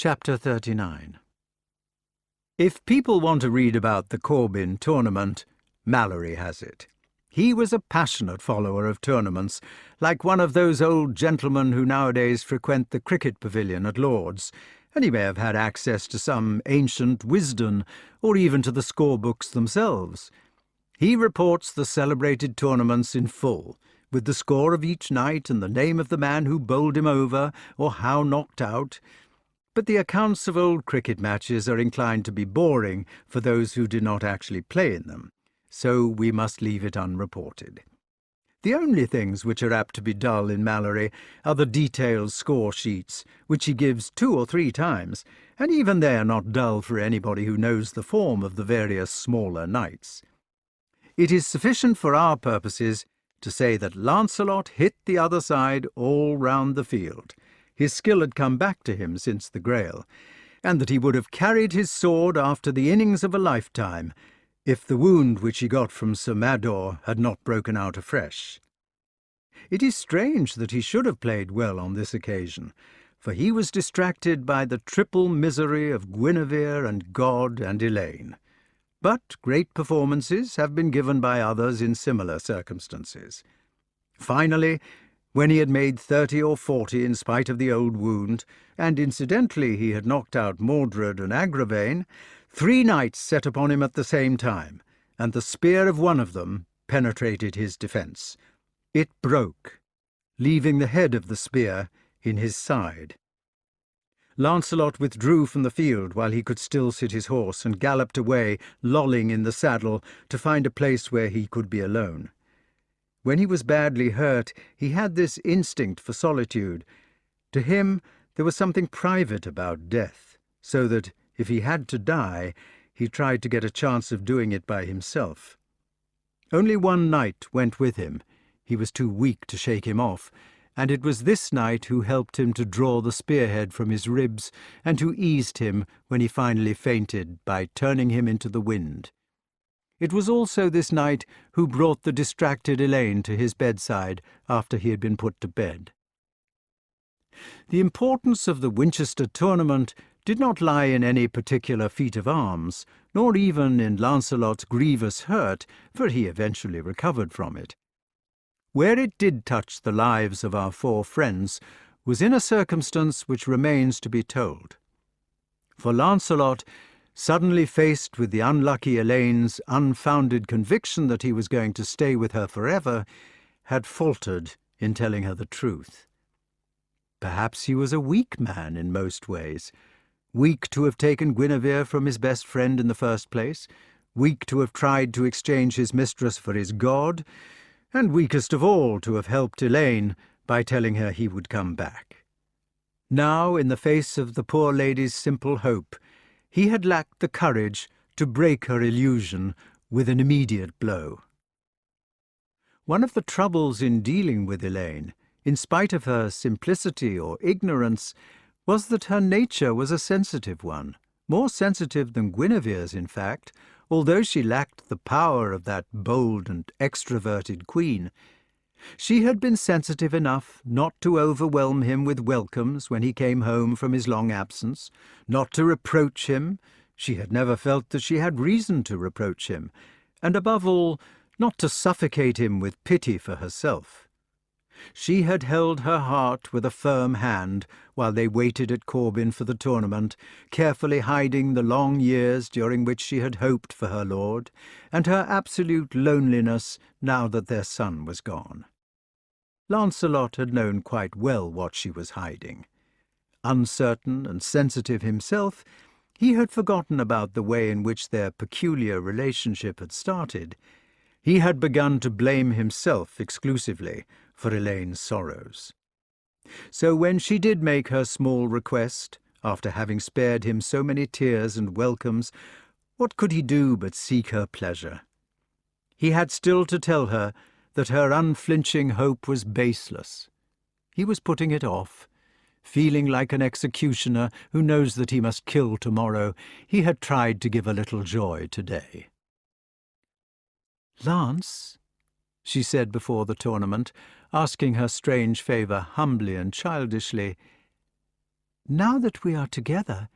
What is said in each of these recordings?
Chapter 39. If people want to read about the Corbin tournament, Mallory has it. He was a passionate follower of tournaments, like one of those old gentlemen who nowadays frequent the cricket pavilion at Lord's, and he may have had access to some ancient wisdom, or even to the scorebooks themselves. He reports the celebrated tournaments in full, with the score of each night and the name of the man who bowled him over, or how knocked out. But the accounts of old cricket matches are inclined to be boring for those who do not actually play in them, so we must leave it unreported. The only things which are apt to be dull in Mallory are the detailed score sheets, which he gives 2 or 3 times, and even they are not dull for anybody who knows the form of the various smaller knights. It is sufficient for our purposes to say that Lancelot hit the other side all round the field. His skill had come back to him since the Grail, and that he would have carried his sword after the innings of a lifetime, if the wound which he got from Sir Mador had not broken out afresh. It is strange that he should have played well on this occasion, for he was distracted by the triple misery of Guinevere and God and Elaine. But great performances have been given by others in similar circumstances. Finally, when he had made 30 or 40 in spite of the old wound, and incidentally he had knocked out Mordred and Agravain, 3 knights set upon him at the same time, and the spear of one of them penetrated his defence. It broke, leaving the head of the spear in his side. Lancelot withdrew from the field while he could still sit his horse, and galloped away, lolling in the saddle, to find a place where he could be alone. When he was badly hurt, he had this instinct for solitude. To him there was something private about death, so that, if he had to die, he tried to get a chance of doing it by himself. Only one knight went with him. He was too weak to shake him off, and it was this knight who helped him to draw the spearhead from his ribs, and who eased him when he finally fainted by turning him into the wind. It was also this knight who brought the distracted Elaine to his bedside after he had been put to bed. The importance of the Winchester tournament did not lie in any particular feat of arms, nor even in Lancelot's grievous hurt, for he eventually recovered from it. Where it did touch the lives of our 4 friends was in a circumstance which remains to be told. For Lancelot, suddenly faced with the unlucky Elaine's unfounded conviction that he was going to stay with her forever, had faltered in telling her the truth. Perhaps he was a weak man in most ways, weak to have taken Guinevere from his best friend in the first place, weak to have tried to exchange his mistress for his god, and weakest of all to have helped Elaine by telling her he would come back. Now, in the face of the poor lady's simple hope, he had lacked the courage to break her illusion with an immediate blow. One of the troubles in dealing with Elaine, in spite of her simplicity or ignorance, was that her nature was a sensitive one, more sensitive than Guinevere's, in fact, although she lacked the power of that bold and extroverted queen. She had been sensitive enough not to overwhelm him with welcomes when he came home from his long absence, not to reproach him — she had never felt that she had reason to reproach him — and above all, not to suffocate him with pity for herself. She had held her heart with a firm hand while they waited at Corbin for the tournament, carefully hiding the long years during which she had hoped for her lord, and her absolute loneliness now that their son was gone. Lancelot had known quite well what she was hiding. Uncertain and sensitive himself, he had forgotten about the way in which their peculiar relationship had started. He had begun to blame himself exclusively for Elaine's sorrows. So when she did make her small request, after having spared him so many tears and welcomes, what could he do but seek her pleasure? He had still to tell her that her unflinching hope was baseless. He was putting it off. Feeling like an executioner who knows that he must kill tomorrow, he had tried to give a little joy today. "Lance," she said before the tournament, asking her strange favour humbly and childishly, Now that we are together,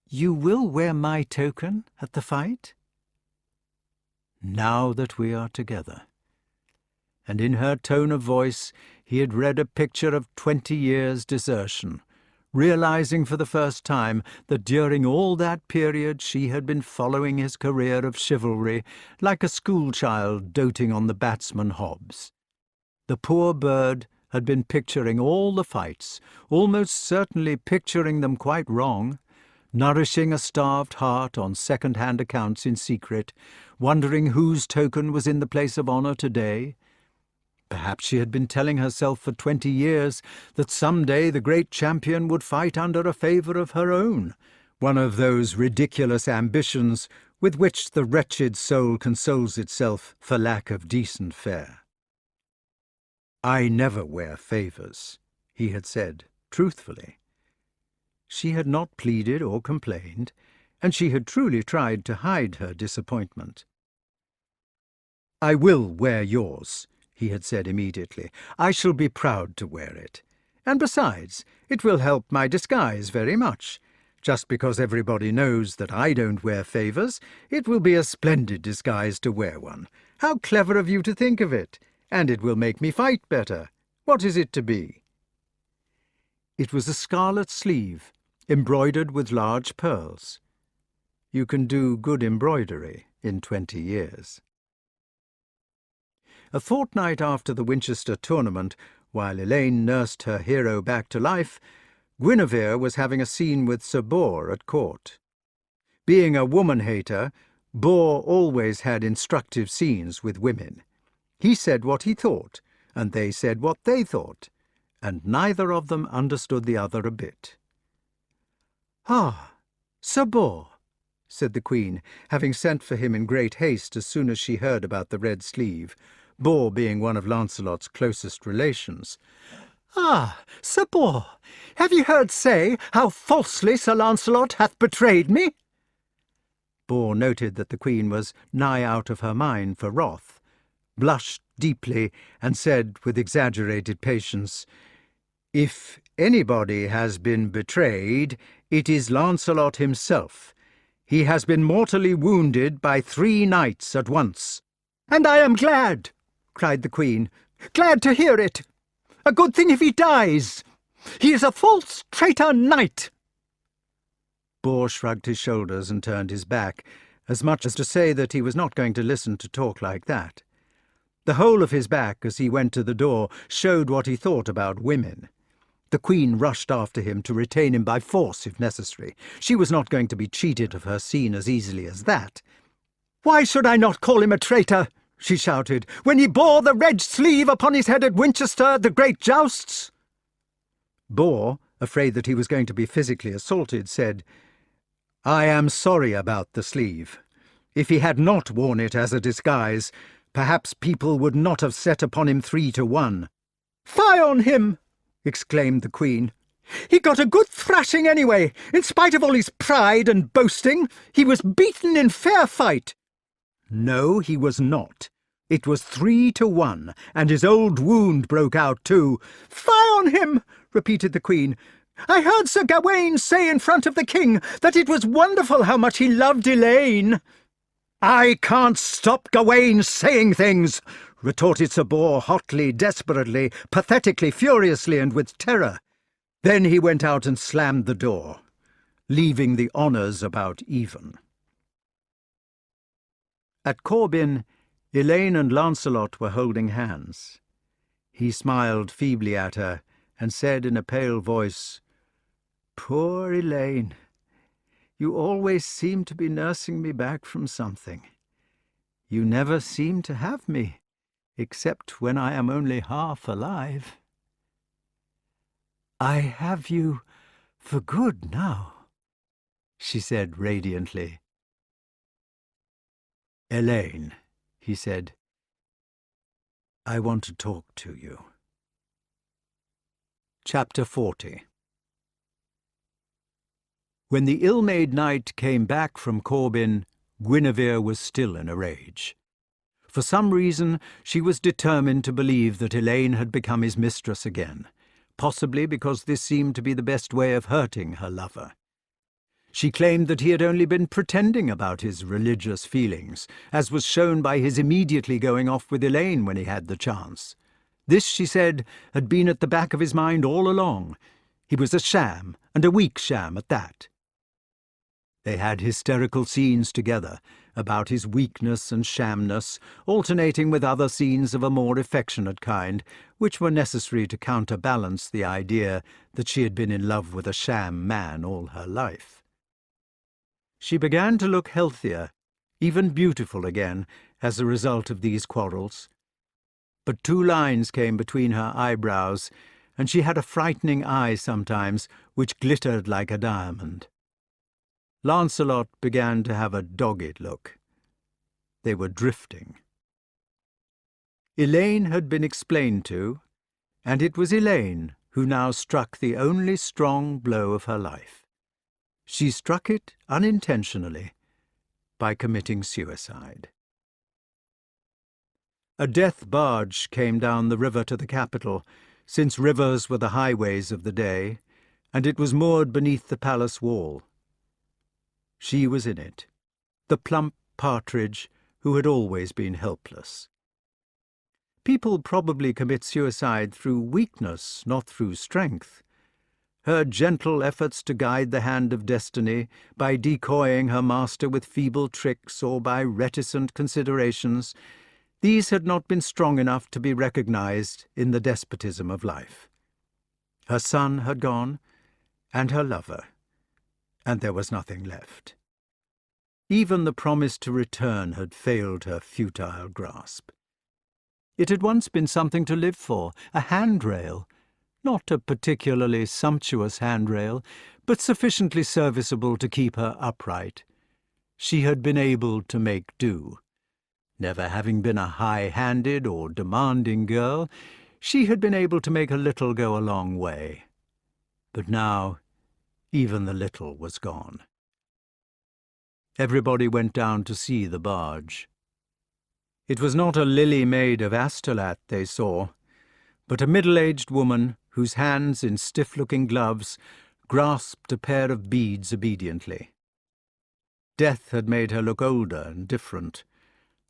you will wear my token at the fight? Now that we are together. And in her tone of voice he had read a picture of 20 years' desertion, realizing for the first time that during all that period she had been following his career of chivalry like a schoolchild doting on the batsman Hobbes. The poor bird had been picturing all the fights, almost certainly picturing them quite wrong, nourishing a starved heart on second-hand accounts in secret, wondering whose token was in the place of honour today. Perhaps she had been telling herself for 20 years that some day the great champion would fight under a favour of her own, one of those ridiculous ambitions with which the wretched soul consoles itself for lack of decent fare. "I never wear favours," he had said, truthfully. She had not pleaded or complained, and she had truly tried to hide her disappointment. "I will wear yours," he had said immediately. "I shall be proud to wear it. And besides, it will help my disguise very much. Just because everybody knows that I don't wear favours, it will be a splendid disguise to wear one. How clever of you to think of it! And it will make me fight better. What is it to be?" It was a scarlet sleeve, embroidered with large pearls. You can do good embroidery in 20 years. A fortnight after the Winchester tournament, while Elaine nursed her hero back to life, Guinevere was having a scene with Sir Bors at court. Being a woman-hater, Bors always had instructive scenes with women. He said what he thought, and they said what they thought, and neither of them understood the other a bit. "Ah, Sir Bors," said the Queen, having sent for him in great haste as soon as she heard about the red sleeve, Bors being one of Lancelot's closest relations. "Ah, Sir Bors, have ye heard say how falsely Sir Lancelot hath betrayed me?" Bors noted that the Queen was nigh out of her mind for wrath, blushed deeply, and said with exaggerated patience, "If anybody has been betrayed, it is Lancelot himself. He has been mortally wounded by 3 knights at once." "And I am glad," cried the Queen, "glad to hear it. A good thing if he dies. He is a false traitor knight." Bors shrugged his shoulders and turned his back, as much as to say that he was not going to listen to talk like that. The whole of his back, as he went to the door, showed what he thought about women. The Queen rushed after him to retain him by force, if necessary. She was not going to be cheated of her scene as easily as that. "Why should I not call him a traitor?" she shouted, "when he bore the red sleeve upon his head at Winchester at the great jousts?" Bors, afraid that he was going to be physically assaulted, said, "I am sorry about the sleeve. If he had not worn it as a disguise, perhaps people would not have set upon him 3 to 1. "Fie on him!" exclaimed the Queen. "He got a good thrashing anyway. In spite of all his pride and boasting, he was beaten in fair fight." "No, he was not. It was 3 to 1, and his old wound broke out too." "Fie on him!" repeated the Queen. "I heard Sir Gawain say in front of the king that it was wonderful how much he loved Elaine." "I can't stop Gawain saying things," retorted Sir Bors hotly, desperately, pathetically, furiously, and with terror. Then he went out and slammed the door, leaving the honours about even. At Corbin, Elaine and Lancelot were holding hands. He smiled feebly at her and said in a pale voice, "Poor Elaine, you always seem to be nursing me back from something. You never seem to have me, except when I am only half alive." "I have you for good now," she said radiantly. "Elaine," he said, "I want to talk to you." Chapter 40. When the ill-made knight came back from Corbin, Guinevere was still in a rage. For some reason, she was determined to believe that Elaine had become his mistress again, possibly because this seemed to be the best way of hurting her lover. She claimed that he had only been pretending about his religious feelings, as was shown by his immediately going off with Elaine when he had the chance. This, she said, had been at the back of his mind all along. He was a sham, and a weak sham at that. They had hysterical scenes together about his weakness and shamness, alternating with other scenes of a more affectionate kind, which were necessary to counterbalance the idea that she had been in love with a sham man all her life. She began to look healthier, even beautiful again, as a result of these quarrels. But 2 lines came between her eyebrows, and she had a frightening eye sometimes, which glittered like a diamond. Lancelot began to have a dogged look. They were drifting. Elaine had been explained to, and it was Elaine who now struck the only strong blow of her life. She struck it unintentionally by committing suicide. A death barge came down the river to the capital, since rivers were the highways of the day, and it was moored beneath the palace wall. She was in it, the plump partridge who had always been helpless. People probably commit suicide through weakness, not through strength. Her gentle efforts to guide the hand of destiny by decoying her master with feeble tricks or by reticent considerations, these had not been strong enough to be recognized in the despotism of life. Her son had gone, and her lover, and there was nothing left. Even the promise to return had failed her futile grasp. It had once been something to live for, a handrail, not a particularly sumptuous handrail, but sufficiently serviceable to keep her upright. She had been able to make do. Never having been a high-handed or demanding girl, she had been able to make a little go a long way. But now, even the little was gone. Everybody went down to see the barge. It was not a lily maid of Astolat they saw, but a middle-aged woman whose hands in stiff-looking gloves grasped a pair of beads obediently. Death had made her look older and different.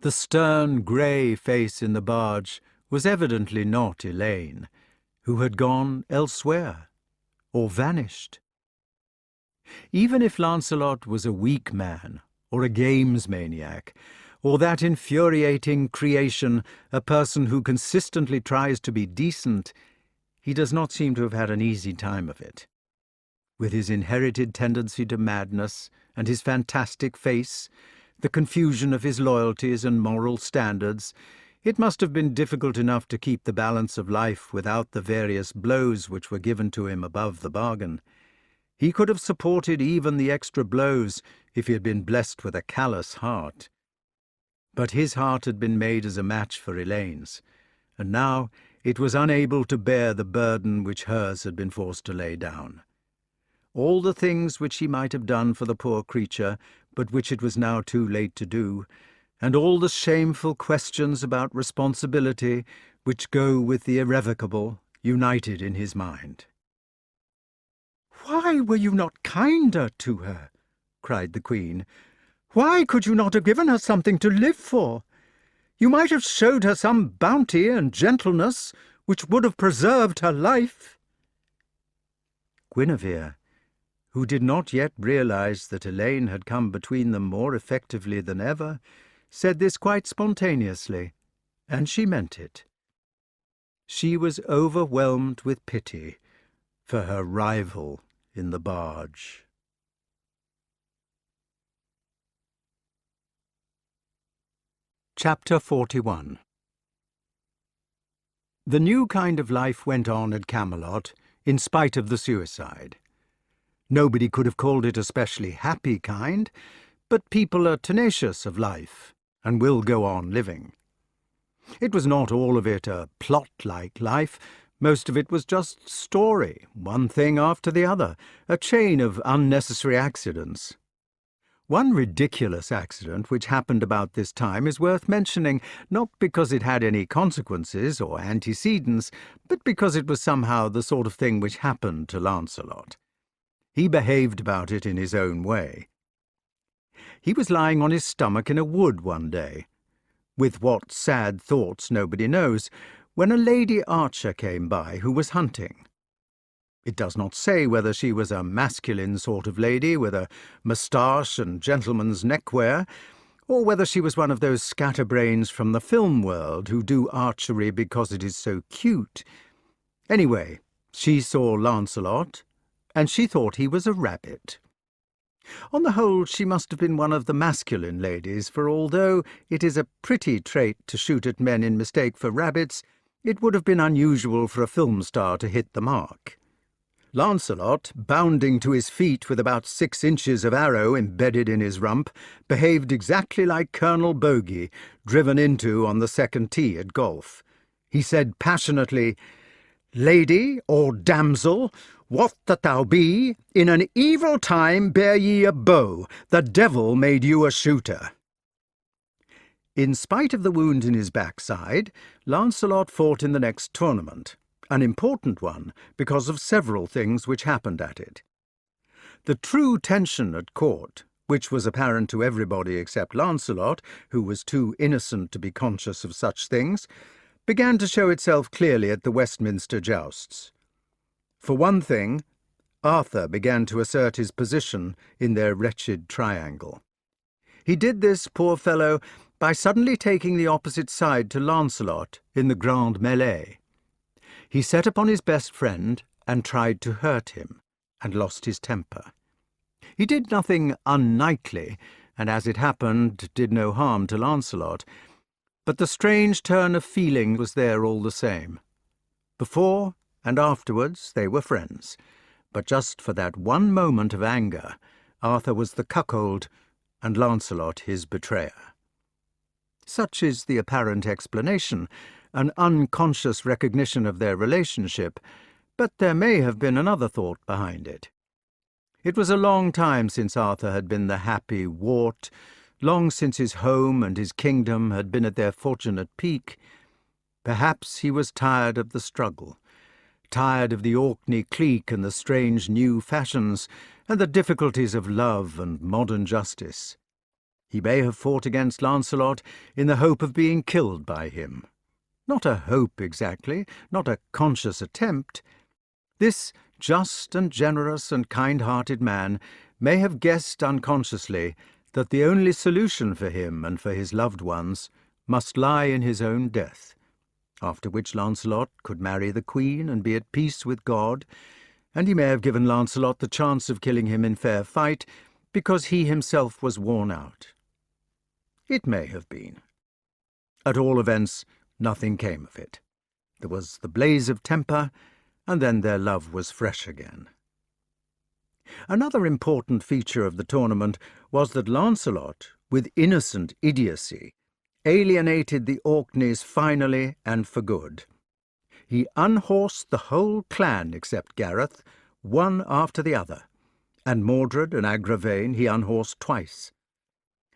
The stern, grey face in the barge was evidently not Elaine, who had gone elsewhere, or vanished. Even if Lancelot was a weak man, or a games maniac, or that infuriating creation, a person who consistently tries to be decent, he does not seem to have had an easy time of it. With his inherited tendency to madness, and his fantastic face, the confusion of his loyalties and moral standards, it must have been difficult enough to keep the balance of life without the various blows which were given to him above the bargain. He could have supported even the extra blows if he had been blessed with a callous heart. But his heart had been made as a match for Elaine's, and now it was unable to bear the burden which hers had been forced to lay down. All the things which he might have done for the poor creature, but which it was now too late to do, and all the shameful questions about responsibility which go with the irrevocable, united in his mind. "Why were you not kinder to her?" cried the Queen. "Why could you not have given her something to live for? You might have showed her some bounty and gentleness which would have preserved her life." Guinevere, who did not yet realize that Elaine had come between them more effectively than ever, said this quite spontaneously, and she meant it. She was overwhelmed with pity for her rival in the barge. Chapter 41. The new kind of life went on at Camelot, in spite of the suicide. Nobody could have called it a specially happy kind, but people are tenacious of life, and will go on living. It was not all of it a plot-like life. Most of it was just story, one thing after the other, a chain of unnecessary accidents. One ridiculous accident which happened about this time is worth mentioning, not because it had any consequences or antecedents, but because it was somehow the sort of thing which happened to Lancelot. He behaved about it in his own way. He was lying on his stomach in a wood one day, with what sad thoughts nobody knows, when a lady archer came by who was hunting. It does not say whether she was a masculine sort of lady with a moustache and gentleman's neckwear, or whether she was one of those scatterbrains from the film world who do archery because it is so cute. Anyway, she saw Lancelot, and she thought he was a rabbit. On the whole, she must have been one of the masculine ladies, for although it is a pretty trait to shoot at men in mistake for rabbits, it would have been unusual for a film star to hit the mark. Lancelot, bounding to his feet with about 6 inches of arrow embedded in his rump, behaved exactly like Colonel Bogey, driven into on the second tee at golf. He said passionately, "Lady, or damsel, what that thou be, in an evil time bear ye a bow, the devil made you a shooter." In spite of the wound in his backside, Lancelot fought in the next tournament, an important one because of several things which happened at it. The true tension at court, which was apparent to everybody except Lancelot, who was too innocent to be conscious of such things, began to show itself clearly at the Westminster jousts. For one thing, Arthur began to assert his position in their wretched triangle. He did this, poor fellow, by suddenly taking the opposite side to Lancelot in the grand mêlée. He set upon his best friend and tried to hurt him, and lost his temper. He did nothing unknightly, and as it happened, did no harm to Lancelot, but the strange turn of feeling was there all the same. Before and afterwards they were friends, but just for that one moment of anger, Arthur was the cuckold, and Lancelot his betrayer. Such is the apparent explanation, an unconscious recognition of their relationship, but there may have been another thought behind it. It was a long time since Arthur had been the happy wart, long since his home and his kingdom had been at their fortunate peak. Perhaps he was tired of the struggle, tired of the Orkney clique and the strange new fashions, and the difficulties of love and modern justice. He may have fought against Lancelot in the hope of being killed by him. Not a hope exactly, not a conscious attempt. This just and generous and kind-hearted man may have guessed unconsciously that the only solution for him and for his loved ones must lie in his own death, after which Lancelot could marry the Queen and be at peace with God, and he may have given Lancelot the chance of killing him in fair fight because he himself was worn out. It may have been. At all events, nothing came of it. There was the blaze of temper, and then their love was fresh again. Another important feature of the tournament was that Lancelot, with innocent idiocy, alienated the Orkneys finally and for good. He unhorsed the whole clan except Gareth, one after the other, and Mordred and Agravain he unhorsed twice.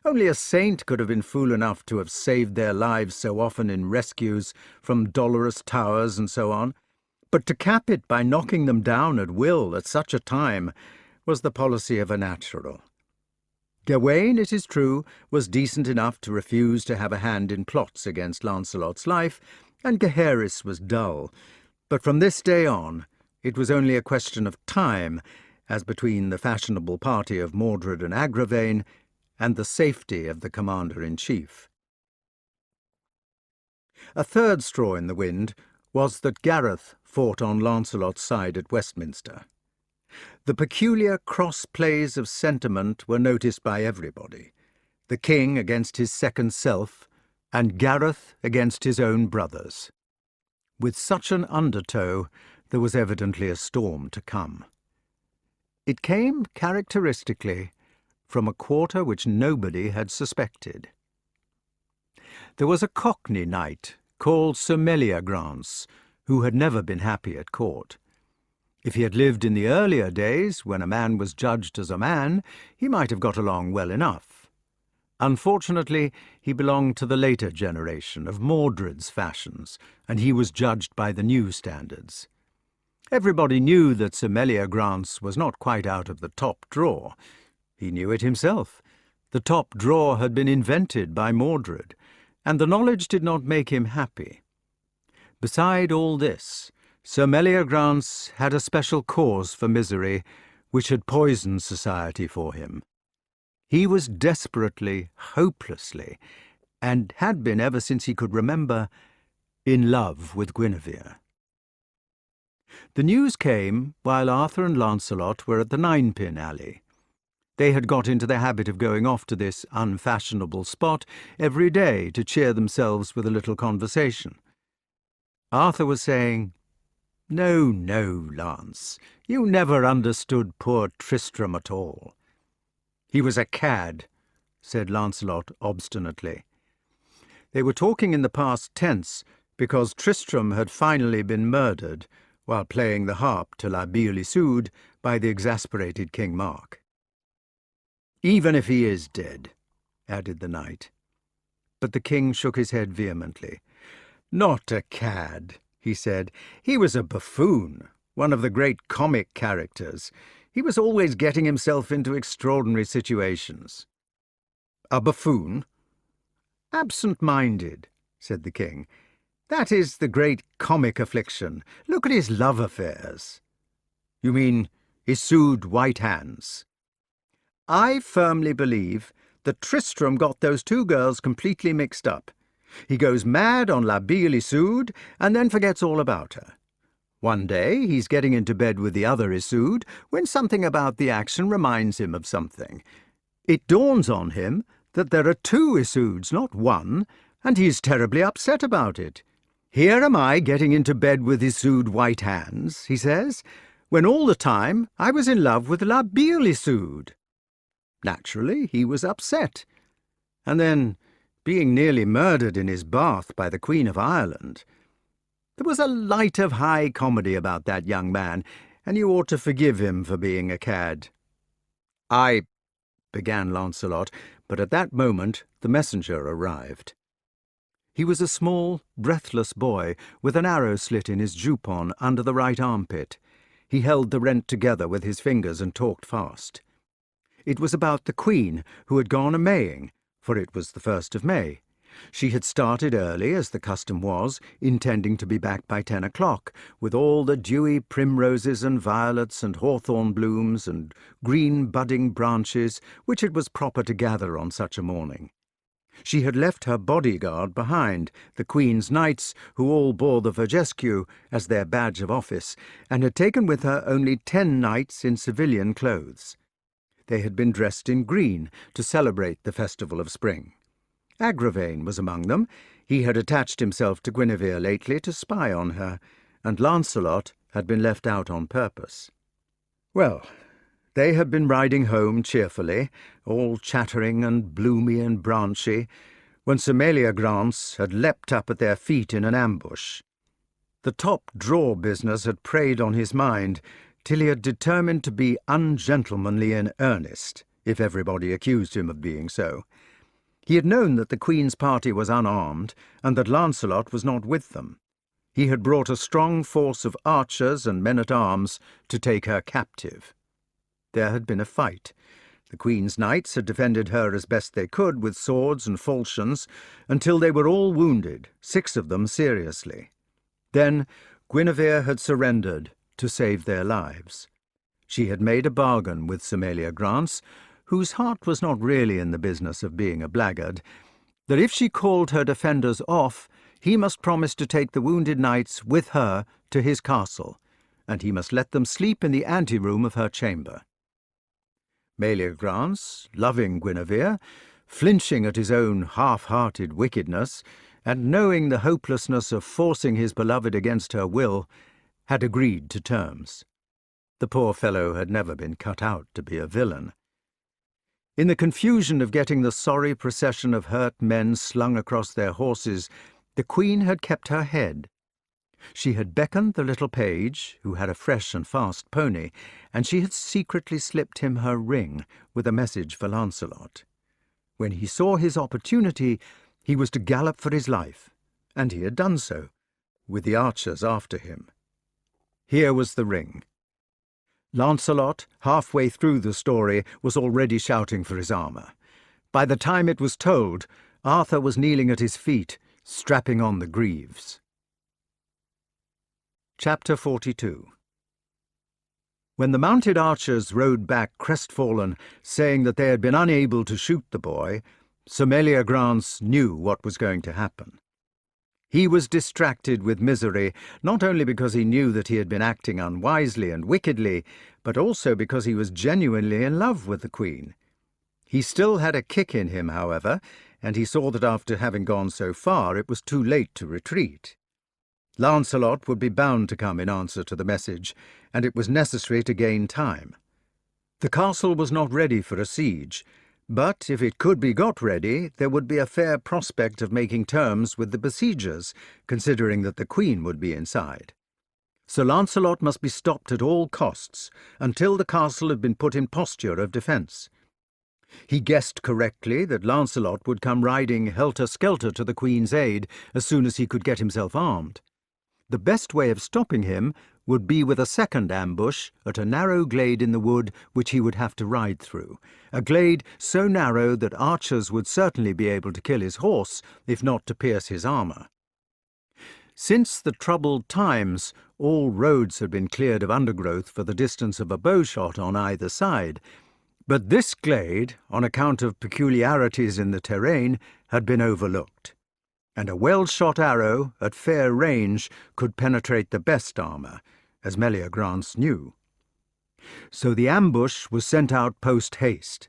Only a saint could have been fool enough to have saved their lives so often in rescues from dolorous towers and so on, but to cap it by knocking them down at will at such a time was the policy of a natural. Gawain, it is true, was decent enough to refuse to have a hand in plots against Lancelot's life, and Gaheris was dull, but from this day on it was only a question of time, as between the fashionable party of Mordred and Agravain and the safety of the commander-in-chief. A third straw in the wind was that Gareth fought on Lancelot's side at Westminster. The peculiar cross-plays of sentiment were noticed by everybody, the king against his second self, and Gareth against his own brothers. With such an undertow, there was evidently a storm to come. It came, characteristically, from a quarter which nobody had suspected. There was a Cockney knight called Sir Meliagrance, who had never been happy at court. If he had lived in the earlier days, when a man was judged as a man, he might have got along well enough. Unfortunately, he belonged to the later generation of Mordred's fashions, and he was judged by the new standards. Everybody knew that Sir Meliagrance was not quite out of the top drawer. He knew it himself. The top drawer had been invented by Mordred, and the knowledge did not make him happy. Beside all this, Sir Meliagrance had a special cause for misery which had poisoned society for him. He was desperately, hopelessly, and had been ever since he could remember, in love with Guinevere. The news came while Arthur and Lancelot were at the Ninepin Alley. They had got into the habit of going off to this unfashionable spot every day to cheer themselves with a little conversation. Arthur was saying, "No, no, Lance, you never understood poor Tristram at all." "He was a cad," said Lancelot obstinately. They were talking in the past tense because Tristram had finally been murdered while playing the harp to La Beale Isoud by the exasperated King Mark. "Even if he is dead," added the knight. But the king shook his head vehemently. "Not a cad," he said. "He was a buffoon, one of the great comic characters. He was always getting himself into extraordinary situations." "A buffoon?" "Absent-minded," said the king. "That is the great comic affliction. Look at his love affairs." "You mean Isoud White Hands?" "I firmly believe that Tristram got those two girls completely mixed up. He goes mad on La Beale Isoud and then forgets all about her. One day he's getting into bed with the other Isoud when something about the action reminds him of something. It dawns on him that there are two Isouds, not one, and he's terribly upset about it. 'Here am I getting into bed with Isoud White Hands,' he says, 'when all the time I was in love with La Beale Isoud.' Naturally, he was upset. And then, being nearly murdered in his bath by the Queen of Ireland. There was a light of high comedy about that young man, and you ought to forgive him for being a cad." "I—" began Lancelot, but at that moment the messenger arrived. He was a small, breathless boy with an arrow slit in his jupon under the right armpit. He held the rent together with his fingers and talked fast. It was about the Queen, who had gone a-Maying, for it was the 1st of May. She had started early, as the custom was, intending to be back by 10 o'clock, with all the dewy primroses and violets and hawthorn blooms and green budding branches which it was proper to gather on such a morning. She had left her bodyguard behind, the Queen's knights, who all bore the Vergescue as their badge of office, and had taken with her only 10 knights in civilian clothes. They had been dressed in green to celebrate the festival of spring. Agravain was among them. He had attached himself to Guinevere lately to spy on her, and Lancelot had been left out on purpose. Well, they had been riding home cheerfully, all chattering and bloomy and branchy, when Sir Meliagrance had leapt up at their feet in an ambush. The top-drawer business had preyed on his mind, till he had determined to be ungentlemanly in earnest, if everybody accused him of being so. He had known that the Queen's party was unarmed, and that Lancelot was not with them. He had brought a strong force of archers and men-at-arms to take her captive. There had been a fight. The Queen's knights had defended her as best they could with swords and falchions, until they were all wounded, 6 of them seriously. Then Guinevere had surrendered to save their lives. She had made a bargain with Sir Meliagrance, whose heart was not really in the business of being a blackguard, that if she called her defenders off, he must promise to take the wounded knights with her to his castle, and he must let them sleep in the anteroom of her chamber. Meliagrance, loving Guinevere, flinching at his own half-hearted wickedness, and knowing the hopelessness of forcing his beloved against her will, had agreed to terms. The poor fellow had never been cut out to be a villain. In the confusion of getting the sorry procession of hurt men slung across their horses, the Queen had kept her head. She had beckoned the little page, who had a fresh and fast pony, and she had secretly slipped him her ring with a message for Lancelot. When he saw his opportunity, he was to gallop for his life, and he had done so, with the archers after him. Here was the ring. Lancelot, halfway through the story, was already shouting for his armour. By the time it was told, Arthur was kneeling at his feet, strapping on the greaves. Chapter 42. When the mounted archers rode back crestfallen, saying that they had been unable to shoot the boy, Sir Meliagrance knew what was going to happen. He was distracted with misery, not only because he knew that he had been acting unwisely and wickedly, but also because he was genuinely in love with the Queen. He still had a kick in him, however, and he saw that after having gone so far it was too late to retreat. Lancelot would be bound to come in answer to the message, and it was necessary to gain time. The castle was not ready for a siege, but if it could be got ready, there would be a fair prospect of making terms with the besiegers, considering that the Queen would be inside. Sir Lancelot must be stopped at all costs, until the castle had been put in posture of defence. He guessed correctly that Lancelot would come riding helter-skelter to the Queen's aid as soon as he could get himself armed. The best way of stopping him would be with a second ambush at a narrow glade in the wood which he would have to ride through, a glade so narrow that archers would certainly be able to kill his horse, if not to pierce his armour. Since the troubled times, all roads had been cleared of undergrowth for the distance of a bowshot on either side, but this glade, on account of peculiarities in the terrain, had been overlooked, and a well-shot arrow at fair range could penetrate the best armour, as Meliagrance knew. So the ambush was sent out post-haste,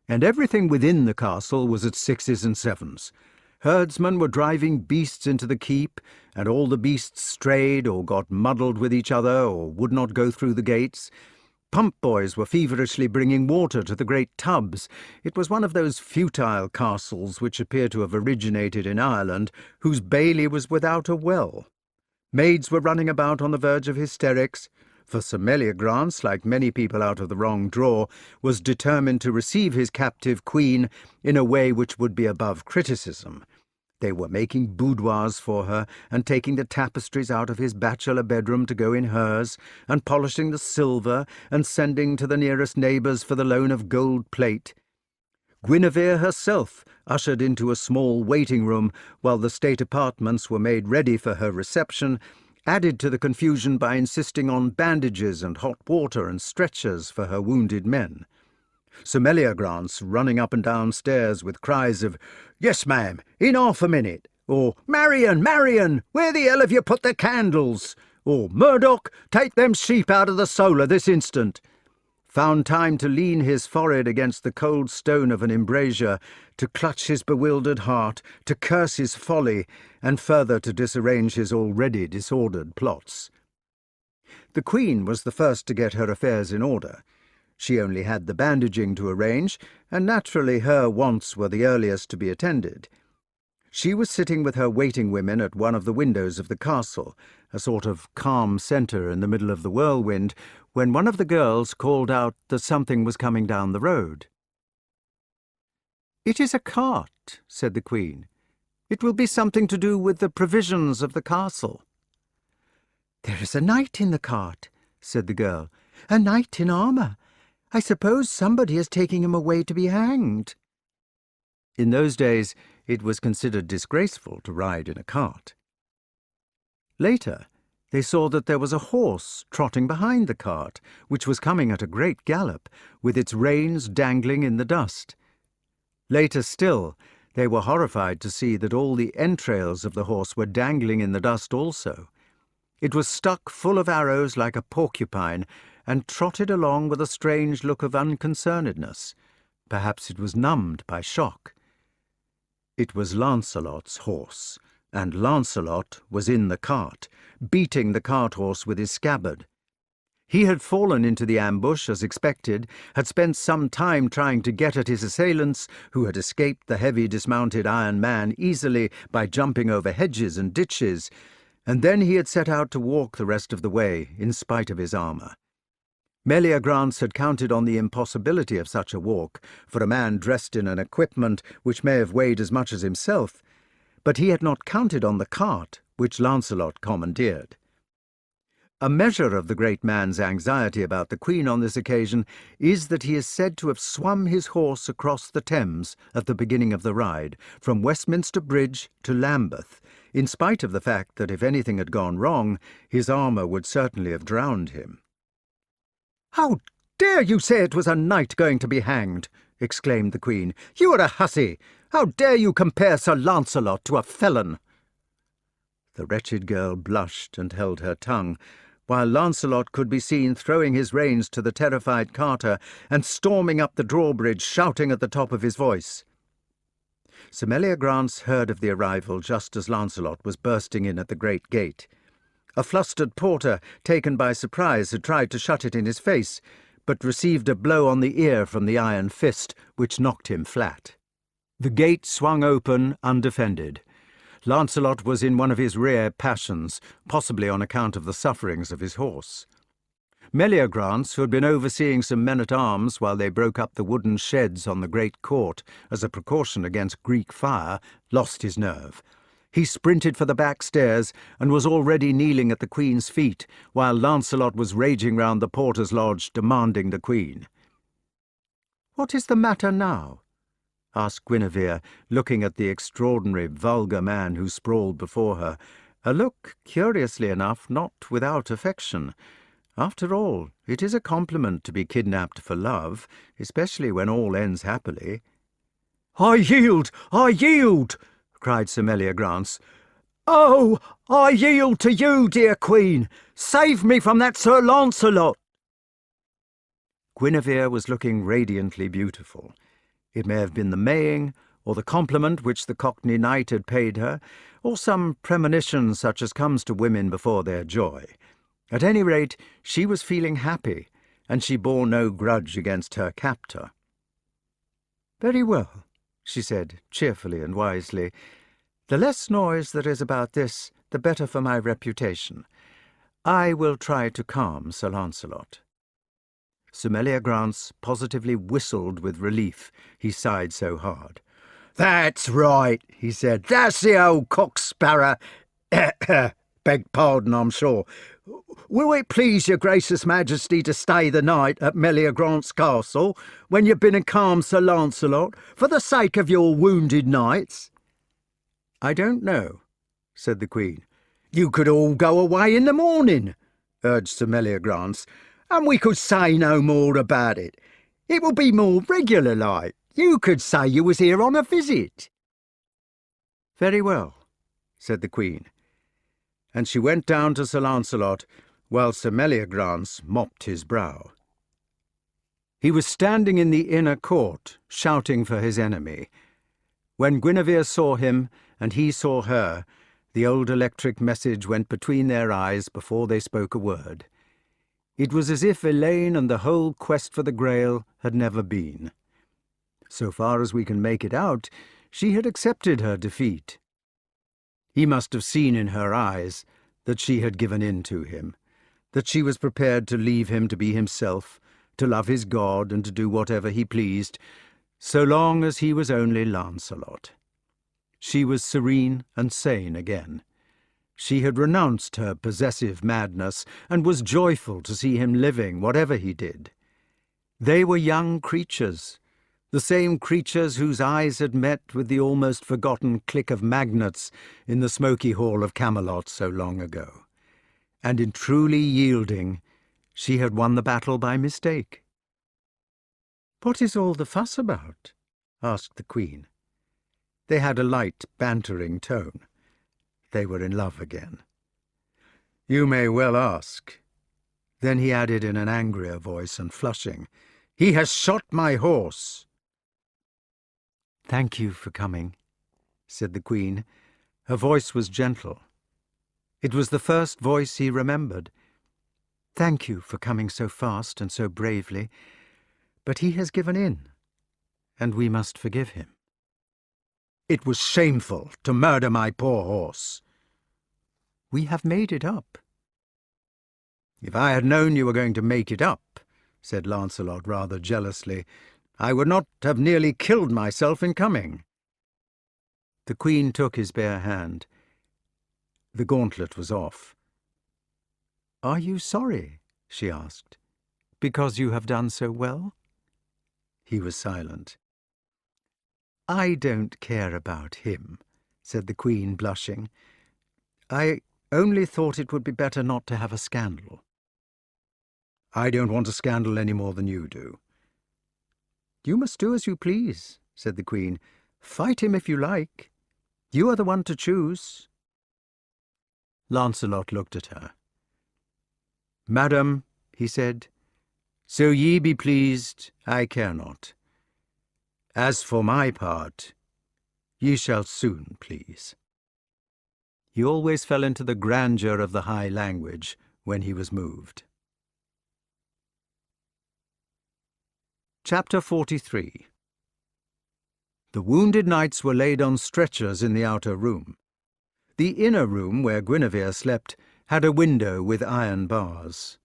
and everything within the castle was at sixes and sevens. Herdsmen were driving beasts into the keep, and all the beasts strayed or got muddled with each other or would not go through the gates. Pump boys were feverishly bringing water to the great tubs. It was one of those futile castles which appear to have originated in Ireland, whose bailey was without a well. Maids were running about on the verge of hysterics, for Sir Meliagrance, like many people out of the wrong draw, was determined to receive his captive queen in a way which would be above criticism. They were making boudoirs for her, and taking the tapestries out of his bachelor bedroom to go in hers, and polishing the silver, and sending to the nearest neighbours for the loan of gold plate. Guinevere herself ushered into a small waiting-room while the state apartments were made ready for her reception, added to the confusion by insisting on bandages and hot water and stretchers for her wounded men. Sir Meliagrance running up and down stairs with cries of, "Yes, ma'am, in half a minute," or "Marion, Marion, where the hell have you put the candles?" or "Murdoch, take them sheep out of the solar this instant," found time to lean his forehead against the cold stone of an embrasure, to clutch his bewildered heart, to curse his folly, and further to disarrange his already disordered plots. The Queen was the first to get her affairs in order. She only had the bandaging to arrange, and naturally her wants were the earliest to be attended. She was sitting with her waiting women at one of the windows of the castle, a sort of calm centre in the middle of the whirlwind, when one of the girls called out that something was coming down the road. "It is a cart," said the Queen. "It will be something to do with the provisions of the castle." "There is a knight in the cart," said the girl. "A knight in armour. I suppose somebody is taking him away to be hanged." In those days it was considered disgraceful to ride in a cart. Later they saw that there was a horse trotting behind the cart, which was coming at a great gallop, with its reins dangling in the dust. Later still, they were horrified to see that all the entrails of the horse were dangling in the dust also. It was stuck full of arrows like a porcupine, and trotted along with a strange look of unconcernedness. Perhaps it was numbed by shock. It was Lancelot's horse, and Lancelot was in the cart, beating the cart-horse with his scabbard. He had fallen into the ambush as expected, had spent some time trying to get at his assailants, who had escaped the heavy dismounted Iron Man easily by jumping over hedges and ditches, and then he had set out to walk the rest of the way, in spite of his armour. Meleagrance had counted on the impossibility of such a walk for a man dressed in an equipment which may have weighed as much as himself, but he had not counted on the cart which Lancelot commandeered. A measure of the great man's anxiety about the Queen on this occasion is that he is said to have swum his horse across the Thames at the beginning of the ride, from Westminster Bridge to Lambeth, in spite of the fact that if anything had gone wrong, his armour would certainly have drowned him. "How dare you say it was a knight going to be hanged?" exclaimed the Queen. "You are a hussy! How dare you compare Sir Lancelot to a felon?" The wretched girl blushed and held her tongue, while Lancelot could be seen throwing his reins to the terrified carter and storming up the drawbridge, shouting at the top of his voice. Sir Meleagrance heard of the arrival just as Lancelot was bursting in at the great gate. A flustered porter, taken by surprise, had tried to shut it in his face, but received a blow on the ear from the iron fist, which knocked him flat. The gate swung open, undefended. Lancelot was in one of his rare passions, possibly on account of the sufferings of his horse. Meleagrance, who had been overseeing some men-at-arms while they broke up the wooden sheds on the great court as a precaution against Greek fire, lost his nerve. He sprinted for the back stairs and was already kneeling at the Queen's feet, while Lancelot was raging round the porter's lodge demanding the Queen. "What is the matter now?" asked Guinevere, looking at the extraordinary, vulgar man who sprawled before her, a look, curiously enough, not without affection. After all, it is a compliment to be kidnapped for love, especially when all ends happily. "I yield! I yield!" cried Sir Meleagrance. "Oh, I yield to you, dear Queen! Save me from that Sir Lancelot!" Guinevere was looking radiantly beautiful. It may have been the maying, or the compliment which the Cockney knight had paid her, or some premonition such as comes to women before their joy. At any rate, she was feeling happy, and she bore no grudge against her captor. "Very well," she said, cheerfully and wisely. "The less noise there is about this, the better for my reputation. I will try to calm Sir Lancelot." Sir Meleagrance positively whistled with relief. He sighed so hard. "That's right," he said. "That's the old cock-sparrow. Beg pardon, I'm sure. Will it please your gracious majesty to stay the night at Meleagrance Castle, when you've been and calmed Sir Lancelot, for the sake of your wounded knights?" "I don't know," said the Queen. "You could all go away in the morning," urged Sir Meleagrance, "and we could say no more about it. It will be more regular like. You could say you was here on a visit." "Very well," said the Queen, and she went down to Sir Lancelot, while Sir Meleagrance mopped his brow. He was standing in the inner court, shouting for his enemy. When Guinevere saw him, and he saw her, the old electric message went between their eyes before they spoke a word. It was as if Elaine and the whole quest for the Grail had never been. So far as we can make it out, she had accepted her defeat. He must have seen in her eyes that she had given in to him, that she was prepared to leave him to be himself, to love his God and to do whatever he pleased, so long as he was only Lancelot. She was serene and sane again. She had renounced her possessive madness and was joyful to see him living, whatever he did. They were young creatures, the same creatures whose eyes had met with the almost forgotten click of magnets in the smoky hall of Camelot so long ago. And in truly yielding, she had won the battle by mistake. "What is all the fuss about?" asked the Queen. They had a light, bantering tone. They were in love again. "You may well ask." Then he added in an angrier voice and flushing, "He has shot my horse." "Thank you for coming," said the Queen. Her voice was gentle. It was the first voice he remembered. "Thank you for coming so fast and so bravely. But he has given in, and we must forgive him." "It was shameful to murder my poor horse." We have made it up." "If I had known you were going to make it up," said Lancelot rather jealously, "I would not have nearly killed myself in coming." The Queen took his bare hand. The gauntlet was off. "Are you sorry?" she asked, "because you have done so well?" He was silent. "I don't care about him," said the Queen, blushing. "I only thought it would be better not to have a scandal." "I don't want a scandal any more than you do." "You must do as you please," said the Queen. "Fight him if you like. You are the one to choose." Lancelot looked at her. "Madam," he said, "so ye be pleased, I care not. As for my part, ye shall soon please." He always fell into the grandeur of the high language when he was moved. Chapter 43. The wounded knights were laid on stretchers in the outer room. The inner room, where Guinevere slept, had a window with iron bars.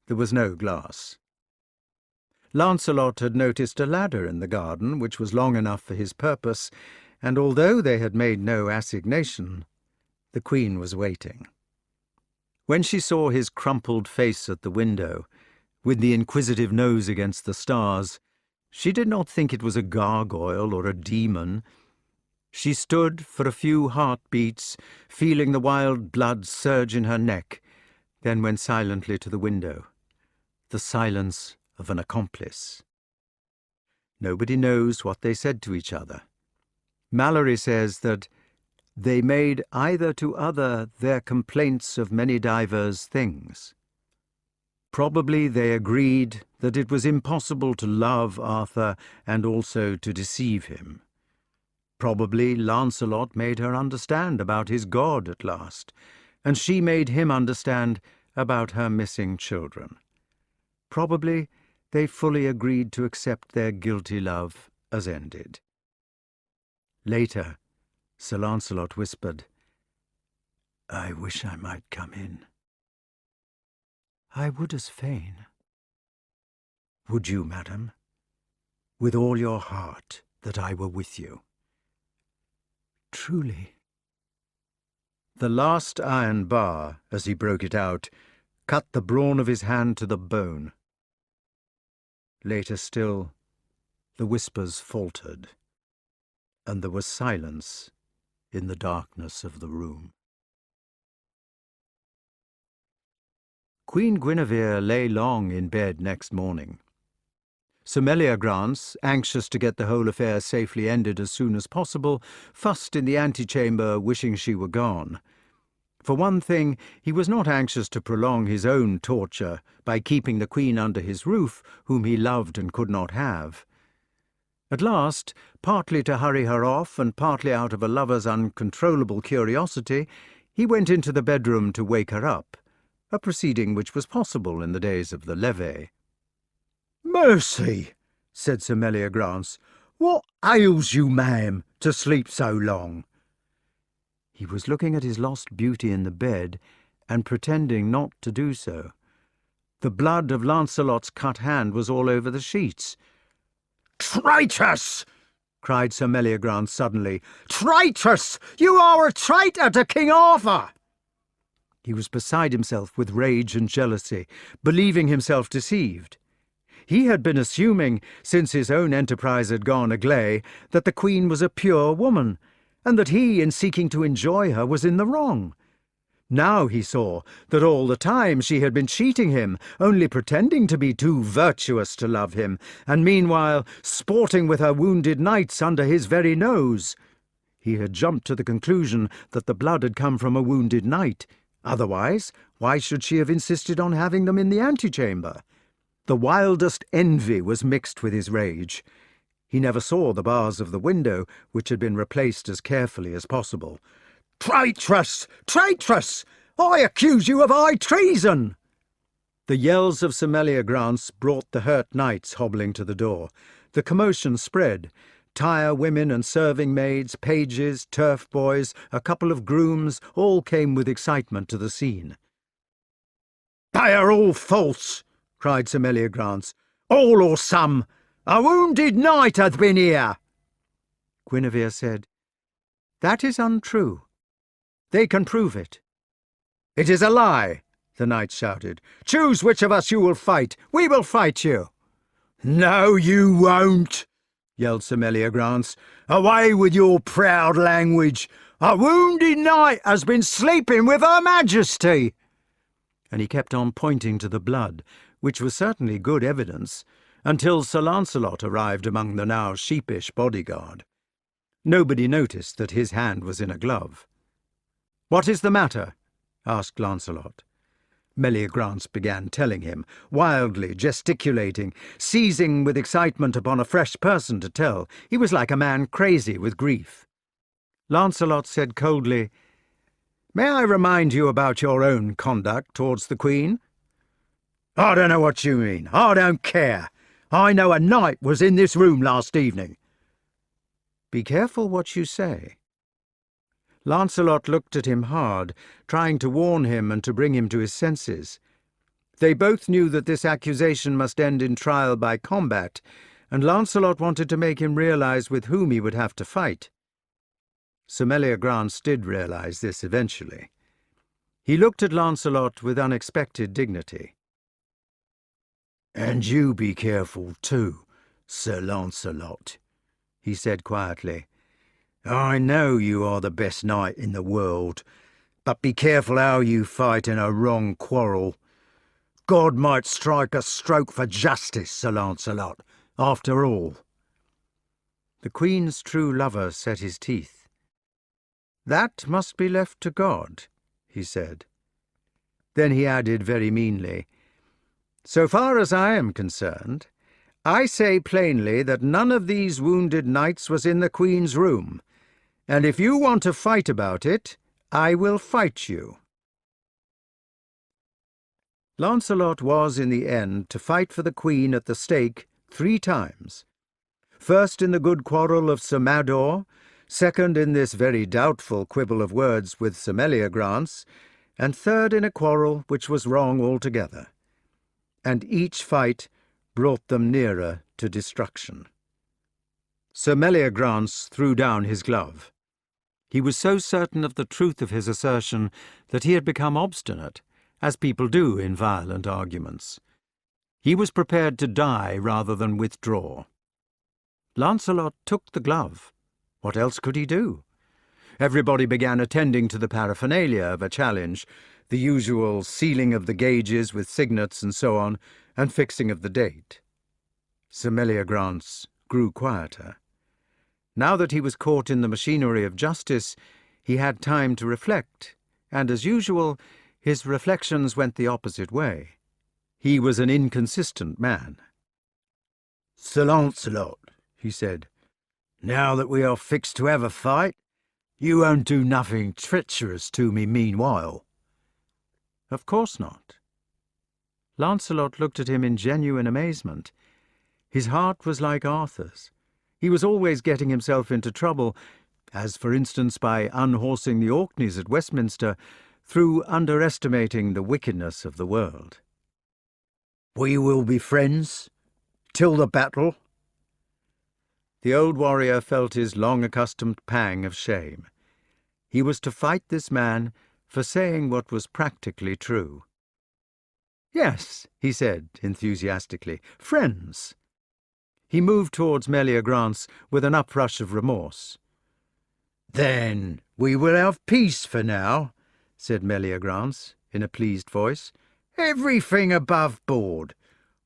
There was no glass. Lancelot had noticed a ladder in the garden, which was long enough for his purpose, and although they had made no assignation, the Queen was waiting. When she saw his crumpled face at the window, with the inquisitive nose against the stars, she did not think it was a gargoyle or a demon. She stood for a few heartbeats, feeling the wild blood surge in her neck, then went silently to the window. The silence of an accomplice. Nobody knows what they said to each other. Mallory says that they made either to other their complaints of many divers things. Probably they agreed that it was impossible to love Arthur and also to deceive him. Probably Lancelot made her understand about his God at last, and she made him understand about her missing children. Probably they fully agreed to accept their guilty love as ended. Later, Sir Lancelot whispered, "I wish I might come in." "I would as fain." "Would you, madam? With all your heart that I were with you?" "Truly." The last iron bar, as he broke it out, cut the brawn of his hand to the bone. Later still, the whispers faltered, and there was silence in the darkness of the room. Queen Guinevere lay long in bed next morning. Sir Meliagrance, anxious to get the whole affair safely ended as soon as possible, fussed in the antechamber, wishing she were gone. For one thing, he was not anxious to prolong his own torture by keeping the Queen under his roof, whom he loved and could not have. At last, partly to hurry her off and partly out of a lover's uncontrollable curiosity, he went into the bedroom to wake her up, a proceeding which was possible in the days of the levee. "Mercy," said Sir Meliagrance, "what ails you, ma'am, to sleep so long?" He was looking at his lost beauty in the bed and pretending not to do so. The blood of Lancelot's cut hand was all over the sheets. "Traitress!" cried Sir Meliagrance suddenly. "Traitress! You are a traitor to King Arthur!" He was beside himself with rage and jealousy, believing himself deceived. He had been assuming, since his own enterprise had gone agley, that the Queen was a pure woman, and that he, in seeking to enjoy her, was in the wrong. Now he saw that all the time she had been cheating him, only pretending to be too virtuous to love him, and meanwhile sporting with her wounded knights under his very nose. He had jumped to the conclusion that the blood had come from a wounded knight. Otherwise, why should she have insisted on having them in the antechamber? The wildest envy was mixed with his rage. He never saw the bars of the window, which had been replaced as carefully as possible. "Traitress! Traitress! I accuse you of high treason!" The yells of Sir Meliagrance brought the hurt knights hobbling to the door. The commotion spread. Tire women and serving maids, pages, turf boys, a couple of grooms, all came with excitement to the scene. "They are all false," cried Sir Meliagrance. "All or some. A wounded knight hath been here." Guinevere said, "That is untrue. They can prove it." "It is a lie," the knight shouted. "Choose which of us you will fight. We will fight you." "No, you won't," yelled Sir Meliagrance. "Away with your proud language. A wounded knight has been sleeping with Her Majesty." And he kept on pointing to the blood, which was certainly good evidence, until Sir Lancelot arrived among the now sheepish bodyguard. Nobody noticed that his hand was in a glove. "What is the matter?" asked Lancelot. Meliagrance began telling him, wildly gesticulating, seizing with excitement upon a fresh person to tell. He was like a man crazy with grief. Lancelot said coldly, "May I remind you about your own conduct towards the Queen?" "I don't know what you mean. I don't care. I know a knight was in this room last evening." "Be careful what you say." Lancelot looked at him hard, trying to warn him and to bring him to his senses. They both knew that this accusation must end in trial by combat, and Lancelot wanted to make him realize with whom he would have to fight. Sir Meliagrance did realize this eventually. He looked at Lancelot with unexpected dignity. "And you be careful too, Sir Lancelot," he said quietly. "I know you are the best knight in the world, but be careful how you fight in a wrong quarrel. God might strike a stroke for justice, Sir Lancelot, after all." The Queen's true lover set his teeth. "That must be left to God," he said. Then he added very meanly, "So far as I am concerned, I say plainly that none of these wounded knights was in the Queen's room, and if you want to fight about it, I will fight you." Lancelot was, in the end, to fight for the Queen at the stake 3 times. First in the good quarrel of Sir Mador, second in this very doubtful quibble of words with Sir Meliagrance, and third in a quarrel which was wrong altogether. And each fight brought them nearer to destruction. Sir Meliagrance threw down his glove. He was so certain of the truth of his assertion that he had become obstinate, as people do in violent arguments. He was prepared to die rather than withdraw. Lancelot took the glove. What else could he do? Everybody began attending to the paraphernalia of a challenge, the usual sealing of the gauges with signets and so on, and fixing of the date. Sir Meliagrance grew quieter. Now that he was caught in the machinery of justice, he had time to reflect, and as usual, his reflections went the opposite way. He was an inconsistent man. "Sir Lancelot," he said, "now that we are fixed to have a fight, you won't do nothing treacherous to me meanwhile." "Of course not." Lancelot looked at him in genuine amazement. His heart was like Arthur's. He was always getting himself into trouble, as for instance by unhorsing the Orkneys at Westminster, through underestimating the wickedness of the world. "We will be friends till the battle?" The old warrior felt his long-accustomed pang of shame. He was to fight this man for saying what was practically true. "Yes," he said enthusiastically, "friends." He moved towards Meliagrance with an uprush of remorse. "Then we will have peace for now," said Meliagrance in a pleased voice. "Everything above board.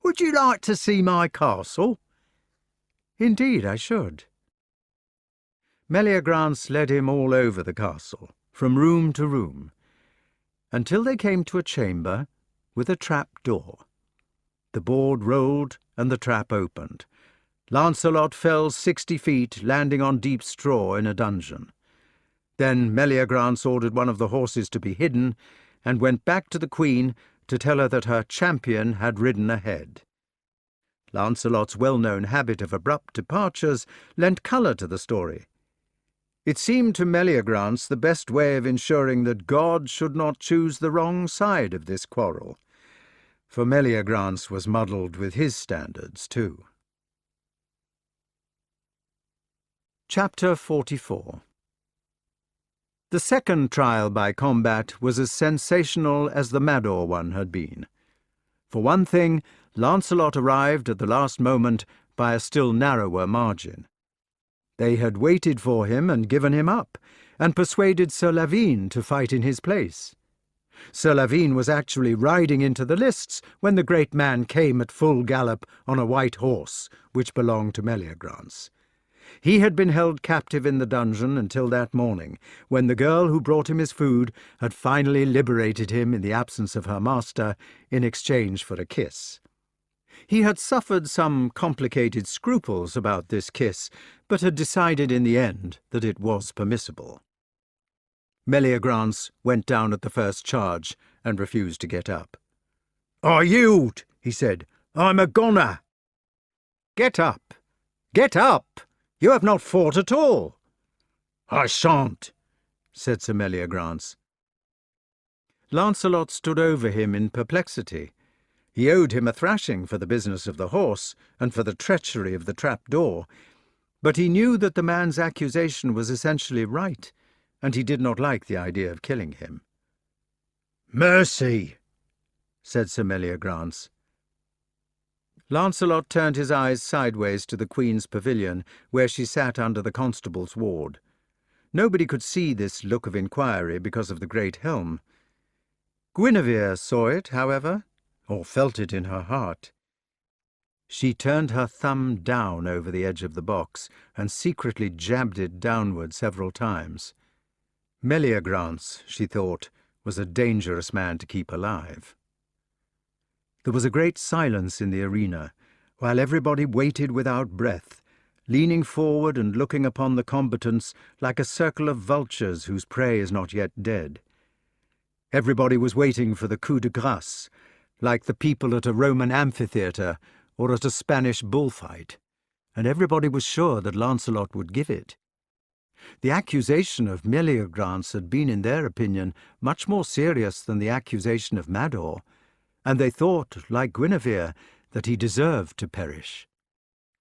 Would you like to see my castle?" "Indeed I should." Meliagrance led him all over the castle, from room to room, until they came to a chamber with a trap door. The board rolled and the trap opened. Lancelot fell 60 feet, landing on deep straw in a dungeon. Then Meliagrance ordered one of the horses to be hidden, and went back to the Queen to tell her that her champion had ridden ahead. Lancelot's well-known habit of abrupt departures lent colour to the story. It seemed to Meleagrance the best way of ensuring that God should not choose the wrong side of this quarrel, for Meleagrance was muddled with his standards too. Chapter 44. The second trial by combat was as sensational as the Mador one had been. For one thing, Lancelot arrived at the last moment by a still narrower margin. They had waited for him and given him up, and persuaded Sir Lavine to fight in his place. Sir Lavine was actually riding into the lists when the great man came at full gallop on a white horse, which belonged to Meleagrance. He had been held captive in the dungeon until that morning, when the girl who brought him his food had finally liberated him in the absence of her master in exchange for a kiss. He had suffered some complicated scruples about this kiss, but had decided in the end that it was permissible. Meleagrance went down at the first charge and refused to get up. "I yield," he said. "I'm a goner." "Get up! Get up! You have not fought at all." "I shan't," said Sir Meleagrance. Lancelot stood over him in perplexity. He owed him a thrashing for the business of the horse and for the treachery of the trap-door, but he knew that the man's accusation was essentially right, and he did not like the idea of killing him. "Mercy," said Sir Meleagrance. Lancelot turned his eyes sideways to the Queen's pavilion, where she sat under the constable's ward. Nobody could see this look of inquiry because of the great helm. Guinevere saw it, however, or felt it in her heart. She turned her thumb down over the edge of the box and secretly jabbed it downward several times. Meleagrance, she thought, was a dangerous man to keep alive. There was a great silence in the arena, while everybody waited without breath, leaning forward and looking upon the combatants like a circle of vultures whose prey is not yet dead. Everybody was waiting for the coup de grâce, like the people at a Roman amphitheatre or at a Spanish bullfight, and everybody was sure that Lancelot would give it. The accusation of Meleagrance had been, in their opinion, much more serious than the accusation of Mador, and they thought, like Guinevere, that he deserved to perish.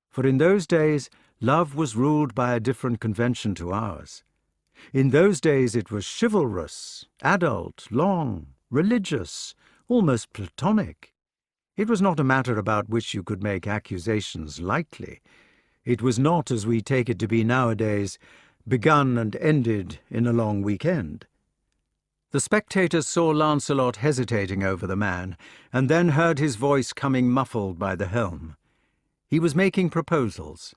For in those days love was ruled by a different convention to ours. In those days it was chivalrous, adult, long, religious, almost platonic. It was not a matter about which you could make accusations lightly. It was not, as we take it to be nowadays, begun and ended in a long weekend. The spectators saw Lancelot hesitating over the man, and then heard his voice coming muffled by the helm. He was making proposals.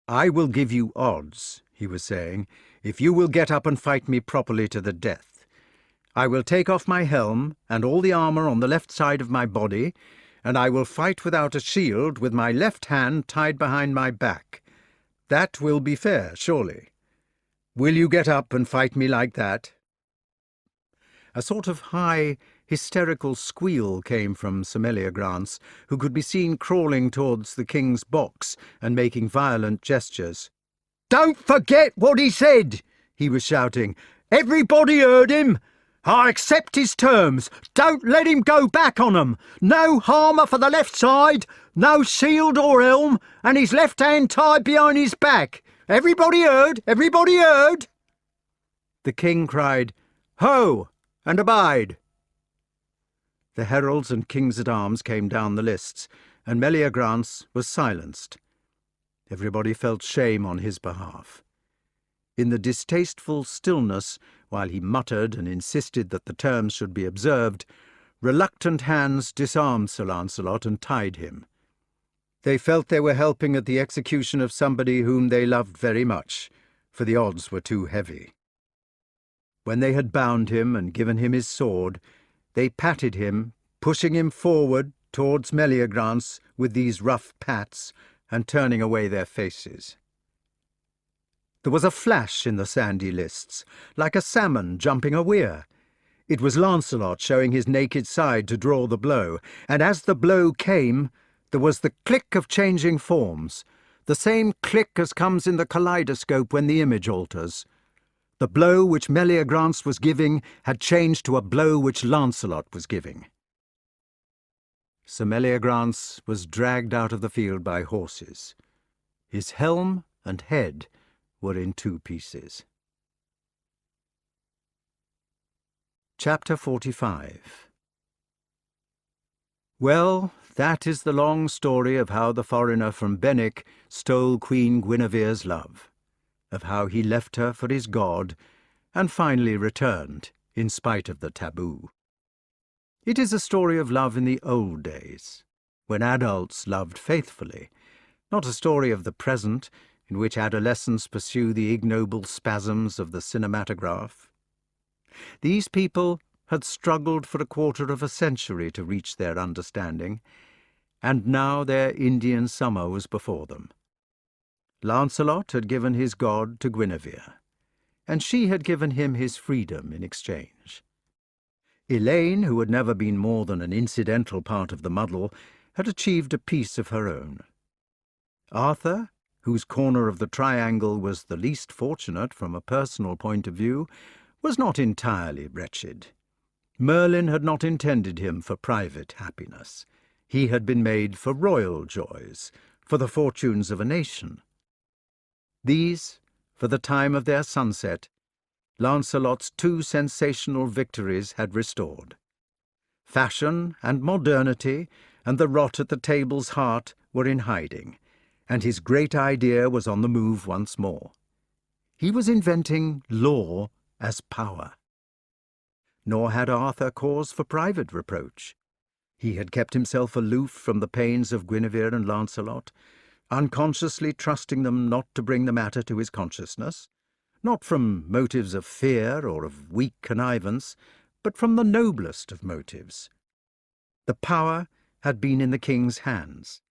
"I will give you odds," he was saying, "if you will get up and fight me properly to the death. I will take off my helm and all the armour on the left side of my body, and I will fight without a shield with my left hand tied behind my back. That will be fair, surely. Will you get up and fight me like that?" A sort of high, hysterical squeal came from Sir Meleagrance, who could be seen crawling towards the king's box and making violent gestures. "Don't forget what he said," he was shouting. "Everybody heard him. I accept his terms. Don't let him go back on 'em. No armour for the left side, no shield or helm, and his left hand tied behind his back. Everybody heard? Everybody heard?" The king cried, "Ho! And abide!" The heralds and kings-at-arms came down the lists, and Meleagrance was silenced. Everybody felt shame on his behalf. In the distasteful stillness, while he muttered and insisted that the terms should be observed, reluctant hands disarmed Sir Lancelot and tied him. They felt they were helping at the execution of somebody whom they loved very much, for the odds were too heavy. When they had bound him and given him his sword, they patted him, pushing him forward towards Meleagrance with these rough pats, and turning away their faces. There was a flash in the sandy lists, like a salmon jumping a weir. It was Lancelot showing his naked side to draw the blow, and as the blow came, there There was the click of changing forms, the same click as comes in the kaleidoscope when the image alters. The blow which Meleagrance was giving had changed to a blow which Lancelot was giving. Sir Meleagrance was dragged out of the field by horses. His helm and head were in 2 pieces. Chapter 45. Well, that is the long story of how the foreigner from Benwick stole Queen Guinevere's love, of how he left her for his god, and finally returned, in spite of the taboo. It is a story of love in the old days, when adults loved faithfully, not a story of the present, in which adolescents pursue the ignoble spasms of the cinematograph. These people had struggled for 1/4 of a century to reach their understanding, and now their Indian summer was before them. Lancelot had given his god to Guinevere, and she had given him his freedom in exchange. Elaine, who had never been more than an incidental part of the muddle, had achieved a peace of her own. Arthur, whose corner of the triangle was the least fortunate from a personal point of view, was not entirely wretched. Merlyn had not intended him for private happiness. He had been made for royal joys, for the fortunes of a nation. These, for the time of their sunset, Lancelot's 2 sensational victories had restored. Fashion and modernity and the rot at the table's heart were in hiding, and his great idea was on the move once more. He was inventing law as power. Nor had Arthur cause for private reproach. He had kept himself aloof from the pains of Guinevere and Lancelot, unconsciously trusting them not to bring the matter to his consciousness, not from motives of fear or of weak connivance, but from the noblest of motives. The power had been in the king's hands.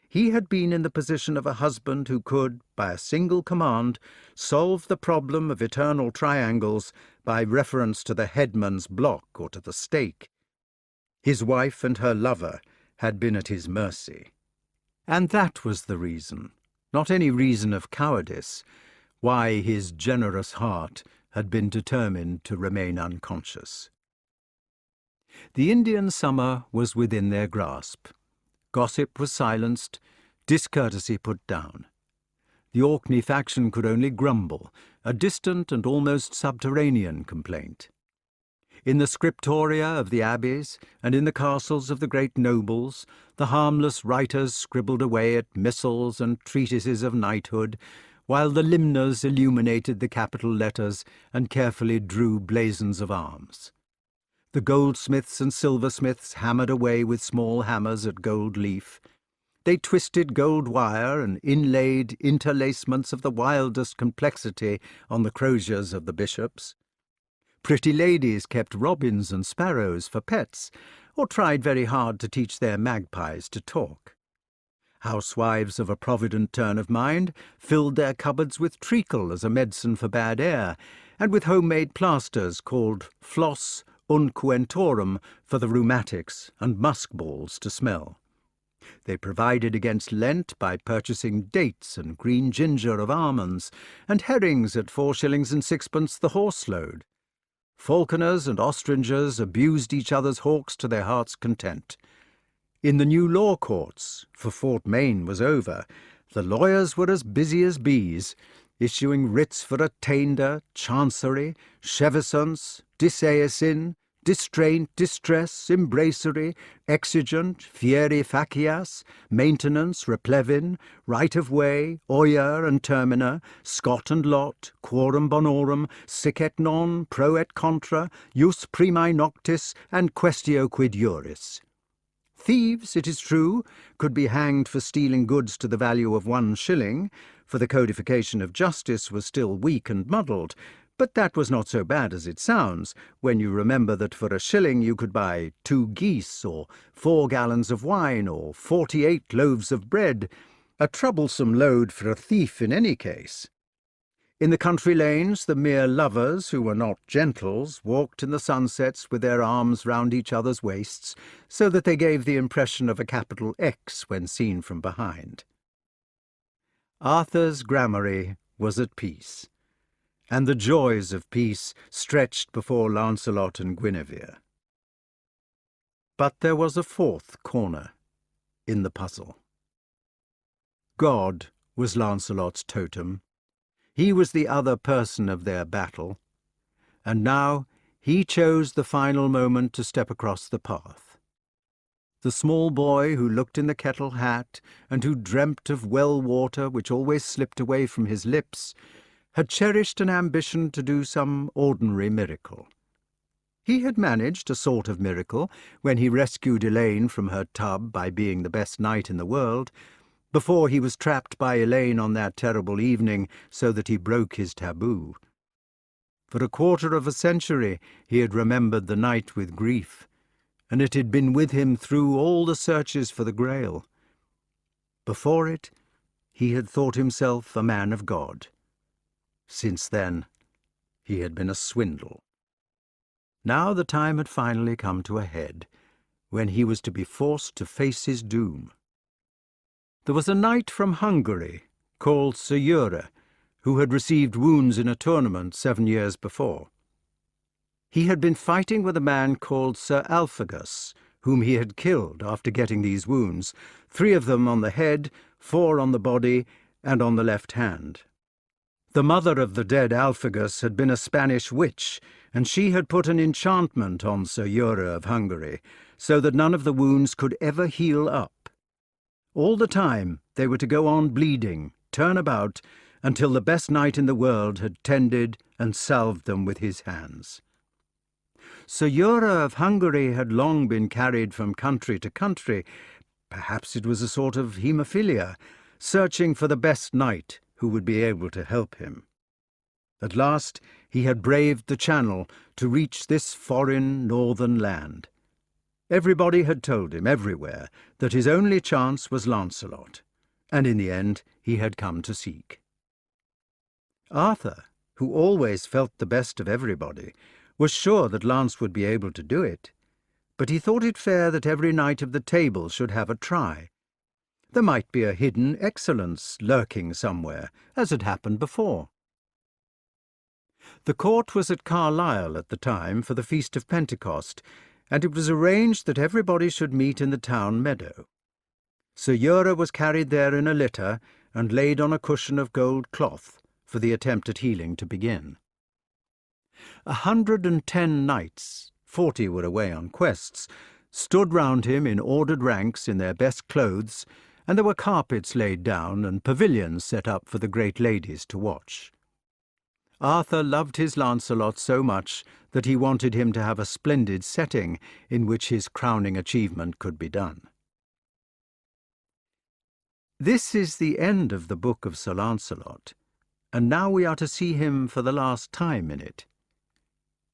He had been in the position of a husband who could, by a single command, solve the problem of eternal triangles by reference to the headman's block or to the stake. His wife and her lover had been at his mercy. And that was the reason, not any reason of cowardice, why his generous heart had been determined to remain unconscious. The Indian summer was within their grasp. Gossip was silenced, discourtesy put down. The Orkney faction could only grumble, a distant and almost subterranean complaint. In the scriptoria of the abbeys and in the castles of the great nobles, the harmless writers scribbled away at missals and treatises of knighthood, while the limners illuminated the capital letters and carefully drew blazons of arms. The goldsmiths and silversmiths hammered away with small hammers at gold leaf. They twisted gold wire and inlaid interlacements of the wildest complexity on the croziers of the bishops. Pretty ladies kept robins and sparrows for pets, or tried very hard to teach their magpies to talk. Housewives of a provident turn of mind filled their cupboards with treacle as a medicine for bad air, and with homemade plasters called floss unquentorum for the rheumatics and musk balls to smell. They provided against Lent by purchasing dates and green ginger of almonds, and herrings at 4 shillings and 6pence the horse-load. Falconers and ostringers abused each other's hawks to their heart's content. In the new law courts, for Fort Mayne was over, the lawyers were as busy as bees, issuing writs for attainder, chancery, chevisance, disaisin, distraint, distress, embracery, exigent, fieri facias, maintenance, replevin, right of way, oyer and termina, scot and lot, quorum bonorum, sic et non, pro et contra, jus primae noctis, and quaestio quid juris. Thieves, it is true, could be hanged for stealing goods to the value of 1 shilling, for the codification of justice was still weak and muddled, but that was not so bad as it sounds, when you remember that for 1 shilling you could buy 2 geese, or 4 gallons of wine, or 48 loaves of bread, a troublesome load for a thief in any case. In the country lanes, the mere lovers, who were not gentles, walked in the sunsets with their arms round each other's waists, so that they gave the impression of a capital X when seen from behind. Arthur's gramarye was at peace, and the joys of peace stretched before Lancelot and Guenever. But there was a fourth corner in the puzzle. God was Lancelot's totem. He was the other person of their battle, and now he chose the final moment to step across the path. The small boy who looked in the kettle hat and who dreamt of well water which always slipped away from his lips had cherished an ambition to do some ordinary miracle. He had managed a sort of miracle when he rescued Elaine from her tub by being the best knight in the world, before he was trapped by Elaine on that terrible evening so that he broke his taboo. For a quarter of a century he had remembered the night with grief, and it had been with him through all the searches for the Grail. Before it, he had thought himself a man of God. Since then, he had been a swindle. Now the time had finally come to a head, when he was to be forced to face his doom. There was a knight from Hungary, called Tutor, who had received wounds in a tournament 7 years before. He had been fighting with a man called Sir Alphagus, whom he had killed after getting these wounds, 3 of them on the head, 4 on the body, and on the left hand. The mother of the dead Alphagus had been a Spanish witch, and she had put an enchantment on Tutor of Hungary, so that none of the wounds could ever heal up. All the time they were to go on bleeding, turn about, until the best knight in the world had tended and salved them with his hands. Tutor of Hungary had long been carried from country to country, perhaps it was a sort of haemophilia, searching for the best knight who would be able to help him. At last he had braved the Channel to reach this foreign northern land. Everybody had told him, everywhere, that his only chance was Lancelot, and in the end he had come to seek. Arthur, who always felt the best of everybody, was sure that Lance would be able to do it, but he thought it fair that every knight of the table should have a try. There might be a hidden excellence lurking somewhere, as had happened before. The court was at Carlisle at the time for the Feast of Pentecost, and it was arranged that everybody should meet in the town meadow. Tutor was carried there in a litter and laid on a cushion of gold cloth for the attempt at healing to begin. 110 knights, 40 were away on quests, stood round him in ordered ranks in their best clothes, and there were carpets laid down and pavilions set up for the great ladies to watch. Arthur loved his Lancelot so much that he wanted him to have a splendid setting in which his crowning achievement could be done. This is the end of the book of Sir Lancelot, and now we are to see him for the last time in it.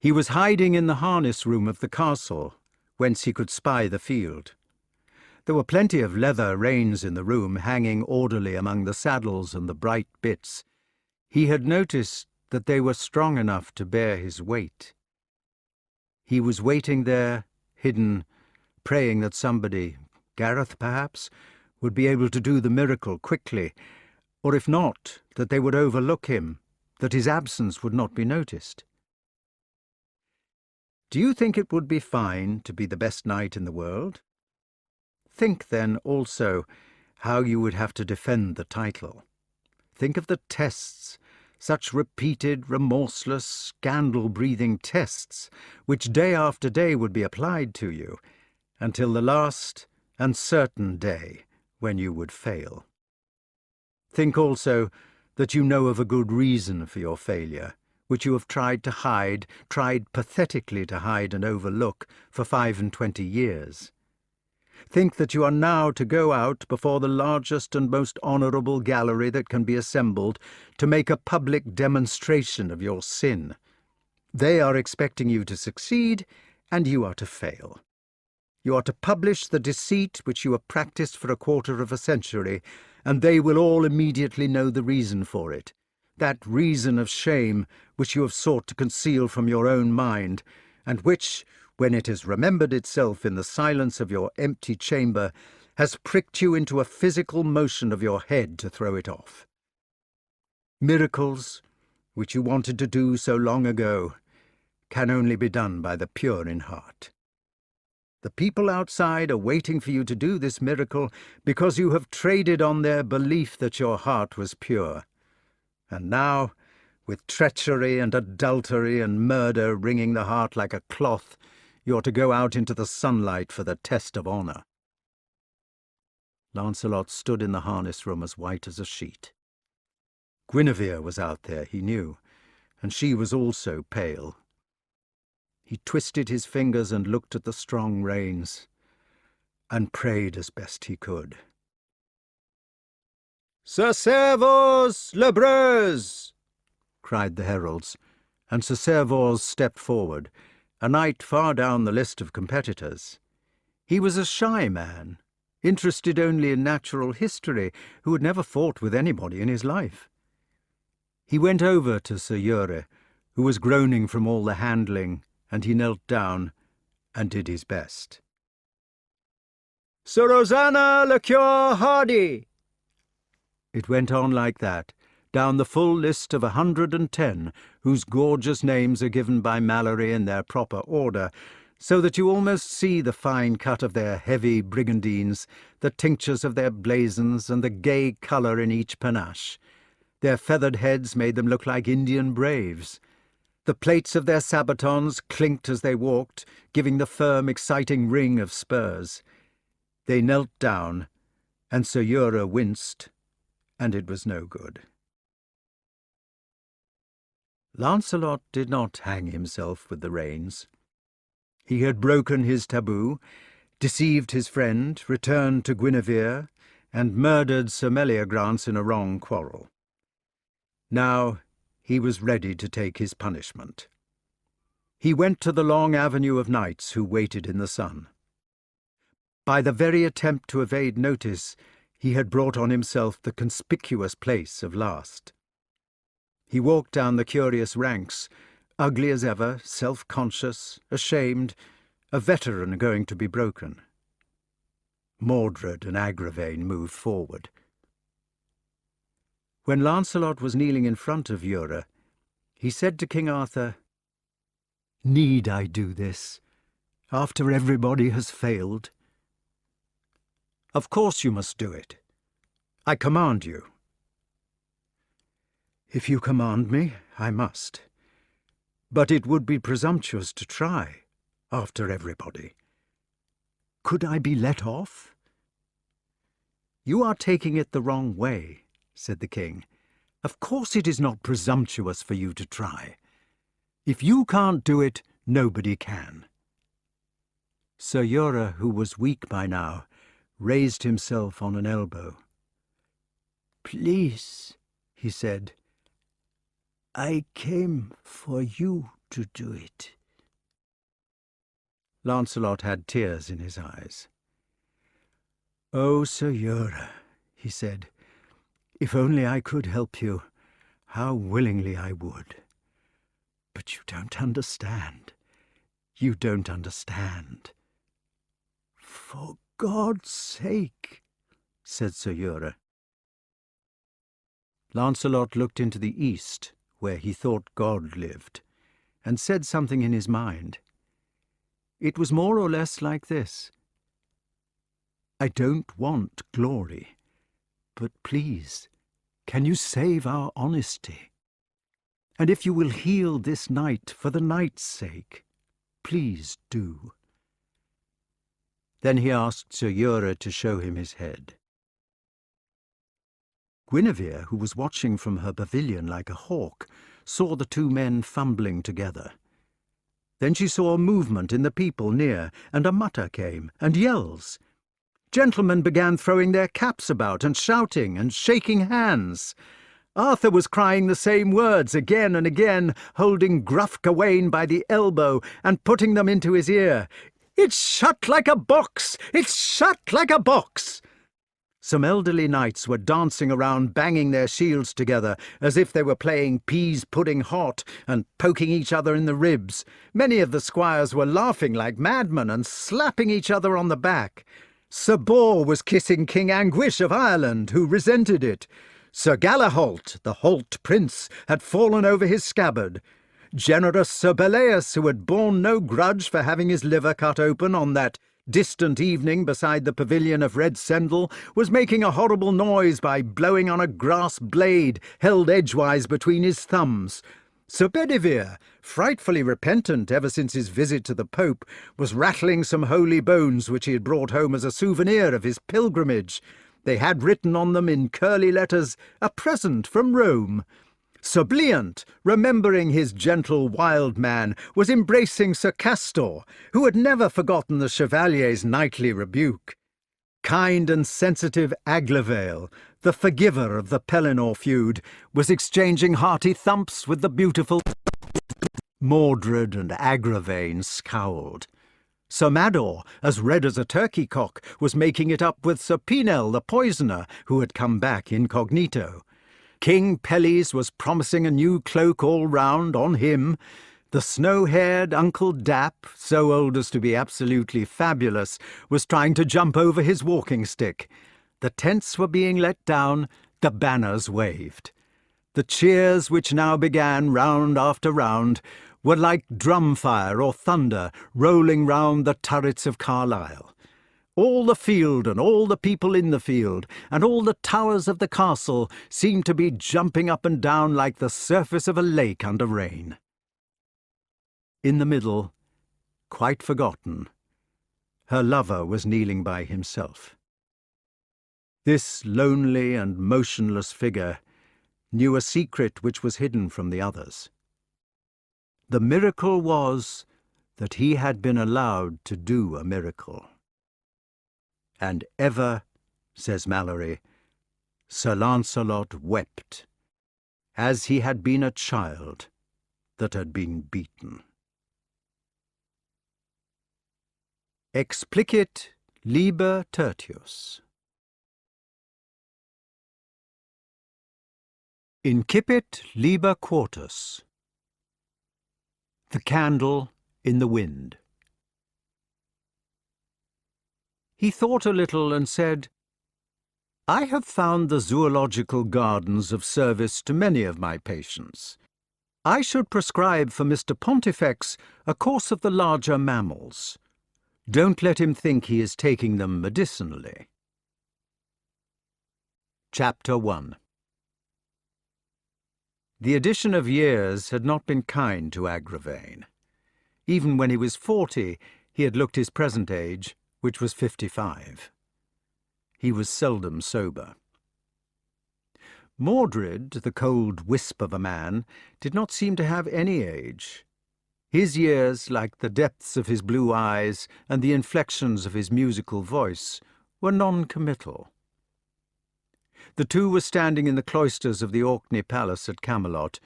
He was hiding in the harness room of the castle, whence he could spy the field. There were plenty of leather reins in the room, hanging orderly among the saddles and the bright bits. He had noticed that they were strong enough to bear his weight. He was waiting there, hidden, praying that somebody, Gareth perhaps, would be able to do the miracle quickly, or if not, that they would overlook him, that his absence would not be noticed. Do you think it would be fine to be the best knight in the world? Think, then, also, how you would have to defend the title. Think of the tests, such repeated, remorseless, scandal-breathing tests, which day after day would be applied to you, until the last and certain day when you would fail. Think also that you know of a good reason for your failure, which you have tried to hide, tried pathetically to hide and overlook for 25 years. Think that you are now to go out before the largest and most honourable gallery that can be assembled to make a public demonstration of your sin. They are expecting you to succeed, and you are to fail. You are to publish the deceit which you have practised for a quarter of a century, and they will all immediately know the reason for it, that reason of shame which you have sought to conceal from your own mind, and which, when it has remembered itself in the silence of your empty chamber, has pricked you into a physical motion of your head to throw it off. Miracles, which you wanted to do so long ago, can only be done by the pure in heart. The people outside are waiting for you to do this miracle because you have traded on their belief that your heart was pure. And now, with treachery and adultery and murder wringing the heart like a cloth, you're to go out into the sunlight for the test of honour. Lancelot stood in the harness room as white as a sheet. Guinevere was out there, he knew, and she was also pale. He twisted his fingers and looked at the strong reins, and prayed as best he could. "Sir Servus le Breuse!" cried the heralds, and Sir Servus stepped forward, a knight far down the list of competitors. He was a shy man, interested only in natural history, who had never fought with anybody in his life. He went over to Sir Ure, who was groaning from all the handling, and he knelt down and did his best. "Sir Rosanna le Cure Hardy!" It went on like that, down the full list of 110, whose gorgeous names are given by Malory in their proper order, so that you almost see the fine cut of their heavy brigandines, the tinctures of their blazons, and the gay colour in each panache. Their feathered heads made them look like Indian braves. The plates of their sabatons clinked as they walked, giving the firm, exciting ring of spurs. They knelt down, and Sir Ure winced, and it was no good. Lancelot did not hang himself with the reins. He had broken his taboo, deceived his friend, returned to Guinevere, and murdered Sir Meliagrance in a wrong quarrel. Now he was ready to take his punishment. He went to the long avenue of knights who waited in the sun. By the very attempt to evade notice, he had brought on himself the conspicuous place of last. He walked down the curious ranks, ugly as ever, self-conscious, ashamed, a veteran going to be broken. Mordred and Agravain moved forward. When Lancelot was kneeling in front of Ure, he said to King Arthur, "Need I do this, after everybody has failed?" "Of course you must do it. I command you." "If you command me, I must. But it would be presumptuous to try, after everybody. Could I be let off?" "You are taking it the wrong way," said the king. "Of course it is not presumptuous for you to try. If you can't do it, nobody can." Sir Ure, who was weak by now, raised himself on an elbow. "Please," he said, "I came for you to do it." Lancelot had tears in his eyes. "Oh, Sir Ure," he said, "if only I could help you, how willingly I would. But you don't understand. You don't understand." "For God's sake," said Sir Ure. Lancelot looked into the east, where he thought God lived, and said something in his mind. It was more or less like this: "I don't want glory, but please, can you save our honesty? And if you will heal this night for the night's sake, please do." Then he asked Sir Ure to show him his head. Guinevere, who was watching from her pavilion like a hawk, saw the two men fumbling together. Then she saw a movement in the people near, and a mutter came, and yells. Gentlemen began throwing their caps about and shouting and shaking hands. Arthur was crying the same words again and again, holding gruff Gawain by the elbow and putting them into his ear. "It's shut like a box! It's shut like a box!" Some elderly knights were dancing around, banging their shields together, as if they were playing peas pudding hot and poking each other in the ribs. Many of the squires were laughing like madmen and slapping each other on the back. Sir Bors was kissing King Anguish of Ireland, who resented it. Sir Galahalt, the Holt prince, had fallen over his scabbard. Generous Sir Belleus, who had borne no grudge for having his liver cut open on that distant evening beside the pavilion of Red Sendal, was making a horrible noise by blowing on a grass blade held edgewise between his thumbs. Sir Bedivere, frightfully repentant ever since his visit to the Pope, was rattling some holy bones which he had brought home as a souvenir of his pilgrimage. They had written on them in curly letters, "A present from Rome." Sir Bliant, remembering his gentle wild man, was embracing Sir Castor, who had never forgotten the Chevalier's knightly rebuke. Kind and sensitive Aglavale, the forgiver of the Pellinore feud, was exchanging hearty thumps with the beautiful Mordred, and Agravaine scowled. Sir Mador, as red as a turkey cock, was making it up with Sir Pinel the poisoner, who had come back incognito. King Pelles was promising a new cloak all round on him. The snow-haired Uncle Dap, so old as to be absolutely fabulous, was trying to jump over his walking stick. The tents were being let down, the banners waved. The cheers which now began round after round were like drumfire or thunder rolling round the turrets of Carlisle. All the field and all the people in the field and all the towers of the castle seemed to be jumping up and down like the surface of a lake under rain. In the middle, quite forgotten, her lover was kneeling by himself. This lonely and motionless figure knew a secret which was hidden from the others. The miracle was that he had been allowed to do a miracle. And ever, says Malory, Sir Lancelot wept, as he had been a child that had been beaten. Explicit liber tertius. Incipit liber quartus. The candle in the wind. He thought a little and said, "I have found the zoological gardens of service to many of my patients. I should prescribe for Mr. Pontifex a course of the larger mammals. Don't let him think he is taking them medicinally." Chapter 1. The addition of years had not been kind to Agravaine. Even when he was 40, he had looked his present age, which was 55. He was seldom sober. Mordred, the cold wisp of a man, did not seem to have any age. His years, like the depths of his blue eyes and the inflections of his musical voice, were non-committal. The two were standing in the cloisters of the Orkney Palace at Camelot,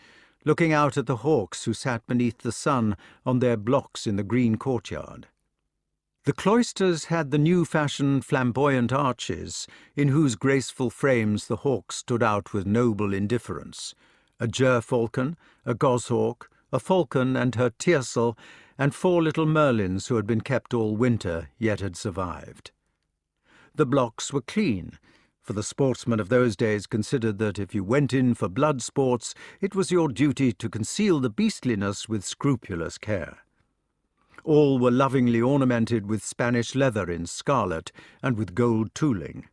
looking out at the hawks who sat beneath the sun on their blocks in the green courtyard. The cloisters had the new-fashioned flamboyant arches, in whose graceful frames the hawks stood out with noble indifference, a gerfalcon, a goshawk, a falcon and her tiercel, and 4 little merlins who had been kept all winter, yet had survived. The blocks were clean, for the sportsmen of those days considered that if you went in for blood sports, it was your duty to conceal the beastliness with scrupulous care. All were lovingly ornamented with Spanish leather in scarlet and with gold tooling.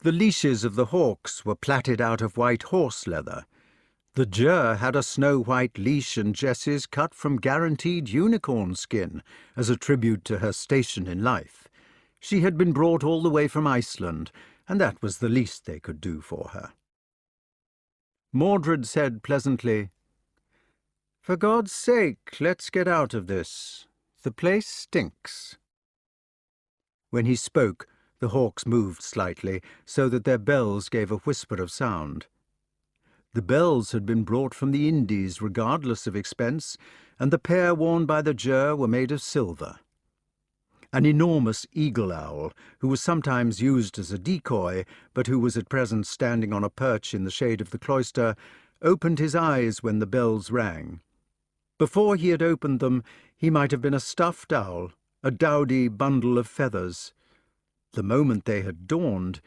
The leashes of the hawks were plaited out of white horse leather. The ger had a snow-white leash and jesses cut from guaranteed unicorn skin as a tribute to her station in life. She had been brought all the way from Iceland, and that was the least they could do for her. Mordred said pleasantly, "For God's sake, let's get out of this. The place stinks." When he spoke, the hawks moved slightly, so that their bells gave a whisper of sound. The bells had been brought from the Indies, regardless of expense, and the pair worn by the ger were made of silver. An enormous eagle-owl, who was sometimes used as a decoy, but who was at present standing on a perch in the shade of the cloister, opened his eyes when the bells rang. Before he had opened them, he might have been a stuffed owl, a dowdy bundle of feathers. The moment they had dawned,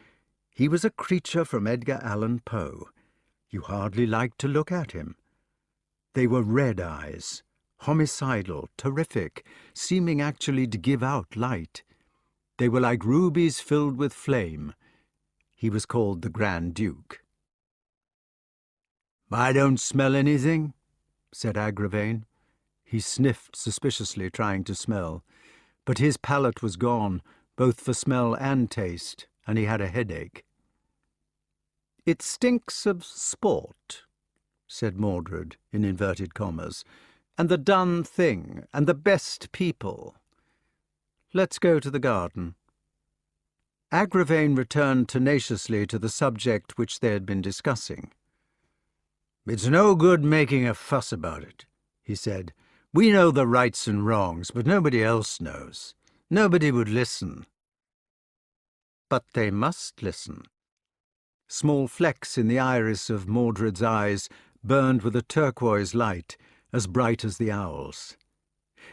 he was a creature from Edgar Allan Poe. You hardly liked to look at him. They were red eyes, homicidal, terrific, seeming actually to give out light. They were like rubies filled with flame. He was called the Grand Duke. "I don't smell anything," said Agravain. He sniffed suspiciously, trying to smell, but his palate was gone, both for smell and taste, and he had a headache. "It stinks of sport," said Mordred, in inverted commas, "and the done thing, and the best people. Let's go to the garden." Agravain returned tenaciously to the subject which they had been discussing. "It's no good making a fuss about it," he said. "We know the rights and wrongs, but nobody else knows. Nobody would listen." "But they must listen." Small flecks in the iris of Mordred's eyes burned with a turquoise light, as bright as the owl's.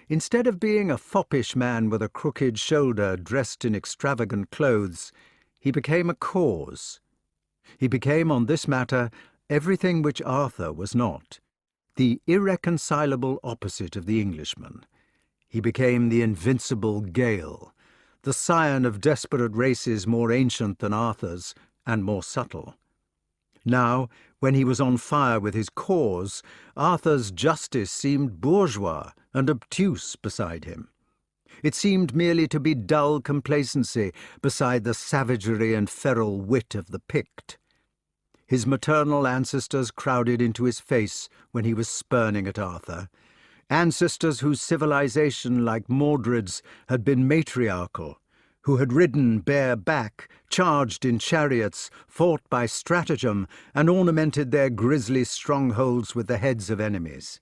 Instead of being a foppish man with a crooked shoulder dressed in extravagant clothes, he became a cause. He became, on this matter, everything which Arthur was not, the irreconcilable opposite of the Englishman. He became the invincible Gael, the scion of desperate races more ancient than Arthur's and more subtle. Now, when he was on fire with his cause, Arthur's justice seemed bourgeois and obtuse beside him. It seemed merely to be dull complacency beside the savagery and feral wit of the Pict. His maternal ancestors crowded into his face when he was spurning at Arthur, ancestors whose civilization, like Mordred's, had been matriarchal, who had ridden bare-back, charged in chariots, fought by stratagem, and ornamented their grisly strongholds with the heads of enemies.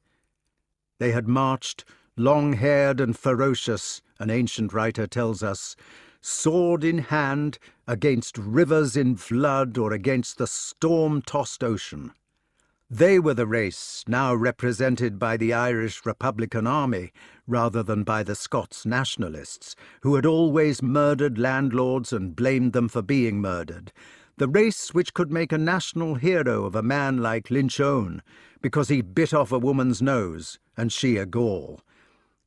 They had marched, long-haired and ferocious, an ancient writer tells us, sword in hand, against rivers in flood or against the storm-tossed ocean. They were the race now represented by the Irish Republican Army rather than by the Scots nationalists, who had always murdered landlords and blamed them for being murdered. The race which could make a national hero of a man like Lynch-Owen because he bit off a woman's nose and she a Gaul.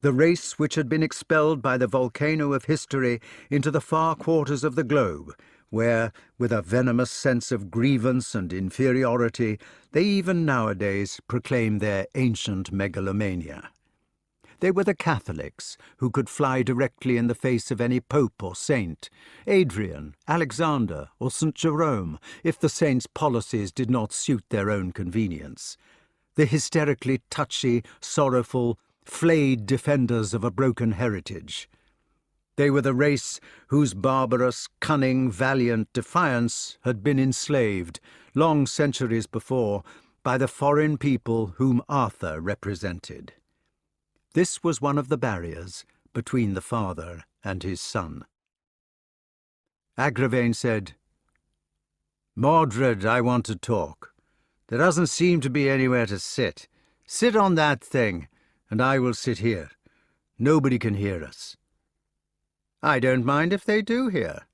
The race which had been expelled by the volcano of history into the far quarters of the globe, where, with a venomous sense of grievance and inferiority, they even nowadays proclaim their ancient megalomania. They were the Catholics, who could fly directly in the face of any pope or saint, Adrian, Alexander, or St. Jerome, if the saint's policies did not suit their own convenience. The hysterically touchy, sorrowful, flayed defenders of a broken heritage. They were the race whose barbarous, cunning, valiant defiance had been enslaved, long centuries before, by the foreign people whom Arthur represented. This was one of the barriers between the father and his son. Agravain said, "Mordred, I want to talk. There doesn't seem to be anywhere to sit. Sit on that thing, and I will sit here. Nobody can hear us." "I don't mind if they do hear.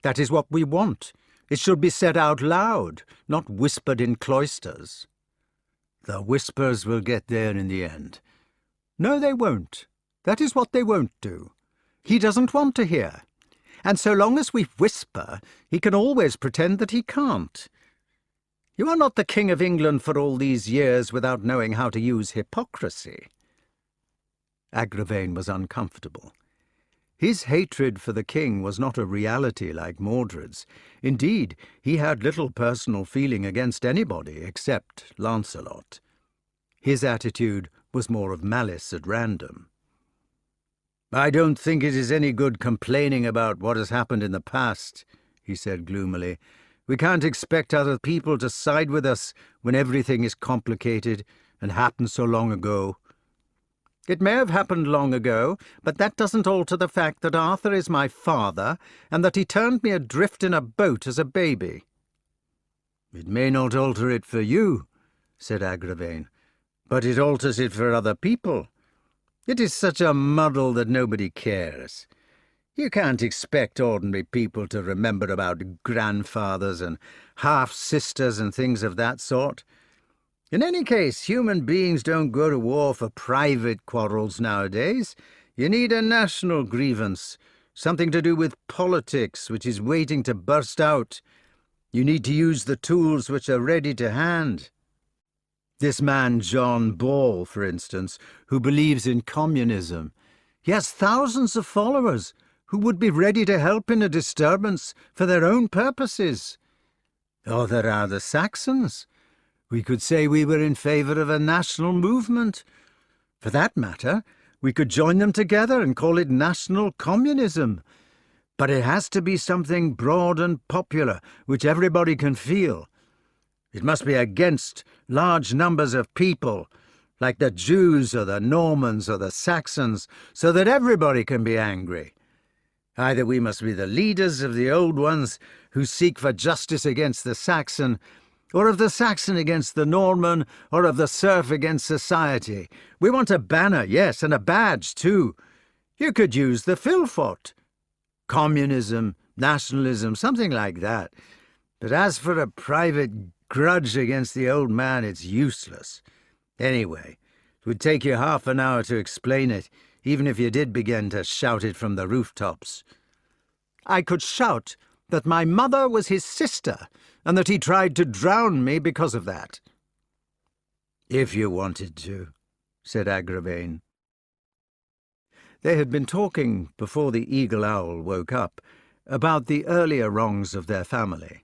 That is what we want. It should be said out loud, not whispered in cloisters." "The whispers will get there in the end." "No, they won't. That is what they won't do. He doesn't want to hear. And so long as we whisper, he can always pretend that he can't. You are not the King of England for all these years without knowing how to use hypocrisy." Agravain was uncomfortable. His hatred for the king was not a reality like Mordred's. Indeed, he had little personal feeling against anybody except Lancelot. His attitude was more of malice at random. "I don't think it is any good complaining about what has happened in the past," he said gloomily. "We can't expect other people to side with us when everything is complicated and happened so long ago." It may have happened long ago, but that doesn't alter the fact that Arthur is my father, and that he turned me adrift in a boat as a baby." "It may not alter it for you," said Agravain, "but it alters it for other people. It is such a muddle that nobody cares. You can't expect ordinary people to remember about grandfathers and half-sisters and things of that sort. In any case, human beings don't go to war for private quarrels nowadays. You need a national grievance, something to do with politics, which is waiting to burst out. You need to use the tools which are ready to hand. This man John Ball, for instance, who believes in communism, he has thousands of followers who would be ready to help in a disturbance for their own purposes. Or there are the Saxons. We could say we were in favour of a national movement. For that matter, we could join them together and call it national communism. But it has to be something broad and popular, which everybody can feel. It must be against large numbers of people, like the Jews or the Normans or the Saxons, so that everybody can be angry. Either we must be the leaders of the old ones who seek for justice against the Saxon, or of the Saxon against the Norman, or of the serf against society. We want a banner, yes, and a badge too. You could use the Philfort. Communism, nationalism, something like that. But as for a private grudge against the old man, it's useless. Anyway, it would take you half an hour to explain it, even if you did begin to shout it from the rooftops. I could shout that my mother was his sister, and that he tried to drown me because of that. "If you wanted to," said Agravain. They had been talking, before the eagle owl woke up, about the earlier wrongs of their family,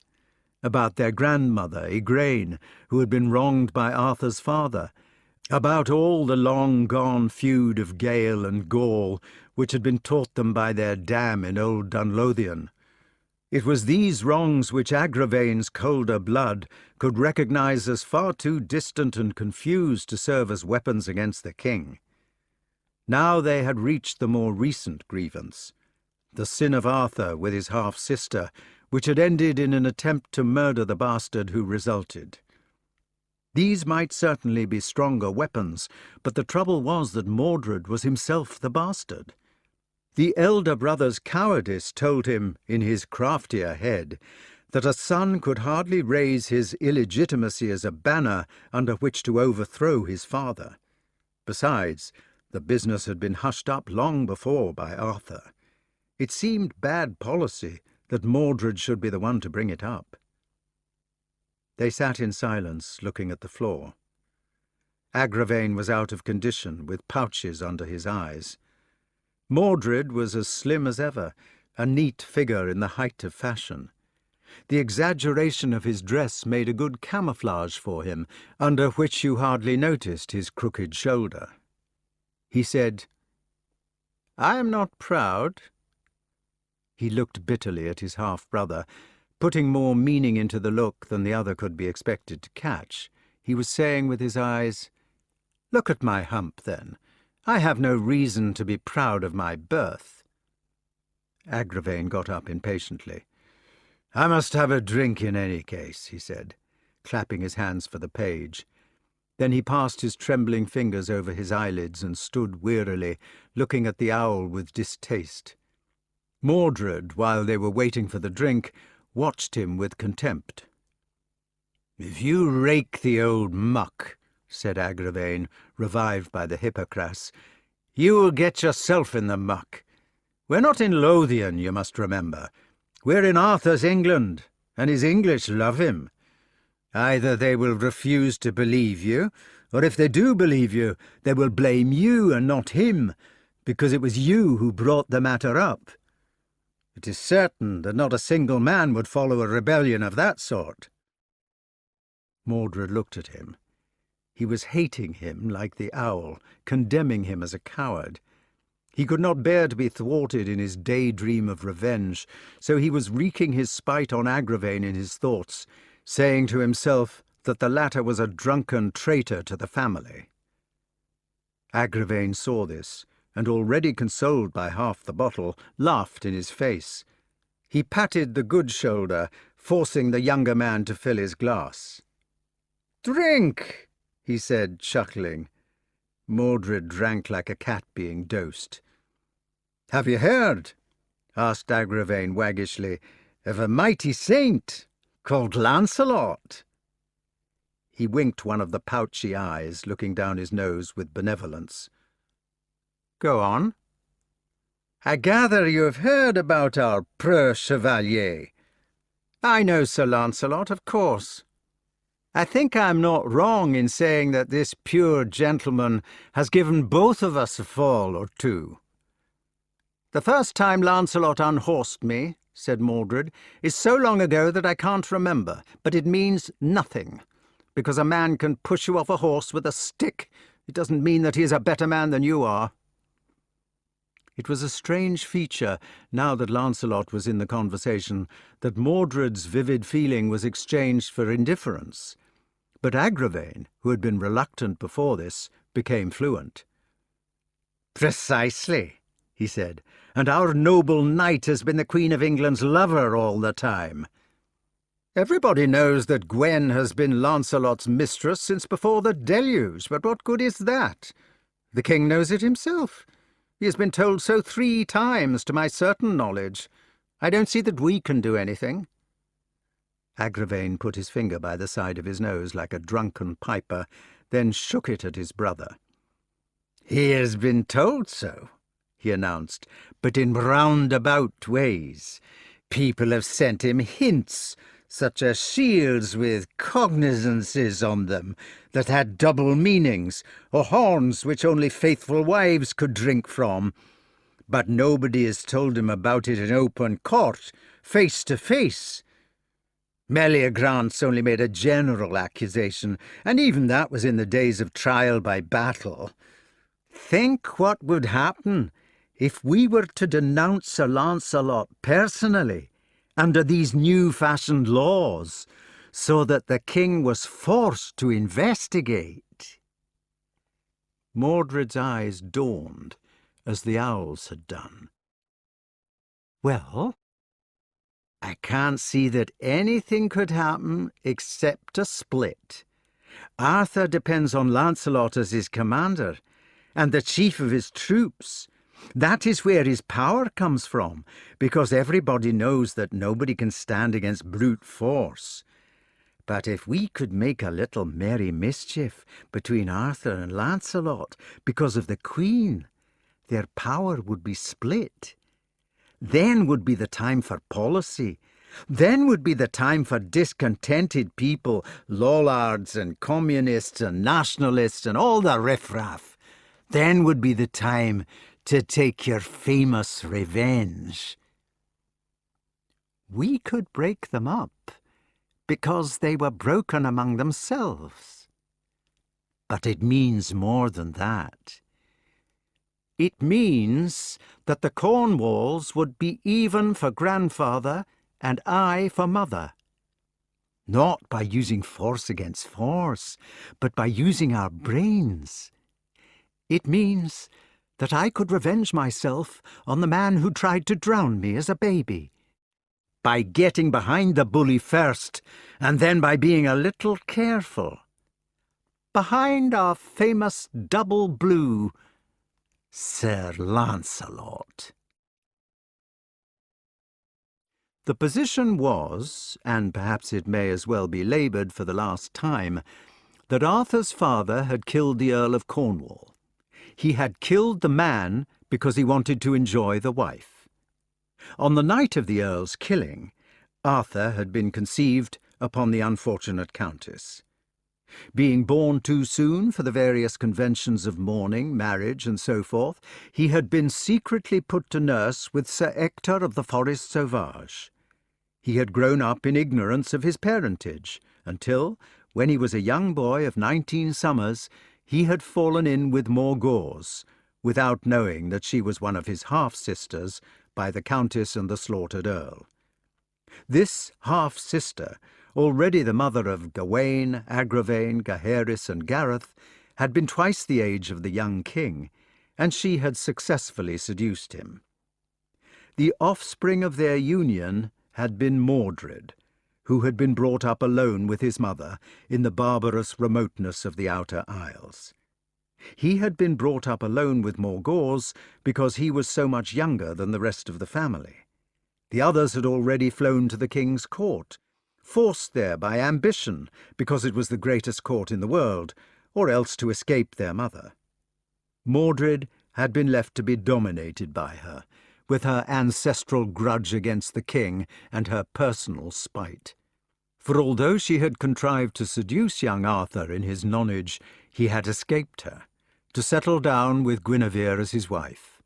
about their grandmother, Igraine, who had been wronged by Arthur's father, about all the long-gone feud of Gael and Gaul, which had been taught them by their dam in old Dunlothian. It was these wrongs which Agravain's colder blood could recognise as far too distant and confused to serve as weapons against the king. Now they had reached the more recent grievance, the sin of Arthur with his half-sister, which had ended in an attempt to murder the bastard who resulted. These might certainly be stronger weapons, but the trouble was that Mordred was himself the bastard. The elder brother's cowardice told him, in his craftier head, that a son could hardly raise his illegitimacy as a banner under which to overthrow his father. Besides, the business had been hushed up long before by Arthur. It seemed bad policy that Mordred should be the one to bring it up. They sat in silence, looking at the floor. Agravain was out of condition, with pouches under his eyes. Mordred was as slim as ever, a neat figure in the height of fashion. The exaggeration of his dress made a good camouflage for him, under which you hardly noticed his crooked shoulder. He said, "I am not proud." He looked bitterly at his half-brother, putting more meaning into the look than the other could be expected to catch. He was saying with his eyes, "Look at my hump, then. I have no reason to be proud of my birth." Agravain got up impatiently. "I must have a drink in any case," he said, clapping his hands for the page. Then he passed his trembling fingers over his eyelids and stood wearily, looking at the owl with distaste. Mordred, while they were waiting for the drink, watched him with contempt. "If you rake the old muck," said Agravain, revived by the hippocras, "you will get yourself in the muck. We're not in Lothian, you must remember. We're in Arthur's England, and his English love him. Either they will refuse to believe you, or if they do believe you, they will blame you and not him, because it was you who brought the matter up. It is certain that not a single man would follow a rebellion of that sort." Mordred looked at him. He was hating him like the owl, condemning him as a coward. He could not bear to be thwarted in his daydream of revenge, so he was wreaking his spite on Agravain in his thoughts, saying to himself that the latter was a drunken traitor to the family. Agravain saw this, and already consoled by half the bottle, laughed in his face. He patted the good shoulder, forcing the younger man to fill his glass. "Drink," he said, chuckling. Mordred drank like a cat being dosed. "Have you heard," asked Agravain waggishly, "of a mighty saint called Lancelot?" He winked one of the pouchy eyes, looking down his nose with benevolence. "Go on." "I gather you have heard about our preux chevalier." "I know Sir Lancelot, of course. I think I am not wrong in saying that this pure gentleman has given both of us a fall or two." "The first time Lancelot unhorsed me," said Mordred, "is so long ago that I can't remember, but it means nothing. Because a man can push you off a horse with a stick, it doesn't mean that he is a better man than you are." It was a strange feature, now that Lancelot was in the conversation, that Mordred's vivid feeling was exchanged for indifference. But Agravain, who had been reluctant before this, became fluent. "Precisely," he said, "and our noble knight has been the Queen of England's lover all the time. Everybody knows that Gwen has been Lancelot's mistress since before the deluge, but what good is that? The king knows it himself. He has been told so 3 times, to my certain knowledge. I don't see that we can do anything." Agravain put his finger by the side of his nose like a drunken piper, then shook it at his brother. "He has been told so," he announced, "but in roundabout ways. People have sent him hints, such as shields with cognizances on them that had double meanings, or horns which only faithful wives could drink from. But nobody has told him about it in open court, face to face. Meleagrance only made a general accusation, and even that was in the days of trial by battle. Think what would happen if we were to denounce Sir Lancelot personally, under these new-fashioned laws, so that the king was forced to investigate." Mordred's eyes dawned, as the owl's had done. "Well?" "I can't see that anything could happen except a split. Arthur depends on Lancelot as his commander, and the chief of his troops. That is where his power comes from, because everybody knows that nobody can stand against brute force. But if we could make a little merry mischief between Arthur and Lancelot because of the Queen, their power would be split. Then would be the time for policy. Then would be the time for discontented people, lollards and communists and nationalists and all the riffraff. Then would be the time to take your famous revenge." "We could break them up, because they were broken among themselves. But it means more than that. It means that the Cornwalls would be even for grandfather and I for mother. Not by using force against force, but by using our brains. It means that I could revenge myself on the man who tried to drown me as a baby, by getting behind the bully first, and then by being a little careful. Behind our famous double blue, Sir Lancelot." The position was, and perhaps it may as well be laboured for the last time, that Arthur's father had killed the Earl of Cornwall. He had killed the man because he wanted to enjoy the wife. On the night of the Earl's killing, Arthur had been conceived upon the unfortunate Countess. Being born too soon for the various conventions of mourning, marriage, and so forth, he had been secretly put to nurse with Sir Ector of the Forest Sauvage. He had grown up in ignorance of his parentage, until, when he was a young boy of 19 summers, he had fallen in with Morgause, without knowing that she was one of his half-sisters by the Countess and the slaughtered Earl. This half-sister, already the mother of Gawain, Agravain, Gaheris, and Gareth, had been twice the age of the young king, and she had successfully seduced him. The offspring of their union had been Mordred, who had been brought up alone with his mother in the barbarous remoteness of the Outer Isles. He had been brought up alone with Morgause because he was so much younger than the rest of the family. The others had already flown to the king's court, forced there by ambition because it was the greatest court in the world, or else to escape their mother. Mordred had been left to be dominated by her, with her ancestral grudge against the king and her personal spite. For although she had contrived to seduce young Arthur in his nonage, he had escaped her, to settle down with Guinevere as his wife.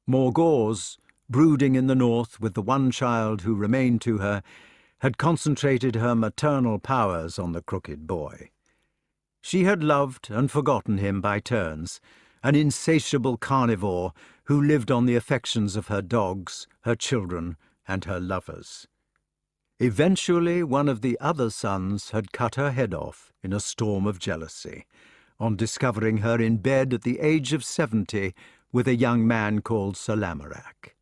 Morgause, brooding in the north with the one child who remained to her, had concentrated her maternal powers on the crooked boy. She had loved and forgotten him by turns, an insatiable carnivore who lived on the affections of her dogs, her children, and her lovers. Eventually, one of the other sons had cut her head off in a storm of jealousy, on discovering her in bed at the age of 70 with a young man called Sir Lamorak.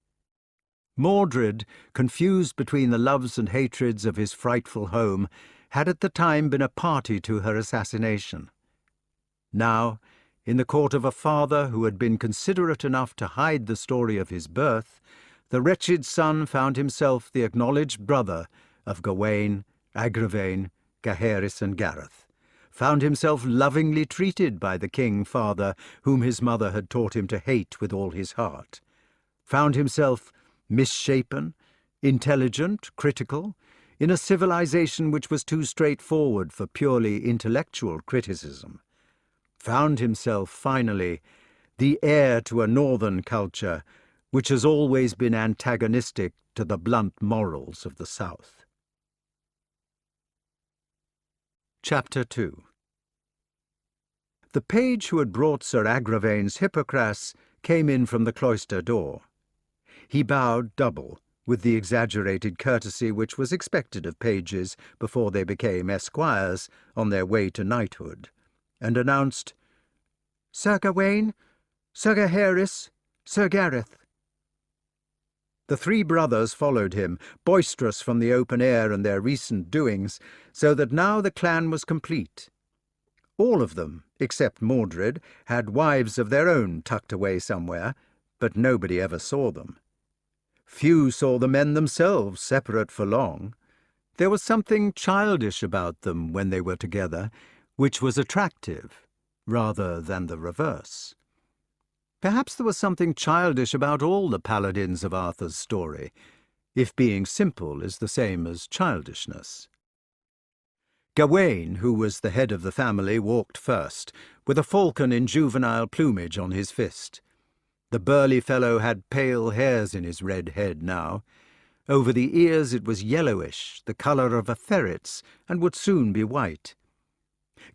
Mordred, confused between the loves and hatreds of his frightful home, had at the time been a party to her assassination. Now, in the court of a father who had been considerate enough to hide the story of his birth, the wretched son found himself the acknowledged brother of Gawain, Agravain, Gaheris, and Gareth, found himself lovingly treated by the king-father whom his mother had taught him to hate with all his heart, found himself misshapen, intelligent, critical, in a civilization which was too straightforward for purely intellectual criticism, found himself, finally, the heir to a northern culture which has always been antagonistic to the blunt morals of the South. Chapter 2. The page who had brought Sir Agravain's Hippocras came in from the cloister door. He bowed double, with the exaggerated courtesy which was expected of pages before they became esquires on their way to knighthood, and announced, "Sir Gawain, Sir Gaheris, Sir Gareth." The three brothers followed him, boisterous from the open air and their recent doings, so that now the clan was complete. All of them, except Mordred, had wives of their own tucked away somewhere, but nobody ever saw them. Few saw the men themselves separate for long. There was something childish about them when they were together, which was attractive, rather than the reverse. Perhaps there was something childish about all the paladins of Arthur's story, if being simple is the same as childishness. Gawain, who was the head of the family, walked first, with a falcon in juvenile plumage on his fist. The burly fellow had pale hairs in his red head now. Over the ears it was yellowish, the colour of a ferret's, and would soon be white.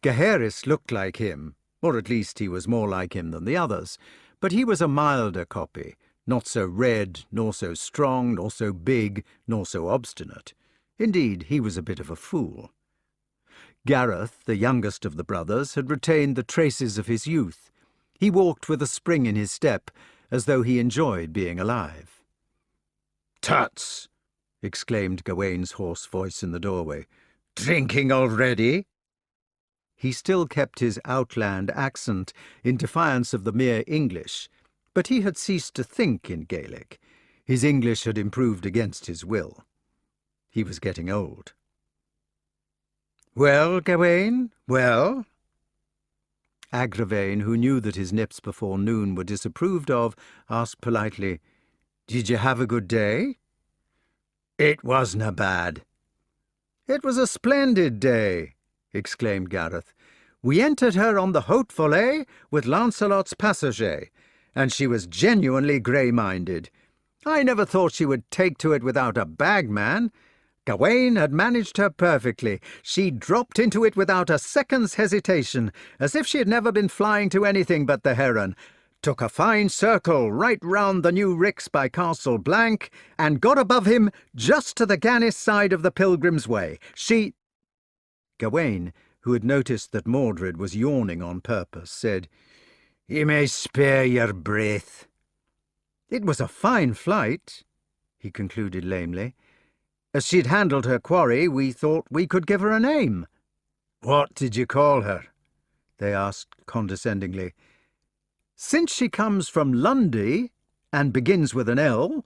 Gaheris looked like him, or at least he was more like him than the others, but he was a milder copy, not so red, nor so strong, nor so big, nor so obstinate. Indeed, he was a bit of a fool. Gareth, the youngest of the brothers, had retained the traces of his youth. He walked with a spring in his step, as though he enjoyed being alive. "Tuts!" exclaimed Gawain's hoarse voice in the doorway. "Drinking already?" He still kept his outland accent in defiance of the mere English, but he had ceased to think in Gaelic. His English had improved against his will. He was getting old. "Well, Gawain, well?" Agravain, who knew that his nips before noon were disapproved of, asked politely, "Did you have a good day?" "It wasna bad." "It was a splendid day," exclaimed Gareth. "We entered her on the haute volée with Lancelot's passager, and she was genuinely grey-minded. I never thought she would take to it without a bagman. Gawain had managed her perfectly. She dropped into it without a second's hesitation, as if she had never been flying to anything but the heron, took a fine circle right round the new ricks by Castle Blank, and got above him just to the Gannis side of the Pilgrim's Way. Gawain, who had noticed that Mordred was yawning on purpose, said, "You may spare your breath." "It was a fine flight," he concluded lamely. "As she'd handled her quarry, we thought we could give her a name." "What did you call her?" they asked condescendingly. "Since she comes from Lundy and begins with an L,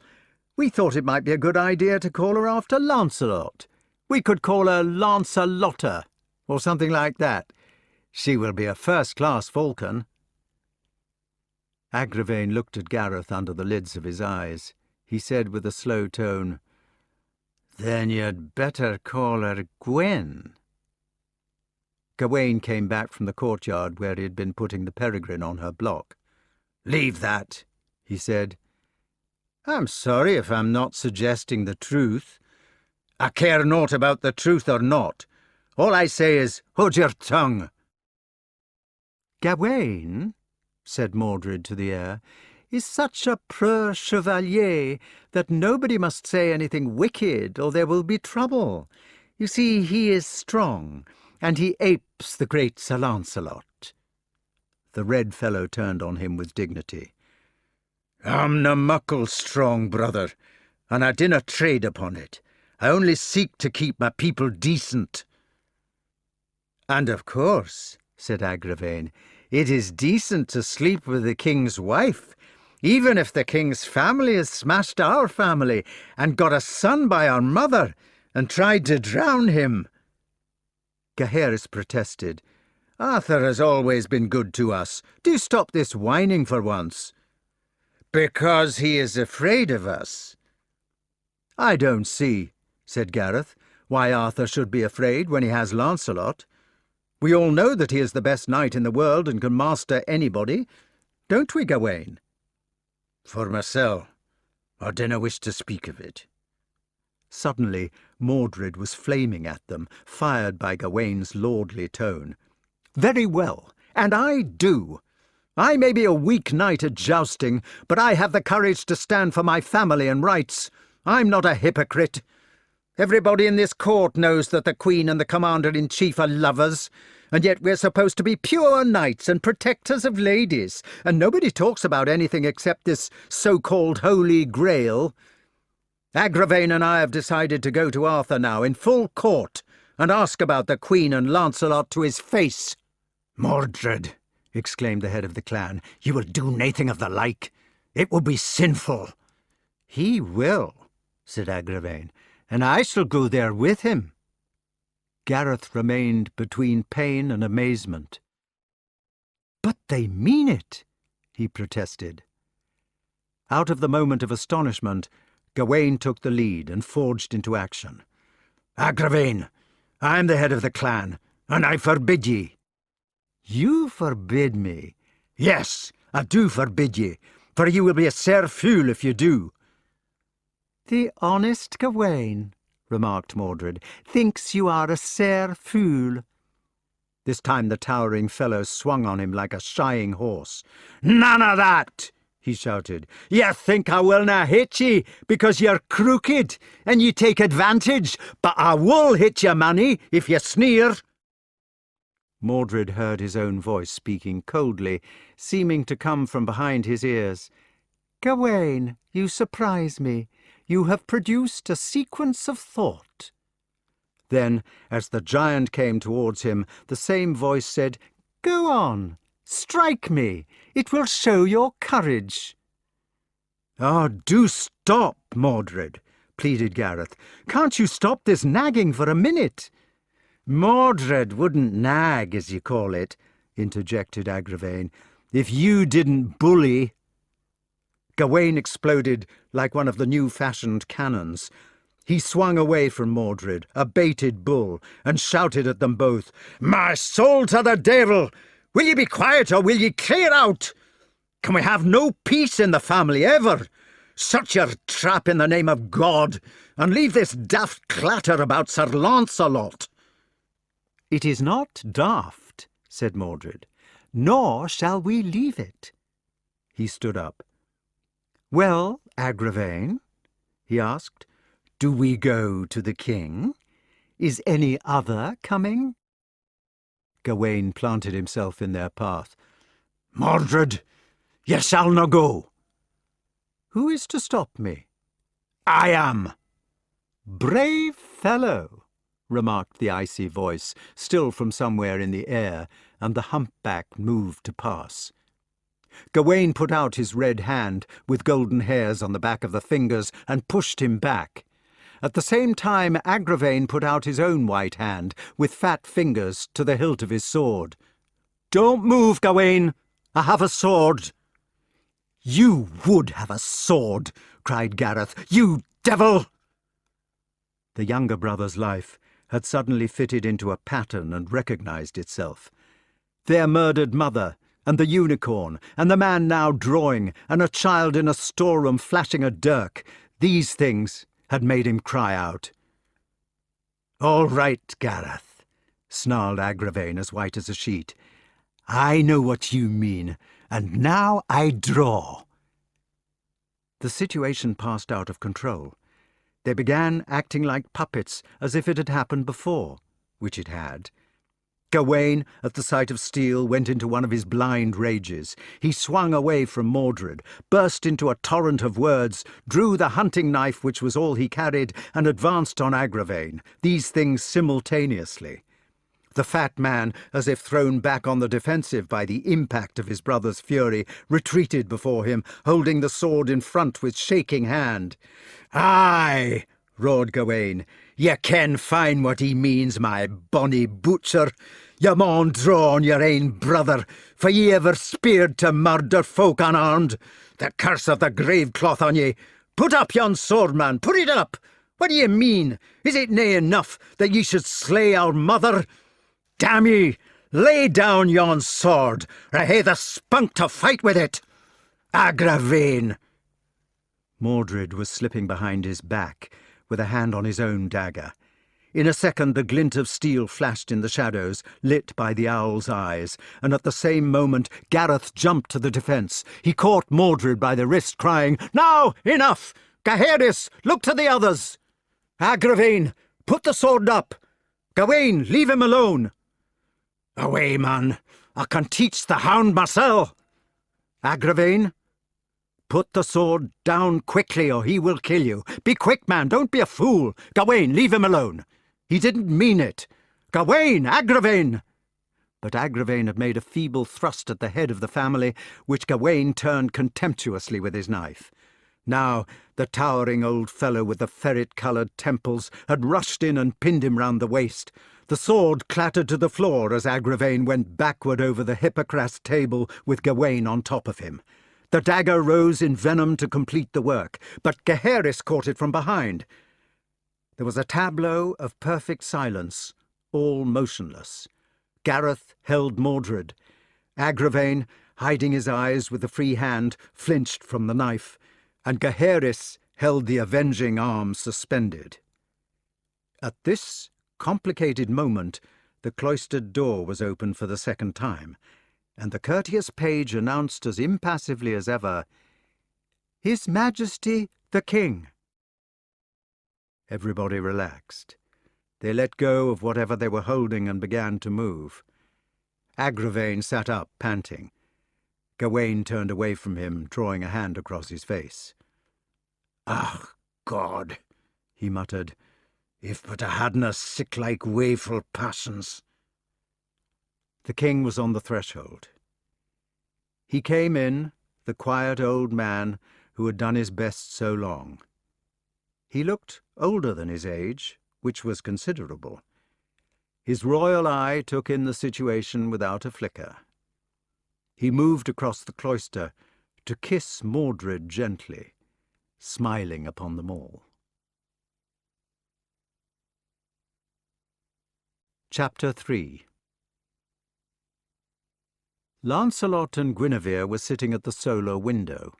we thought it might be a good idea to call her after Lancelot. We could call her Lancelotta, or something like that. She will be a first-class falcon." Agravain looked at Gareth under the lids of his eyes. He said with a slow tone, "Then you'd better call her Gwen." Gawain came back from the courtyard where he had been putting the peregrine on her block. "Leave that," he said. "I'm sorry if I'm not suggesting the truth." "I care naught about the truth or not. All I say is, hold your tongue." "Gawain," said Mordred to the heir, "is such a preux chevalier that nobody must say anything wicked or there will be trouble. You see, he is strong, and he apes the great Sir Lancelot." The red fellow turned on him with dignity. "I'm na muckle strong, brother, and I dinna trade upon it. I only seek to keep my people decent." "And of course," said Agravain, "it is decent to sleep with the king's wife, even if the king's family has smashed our family and got a son by our mother and tried to drown him." Gaheris protested. "Arthur has always been good to us. Do stop this whining for once." "Because he is afraid of us." "I don't see," said Gareth, "why Arthur should be afraid when he has Lancelot. We all know that he is the best knight in the world and can master anybody. Don't we, Gawain?" "For mysel', I dinna wish to speak of it." Suddenly Mordred was flaming at them, fired by Gawain's lordly tone. "Very well, and I do. I may be a weak knight at jousting, but I have the courage to stand for my family and rights. I'm not a hypocrite. Everybody in this court knows that the Queen and the Commander-in-Chief are lovers, and yet we're supposed to be pure knights and protectors of ladies, and nobody talks about anything except this so-called Holy Grail. Agravain and I have decided to go to Arthur now in full court and ask about the Queen and Lancelot to his face." "Mordred," exclaimed the head of the clan, "you will do naething of the like. It would be sinful." "He will," said Agravain, "and I shall go there with him." Gareth remained between pain and amazement. "But they mean it," he protested. Out of the moment of astonishment, Gawain took the lead and forged into action. "Agravain, I am the head of the clan, and I forbid ye." "You forbid me?" "Yes, I do forbid ye, for you will be a sair fool if you do." "The honest Gawain," remarked Mordred, "thinks you are a sair fool." This time the towering fellow swung on him like a shying horse. "None of that!" he shouted. "You think I will na hit ye because you're crooked and you take advantage, but I will hit you, manny, if you sneer." Mordred heard his own voice speaking coldly, seeming to come from behind his ears. "Gawain, you surprise me. You have produced a sequence of thought." Then, as the giant came towards him, the same voice said, "Go on, strike me. It will show your courage." "Oh, do stop, Mordred," pleaded Gareth. "Can't you stop this nagging for a minute?" "Mordred wouldn't nag, as you call it," interjected Agravain, "if you didn't bully." Gawain exploded like one of the new-fashioned cannons. He swung away from Mordred, a baited bull, and shouted at them both, "My soul to the devil! Will ye be quiet or will ye clear out? Can we have no peace in the family ever? Shut your trap in the name of God, and leave this daft clatter about Sir Lancelot." "It is not daft," said Mordred, "nor shall we leave it." He stood up. "Well, Agravain," he asked, "do we go to the king? Is any other coming?" Gawain planted himself in their path. "Mordred, ye shall not go." "Who is to stop me?" "I am." "Brave fellow," remarked the icy voice, still from somewhere in the air, and the humpback moved to pass. Gawain put out his red hand, with golden hairs on the back of the fingers, and pushed him back. At the same time, Agravain put out his own white hand, with fat fingers, to the hilt of his sword. "Don't move, Gawain! I have a sword." "You would have a sword!" cried Gareth. "You devil!" The younger brother's life had suddenly fitted into a pattern and recognized itself. Their murdered mother, and the unicorn, and the man now drawing, and a child in a storeroom flashing a dirk, these things had made him cry out. "All right, Gareth," snarled Agravain, as white as a sheet. "I know what you mean, and now I draw." The situation passed out of control. They began acting like puppets, as if it had happened before, which it had. Gawain, at the sight of steel, went into one of his blind rages. He swung away from Mordred, burst into a torrent of words, drew the hunting knife which was all he carried, and advanced on Agravain, these things simultaneously. The fat man, as if thrown back on the defensive by the impact of his brother's fury, retreated before him, holding the sword in front with shaking hand. "Aye," roared Gawain, "ye ken fine what he means, my bonny butcher. Ye maun draw on your ain brother, for ye ever speared to murder folk unarmed. The curse of the grave cloth on ye! Put up yon sword, man, put it up! What do ye mean? Is it nae enough that ye should slay our mother? Damn ye, lay down yon sword, or I hae the spunk to fight with it. Agravain!" Mordred was slipping behind his back, with a hand on his own dagger. In a second the glint of steel flashed in the shadows, lit by the owl's eyes, and at the same moment Gareth jumped to the defence. He caught Mordred by the wrist, crying, "Now, enough! Gaheris, look to the others! Agravain, put the sword up! Gawain, leave him alone! Away, man! I can teach the hound mysel! Agravain, put the sword down quickly, or he will kill you. Be quick, man, don't be a fool! Gawain, leave him alone! He didn't mean it! Gawain! Agravain!" But Agravain had made a feeble thrust at the head of the family, which Gawain turned contemptuously with his knife. Now the towering old fellow with the ferret-coloured temples had rushed in and pinned him round the waist. The sword clattered to the floor as Agravain went backward over the Hippocras table with Gawain on top of him. The dagger rose in venom to complete the work, but Gaheris caught it from behind. There was a tableau of perfect silence, all motionless. Gareth held Mordred. Agravain, hiding his eyes with the free hand, flinched from the knife, and Gaheris held the avenging arm suspended. At this complicated moment, the cloistered door was opened for the second time, and the courteous page announced as impassively as ever, "His Majesty the King." Everybody relaxed. They let go of whatever they were holding and began to move. Agravain sat up, panting. Gawain turned away from him, drawing a hand across his face. "Ah, God," he muttered, "if but I hadna sick-like waeful passions." The king was on the threshold. He came in, the quiet old man who had done his best so long. He looked older than his age, which was considerable. His royal eye took in the situation without a flicker. He moved across the cloister to kiss Mordred gently, smiling upon them all. Chapter 3. Lancelot and Guenever were sitting at the solar window.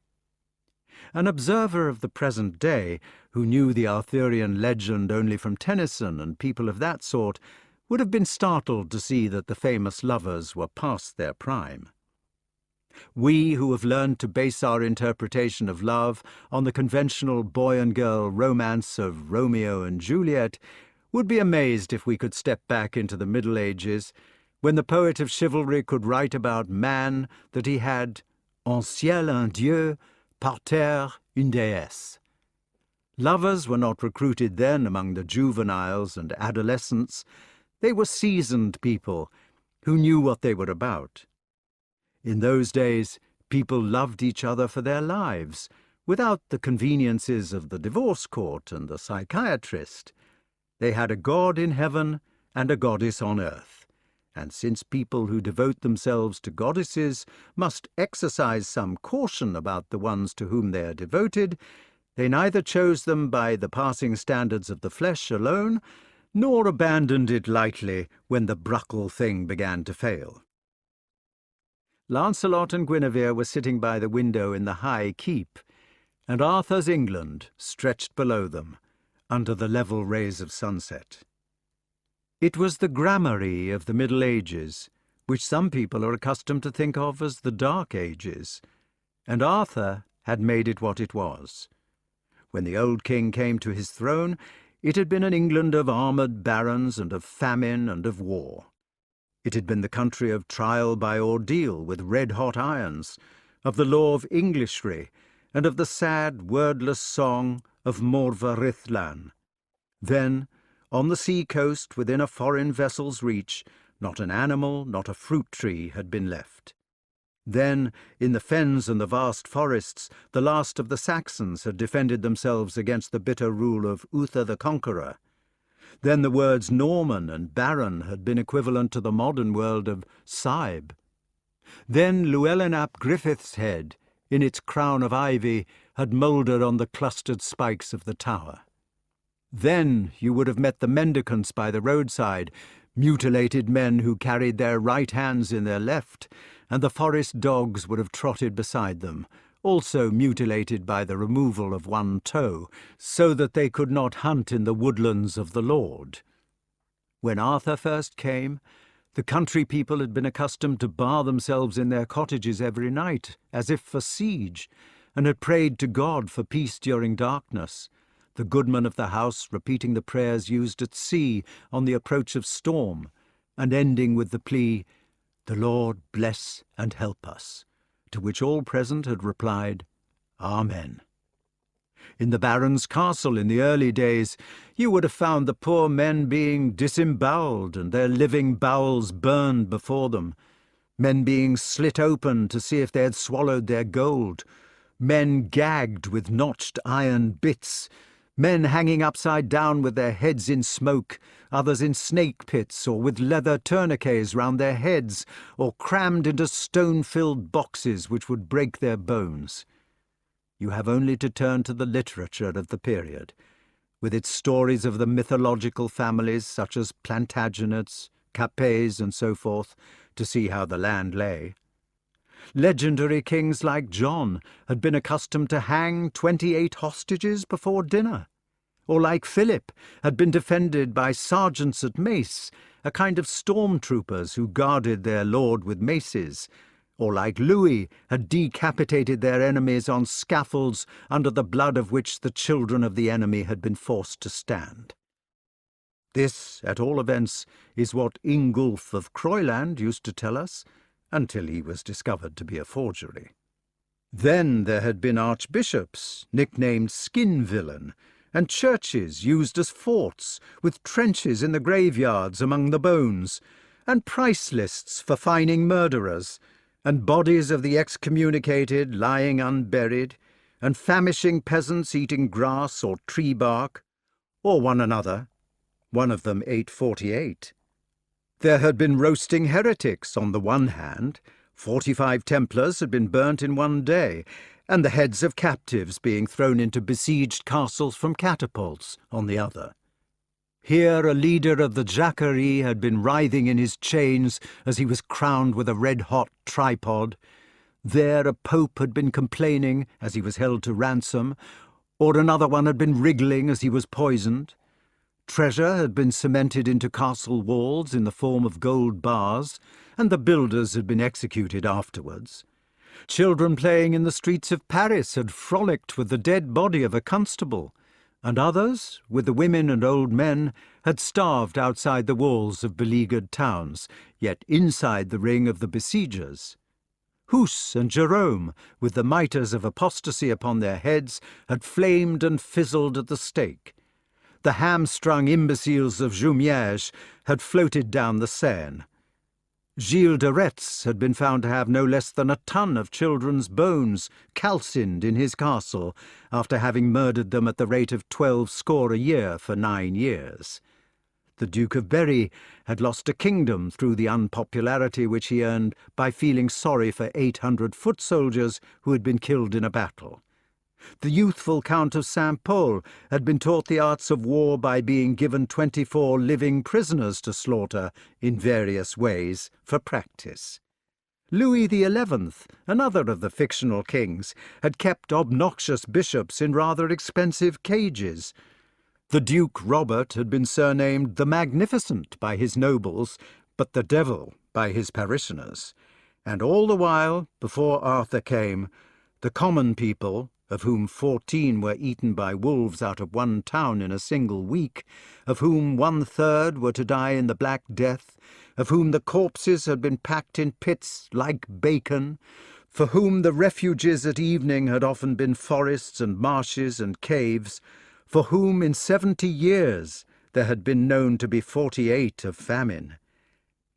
An observer of the present day, who knew the Arthurian legend only from Tennyson and people of that sort, would have been startled to see that the famous lovers were past their prime. We, who have learned to base our interpretation of love on the conventional boy and girl romance of Romeo and Juliet, would be amazed if we could step back into the Middle Ages, when the poet of chivalry could write about man that he had en ciel un dieu, par terre une déesse. Lovers were not recruited then among the juveniles and adolescents. They were seasoned people who knew what they were about. In those days, people loved each other for their lives, without the conveniences of the divorce court and the psychiatrist. They had a god in heaven and a goddess on earth, and since people who devote themselves to goddesses must exercise some caution about the ones to whom they are devoted, they neither chose them by the passing standards of the flesh alone, nor abandoned it lightly when the bruckle thing began to fail. Lancelot and Guenever were sitting by the window in the high keep, and Arthur's England stretched below them, under the level rays of sunset. It was the gramarye of the Middle Ages, which some people are accustomed to think of as the Dark Ages, and Arthur had made it what it was. When the old king came to his throne, it had been an England of armoured barons and of famine and of war. It had been the country of trial by ordeal with red-hot irons, of the law of Englishry, and of the sad, wordless song of Morva Rithlan. Then, on the sea-coast within a foreign vessel's reach, not an animal, not a fruit tree had been left. Then, in the fens and the vast forests, the last of the Saxons had defended themselves against the bitter rule of Uther the Conqueror. Then the words Norman and Baron had been equivalent to the modern word of Sahib. Then Llewellyn ap Griffith's head, in its crown of ivy, had mouldered on the clustered spikes of the tower. Then you would have met the mendicants by the roadside, mutilated men who carried their right hands in their left, and the forest dogs would have trotted beside them, also mutilated by the removal of one toe, so that they could not hunt in the woodlands of the Lord. When Arthur first came, the country people had been accustomed to bar themselves in their cottages every night, as if for siege, and had prayed to God for peace during darkness, the goodman of the house repeating the prayers used at sea on the approach of storm, and ending with the plea, "The Lord bless and help us," to which all present had replied, "Amen." In the baron's castle in the early days, you would have found the poor men being disembowelled and their living bowels burned before them, men being slit open to see if they had swallowed their gold, men gagged with notched iron bits, men hanging upside down with their heads in smoke, others in snake pits or with leather tourniquets round their heads, or crammed into stone-filled boxes which would break their bones. You have only to turn to the literature of the period, with its stories of the mythological families such as Plantagenets, Capets, and so forth, to see how the land lay. Legendary kings like John had been accustomed to hang 28 hostages before dinner, or like Philip had been defended by sergeants at mace, a kind of storm-troopers who guarded their lord with maces, or like Louis had decapitated their enemies on scaffolds under the blood of which the children of the enemy had been forced to stand. This, at all events, is what Ingulf of Croyland used to tell us, until he was discovered to be a forgery. Then there had been archbishops, nicknamed Skin Villain, and churches used as forts, with trenches in the graveyards among the bones, and price lists for fining murderers, and bodies of the excommunicated lying unburied, and famishing peasants eating grass or tree bark, or one another. One of them ate 48. There had been roasting heretics on the one hand, 45 Templars had been burnt in one day, and the heads of captives being thrown into besieged castles from catapults on the other. Here a leader of the Jacquerie had been writhing in his chains as he was crowned with a red-hot tripod. There a pope had been complaining as he was held to ransom, or another one had been wriggling as he was poisoned. Treasure had been cemented into castle walls in the form of gold bars, and the builders had been executed afterwards. Children playing in the streets of Paris had frolicked with the dead body of a constable, and others, with the women and old men, had starved outside the walls of beleaguered towns, yet inside the ring of the besiegers. Huss and Jerome, with the mitres of apostasy upon their heads, had flamed and fizzled at the stake. The hamstrung imbeciles of Jumièges had floated down the Seine. Gilles de Retz had been found to have no less than a ton of children's bones calcined in his castle after having murdered them at the rate of 12 score a year for 9 years. The Duke of Berry had lost a kingdom through the unpopularity which he earned by feeling sorry for 800 foot soldiers who had been killed in a battle. The youthful Count of Saint-Pol had been taught the arts of war by being given 24 living prisoners to slaughter in various ways for practice. Louis XI, another of the fictional kings, had kept obnoxious bishops in rather expensive cages. The Duke Robert had been surnamed the Magnificent by his nobles, but the Devil by his parishioners. And all the while, before Arthur came, the common people, of whom 14 were eaten by wolves out of one town in a single week, of whom 1/3 were to die in the Black Death, of whom the corpses had been packed in pits like bacon, for whom the refuges at evening had often been forests and marshes and caves, for whom in 70 years there had been known to be 48 of famine.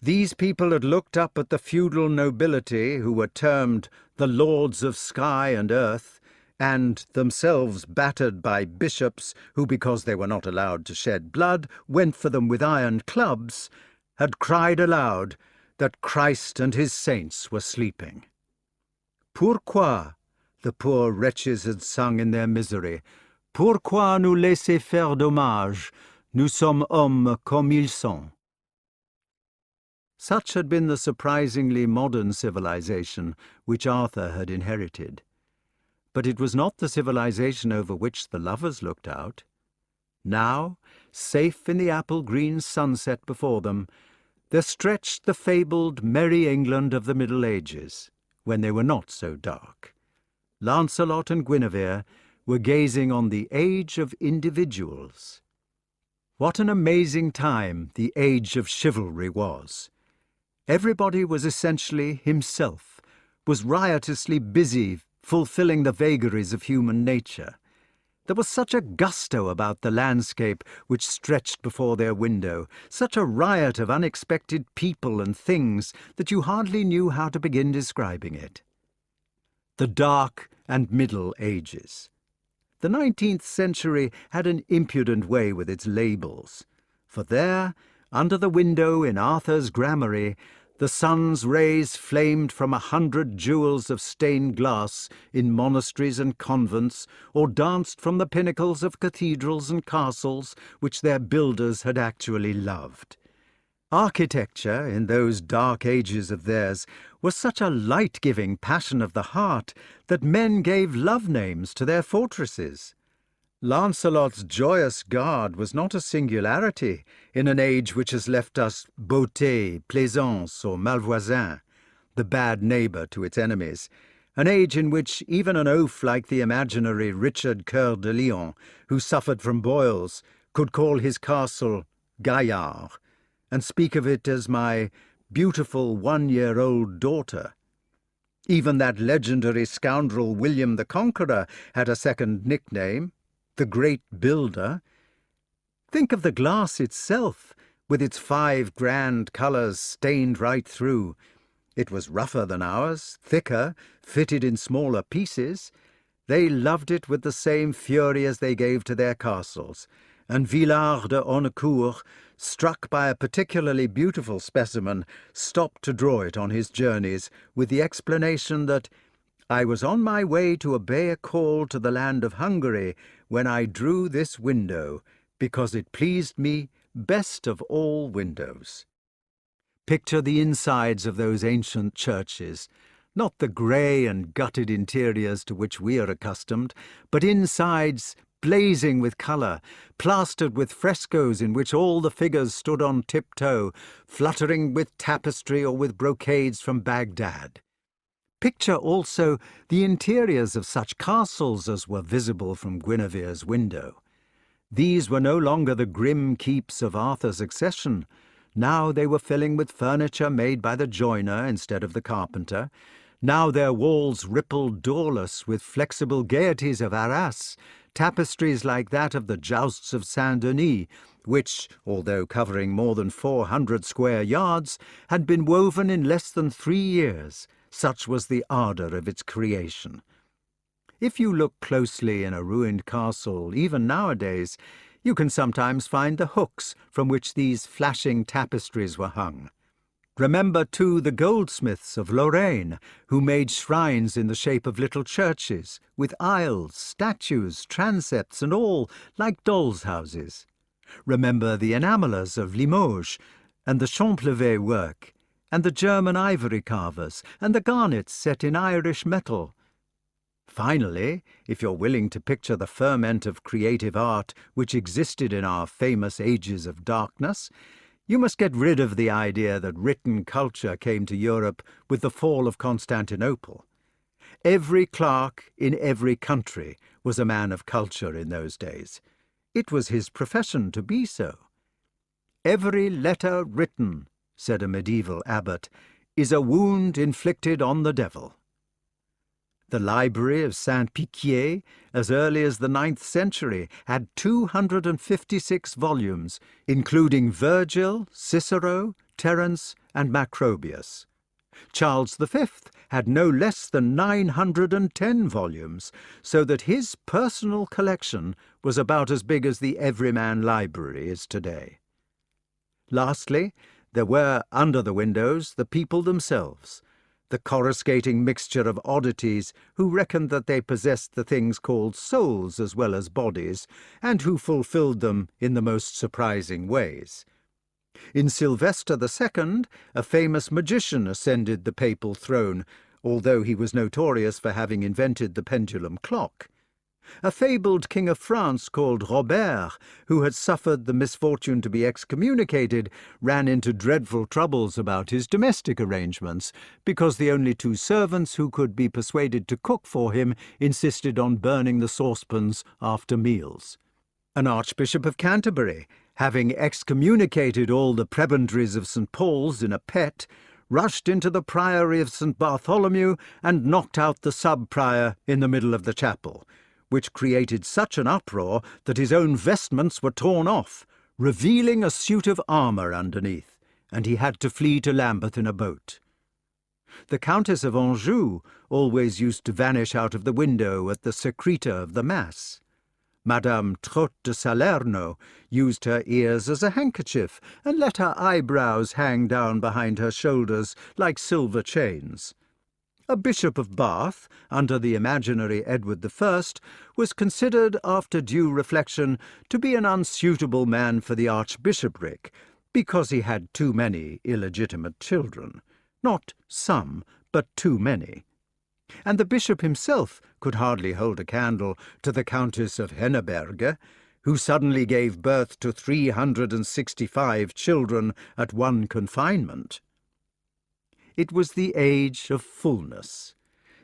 These people had looked up at the feudal nobility, who were termed the lords of sky and earth, and themselves battered by bishops who, because they were not allowed to shed blood, went for them with iron clubs, had cried aloud that Christ and his saints were sleeping. Pourquoi, the poor wretches had sung in their misery, pourquoi nous laisser faire dommage, nous sommes hommes comme ils sont. Such had been the surprisingly modern civilization which Arthur had inherited. But it was not the civilization over which the lovers looked out. Now, safe in the apple-green sunset before them, there stretched the fabled merry England of the Middle Ages, when they were not so dark. Lancelot and Guenever were gazing on the age of individuals. What an amazing time the age of chivalry was! Everybody was essentially himself, was riotously busy fulfilling the vagaries of human nature. There was such a gusto about the landscape which stretched before their window, such a riot of unexpected people and things that you hardly knew how to begin describing it. The Dark and Middle Ages. The 19th century had an impudent way with its labels, for there, under the window in Arthur's granary, the sun's rays flamed from 100 jewels of stained glass in monasteries and convents, or danced from the pinnacles of cathedrals and castles which their builders had actually loved. Architecture, in those dark ages of theirs, was such a light-giving passion of the heart that men gave love names to their fortresses. Lancelot's joyous guard was not a singularity in an age which has left us Beauté, Plaisance, or Malvoisin, the bad neighbour to its enemies, an age in which even an oaf like the imaginary Richard Coeur de Lion, who suffered from boils, could call his castle Gaillard, and speak of it as my beautiful 1-year-old daughter. Even that legendary scoundrel William the Conqueror had a second nickname, the Great Builder. Think of the glass itself, with its 5 grand colours stained right through. It was rougher than ours, thicker, fitted in smaller pieces. They loved it with the same fury as they gave to their castles, and Villard de Honnecourt, struck by a particularly beautiful specimen, stopped to draw it on his journeys with the explanation that I was on my way to obey a call to the land of Hungary when I drew this window, because it pleased me best of all windows. Picture the insides of those ancient churches, not the grey and gutted interiors to which we are accustomed, but insides blazing with colour, plastered with frescoes in which all the figures stood on tiptoe, fluttering with tapestry or with brocades from Baghdad. Picture also the interiors of such castles as were visible from Guinevere's window. These were no longer the grim keeps of Arthur's accession. Now they were filling with furniture made by the joiner instead of the carpenter. Now their walls rippled doorless with flexible gaieties of Arras, tapestries like that of the jousts of Saint-Denis, which, although covering more than 400 square yards, had been woven in less than 3 years. Such was the ardour of its creation. If you look closely in a ruined castle, even nowadays, you can sometimes find the hooks from which these flashing tapestries were hung. Remember, too, the goldsmiths of Lorraine, who made shrines in the shape of little churches, with aisles, statues, transepts, and all, like dolls' houses. Remember the enamellers of Limoges, and the Champlevé work, and the German ivory carvers, and the garnets set in Irish metal. Finally, if you're willing to picture the ferment of creative art which existed in our famous ages of darkness, you must get rid of the idea that written culture came to Europe with the fall of Constantinople. Every clerk in every country was a man of culture in those days. It was his profession to be so. "Every letter written," said a medieval abbot, "is a wound inflicted on the devil." The library of Saint-Piquier, as early as the 9th century, had 256 volumes, including Virgil, Cicero, Terence, and Macrobius. Charles V had no less than 910 volumes, so that his personal collection was about as big as the Everyman Library is today. Lastly, there were, under the windows, the people themselves, the coruscating mixture of oddities who reckoned that they possessed the things called souls as well as bodies, and who fulfilled them in the most surprising ways. In Sylvester II, a famous magician ascended the papal throne, although he was notorious for having invented the pendulum clock. A fabled king of France called Robert, who had suffered the misfortune to be excommunicated, ran into dreadful troubles about his domestic arrangements, because the only 2 servants who could be persuaded to cook for him insisted on burning the saucepans after meals. An Archbishop of Canterbury, having excommunicated all the prebendaries of St. Paul's in a pet, rushed into the priory of St. Bartholomew and knocked out the sub-prior in the middle of the chapel, which created such an uproar that his own vestments were torn off, revealing a suit of armour underneath, and he had to flee to Lambeth in a boat. The Countess of Anjou always used to vanish out of the window at the secreta of the Mass. Madame Trot de Salerno used her ears as a handkerchief and let her eyebrows hang down behind her shoulders like silver chains. A bishop of Bath, under the imaginary Edward I, was considered, after due reflection, to be an unsuitable man for the archbishopric, because he had too many illegitimate children. Not some, but too many. And the bishop himself could hardly hold a candle to the Countess of Henneberge, who suddenly gave birth to 365 children at one confinement. It was the age of fullness,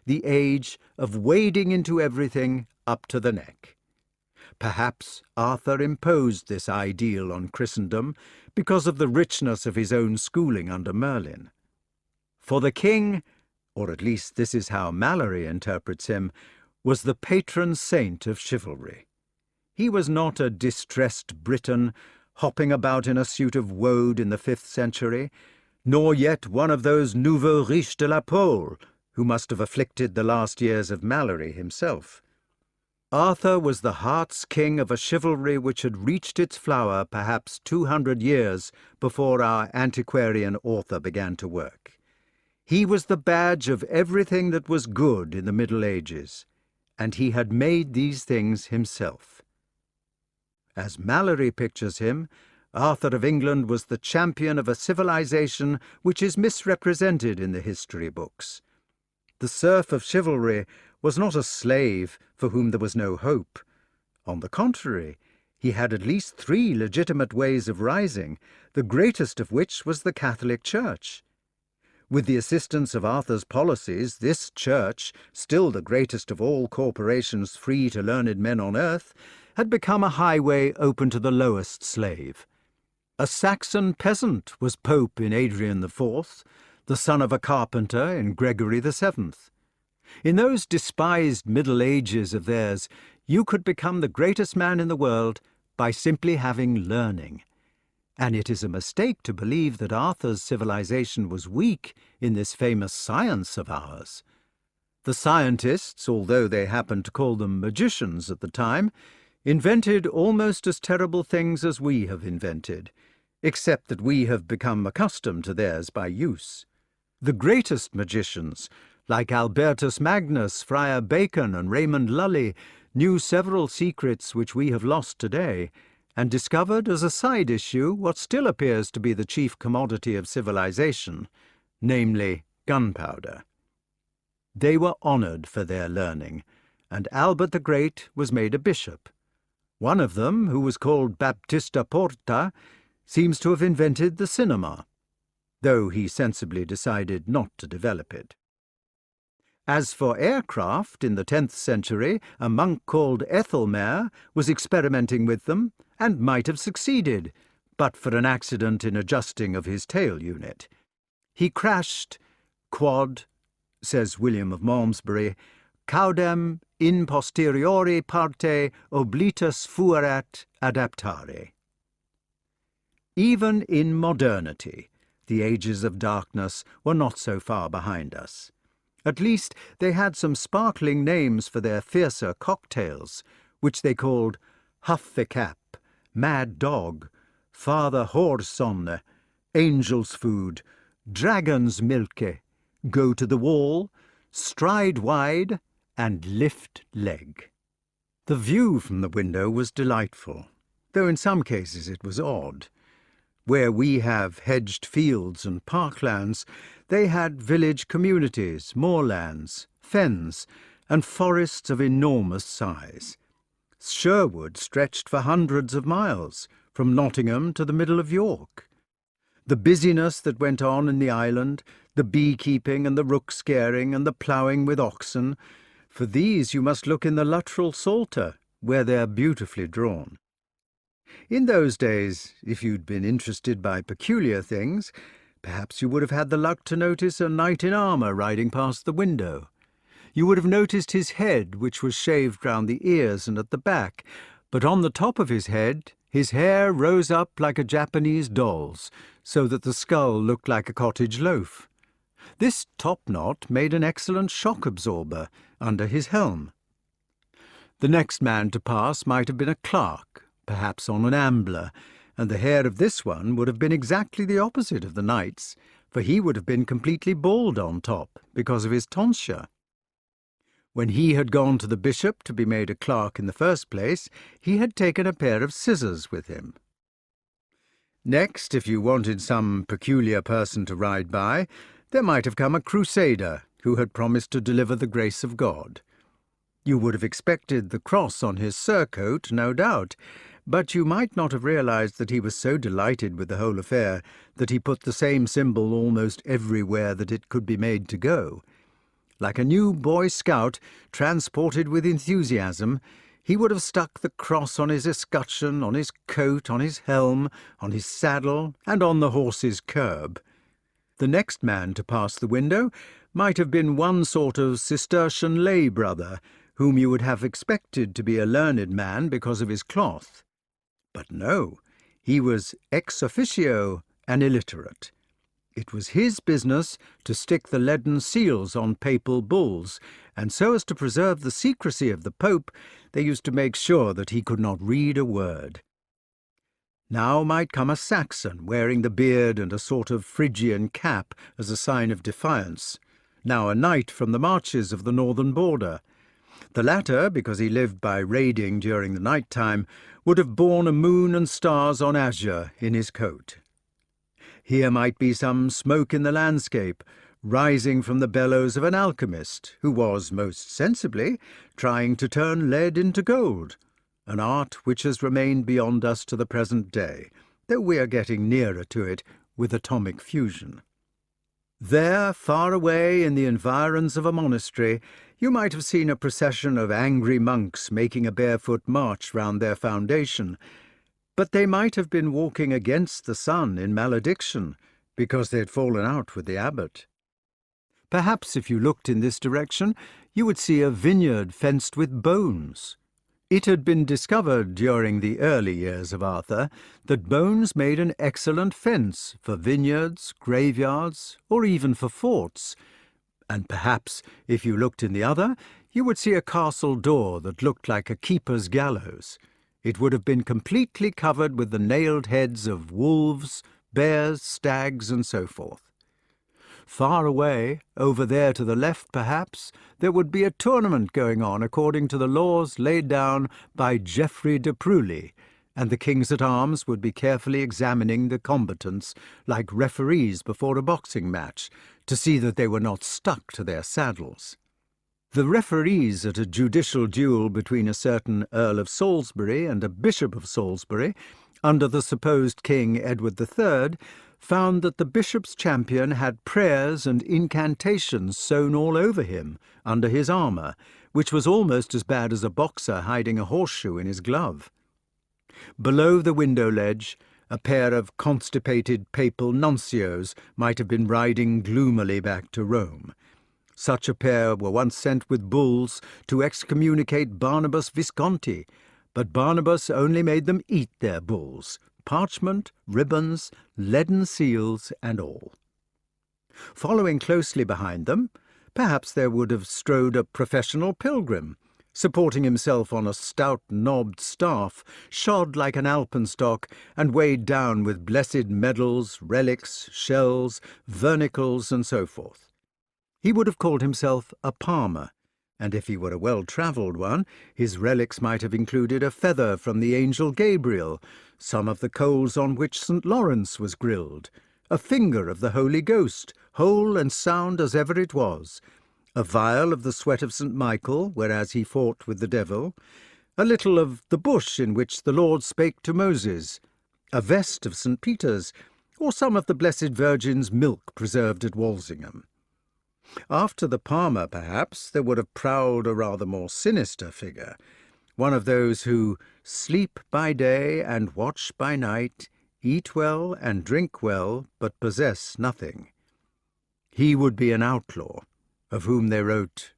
the age of wading into everything up to the neck. Perhaps Arthur imposed this ideal on Christendom because of the richness of his own schooling under Merlyn. For the king, or at least this is how Malory interprets him, was the patron saint of chivalry. He was not a distressed Briton hopping about in a suit of woad in the 5th century, nor yet one of those nouveaux riches de la Pole, who must have afflicted the last years of Malory himself. Arthur was the heart's king of a chivalry which had reached its flower perhaps 200 years before our antiquarian author began to work. He was the badge of everything that was good in the Middle Ages, and he had made these things himself. As Malory pictures him, Arthur of England was the champion of a civilization which is misrepresented in the history books. The serf of chivalry was not a slave for whom there was no hope. On the contrary, he had at least 3 legitimate ways of rising, the greatest of which was the Catholic Church. With the assistance of Arthur's policies, this church, still the greatest of all corporations free to learned men on earth, had become a highway open to the lowest slave. A Saxon peasant was Pope in Adrian IV, the son of a carpenter in Gregory VII. In those despised Middle Ages of theirs, you could become the greatest man in the world by simply having learning. And it is a mistake to believe that Arthur's civilization was weak in this famous science of ours. The scientists, although they happened to call them magicians at the time, invented almost as terrible things as we have invented, except that we have become accustomed to theirs by use. The greatest magicians, like Albertus Magnus, Friar Bacon, and Raymond Lully, knew several secrets which we have lost today, and discovered as a side issue what still appears to be the chief commodity of civilization, namely gunpowder. They were honoured for their learning, and Albert the Great was made a bishop. One of them, who was called Baptista Porta, seems to have invented the cinema, though he sensibly decided not to develop it. As for aircraft, in the 10th century, a monk called Ethelmer was experimenting with them and might have succeeded, but for an accident in adjusting of his tail unit. He crashed, quod, says William of Malmesbury, caudem in posteriori parte oblitus fuerat adaptare. Even in modernity, the ages of darkness were not so far behind us. At least they had some sparkling names for their fiercer cocktails, which they called Huff-the-Cap, Mad Dog, Father Whoresonne, Angel's Food, Dragon's Milke, Go to the Wall, Stride Wide, and Lift Leg. The view from the window was delightful, though in some cases it was odd. Where we have hedged fields and parklands, they had village communities, moorlands, fens, and forests of enormous size. Sherwood stretched for hundreds of miles, from Nottingham to the middle of York. The busyness that went on in the island, the beekeeping and the rook scaring and the ploughing with oxen, for these you must look in the Luttrell Psalter, where they are beautifully drawn. In those days, if you'd been interested by peculiar things, perhaps you would have had the luck to notice a knight in armour riding past the window. You would have noticed his head, which was shaved round the ears and at the back, but on the top of his head his hair rose up like a Japanese doll's, so that the skull looked like a cottage loaf. This topknot made an excellent shock absorber under his helm. The next man to pass might have been a clerk, perhaps on an ambler, and the hair of this one would have been exactly the opposite of the knight's, for he would have been completely bald on top because of his tonsure. When he had gone to the bishop to be made a clerk in the first place, he had taken a pair of scissors with him. Next, if you wanted some peculiar person to ride by, there might have come a crusader who had promised to deliver the grace of God. You would have expected the cross on his surcoat, no doubt, but you might not have realized that he was so delighted with the whole affair that he put the same symbol almost everywhere that it could be made to go. Like a new Boy Scout, transported with enthusiasm, he would have stuck the cross on his escutcheon, on his coat, on his helm, on his saddle, and on the horse's curb. The next man to pass the window might have been one sort of Cistercian lay brother, whom you would have expected to be a learned man because of his cloth. But no, he was ex officio an illiterate. It was his business to stick the leaden seals on papal bulls, and so as to preserve the secrecy of the Pope, they used to make sure that he could not read a word. Now might come a Saxon, wearing the beard and a sort of Phrygian cap as a sign of defiance, now a knight from the marches of the northern border. The latter, because he lived by raiding during the night time, would have borne a moon and stars on azure in his coat. Here might be some smoke in the landscape, rising from the bellows of an alchemist, who was, most sensibly, trying to turn lead into gold, an art which has remained beyond us to the present day, though we are getting nearer to it with atomic fusion. There, far away in the environs of a monastery, you might have seen a procession of angry monks making a barefoot march round their foundation, but they might have been walking against the sun in malediction, because they had fallen out with the abbot. Perhaps if you looked in this direction, you would see a vineyard fenced with bones. It had been discovered during the early years of Arthur that bones made an excellent fence for vineyards, graveyards, or even for forts. And perhaps, if you looked in the other, you would see a castle door that looked like a keeper's gallows. It would have been completely covered with the nailed heads of wolves, bears, stags, and so forth. Far away, over there to the left perhaps, there would be a tournament going on according to the laws laid down by Geoffrey de Prouly, and the kings at arms would be carefully examining the combatants like referees before a boxing match to see that they were not stuck to their saddles. The referees at a judicial duel between a certain Earl of Salisbury and a Bishop of Salisbury, under the supposed King Edward III, found that the bishop's champion had prayers and incantations sewn all over him, under his armour, which was almost as bad as a boxer hiding a horseshoe in his glove. Below the window ledge, a pair of constipated papal nuncios might have been riding gloomily back to Rome. Such a pair were once sent with bulls to excommunicate Barnabas Visconti, but Barnabas only made them eat their bulls, parchment, ribbons, leaden seals, and all. Following closely behind them, perhaps there would have strode a professional pilgrim, supporting himself on a stout knobbed staff, shod like an alpenstock, and weighed down with blessed medals, relics, shells, vernicles, and so forth. He would have called himself a palmer, and if he were a well-travelled one, his relics might have included a feather from the angel Gabriel, some of the coals on which St. Lawrence was grilled, a finger of the Holy Ghost, whole and sound as ever it was, a vial of the sweat of St. Michael, whereas he fought with the devil, a little of the bush in which the Lord spake to Moses, a vest of St. Peter's, or some of the Blessed Virgin's milk preserved at Walsingham. After the palmer, perhaps, there would have prowled a rather more sinister figure, one of those who sleep by day and watch by night, eat well and drink well, but possess nothing. He would be an outlaw, of whom they wrote,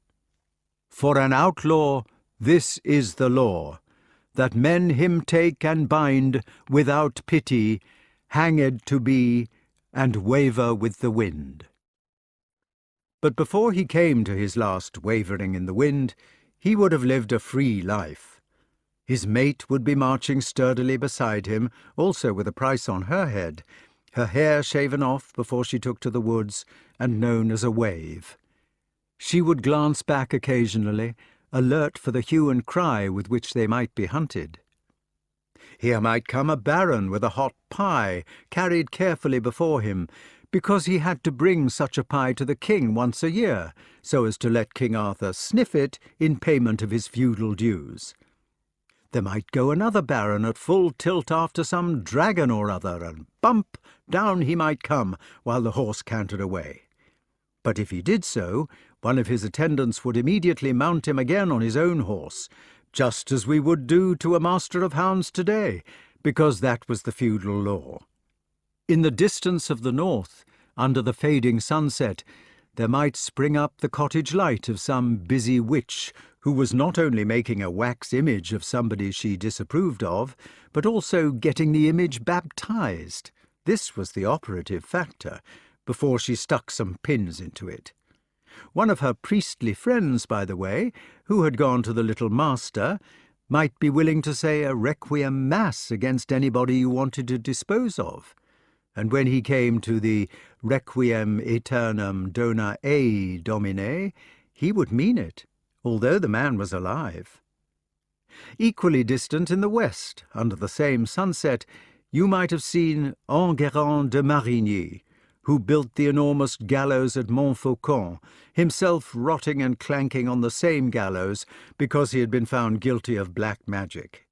"For an outlaw this is the law, that men him take and bind without pity, hanged to be, and waver with the wind." But before he came to his last wavering in the wind, he would have lived a free life. His mate would be marching sturdily beside him, also with a price on her head, her hair shaven off before she took to the woods, and known as a wave. She would glance back occasionally, alert for the hue and cry with which they might be hunted. Here might come a baron with a hot pie, carried carefully before him, because he had to bring such a pie to the king once a year, so as to let King Arthur sniff it in payment of his feudal dues. There might go another baron at full tilt after some dragon or other, and bump, down he might come while the horse cantered away. But if he did so, one of his attendants would immediately mount him again on his own horse, just as we would do to a master of hounds today, because that was the feudal law. In the distance of the north, under the fading sunset, there might spring up the cottage light of some busy witch who was not only making a wax image of somebody she disapproved of, but also getting the image baptized. This was the operative factor, before she stuck some pins into it. One of her priestly friends, by the way, who had gone to the little master, might be willing to say a requiem mass against anybody you wanted to dispose of. And when he came to the Requiem Aeternam Dona Ei Domine, he would mean it, although the man was alive. Equally distant in the west, under the same sunset, you might have seen Enguerrand de Marigny, who built the enormous gallows at Montfaucon, himself rotting and clanking on the same gallows because he had been found guilty of black magic.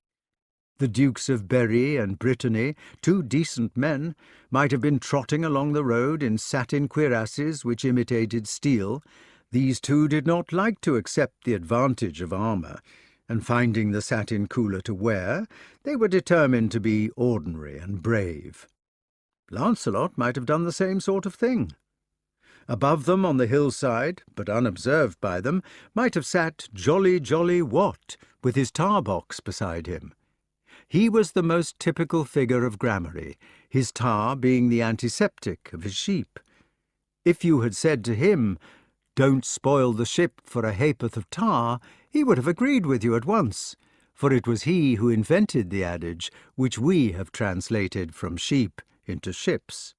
The Dukes of Berry and Brittany, 2 decent men, might have been trotting along the road in satin cuirasses which imitated steel. These 2 did not like to accept the advantage of armour, and finding the satin cooler to wear, they were determined to be ordinary and brave. Lancelot might have done the same sort of thing. Above them on the hillside, but unobserved by them, might have sat jolly Wat, with his tar-box beside him. He was the most typical figure of gramarye, his tar being the antiseptic of his sheep. If you had said to him, "Don't spoil the ship for a ha'porth of tar," he would have agreed with you at once, for it was he who invented the adage which we have translated from sheep into ships.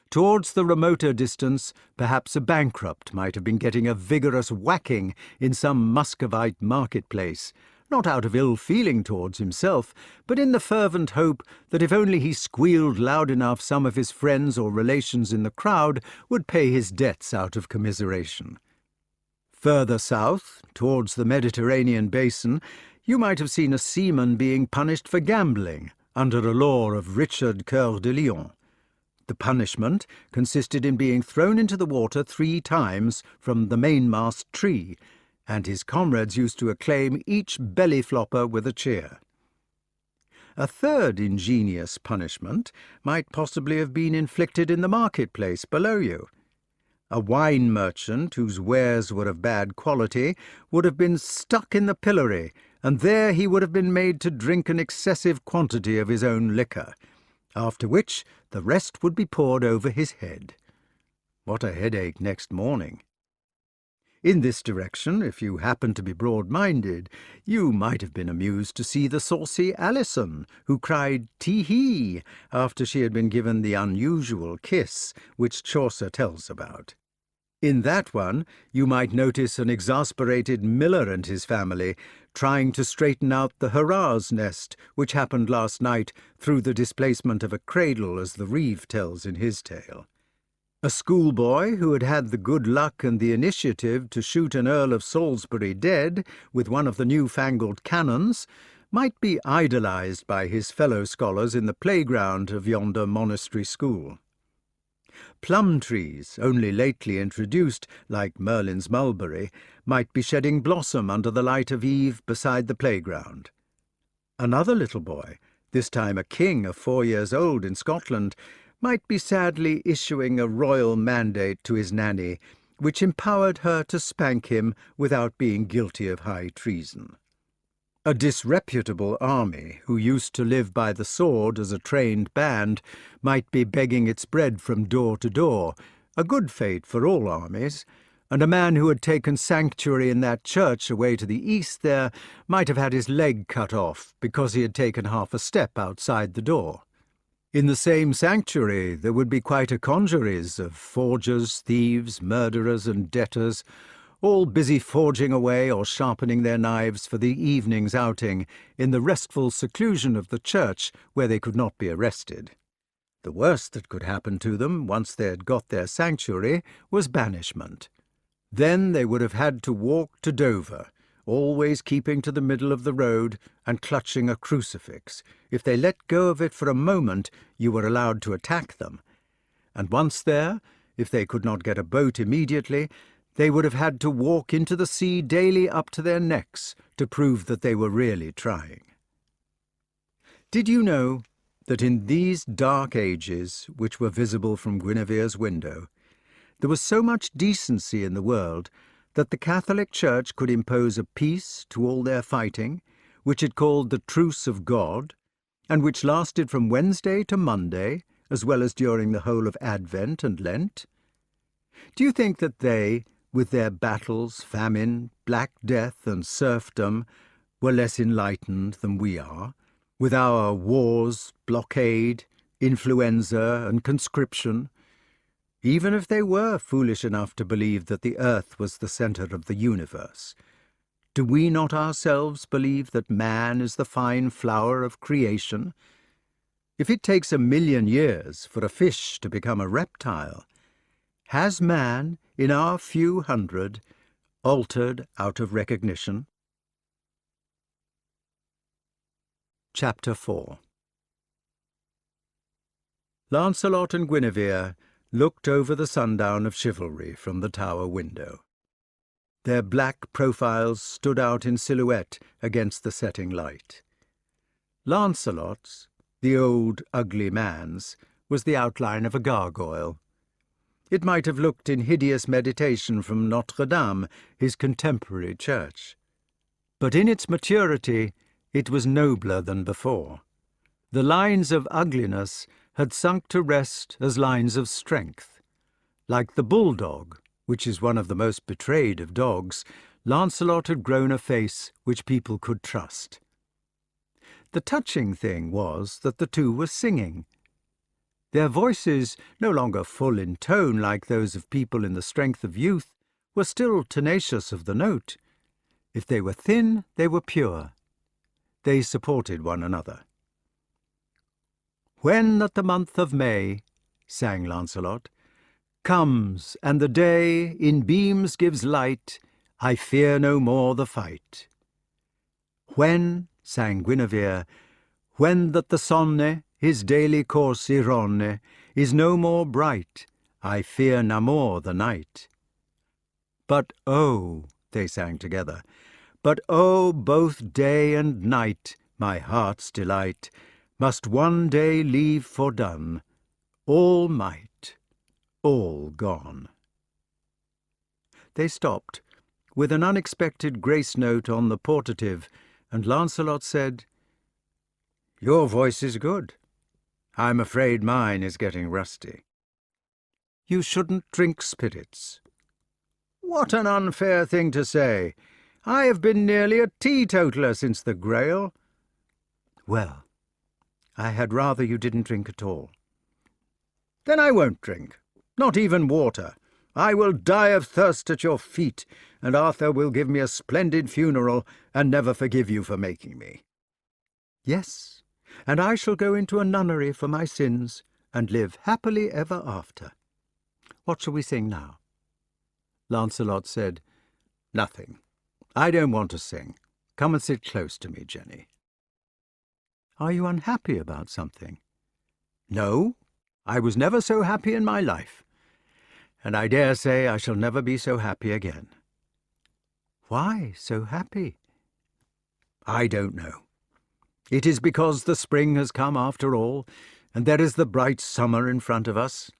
Towards the remoter distance, perhaps a bankrupt might have been getting a vigorous whacking in some Muscovite marketplace, not out of ill feeling towards himself, but in the fervent hope that if only he squealed loud enough, some of his friends or relations in the crowd would pay his debts out of commiseration. Further south, towards the Mediterranean basin, you might have seen a seaman being punished for gambling under a law of Richard Coeur de Lion. The punishment consisted in being thrown into the water 3 times from the mainmast tree, and his comrades used to acclaim each belly-flopper with a cheer. A third ingenious punishment might possibly have been inflicted in the marketplace below you. A wine merchant whose wares were of bad quality would have been stuck in the pillory, and there he would have been made to drink an excessive quantity of his own liquor, after which the rest would be poured over his head. What a headache next morning! In this direction, if you happened to be broad-minded, you might have been amused to see the saucy Alison, who cried "Tee-hee" after she had been given the unusual kiss which Chaucer tells about. In that one, you might notice an exasperated miller and his family trying to straighten out the hurrah's nest which happened last night through the displacement of a cradle, as the Reeve tells in his tale. A schoolboy who had had the good luck and the initiative to shoot an Earl of Salisbury dead with one of the new-fangled cannons might be idolized by his fellow scholars in the playground of yonder monastery school. Plum trees, only lately introduced, like Merlyn's mulberry, might be shedding blossom under the light of eve beside the playground. Another little boy, this time a king of 4 years old in Scotland, might be sadly issuing a royal mandate to his nanny, which empowered her to spank him without being guilty of high treason. A disreputable army, who used to live by the sword as a trained band, might be begging its bread from door to door, a good fate for all armies, and a man who had taken sanctuary in that church away to the east there might have had his leg cut off because he had taken half a step outside the door. In the same sanctuary there would be quite a congeries of forgers, thieves, murderers, and debtors, all busy forging away or sharpening their knives for the evening's outing in the restful seclusion of the church where they could not be arrested. The worst that could happen to them, once they had got their sanctuary, was banishment. Then they would have had to walk to Dover, always keeping to the middle of the road and clutching a crucifix. If they let go of it for a moment, you were allowed to attack them. And once there, if they could not get a boat immediately, they would have had to walk into the sea daily up to their necks to prove that they were really trying. Did you know that in these dark ages, which were visible from Guinevere's window, there was so much decency in the world that the Catholic Church could impose a peace to all their fighting, which it called the Truce of God, and which lasted from Wednesday to Monday, as well as during the whole of Advent and Lent? Do you think that they, with their battles, famine, black death, and serfdom, were less enlightened than we are, with our wars, blockade, influenza, and conscription? Even if they were foolish enough to believe that the earth was the centre of the universe, do we not ourselves believe that man is the fine flower of creation? If it takes 1,000,000 years for a fish to become a reptile, has man, in our few hundred, altered out of recognition? Chapter 4. Lancelot and Guinevere looked over the sundown of chivalry from the tower window. Their black profiles stood out in silhouette against the setting light. Lancelot's, the old, ugly man's, was the outline of a gargoyle. It might have looked in hideous meditation from Notre Dame, his contemporary church. But in its maturity, it was nobler than before. The lines of ugliness had sunk to rest as lines of strength. Like the bulldog, which is one of the most betrayed of dogs, Lancelot had grown a face which people could trust. The touching thing was that the two were singing. Their voices, no longer full in tone like those of people in the strength of youth, were still tenacious of the note. If they were thin, they were pure. They supported one another. "When that the month of May," sang Lancelot, "comes, and the day in beams gives light, I fear no more the fight." "When," sang Guinevere, "when that the sonne, his daily course ironne, is no more bright, I fear no more the night." "But oh," they sang together, "but oh, both day and night, my heart's delight, must one day leave fordone, all might, all gone." They stopped, with an unexpected grace note on the portative, and Lancelot said, "Your voice is good. I'm afraid mine is getting rusty." "You shouldn't drink spirits." "What an unfair thing to say! I have been nearly a teetotaler since the Grail." "Well, I had rather you didn't drink at all." "Then I won't drink, not even water. I will die of thirst at your feet, and Arthur will give me a splendid funeral and never forgive you for making me." "Yes, and I shall go into a nunnery for my sins and live happily ever after. What shall we sing now?" Lancelot said, "Nothing. I don't want to sing. Come and sit close to me, Jenny." "Are you unhappy about something?" "No, I was never so happy in my life, and I dare say I shall never be so happy again." "Why so happy?" "I don't know. It is because the spring has come after all, and there is the bright summer in front of us.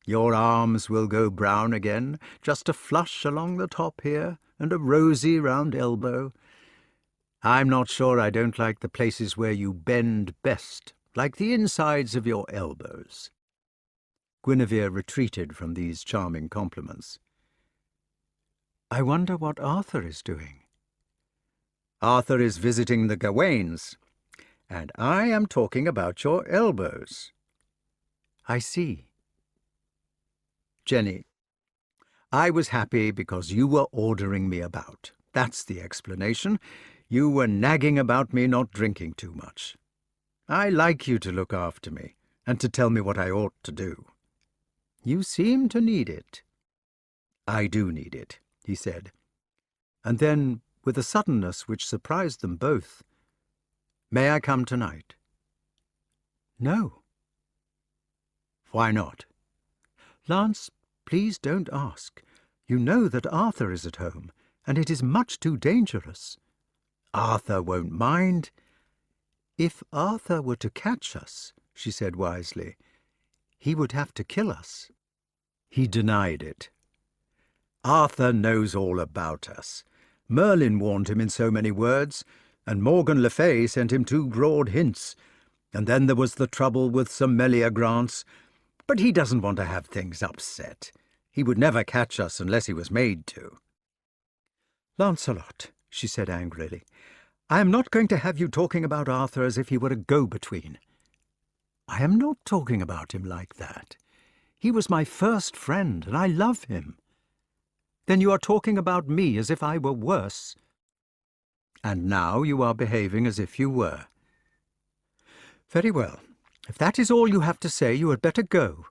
Your arms will go brown again, just a flush along the top here, and a rosy round elbow. I'm not sure I don't like the places where you bend best, like the insides of your elbows." Guinevere retreated from these charming compliments. "I wonder what Arthur is doing." "Arthur is visiting the Gawains, and I am talking about your elbows." "I see." "Jenny, I was happy because you were ordering me about. That's the explanation. You were nagging about me not drinking too much. I like you to look after me, and to tell me what I ought to do. You seem to need it." "I do need it," he said. And then, with a suddenness which surprised them both, "May I come tonight?" "No." "Why not?" "Lance, please don't ask. You know that Arthur is at home, and it is much too dangerous." "Arthur won't mind." "If Arthur were to catch us," she said wisely, "he would have to kill us." He denied it. "Arthur knows all about us. Merlyn warned him in so many words, and Morgan Le Fay sent him 2 broad hints, and then there was the trouble with some Meliagrants. But he doesn't want to have things upset. He would never catch us unless he was made to." "Lancelot," she said angrily, "I am not going to have you talking about Arthur as if he were a go-between." "I am not talking about him like that. He was my first friend, and I love him." "Then you are talking about me as if I were worse." "And now you are behaving as if you were." "Very well. If that is all you have to say, you had better go."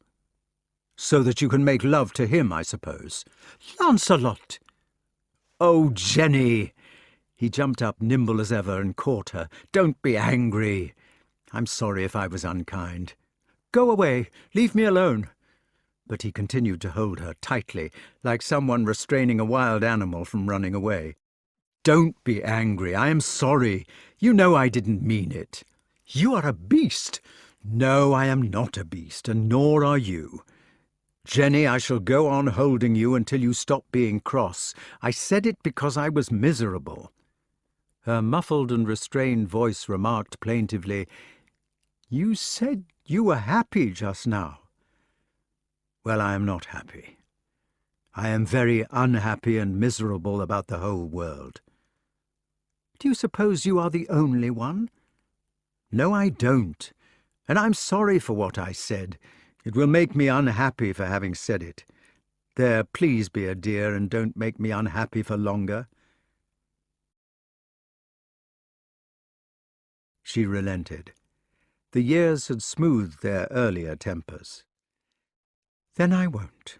"So that you can make love to him, I suppose." "Lancelot!" "Oh, Jenny! He jumped up, nimble as ever, and caught her. "Don't be angry. I'm sorry if I was unkind. Go away. Leave me alone." But he continued to hold her tightly, like someone restraining a wild animal from running away. "Don't be angry. I am sorry. You know I didn't mean it. You are a beast." "No, I am not a beast, and nor are you. Jenny, I shall go on holding you until you stop being cross. I said it because I was miserable." Her muffled and restrained voice remarked plaintively, "You said you were happy just now." "Well, I am not happy. I am very unhappy and miserable about the whole world." "Do you suppose you are the only one?" "No, I don't. And I'm sorry for what I said. It will make me unhappy for having said it. There, please be a dear and don't make me unhappy for longer." She relented. The years had smoothed their earlier tempers. "Then I won't."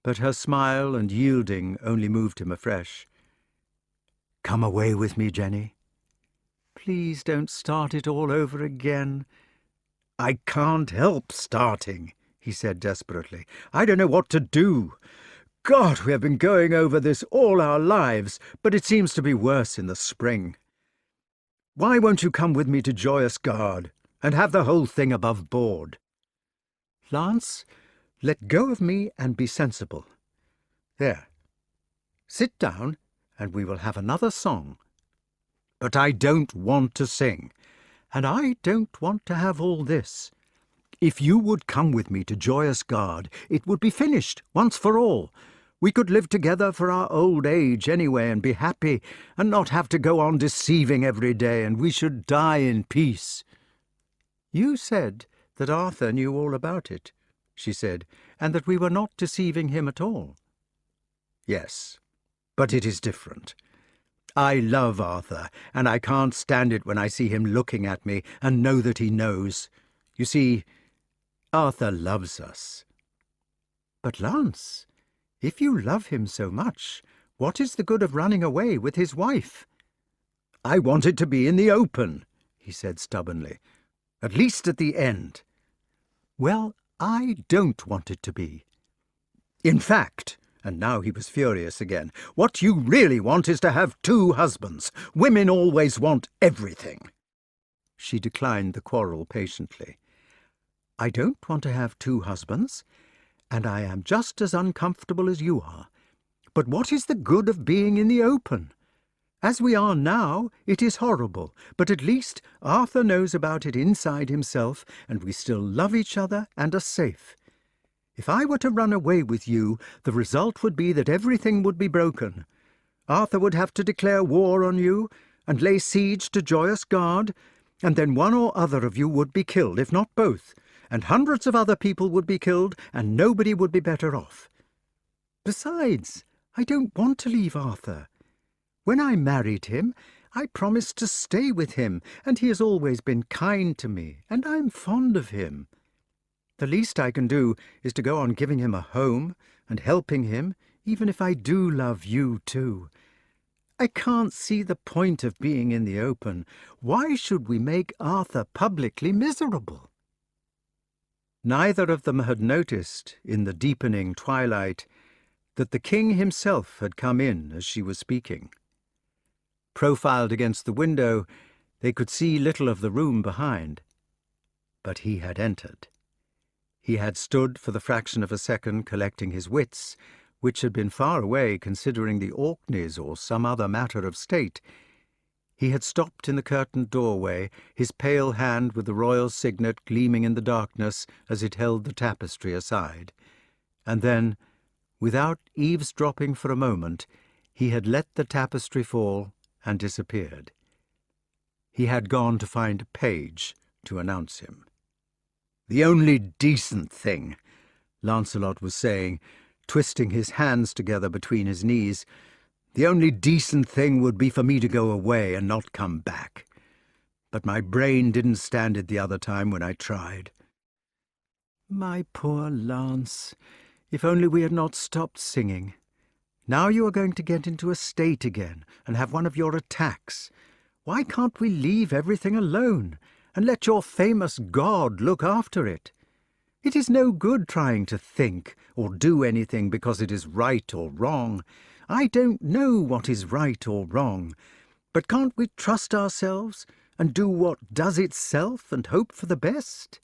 But her smile and yielding only moved him afresh. "Come away with me, Jenny." "Please don't start it all over again." "I can't help starting," he said desperately. "I don't know what to do. God, we have been going over this all our lives, but it seems to be worse in the spring. Why won't you come with me to Joyous Gard and have the whole thing above board?" "Lance, let go of me and be sensible. There. Sit down and we will have another song." "But I don't want to sing." "And I don't want to have all this. If you would come with me to Joyous Gard, it would be finished, once for all. We could live together for our old age anyway and be happy, and not have to go on deceiving every day, and we should die in peace." "You said that Arthur knew all about it," she said, "and that we were not deceiving him at all." "Yes, but it is different. I love Arthur, and I can't stand it when I see him looking at me and know that he knows. You see, Arthur loves us." "But, Lance, if you love him so much, what is the good of running away with his wife?" "I want it to be in the open," he said stubbornly, "at least at the end." "Well, I don't want it to be." "In fact," and now he was furious again, "what you really want is to have 2 husbands. Women always want everything." She declined the quarrel patiently. "I don't want to have 2 husbands, and I am just as uncomfortable as you are. But what is the good of being in the open? As we are now, it is horrible, but at least Arthur knows about it inside himself, and we still love each other and are safe. If I were to run away with you, the result would be that everything would be broken. Arthur would have to declare war on you and lay siege to Joyous Gard, and then one or other of you would be killed, if not both, and hundreds of other people would be killed, and nobody would be better off. Besides, I don't want to leave Arthur. When I married him, I promised to stay with him, and he has always been kind to me, and I'm fond of him. The least I can do is to go on giving him a home and helping him, even if I do love you too. I can't see the point of being in the open. Why should we make Arthur publicly miserable?" Neither of them had noticed, in the deepening twilight, that the king himself had come in as she was speaking. Profiled against the window, they could see little of the room behind. But he had entered. He had stood for the fraction of a second collecting his wits, which had been far away considering the Orkneys or some other matter of state. He had stopped in the curtained doorway, his pale hand with the royal signet gleaming in the darkness as it held the tapestry aside. And then, without eavesdropping for a moment, he had let the tapestry fall and disappeared. He had gone to find a page to announce him. "The only decent thing," Lancelot was saying, twisting his hands together between his knees, "the only decent thing would be for me to go away and not come back. But my brain didn't stand it the other time when I tried." "My poor Lance, if only we had not stopped singing. Now you are going to get into a state again and have one of your attacks. Why can't we leave everything alone and let your famous God look after it? It is no good trying to think or do anything because it is right or wrong. I don't know what is right or wrong, but can't we trust ourselves and do what does itself and hope for the best?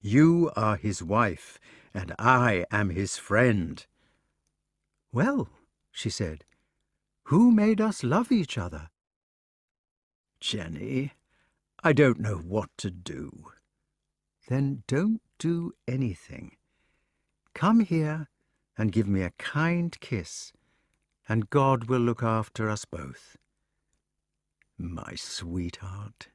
You are his wife, and I am his friend. Well, she said, who made us love each other? Jenny, I don't know what to do. Then don't do anything. Come here and give me a kind kiss, and God will look after us both. My sweetheart.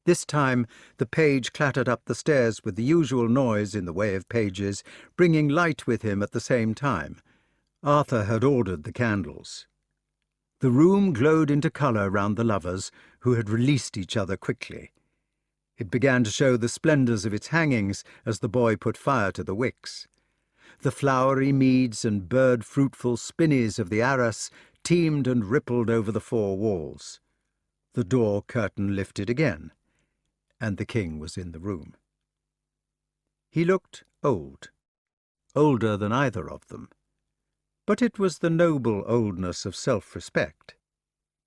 This time the page clattered up the stairs with the usual noise in the way of pages, bringing light with him at the same time. Arthur had ordered the candles. The room glowed into colour round the lovers, who had released each other quickly. It began to show the splendours of its hangings as the boy put fire to the wicks. The flowery meads and bird-fruitful spinneys of the arras teemed and rippled over the four walls. The door curtain lifted again, and the king was in the room. He looked old, older than either of them, but it was the noble oldness of self-respect.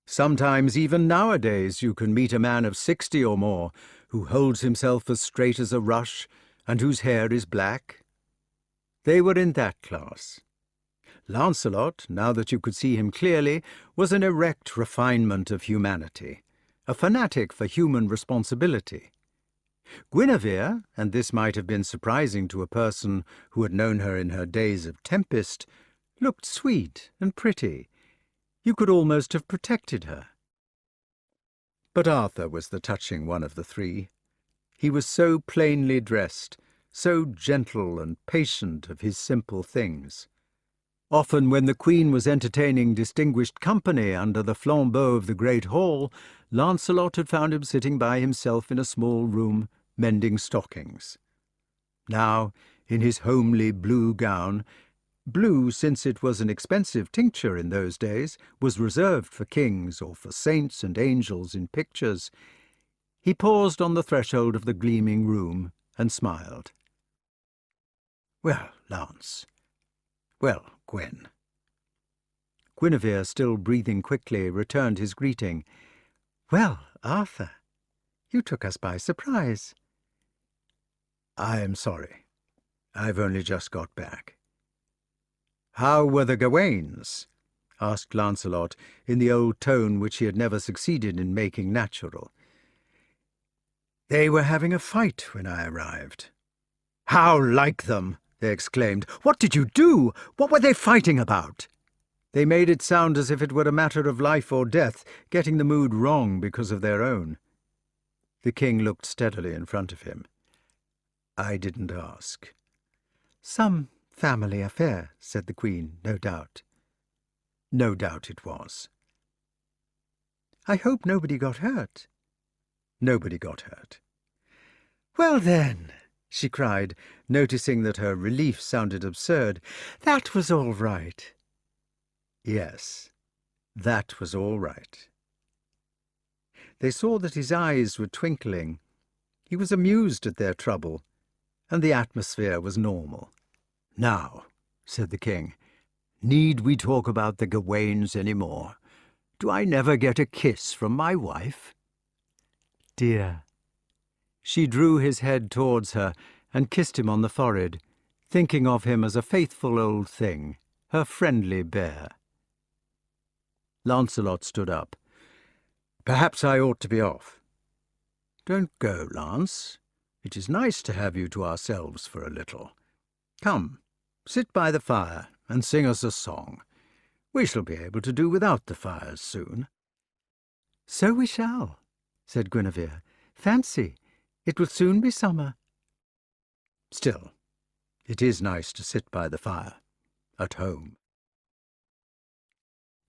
Sometimes, even nowadays, you can meet a man of 60 or more who holds himself as straight as a rush and whose hair is black. They were in that class. Lancelot, now that you could see him clearly, was an erect refinement of humanity, a fanatic for human responsibility. Guinevere, and this might have been surprising to a person who had known her in her days of tempest, looked sweet and pretty. You could almost have protected her. But Arthur was the touching one of the three. He was so plainly dressed, so gentle and patient of his simple things. Often when the Queen was entertaining distinguished company under the flambeaux of the great hall, Lancelot had found him sitting by himself in a small room, mending stockings. Now, in his homely blue gown, blue, since it was an expensive tincture in those days, was reserved for kings or for saints and angels in pictures, he paused on the threshold of the gleaming room and smiled. "Well, Lance. Well, Gwen." Guinevere, still breathing quickly, returned his greeting. "Well, Arthur, you took us by surprise." "I am sorry. I've only just got back." "How were the Gawains?" asked Lancelot, in the old tone which he had never succeeded in making natural. "They were having a fight when I arrived." "How like them!" they exclaimed. "What did you do? What were they fighting about?" They made it sound as if it were a matter of life or death, getting the mood wrong because of their own. The king looked steadily in front of him. "I didn't ask." "Some family affair," said the Queen, "no doubt." "No doubt it was." "I hope nobody got hurt." "Nobody got hurt." "Well then," she cried, noticing that her relief sounded absurd, "that was all right." Yes, that was all right. They saw that his eyes were twinkling. He was amused at their trouble, and the atmosphere was normal. "Now," said the king, "need we talk about the Gawains any more? Do I never get a kiss from my wife?" "Dear." She drew his head towards her and kissed him on the forehead, thinking of him as a faithful old thing, her friendly bear. Lancelot stood up. "Perhaps I ought to be off." "Don't go, Lance. It is nice to have you to ourselves for a little. Come, sit by the fire and sing us a song. We shall be able to do without the fires soon." "So we shall," said Guinevere. "Fancy, it will soon be summer." "Still, it is nice to sit by the fire, at home."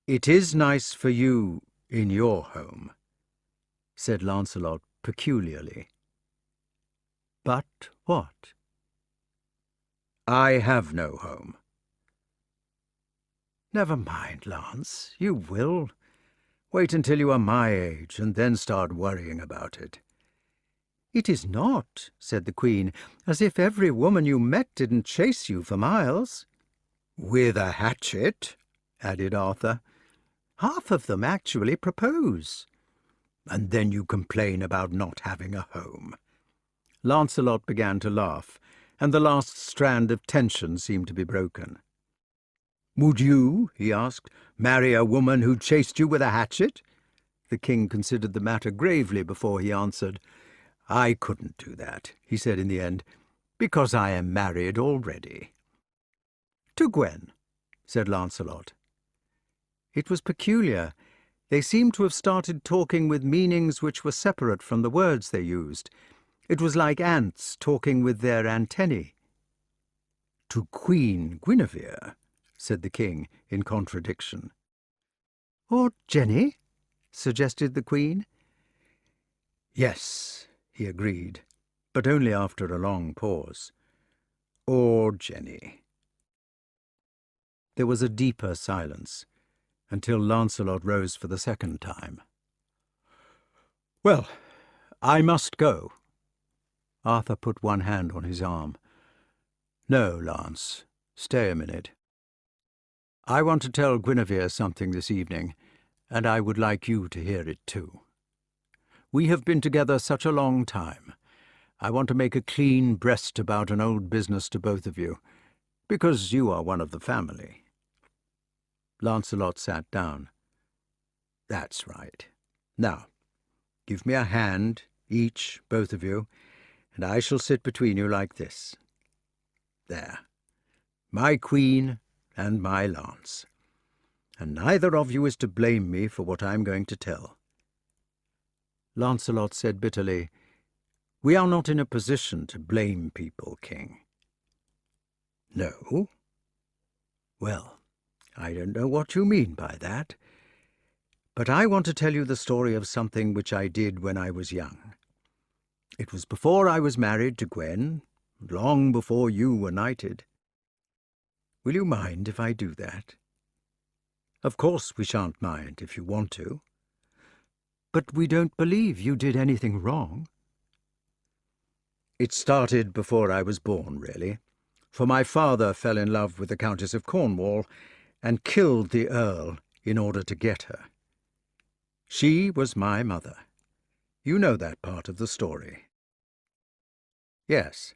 "It is nice for you in your home," said Lancelot peculiarly. "But what?" "I have no home." Never mind, Lance, you will. Wait until you are my age, and then start worrying about it. It is not, said the Queen, as if every woman you met didn't chase you for miles. With a hatchet, added Arthur. Half of them actually propose. And then you complain about not having a home. Lancelot began to laugh, and the last strand of tension seemed to be broken. Would you, he asked, marry a woman who chased you with a hatchet? The king considered the matter gravely before he answered. I couldn't do that, he said in the end, because I am married already. To Gwen, said Lancelot. It was peculiar. They seemed to have started talking with meanings which were separate from the words they used. It was like ants talking with their antennae. To Queen Guinevere, said the king in contradiction. Or Jenny, suggested the Queen. Yes, he agreed, but only after a long pause. Or Jenny. There was a deeper silence, until Lancelot rose for the second time. Well, I must go. Arthur put one hand on his arm. No, Lance, stay a minute. I want to tell Guinevere something this evening, and I would like you to hear it too. We have been together such a long time. I want to make a clean breast about an old business to both of you, because you are one of the family. Lancelot sat down. That's right. Now, give me a hand, each, both of you, and I shall sit between you like this. There. My Queen and my Lance. And neither of you is to blame me for what I am going to tell. Lancelot said bitterly, We are not in a position to blame people, King. No? Well, I don't know what you mean by that, but I want to tell you the story of something which I did when I was young. It was before I was married to Gwen, long before you were knighted. Will you mind if I do that? Of course we shan't mind if you want to. But we don't believe you did anything wrong. It started before I was born, really, for my father fell in love with the Countess of Cornwall and killed the Earl in order to get her. She was my mother. You know that part of the story. Yes.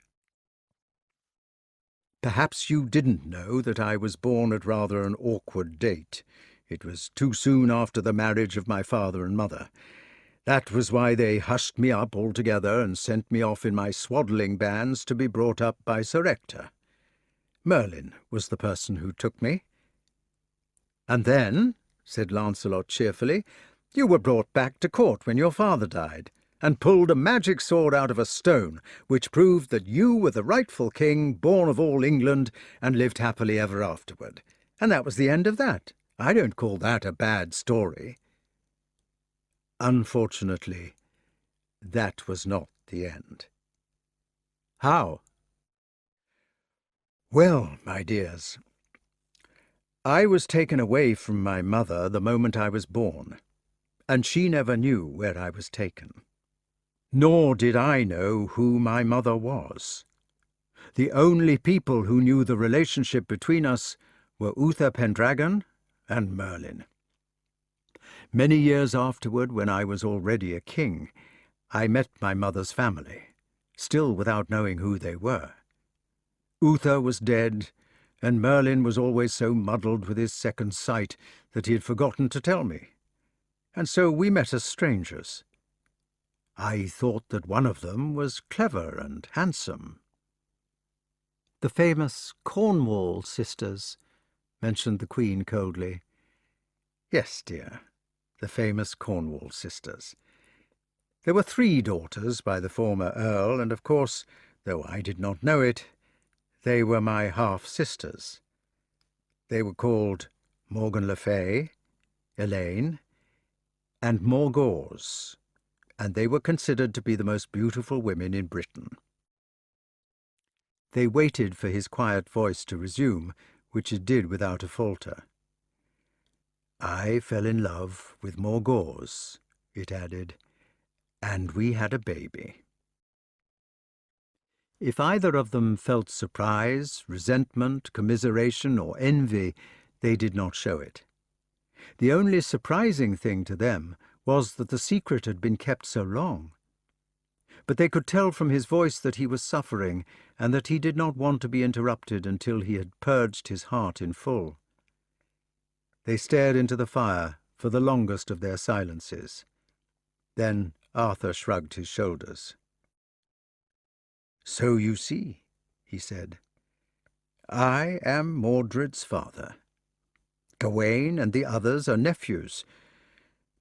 Perhaps you didn't know that I was born at rather an awkward date. It was too soon after the marriage of my father and mother. That was why they hushed me up altogether and sent me off in my swaddling bands to be brought up by Sir Ector. Merlyn was the person who took me. And then, said Lancelot cheerfully, you were brought back to court when your father died, and pulled a magic sword out of a stone, which proved that you were the rightful king, born of all England, and lived happily ever afterward. And that was the end of that. I don't call that a bad story. Unfortunately, that was not the end. How? Well, my dears, I was taken away from my mother the moment I was born, and she never knew where I was taken. Nor did I know who my mother was. The only people who knew the relationship between us were Uther Pendragon and Merlyn. Many years afterward, when I was already a king, I met my mother's family, still without knowing who they were. Uther was dead, and Merlyn was always so muddled with his second sight that he had forgotten to tell me. And so we met as strangers. I thought that one of them was clever and handsome. The famous Cornwall sisters, mentioned the Queen coldly. Yes, dear, the famous Cornwall sisters. There were 3 daughters by the former Earl, and of course, though I did not know it, they were my half-sisters. They were called Morgan le Fay, Elaine, and Morgause, and they were considered to be the most beautiful women in Britain. They waited for his quiet voice to resume, which it did without a falter. I fell in love with Morgause, it added, and we had a baby. If either of them felt surprise, resentment, commiseration, or envy, they did not show it. The only surprising thing to them was that the secret had been kept so long. But they could tell from his voice that he was suffering, and that he did not want to be interrupted until he had purged his heart in full. They stared into the fire for the longest of their silences. Then Arthur shrugged his shoulders. "So you see," he said, "I am Mordred's father. Gawain and the others are nephews,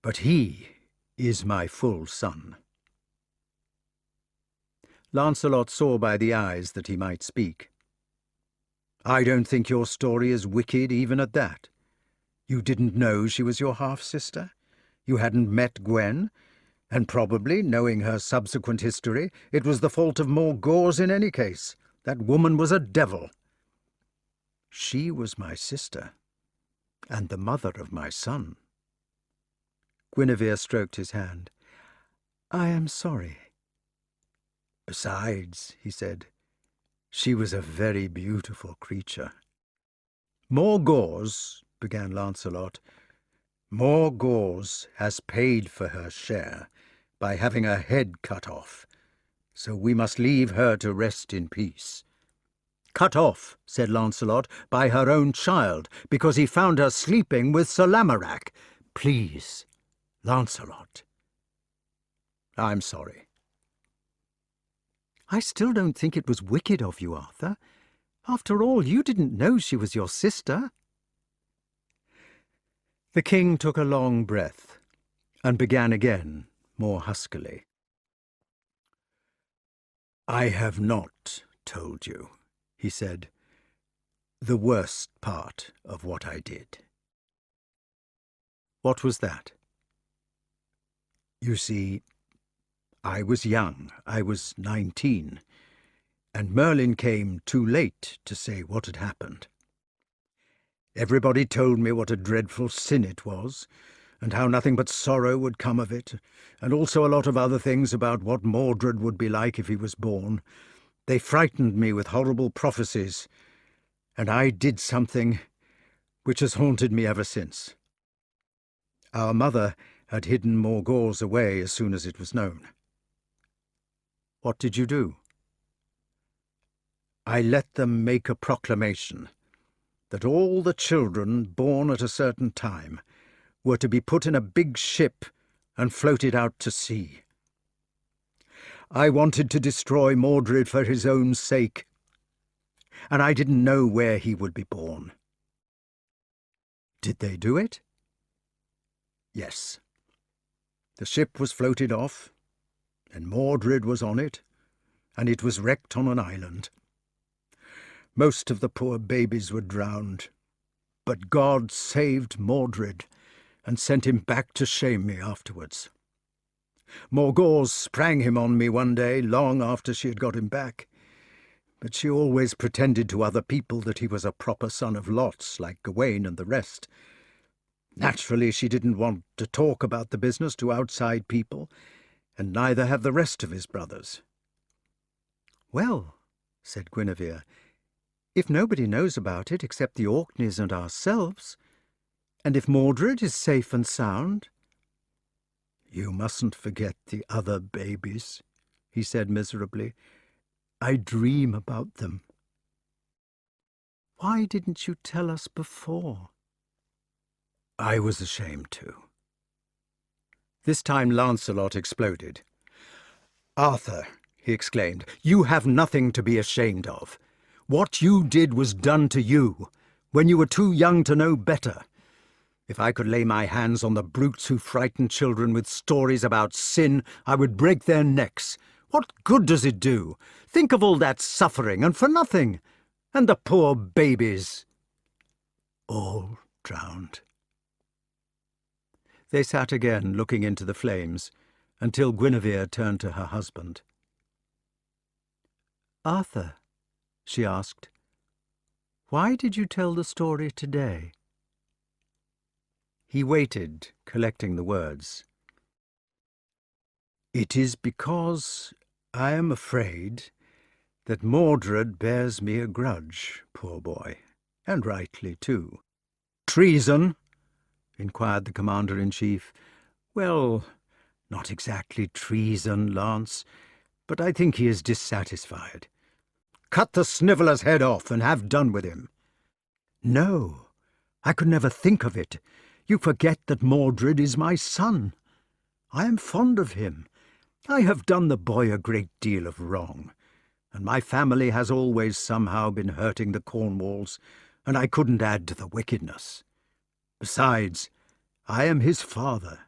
but he is my full son." Lancelot saw by the eyes that he might speak. "I don't think your story is wicked even at that. You didn't know she was your half-sister? You hadn't met Gwen? And probably, knowing her subsequent history, it was the fault of Morgause in any case. That woman was a devil." "She was my sister, and the mother of my son." Guinevere stroked his hand. "I am sorry." "Besides," he said, "she was a very beautiful creature." "Morgause," began Lancelot, "Morgause has paid for her share by having her head cut off, so we must leave her to rest in peace." "Cut off," said Lancelot, "by her own child, because he found her sleeping with Sir Lamorak. Please, Lancelot." "I'm sorry." "I still don't think it was wicked of you, Arthur. After all, you didn't know she was your sister." The king took a long breath and began again, more huskily. "I have not told you," he said, "the worst part of what I did." "What was that?" "You see, I was young. I was 19, and Merlyn came too late to say what had happened. Everybody told me what a dreadful sin it was, and how nothing but sorrow would come of it, and also a lot of other things about what Mordred would be like if he was born. They frightened me with horrible prophecies, and I did something which has haunted me ever since. Our mother had hidden Morgause away as soon as it was known." "What did you do?" "I let them make a proclamation that all the children born at a certain time were to be put in a big ship and floated out to sea. I wanted to destroy Mordred for his own sake, and I didn't know where he would be born." "Did they do it?" "Yes. The ship was floated off, and Mordred was on it, and it was wrecked on an island. Most of the poor babies were drowned, but God saved Mordred and sent him back to shame me afterwards. Morgause sprang him on me one day, long after she had got him back, but she always pretended to other people that he was a proper son of Lot's, like Gawain and the rest. Naturally, she didn't want to talk about the business to outside people, and neither have the rest of his brothers." "Well," said Guinevere, "if nobody knows about it except the Orkneys and ourselves, and if Mordred is safe and sound—" "You mustn't forget the other babies," he said miserably. "I dream about them." "Why didn't you tell us before?" "I was ashamed to." This time Lancelot exploded. "Arthur," he exclaimed, "you have nothing to be ashamed of. What you did was done to you, when you were too young to know better. If I could lay my hands on the brutes who frighten children with stories about sin, I would break their necks. What good does it do? Think of all that suffering, and for nothing. And the poor babies." "All drowned." They sat again, looking into the flames, until Guinevere turned to her husband. "Arthur," she asked, "why did you tell the story today?" He waited, collecting the words. "It is because I am afraid that Mordred bears me a grudge, poor boy, and rightly too." "Treason?" inquired the commander-in-chief. "Well, not exactly treason, Lance, but I think he is dissatisfied." "Cut the sniveller's head off and have done with him." "No, I could never think of it. You forget that Mordred is my son. I am fond of him. I have done the boy a great deal of wrong, and my family has always somehow been hurting the Cornwalls, and I couldn't add to the wickedness. Besides, I am his father.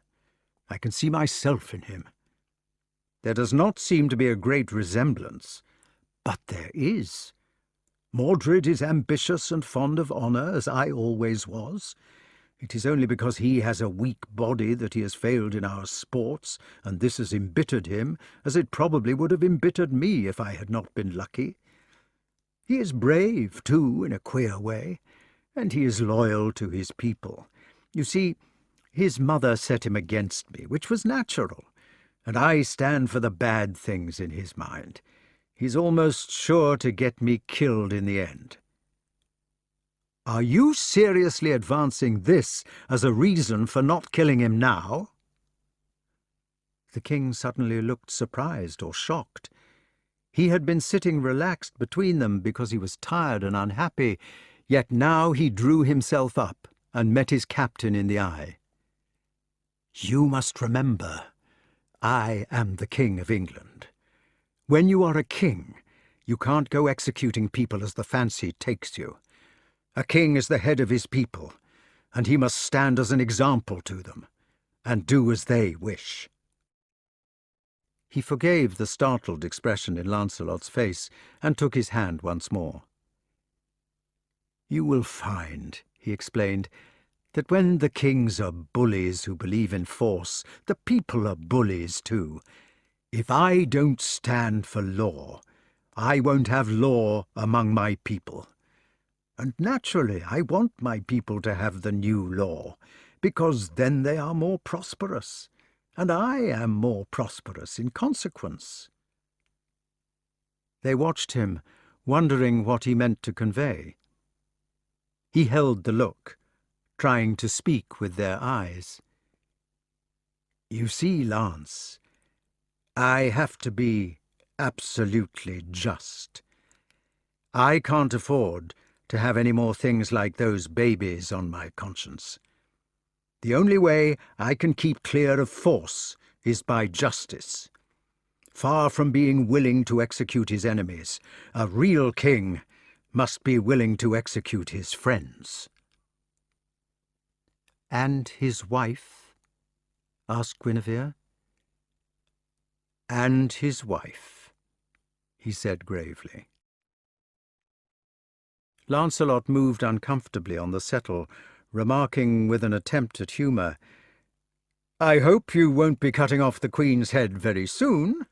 I can see myself in him. There does not seem to be a great resemblance, but there is. Mordred is ambitious and fond of honour, as I always was. It is only because he has a weak body that he has failed in our sports, and this has embittered him, as it probably would have embittered me if I had not been lucky. He is brave, too, in a queer way, and he is loyal to his people. You see, his mother set him against me, which was natural, and I stand for the bad things in his mind. He's almost sure to get me killed in the end." "Are you seriously advancing this as a reason for not killing him now?" The king suddenly looked surprised or shocked. He had been sitting relaxed between them because he was tired and unhappy, yet now he drew himself up and met his captain in the eye. "You must remember, I am the King of England. When you are a king, you can't go executing people as the fancy takes you. A king is the head of his people, and he must stand as an example to them, and do as they wish." He forgave the startled expression in Lancelot's face, and took his hand once more. "You will find," he explained, "that when the kings are bullies who believe in force, the people are bullies too. If I don't stand for law, I won't have law among my people. And naturally, I want my people to have the new law, because then they are more prosperous, and I am more prosperous in consequence." They watched him, wondering what he meant to convey. He held the look, trying to speak with their eyes. "You see, Lance, I have to be absolutely just. I can't afford to have any more things like those babies on my conscience. The only way I can keep clear of force is by justice. Far from being willing to execute his enemies, a real king must be willing to execute his friends." "And his wife?" asked Guinevere. "And his wife," he said gravely. Lancelot moved uncomfortably on the settle, remarking with an attempt at humour, "I hope you won't be cutting off the Queen's head very soon."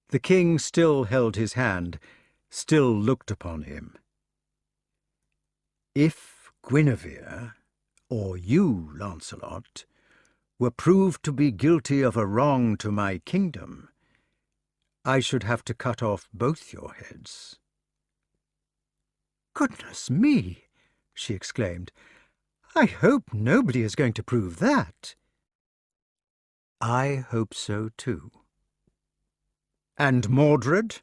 The king still held his hand, still looked upon him. "If Guinevere, or you, Lancelot, were proved to be guilty of a wrong to my kingdom, I should have to cut off both your heads." "Goodness me!" she exclaimed. "I hope nobody is going to prove that." "I hope so too." "And Mordred?"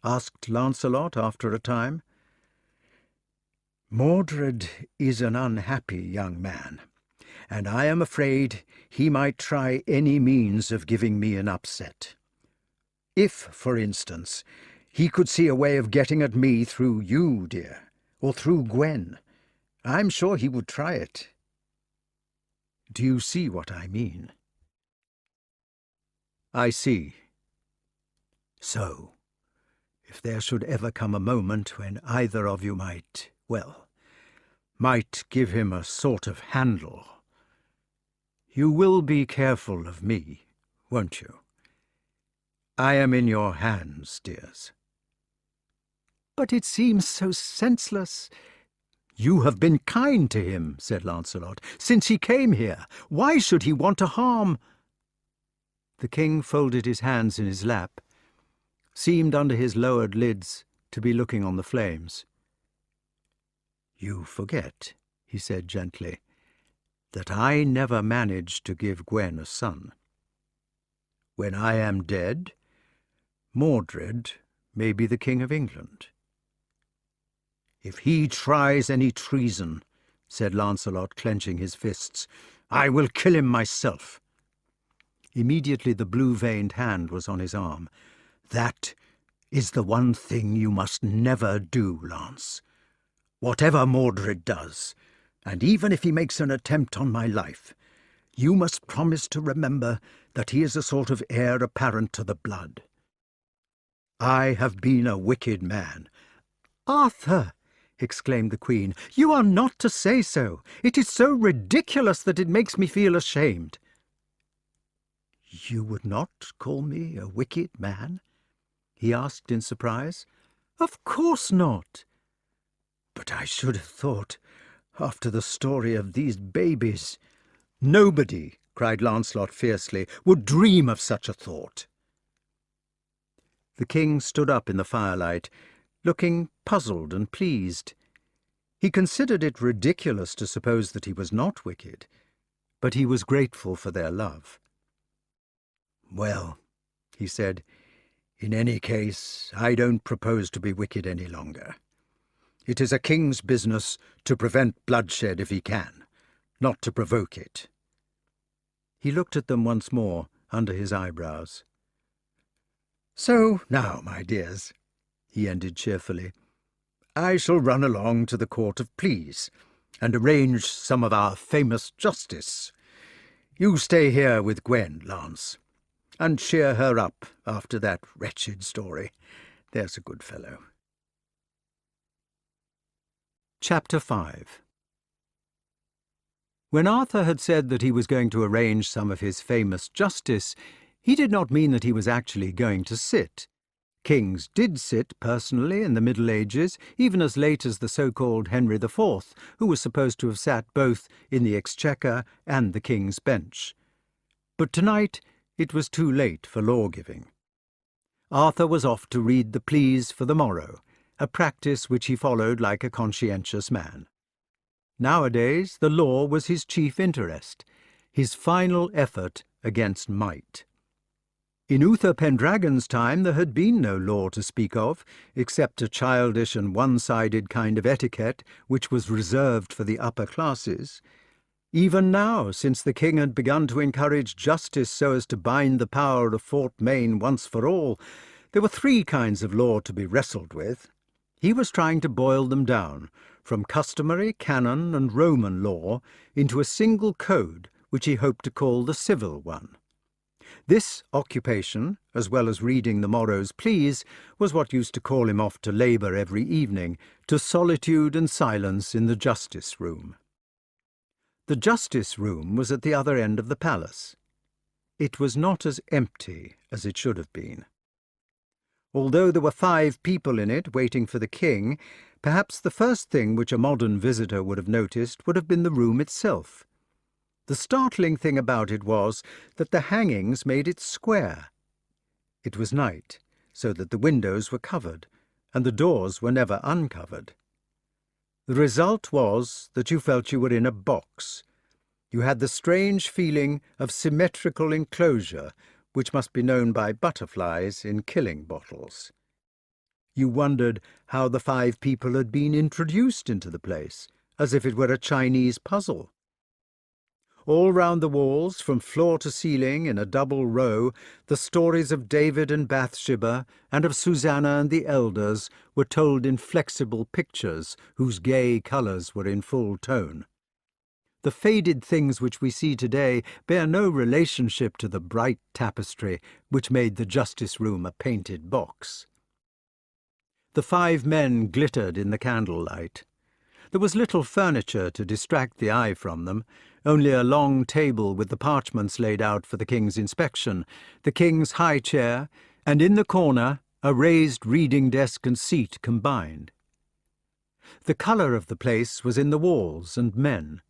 asked Lancelot after a time. "Mordred is an unhappy young man, and I am afraid he might try any means of giving me an upset. If, for instance, he could see a way of getting at me through you, dear, or through Gwen, I'm sure he would try it. Do you see what I mean?" "I see. So, if there should ever come a moment when either of you might give him a sort of handle, you will be careful of me, won't you? I am in your hands, dears." "But it seems so senseless." "You have been kind to him," said Lancelot, "since he came here. Why should he want to harm—" The king folded his hands in his lap, seemed under his lowered lids to be looking on the flames. "You forget," he said gently, "that I never managed to give Gwen a son. When I am dead, Mordred may be the King of England." "If he tries any treason," said Lancelot, clenching his fists, "I will kill him myself." Immediately the blue-veined hand was on his arm. "That is the one thing you must never do, Lance. Whatever Mordred does, and even if he makes an attempt on my life, you must promise to remember that he is a sort of heir apparent to the blood. I have been a wicked man." "Arthur!" exclaimed the Queen, "you are not to say so. It is so ridiculous that it makes me feel ashamed." "You would not call me a wicked man?" he asked in surprise. "Of course not." "But I should have thought, after the story of these babies—" "Nobody," cried Lancelot fiercely, "would dream of such a thought." The king stood up in the firelight, looking puzzled and pleased. He considered it ridiculous to suppose that he was not wicked, but he was grateful for their love. "Well," he said, "in any case, I don't propose to be wicked any longer. It is a king's business to prevent bloodshed if he can, not to provoke it." He looked at them once more under his eyebrows. "So now, my dears," he ended cheerfully, "I shall run along to the Court of Pleas and arrange some of our famous justice. You stay here with Gwen, Lance, and cheer her up after that wretched story. There's a good fellow." Chapter 5. When Arthur had said that he was going to arrange some of his famous justice, he did not mean that he was actually going to sit. Kings did sit personally in the Middle Ages, even as late as the so-called Henry IV, who was supposed to have sat both in the Exchequer and the King's Bench. But tonight it was too late for law-giving. Arthur was off to read the pleas for the morrow, a practice which he followed like a conscientious man. Nowadays the law was his chief interest, his final effort against might. In Uther Pendragon's time there had been no law to speak of, except a childish and one-sided kind of etiquette which was reserved for the upper classes. Even now, since the king had begun to encourage justice so as to bind the power of Fort Maine once for all, there were three kinds of law to be wrestled with. He was trying to boil them down, from customary, canon, and Roman law, into a single code which he hoped to call the civil one. This occupation, as well as reading the morrow's pleas, was what used to call him off to labour every evening, to solitude and silence in the justice room. The justice room was at the other end of the palace. It was not as empty as it should have been. Although there were 5 people in it waiting for the king, perhaps the first thing which a modern visitor would have noticed would have been the room itself. The startling thing about it was that the hangings made it square. It was night, so that the windows were covered, and the doors were never uncovered. The result was that you felt you were in a box. You had the strange feeling of symmetrical enclosure, which must be known by butterflies in killing bottles. You wondered how the 5 people had been introduced into the place, as if it were a Chinese puzzle. All round the walls, from floor to ceiling, in a double row, the stories of David and Bathsheba and of Susanna and the elders were told in flexible pictures whose gay colours were in full tone. The faded things which we see today bear no relationship to the bright tapestry which made the justice room a painted box. The 5 men glittered in the candlelight. There was little furniture to distract the eye from them, only a long table with the parchments laid out for the king's inspection, the king's high chair, and in the corner a raised reading desk and seat combined. The colour of the place was in the walls and men.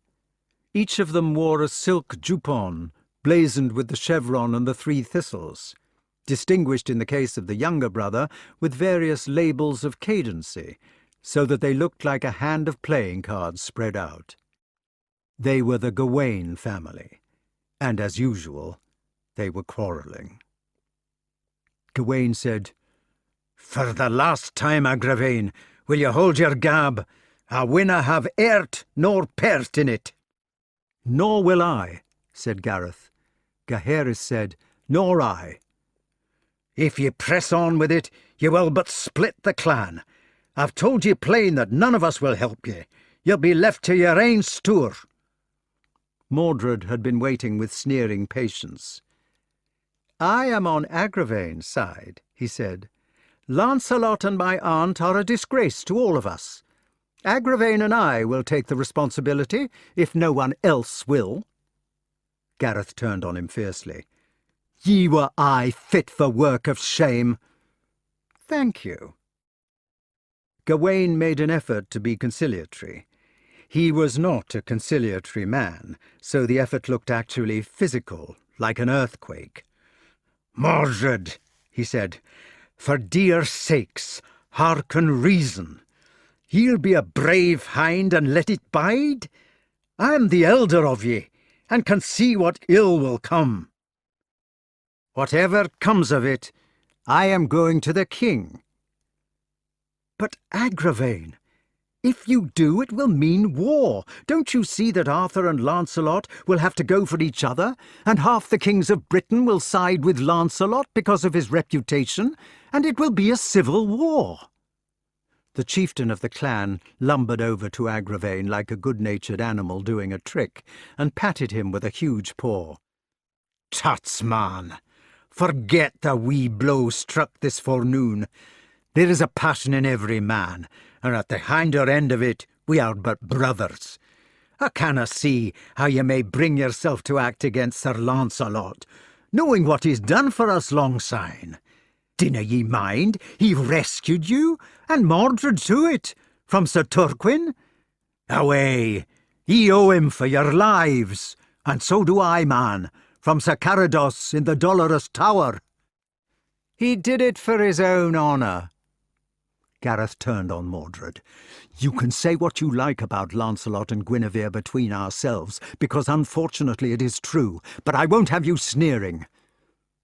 Each of them wore a silk jupon, blazoned with the chevron and the 3 thistles, distinguished in the case of the younger brother with various labels of cadency, so that they looked like a hand of playing cards spread out. They were the Gawain family, and as usual, they were quarrelling. Gawain said, "For the last time, Agravain, will you hold your gab? I winna have airt nor pert in it." "Nor will I," said Gareth. Gaheris said, "Nor I." "If ye press on with it, ye will but split the clan. I've told ye plain that none of us will help ye. You'll be left to your ain stour." Mordred had been waiting with sneering patience. "I am on Agravain's side," he said. "Lancelot and my aunt are a disgrace to all of us. Agravain and I will take the responsibility, if no one else will." Gareth turned on him fiercely. "Ye were aye fit for work of shame." "Thank you." Gawain made an effort to be conciliatory. He was not a conciliatory man, so the effort looked actually physical, like an earthquake. "Mordred," he said, "for dear sakes, hearken reason. Ye'll be a brave hind and let it bide? I am the elder of ye, and can see what ill will come. Whatever comes of it, I am going to the king." "But, Agravain, if you do, it will mean war. Don't you see that Arthur and Lancelot will have to go for each other, and half the kings of Britain will side with Lancelot because of his reputation, and it will be a civil war?" The chieftain of the clan lumbered over to Agravain like a good-natured animal doing a trick, and patted him with a huge paw. "Tuts, man! Forget the wee blow struck this forenoon. There is a passion in every man, and at the hinder end of it we are but brothers. I canna see how ye may bring yourself to act against Sir Lancelot, knowing what he's done for us long syne. Dinna ye mind he rescued you, and Mordred to it, from Sir Turquin? Away, ye owe him for your lives, and so do I, man, from Sir Carados in the Dolorous Tower." "He did it for his own honour." Gareth turned on Mordred. "You can say what you like about Lancelot and Guinevere between ourselves, because unfortunately it is true, but I won't have you sneering.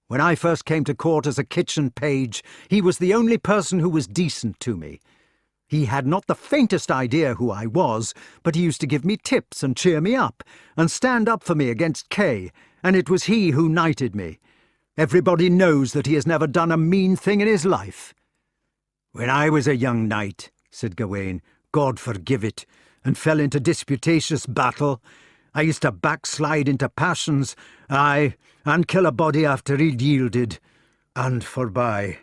When I first came to court as a kitchen page, he was the only person who was decent to me. He had not the faintest idea who I was, but he used to give me tips and cheer me up, and stand up for me against Kay, and it was he who knighted me. Everybody knows that he has never done a mean thing in his life." "When I was a young knight," said Gawain, "God forgive it, and fell into disputatious battle, I used to backslide into passions, aye, and kill a body after he'd yielded, and forby,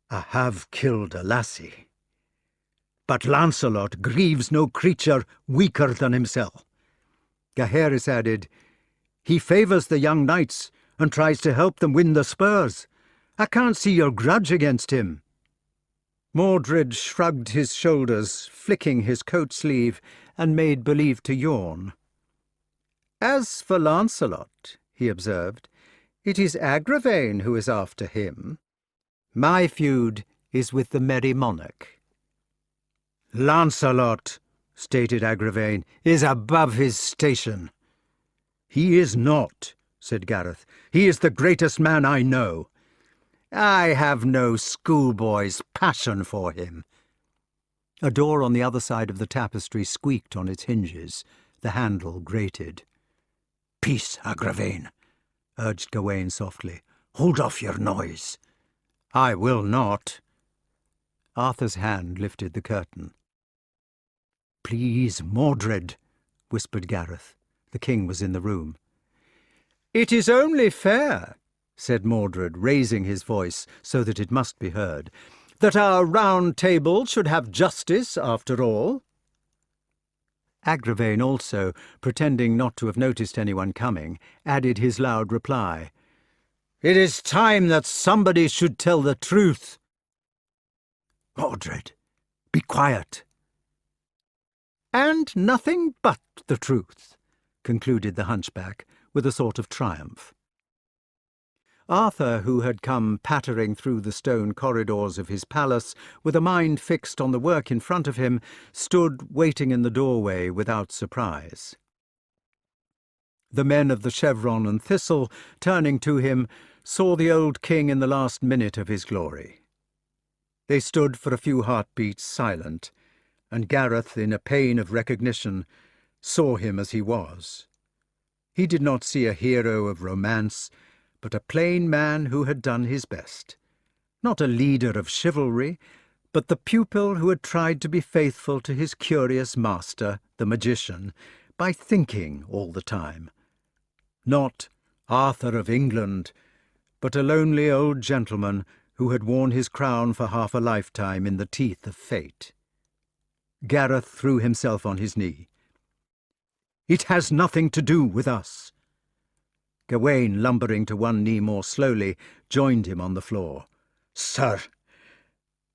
I have killed a lassie. But Lancelot grieves no creature weaker than himself." Gaheris added, "He favours the young knights and tries to help them win the spurs. I can't see your grudge against him." Mordred shrugged his shoulders, flicking his coat sleeve, and made believe to yawn. "As for Lancelot," he observed, "it is Agravain who is after him. My feud is with the Merry Monarch." "Lancelot," stated Agravain, "is above his station." "He is not," said Gareth. "He is the greatest man I know." "I have no schoolboy's passion for him." A door on the other side of the tapestry squeaked on its hinges. The handle grated. "Peace, Agravain," urged Gawain softly. "Hold off your noise." "I will not." Arthur's hand lifted the curtain. "Please, Mordred," whispered Gareth. The king was in the room. "It is only fair," said Mordred, raising his voice so that it must be heard, "that our round table should have justice after all." Agravain also, pretending not to have noticed anyone coming, added his loud reply. "It is time that somebody should tell the truth." "Mordred, be quiet," "And nothing but the truth," concluded the hunchback, with a sort of triumph. Arthur, who had come pattering through the stone corridors of his palace, with a mind fixed on the work in front of him, stood waiting in the doorway without surprise. The men of the chevron and thistle, turning to him, saw the old king in the last minute of his glory. They stood for a few heartbeats silent, and Gareth, in a pain of recognition, saw him as he was. He did not see a hero of romance, but a plain man who had done his best. Not a leader of chivalry, but the pupil who had tried to be faithful to his curious master, the magician, by thinking all the time. Not Arthur of England, but a lonely old gentleman who had worn his crown for half a lifetime in the teeth of fate. Gareth threw himself on his knee. "It has nothing to do with us." Gawain, lumbering to one knee more slowly, joined him on the floor. "Sir,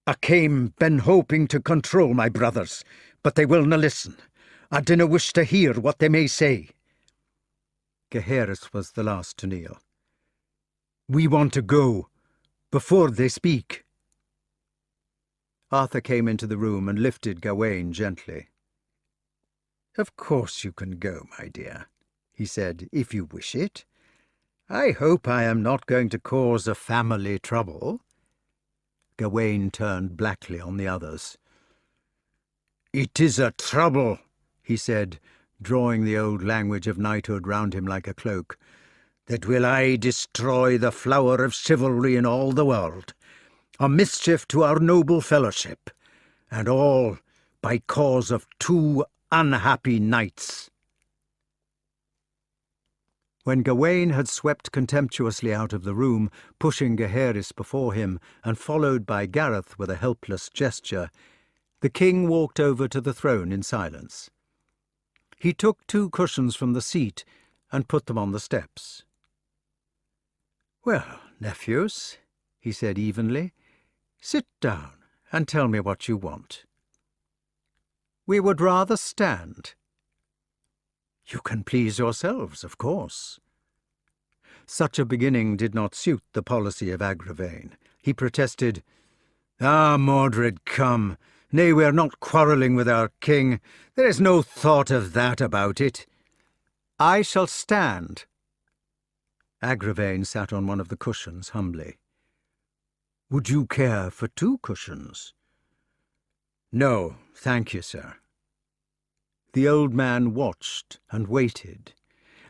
I came ben hoping to control my brothers, but they will na listen. I dinna wish to hear what they may say." Gaheris was the last to kneel. "We want to go, before they speak." Arthur came into the room and lifted Gawain gently. "Of course you can go, my dear," he said, "if you wish it. I hope I am not going to cause a family trouble." Gawain turned blackly on the others. "It is a trouble," he said, drawing the old language of knighthood round him like a cloak, "that will I destroy the flower of chivalry in all the world, a mischief to our noble fellowship, and all by cause of 2 unhappy knights." When Gawain had swept contemptuously out of the room, pushing Gaheris before him, and followed by Gareth with a helpless gesture, the king walked over to the throne in silence. He took 2 cushions from the seat and put them on the steps. "Well, nephews," he said evenly, "sit down and tell me what you want." "We would rather stand." "You can please yourselves, of course." Such a beginning did not suit the policy of Agravain. He protested, "Ah, Mordred, come. Nay, we are not quarrelling with our king. There is no thought of that about it." "I shall stand." Agravain sat on one of the cushions humbly. "Would you care for 2 cushions?" "No, thank you, sir." The old man watched and waited,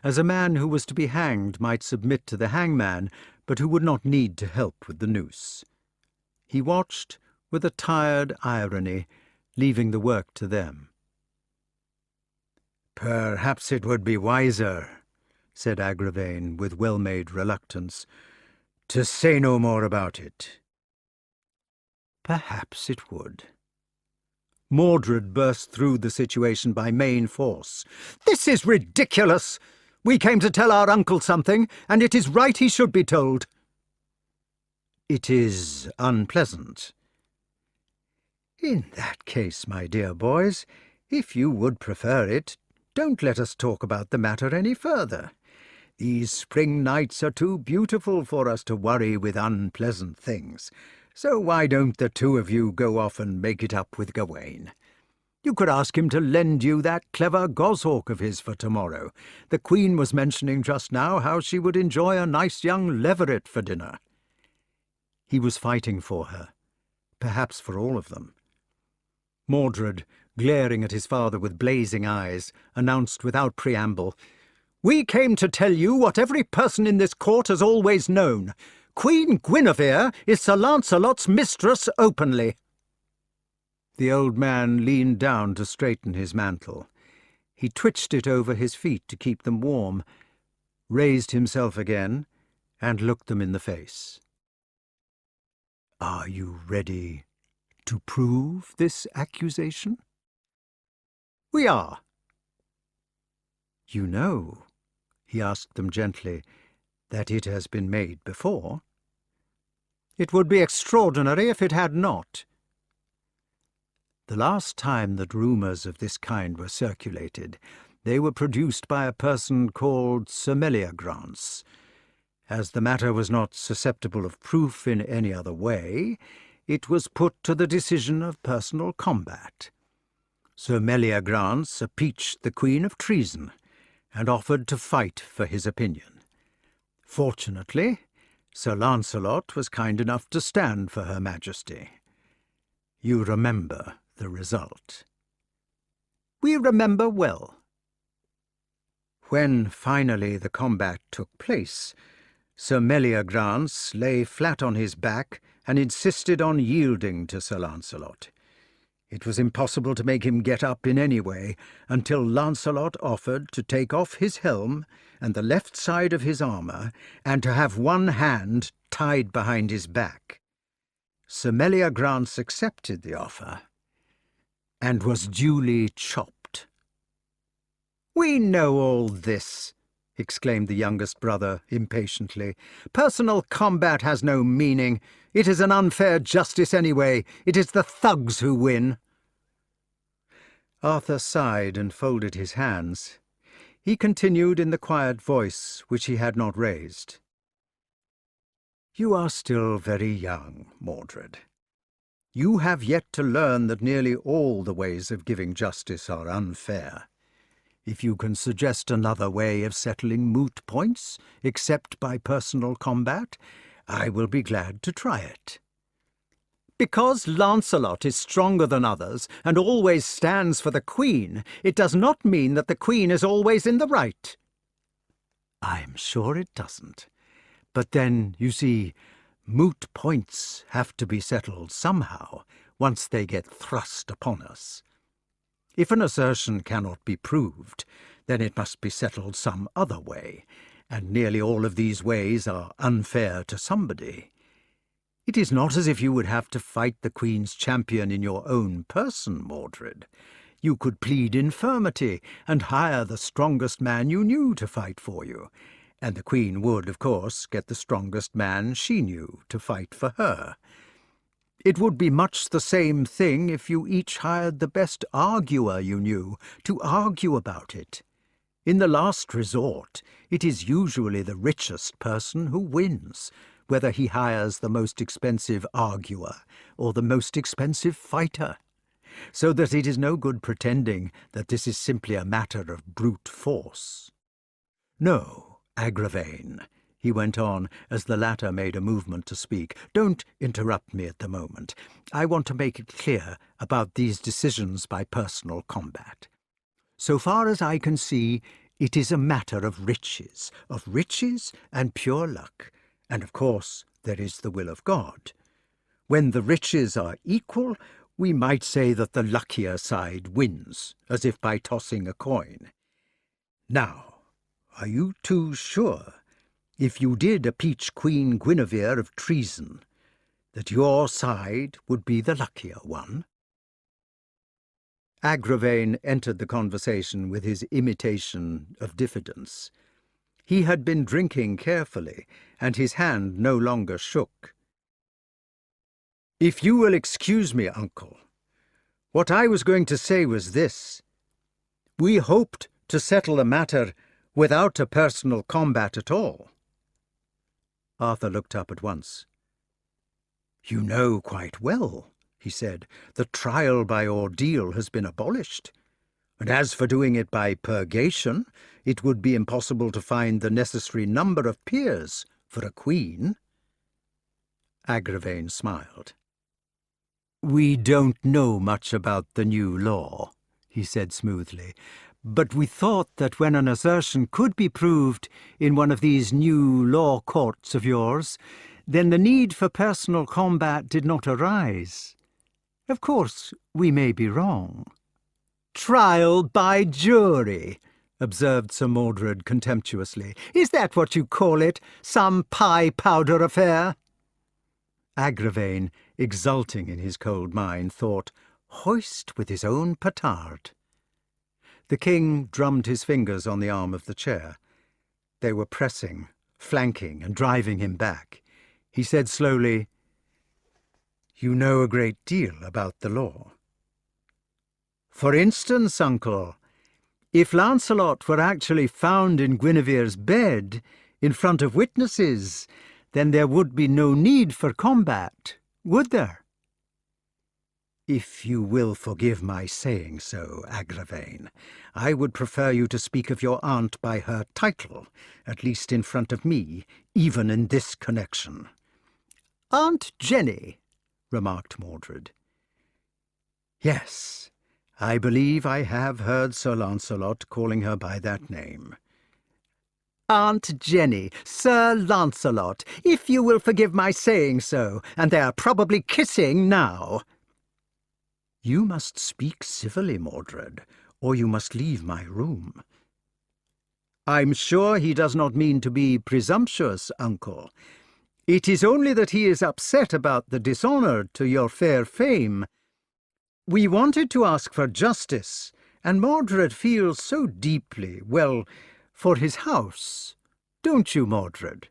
as a man who was to be hanged might submit to the hangman, but who would not need to help with the noose. He watched with a tired irony, leaving the work to them. "Perhaps it would be wiser," said Agravain with well-made reluctance, "to say no more about it." Perhaps it would. Mordred burst through the situation by main force. "This is ridiculous! We came to tell our uncle something, and it is right he should be told." "It is unpleasant." "In that case, my dear boys, if you would prefer it, don't let us talk about the matter any further. These spring nights are too beautiful for us to worry with unpleasant things. So why don't the 2 of you go off and make it up with Gawain? You could ask him to lend you that clever goshawk of his for tomorrow. The Queen was mentioning just now how she would enjoy a nice young leveret for dinner." He was fighting for her, perhaps for all of them. Mordred, glaring at his father with blazing eyes, announced without preamble, "We came to tell you what every person in this court has always known. Queen Guinevere is Sir Lancelot's mistress openly." The old man leaned down to straighten his mantle. He twitched it over his feet to keep them warm, raised himself again, and looked them in the face. "Are you ready to prove this accusation?" "We are." "You know," he asked them gently, "that it has been made before?" "It would be extraordinary if it had not." The last time that rumours of this kind were circulated, they were produced by a person called Sir Meliagrance. As the matter was not susceptible of proof in any other way, it was put to the decision of personal combat. Sir Meliagrance impeached the Queen of treason, and offered to fight for his opinion. Fortunately, Sir Lancelot was kind enough to stand for Her Majesty. You remember the result. We remember well. When finally the combat took place, Sir Meliagrance lay flat on his back and insisted on yielding to Sir Lancelot. It was impossible to make him get up in any way until Lancelot offered to take off his helm and the left side of his armour, and to have one hand tied behind his back. Sir Meliagrance accepted the offer, and was duly chopped. "We know all this," exclaimed the youngest brother impatiently. "Personal combat has no meaning. It is an unfair justice anyway. It is the thugs who win." Arthur sighed and folded his hands. He continued in the quiet voice which he had not raised. "You are still very young, Mordred. You have yet to learn that nearly all the ways of giving justice are unfair. If you can suggest another way of settling moot points, except by personal combat, I will be glad to try it." "Because Lancelot is stronger than others and always stands for the Queen, it does not mean that the Queen is always in the right." "I'm sure it doesn't. But then, you see, moot points have to be settled somehow, once they get thrust upon us. If an assertion cannot be proved, then it must be settled some other way, and nearly all of these ways are unfair to somebody. It is not as if you would have to fight the Queen's champion in your own person, Mordred. You could plead infirmity and hire the strongest man you knew to fight for you, and the Queen would, of course, get the strongest man she knew to fight for her. It would be much the same thing if you each hired the best arguer you knew to argue about it. In the last resort, it is usually the richest person who wins, whether he hires the most expensive arguer or the most expensive fighter, so that it is no good pretending that this is simply a matter of brute force. No, Agravain," he went on, as the latter made a movement to speak, "don't interrupt me at the moment. I want to make it clear about these decisions by personal combat. So far as I can see, it is a matter of riches and pure luck, and of course there is the will of God. When the riches are equal, we might say that the luckier side wins, as if by tossing a coin. Now, are you too sure, if you did impeach Queen Guinevere of treason, that your side would be the luckier one?" Agravain entered the conversation with his imitation of diffidence. He had been drinking carefully, and his hand no longer shook. "If you will excuse me, uncle, what I was going to say was this. We hoped to settle the matter without a personal combat at all." Arthur looked up at once. "You know quite well," he said, "the trial by ordeal has been abolished. And as for doing it by purgation, it would be impossible to find the necessary number of peers for a queen." Agravain smiled. "We don't know much about the new law," he said smoothly, "but we thought that when an assertion could be proved in one of these new law courts of yours, then the need for personal combat did not arise. Of course, we may be wrong." "Trial by jury," observed Sir Mordred contemptuously. "Is that what you call it? Some pie-powder affair?" Agravain, exulting in his cold mind, thought, "Hoist with his own petard." The king drummed his fingers on the arm of the chair. They were pressing, flanking, and driving him back. He said slowly, "You know a great deal about the law." For instance, uncle, if Lancelot were actually found in Guinevere's bed, in front of witnesses, then there would be no need for combat, would there? If you will forgive my saying so, Agravain, I would prefer you to speak of your aunt by her title, at least in front of me, even in this connection. Aunt Jenny, remarked Mordred. Yes, I believe I have heard Sir Lancelot calling her by that name. Aunt Jenny, Sir Lancelot, if you will forgive my saying so, and they are probably kissing now. You must speak civilly, Mordred, or you must leave my room. I'm sure he does not mean to be presumptuous, uncle. It is only that he is upset about the dishonour to your fair fame. We wanted to ask for justice, and Mordred feels so deeply, well, for his house. Don't you, Mordred?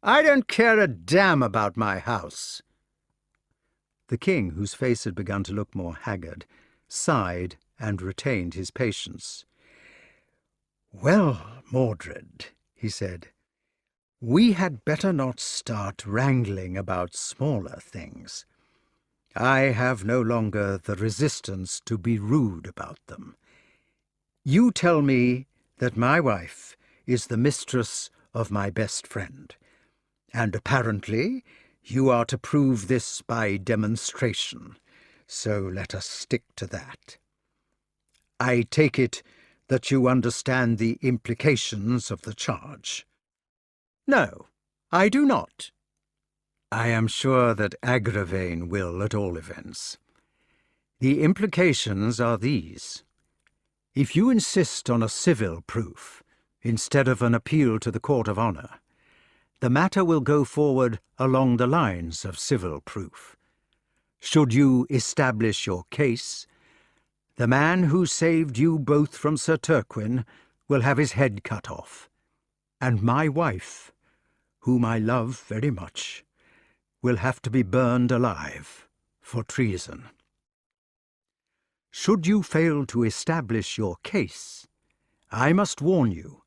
I don't care a damn about my house. The king, whose face had begun to look more haggard, sighed and retained his patience. Well, Mordred, he said, we had better not start wrangling about smaller things. I have no longer the resistance to be rude about them. You tell me that my wife is the mistress of my best friend, and apparently you are to prove this by demonstration, so let us stick to that. I take it that you understand the implications of the charge. No, I do not. I am sure that Agravain will, at all events. The implications are these. If you insist on a civil proof, instead of an appeal to the court of honour, the matter will go forward along the lines of civil proof. Should you establish your case, the man who saved you both from Sir Turquin will have his head cut off, and my wife, whom I love very much, will have to be burned alive for treason. Should you fail to establish your case, I must warn you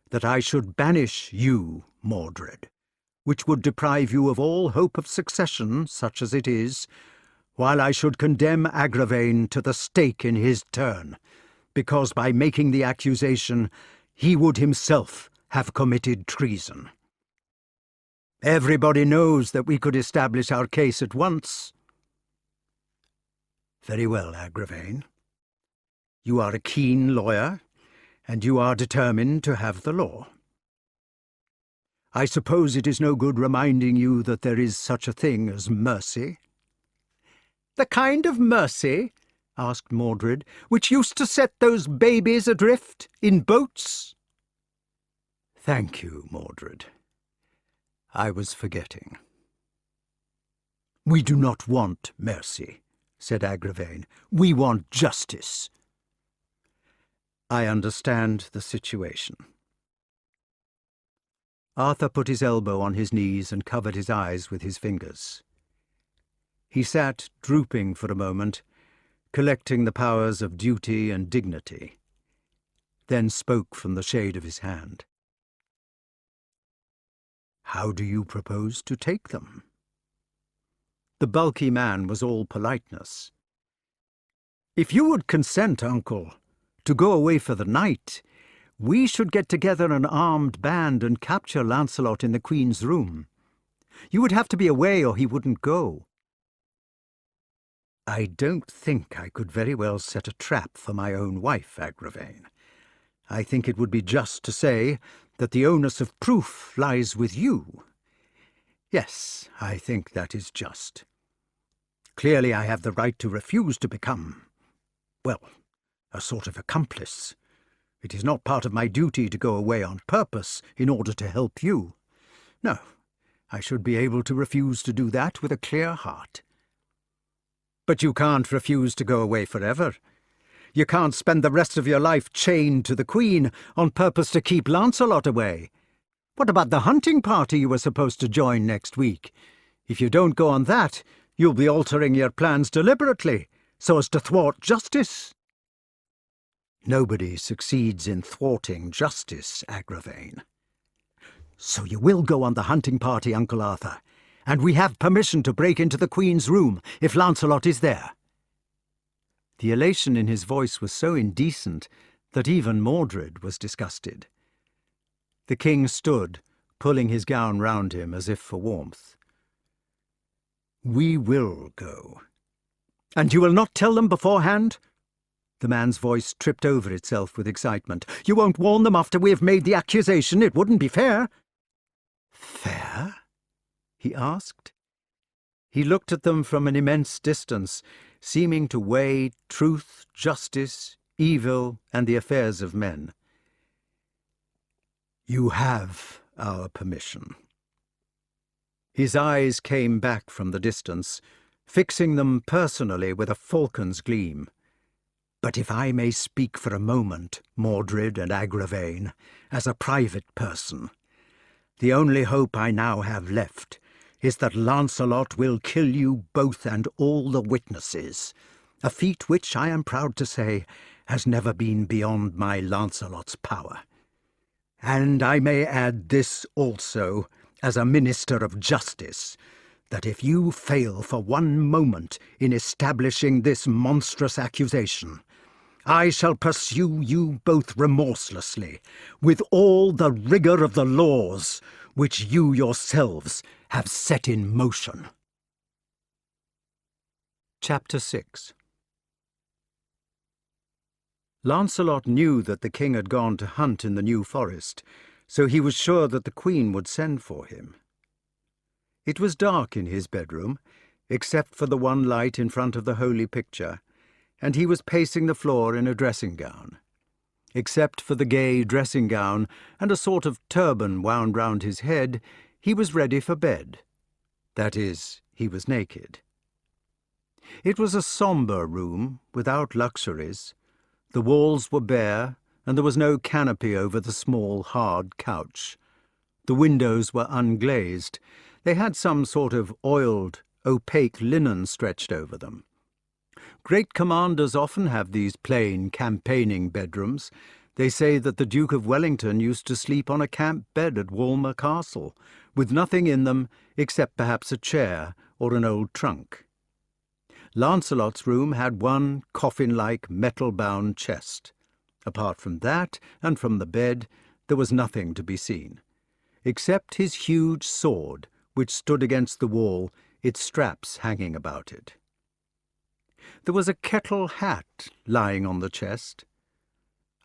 that I should banish you, Mordred, which would deprive you of all hope of succession, such as it is, while I should condemn Agravain to the stake in his turn, because by making the accusation he would himself have committed treason. Everybody knows that we could establish our case at once. Very well, Agravain. You are a keen lawyer, and you are determined to have the law. I suppose it is no good reminding you that there is such a thing as mercy. The kind of mercy, asked Mordred, which used to set those babies adrift in boats? Thank you, Mordred. I was forgetting. We do not want mercy, said Agravain. We want justice. I understand the situation. Arthur put his elbow on his knees and covered his eyes with his fingers. He sat drooping for a moment, collecting the powers of duty and dignity, then spoke from the shade of his hand. How do you propose to take them? The bulky man was all politeness. If you would consent, uncle, to go away for the night, we should get together an armed band and capture Lancelot in the Queen's room. You would have to be away or he wouldn't go. I don't think I could very well set a trap for my own wife, Agravain. I think it would be just to say that the onus of proof lies with you. Yes, I think that is just. Clearly I have the right to refuse to become, well, a sort of accomplice. It is not part of my duty to go away on purpose in order to help you. No, I should be able to refuse to do that with a clear heart. But you can't refuse to go away forever. You can't spend the rest of your life chained to the Queen on purpose to keep Lancelot away. What about the hunting party you were supposed to join next week? If you don't go on that, you'll be altering your plans deliberately, so as to thwart justice?" "Nobody succeeds in thwarting justice, Agravain." "So you will go on the hunting party, Uncle Arthur, and we have permission to break into the Queen's room if Lancelot is there." The elation in his voice was so indecent that even Mordred was disgusted. The king stood, pulling his gown round him as if for warmth. "We will go." "And you will not tell them beforehand?" The man's voice tripped over itself with excitement. "You won't warn them after we have made the accusation? It wouldn't be fair." "Fair?" he asked. He looked at them from an immense distance, seeming to weigh truth, justice, evil, and the affairs of men. "You have our permission." His eyes came back from the distance, fixing them personally with a falcon's gleam. "But if I may speak for a moment, Mordred and Agravain, as a private person, the only hope I now have left is that Lancelot will kill you both and all the witnesses, a feat which, I am proud to say, has never been beyond my Lancelot's power. And I may add this also, as a minister of justice, that if you fail for one moment in establishing this monstrous accusation, I shall pursue you both remorselessly, with all the rigour of the laws which you yourselves have set in motion." Chapter 6. Lancelot knew that the king had gone to hunt in the New Forest, so he was sure that the Queen would send for him. It was dark in his bedroom, except for the one light in front of the holy picture, and he was pacing the floor in a dressing-gown. Except for the gay dressing-gown and a sort of turban wound round his head, he was ready for bed. That is, he was naked. It was a sombre room, without luxuries. The walls were bare, and there was no canopy over the small, hard couch. The windows were unglazed. They had some sort of oiled, opaque linen stretched over them. Great commanders often have these plain, campaigning bedrooms. They say that the Duke of Wellington used to sleep on a camp bed at Walmer Castle, with nothing in them except perhaps a chair or an old trunk. Lancelot's room had one coffin-like metal-bound chest. Apart from that, and from the bed, there was nothing to be seen, except his huge sword, which stood against the wall, its straps hanging about it. There was a kettle hat lying on the chest.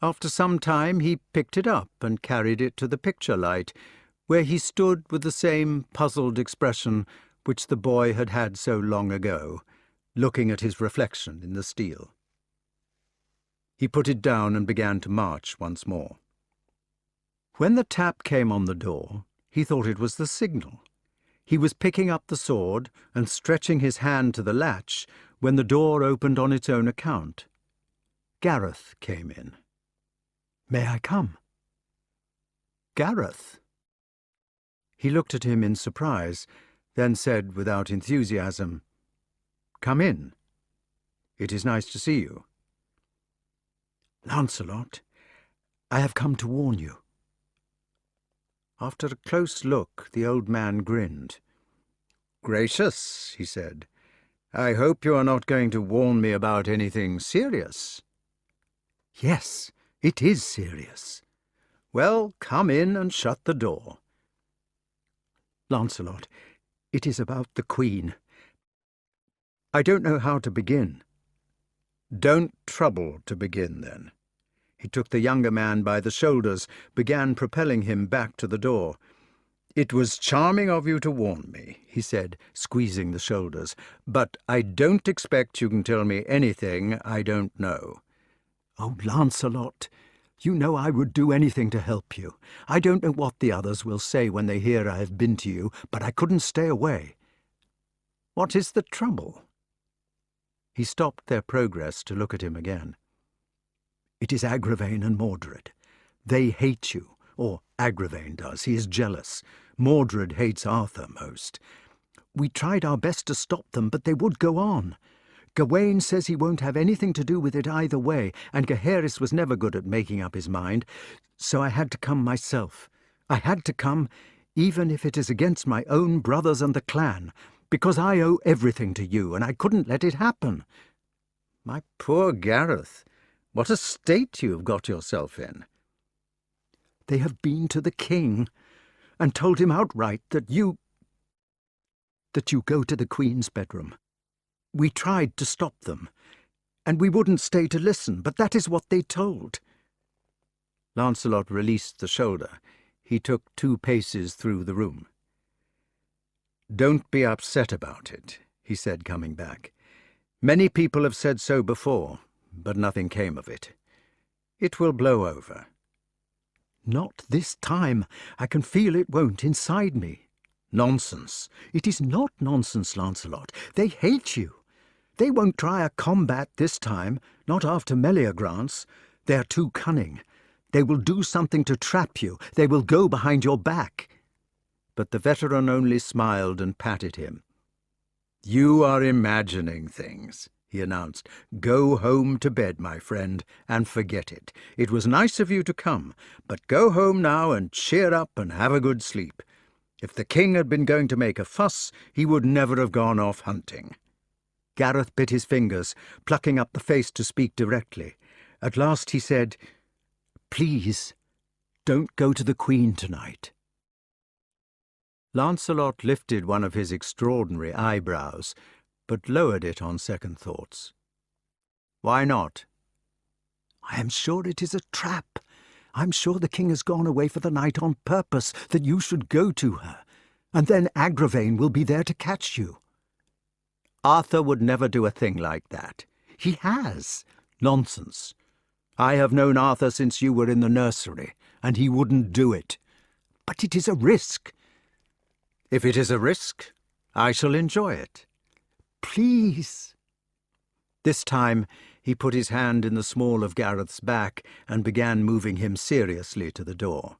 After some time he picked it up and carried it to the picture light, where he stood with the same puzzled expression which the boy had had so long ago, looking at his reflection in the steel. He put it down and began to march once more. When the tap came on the door, he thought it was the signal. He was picking up the sword and stretching his hand to the latch when the door opened on its own account. Gareth came in. "May I come?" "Gareth?" He looked at him in surprise, then said without enthusiasm, "Come in. It is nice to see you." "Lancelot, I have come to warn you." After a close look, the old man grinned. "Gracious," he said. "I hope you are not going to warn me about anything serious." "Yes, it is serious." "Well, come in and shut the door." "Lancelot, it is about the Queen. I don't know how to begin." "Don't trouble to begin, then." He took the younger man by the shoulders, began propelling him back to the door. "It was charming of you to warn me," he said, squeezing the shoulders, "but I don't expect you can tell me anything I don't know." "Oh, Lancelot, you know I would do anything to help you. I don't know what the others will say when they hear I have been to you, but I couldn't stay away." "What is the trouble?" He stopped their progress to look at him again. "It is Agravain and Mordred. They hate you, or Agravain does. He is jealous. Mordred hates Arthur most. We tried our best to stop them, but they would go on. Gawain says he won't have anything to do with it either way, and Gaheris was never good at making up his mind, so I had to come myself. I had to come, even if it is against my own brothers and the clan, because I owe everything to you, and I couldn't let it happen." "My poor Gareth, what a state you've got yourself in." "They have been to the king, and told him outright that you go to the Queen's bedroom. We tried to stop them, and we wouldn't stay to listen, but that is what they told." Lancelot released the shoulder. He took 2 paces through the room. "Don't be upset about it," he said, coming back. "Many people have said so before, but nothing came of it. It will blow over." "Not this time. I can feel it won't inside me." "Nonsense." "It is not nonsense, Lancelot. They hate you. They won't try a combat this time, not after Meleagrance. They are too cunning. They will do something to trap you. They will go behind your back." But the veteran only smiled and patted him. "You are imagining things," he announced. "Go home to bed, my friend, and forget it. It was nice of you to come, but go home now and cheer up and have a good sleep. If the king had been going to make a fuss, he would never have gone off hunting." Gareth bit his fingers, plucking up the face to speak directly. At last he said, "Please, don't go to the Queen tonight." Lancelot lifted one of his extraordinary eyebrows, but lowered it on second thoughts. "Why not?" "I am sure it is a trap. I'm sure the king has gone away for the night on purpose, that you should go to her, and then Agravain will be there to catch you." "Arthur would never do a thing like that." "He has." "Nonsense. I have known Arthur since you were in the nursery, and he wouldn't do it." "But it is a risk." "If it is a risk, I shall enjoy it." "Please." This time he put his hand in the small of Gareth's back and began moving him seriously to the door.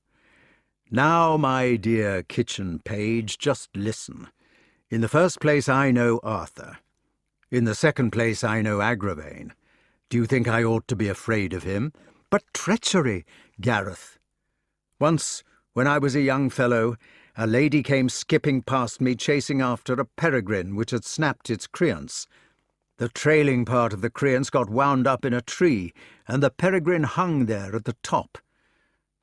"Now, my dear kitchen page, just listen. In the first place, I know Arthur. In the second place, I know Agravain. Do you think I ought to be afraid of him?" "But treachery, Gareth. Once, when I was a young fellow, a lady came skipping past me chasing after a peregrine which had snapped its creance. The trailing part of the creance got wound up in a tree, and the peregrine hung there at the top.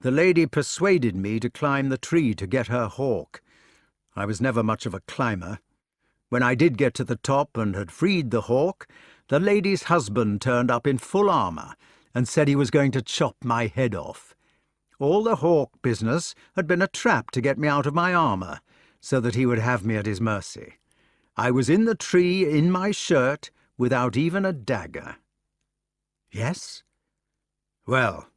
The lady persuaded me to climb the tree to get her hawk. I was never much of a climber. When I did get to the top and had freed the hawk, the lady's husband turned up in full armour and said he was going to chop my head off. All the hawk business had been a trap to get me out of my armour, so that he would have me at his mercy. I was in the tree in my shirt, without even a dagger." "Yes?" "Well,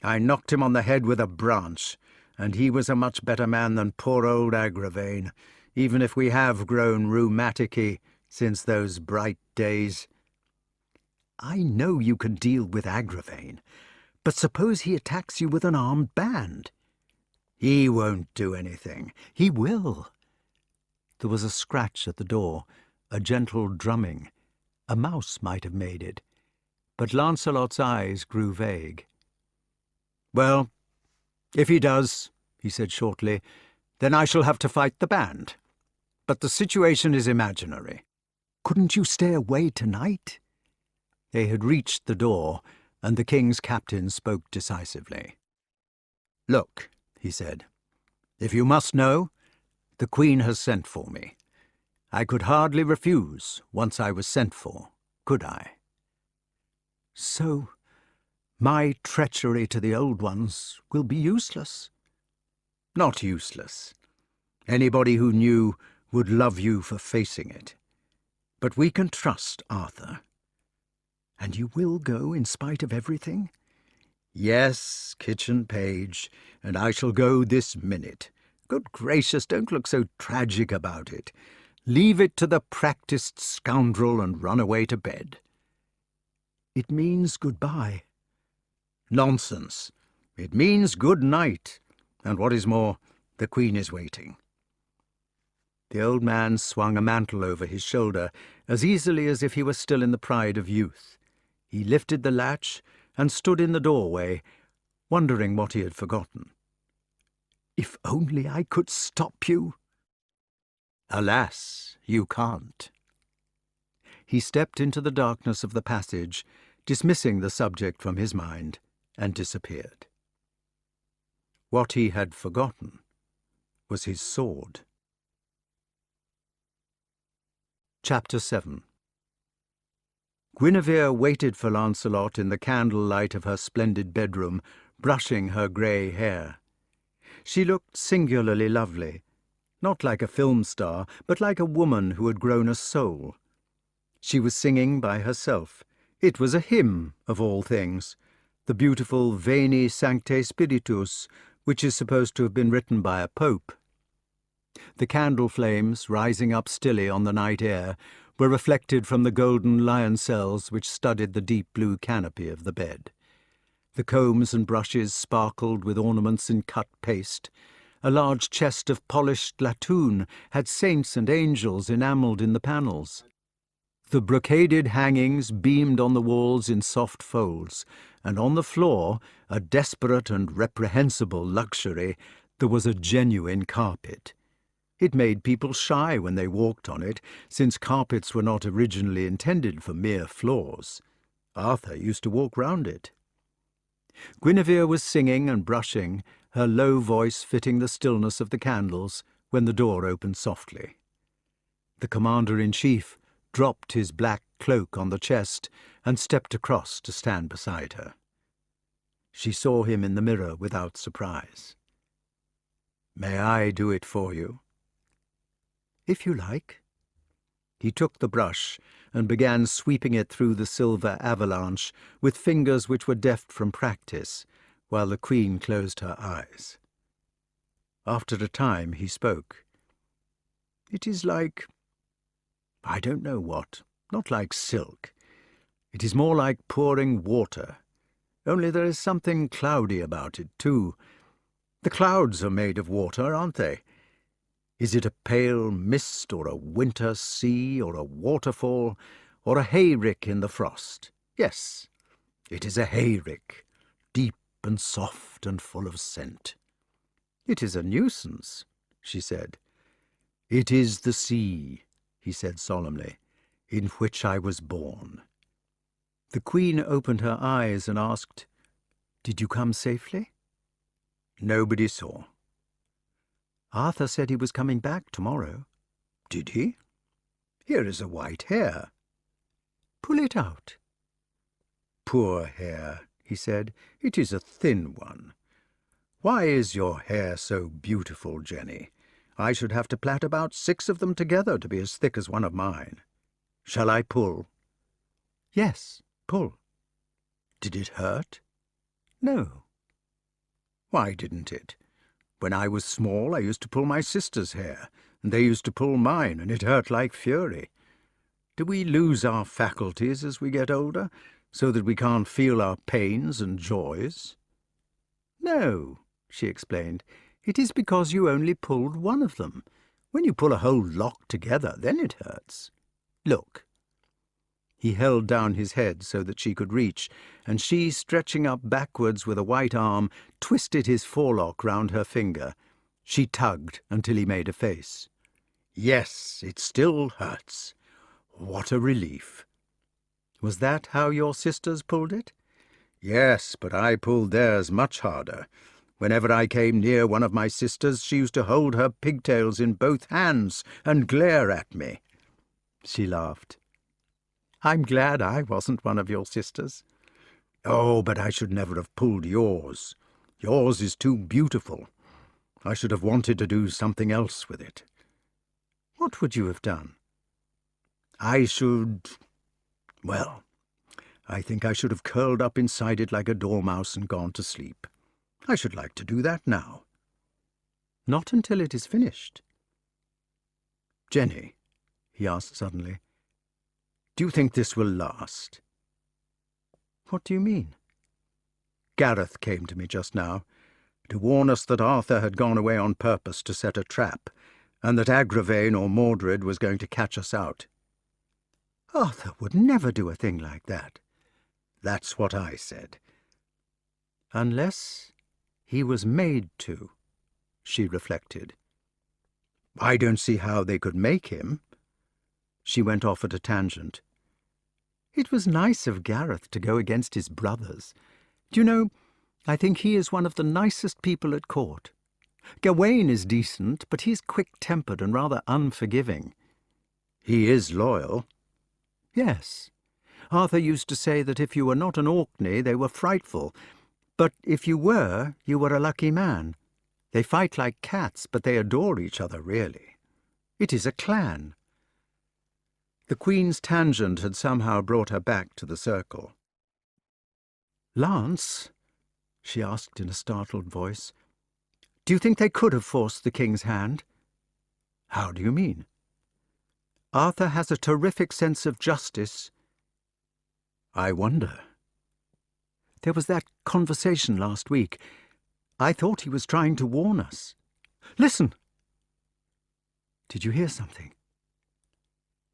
I knocked him on the head with a branch, and he was a much better man than poor old Agravain, even if we have grown rheumatic-y since those bright days." "I know you can deal with Agravain, but suppose he attacks you with an armed band?" "He won't do anything." "He will." There was a scratch at the door, a gentle drumming. A mouse might have made it, but Lancelot's eyes grew vague. "Well, if he does," he said shortly, "then I shall have to fight the band. But the situation is imaginary." "Couldn't you stay away tonight?" They had reached the door, and the king's captain spoke decisively. "Look," he said, "if you must know, the Queen has sent for me. I could hardly refuse once I was sent for, could I?" "So my treachery to the old ones will be useless?" "Not useless. Anybody who knew would love you for facing it. But we can trust Arthur." "And you will go in spite of everything?" "Yes, kitchen page, and I shall go this minute. Good gracious, don't look so tragic about it. Leave it to the practised scoundrel and run away to bed." "It means goodbye." "Nonsense. It means good night, and what is more, the Queen is waiting." The old man swung a mantle over his shoulder as easily as if he were still in the pride of youth. He lifted the latch and stood in the doorway, wondering what he had forgotten. "If only I could stop you." "Alas, you can't." He stepped into the darkness of the passage, dismissing the subject from his mind, and disappeared. What he had forgotten was his sword. Chapter 7. Guinevere waited for Lancelot in the candlelight of her splendid bedroom, brushing her grey hair. She looked singularly lovely, not like a film star, but like a woman who had grown a soul. She was singing by herself. It was a hymn, of all things, the beautiful Veni Sancte Spiritus, which is supposed to have been written by a pope. The candle flames, rising up stilly on the night air, were reflected from the golden lioncels which studded the deep blue canopy of the bed. The combs and brushes sparkled with ornaments in cut paste. A large chest of polished latoon had saints and angels enamelled in the panels. The brocaded hangings beamed on the walls in soft folds, and on the floor, a desperate and reprehensible luxury, there was a genuine carpet. It made people shy when they walked on it, since carpets were not originally intended for mere floors. Arthur used to walk round it. Guinevere was singing and brushing, her low voice fitting the stillness of the candles, when the door opened softly. The commander-in-chief dropped his black cloak on the chest and stepped across to stand beside her. She saw him in the mirror without surprise. "May I do it for you?" "If you like." He took the brush and began sweeping it through the silver avalanche with fingers which were deft from practice, while the Queen closed her eyes. After a time he spoke. "It is like, I don't know what, not like silk. It is more like pouring water, only there is something cloudy about it, too. The clouds are made of water, aren't they? Is it a pale mist, or a winter sea, or a waterfall, or a hayrick in the frost? Yes, it is a hayrick, deep and soft and full of scent." "It is a nuisance," she said. "It is the sea," he said solemnly, "in which I was born." The Queen opened her eyes and asked, "Did you come safely?" "Nobody saw." "Arthur said he was coming back tomorrow." "Did he? Here is a white hair." "Pull it out." "Poor hair," he said. "It is a thin one. Why is your hair so beautiful, Jenny? I should have to plait about 6 of them together to be as thick as one of mine. Shall I pull?" "Yes, pull." "Did it hurt?" "No." "Why didn't it? When I was small, I used to pull my sister's hair, and they used to pull mine, and it hurt like fury. Do we lose our faculties as we get older, so that we can't feel our pains and joys?" "No," she explained. "It is because you only pulled one of them. When you pull a whole lock together, then it hurts. Look." He held down his head so that she could reach, and she, stretching up backwards with a white arm, twisted his forelock round her finger. She tugged until he made a face. "Yes, it still hurts. What a relief." "Was that how your sisters pulled it?" "Yes, but I pulled theirs much harder. Whenever I came near one of my sisters, she used to hold her pigtails in both hands and glare at me." She laughed. "I'm glad I wasn't one of your sisters." "Oh, but I should never have pulled yours. Yours is too beautiful. I should have wanted to do something else with it." "What would you have done?" "I should... well, I think I should have curled up inside it like a dormouse and gone to sleep. I should like to do that now." "Not until it is finished." "Jenny," he asked suddenly, "do you think this will last?" "What do you mean?" "Gareth came to me just now, to warn us that Arthur had gone away on purpose to set a trap, and that Agravain or Mordred was going to catch us out. Arthur would never do a thing like that. That's what I said. Unless he was made to, she reflected. I don't see how they could make him. She went off at a tangent. It was nice of Gareth to go against his brothers. Do you know, I think he is one of the nicest people at court. Gawain is decent, but he's quick-tempered and rather unforgiving. He is loyal. Yes. Arthur used to say that if you were not an Orkney, they were frightful. But if you were a lucky man. They fight like cats, but they adore each other, really. It is a clan. The Queen's tangent had somehow brought her back to the circle. Lance, she asked in a startled voice, do you think they could have forced the king's hand? How do you mean? Arthur has a terrific sense of justice. I wonder. There was that conversation last week. I thought he was trying to warn us. Listen! Did you hear something?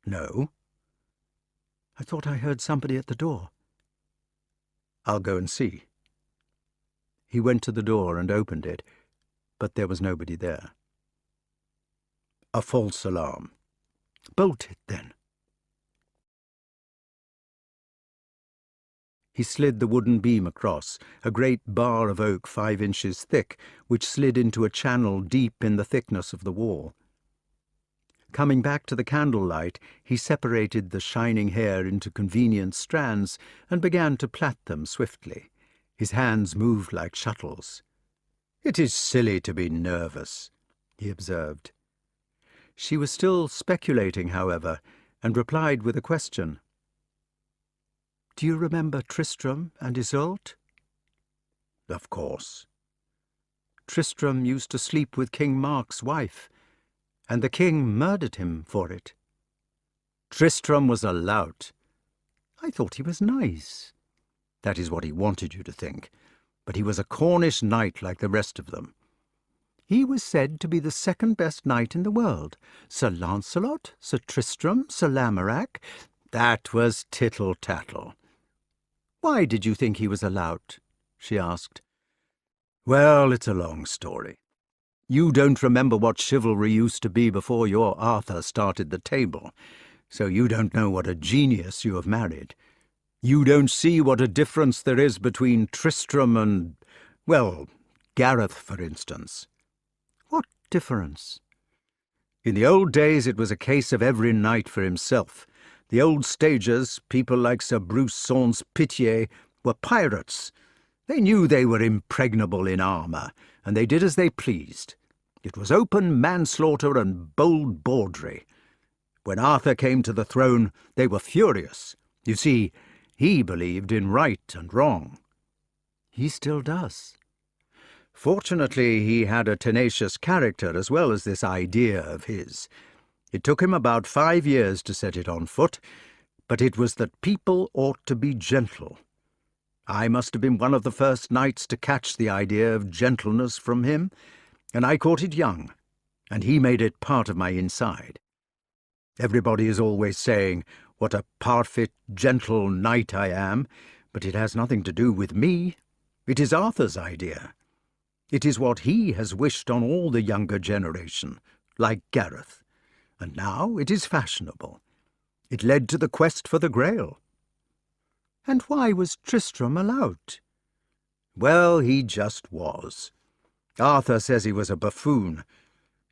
No. I thought I heard somebody at the door. I'll go and see. He went to the door and opened it, but there was nobody there. A false alarm. Bolt it, then. He slid the wooden beam across, a great bar of oak 5 inches thick, which slid into a channel deep in the thickness of the wall. Coming back to the candlelight, he separated the shining hair into convenient strands and began to plait them swiftly. His hands moved like shuttles. "It is silly to be nervous," he observed. She was still speculating, however, and replied with a question. "Do you remember Tristram and Isolde?" "Of course." "Tristram used to sleep with King Mark's wife, and the king murdered him for it." "Tristram was a lout." "I thought he was nice." "That is what he wanted you to think. But he was a Cornish knight like the rest of them." "He was said to be the second best knight in the world. Sir Lancelot, Sir Tristram, Sir Lamorak." "That was tittle-tattle." "Why did you think he was a lout?" she asked. "Well, it's a long story. You don't remember what chivalry used to be before your Arthur started the table, so you don't know what a genius you have married. You don't see what a difference there is between Tristram and, well, Gareth, for instance." "What difference?" "In the old days it was a case of every knight for himself. The old stagers, people like Sir Bruce Sans Pitié, were pirates. They knew they were impregnable in armour, and they did as they pleased. It was open manslaughter and bold bawdry. When Arthur came to the throne, they were furious. You see, he believed in right and wrong." "He still does." "Fortunately, he had a tenacious character as well as this idea of his. It took him about 5 years to set it on foot, but it was that people ought to be gentle. I must have been one of the first knights to catch the idea of gentleness from him, and I caught it young, and he made it part of my inside. Everybody is always saying what a parfait, gentle knight I am, but it has nothing to do with me. It is Arthur's idea. It is what he has wished on all the younger generation, like Gareth. And now it is fashionable. It led to the quest for the Grail." "And why was Tristram a lout?" "Well, he just was. Arthur says he was a buffoon.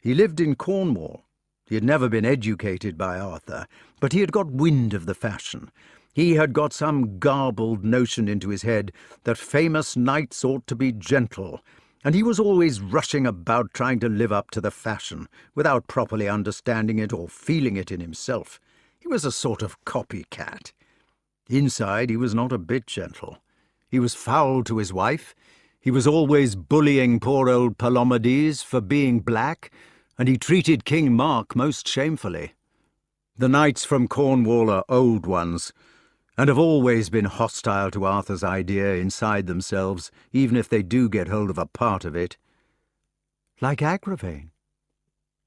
He lived in Cornwall. He had never been educated by Arthur, but he had got wind of the fashion. He had got some garbled notion into his head that famous knights ought to be gentle, and he was always rushing about trying to live up to the fashion, without properly understanding it or feeling it in himself. He was a sort of copycat. Inside he was not a bit gentle. He was foul to his wife. He was always bullying poor old Palomides for being black, and he treated King Mark most shamefully. The knights from Cornwall are old ones, and have always been hostile to Arthur's idea inside themselves, even if they do get hold of a part of it." "Like Agravain?"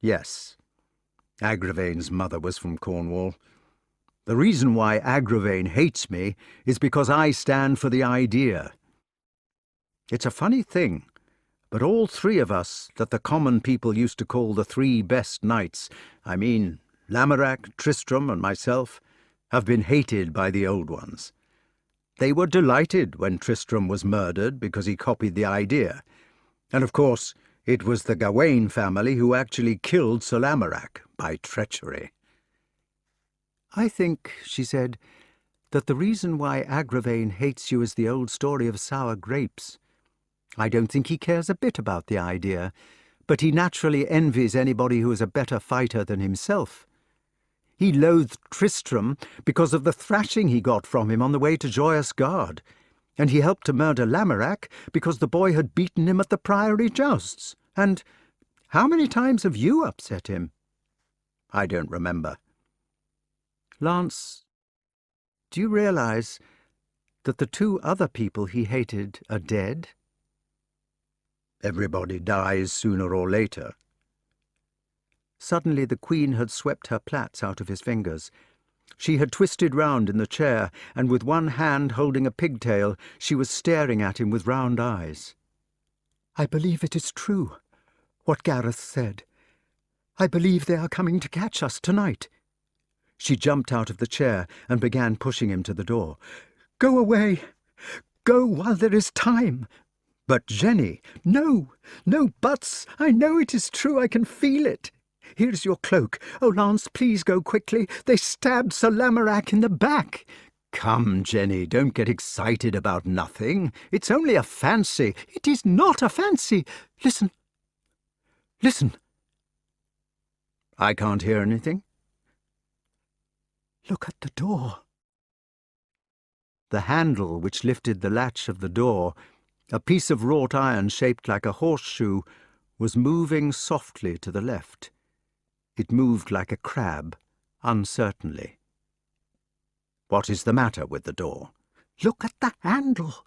"Yes, Agravain's mother was from Cornwall. The reason why Agravain hates me is because I stand for the idea. It's a funny thing, but all three of us that the common people used to call the three best knights, I mean Lamorak, Tristram, and myself, have been hated by the old ones. They were delighted when Tristram was murdered because he copied the idea. And of course, it was the Gawain family who actually killed Sir Lamorak by treachery. "I think," she said, "that the reason why Agravain hates you is the old story of sour grapes. I don't think he cares a bit about the idea, but he naturally envies anybody who is a better fighter than himself. He loathed Tristram because of the thrashing he got from him on the way to Joyous Gard, and he helped to murder Lamorak because the boy had beaten him at the priory jousts. And how many times have you upset him?" "I don't remember." "Lance, do you realize that the two other people he hated are dead?" "Everybody dies sooner or later." Suddenly the Queen had swept her plaits out of his fingers. She had twisted round in the chair, and with one hand holding a pigtail, she was staring at him with round eyes. "I believe it is true, what Gareth said. I believe they are coming to catch us tonight." She jumped out of the chair and began pushing him to the door. "Go away! Go while there is time!" "But Jenny—" No buts! I know it is true, I can feel it. Here's your cloak. Oh, Lance, please go quickly. They stabbed Sir Lamorak in the back." "Come, Jenny, don't get excited about nothing. It's only a fancy." "It is not a fancy. Listen. Listen." "I can't hear anything." "Look at the door." The handle which lifted the latch of the door, a piece of wrought iron shaped like a horseshoe, was moving softly to the left. It moved like a crab, uncertainly. "What is the matter with the door?" "Look at the handle."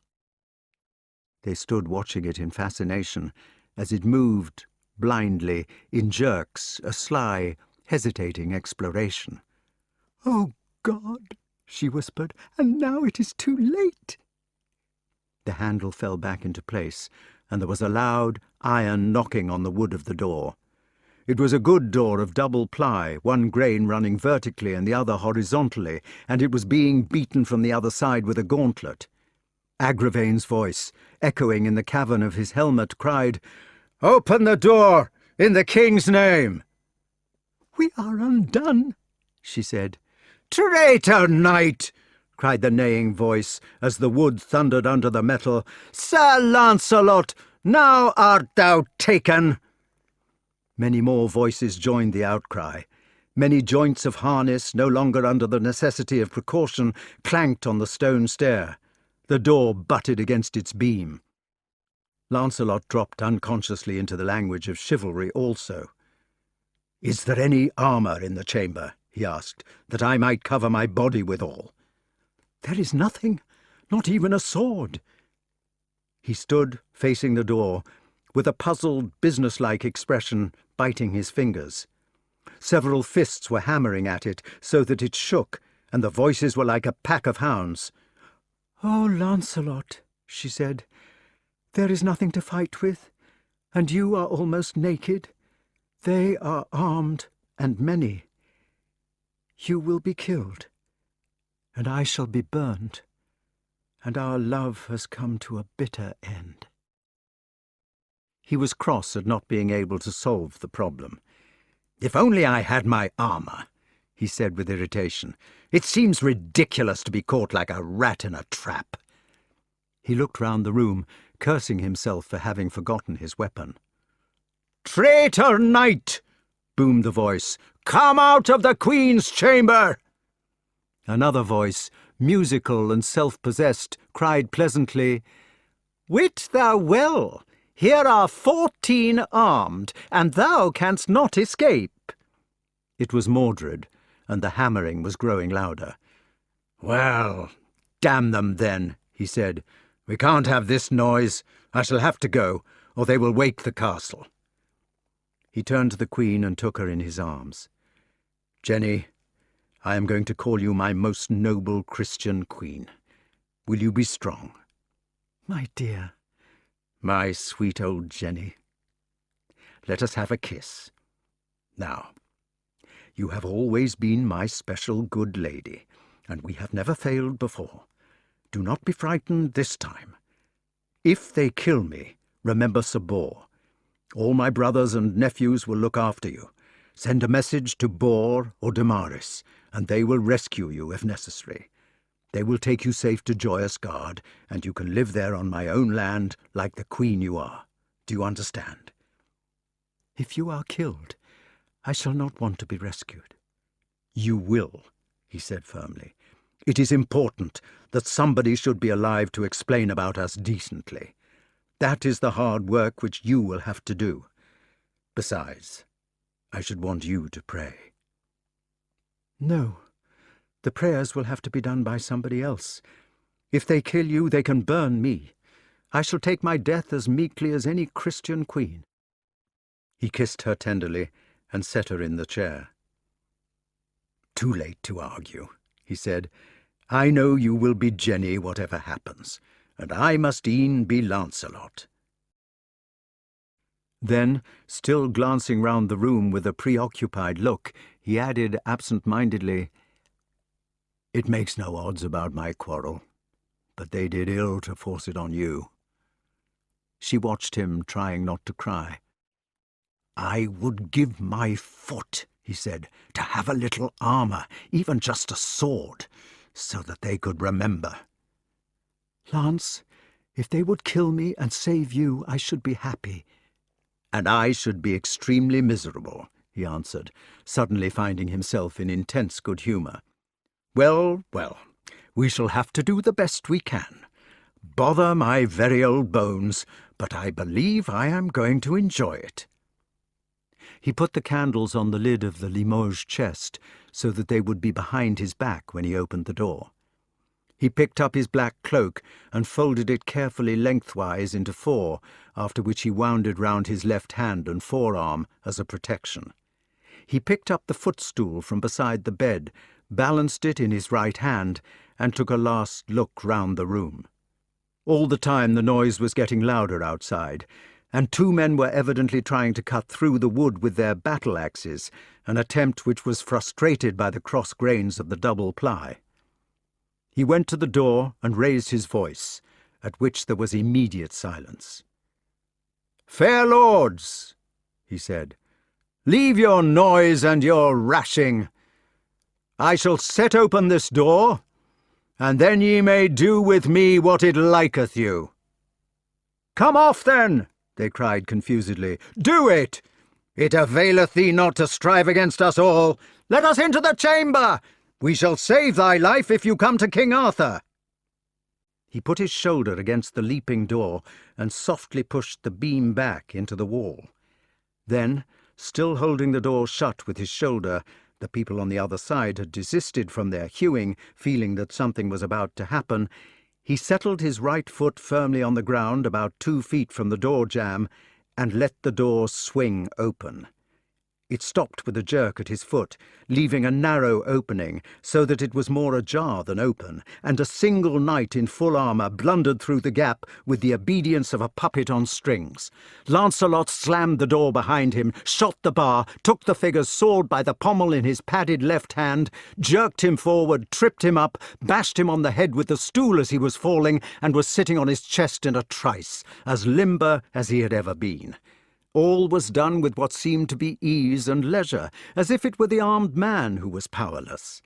They stood watching it in fascination as it moved, blindly, in jerks, a sly, hesitating exploration. "Oh, God," she whispered, "and now it is too late." The handle fell back into place, and there was a loud iron knocking on the wood of the door. It was a good door of double ply, one grain running vertically and the other horizontally, and it was being beaten from the other side with a gauntlet. Agravain's voice, echoing in the cavern of his helmet, cried, "Open the door, in the king's name!" "We are undone," she said. "Traitor knight!" cried the neighing voice, as the wood thundered under the metal. "Sir Lancelot, now art thou taken!" Many more voices joined the outcry. Many joints of harness, no longer under the necessity of precaution, clanked on the stone stair. The door butted against its beam. Lancelot dropped unconsciously into the language of chivalry also. "Is there any armour in the chamber?" he asked, "that I might cover my body withal?" "There is nothing, not even a sword." He stood facing the door, with a puzzled, businesslike expression, biting his fingers. Several fists were hammering at it so that it shook, and the voices were like a pack of hounds. "Oh, Lancelot," she said, "there is nothing to fight with, and you are almost naked. They are armed, and many. You will be killed, and I shall be burned, and our love has come to a bitter end." He was cross at not being able to solve the problem. "If only I had my armour," he said with irritation. "It seems ridiculous to be caught like a rat in a trap." He looked round the room, cursing himself for having forgotten his weapon. "Traitor knight!" boomed the voice. "Come out of the Queen's chamber!" Another voice, musical and self-possessed, cried pleasantly, "Wit thou well, here are 14 armed, and thou canst not escape." It was Mordred, and the hammering was growing louder. "Well, damn them then," he said. "We can't have this noise. I shall have to go, or they will wake the castle." He turned to the Queen and took her in his arms. Jenny, I am going to call you my most noble Christian queen. Will you be strong? My dear. My sweet old Jenny. Let us have a kiss. Now, you have always been my special good lady, and we have never failed before. Do not be frightened this time. If they kill me, remember Sabor. All my brothers and nephews will look after you. Send a message to Bor or Damaris, and they will rescue you if necessary. They will take you safe to Joyous Gard, and you can live there on my own land like the queen you are. Do you understand? If you are killed, I shall not want to be rescued. You will, he said firmly. It is important that somebody should be alive to explain about us decently. That is the hard work which you will have to do. Besides, I should want you to pray. No, the prayers will have to be done by somebody else. If they kill you, they can burn me. I shall take my death as meekly as any Christian queen. He kissed her tenderly and set her in the chair. Too late to argue, he said. I know you will be Jenny whatever happens, and I must e'en be Lancelot. Then, still glancing round the room with a preoccupied look, he added absent-mindedly, It makes no odds about my quarrel, but they did ill to force it on you. She watched him, trying not to cry. I would give my foot, he said, to have a little armour, even just a sword, so that they could remember. Lance, if they would kill me and save you, I should be happy. And I should be extremely miserable, he answered, suddenly finding himself in intense good humour. Well, well, we shall have to do the best we can. Bother my very old bones, but I believe I am going to enjoy it. He put the candles on the lid of the Limoges chest so that they would be behind his back when he opened the door. He picked up his black cloak and folded it carefully lengthwise into 4, after which he wound it round his left hand and forearm as a protection. He picked up the footstool from beside the bed, balanced it in his right hand, and took a last look round the room. All the time the noise was getting louder outside, and 2 men were evidently trying to cut through the wood with their battle-axes, an attempt which was frustrated by the cross grains of the double ply. He went to the door and raised his voice, at which there was immediate silence. "Fair lords," he said, "leave your noise and your rashing. I shall set open this door, and then ye may do with me what it liketh you." "Come off, then," they cried confusedly. "Do it! It availeth thee not to strive against us all. Let us into the chamber! We shall save thy life if you come to King Arthur." He put his shoulder against the leaping door and softly pushed the beam back into the wall. Then, still holding the door shut with his shoulder, the people on the other side had desisted from their hewing, feeling that something was about to happen. He settled his right foot firmly on the ground about 2 feet from the door jamb and let the door swing open. It stopped with a jerk at his foot, leaving a narrow opening so that it was more ajar than open, and a single knight in full armour blundered through the gap with the obedience of a puppet on strings. Lancelot slammed the door behind him, shot the bar, took the figure's sword by the pommel in his padded left hand, jerked him forward, tripped him up, bashed him on the head with the stool as he was falling, and was sitting on his chest in a trice, as limber as he had ever been. All was done with what seemed to be ease and leisure, as if it were the armed man who was powerless.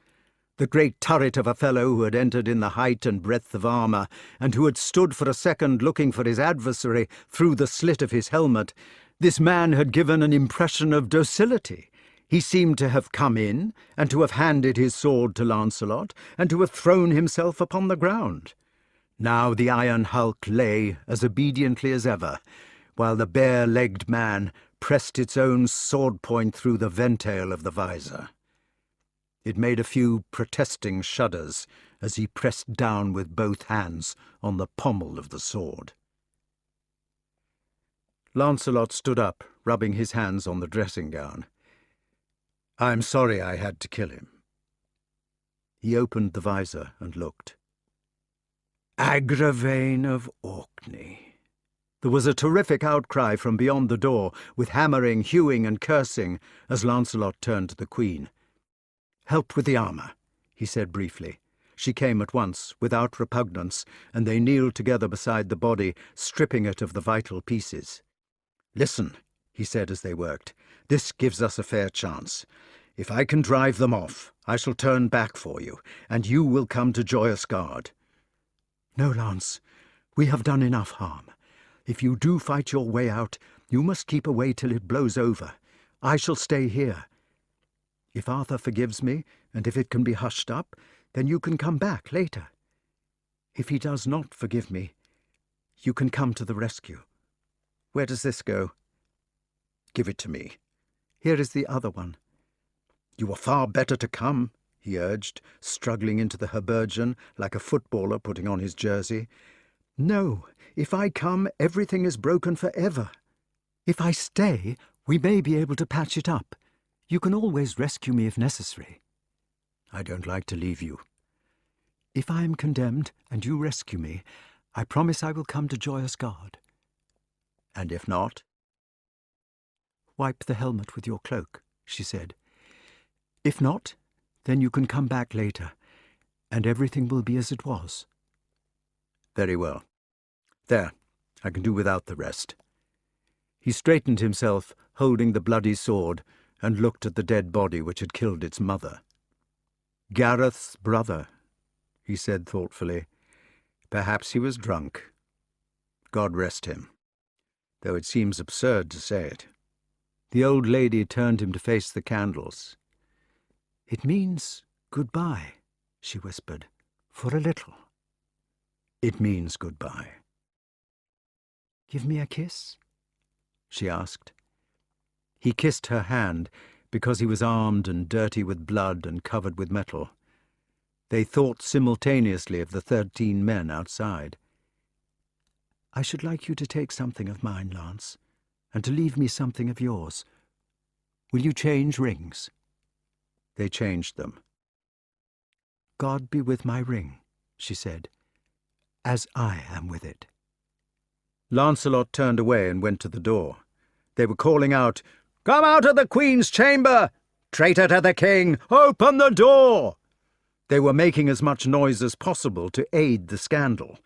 The great turret of a fellow who had entered in the height and breadth of armour, and who had stood for a second looking for his adversary through the slit of his helmet, this man had given an impression of docility. He seemed to have come in, and to have handed his sword to Lancelot, and to have thrown himself upon the ground. Now the iron hulk lay as obediently as ever, while the bare-legged man pressed its own sword-point through the ventail of the visor. It made a few protesting shudders as he pressed down with both hands on the pommel of the sword. Lancelot stood up, rubbing his hands on the dressing-gown. I'm sorry I had to kill him. He opened the visor and looked. Agravain of Orkney. There was a terrific outcry from beyond the door, with hammering, hewing, and cursing, as Lancelot turned to the Queen. "Help with the armour," he said briefly. She came at once, without repugnance, and they kneeled together beside the body, stripping it of the vital pieces. "Listen," he said as they worked. "This gives us a fair chance. If I can drive them off, I shall turn back for you, and you will come to Joyous Gard." "No, Lance, we have done enough harm. If you do fight your way out, you must keep away till it blows over. I shall stay here. If Arthur forgives me, and if it can be hushed up, then you can come back later. If he does not forgive me, you can come to the rescue. Where does this go?" "Give it to me. Here is the other one." "You were far better to come," he urged, struggling into the habergeon like a footballer putting on his jersey. "No, if I come, everything is broken forever. If I stay, we may be able to patch it up. You can always rescue me if necessary." "I don't like to leave you." "If I am condemned and you rescue me, I promise I will come to Joyous Gard." "And if not?" "Wipe the helmet with your cloak," she said. "If not, then you can come back later, and everything will be as it was." "Very well. There, I can do without the rest." He straightened himself, holding the bloody sword, and looked at the dead body which had killed its mother. "Gareth's brother," he said thoughtfully. "Perhaps he was drunk. God rest him, though it seems absurd to say it." The old lady turned him to face the candles. "It means goodbye," she whispered, "for a little." "It means goodbye." "Give me a kiss?" she asked. He kissed her hand, because he was armed and dirty with blood and covered with metal. They thought simultaneously of the 13 men outside. "I should like you to take something of mine, Lance, and to leave me something of yours. Will you change rings?" They changed them. "God be with my ring," she said, "as I am with it." Lancelot turned away and went to the door. They were calling out, "Come out of the Queen's chamber! Traitor to the King, open the door!" They were making as much noise as possible to aid the scandal.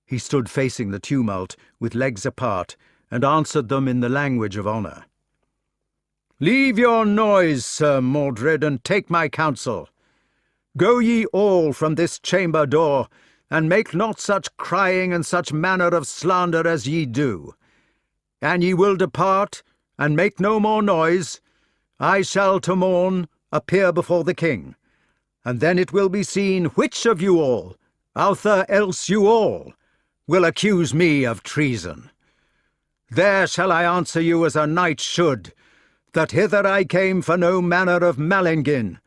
He stood facing the tumult, with legs apart, and answered them in the language of honour. "Leave your noise, Sir Mordred, and take my counsel. Go ye all from this chamber door, and make not such crying and such manner of slander as ye do. An ye will depart, and make no more noise, I shall to morn appear before the King, and then it will be seen which of you all, outher else you all, will accuse me of treason. There shall I answer you as a knight should, that hither I came for no manner of malingin,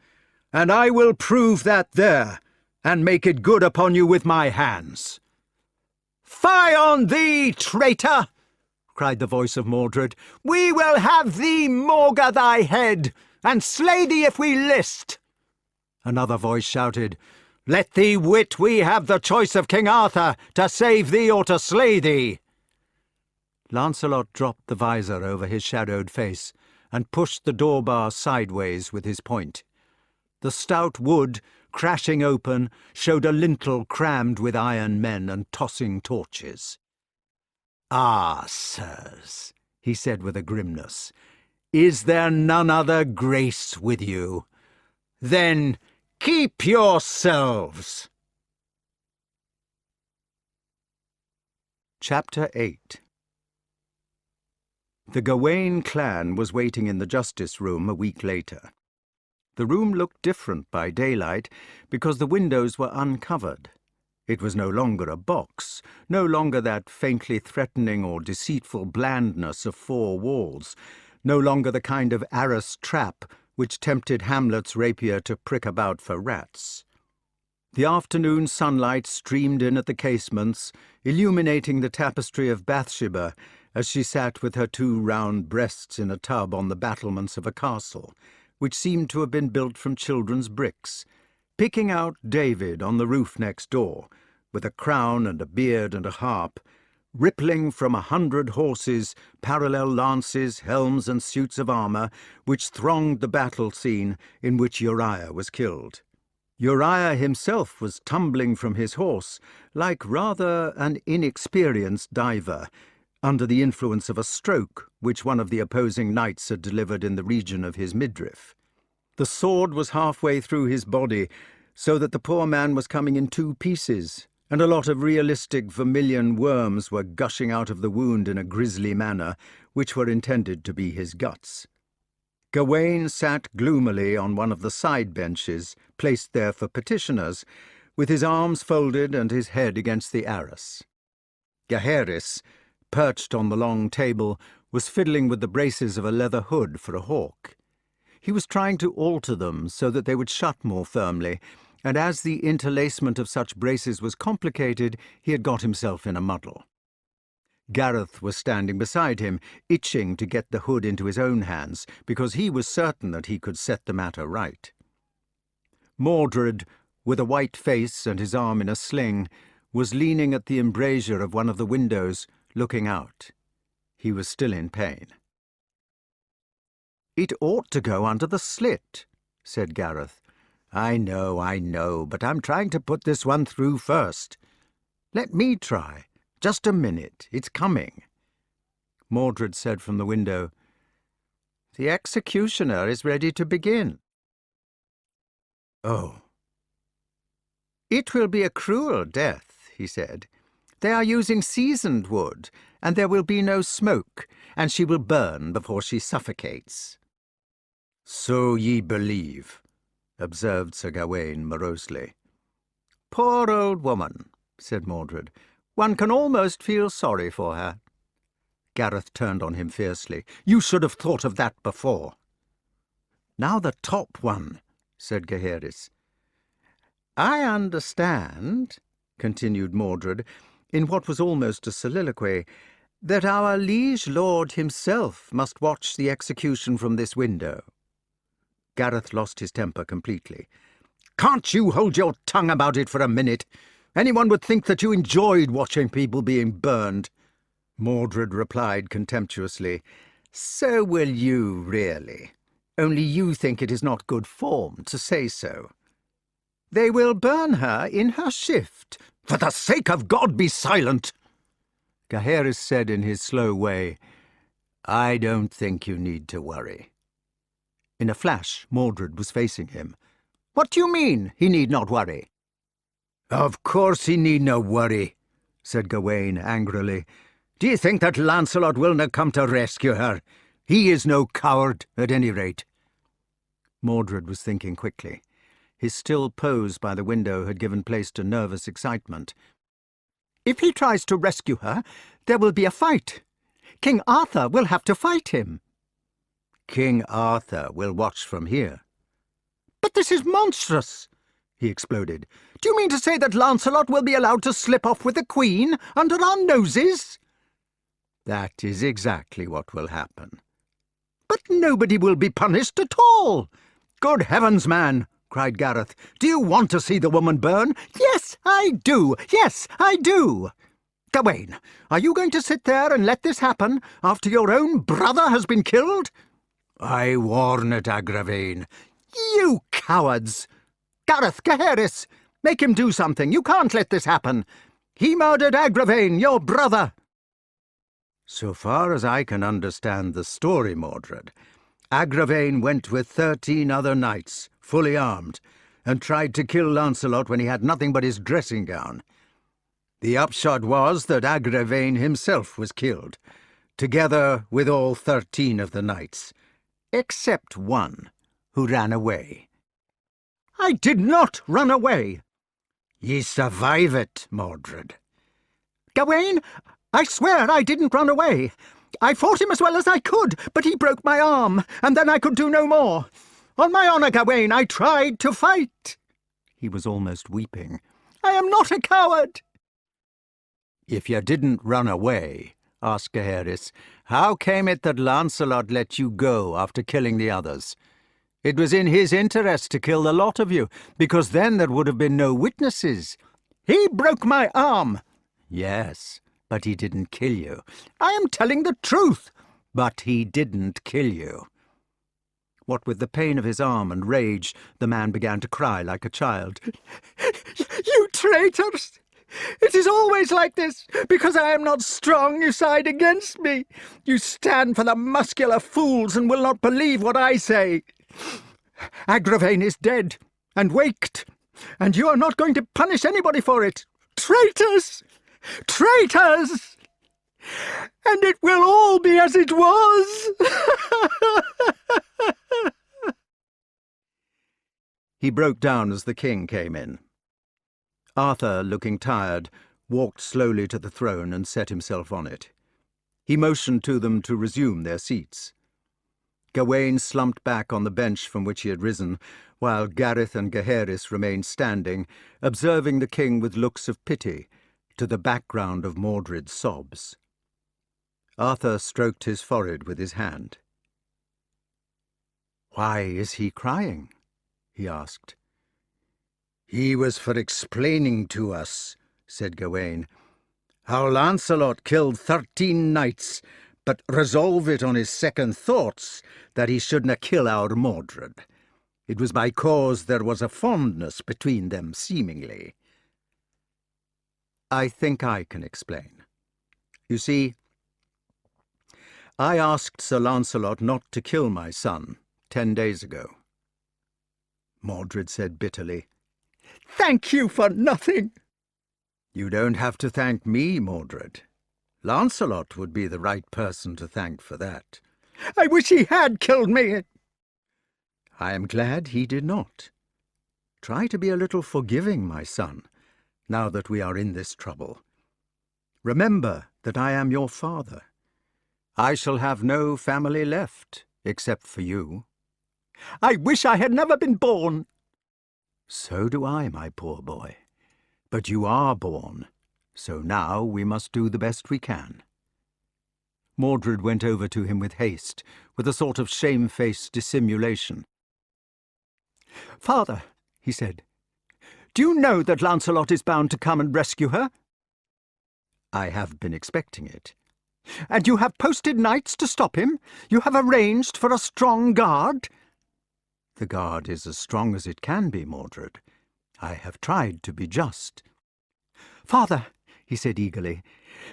and I will prove that there, and make it good upon you with my hands." "Fie on thee, traitor!" cried the voice of Mordred. "We will have thee maugre thy head, and slay thee if we list." Another voice shouted, "Let thee wit we have the choice of King Arthur, to save thee or to slay thee." Lancelot dropped the visor over his shadowed face, and pushed the door bar sideways with his point. The stout wood, crashing open, showed a lintel crammed with iron men and tossing torches. "Ah, sirs," he said with a grimness, "is there none other grace with you? Then keep yourselves." Chapter 8. The Gawain clan was waiting in the justice room a week later. The room looked different by daylight because the windows were uncovered. It was no longer a box, no longer that faintly threatening or deceitful blandness of four walls, no longer the kind of arras trap which tempted Hamlet's rapier to prick about for rats. The afternoon sunlight streamed in at the casements, illuminating the tapestry of Bathsheba as she sat with her 2 round breasts in a tub on the battlements of a castle, which seemed to have been built from children's bricks, picking out David on the roof next door, with a crown and a beard and a harp, rippling from 100 horses, parallel lances, helms, and suits of armour, which thronged the battle scene in which Uriah was killed. Uriah himself was tumbling from his horse, like rather an inexperienced diver, under the influence of a stroke which one of the opposing knights had delivered in the region of his midriff. The sword was halfway through his body, so that the poor man was coming in 2 pieces, and a lot of realistic vermilion worms were gushing out of the wound in a grisly manner, which were intended to be his guts. Gawain sat gloomily on one of the side benches, placed there for petitioners, with his arms folded and his head against the arras. Gaheris, perched on the long table, was fiddling with the braces of a leather hood for a hawk. He was trying to alter them so that they would shut more firmly, and as the interlacement of such braces was complicated, he had got himself in a muddle. Gareth was standing beside him, itching to get the hood into his own hands, because he was certain that he could set the matter right. Mordred, with a white face and his arm in a sling, was leaning at the embrasure of one of the windows, looking out. He was still in pain. "It ought to go under the slit," said Gareth. I know, but I'm trying to put this one through first. Let me try. Just a minute. It's coming." Mordred said from the window, "The executioner is ready to begin." "Oh." "It will be a cruel death," he said. "They are using seasoned wood, and there will be no smoke, and she will burn before she suffocates." "So ye believe," observed Sir Gawain morosely. "Poor old woman," said Mordred. "One can almost feel sorry for her." Gareth turned on him fiercely. "You should have thought of that before." "Now the top one," said Gaheris. "I understand," continued Mordred, in what was almost a soliloquy, "that our liege lord himself must watch the execution from this window." Gareth lost his temper completely. "Can't you hold your tongue about it for a minute? Anyone would think that you enjoyed watching people being burned." Mordred replied contemptuously, "So will you, really. Only you think it is not good form to say so." "They will burn her in her shift." "For the sake of God, be silent!" Gaheris said in his slow way, "I don't think you need to worry." In a flash, Mordred was facing him. "What do you mean, he need not worry?" "Of course he need no worry," said Gawain angrily. "Do you think that Lancelot will not come to rescue her? He is no coward, at any rate." Mordred was thinking quickly. His still pose by the window had given place to nervous excitement. "If he tries to rescue her, there will be a fight. King Arthur will have to fight him." "King Arthur will watch from here." "But this is monstrous!" he exploded. "Do you mean to say that Lancelot will be allowed to slip off with the Queen under our noses?" "That is exactly what will happen." "But nobody will be punished at all." "Good heavens, man!" cried Gareth. "Do you want to see the woman burn?" "Yes, I do! Yes, I do!" "Gawain, are you going to sit there and let this happen after your own brother has been killed?" "I warn it, Agravain." "You cowards! Gareth, Gaheris, make him do something. You can't let this happen. He murdered Agravain, your brother." "So far as I can understand the story, Mordred, Agravain went with 13 other knights, fully armed, and tried to kill Lancelot when he had nothing but his dressing gown. The upshot was that Agravain himself was killed, together with all 13 of the knights, except one, who ran away." "I did not run away." "Ye survive it, Mordred." "Gawain, I swear I didn't run away. I fought him as well as I could, but he broke my arm, and then I could do no more. On my honour, Gawain, I tried to fight." He was almost weeping. "I am not a coward." "If you didn't run away," asked Gaheris, "how came it that Lancelot let you go after killing the others? It was in his interest to kill the lot of you, because then there would have been no witnesses. He broke my arm. Yes, but he didn't kill you. I am telling the truth. But he didn't kill you. What with the pain of his arm and rage, the man began to cry like a child. You traitors! It is always like this. Because I am not strong, you side against me. You stand for the muscular fools and will not believe what I say. Agravain is dead and waked, and you are not going to punish anybody for it. Traitors! Traitors! And it will all be as it was. He broke down as the king came in. Arthur, looking tired, walked slowly to the throne and set himself on it. He motioned to them to resume their seats. Gawain slumped back on the bench from which he had risen, while Gareth and Gaheris remained standing, observing the king with looks of pity, to the background of Mordred's sobs. Arthur stroked his forehead with his hand. "Why is he crying?" he asked. "He was for explaining to us," said Gawain, "how Lancelot killed 13 knights, but resolve it on his second thoughts that he shouldna kill our Mordred. It was by cause there was a fondness between them, seemingly." "I think I can explain. You see, I asked Sir Lancelot not to kill my son 10 days ago." Mordred said bitterly, "Thank you for nothing." "You don't have to thank me, Mordred. Lancelot would be the right person to thank for that." "I wish he had killed me." "I am glad he did not. Try to be a little forgiving, my son, now that we are in this trouble. Remember that I am your father. I shall have no family left, except for you." "I wish I had never been born." "So do I, my poor boy. But you are born, so now we must do the best we can." Mordred went over to him with haste, with a sort of shamefaced dissimulation. "Father," he said, "do you know that Lancelot is bound to come and rescue her?" "I have been expecting it." "And you have posted knights to stop him? You have arranged for a strong guard?" "The guard is as strong as it can be, Mordred. I have tried to be just." "Father," he said eagerly,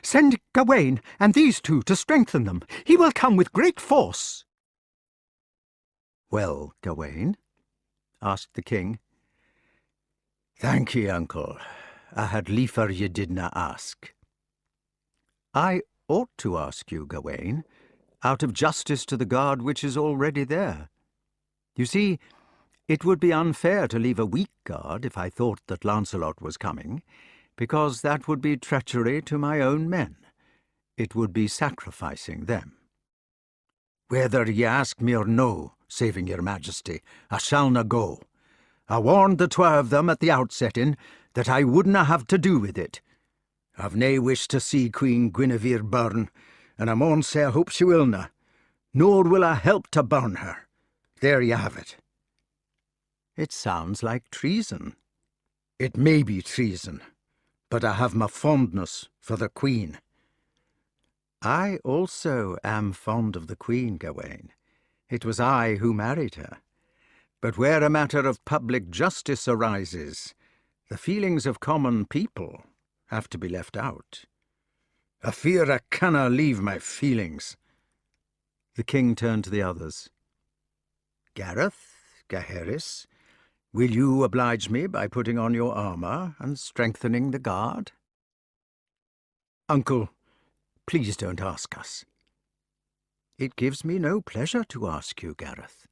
"send Gawain and these two to strengthen them. He will come with great force." "Well, Gawain?" asked the king. "Thank ye, uncle. I had liefer ye didna ask." "I ought to ask you, Gawain, out of justice to the guard which is already there. You see, it would be unfair to leave a weak guard if I thought that Lancelot was coming, because that would be treachery to my own men. It would be sacrificing them." "Whether ye ask me or no, saving your majesty, I shallna go. I warned the twa of them at the outsetting that I wouldna have to do with it. I've nae wish to see Queen Guinevere burn, and I maun say I hope she willna, nor will I help to burn her. There ye have it." "It sounds like treason." "It may be treason, but I have my fondness for the Queen." "I also am fond of the Queen, Gawain. It was I who married her. But where a matter of public justice arises, the feelings of common people have to be left out." "I fear I canna leave my feelings." The king turned to the others. "Gareth, Gaheris, will you oblige me by putting on your armour and strengthening the guard?" "Uncle, please don't ask us." "It gives me no pleasure to ask you, Gareth.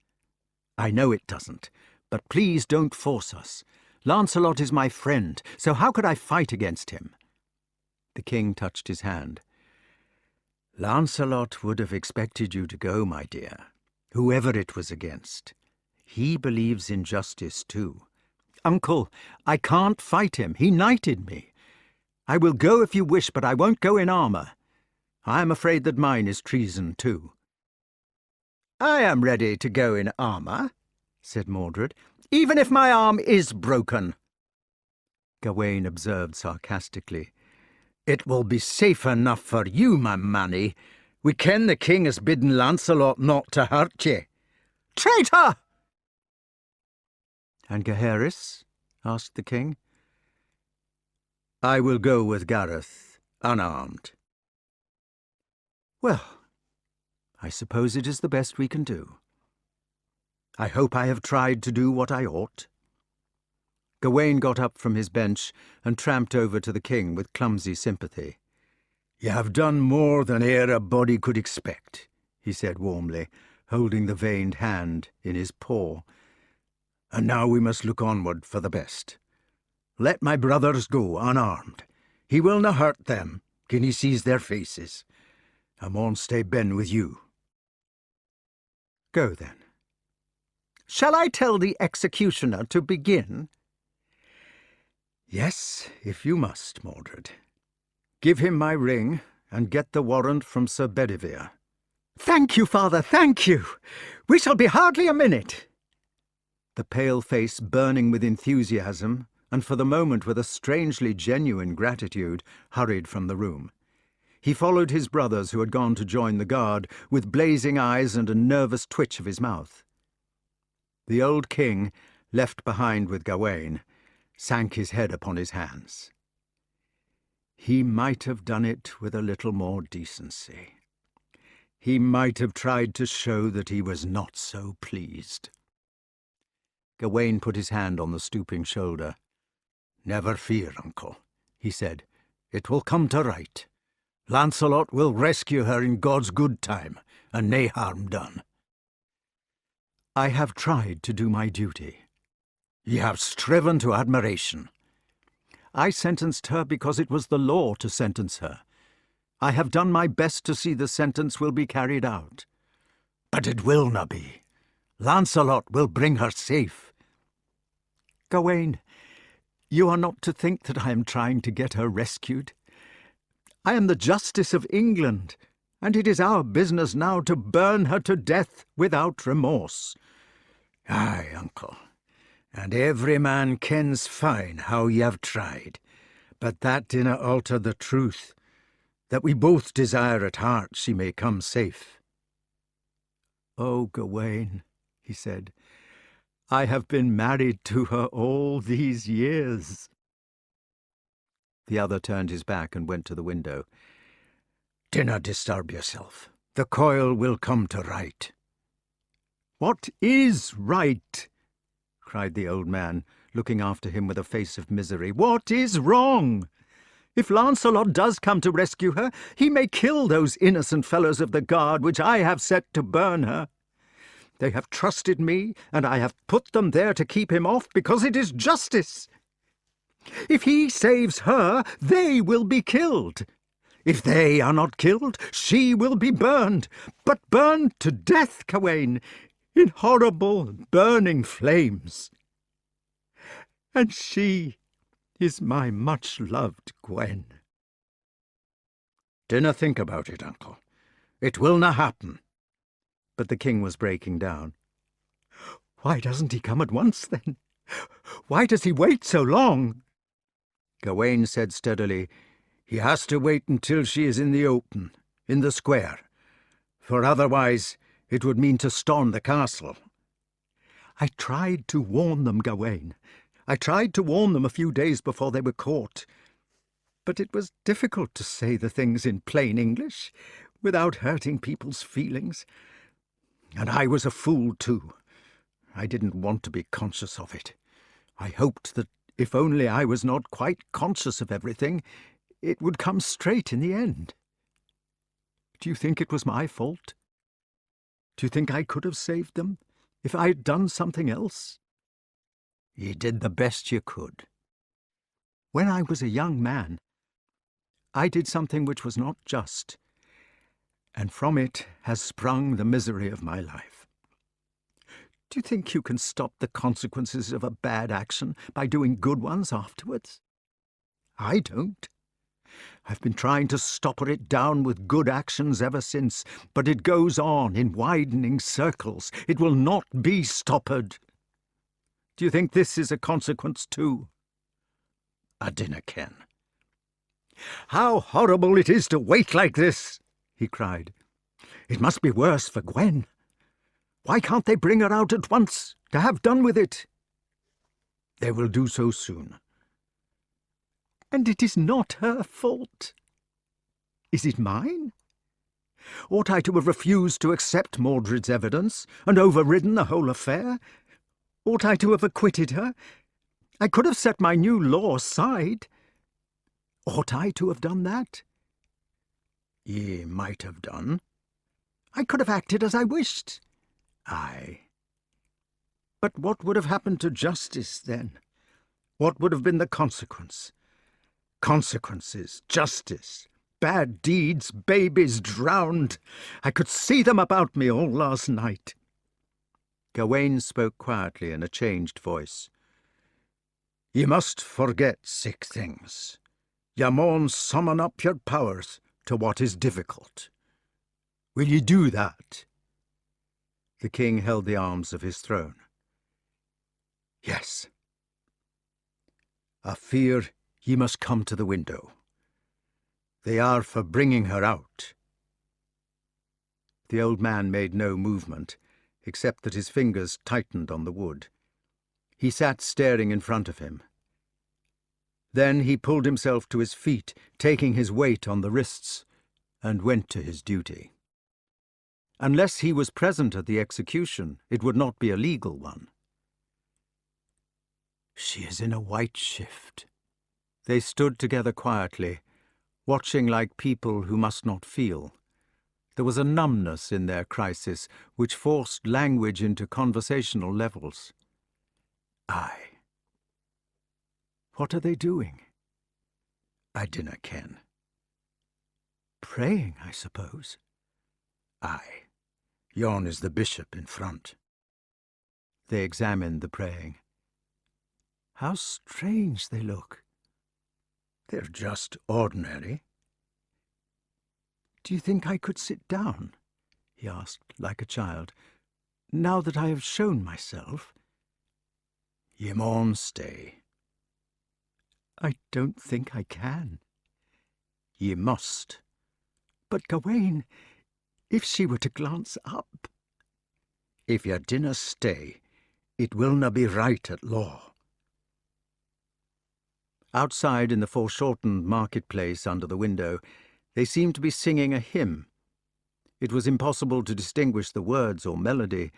I know it doesn't, but please don't force us. Lancelot is my friend, so how could I fight against him?" The king touched his hand. "Lancelot would have expected you to go, my dear, whoever it was against. He believes in justice too." "Uncle, I can't fight him. He knighted me. I will go if you wish, but I won't go in armour. I am afraid that mine is treason too." "I am ready to go in armour," said Mordred, "even if my arm is broken." Gawain observed sarcastically, "It will be safe enough for you, my manny. We ken the king has bidden Lancelot not to hurt ye." "Traitor!" "And Gaheris?" asked the king. "I will go with Gareth, unarmed." "Well, I suppose it is the best we can do. I hope I have tried to do what I ought." Gawain got up from his bench and tramped over to the king with clumsy sympathy. "You have done more than e'er a body could expect," he said warmly, holding the veined hand in his paw. "And now we must look onward for the best. Let my brothers go unarmed. He will na hurt them, gin he sees their faces. I maun stay ben with you." "Go, then. Shall I tell the executioner to begin?" "Yes, if you must, Mordred. Give him my ring, and get the warrant from Sir Bedivere." "Thank you, father, thank you. We shall be hardly a minute." The pale face burning with enthusiasm, and for the moment with a strangely genuine gratitude, hurried from the room. He followed his brothers, who had gone to join the guard, with blazing eyes and a nervous twitch of his mouth. The old king, left behind with Gawain, sank his head upon his hands. He might have done it with a little more decency. He might have tried to show that he was not so pleased. Gawain put his hand on the stooping shoulder. "Never fear, uncle," he said. "It will come to right. Lancelot will rescue her in God's good time, and nae harm done." "I have tried to do my duty." "Ye have striven to admiration." "I sentenced her because it was the law to sentence her. I have done my best to see the sentence will be carried out." "But it will na be. Lancelot will bring her safe." "Gawain, you are not to think that I am trying to get her rescued. I am the Justice of England, and it is our business now to burn her to death without remorse." "Aye, uncle, and every man kens fine how ye have tried, but that dinna alter the truth, that we both desire at heart she may come safe." "Oh, Gawain," he said, "I have been married to her all these years." The other turned his back and went to the window. "Dinna disturb yourself. The coil will come to right." "What is right?" cried the old man, looking after him with a face of misery. "What is wrong? If Lancelot does come to rescue her, he may kill those innocent fellows of the guard which I have set to burn her. They have trusted me, and I have put them there to keep him off because it is justice. If he saves her, they will be killed. If they are not killed, she will be burned, but burned to death, Gawain, in horrible, burning flames. And she is my much-loved Gwen." "Dinna think about it, uncle. It will na happen." But the king was breaking down. "Why doesn't he come at once, then? Why does he wait so long?" Gawain said steadily, "He has to wait until she is in the open, in the square, for otherwise it would mean to storm the castle." "I tried to warn them, Gawain. I tried to warn them a few days before they were caught. But it was difficult to say the things in plain English, without hurting people's feelings. And I was a fool, too. I didn't want to be conscious of it. I hoped that if only I was not quite conscious of everything, it would come straight in the end. Do you think it was my fault? Do you think I could have saved them if I had done something else?" "Ye did the best you could." "When I was a young man, I did something which was not just, and from it has sprung the misery of my life. Do you think you can stop the consequences of a bad action by doing good ones afterwards? I don't. I've been trying to stopper it down with good actions ever since, but it goes on in widening circles. It will not be stoppered." Do you think this is a consequence too? I dinna ken. How horrible it is to wait like this, he cried. It must be worse for Gwen. Why can't they bring her out at once, to have done with it? They will do so soon. And it is not her fault. Is it mine? Ought I to have refused to accept Mordred's evidence and overridden the whole affair? Ought I to have acquitted her? I could have set my new law aside. Ought I to have done that? Ye might have done. I could have acted as I wished. Aye. But what would have happened to justice then? What would have been the consequence? Consequences, justice, bad deeds, babies drowned. I could see them about me all last night. Gawain spoke quietly in a changed voice. Ye must forget sick things. Ye maun summon up your powers to what is difficult. Will ye do that? The king held the arms of his throne. Yes. I fear ye must come to the window. They are for bringing her out. The old man made no movement, except that his fingers tightened on the wood. He sat staring in front of him. Then he pulled himself to his feet, taking his weight on the wrists, and went to his duty. Unless he was present at the execution, it would not be a legal one. She is in a white shift. They stood together quietly, watching like people who must not feel. There was a numbness in their crisis which forced language into conversational levels. Aye. What are they doing? I dinna ken. Praying, I suppose. Aye. Yon is the bishop in front. They examined the praying. How strange they look. They're just ordinary. Do you think I could sit down? He asked, like a child. Now that I have shown myself. Ye maun stay. I don't think I can. Ye must. But Gawain, if she were to glance up. If ye dinna stay, it willna be right at law. Outside in the foreshortened marketplace under the window, they seemed to be singing a hymn. It was impossible to distinguish the words or melody.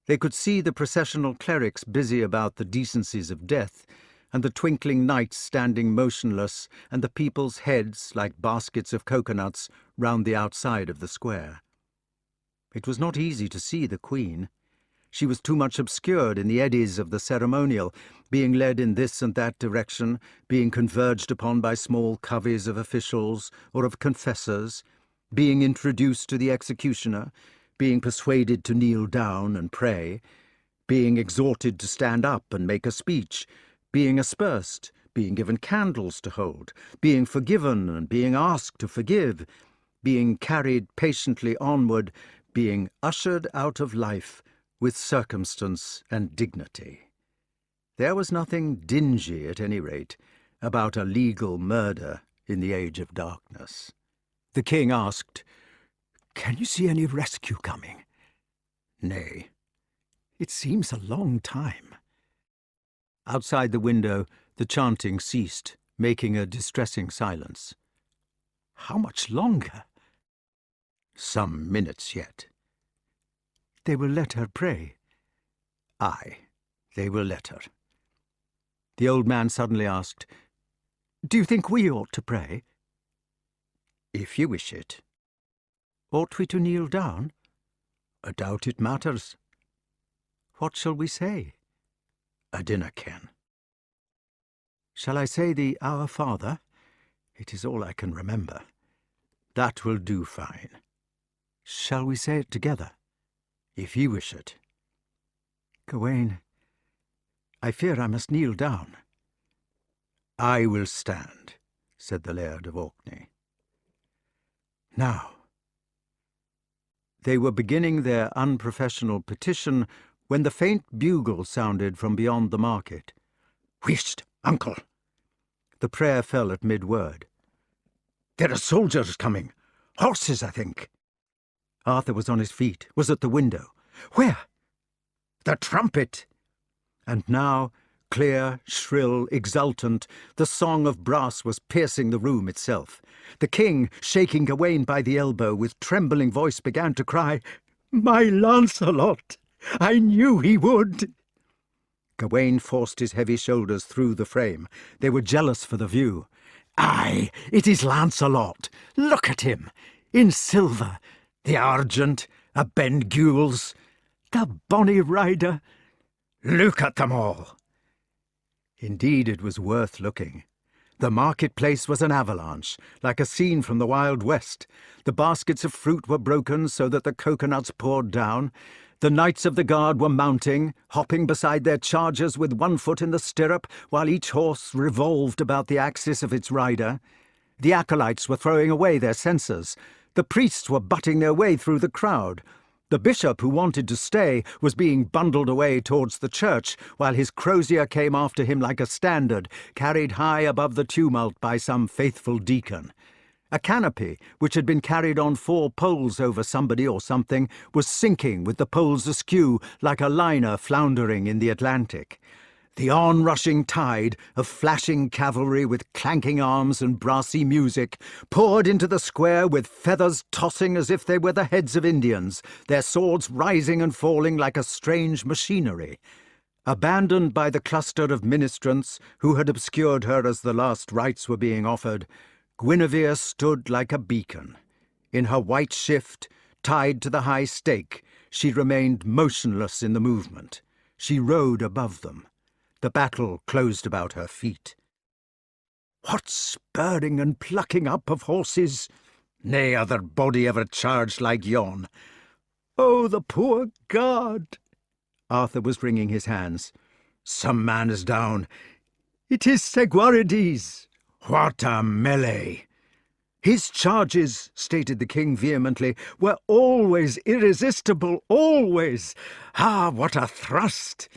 They could see the processional clerics busy about the decencies of death, and the twinkling knights standing motionless, and the people's heads like baskets of coconuts round the outside of the square. It was not easy to see the Queen. She was too much obscured in the eddies of the ceremonial, being led in this and that direction, being converged upon by small coveys of officials or of confessors, being introduced to the executioner, being persuaded to kneel down and pray, being exhorted to stand up and make a speech, being aspersed, being given candles to hold, being forgiven and being asked to forgive, being carried patiently onward, being ushered out of life with circumstance and dignity. There was nothing dingy, at any rate, about a legal murder in the age of darkness. The king asked, "Can you see any rescue coming?" "Nay." "It seems a long time." Outside the window, the chanting ceased, making a distressing silence. "How much longer?" "Some minutes yet." "They will let her pray?" "Aye, they will let her." The old man suddenly asked, "Do you think we ought to pray?" "If you wish it." "Ought we to kneel down?" "I doubt it matters." "What shall we say?" "I dinna ken." "Shall I say the Our Father? It is all I can remember." "That will do fine." "Shall we say it together?" "If ye wish it." "Gawain, I fear I must kneel down." "I will stand," said the Laird of Orkney. Now. They were beginning their unprofessional petition when the faint bugle sounded from beyond the market. "Whisht, uncle!" The prayer fell at mid-word. "There are soldiers coming. Horses, I think." Arthur was on his feet, was at the window. "Where?" "The trumpet!" And now, clear, shrill, exultant, the song of brass was piercing the room itself. The king, shaking Gawain by the elbow, with trembling voice began to cry, "My Lancelot! I knew he would!" Gawain forced his heavy shoulders through the frame. They were jealous for the view. "Aye, it is Lancelot! Look at him! In silver, the argent, a Ben Gules, the bonny rider! Look at them all!" Indeed, it was worth looking. The marketplace was an avalanche, like a scene from the Wild West. The baskets of fruit were broken so that the coconuts poured down. The knights of the guard were mounting, hopping beside their chargers with one foot in the stirrup, while each horse revolved about the axis of its rider. The acolytes were throwing away their censers. The priests were butting their way through the crowd. The bishop, who wanted to stay, was being bundled away towards the church, while his crozier came after him like a standard, carried high above the tumult by some faithful deacon. A canopy, which had been carried on 4 poles over somebody or something, was sinking with the poles askew like a liner floundering in the Atlantic. The on-rushing tide of flashing cavalry with clanking arms and brassy music poured into the square with feathers tossing as if they were the heads of Indians, their swords rising and falling like a strange machinery. Abandoned by the cluster of ministrants who had obscured her as the last rites were being offered, Guinevere stood like a beacon. In her white shift, tied to the high stake, she remained motionless in the movement. She rode above them. The battle closed about her feet. "What spurring and plucking up of horses! Nae other body ever charged like yon. Oh, the poor guard!" Arthur was wringing his hands. "Some man is down. "It is Seguarides!" What a melee!" "His charges," stated the king vehemently, "were always irresistible, always. Ah, what a thrust!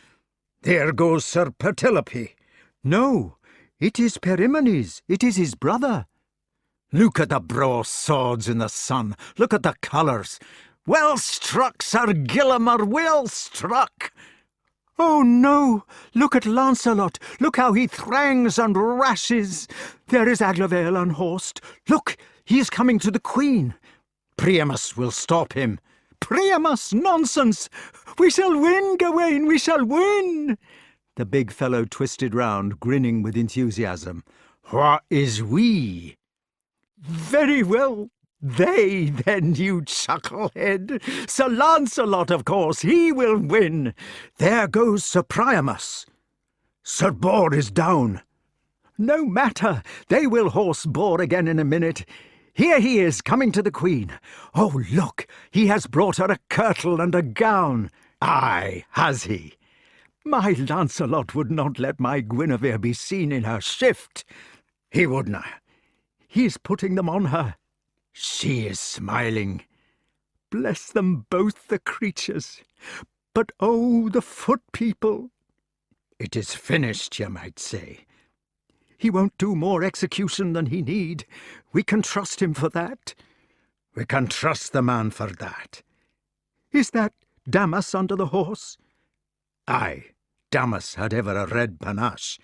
There goes Sir Pertilope." "No, it is Perimenes. It is his brother." "Look at the braw swords in the sun. Look at the colours. Well struck, Sir Gillimer, well struck!" "Oh, no! Look at Lancelot! Look how he thrangs and rashes! There is Aglavale unhorsed! Look, he is coming to the Queen!" "Priamus will stop him." "Priamus! Nonsense! We shall win, Gawain! We shall win!" The big fellow twisted round, grinning with enthusiasm. "What is we?" "Very well. They, then, you chucklehead. Sir Lancelot, of course, he will win. There goes Sir Priamus. Sir Bors is down." "No matter. They will horse Bors again in a minute. Here he is, coming to the Queen. Oh, look, he has brought her a kirtle and a gown." "Aye, has he?" "My Lancelot would not let my Guinevere be seen in her shift." "He wouldna." "He is putting them on her." "She is smiling." "Bless them both, the creatures. But oh, the foot people." "It is finished, you might say." "He won't do more execution than he need. We can trust him for that." "We can trust the man for that." "Is that Damas under the horse?" "Aye, Damas had ever a red panache.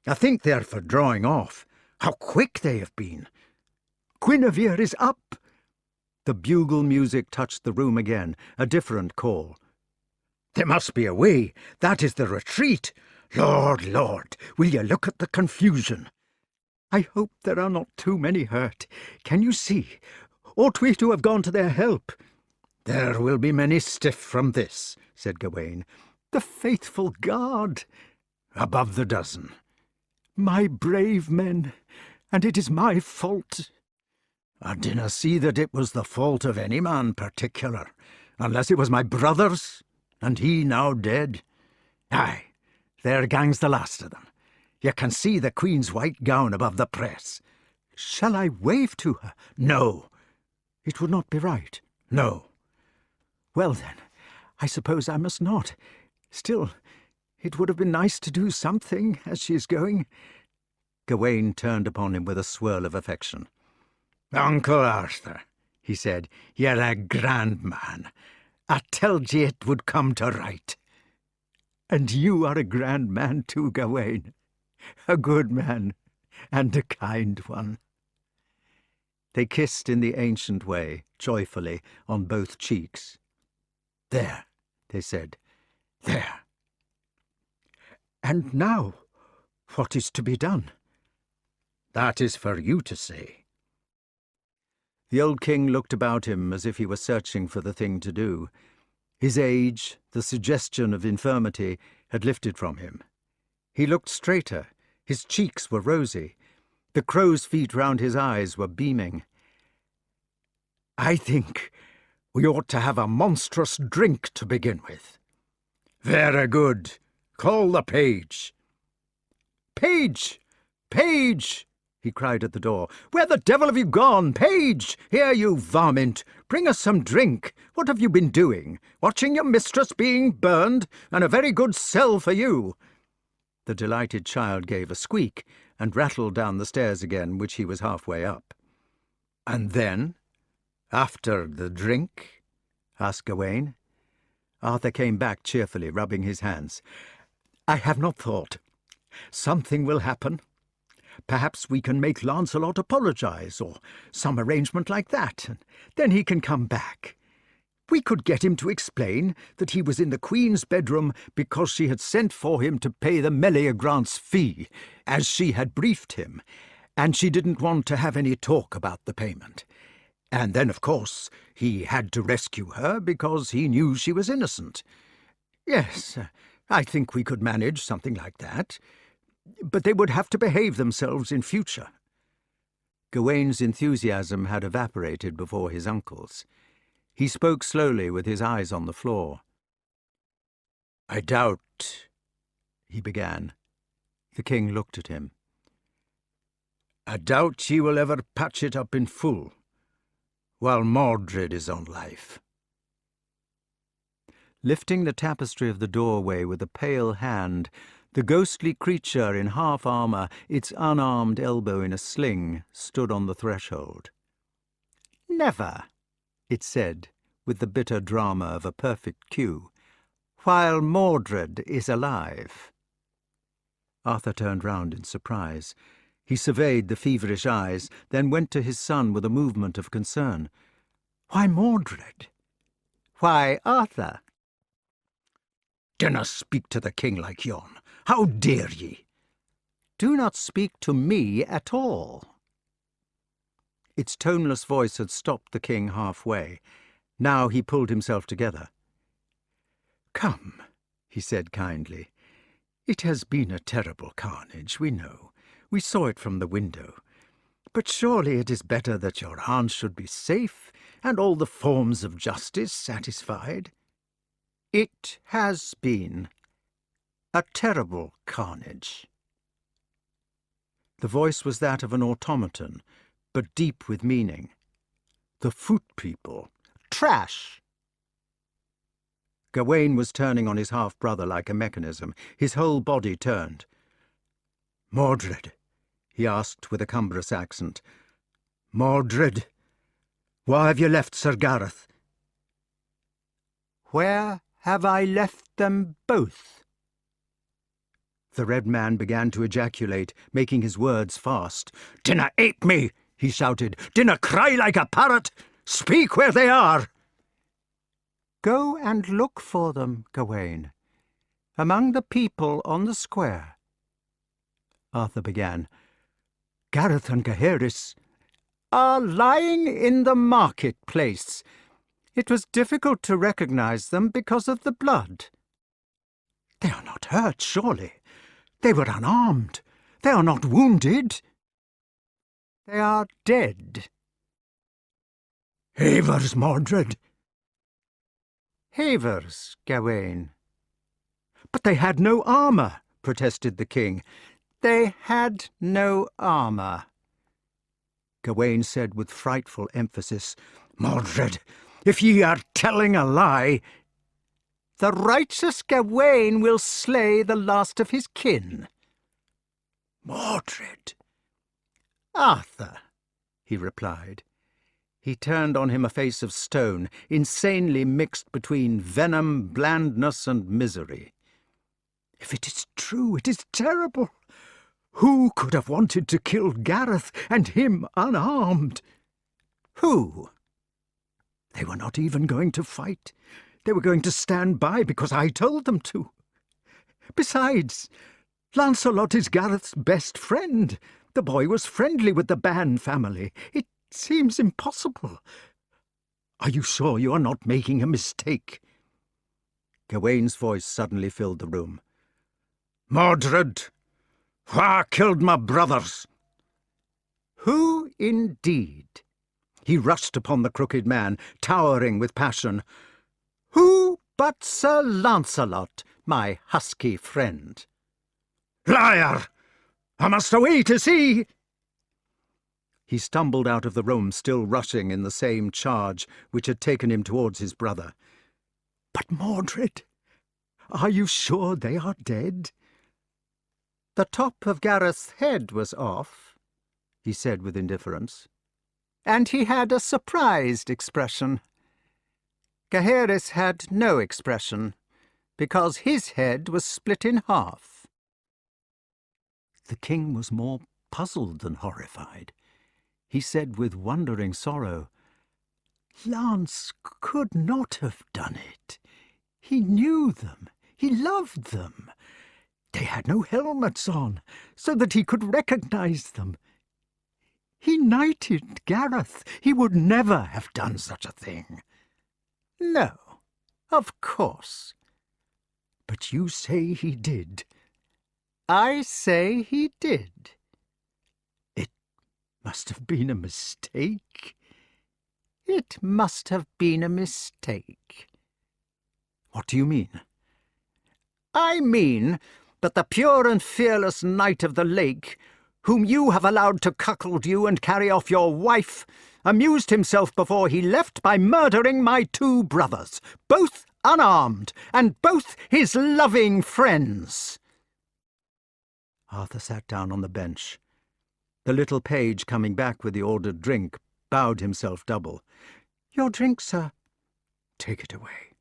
I think they are for drawing off. How quick they have been!" "Guinevere is up!" The bugle music touched the room again, a different call. "There must be a way. That is the retreat. Lord, Lord, will you look at the confusion!" "I hope there are not too many hurt. Can you see? Ought we to have gone to their help?" "There will be many stiff from this," said Gawain. "The faithful guard." "Above the dozen." "My brave men, and it is my fault." "I dinna see that it was the fault of any man particular, unless it was my brother's, and he now dead. Aye, there gangs the last of them. You can see the Queen's white gown above the press." "Shall I wave to her?" "No." "It would not be right." "No." "Well, then, I suppose I must not. Still, it would have been nice to do something as she is going." Gawain turned upon him with a swirl of affection. "Uncle Arthur," he said, "you're a grand man. I told ye it would come to right." "And you are a grand man too, Gawain. A good man, and a kind one." They kissed in the ancient way, joyfully, on both cheeks. "There," they said, "there. And now, what is to be done?" "That is for you to say." The old king looked about him as if he were searching for the thing to do. His age, the suggestion of infirmity, had lifted from him. He looked straighter, his cheeks were rosy, the crow's feet round his eyes were beaming. "I think we ought to have a monstrous drink to begin with." "Very good. Call the page." "Page! Page!" he cried at the door. "Where the devil have you gone? Page! Here, you varmint! Bring us some drink. What have you been doing? Watching your mistress being burned? And a very good sell for you." The delighted child gave a squeak and rattled down the stairs again, which he was halfway up. "And then, after the drink?" asked Gawain. Arthur came back cheerfully, rubbing his hands. "I have not thought. Something will happen. Perhaps we can make Lancelot apologize, or some arrangement like that, and then he can come back. We could get him to explain that he was in the Queen's bedroom because she had sent for him to pay the Meleagrant's fee, as she had briefed him, and she didn't want to have any talk about the payment. And then, of course, he had to rescue her because he knew she was innocent. Yes, I think we could manage something like that. But they would have to behave themselves in future." Gawain's enthusiasm had evaporated before his uncle's. He spoke slowly with his eyes on the floor. "I doubt," he began. The king looked at him. "I doubt ye will ever patch it up in full, while Mordred is on life." Lifting the tapestry of the doorway with a pale hand, the ghostly creature in half-armour, its unarmed elbow in a sling, stood on the threshold. "Never," it said, with the bitter drama of a perfect cue, "while Mordred is alive." Arthur turned round in surprise. He surveyed the feverish eyes, then went to his son with a movement of concern. "Why Mordred? Why Arthur?" "Dinna speak to the king like yon. How dare ye?" "Do not speak to me at all." Its toneless voice had stopped the king halfway. Now he pulled himself together. "Come," he said kindly. "It has been a terrible carnage, we know. We saw it from the window. But surely it is better that your aunt should be safe and all the forms of justice satisfied." "It has been a terrible carnage." The voice was that of an automaton, but deep with meaning. "The foot people. Trash!" Gawain was turning on his half-brother like a mechanism. His whole body turned. "Mordred," he asked with a cumbrous accent. "Mordred, why have you left Sir Gareth?" "Where have I left them both?" The red man began to ejaculate, making his words fast. "Dinna ape me," he shouted. "Dinna cry like a parrot. Speak where they are." "Go and look for them, Gawain, among the people on the square." Arthur began. "Gareth and Gaheris are lying in the market-place. It was difficult to recognize them because of the blood." "They are not hurt, surely? They were unarmed. They are not wounded." "They are dead." "Havers, Mordred." "Havers, Gawain." "But they had no armour," protested the king. "They had no armour." Gawain said with frightful emphasis, "Mordred, if ye are telling a lie—" the righteous Gawain will slay the last of his kin. Mordred! Arthur, he replied. He turned on him a face of stone, insanely mixed between venom, blandness, and misery. If it is true, it is terrible. Who could have wanted to kill Gareth, and him unarmed? Who? They were not even going to fight. They were going to stand by because I told them to. Besides, Lancelot is Gareth's best friend. The boy was friendly with the Ban family. It seems impossible. Are you sure you are not making a mistake? Gawain's voice suddenly filled the room. Mordred, wha killed my brothers? Who indeed? He rushed upon the crooked man, towering with passion. Who but Sir Lancelot, my husky friend? Liar! I must away to see. He stumbled out of the room, still rushing in the same charge which had taken him towards his brother. But, Mordred, are you sure they are dead? The top of Gareth's head was off, he said with indifference, and he had a surprised expression. Gaheris had no expression, because his head was split in half. The king was more puzzled than horrified. He said with wondering sorrow, Lance could not have done it. He knew them. He loved them. They had no helmets on, so that he could recognize them. He knighted Gareth. He would never have done such a thing. No, of course. But you say he did. I say he did. It must have been a mistake. It must have been a mistake. What do you mean? I mean that the pure and fearless knight of the lake, whom you have allowed to cuckold you and carry off your wife, amused himself before he left by murdering my 2 brothers, both unarmed, and both his loving friends. Arthur sat down on the bench. The little page, coming back with the ordered drink, bowed himself double. Your drink, sir. Take it away.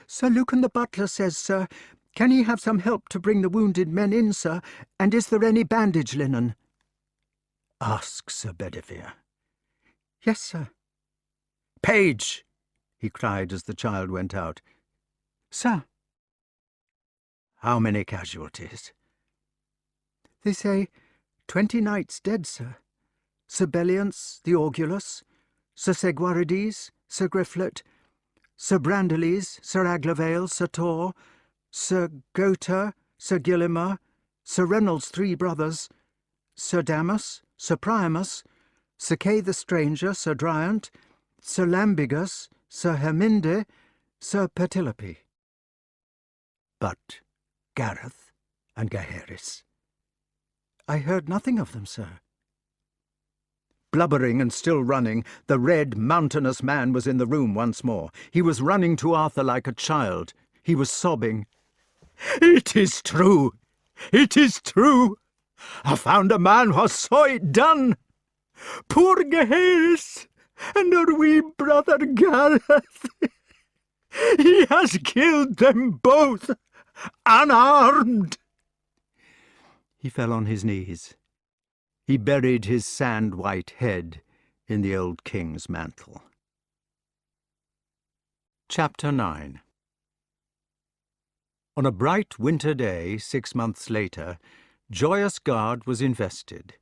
Sir Lucan the butler says, sir, can he have some help to bring the wounded men in, sir, and is there any bandage linen? Ask Sir Bedivere. Yes, sir. Page! He cried as the child went out. Sir. How many casualties? They say 20 knights dead, sir. Sir Belliance, the Augulus, Sir Seguarides, Sir Griflet, Sir Brandiles, Sir Aglavale, Sir Tor, Sir Gotha, Sir Gillimer, Sir Reynolds' 3 brothers, Sir Damus, Sir Priamus, Sir Kay the Stranger, Sir Driant, Sir Lambigus, Sir Herminde, Sir Pertilope. But Gareth and Gaheris? I heard nothing of them, sir. Blubbering and still running, the red, mountainous man was in the room once more. He was running to Arthur like a child. He was sobbing. It is true! It is true! I found a man who saw it done! Poor Gaheris and her wee brother Gareth! He has killed them both, unarmed! He fell on his knees. He buried his sand-white head in the old king's mantle. Chapter 9. On a bright winter day, 6 months later, Joyous Gard was invested.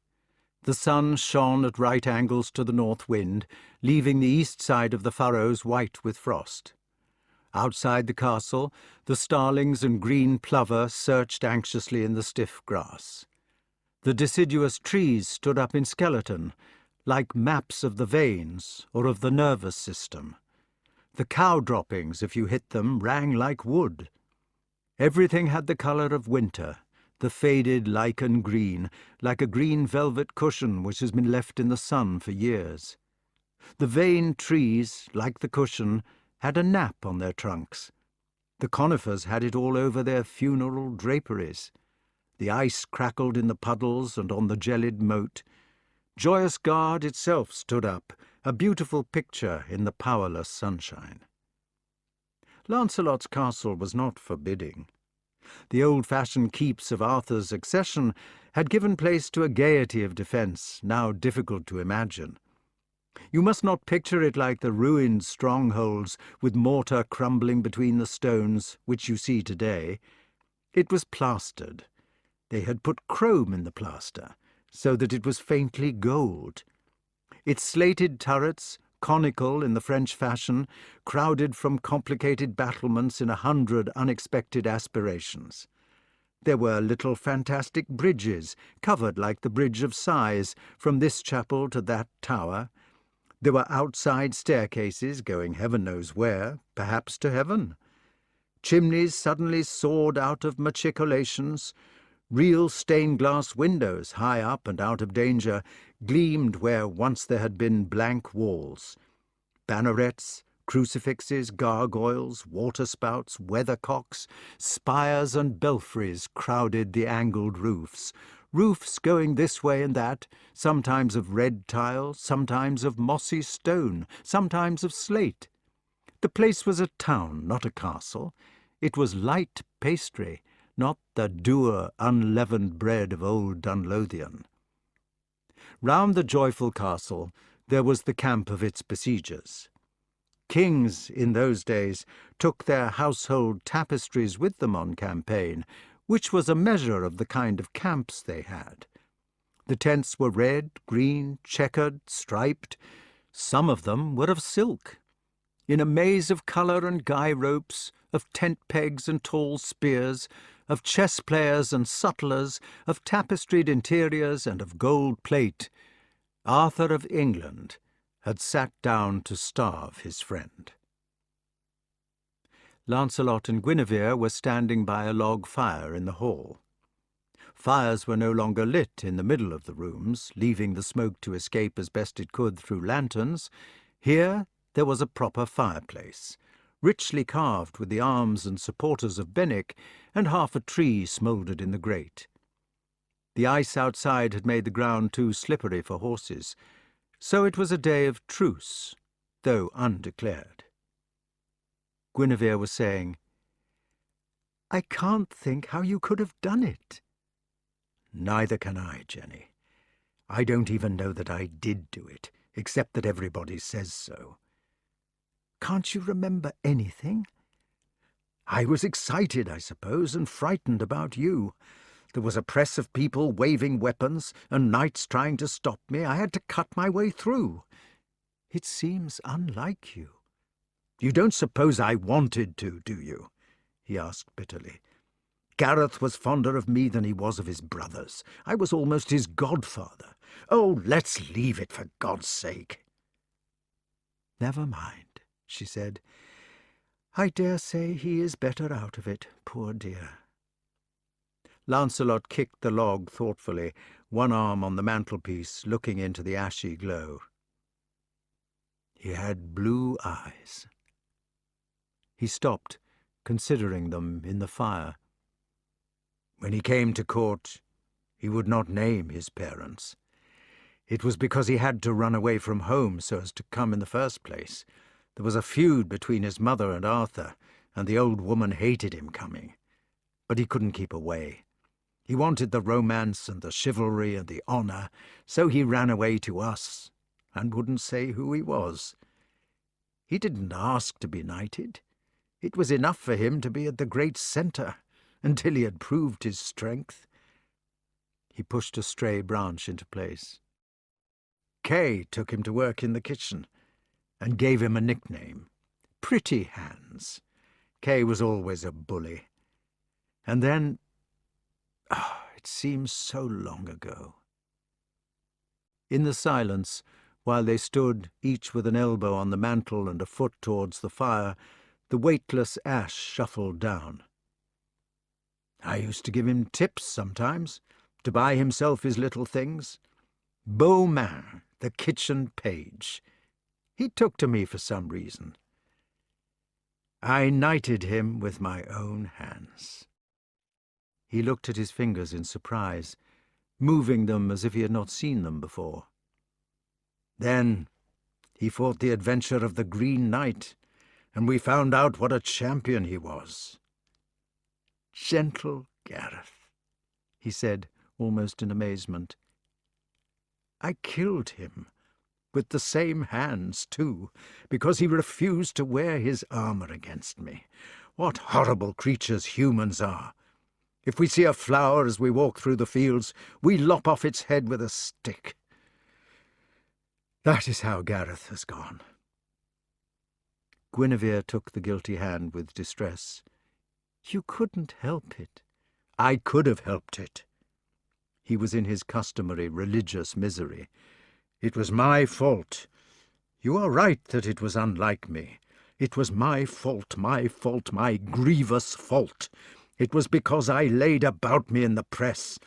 The sun shone at right angles to the north wind, leaving the east side of the furrows white with frost. Outside the castle, the starlings and green plover searched anxiously in the stiff grass. The deciduous trees stood up in skeleton, like maps of the veins or of the nervous system. The cow droppings, if you hit them, rang like wood. Everything had the colour of winter, the faded lichen green, like a green velvet cushion which has been left in the sun for years. The veined trees, like the cushion, had a nap on their trunks. The conifers had it all over their funeral draperies. The ice crackled in the puddles and on the gelid moat. Joyous Guard itself stood up, a beautiful picture in the powerless sunshine. Lancelot's castle was not forbidding. The old-fashioned keeps of Arthur's accession had given place to a gaiety of defence now difficult to imagine. You must not picture it like the ruined strongholds with mortar crumbling between the stones which you see today. It was plastered. They had put chrome in the plaster, so that it was faintly gold. Its slated turrets, conical in the French fashion, crowded from complicated battlements in 100 unexpected aspirations. There were little fantastic bridges, covered like the Bridge of Sighs, from this chapel to that tower. There were outside staircases going heaven knows where, perhaps to heaven. Chimneys suddenly soared out of machicolations. Real stained-glass windows, high up and out of danger, gleamed where once there had been blank walls. Bannerets, crucifixes, gargoyles, waterspouts, weathercocks, spires and belfries crowded the angled roofs, roofs going this way and that, sometimes of red tile, sometimes of mossy stone, sometimes of slate. The place was a town, not a castle. It was light pastry, not the dour, unleavened bread of old Dunlothian. Round the joyful castle there was the camp of its besiegers. Kings, in those days, took their household tapestries with them on campaign, which was a measure of the kind of camps they had. The tents were red, green, checkered, striped. Some of them were of silk. In a maze of colour and guy ropes, of tent pegs and tall spears, of chess players and sutlers, of tapestried interiors and of gold plate, Arthur of England had sat down to starve his friend. Lancelot and Guinevere were standing by a log fire in the hall. Fires were no longer lit in the middle of the rooms, leaving the smoke to escape as best it could through lanterns. Here there was a proper fireplace, richly carved with the arms and supporters of Benwick, and half a tree smouldered in the grate. The ice outside had made the ground too slippery for horses, so it was a day of truce, though undeclared. Guinevere was saying, "I can't think how you could have done it." "Neither can I, Jenny. I don't even know that I did do it, except that everybody says so." "Can't you remember anything?" "I was excited, I suppose, and frightened about you. There was a press of people waving weapons, and knights trying to stop me. I had to cut my way through." "It seems unlike you." "You don't suppose I wanted to, do you?" he asked bitterly. "Gareth was fonder of me than he was of his brothers. I was almost his godfather. Oh, let's leave it, for God's sake." "Never mind," she said. "I dare say he is better out of it, poor dear." Lancelot kicked the log thoughtfully, one arm on the mantelpiece, looking into the ashy glow. He had blue eyes. He stopped, considering them in the fire. When he came to court, he would not name his parents. It was because he had to run away from home so as to come in the first place. There was a feud between his mother and Arthur, and the old woman hated him coming. But he couldn't keep away. He wanted the romance and the chivalry and the honour, so he ran away to us, and wouldn't say who he was. He didn't ask to be knighted. It was enough for him to be at the great centre, until he had proved his strength. He pushed a stray branch into place. Kay took him to work in the kitchen, and gave him a nickname, Pretty Hands. Kay was always a bully. And then, it seems so long ago. In the silence, while they stood, each with an elbow on the mantel and a foot towards the fire, the weightless ash shuffled down. I used to give him tips sometimes, to buy himself his little things. Beaumain, the kitchen page. He took to me for some reason. I knighted him with my own hands." He looked at his fingers in surprise, moving them as if he had not seen them before. "Then he fought the adventure of the Green Knight, and we found out what a champion he was." "Gentle Gareth," he said, almost in amazement. "I killed him, with the same hands, too, because he refused to wear his armor against me. What horrible creatures humans are! If we see a flower as we walk through the fields, we lop off its head with a stick. That is how Gareth has gone." Guinevere took the guilty hand with distress. "You couldn't help it." "I could have helped it." He was in his customary religious misery. "It was my fault. You are right that it was unlike me. It was my fault, my grievous fault. It was because I laid about me in the press."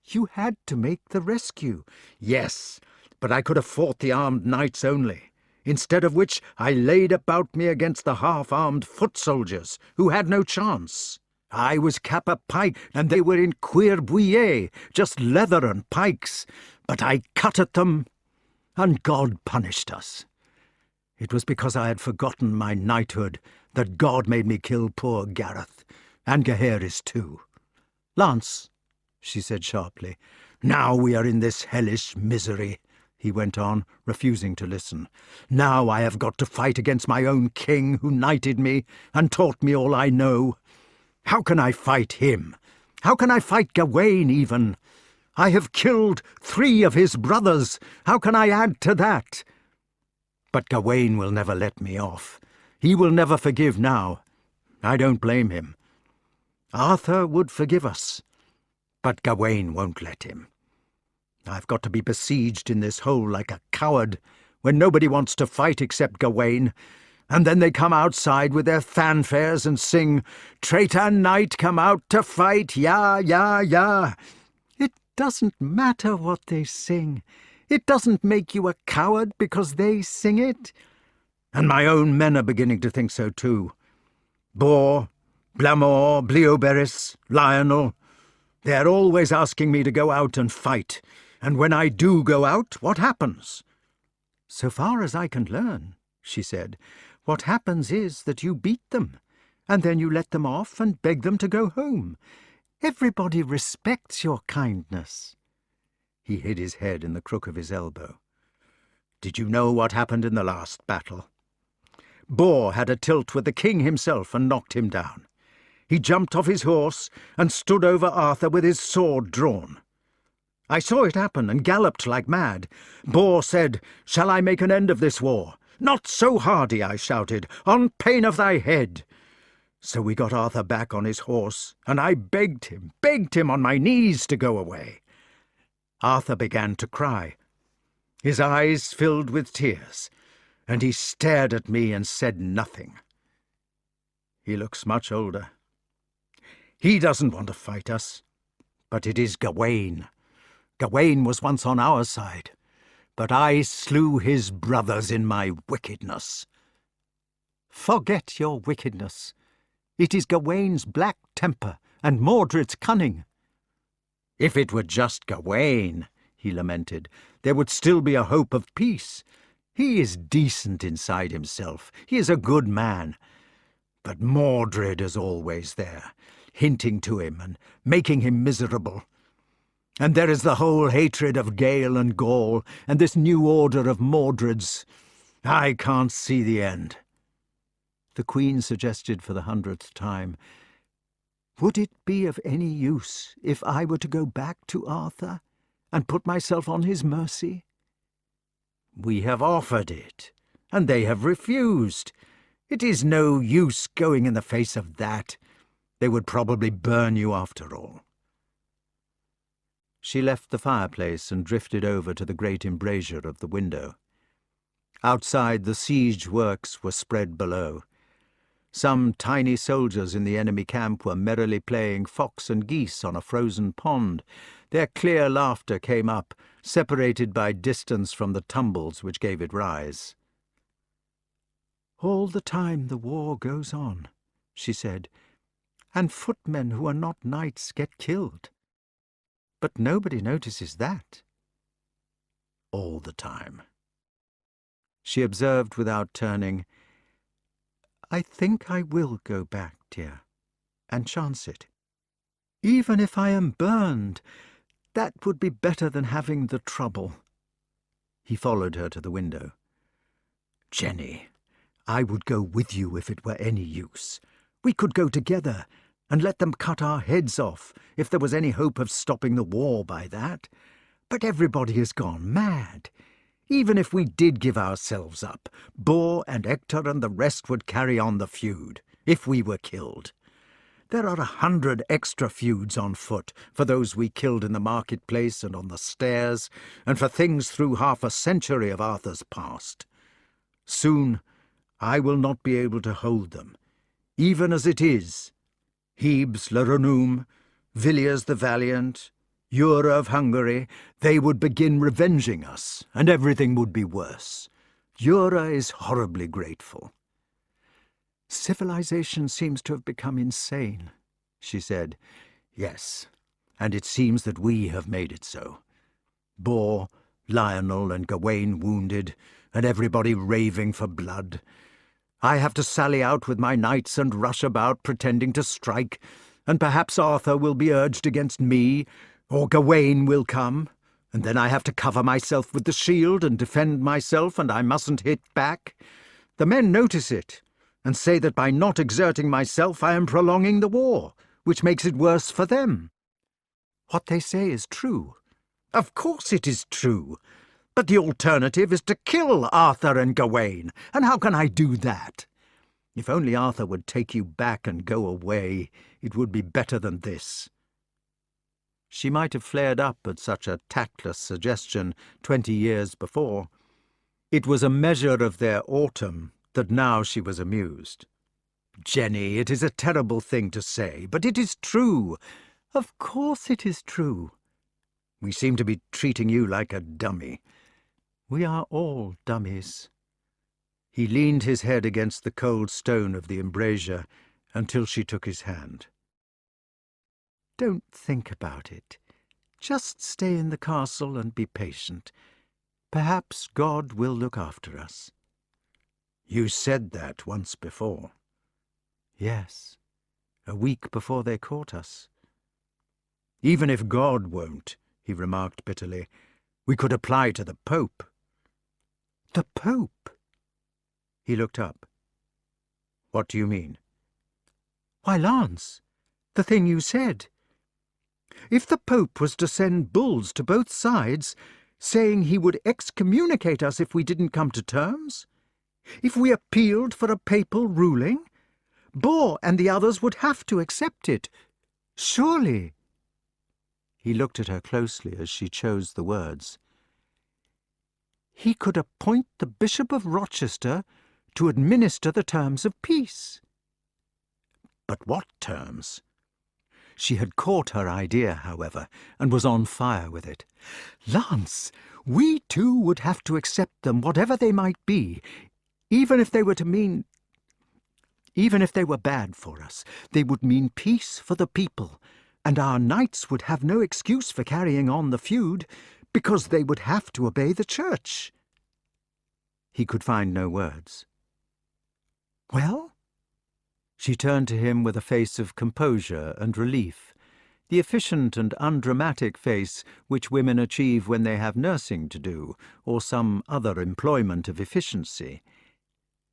"You had to make the rescue." "Yes, but I could have fought the armed knights only, instead of which I laid about me against the half-armed foot soldiers, who had no chance. I was cap a pike, and they were in cuir-bouillet, just leather and pikes, but I cut at them, and God punished us. It was because I had forgotten my knighthood that God made me kill poor Gareth, and Gaheris too. Lance," she said sharply, "now we are in this hellish misery," he went on, refusing to listen. "Now I have got to fight against my own king, who knighted me and taught me all I know. How can I fight him? How can I fight Gawain, even? I have killed 3 of his brothers. How can I add to that? But Gawain will never let me off. He will never forgive now. I don't blame him. Arthur would forgive us, but Gawain won't let him. I've got to be besieged in this hole like a coward when nobody wants to fight except Gawain, and then they come outside with their fanfares and sing, 'Traitor knight, come out to fight, ya, ya, ya.' It doesn't matter what they sing. It doesn't make you a coward because they sing it. And my own men are beginning to think so too. Bor, Blamor, Bleoberis, Lionel, they're always asking me to go out and fight. And when I do go out, what happens?" "So far as I can learn," she said, "what happens is that you beat them, and then you let them off and beg them to go home. Everybody respects your kindness." He hid his head in the crook of his elbow. "Did you know what happened in the last battle? Bor had a tilt with the king himself and knocked him down. He jumped off his horse and stood over Arthur with his sword drawn. I saw it happen and galloped like mad. Bor said, 'Shall I make an end of this war?' 'Not so hardy,' I shouted, 'on pain of thy head.' So we got Arthur back on his horse, and I begged him on my knees to go away. Arthur began to cry. His eyes filled with tears, and he stared at me and said nothing. He looks much older. He doesn't want to fight us, but it is Gawain. Gawain was once on our side, but I slew his brothers in my wickedness." "Forget your wickedness. It is Gawain's black temper and Mordred's cunning." "If it were just Gawain," he lamented, "there would still be a hope of peace. He is decent inside himself. He is a good man. But Mordred is always there, hinting to him and making him miserable. And there is the whole hatred of Gale and Gaul, and this new order of Mordred's. I can't see the end." The Queen suggested for the 100th time, "Would it be of any use if I were to go back to Arthur and put myself on his mercy?" "We have offered it, and they have refused. It is no use going in the face of that. They would probably burn you after all." She left the fireplace and drifted over to the great embrasure of the window. Outside, the siege works were spread below. Some tiny soldiers in the enemy camp were merrily playing fox and geese on a frozen pond. Their clear laughter came up, separated by distance from the tumbles which gave it rise. "All the time the war goes on," she said, "and footmen who are not knights get killed. But nobody notices that." "All the time." She observed without turning, "I think I will go back, dear, and chance it. Even if I am burned, that would be better than having the trouble." He followed her to the window. "Jenny, I would go with you if it were any use. We could go together and let them cut our heads off if there was any hope of stopping the war by that. But everybody has gone mad. Even if we did give ourselves up, Boar and Hector and the rest would carry on the feud, if we were killed. There are 100 extra feuds on foot for those we killed in the marketplace and on the stairs, and for things through half a century of Arthur's past. Soon I will not be able to hold them, even as it is. Hebes le Renum, Villiers the Valiant, Jura of Hungary, they would begin revenging us, and everything would be worse. Jura is horribly grateful." "Civilization seems to have become insane," she said. "Yes, and it seems that we have made it so. Boar, Lionel and Gawain wounded, and everybody raving for blood. I have to sally out with my knights and rush about pretending to strike, and perhaps Arthur will be urged against me, or Gawain will come, and then I have to cover myself with the shield and defend myself, and I mustn't hit back. The men notice it, and say that by not exerting myself I am prolonging the war, which makes it worse for them." "What they say is true." "Of course it is true. But the alternative is to kill Arthur and Gawain, and how can I do that? If only Arthur would take you back and go away, it would be better than this." She might have flared up at such a tactless suggestion 20 years before. It was a measure of their autumn that now she was amused. "Jenny, it is a terrible thing to say, but it is true." "Of course it is true." "We seem to be treating you like a dummy." "We are all dummies." He leaned his head against the cold stone of the embrasure until she took his hand. "Don't think about it. Just stay in the castle and be patient. Perhaps God will look after us." "You said that once before." "Yes, a week before they caught us." "Even if God won't," he remarked bitterly, "we could apply to the Pope." "The Pope?" He looked up. "What do you mean?" "Why, Lance, the thing you said. If the Pope was to send bulls to both sides, saying he would excommunicate us if we didn't come to terms, if we appealed for a papal ruling, Boar and the others would have to accept it. Surely." He looked at her closely as she chose the words. "He could appoint the Bishop of Rochester to administer the terms of peace." "But what terms?" She had caught her idea, however, and was on fire with it. "Lance, we too would have to accept them, whatever they might be, even if they were bad for us. They would mean peace for the people, and our knights would have no excuse for carrying on the feud, because they would have to obey the Church." He could find no words. "Well?" She turned to him with a face of composure and relief, the efficient and undramatic face which women achieve when they have nursing to do, or some other employment of efficiency.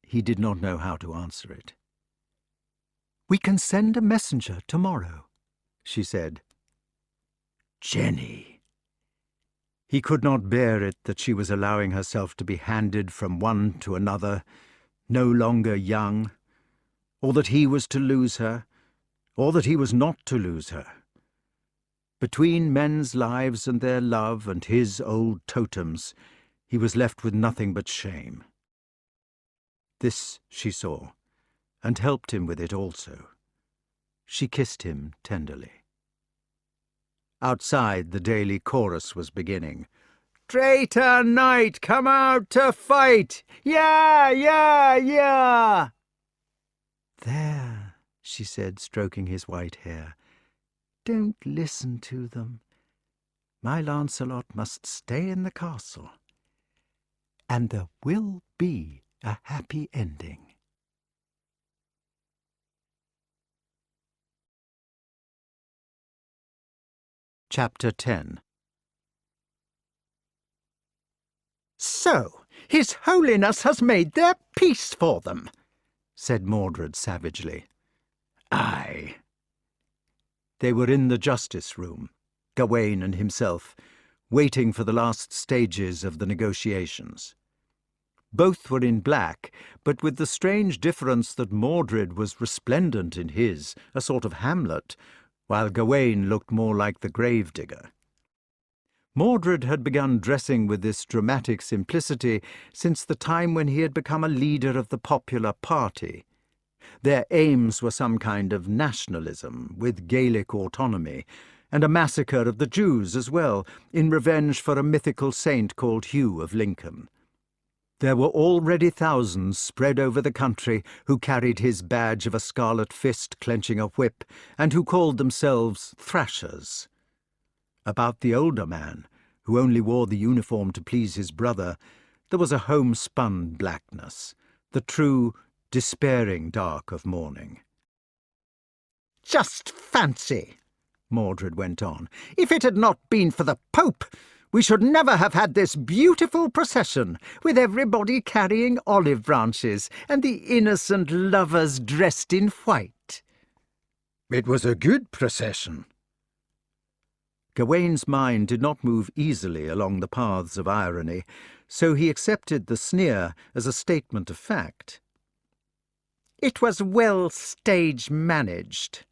He did not know how to answer it. "We can send a messenger tomorrow," she said. "Jenny!" He could not bear it that she was allowing herself to be handed from one to another, no longer young, or that he was to lose her, or that he was not to lose her. Between men's lives and their love and his old totems, he was left with nothing but shame. This she saw, and helped him with it also. She kissed him tenderly. Outside, the daily chorus was beginning. Traitor knight, come out to fight! Yeah, yeah, yeah! There, she said, stroking his white hair. Don't listen to them. My Lancelot must stay in the castle. And there will be a happy ending. Chapter 10. So, His Holiness has made their peace for them, said Mordred savagely. Aye. They were in the justice room, Gawain and himself, waiting for the last stages of the negotiations. Both were in black, but with the strange difference that Mordred was resplendent in his, a sort of Hamlet, while Gawain looked more like the gravedigger. Mordred had begun dressing with this dramatic simplicity since the time when he had become a leader of the popular party. Their aims were some kind of nationalism, with Gaelic autonomy, and a massacre of the Jews as well, in revenge for a mythical saint called Hugh of Lincoln. There were already thousands spread over the country who carried his badge of a scarlet fist clenching a whip, and who called themselves thrashers. About the older man, who only wore the uniform to please his brother, there was a homespun blackness, the true, despairing dark of mourning. "Just fancy," Mordred went on, "if it had not been for the Pope, we should never have had this beautiful procession, with everybody carrying olive branches, and the innocent lovers dressed in white." "It was a good procession." Gawain's mind did not move easily along the paths of irony, so he accepted the sneer as a statement of fact. "It was well stage-managed."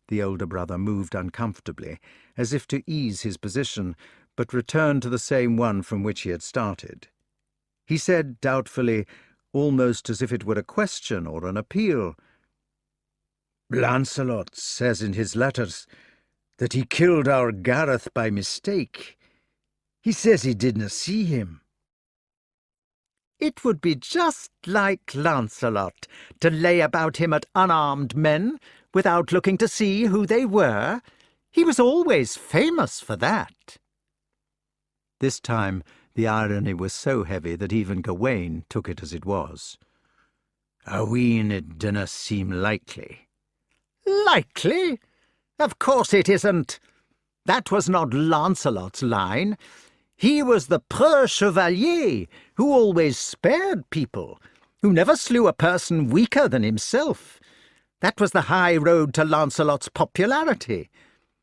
The older brother moved uncomfortably, as if to ease his position, but returned to the same one from which he had started. He said doubtfully, almost as if it were a question or an appeal, "Lancelot says in his letters that he killed our Gareth by mistake. He says he didn't see him." "It would be just like Lancelot to lay about him at unarmed men without looking to see who they were. He was always famous for that." This time the irony was so heavy that even Gawain took it as it was. "A ween it dinna seem likely." "Likely? Of course it isn't. That was not Lancelot's line. He was the preux chevalier, who always spared people, who never slew a person weaker than himself. That was the high road to Lancelot's popularity.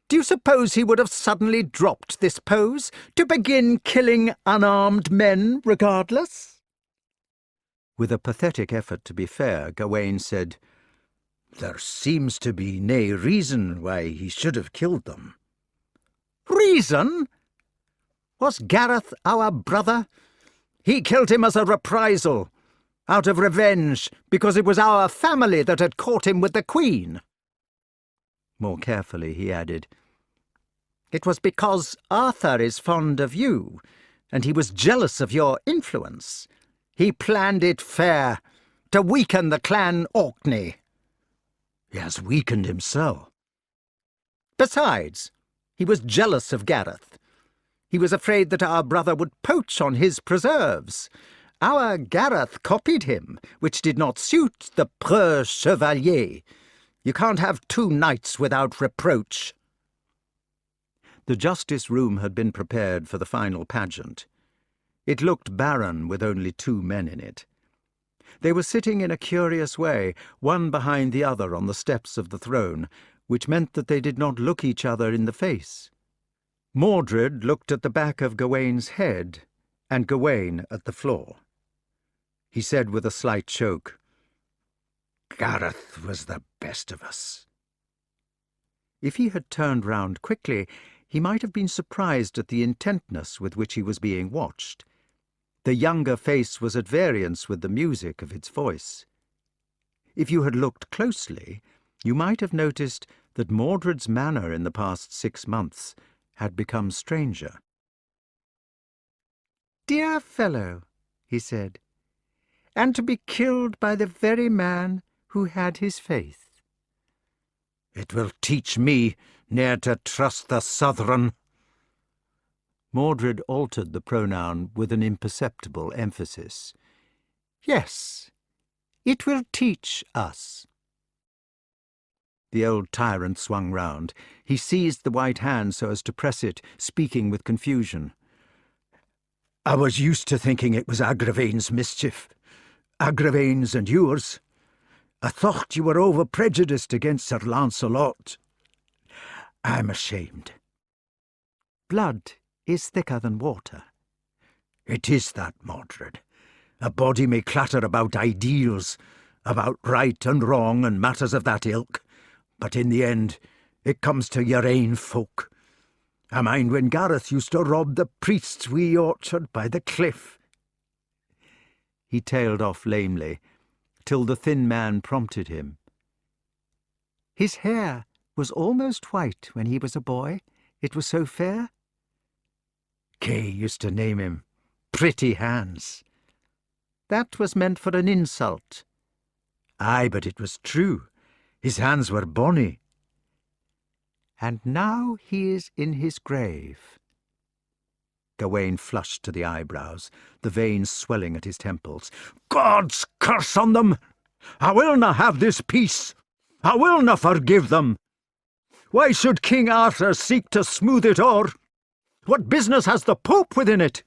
Do you suppose he would have suddenly dropped this pose to begin killing unarmed men regardless?" With a pathetic effort to be fair, Gawain said, "There seems to be nae reason why he should have killed them." "Reason? Was Gareth our brother? He killed him as a reprisal, out of revenge, because it was our family that had caught him with the Queen." More carefully he added, "It was because Arthur is fond of you, and he was jealous of your influence. He planned it fair, to weaken the clan Orkney." "He has weakened himself." "Besides, he was jealous of Gareth. He was afraid that our brother would poach on his preserves. Our Gareth copied him, which did not suit the preux chevalier. You can't have two knights without reproach." The justice room had been prepared for the final pageant. It looked barren with only 2 men in it. They were sitting in a curious way, one behind the other on the steps of the throne, which meant that they did not look each other in the face. Mordred looked at the back of Gawain's head, and Gawain at the floor. He said with a slight choke, "Gareth was the best of us." If he had turned round quickly, he might have been surprised at the intentness with which he was being watched. The younger face was at variance with the music of its voice. If you had looked closely, you might have noticed that Mordred's manner in the past 6 months had become stranger. dear fellow," he said, "and to be killed by the very man who had his faith." "It will teach me ne'er to trust the Southron." Mordred altered the pronoun with an imperceptible emphasis. "Yes, it will teach us." The old tyrant swung round. He seized the white hand so as to press it, speaking with confusion. "I was used to thinking it was Agravain's mischief. Agravain's and yours. I thought you were over-prejudiced against Sir Lancelot. I'm ashamed." "Blood is thicker than water." "It is that, Mordred. A body may clatter about ideals, about right and wrong and matters of that ilk, but in the end it comes to your ain folk. I mind when Gareth used to rob the priest's wee orchard by the cliff." He tailed off lamely, till the thin man prompted him. "His hair was almost white when he was a boy. It was so fair." Kay used to name him Pretty Hands. "That was meant for an insult." "Aye, but it was true. His hands were bonny." "And now he is in his grave." Gawain flushed to the eyebrows, the veins swelling at his temples. "God's curse on them! I will na have this peace. I will na forgive them. Why should King Arthur seek to smooth it o'er? What business has the Pope within it?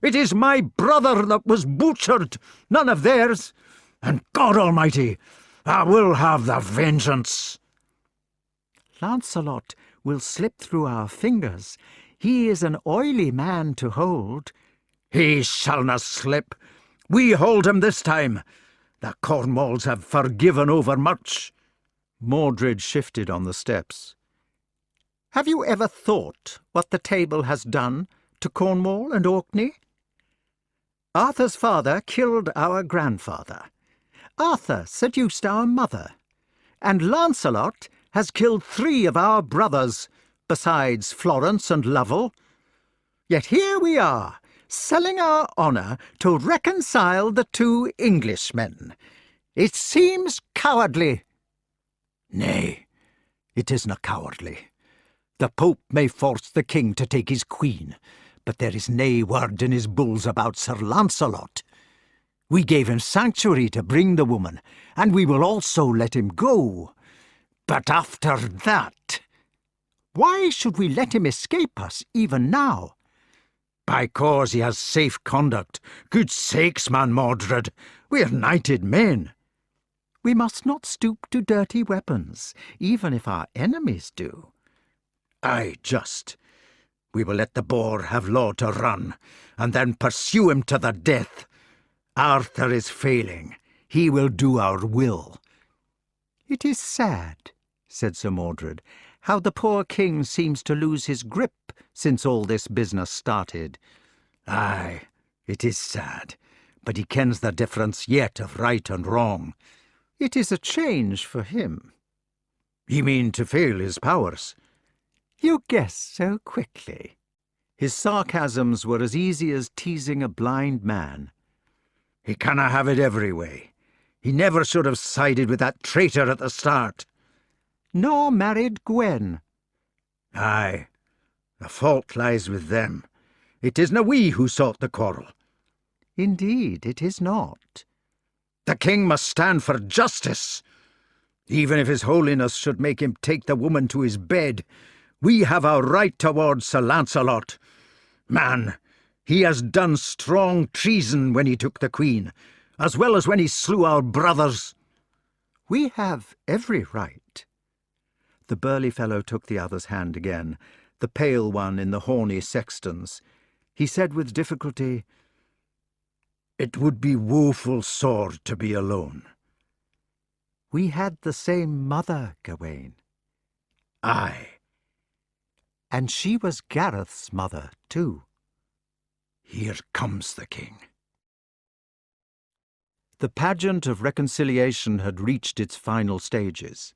It is my brother that was butchered, none of theirs. And God Almighty, I will have the vengeance." "Lancelot will slip through our fingers. He is an oily man to hold." "He shall not slip. We hold him this time. The Cornwalls have forgiven overmuch." Mordred shifted on the steps. "Have you ever thought what the table has done to Cornwall and Orkney? Arthur's father killed our grandfather. Arthur seduced our mother. And Lancelot has killed 3 of our brothers, besides Florence and Lovell. Yet here we are, selling our honour to reconcile the 2 Englishmen. It seems cowardly." "Nay, it isna cowardly. The Pope may force the king to take his queen, but there is nae word in his bulls about Sir Lancelot. We gave him sanctuary to bring the woman, and we will also let him go. But after that—" "Why should we let him escape us even now?" "By cause he has safe conduct. Good sakes, man Mordred, we are knighted men." "We must not stoop to dirty weapons, even if our enemies do." "Aye, just. We will let the boar have law to run, and then pursue him to the death. Arthur is failing. He will do our will." "It is sad," said Sir Mordred, "how the poor king seems to lose his grip since all this business started." "Aye, it is sad, but he kens the difference yet of right and wrong." "It is a change for him." "You mean to fail his powers?" "You guess so quickly." His sarcasms were as easy as teasing a blind man. "He canna have it every way. He never should have sided with that traitor at the start." "Nor married Gwen." "Aye, the fault lies with them. It isna we who sought the quarrel." "Indeed, it is not." "The king must stand for justice. Even if his holiness should make him take the woman to his bed, we have our right towards Sir Lancelot. Man, he has done strong treason when he took the queen, as well as when he slew our brothers." "We have every right." The burly fellow took the other's hand again, the pale one in the horny sexton's. He said with difficulty, "It would be woeful sore to be alone." "We had the same mother, Gawain." "Aye." "And she was Gareth's mother, too." "Here comes the king." The pageant of reconciliation had reached its final stages.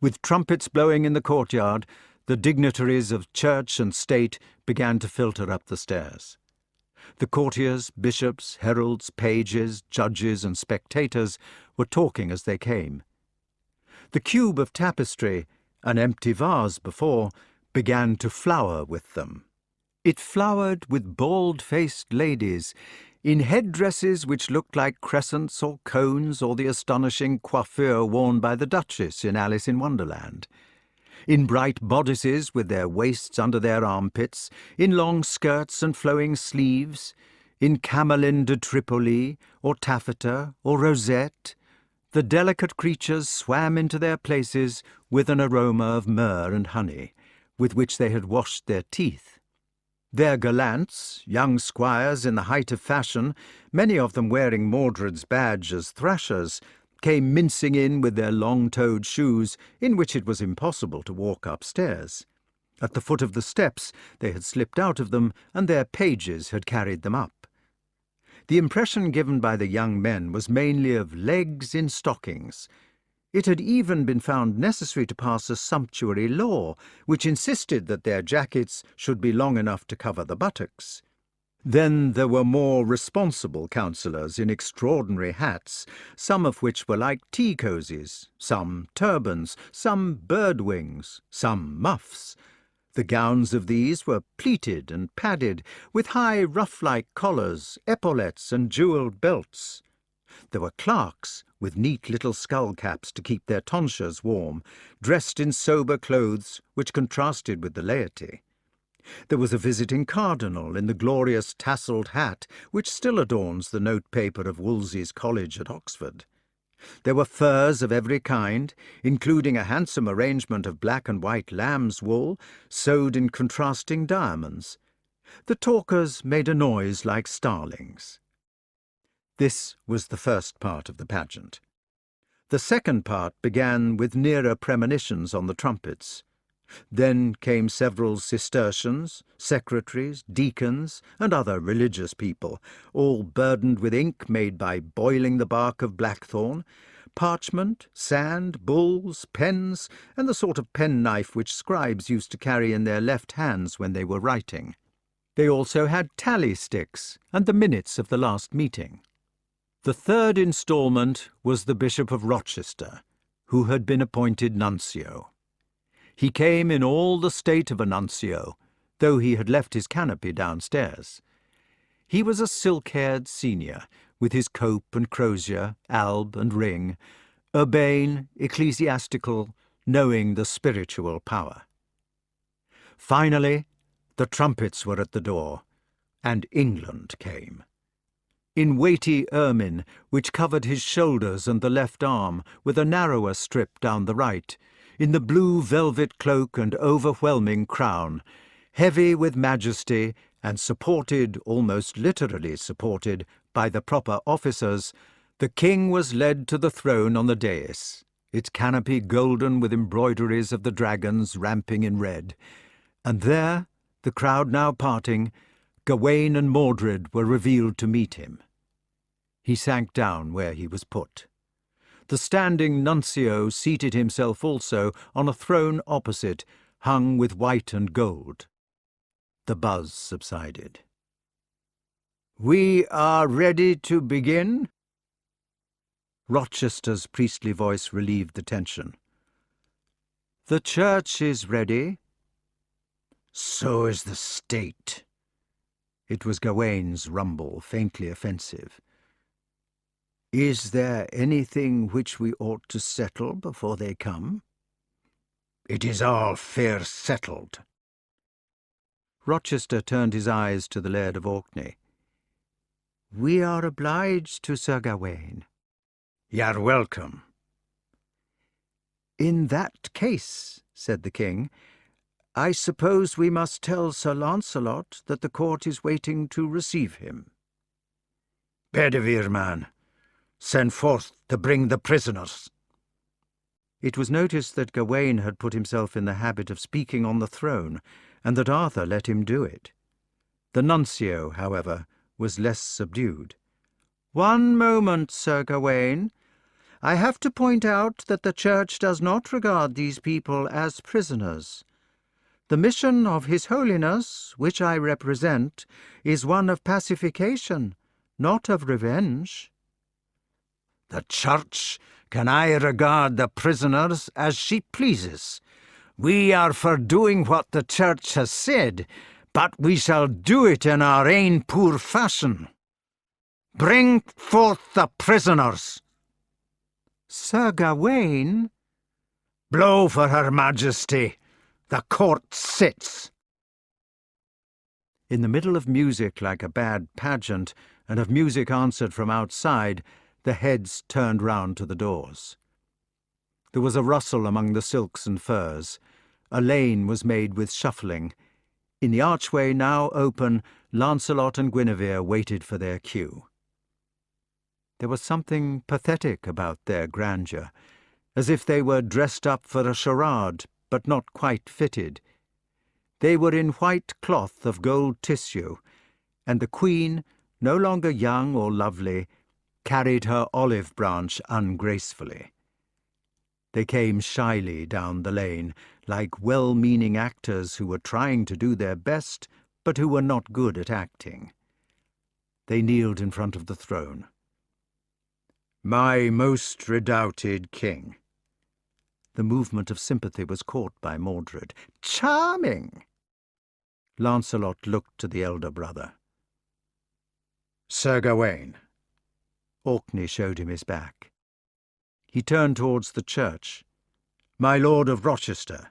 With trumpets blowing in the courtyard, the dignitaries of church and state began to filter up the stairs. The courtiers, bishops, heralds, pages, judges, and spectators were talking as they came. The cube of tapestry, an empty vase before, began to flower with them. It flowered with bald-faced ladies, in headdresses which looked like crescents or cones or the astonishing coiffure worn by the Duchess in Alice in Wonderland, in bright bodices with their waists under their armpits, in long skirts and flowing sleeves, in cameline de Tripoli, or taffeta, or rosette. The delicate creatures swam into their places with an aroma of myrrh and honey, with which they had washed their teeth. Their gallants, young squires in the height of fashion, many of them wearing Mordred's badge as thrashers, came mincing in with their long-toed shoes, in which it was impossible to walk upstairs. At the foot of the steps they had slipped out of them, and their pages had carried them up. The impression given by the young men was mainly of legs in stockings. It had even been found necessary to pass a sumptuary law, which insisted that their jackets should be long enough to cover the buttocks. Then there were more responsible councillors in extraordinary hats, some of which were like tea cosies, some turbans, some bird wings, some muffs. The gowns of these were pleated and padded, with high ruff-like collars, epaulettes, and jewelled belts. There were clerks, with neat little skull-caps to keep their tonsures warm, dressed in sober clothes which contrasted with the laity. There was a visiting cardinal in the glorious tasselled hat which still adorns the note-paper of Wolsey's College at Oxford. There were furs of every kind, including a handsome arrangement of black and white lamb's wool, sewed in contrasting diamonds. The talkers made a noise like starlings. This was the first part of the pageant. The second part began with nearer premonitions on the trumpets. Then came several Cistercians, secretaries, deacons, and other religious people, all burdened with ink made by boiling the bark of blackthorn, parchment, sand, bulls, pens, and the sort of penknife which scribes used to carry in their left hands when they were writing. They also had tally sticks and the minutes of the last meeting. The third instalment was the Bishop of Rochester, who had been appointed nuncio. He came in all the state of a nuncio, though he had left his canopy downstairs. He was a silk-haired senior, with his cope and crosier, alb and ring, urbane, ecclesiastical, knowing the spiritual power. Finally, the trumpets were at the door, and England came. In weighty ermine, which covered his shoulders and the left arm, with a narrower strip down the right, in the blue velvet cloak and overwhelming crown, heavy with majesty and supported, almost literally supported, by the proper officers, the king was led to the throne on the dais, its canopy golden with embroideries of the dragons ramping in red, and there, the crowd now parting, Gawain and Mordred were revealed to meet him. He sank down where he was put. The standing nuncio seated himself also on a throne opposite, hung with white and gold. The buzz subsided. "We are ready to begin?" Rochester's priestly voice relieved the tension. "The church is ready." "So is the state." It was Gawain's rumble, faintly offensive. "Is there anything which we ought to settle before they come?" "It is all fair settled." Rochester turned his eyes to the Laird of Orkney. "We are obliged to Sir Gawain." "You're welcome." "In that case," said the king, "I suppose we must tell Sir Lancelot that the court is waiting to receive him." "Bedivere, man. Send forth to bring the prisoners." It was noticed that Gawain had put himself in the habit of speaking on the throne, and that Arthur let him do it. The nuncio, however, was less subdued. "One moment, Sir Gawain. I have to point out that the church does not regard these people as prisoners. The The mission of His Holiness, which I represent, is one of pacification, not of revenge. The Church can aye regard the prisoners as she pleases. We are for doing what the Church has said, but we shall do it in our ain poor fashion. Bring forth the prisoners. Sir Gawain? Blow for Her Majesty. The court sits. In the middle of music like a bad pageant, and of music answered from outside, the heads turned round to the doors. There was a rustle among the silks and furs. A lane was made with shuffling. In the archway now open, Lancelot and Guenever waited for their cue. There was something pathetic about their grandeur, as if they were dressed up for a charade, but not quite fitted. They were in white cloth of gold tissue, and the Queen, no longer young or lovely, carried her olive branch ungracefully. They came shyly down the lane, like well-meaning actors who were trying to do their best, but who were not good at acting. They kneeled in front of the throne. My most redoubted king. The movement of sympathy was caught by Mordred. Charming! Lancelot looked to the elder brother. Sir Gawain. Orkney showed him his back. He turned towards the church. My Lord of Rochester.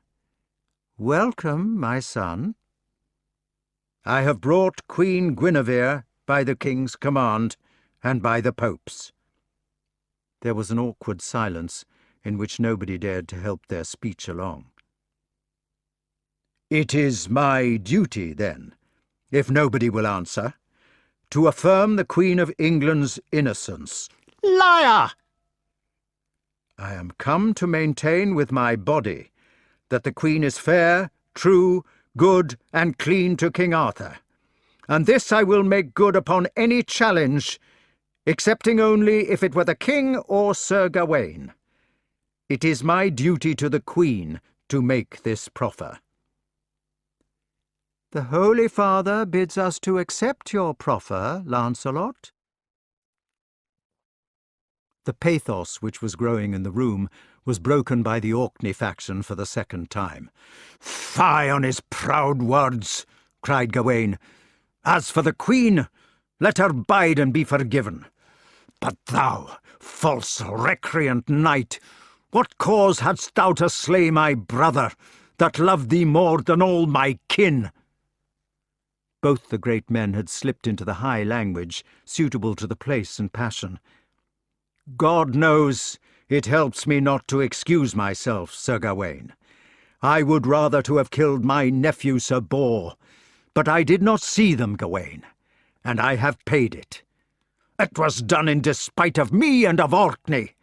Welcome, my son. I have brought Queen Guinevere by the king's command and by the Pope's. There was an awkward silence in which nobody dared to help their speech along. It is my duty, then, if nobody will answer, to affirm the Queen of England's innocence. Liar! I am come to maintain with my body that the Queen is fair, true, good, and clean to King Arthur, and this I will make good upon any challenge, excepting only if it were the King or Sir Gawain. It is my duty to the Queen to make this proffer. The Holy Father bids us to accept your proffer, Lancelot. The pathos which was growing in the room was broken by the Orkney faction for the second time. Fie on his proud words, cried Gawain. As for the Queen, let her bide and be forgiven. But thou, false recreant knight, what cause hadst thou to slay my brother, that loved thee more than all my kin? Both the great men had slipped into the high language, suitable to the place and passion. God knows it helps me not to excuse myself, Sir Gawain. I would rather to have killed my nephew Sir Bors, but I did not see them, Gawain, and I have paid it. It was done in despite of me and of Orkney.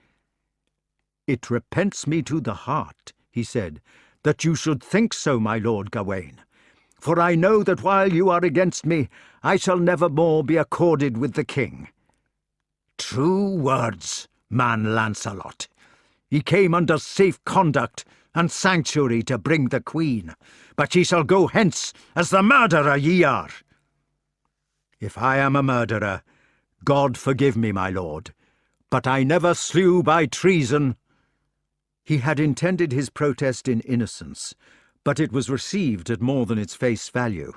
It repents me to the heart, he said, that you should think so, my Lord Gawain. For I know that while you are against me, I shall never more be accorded with the king. True words, man Lancelot. He came under safe conduct and sanctuary to bring the Queen, but ye shall go hence as the murderer ye are. If I am a murderer, God forgive me, my lord, but I never slew by treason. He had intended his protest in innocence, but it was received at more than its face value.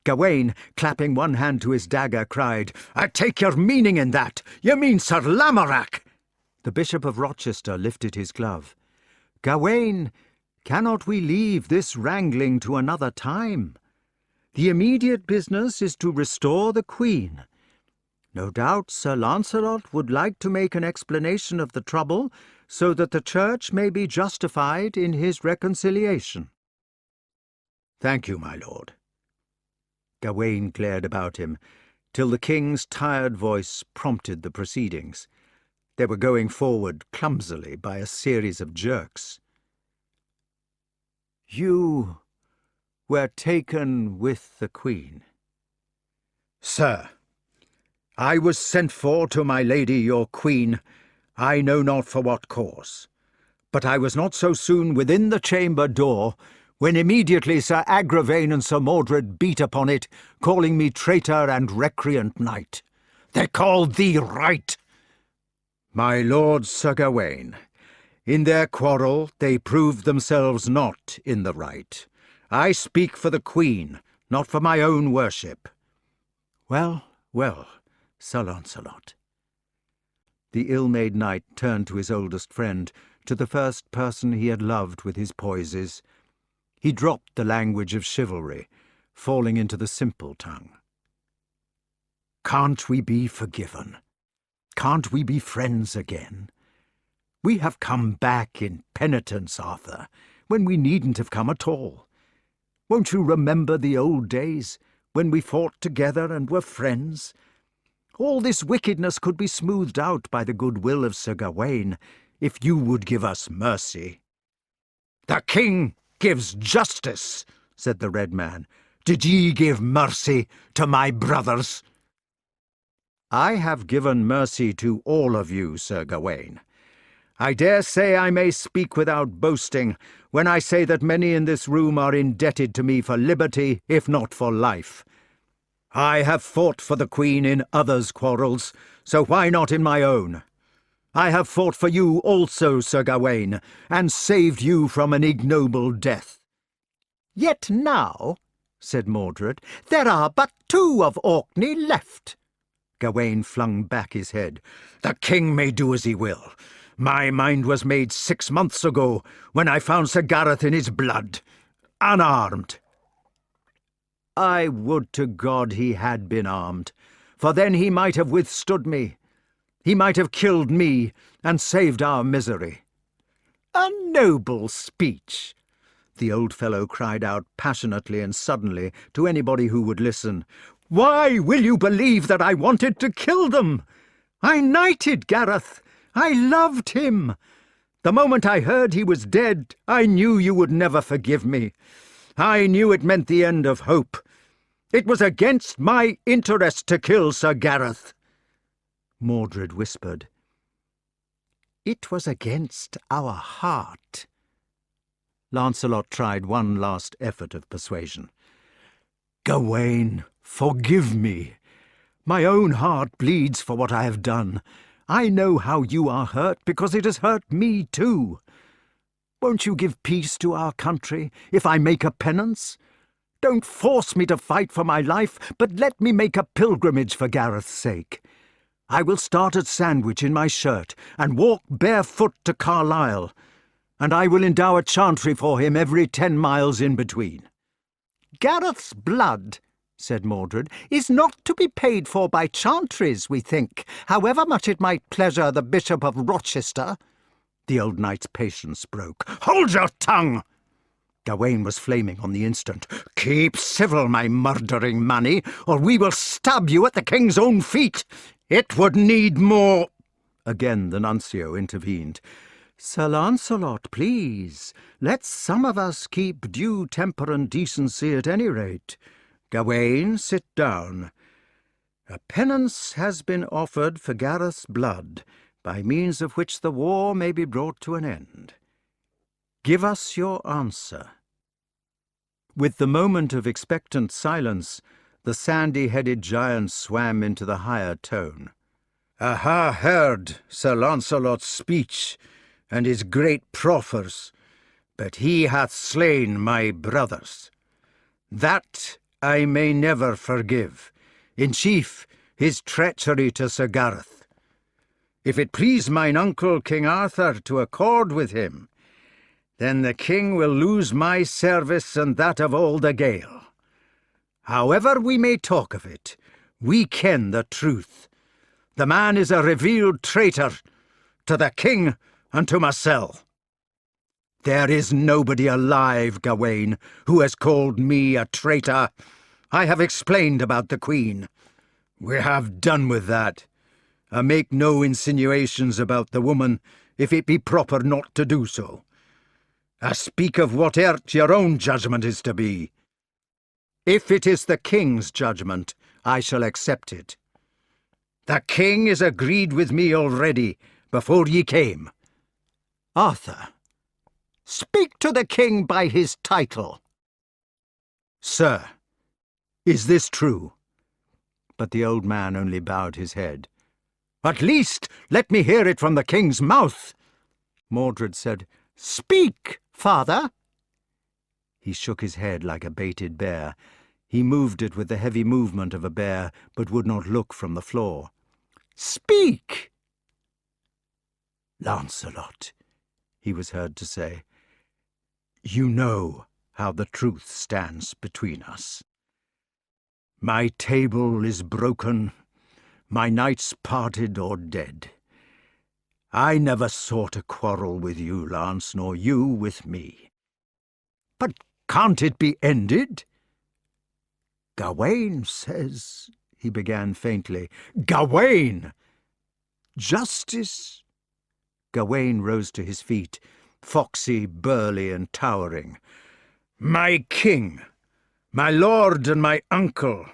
Gawain, clapping one hand to his dagger, cried, I take your meaning in that. You mean Sir Lamorak. The Bishop of Rochester lifted his glove. Gawain, cannot we leave this wrangling to another time? The immediate business is to restore the Queen. No doubt Sir Lancelot would like to make an explanation of the trouble, so that the Church may be justified in his reconciliation. Thank you, my lord. Gawain glared about him, till the king's tired voice prompted the proceedings. They were going forward clumsily by a series of jerks. You were taken with the Queen. Sir, I was sent for to my lady your Queen, I know not for what cause. But I was not so soon within the chamber door when immediately Sir Agravaine and Sir Mordred beat upon it, calling me traitor and recreant knight. They called thee right. My lord Sir Gawain, in their quarrel they proved themselves not in the right. I speak for the Queen, not for my own worship. Well, well, Sir Lancelot. The ill-made knight turned to his oldest friend, to the first person he had loved with his poises. He dropped the language of chivalry, falling into the simple tongue. Can't we be forgiven? Can't we be friends again? We have come back in penitence, Arthur, when we needn't have come at all. Won't you remember the old days, when we fought together and were friends? All this wickedness could be smoothed out by the goodwill of Sir Gawain, if you would give us mercy. The king gives justice, said the red man. Did ye give mercy to my brothers? I have given mercy to all of you, Sir Gawain. I dare say I may speak without boasting when I say that many in this room are indebted to me for liberty, if not for life. I have fought for the Queen in others' quarrels, so why not in my own? I have fought for you also, Sir Gawain, and saved you from an ignoble death. Yet now, said Mordred, there are but 2 of Orkney left. Gawain flung back his head. The king may do as he will. My mind was made 6 months ago, when I found Sir Gareth in his blood, unarmed. I would to God he had been armed, for then he might have withstood me. He might have killed me and saved our misery. A noble speech, the old fellow cried out passionately and suddenly to anybody who would listen. Why will you believe that I wanted to kill them? I knighted Gareth. I loved him. The moment I heard he was dead, I knew you would never forgive me. I knew it meant the end of hope. It was against my interest to kill Sir Gareth. Mordred whispered. It was against our heart. Lancelot tried one last effort of persuasion. Gawain, forgive me. My own heart bleeds for what I have done. I know how you are hurt, because it has hurt me too. Won't you give peace to our country, if I make a penance? Don't force me to fight for my life, but let me make a pilgrimage for Gareth's sake. I will start at Sandwich in my shirt, and walk barefoot to Carlisle, and I will endow a chantry for him every 10 miles in between. Gareth's blood, said Mordred, is not to be paid for by chantries, we think, however much it might pleasure the Bishop of Rochester. The old knight's patience broke. Hold your tongue! Gawain was flaming on the instant. Keep civil, my murdering manny, or we will stab you at the king's own feet. It would need more. Again the nuncio intervened. Sir Lancelot, please, let some of us keep due temper and decency at any rate. Gawain, sit down. A penance has been offered for Gareth's blood, by means of which the war may be brought to an end. Give us your answer. With the moment of expectant silence, the sandy-headed giant swam into the higher tone. I ha heard Sir Lancelot's speech, and his great proffers, but he hath slain my brothers. That I may never forgive, in chief his treachery to Sir Gareth. If it please mine uncle King Arthur to accord with him, then the king will lose my service and that of all the Gael. However we may talk of it, we ken the truth. The man is a revealed traitor to the king and to myself. There is nobody alive, Gawain, who has called me a traitor. I have explained about the Queen. We have done with that. I make no insinuations about the woman, if it be proper not to do so. I speak of whate'er your own judgment is to be. If it is the king's judgment, I shall accept it. The king is agreed with me already, before ye came. Arthur, Speak to the king by his title." "Sir, is this true?" But the old man only bowed his head. "At least let me hear it from the king's mouth." Mordred said, "Speak, father." He shook his head like a baited bear. He moved it with the heavy movement of a bear, but would not look from the floor. "Speak!" "Lancelot," he was heard to say, "you know how the truth stands between us. My table is broken, my knights parted or dead. I never sought a quarrel with you, Lance, nor you with me. But can't it be ended?" "Gawain says," he began faintly. "Gawain! Justice—" Gawain rose to his feet, foxy, burly, and towering. "My king, my lord and my uncle,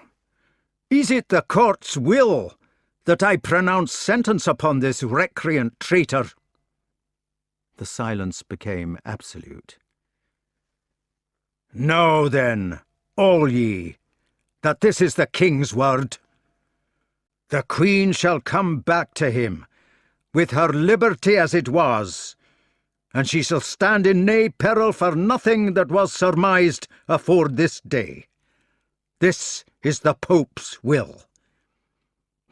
is it the court's will that I pronounce sentence upon this recreant traitor?" The silence became absolute. "Know, then, all ye, that this is the king's word. The queen shall come back to him, with her liberty as it was, and she shall stand in nae peril for nothing that was surmised afore this day. This is the Pope's will.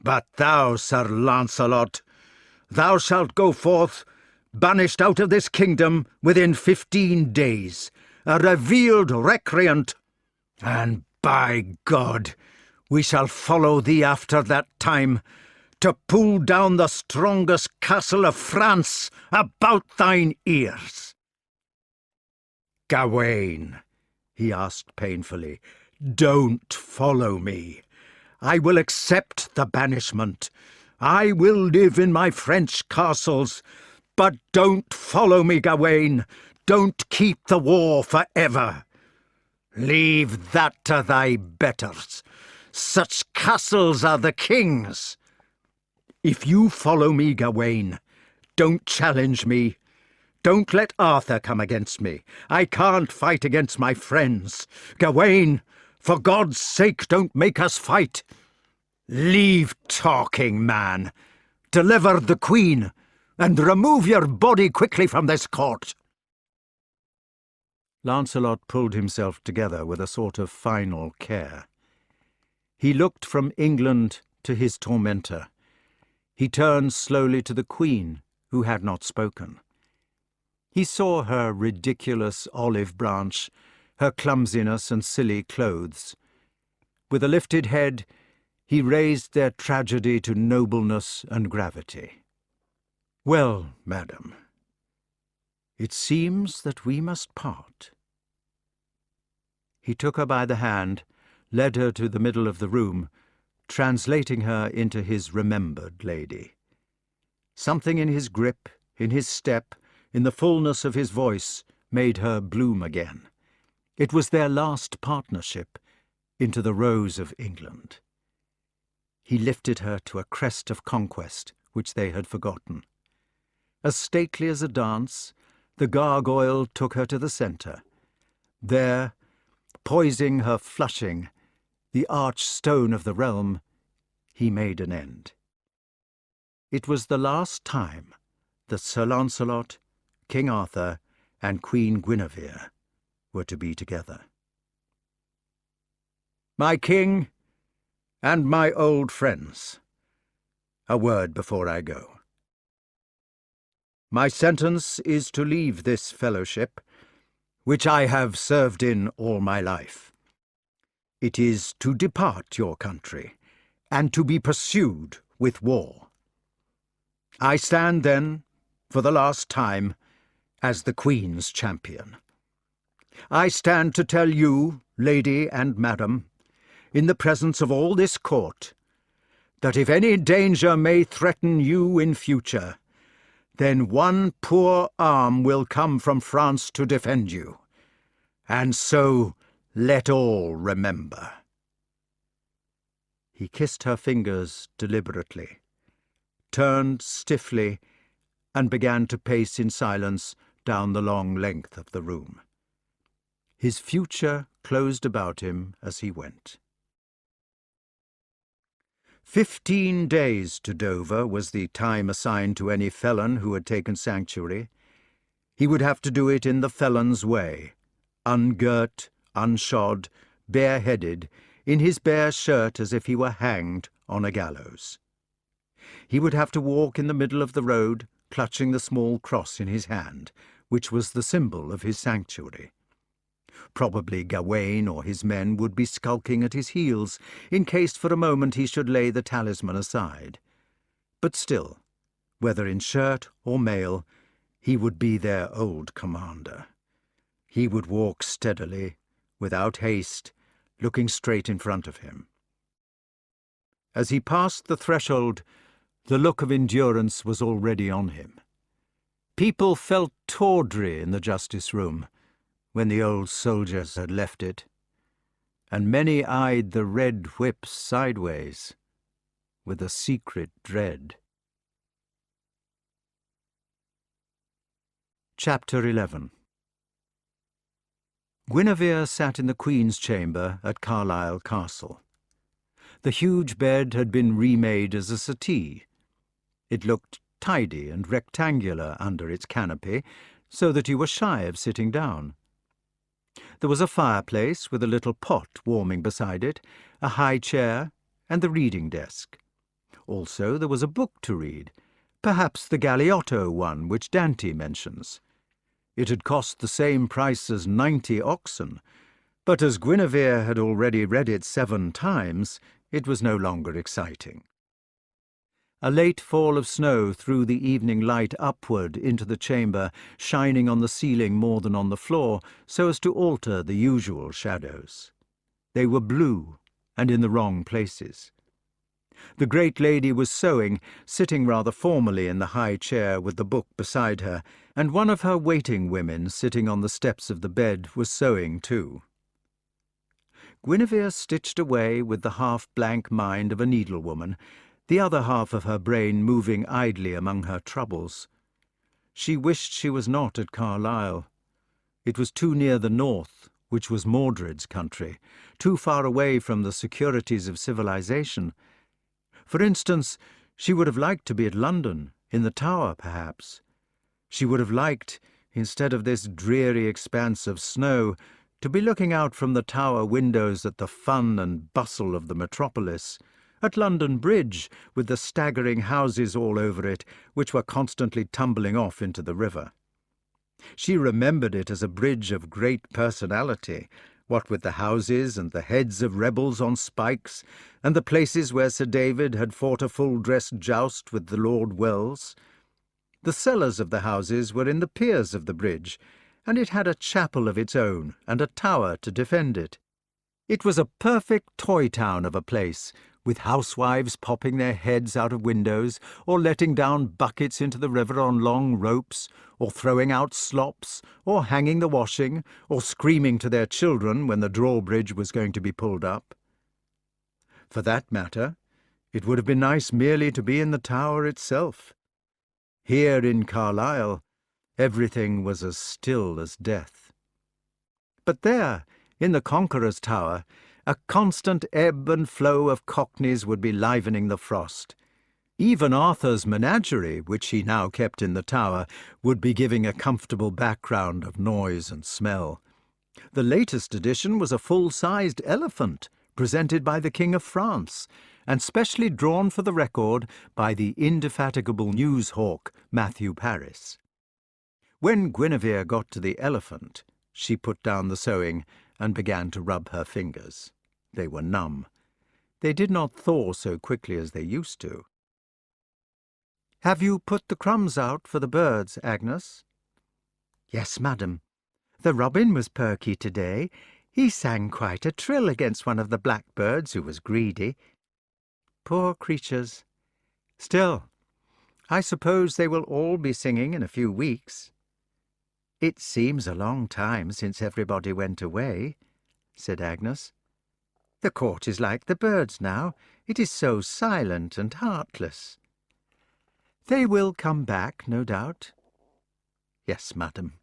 But thou, Sir Lancelot, thou shalt go forth, banished out of this kingdom within 15 days, a revealed recreant, and by God, we shall follow thee after that time, to pull down the strongest castle of France about thine ears." "Gawain," he asked painfully, "don't follow me. I will accept the banishment. I will live in my French castles. But don't follow me, Gawain. Don't keep the war forever. Leave that to thy betters. Such castles are the king's. If you follow me, Gawain, don't challenge me. Don't let Arthur come against me. I can't fight against my friends. Gawain, for God's sake, don't make us fight. Leave talking, man. Deliver the queen, and remove your body quickly from this court." Lancelot pulled himself together with a sort of final care. He looked from England to his tormentor. He turned slowly to the Queen, who had not spoken. He saw her ridiculous olive branch, her clumsiness and silly clothes. With a lifted head, he raised their tragedy to nobleness and gravity. "Well, madam, it seems that we must part." He took her by the hand, led her to the middle of the room, translating her into his remembered lady. Something in his grip, in his step, in the fullness of his voice, made her bloom again. It was their last partnership into the rose of England. He lifted her to a crest of conquest which they had forgotten. As stately as a dance, the gargoyle took her to the centre. There, poising her flushing, the arch stone of the realm, he made an end. It was the last time that Sir Lancelot, King Arthur, and Queen Guinevere were to be together. "My king and my old friends, a word before I go. My sentence is to leave this fellowship, which I have served in all my life. It is to depart your country, and to be pursued with war. I stand, then, for the last time, as the Queen's champion. I stand to tell you, lady and madam, in the presence of all this court, that if any danger may threaten you in future, then one poor arm will come from France to defend you, and so let all remember." He kissed her fingers deliberately, turned stiffly, and began to pace in silence down the long length of the room. His future closed about him as he went. 15 days to Dover was the time assigned to any felon who had taken sanctuary. He would have to do it in the felon's way, ungirt, unshod, bareheaded, in his bare shirt as if he were hanged on a gallows. He would have to walk in the middle of the road, clutching the small cross in his hand, which was the symbol of his sanctuary. Probably Gawain or his men would be skulking at his heels, in case for a moment he should lay the talisman aside. But still, whether in shirt or mail, he would be their old commander. He would walk steadily, without haste, looking straight in front of him. As he passed the threshold, the look of endurance was already on him. People felt tawdry in the justice room when the old soldiers had left it, and many eyed the red whips sideways with a secret dread. Chapter 11. Guinevere sat in the Queen's chamber at Carlisle Castle. The huge bed had been remade as a settee. It looked tidy and rectangular under its canopy, so that you were shy of sitting down. There was a fireplace with a little pot warming beside it, a high chair, and the reading desk. Also there was a book to read, perhaps the Galeotto one which Dante mentions. It had cost the same price as 90 oxen, but as Guinevere had already read it 7 times, it was no longer exciting. A late fall of snow threw the evening light upward into the chamber, shining on the ceiling more than on the floor, so as to alter the usual shadows. They were blue, and in the wrong places. The great lady was sewing, sitting rather formally in the high chair with the book beside her, and one of her waiting women sitting on the steps of the bed was sewing too. Guinevere stitched away with the half-blank mind of a needlewoman, the other half of her brain moving idly among her troubles. She wished she was not at Carlisle. It was too near the north, which was Mordred's country, too far away from the securities of civilization. For instance, she would have liked to be at London, in the Tower, perhaps. She would have liked, instead of this dreary expanse of snow, to be looking out from the Tower windows at the fun and bustle of the metropolis, at London Bridge, with the staggering houses all over it, which were constantly tumbling off into the river. She remembered it as a bridge of great personality, what with the houses and the heads of rebels on spikes, and the places where Sir David had fought a full-dress joust with the Lord Wells. The cellars of the houses were in the piers of the bridge, and it had a chapel of its own and a tower to defend it. It was a perfect toy-town of a place, with housewives popping their heads out of windows, or letting down buckets into the river on long ropes, or throwing out slops, or hanging the washing, or screaming to their children when the drawbridge was going to be pulled up. For that matter, it would have been nice merely to be in the Tower itself. Here in Carlisle, everything was as still as death. But there, in the Conqueror's Tower, a constant ebb and flow of cockneys would be livening the frost. Even Arthur's menagerie, which he now kept in the Tower, would be giving a comfortable background of noise and smell. The latest addition was a full-sized elephant, presented by the King of France, and specially drawn for the record by the indefatigable news-hawk Matthew Paris. When Guinevere got to the elephant, she put down the sewing and began to rub her fingers. They were numb. They did not thaw so quickly as they used to. "Have you put the crumbs out for the birds, Agnes?" "Yes, madam. The robin was perky today. He sang quite a trill against one of the blackbirds who was greedy. Poor creatures. Still, I suppose they will all be singing in a few weeks." "It seems a long time since everybody went away," said Agnes. "The court is like the birds now. It is so silent and heartless." "They will come back, no doubt." Yes, madam.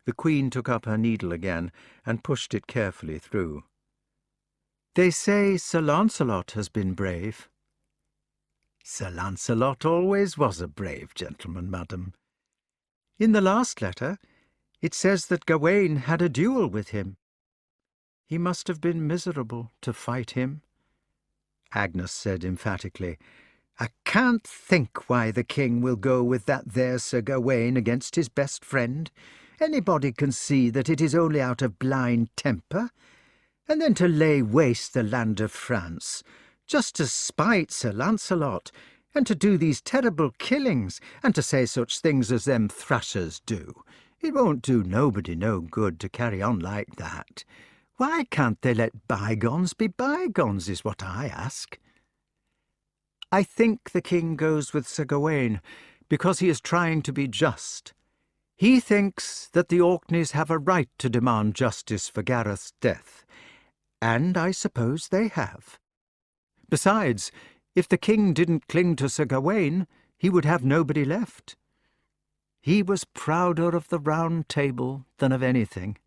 The Queen took up her needle again and pushed it carefully through. They say Sir Lancelot has been brave. Sir Lancelot always was a brave gentleman, madam. In the last letter, it says that Gawain had a duel with him. He must have been miserable to fight him. Agnes said emphatically, I can't think why the king will go with that there Sir Gawain against his best friend. Anybody can see that it is only out of blind temper. And then to lay waste the land of France, just to spite Sir Lancelot, and to do these terrible killings, and to say such things as them thrashers do. It won't do nobody no good to carry on like that. Why can't they let bygones be bygones, is what I ask. I think the king goes with Sir Gawain because he is trying to be just. He thinks that the Orkneys have a right to demand justice for Gareth's death, and I suppose they have. Besides, if the king didn't cling to Sir Gawain, he would have nobody left. He was prouder of the Round Table than of anything,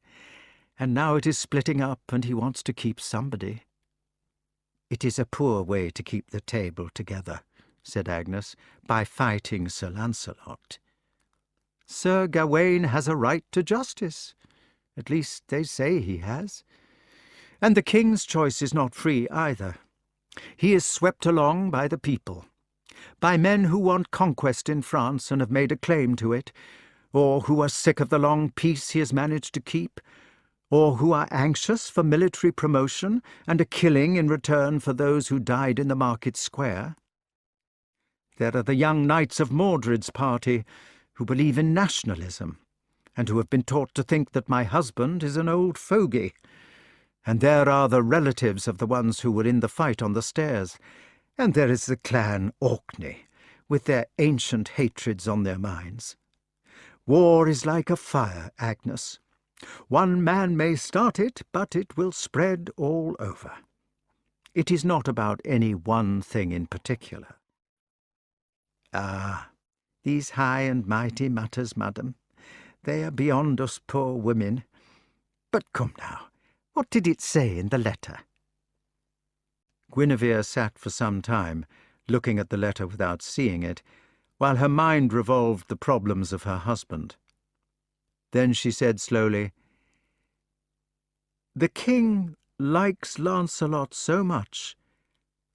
and now it is splitting up and he wants to keep somebody. It is a poor way to keep the table together, said Agnes, by fighting Sir Lancelot. Sir Gawain has a right to justice. At least they say he has. And the king's choice is not free either. He is swept along by the people, by men who want conquest in France and have made a claim to it, or who are sick of the long peace he has managed to keep, or who are anxious for military promotion and a killing in return for those who died in the market square. There are the young knights of Mordred's party who believe in nationalism, and who have been taught to think that my husband is an old fogey. And there are the relatives of the ones who were in the fight on the stairs, and there is the clan Orkney, with their ancient hatreds on their minds. War is like a fire, Agnes. One man may start it, but it will spread all over. It is not about any one thing in particular. Ah, these high and mighty matters, madam, they are beyond us poor women. But come now, what did it say in the letter? Guinevere sat for some time, looking at the letter without seeing it, while her mind revolved the problems of her husband. Then she said slowly, The king likes Lancelot so much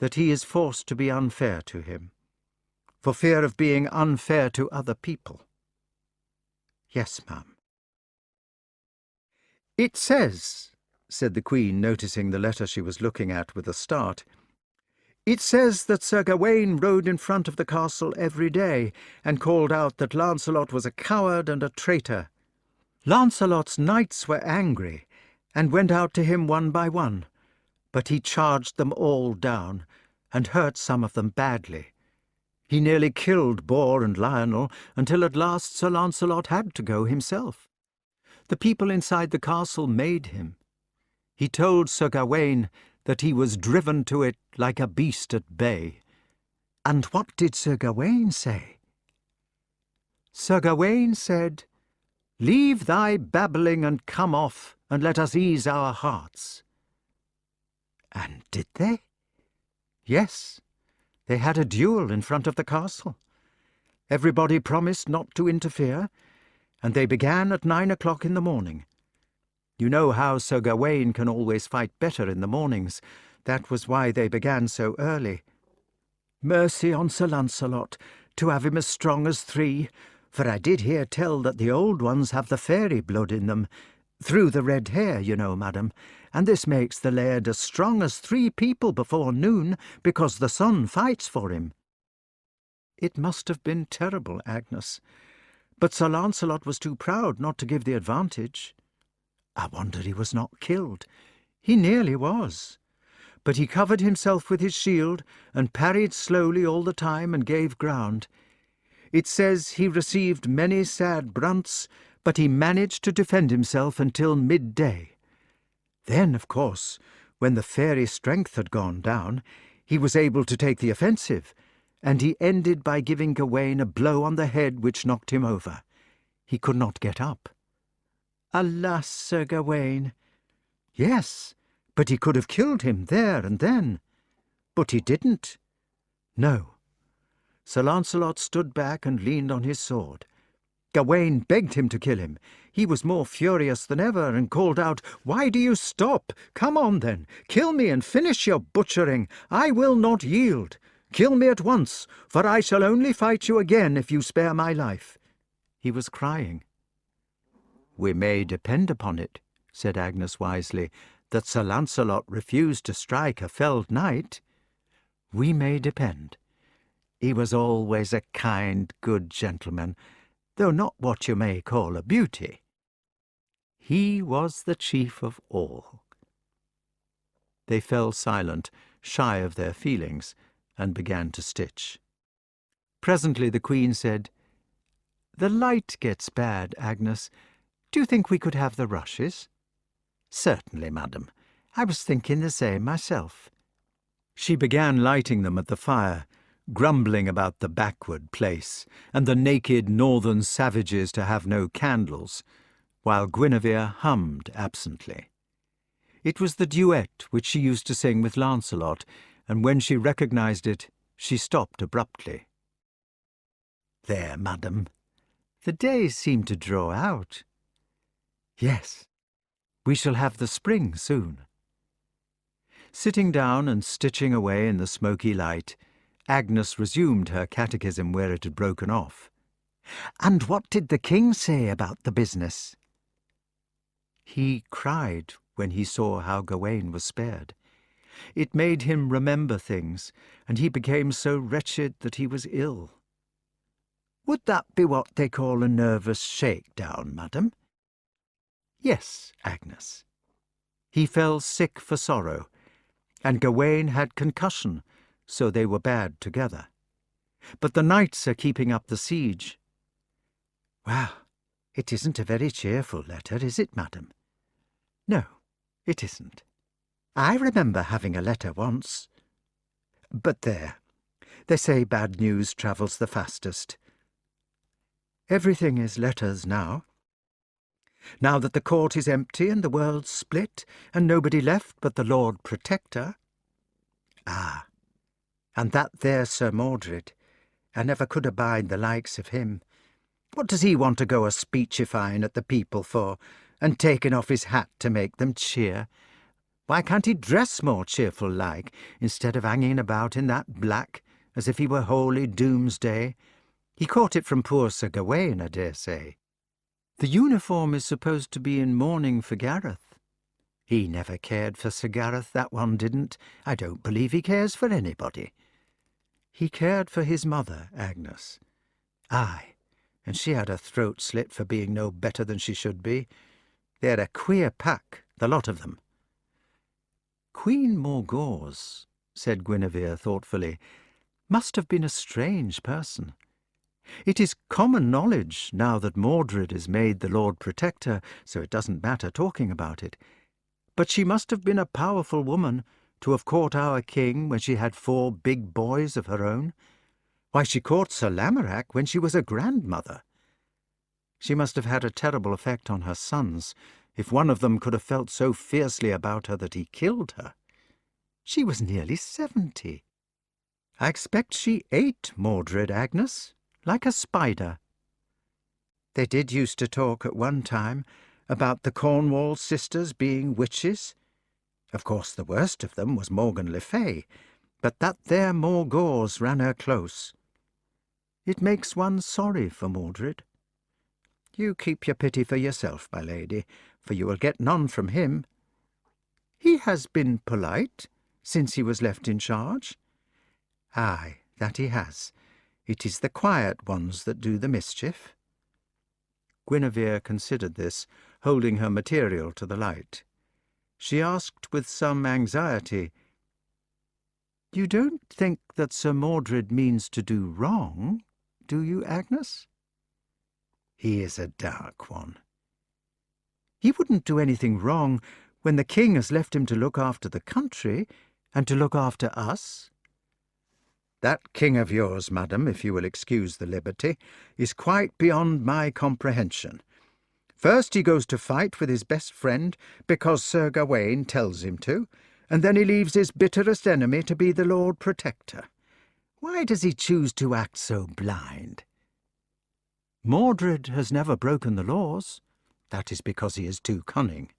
that he is forced to be unfair to him, for fear of being unfair to other people. Yes, ma'am. It says, said the Queen, noticing the letter she was looking at with a start, it says that Sir Gawain rode in front of the castle every day and called out that Lancelot was a coward and a traitor. Lancelot's knights were angry and went out to him one by one, but he charged them all down and hurt some of them badly. He nearly killed Bors and Lionel until at last Sir Lancelot had to go himself. The people inside the castle made him. He told Sir Gawain that he was driven to it like a beast at bay. And what did Sir Gawain say? Sir Gawain said, Leave thy babbling and come off, and let us ease our hearts. And did they? Yes, they had a duel in front of the castle. Everybody promised not to interfere, and they began at 9 o'clock in the morning. You know how Sir Gawain can always fight better in the mornings. That was why they began so early. Mercy on Sir Lancelot, to have him as strong as 3, for I did hear tell that the old ones have the fairy blood in them, through the red hair, you know, madam, and this makes the laird as strong as 3 people before noon, because the sun fights for him. It must have been terrible, Agnes, but Sir Lancelot was too proud not to give the advantage. I wonder he was not killed. He nearly was. But he covered himself with his shield and parried slowly all the time and gave ground. It says he received many sad brunts, but he managed to defend himself until midday. Then, of course, when the fairy strength had gone down, he was able to take the offensive, and he ended by giving Gawain a blow on the head which knocked him over. He could not get up. Alas, Sir Gawain! Yes, but he could have killed him there and then. But he didn't. No. Sir Lancelot stood back and leaned on his sword. Gawain begged him to kill him. He was more furious than ever and called out, "Why do you stop? Come on then, kill me and finish your butchering. I will not yield. Kill me at once, for I shall only fight you again if you spare my life." He was crying. "We may depend upon it," said Agnes wisely, "that Sir Lancelot refused to strike a felled knight." "We may depend. He was always a kind, good gentleman, though not what you may call a beauty. He was the chief of all." They fell silent, shy of their feelings, and began to stitch. Presently the Queen said, "The light gets bad, Agnes. Do you think we could have the rushes?" "Certainly, madam. I was thinking the same myself." She began lighting them at the fire, grumbling about the backward place, and the naked northern savages to have no candles, while Guinevere hummed absently. It was the duet which she used to sing with Lancelot, and when she recognized it, she stopped abruptly. "There, madam. The days seem to draw out." "Yes, we shall have the spring soon." Sitting down and stitching away in the smoky light, Agnes resumed her catechism where it had broken off. "And what did the king say about the business?" "He cried when he saw how Gawain was spared. It made him remember things, and he became so wretched that he was ill." "Would that be what they call a nervous shakedown, madam?" "Yes, Agnes. He fell sick for sorrow, and Gawain had concussion, so they were bad together. But the knights are keeping up the siege." "Well, it isn't a very cheerful letter, is it, madam?" "No, it isn't." "I remember having a letter once. But there, they say bad news travels the fastest. Everything is letters now. Now that the court is empty and the world split, and nobody left but the Lord Protector. Ah, and that there Sir Mordred. I never could abide the likes of him. What does he want to go a-speechifying at the people for, and taking off his hat to make them cheer? Why can't he dress more cheerful like, instead of hanging about in that black, as if he were holy doomsday? He caught it from poor Sir Gawain, I dare say." "The uniform is supposed to be in mourning for Gareth." "He never cared for Sir Gareth, that one didn't. I don't believe he cares for anybody." "He cared for his mother, Agnes." "Aye, and she had her throat slit for being no better than she should be. They're a queer pack, the lot of them." "Queen Morgause," said Guinevere thoughtfully, "must have been a strange person. It is common knowledge now that Mordred is made the Lord Protector, so it doesn't matter talking about it. But she must have been a powerful woman to have caught our king when she had 4 big boys of her own. Why, she caught Sir Lamorak when she was a grandmother. She must have had a terrible effect on her sons, if one of them could have felt so fiercely about her that he killed her. She was nearly 70. I expect she ate Mordred, Agnes, like a spider." "They did used to talk at one time about the Cornwall sisters being witches. Of course the worst of them was Morgan le Fay, but that there Morgause ran her close." "It makes one sorry for Mordred." "You keep your pity for yourself, my lady, for you will get none from him." "He has been polite since he was left in charge." "Aye, that he has. It is the quiet ones that do the mischief." Guinevere considered this, holding her material to the light. She asked with some anxiety, "You don't think that Sir Mordred means to do wrong, do you, Agnes?" "He is a dark one." "He wouldn't do anything wrong when the king has left him to look after the country and to look after us." That king of yours, madam, if you will excuse the liberty, is quite beyond my comprehension. First he goes to fight with his best friend because Sir Gawain tells him to, and then he leaves his bitterest enemy to be the Lord Protector. Why does he choose to act so blind? Mordred has never broken the laws. That is because he is too cunning.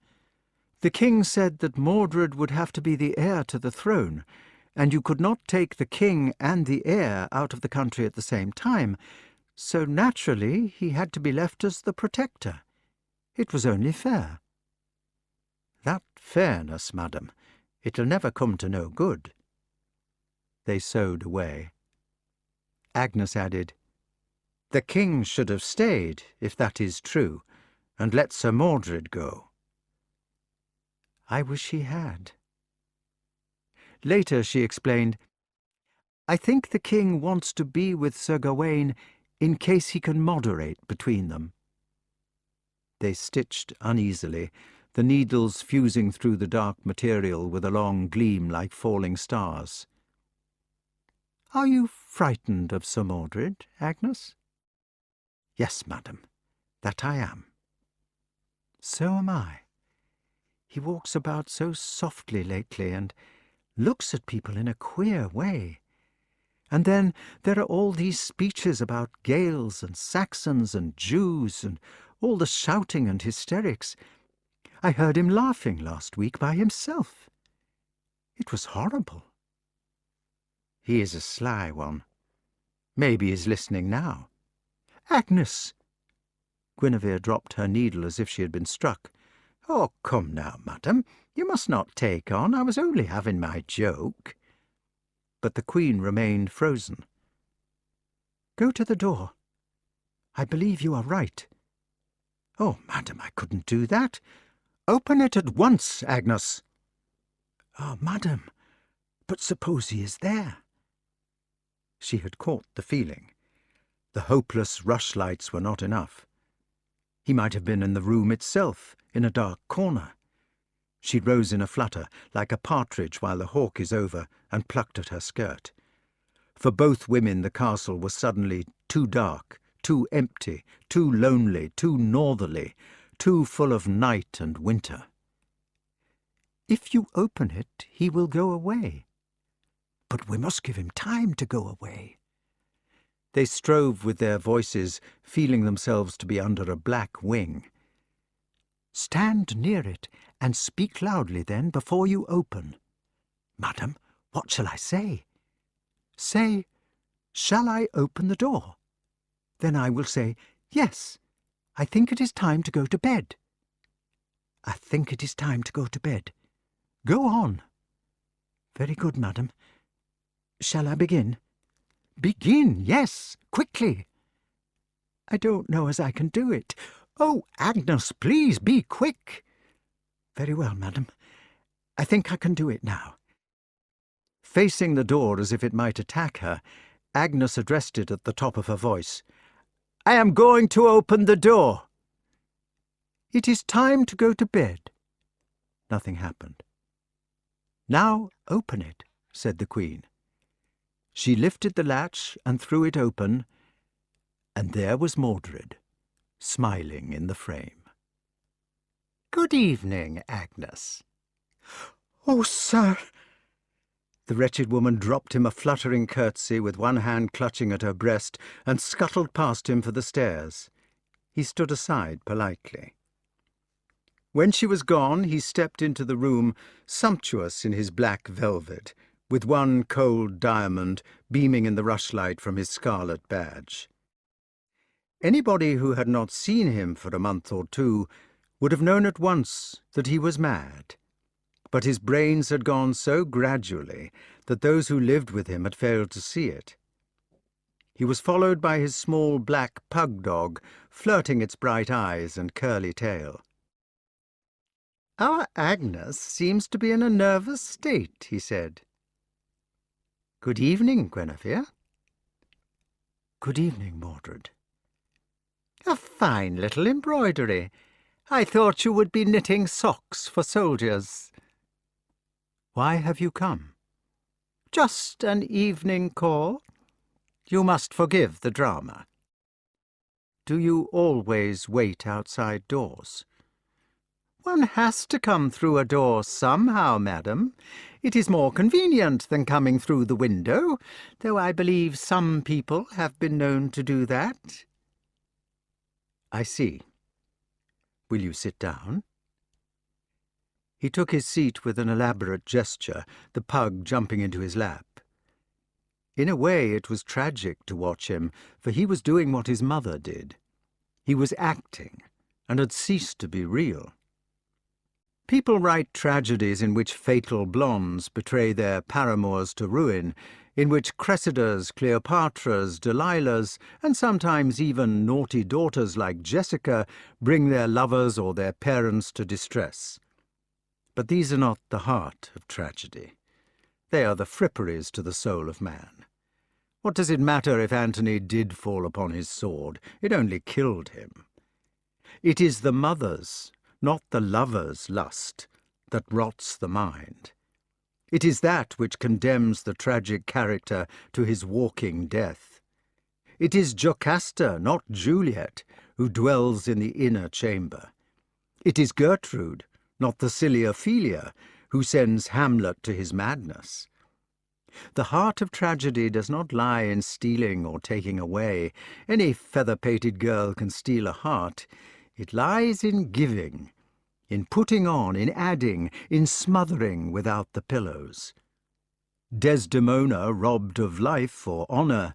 The king said that Mordred would have to be the heir to the throne, and you could not take the king and the heir out of the country at the same time, so naturally he had to be left as the protector. It was only fair. That fairness, madam, it'll never come to no good. They sewed away. Agnes added, The king should have stayed, if that is true, and let Sir Mordred go. I wish he had. Later she explained, I think the king wants to be with Sir Gawain in case he can moderate between them. They stitched uneasily, the needles fusing through the dark material with a long gleam like falling stars. Are you frightened of Sir Mordred, Agnes? Yes, madam, that I am. So am I. He walks about so softly lately and looks at people in a queer way. And then there are all these speeches about Gaels and Saxons and Jews and all the shouting and hysterics. I heard him laughing last week by himself. It was horrible. He is a sly one. Maybe he's listening now. Agnes! Guinevere dropped her needle as if she had been struck. Oh, come now, madam. You must not take on. I was only having my joke. But the Queen remained frozen. Go to the door. I believe you are right. Oh, madam, I couldn't do that. Open it at once, Agnes. Oh, madam, but suppose he is there. She had caught the feeling. The hopeless rushlights were not enough. He might have been in the room itself, in a dark corner. She rose in a flutter, like a partridge while the hawk is over, and plucked at her skirt. For both women the castle was suddenly too dark, too empty, too lonely, too northerly, too full of night and winter. If you open it, he will go away. But we must give him time to go away. They strove with their voices, feeling themselves to be under a black wing. Stand near it, and speak loudly then before you open. Madam, what shall I say? Say, shall I open the door? Then I will say, yes, I think it is time to go to bed. I think it is time to go to bed. Go on. Very good, madam. Shall I begin? Begin, yes, quickly. I don't know as I can do it. Oh, Agnes, please be quick. Very well, madam. I think I can do it now. Facing the door as if it might attack her, Agnes addressed it at the top of her voice. I am going to open the door. It is time to go to bed. Nothing happened. Now open it, said the Queen. She lifted the latch and threw it open, and there was Mordred, smiling in the frame. Good evening, Agnes. Oh, sir! The wretched woman dropped him a fluttering curtsy with one hand clutching at her breast and scuttled past him for the stairs. He stood aside politely. When she was gone, he stepped into the room, sumptuous in his black velvet, with one cold diamond beaming in the rushlight from his scarlet badge. Anybody who had not seen him for a month or two would have known at once that he was mad. But his brains had gone so gradually that those who lived with him had failed to see it. He was followed by his small black pug dog, flirting its bright eyes and curly tail. Our Agnes seems to be in a nervous state, he said. Good evening, Guinevere. Good evening, Mordred. A fine little embroidery. I thought you would be knitting socks for soldiers. Why have you come? Just an evening call. You must forgive the drama. Do you always wait outside doors? One has to come through a door somehow, madam. It is more convenient than coming through the window, though I believe some people have been known to do that. I see. Will you sit down? He took his seat with an elaborate gesture, the pug jumping into his lap. In a way it was tragic to watch him, for he was doing what his mother did. He was acting, and had ceased to be real. People write tragedies in which fatal blondes betray their paramours to ruin, in which Cressidas, Cleopatras, Delilahs, and sometimes even naughty daughters like Jessica bring their lovers or their parents to distress. But these are not the heart of tragedy. They are the fripperies to the soul of man. What does it matter if Antony did fall upon his sword? It only killed him. It is the mother's, not the lover's lust, that rots the mind. It is that which condemns the tragic character to his walking death. It is Jocasta, not Juliet, who dwells in the inner chamber. It is Gertrude, not the silly Ophelia, who sends Hamlet to his madness. The heart of tragedy does not lie in stealing or taking away. Any feather-pated girl can steal a heart. It lies in giving, in putting on, in adding, in smothering without the pillows. Desdemona, robbed of life or honour,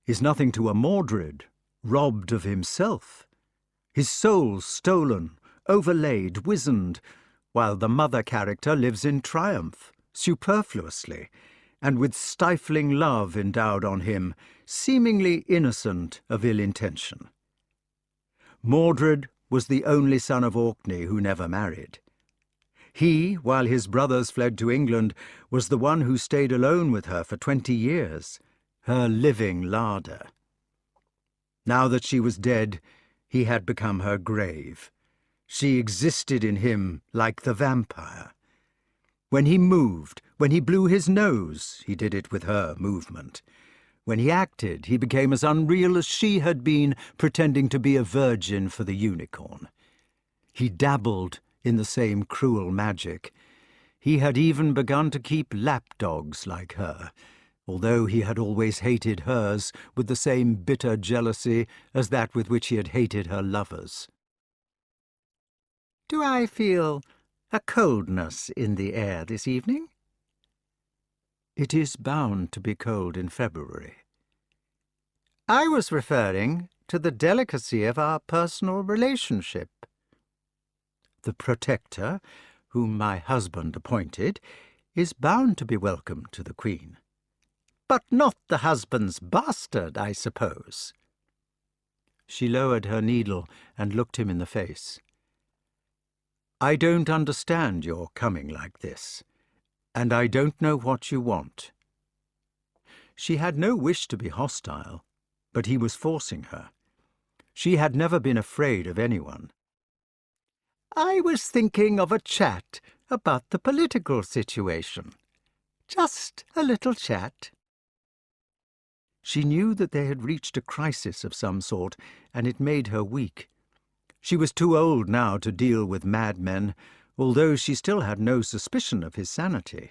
is nothing to a Mordred, robbed of himself. His soul stolen, overlaid, wizened, while the mother character lives in triumph, superfluously, and with stifling love endowed on him, seemingly innocent of ill intention. Mordred was the only son of Orkney who never married. He, while his brothers fled to England, was the one who stayed alone with her for 20 years, her living larder. Now that she was dead, he had become her grave. She existed in him like the vampire. When he moved, when he blew his nose, he did it with her movement. When he acted, he became as unreal as she had been, pretending to be a virgin for the unicorn. He dabbled in the same cruel magic. He had even begun to keep lapdogs like her, although he had always hated hers with the same bitter jealousy as that with which he had hated her lovers. Do I feel a coldness in the air this evening? It is bound to be cold in February. I was referring to the delicacy of our personal relationship. The protector, whom my husband appointed, is bound to be welcome to the Queen. But not the husband's bastard, I suppose. She lowered her needle and looked him in the face. I don't understand your coming like this, and I don't know what you want. She had no wish to be hostile, but he was forcing her. She had never been afraid of anyone. I was thinking of a chat about the political situation. Just a little chat. She knew that they had reached a crisis of some sort, and it made her weak. She was too old now to deal with madmen, although she still had no suspicion of his sanity.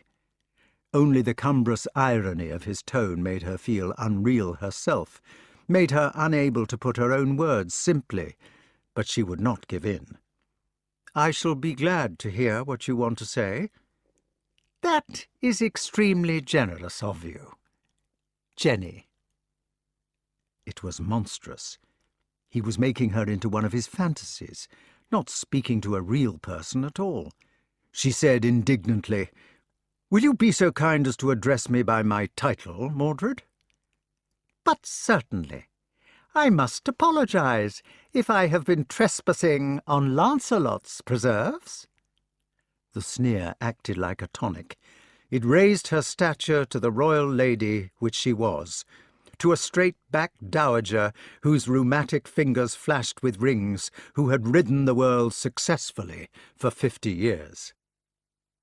Only the cumbrous irony of his tone made her feel unreal herself, made her unable to put her own words simply, but she would not give in. I shall be glad to hear what you want to say. That is extremely generous of you. Jenny. It was monstrous. He was making her into one of his fantasies, not speaking to a real person at all. She said indignantly, Will you be so kind as to address me by my title, Mordred? But certainly. I must apologize if I have been trespassing on Lancelot's preserves. The sneer acted like a tonic. It raised her stature to the royal lady which she was, to a straight-backed dowager whose rheumatic fingers flashed with rings, who had ridden the world successfully for 50 years.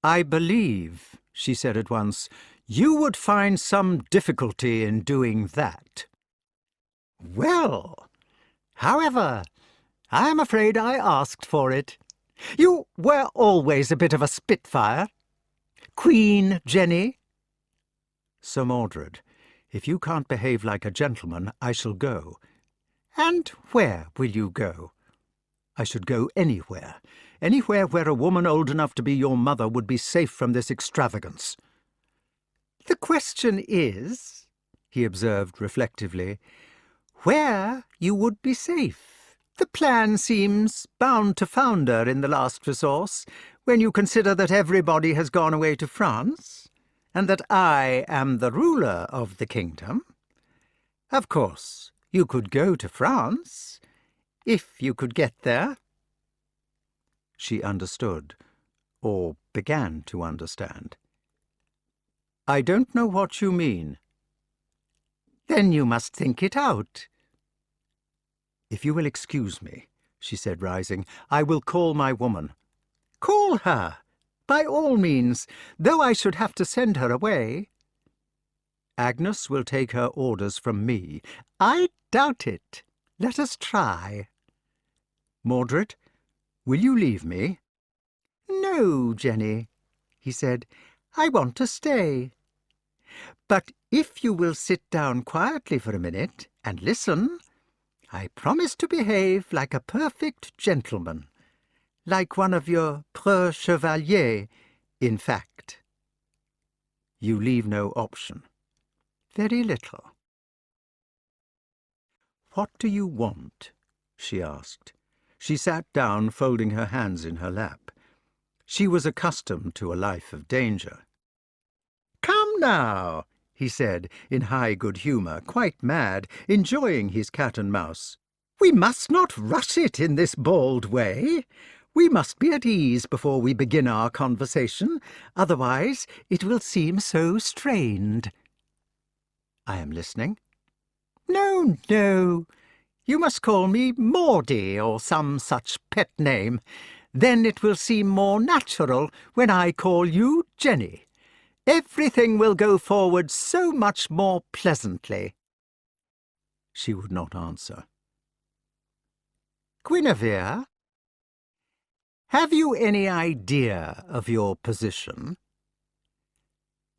I believe she said at once. "You would find some difficulty in doing that." "Well, however, I am afraid I asked for it. You were always a bit of a spitfire. Queen Jenny." "Sir Mordred, if you can't behave like a gentleman, I shall go." "And where will you go?" "I should go anywhere. Anywhere where a woman old enough to be your mother would be safe from this extravagance." "The question is," he observed reflectively, "where you would be safe. The plan seems bound to founder in the last resource, when you consider that everybody has gone away to France, and that I am the ruler of the kingdom. Of course, you could go to France, if you could get there." She understood, or began to understand. "I don't know what you mean." "Then you must think it out." "If you will excuse me," she said, rising, "I will call my woman." "Call her, by all means, though I should have to send her away." "Agnes will take her orders from me." "I doubt it. Let us try." "Mordred, will you leave me?" "No, Jenny," he said. "I want to stay. But if you will sit down quietly for a minute and listen, I promise to behave like a perfect gentleman, like one of your preux chevaliers, in fact." "You leave no option." "Very little." "What do you want?" she asked. She sat down, folding her hands in her lap. She was accustomed to a life of danger. "Come now," he said, in high good humour, quite mad, enjoying his cat and mouse. "We must not rush it in this bald way. We must be at ease before we begin our conversation, otherwise it will seem so strained." "I am listening." "No, no. You must call me Maudie or some such pet name. Then it will seem more natural when I call you Jenny. Everything will go forward so much more pleasantly." She would not answer. "Guinevere, have you any idea of your position?"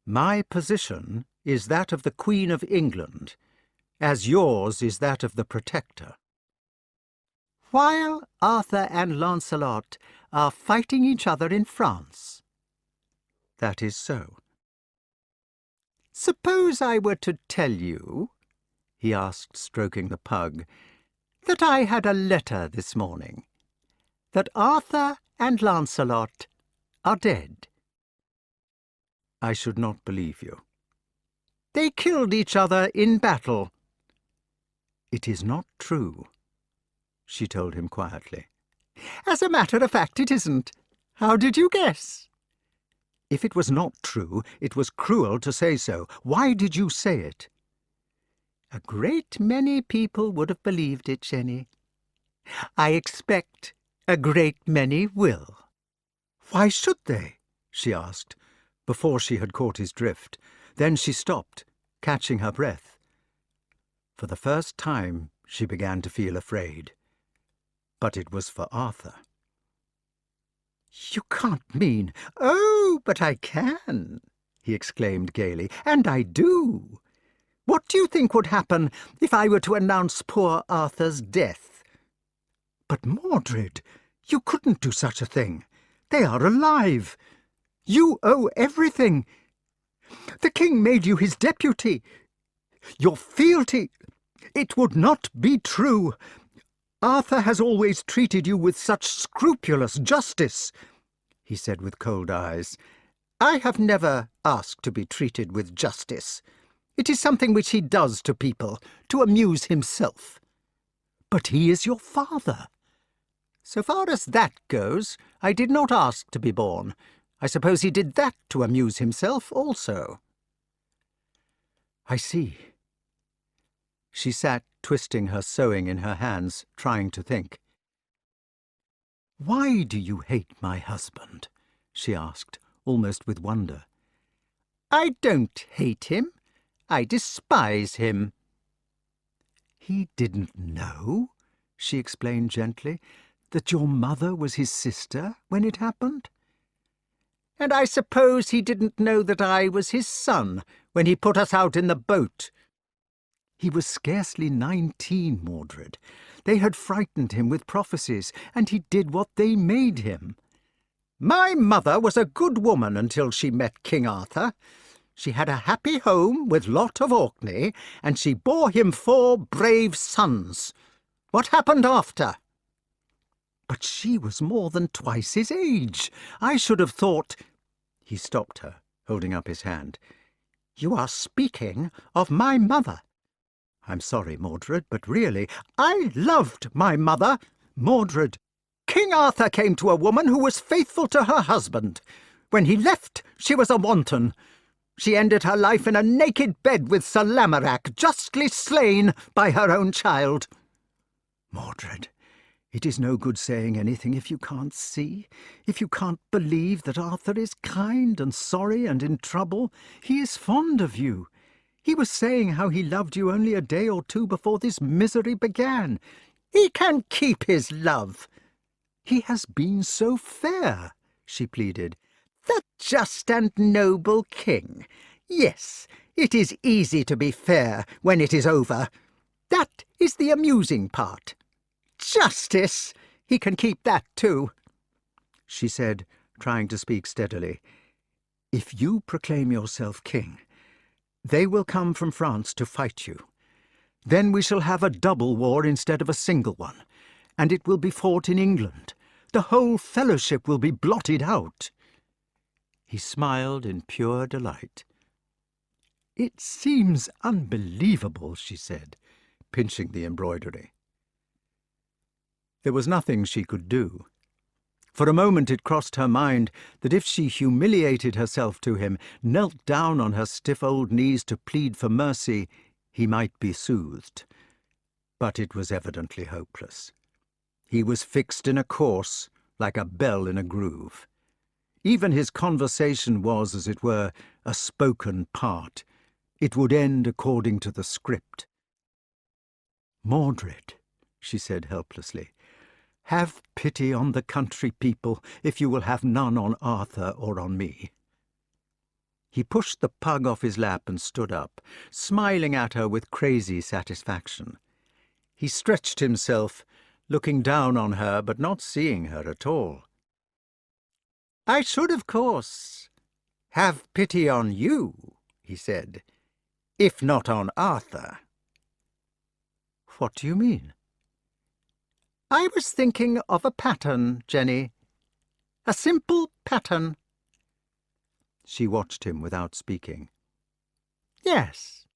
"My position is that of the Queen of England, as yours is that of the Protector." "While Arthur and Lancelot are fighting each other in France?" "That is so." "Suppose I were to tell you," he asked, stroking the pug, "that I had a letter this morning, that Arthur and Lancelot are dead?" "I should not believe you." "They killed each other in battle." "It is not true," she told him quietly. "As a matter of fact, it isn't. How did you guess?" "If it was not true, it was cruel to say so. Why did you say it?" "A great many people would have believed it, Jenny. I expect a great many will." "Why should they?" she asked, before she had caught his drift. Then she stopped, catching her breath. For the first time she began to feel afraid. But it was for Arthur. "You can't mean—" "Oh, but I can," he exclaimed gaily, "and I do. What do you think would happen if I were to announce poor Arthur's death?" "But, Mordred, you couldn't do such a thing. They are alive. You owe everything. The king made you his deputy. Your fealty— It would not be true. Arthur has always treated you with such scrupulous justice," he said with cold eyes. "I have never asked to be treated with justice. It is something which he does to people, to amuse himself." "But he is your father." "So far as that goes, I did not ask to be born. I suppose he did that to amuse himself also." "I see." She sat twisting her sewing in her hands, trying to think. "Why do you hate my husband?" she asked, almost with wonder. I don't hate him. I despise him." "He didn't know," she explained gently, "that your mother was his sister when it happened?" "And I suppose he didn't know that I was his son when he put us out in the boat." "He was scarcely 19, Mordred. They had frightened him with prophecies, and he did what they made him." "My mother was a good woman until she met King Arthur. She had a happy home with Lot of Orkney, and she bore him 4 brave sons. What happened after?" "But she was more than twice his age. I should have thought—" He stopped her, holding up his hand. "You are speaking of my mother." "I'm sorry, Mordred, but really—" "I loved my mother." "Mordred!" "King Arthur came to a woman who was faithful to her husband. When he left, she was a wanton. She ended her life in a naked bed with Sir Lamorak, justly slain by her own child." "Mordred, it is no good saying anything if you can't see, if you can't believe that Arthur is kind and sorry and in trouble. He is fond of you. He was saying how he loved you only a day or 2 before this misery began. He can keep his love." "He has been so fair," she pleaded. "The just and noble king. Yes, it is easy to be fair when it is over. That is the amusing part. Justice! He can keep that too." She said, trying to speak steadily, "If you proclaim yourself king, they will come from France to fight you. Then we shall have a double war instead of a single one, and it will be fought in England. The whole fellowship will be blotted out." He smiled in pure delight. "It seems unbelievable," she said, pinching the embroidery. There was nothing she could do. For a moment it crossed her mind that if she humiliated herself to him, knelt down on her stiff old knees to plead for mercy, he might be soothed. But it was evidently hopeless. He was fixed in a course, like a bell in a groove. Even his conversation was, as it were, a spoken part. It would end according to the script. "Mordred," she said helplessly, "have pity on the country people, if you will have none on Arthur or on me." He pushed the pug off his lap and stood up, smiling at her with crazy satisfaction. He stretched himself, looking down on her but not seeing her at all. "I should, of course, have pity on you," he said, "if not on Arthur." "What do you mean?" "I was thinking of a pattern, Jenny. A simple pattern." She watched him without speaking. "Yes.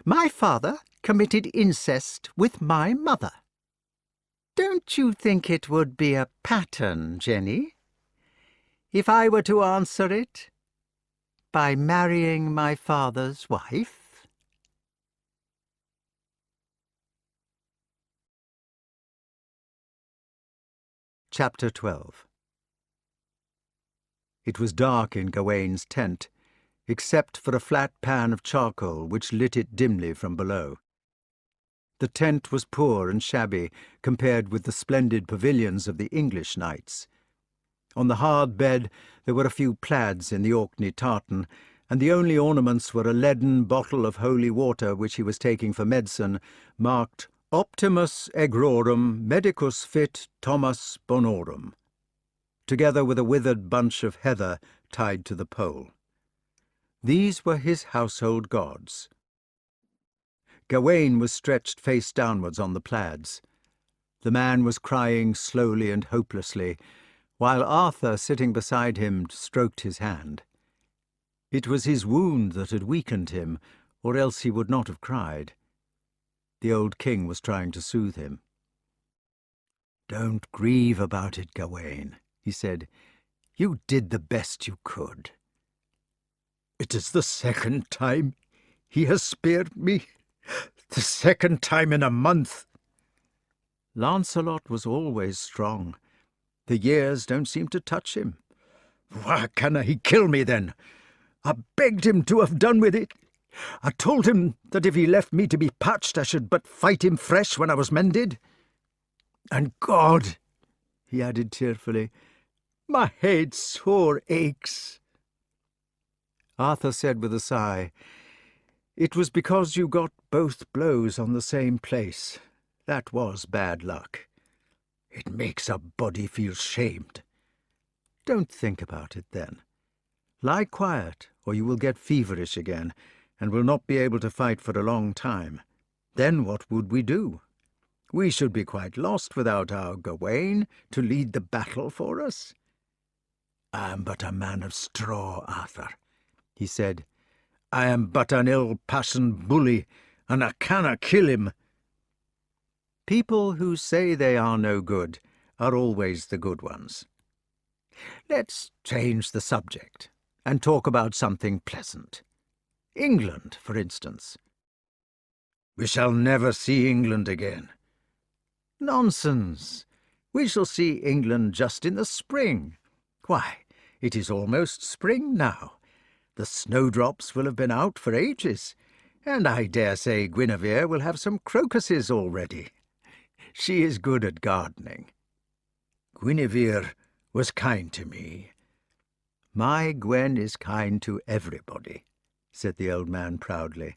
My father committed incest with my mother. Don't you think it would be a pattern, Jenny, if I were to answer it by marrying my father's wife?" Chapter 12. It was dark in Gawain's tent, except for a flat pan of charcoal which lit it dimly from below. The tent was poor and shabby compared with the splendid pavilions of the English knights. On the hard bed there were a few plaids in the Orkney tartan, and the only ornaments were a leaden bottle of holy water which he was taking for medicine, marked Optimus Egrorum Medicus Fit Thomas Bonorum, together with a withered bunch of heather tied to the pole. These were his household gods. Gawain was stretched face downwards on the plaids. The man was crying slowly and hopelessly, while Arthur, sitting beside him, stroked his hand. It was his wound that had weakened him, or else he would not have cried. The old king was trying to soothe him. "Don't grieve about it, Gawain," he said. "You did the best you could." "It is the second time he has spared me. The second time in a month." "Lancelot was always strong. The years don't seem to touch him." "Why canna he kill me, then? I begged him to have done with it. I told him that if he left me to be patched, I should but fight him fresh when I was mended. And God," he added tearfully, "my head sore aches." Arthur said with a sigh, "It was because you got both blows on the same place. That was bad luck." "It makes a body feel shamed." "Don't think about it, then. Lie quiet, or you will get feverish again, and will not be able to fight for a long time. Then what would we do? We should be quite lost without our Gawain to lead the battle for us." "I am but a man of straw, Arthur," he said. "I am but an ill-passioned bully, and I cannot kill him." People who say they are no good are always the good ones. Let's change the subject and talk about something pleasant. England, for instance. "We shall never see England again." Nonsense! We shall see England just in the spring. Why, it is almost spring now. The snowdrops will have been out for ages, and I dare say Guinevere will have some crocuses already. She is good at gardening. "Guinevere was kind to me." "My Gwen is kind to everybody," said the old man proudly.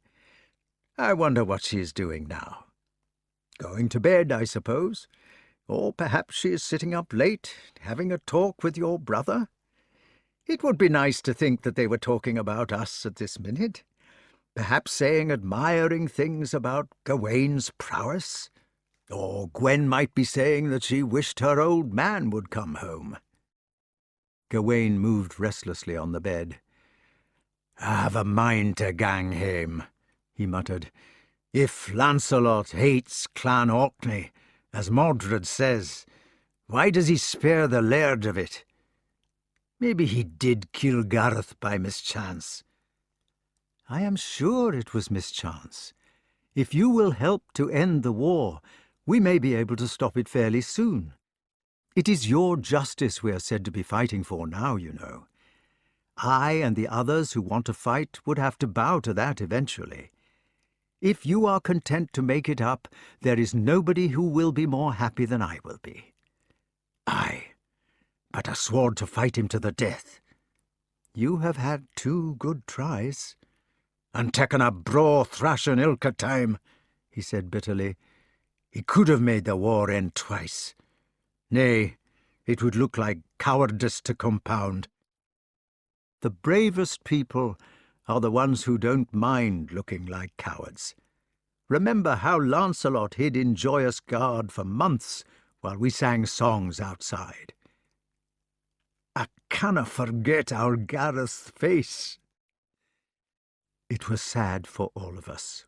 "I wonder what she is doing now. Going to bed, I suppose. Or perhaps she is sitting up late, having a talk with your brother. It would be nice to think that they were talking about us at this minute. Perhaps saying admiring things about Gawain's prowess. Or Gwen might be saying that she wished her old man would come home." Gawain moved restlessly on the bed. "I have a mind to gang hame," he muttered. "If Lancelot hates Clan Orkney, as Mordred says, why does he spare the laird of it? Maybe he did kill Gareth by mischance." "I am sure it was mischance. If you will help to end the war, we may be able to stop it fairly soon. It is your justice we are said to be fighting for now, you know. I and the others who want to fight would have to bow to that eventually. If you are content to make it up, there is nobody who will be more happy than I will be." "Aye, but I swore to fight him to the death." "You have had 2 good tries." "And taken a braw thrashing ilka time," he said bitterly. "He could have made the war end twice. Nay, it would look like cowardice to compound." The bravest people are the ones who don't mind looking like cowards. Remember how Lancelot hid in Joyous Gard for months while we sang songs outside. "I canna forget our Gareth's face." It was sad for all of us.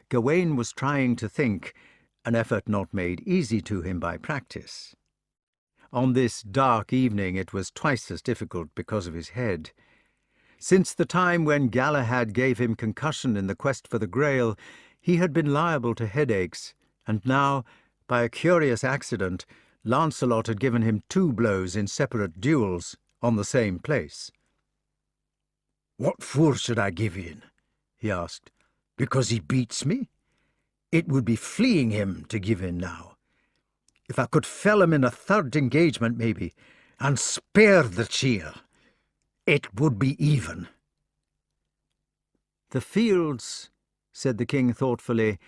Gawain was trying to think, an effort not made easy to him by practice. On this dark evening it was twice as difficult because of his head. Since the time when Galahad gave him concussion in the quest for the Grail, he had been liable to headaches, and now, by a curious accident, Lancelot had given him 2 blows in separate duels on the same place. "What for should I give in?" he asked. "Because he beats me? It would be fleeing him to give in now. If I could fell him in a 3rd engagement, maybe, and spare the cheer, it would be even." "The fields," said the king thoughtfully,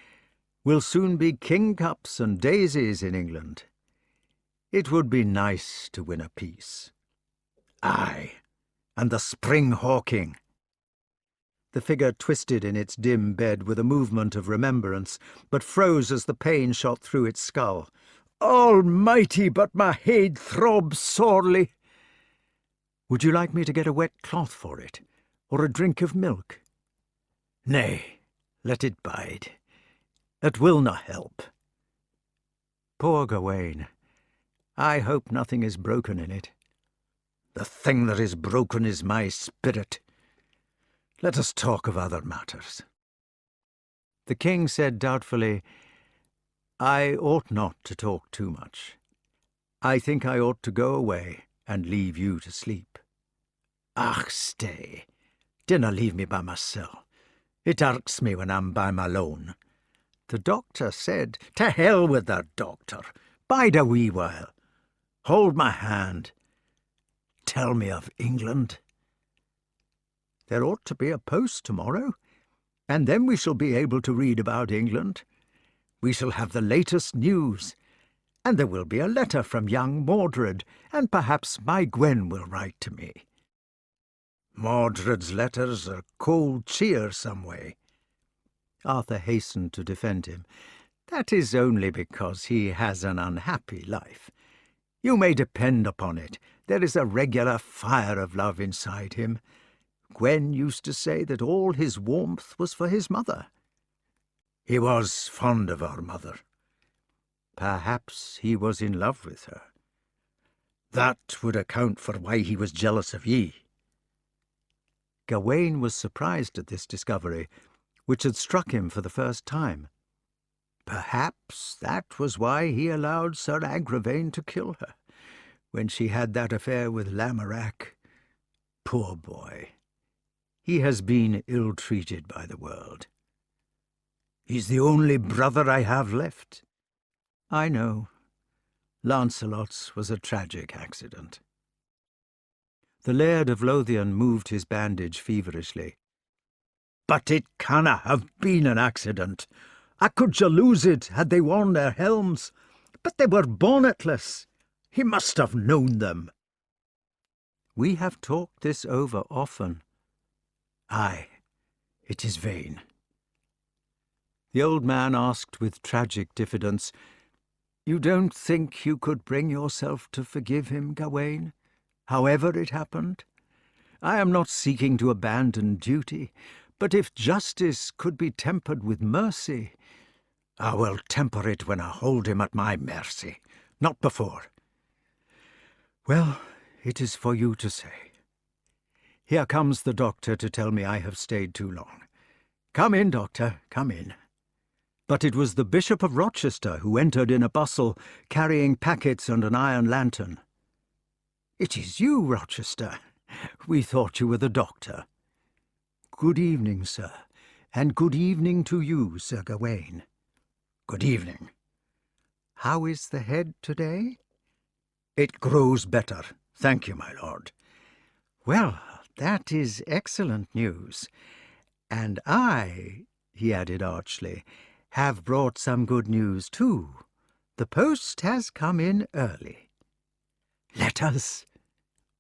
"will soon be kingcups and daisies in England. It would be nice to win a peace." "Aye, and the spring hawking." The figure twisted in its dim bed with a movement of remembrance, but froze as the pain shot through its skull. "Almighty, but my head throbs sorely." "Would you like me to get a wet cloth for it, or a drink of milk?" "Nay, let it bide. It will not help." Poor Gawain. I hope nothing is broken in it. "The thing that is broken is my spirit. Let us talk of other matters." The king said doubtfully, "I ought not to talk too much. I think I ought to go away and leave you to sleep." "Ach, stay. Dinna leave me by mysel'. It irks me when I'm by my lone." The doctor said, "To hell with the doctor. Bide a wee while. Hold my hand. Tell me of England." "There ought to be a post tomorrow, and then we shall be able to read about England. We shall have the latest news, and there will be a letter from young Mordred, and perhaps my Gwen will write to me." "Mordred's letters are cold cheer some way." Arthur hastened to defend him. "That is only because he has an unhappy life. You may depend upon it, there is a regular fire of love inside him. Gwen used to say that all his warmth was for his mother." "He was fond of our mother." "Perhaps he was in love with her." "That would account for why he was jealous of ye." Gawain was surprised at this discovery, which had struck him for the first time. Perhaps that was why he allowed Sir Agravain to kill her, when she had that affair with Lamorak. Poor boy. He has been ill-treated by the world. "He's the only brother I have left." "I know. Lancelot's was a tragic accident." The Laird of Lothian moved his bandage feverishly. "But it canna have been an accident. How could you lose it had they worn their helms? But they were bonnetless. He must have known them." "We have talked this over often." "Aye, it is vain." The old man asked with tragic diffidence, "You don't think you could bring yourself to forgive him, Gawain, however it happened? I am not seeking to abandon duty, but if justice could be tempered with mercy—" "I will temper it when I hold him at my mercy, not before." "Well, it is for you to say. Here comes the doctor to tell me I have stayed too long. Come in, doctor, come in." But it was the Bishop of Rochester who entered in a bustle, carrying packets and an iron lantern. "It is you, Rochester. We thought you were the doctor." "Good evening, sir, and good evening to you, Sir Gawain." "Good evening." "How is the head today?" "It grows better, thank you, my lord." "Well, that is excellent news. And I," he added archly, "have brought some good news too. The post has come in early." "Let us."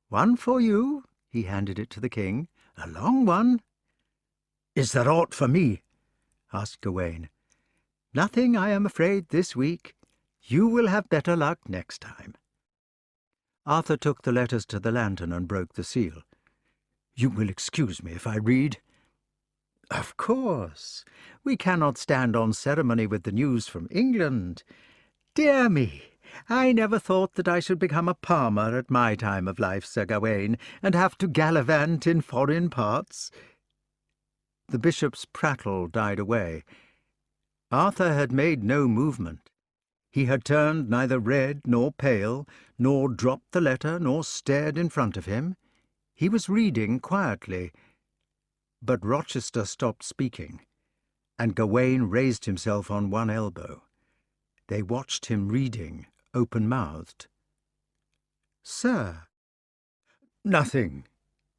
"One for you." He handed it to the king. "A long one." "Is there aught for me?" asked Gawain. "Nothing, I am afraid, this week. You will have better luck next time." Arthur took the letters to the lantern and broke the seal. "You will excuse me if I read?" "Of course. We cannot stand on ceremony with the news from England. Dear me, I never thought that I should become a palmer at my time of life, Sir Gawain, and have to gallivant in foreign parts." The bishop's prattle died away. Arthur had made no movement. He had turned neither red nor pale, nor dropped the letter, nor stared in front of him. He was reading quietly. But Rochester stopped speaking, and Gawain raised himself on one elbow. They watched him reading, open-mouthed. "Sir." "Nothing,"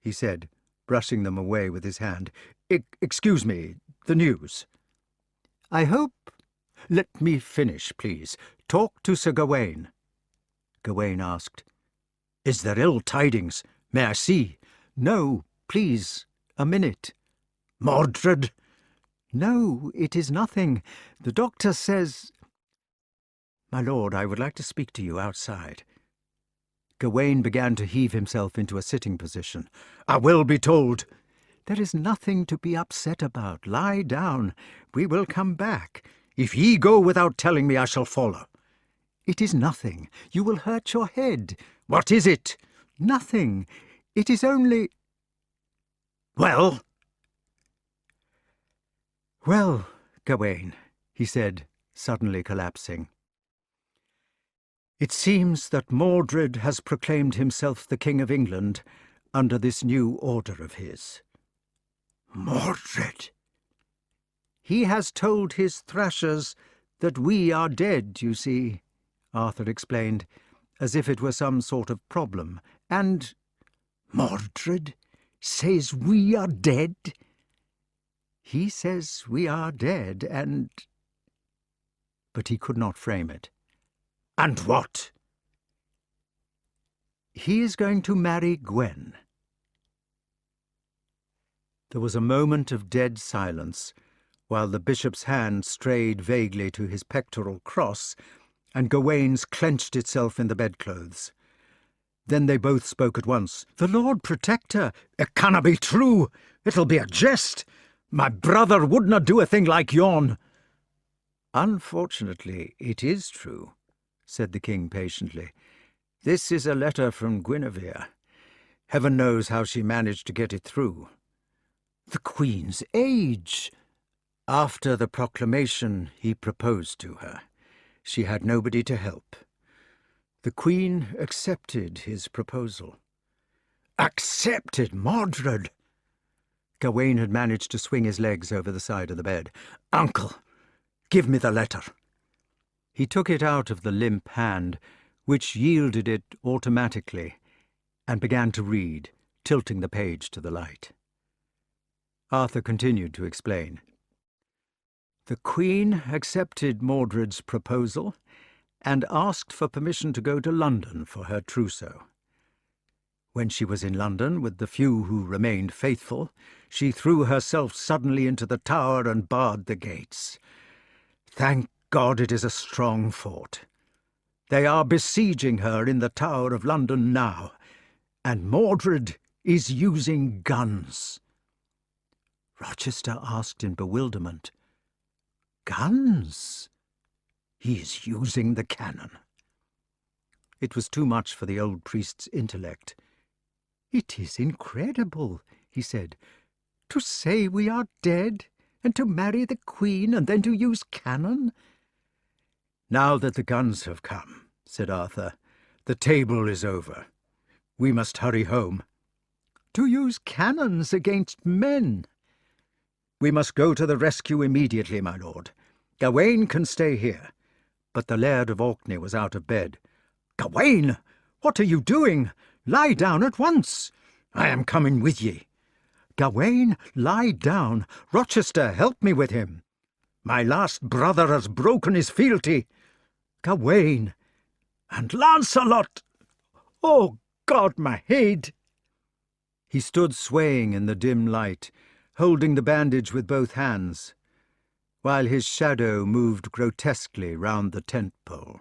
he said, brushing them away with his hand. Excuse me, the news." "I hope—" "Let me finish, please. Talk to Sir Gawain." Gawain asked, "Is there ill tidings? May I see?" "No, please, a minute." "Mordred?" "No, it is nothing. The doctor says—" "My lord, I would like to speak to you outside." Gawain began to heave himself into a sitting position. "I will be told." "There is nothing to be upset about. Lie down. We will come back." "If ye go without telling me, I shall follow." "It is nothing. You will hurt your head." "What is it?" "Nothing. It is only—" "Well?" "Well, Gawain," he said, suddenly collapsing, "it seems that Mordred has proclaimed himself the King of England, under this new order of his. Mordred! He has told his thrashers that we are dead, you see, Arthur explained, as if it were some sort of problem, and— Mordred says we are dead? He says we are dead, and— But he could not frame it. And what? He is going to marry Gwen. There was a moment of dead silence, while the bishop's hand strayed vaguely to his pectoral cross, and Gawain's clenched itself in the bedclothes. Then they both spoke at once. "The Lord protect her! It canna be true! It'll be a jest! My brother wouldna do a thing like yon!" "Unfortunately, it is true," said the king patiently. "This is a letter from Guinevere. Heaven knows how she managed to get it through. The Queen's age! After the proclamation, he proposed to her. She had nobody to help. The Queen accepted his proposal." Accepted Mordred? Gawain had managed to swing his legs over the side of the bed. "Uncle, give me the letter." He took it out of the limp hand, which yielded it automatically, and began to read, tilting the page to the light. Arthur continued to explain. The Queen accepted Mordred's proposal and asked for permission to go to London for her trousseau. When she was in London with the few who remained faithful, she threw herself suddenly into the tower and barred the gates. Thank God it is a strong fort. They are besieging her in the Tower of London now, and Mordred is using guns. Rochester asked in bewilderment. Guns? He is using the cannon. It was too much for the old priest's intellect. "It is incredible," he said, "to say we are dead, and to marry the Queen, and then to use cannon." "Now that the guns have come," said Arthur, "the table is over. We must hurry home." "To use cannons against men?" "We must go to the rescue immediately, my lord. Gawain can stay here." But the Laird of Orkney was out of bed. "Gawain, what are you doing? Lie down at once. I am coming with ye." "Gawain, lie down. Rochester, help me with him." "My last brother has broken his fealty." "Gawain." "And Lancelot! Oh, God, my head!" He stood swaying in the dim light, holding the bandage with both hands, while his shadow moved grotesquely round the tent pole.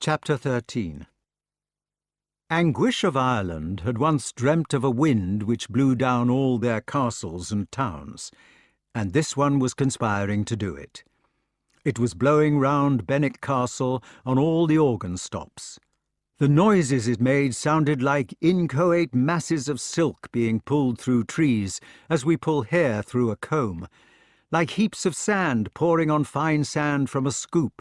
Chapter 13. Anguish of Ireland had once dreamt of a wind which blew down all their castles and towns, and this one was conspiring to do it. It was blowing round Benwick Castle on all the organ stops. The noises it made sounded like inchoate masses of silk being pulled through trees as we pull hair through a comb, like heaps of sand pouring on fine sand from a scoop,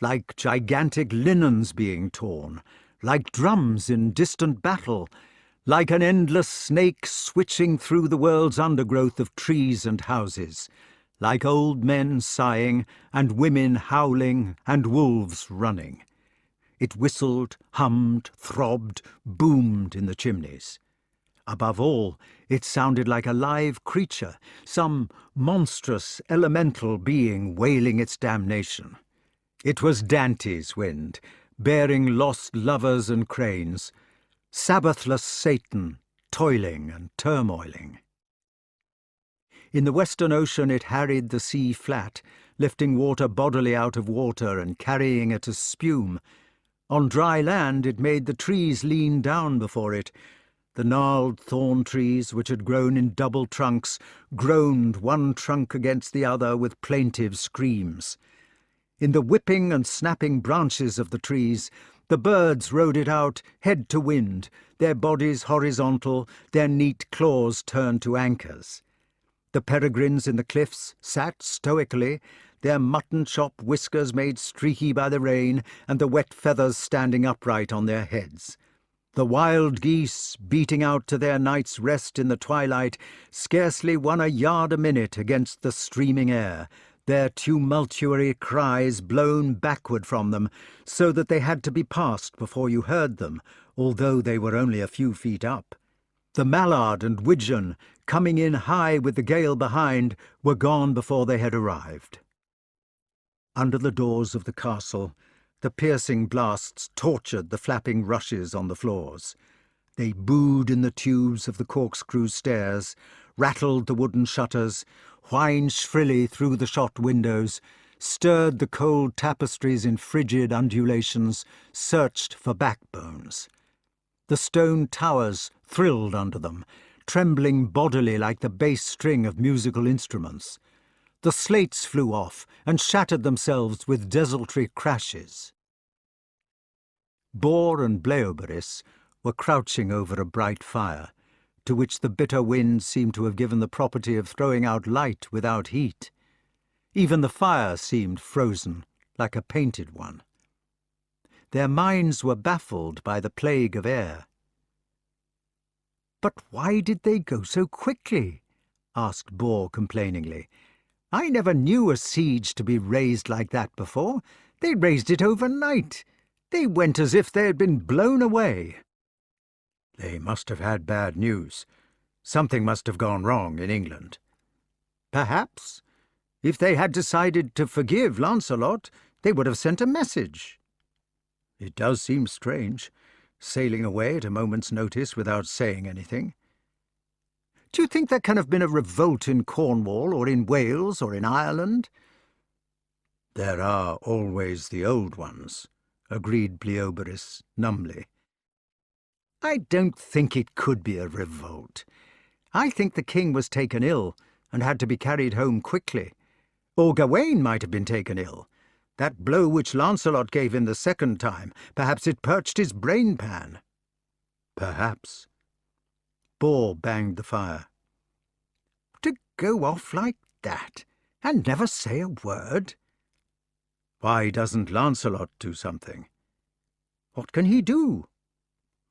like gigantic linens being torn, like drums in distant battle, like an endless snake switching through the world's undergrowth of trees and houses, like old men sighing and women howling and wolves running. It whistled, hummed, throbbed, boomed in the chimneys. Above all, it sounded like a live creature, some monstrous elemental being wailing its damnation. It was Dante's wind, bearing lost lovers and cranes, Sabbathless Satan, toiling and turmoiling. In the Western Ocean it harried the sea flat, lifting water bodily out of water and carrying it as spume. On dry land it made the trees lean down before it. The gnarled thorn trees, which had grown in double trunks, groaned one trunk against the other with plaintive screams. In the whipping and snapping branches of the trees, the birds rode it out, head to wind, their bodies horizontal, their neat claws turned to anchors. The peregrines in the cliffs sat stoically, their mutton-chop whiskers made streaky by the rain, and the wet feathers standing upright on their heads. The wild geese, beating out to their night's rest in the twilight, scarcely won a yard a minute against the streaming air, their tumultuary cries blown backward from them, so that they had to be passed before you heard them, although they were only a few feet up. The mallard and widgeon, coming in high with the gale behind, were gone before they had arrived. Under the doors of the castle, the piercing blasts tortured the flapping rushes on the floors. They booed in the tubes of the corkscrew stairs, rattled the wooden shutters, whined shrilly through the shot windows, stirred the cold tapestries in frigid undulations, searched for backbones. The stone towers thrilled under them, trembling bodily like the bass string of musical instruments. The slates flew off and shattered themselves with desultory crashes. Bor and Bleoberis were crouching over a bright fire, to which the bitter wind seemed to have given the property of throwing out light without heat. Even the fire seemed frozen, like a painted one. Their minds were baffled by the plague of air. "But why did they go so quickly?" asked Bor complainingly. "I never knew a siege to be raised like that before. They raised it overnight. They went as if they had been blown away." "They must have had bad news. Something must have gone wrong in England." "Perhaps. If they had decided to forgive Lancelot, they would have sent a message." "It does seem strange, sailing away at a moment's notice without saying anything." "Do you think there can have been a revolt in Cornwall, or in Wales, or in Ireland?" "There are always the old ones," agreed Bleoberis numbly. "I don't think it could be a revolt. I think the king was taken ill and had to be carried home quickly. Or Gawain might have been taken ill. That blow which Lancelot gave him the second time, perhaps it perched his brain-pan." "Perhaps." Bor banged the fire. "To go off like that, and never say a word." "Why doesn't Lancelot do something?" "What can he do?"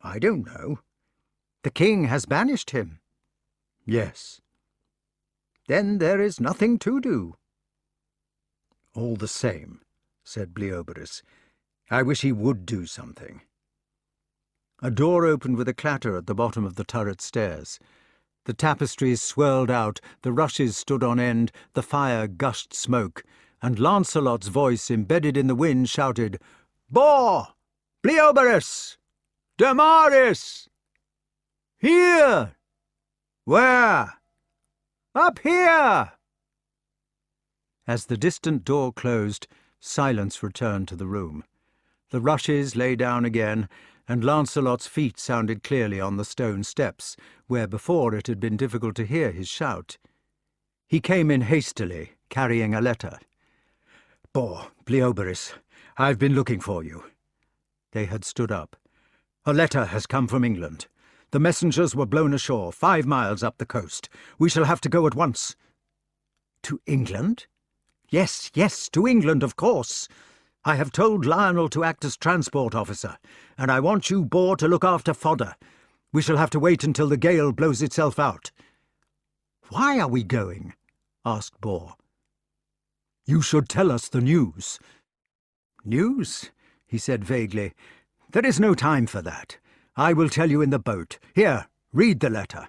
"I don't know." "The king has banished him." "Yes." "Then there is nothing to do." "All the same," said Bleoberis, "I wish he would do something." A door opened with a clatter at the bottom of the turret stairs. The tapestries swirled out, the rushes stood on end, the fire gushed smoke, and Lancelot's voice, embedded in the wind, shouted, "Bor! Bleoberis! Damaris! Here!" "Where?" "Up here!" As the distant door closed, silence returned to the room. The rushes lay down again, and Lancelot's feet sounded clearly on the stone steps, where before it had been difficult to hear his shout. He came in hastily, carrying a letter. "Bor, Bleoberis, I've been looking for you." They had stood up. "A letter has come from England. The messengers were blown ashore 5 miles up the coast. We shall have to go at once." "To England?" Yes, to England, of course. I have told Lionel to act as transport officer, and I want you, Bor, to look after fodder. We shall have to wait until the gale blows itself out." "Why are we going?" asked Bor. "You should tell us the news." "News?" he said vaguely. "There is no time for that. I will tell you in the boat. Here, read the letter."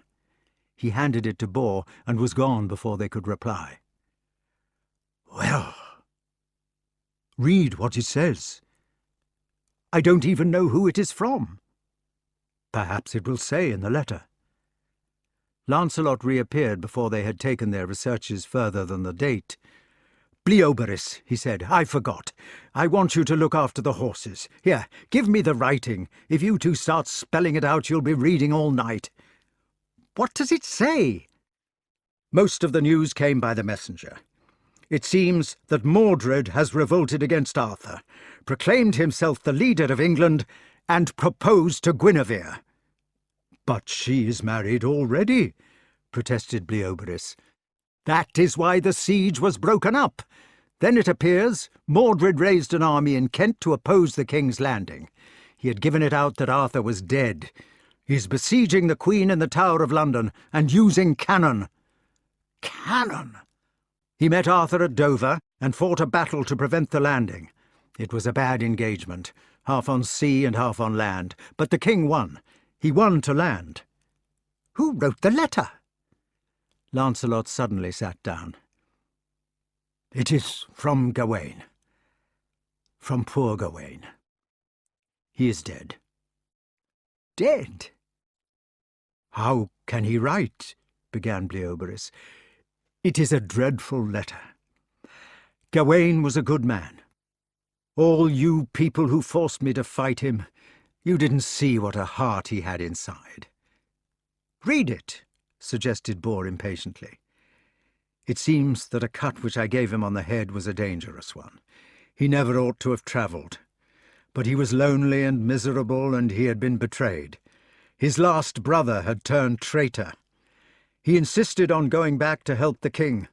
He handed it to Bor and was gone before they could reply. "Well." "Read what it says." "I don't even know who it is from." "Perhaps it will say in the letter." Lancelot reappeared before they had taken their researches further than the date. "Bleoberis," he said, "I forgot. I want you to look after the horses. Here, give me the writing. If you two start spelling it out, you'll be reading all night." "What does it say?" "Most of the news came by the messenger. It seems that Mordred has revolted against Arthur, proclaimed himself the leader of England, and proposed to Guinevere." "But she is married already," protested Bleoberis. "That is why the siege was broken up. Then it appears Mordred raised an army in Kent to oppose the king's landing. He had given it out that Arthur was dead. He's besieging the Queen in the Tower of London and using cannon. Cannon! He met Arthur at Dover and fought a battle to prevent the landing. It was a bad engagement, half on sea and half on land, but the king won. He won to land. Who wrote the letter? Lancelot suddenly sat down. It is from Gawain. From poor Gawain. He is dead. Dead? How can he write? Began Bleoberis. It is a dreadful letter. Gawain was a good man. All you people who forced me to fight him, you didn't see what a heart he had inside. Read it, suggested Bor impatiently. It seems that a cut which I gave him on the head was a dangerous one. He never ought to have travelled. But he was lonely and miserable, and he had been betrayed. His last brother had turned traitor. He insisted on going back to help the king,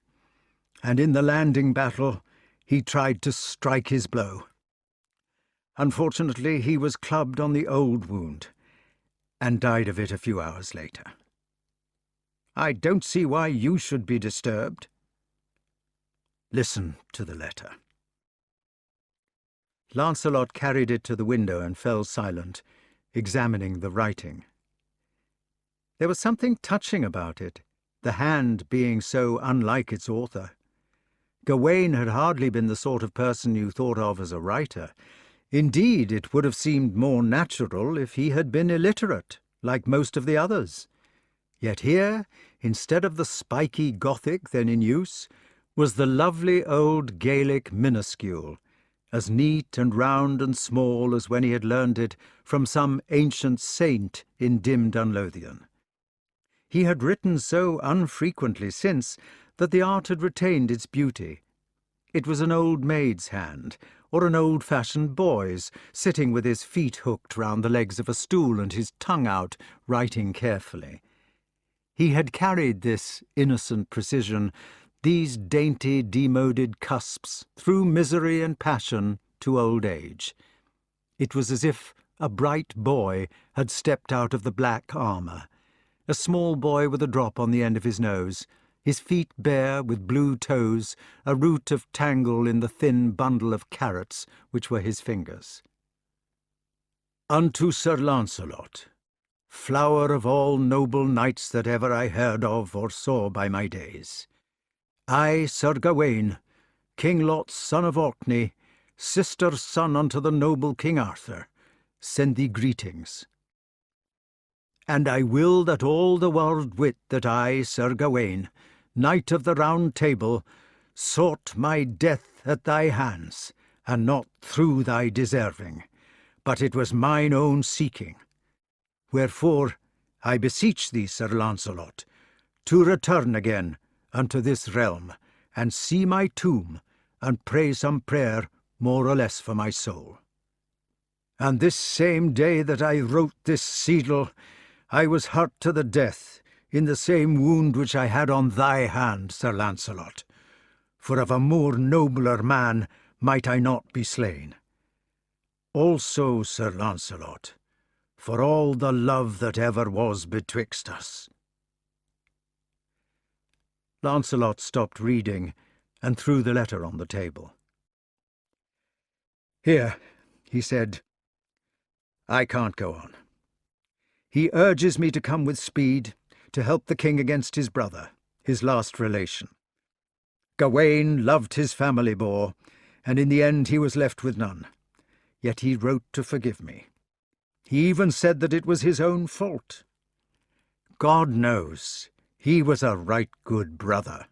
and in the landing battle he tried to strike his blow. Unfortunately, he was clubbed on the old wound, and died of it a few hours later. I don't see why you should be disturbed. Listen to the letter. Lancelot carried it to the window and fell silent, examining the writing. There was something touching about it, the hand being so unlike its author. Gawain had hardly been the sort of person you thought of as a writer. Indeed, it would have seemed more natural if he had been illiterate, like most of the others. Yet here, instead of the spiky Gothic then in use, was the lovely old Gaelic minuscule, as neat and round and small as when he had learned it from some ancient saint in dim Dunlothian. He had written so unfrequently since that the art had retained its beauty. It was an old maid's hand, or an old-fashioned boy's, sitting with his feet hooked round the legs of a stool and his tongue out, writing carefully. He had carried this innocent precision, these dainty, demoded cusps, through misery and passion to old age. It was as if a bright boy had stepped out of the black armour, a small boy with a drop on the end of his nose, his feet bare with blue toes, a root of tangle in the thin bundle of carrots which were his fingers. Unto Sir Lancelot, flower of all noble knights that ever I heard of or saw by my days. I, Sir Gawain, King Lot's son of Orkney, sister's son unto the noble King Arthur, send thee greetings. And I will that all the world wit that I, Sir Gawain, Knight of the Round Table, sought my death at thy hands, and not through thy deserving, but it was mine own seeking. Wherefore, I beseech thee, Sir Lancelot, to return again unto this realm, and see my tomb, and pray some prayer more or less for my soul. And this same day that I wrote this seidel, I was hurt to the death, in the same wound which I had on thy hand, Sir Lancelot, for of a more nobler man might I not be slain. Also, Sir Lancelot, for all the love that ever was betwixt us. Lancelot stopped reading and threw the letter on the table. Here, he said, I can't go on. He urges me to come with speed, to help the king against his brother, his last relation. Gawain loved his family, Bor, and in the end he was left with none. Yet he wrote to forgive me. He even said that it was his own fault. God knows, he was a right good brother.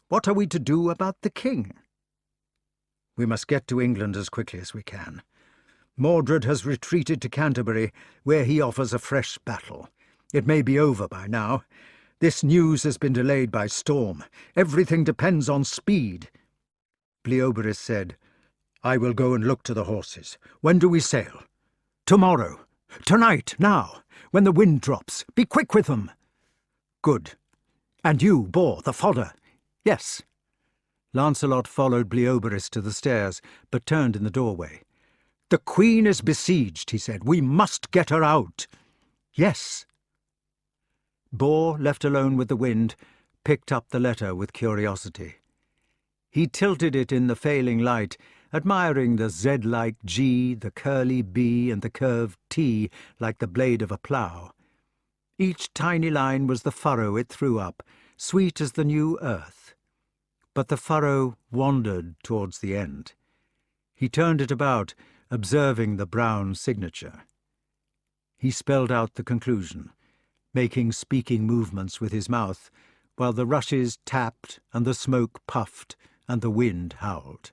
What are we to do about the king? We must get to England as quickly as we can. Mordred has retreated to Canterbury, where he offers a fresh battle. It may be over by now. This news has been delayed by storm. Everything depends on speed. Bleoberis said, I will go and look to the horses. When do we sail? Tomorrow. Tonight, now, when the wind drops. Be quick with them. Good. And you, Bor, the fodder. Yes. Lancelot followed Bleoberis to the stairs, but turned in the doorway. "The Queen is besieged," he said. "We must get her out." "Yes." Bor, left alone with the wind, picked up the letter with curiosity. He tilted it in the failing light, admiring the Z-like G, the curly B, and the curved T like the blade of a plough. Each tiny line was the furrow it threw up, sweet as the new earth. But the furrow wandered towards the end. He turned it about, observing the brown signature. He spelled out the conclusion, making speaking movements with his mouth, while the rushes tapped and the smoke puffed and the wind howled.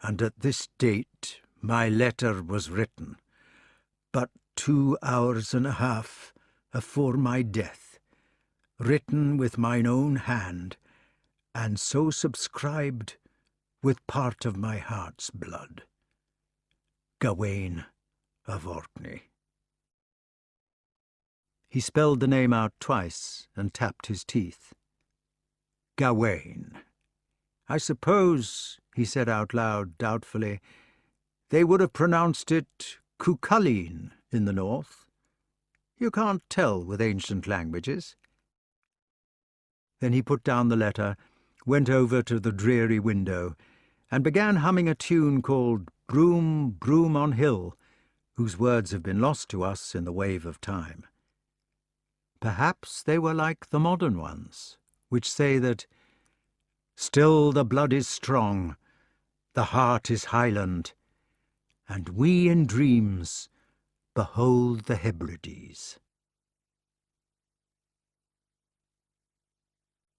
"And at this date my letter was written, but 2 hours and a half afore my death, written with mine own hand, and so subscribed with part of my heart's blood. Gawain of Orkney." He spelled the name out twice and tapped his teeth. "Gawain. I suppose," he said out loud doubtfully, "they would have pronounced it Cucullin in the north. You can't tell with ancient languages." Then he put down the letter, went over to the dreary window, and began humming a tune called "Broom, Broom on Hill," whose words have been lost to us in the wave of time. Perhaps they were like the modern ones, which say that "Still the blood is strong, the heart is Highland, and we in dreams behold the Hebrides."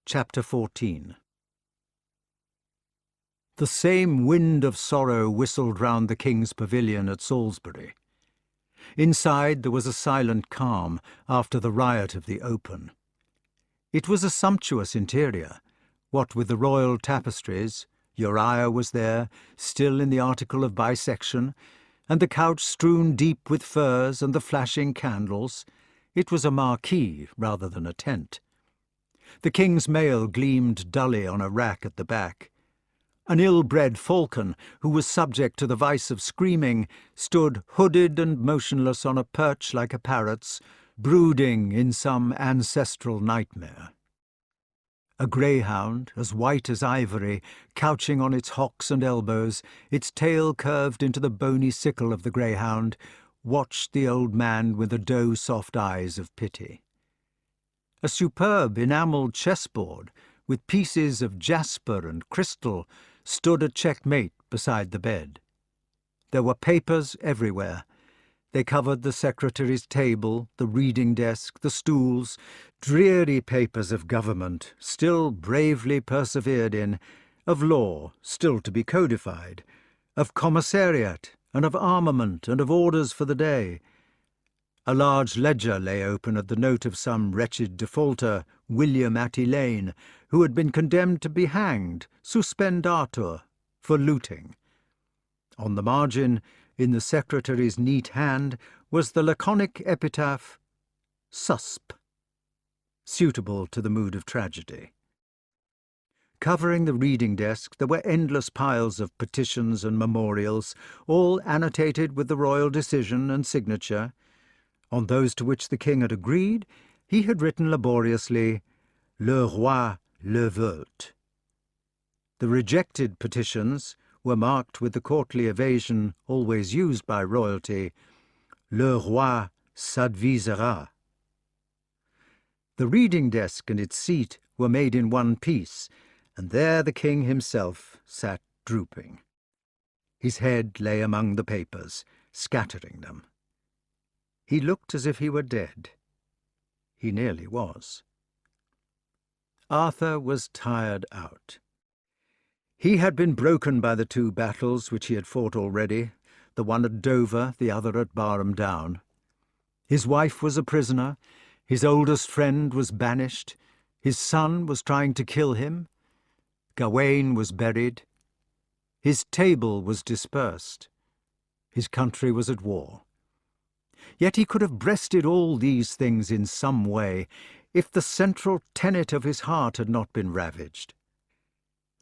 Chapter 14. The same wind of sorrow whistled round the king's pavilion at Salisbury. Inside there was a silent calm after the riot of the open. It was a sumptuous interior, what with the royal tapestries. Uriah was there, still in the article of bisection, and the couch strewn deep with furs and the flashing candles. It was a marquee rather than a tent. The king's mail gleamed dully on a rack at the back. An ill-bred falcon, who was subject to the vice of screaming, stood hooded and motionless on a perch like a parrot's, brooding in some ancestral nightmare. A greyhound, as white as ivory, couching on its hocks and elbows, its tail curved into the bony sickle of the greyhound, watched the old man with the doe-soft eyes of pity. A superb enamelled chessboard, with pieces of jasper and crystal, stood at checkmate beside the bed. There were papers everywhere. They covered the secretary's table, the reading desk, the stools, dreary papers of government, still bravely persevered in, of law, still to be codified, of commissariat, and of armament, and of orders for the day. A large ledger lay open at the note of some wretched defaulter, William Attilane, who had been condemned to be hanged, suspendatur, for looting. On the margin, in the secretary's neat hand, was the laconic epitaph, "Susp," suitable to the mood of tragedy. Covering the reading desk there were endless piles of petitions and memorials, all annotated with the royal decision and signature. On those to which the king had agreed, he had written laboriously, "Le roi le veut." The rejected petitions were marked with the courtly evasion always used by royalty, "Le roi s'advisera." The reading desk and its seat were made in one piece, and there the king himself sat drooping. His head lay among the papers, scattering them. He looked as if he were dead. He nearly was. Arthur was tired out. He had been broken by the 2 battles which he had fought already, the one at Dover, the other at Barham Down. His wife was a prisoner, his oldest friend was banished, his son was trying to kill him, Gawain was buried, his table was dispersed, his country was at war. Yet he could have breasted all these things in some way, if the central tenet of his heart had not been ravaged.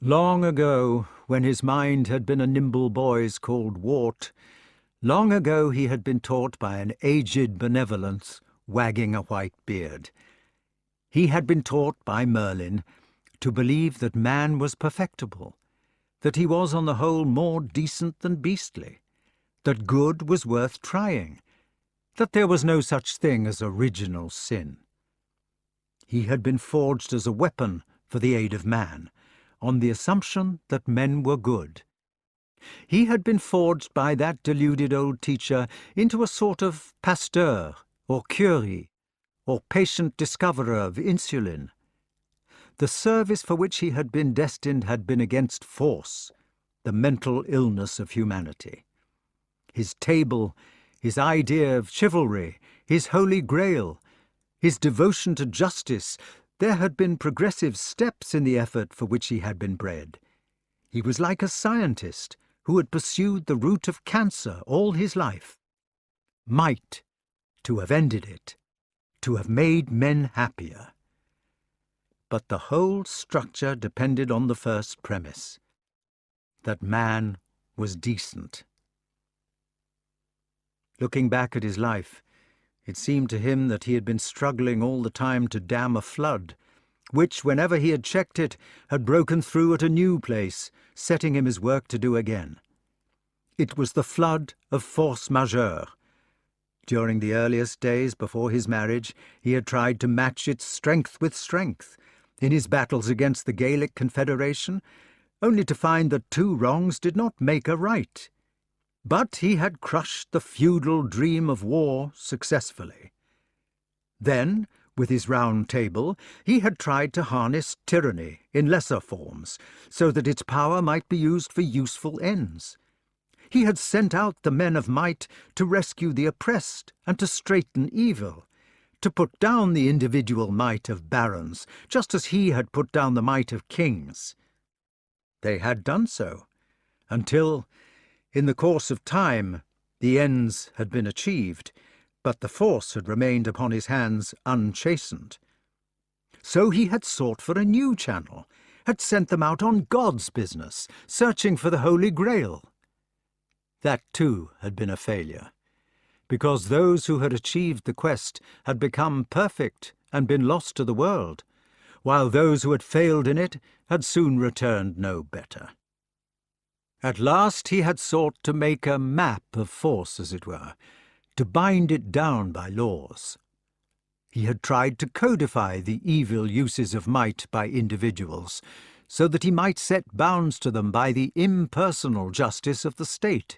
Long ago, when his mind had been a nimble boy's called wart, long ago he had been taught by an aged benevolence, wagging a white beard. He had been taught by Merlyn to believe that man was perfectible, that he was on the whole more decent than beastly, that good was worth trying, that there was no such thing as original sin. He had been forged as a weapon for the aid of man, on the assumption that men were good. He had been forged by that deluded old teacher into a sort of pasteur, or curé, or patient discoverer of insulin. The service for which he had been destined had been against force, the mental illness of humanity. His table, his idea of chivalry, his Holy Grail, his devotion to justice, there had been progressive steps in the effort for which he had been bred. He was like a scientist who had pursued the root of cancer all his life. Might, to have ended it, to have made men happier. But the whole structure depended on the first premise, that man was decent. Looking back at his life, it seemed to him that he had been struggling all the time to dam a flood, which, whenever he had checked it, had broken through at a new place, setting him his work to do again. It was the flood of force majeure. During the earliest days before his marriage, he had tried to match its strength with strength, in his battles against the Gaelic Confederation, only to find that two wrongs did not make a right. But he had crushed the feudal dream of war successfully. Then, with his round table, he had tried to harness tyranny in lesser forms, so that its power might be used for useful ends. He had sent out the men of might to rescue the oppressed and to straighten evil, to put down the individual might of barons, just as he had put down the might of kings. They had done so, until, in the course of time, the ends had been achieved, but the force had remained upon his hands unchastened. So he had sought for a new channel, had sent them out on God's business, searching for the Holy Grail. That too had been a failure, because those who had achieved the quest had become perfect and been lost to the world, while those who had failed in it had soon returned no better. At last he had sought to make a map of force, as it were, to bind it down by laws. He had tried to codify the evil uses of might by individuals, so that he might set bounds to them by the impersonal justice of the state.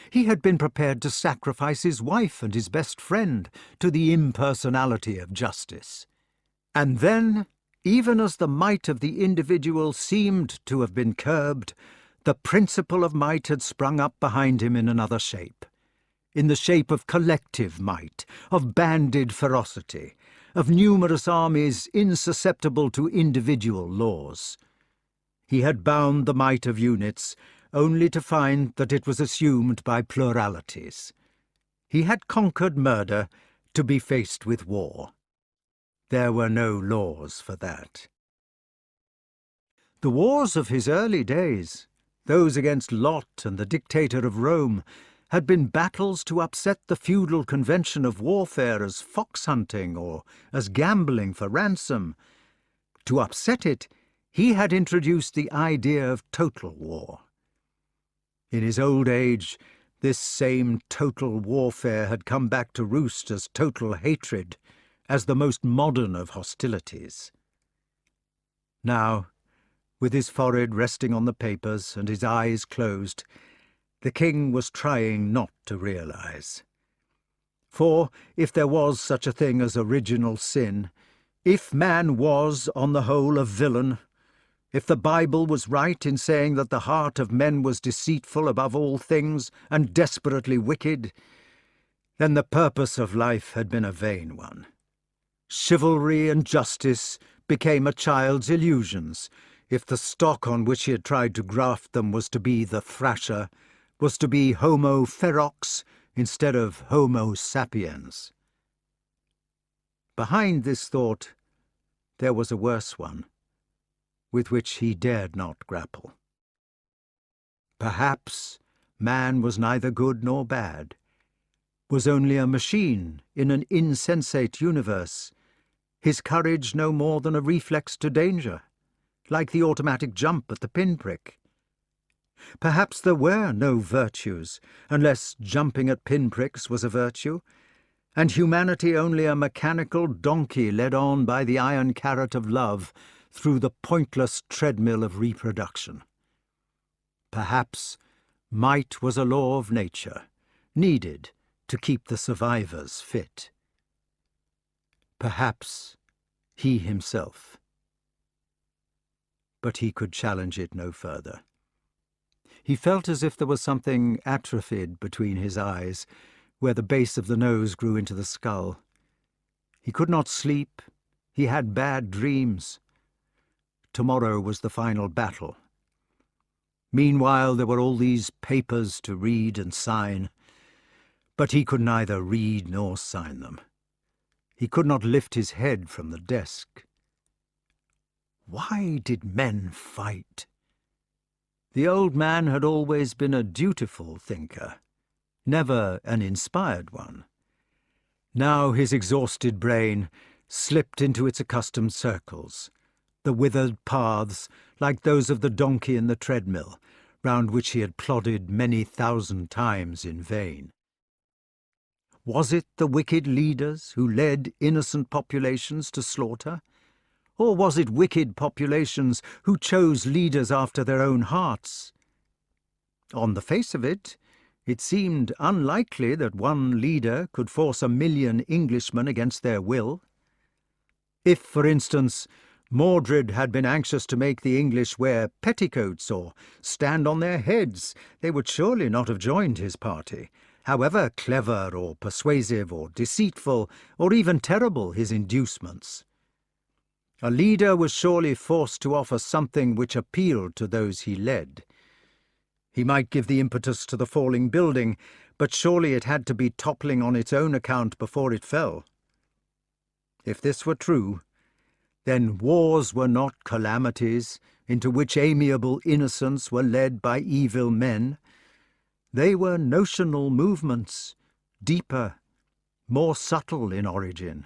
He had been prepared to sacrifice his wife and his best friend to the impersonality of justice. And then, even as the might of the individual seemed to have been curbed, the principle of might had sprung up behind him in another shape, in the shape of collective might, of banded ferocity, of numerous armies insusceptible to individual laws. He had bound the might of units, only to find that it was assumed by pluralities. He had conquered murder to be faced with war. There were no laws for that. The wars of his early days, those against Lot and the dictator of Rome, had been battles to upset the feudal convention of warfare as fox-hunting or as gambling for ransom. To upset it, he had introduced the idea of total war. In his old age, this same total warfare had come back to roost as total hatred, as the most modern of hostilities. Now, with his forehead resting on the papers and his eyes closed, the king was trying not to realize. For if there was such a thing as original sin, if man was, on the whole, a villain, if the Bible was right in saying that the heart of men was deceitful above all things and desperately wicked, then the purpose of life had been a vain one. Chivalry and justice became a child's illusions, if the stock on which he had tried to graft them was to be the thrasher, was to be Homo ferox instead of Homo sapiens. Behind this thought there was a worse one. with which he dared not grapple. Perhaps man was neither good nor bad, was only a machine in an insensate universe, his courage no more than a reflex to danger, like the automatic jump at the pinprick. Perhaps there were no virtues, unless jumping at pinpricks was a virtue, and humanity only a mechanical donkey led on by the iron carrot of love through the pointless treadmill of reproduction. Perhaps might was a law of nature, needed to keep the survivors fit. Perhaps he himself. But he could challenge it no further. He felt as if there was something atrophied between his eyes, where the base of the nose grew into the skull. He could not sleep. He had bad dreams. Tomorrow was the final battle. Meanwhile, there were all these papers to read and sign, but he could neither read nor sign them. He could not lift his head from the desk. Why did men fight? The old man had always been a dutiful thinker, never an inspired one. Now his exhausted brain slipped into its accustomed circles, the withered paths like those of the donkey in the treadmill, round which he had plodded many thousand times in vain. Was it the wicked leaders who led innocent populations to slaughter? Or was it wicked populations who chose leaders after their own hearts? On the face of it, it seemed unlikely that one leader could force 1,000,000 Englishmen against their will. If, for instance, Mordred had been anxious to make the English wear petticoats or stand on their heads, they would surely not have joined his party, however clever or persuasive or deceitful or even terrible his inducements. A leader was surely forced to offer something which appealed to those he led. He might give the impetus to the falling building, but surely it had to be toppling on its own account before it fell. If this were true, then wars were not calamities into which amiable innocents were led by evil men. They were notional movements, deeper, more subtle in origin.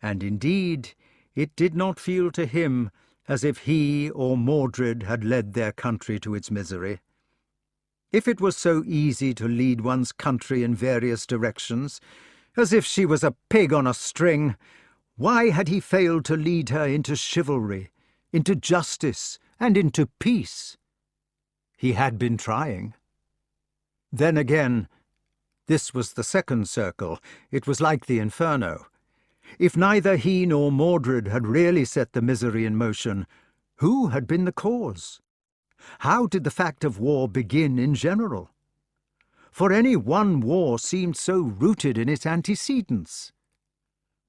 And indeed, it did not feel to him as if he or Mordred had led their country to its misery. If it was so easy to lead one's country in various directions, as if she was a pig on a string, why had he failed to lead her into chivalry, into justice, and into peace? He had been trying. Then again, this was the second circle. It was like the Inferno. If neither he nor Mordred had really set the misery in motion, who had been the cause? How did the fact of war begin in general? For any one war seemed so rooted in its antecedents.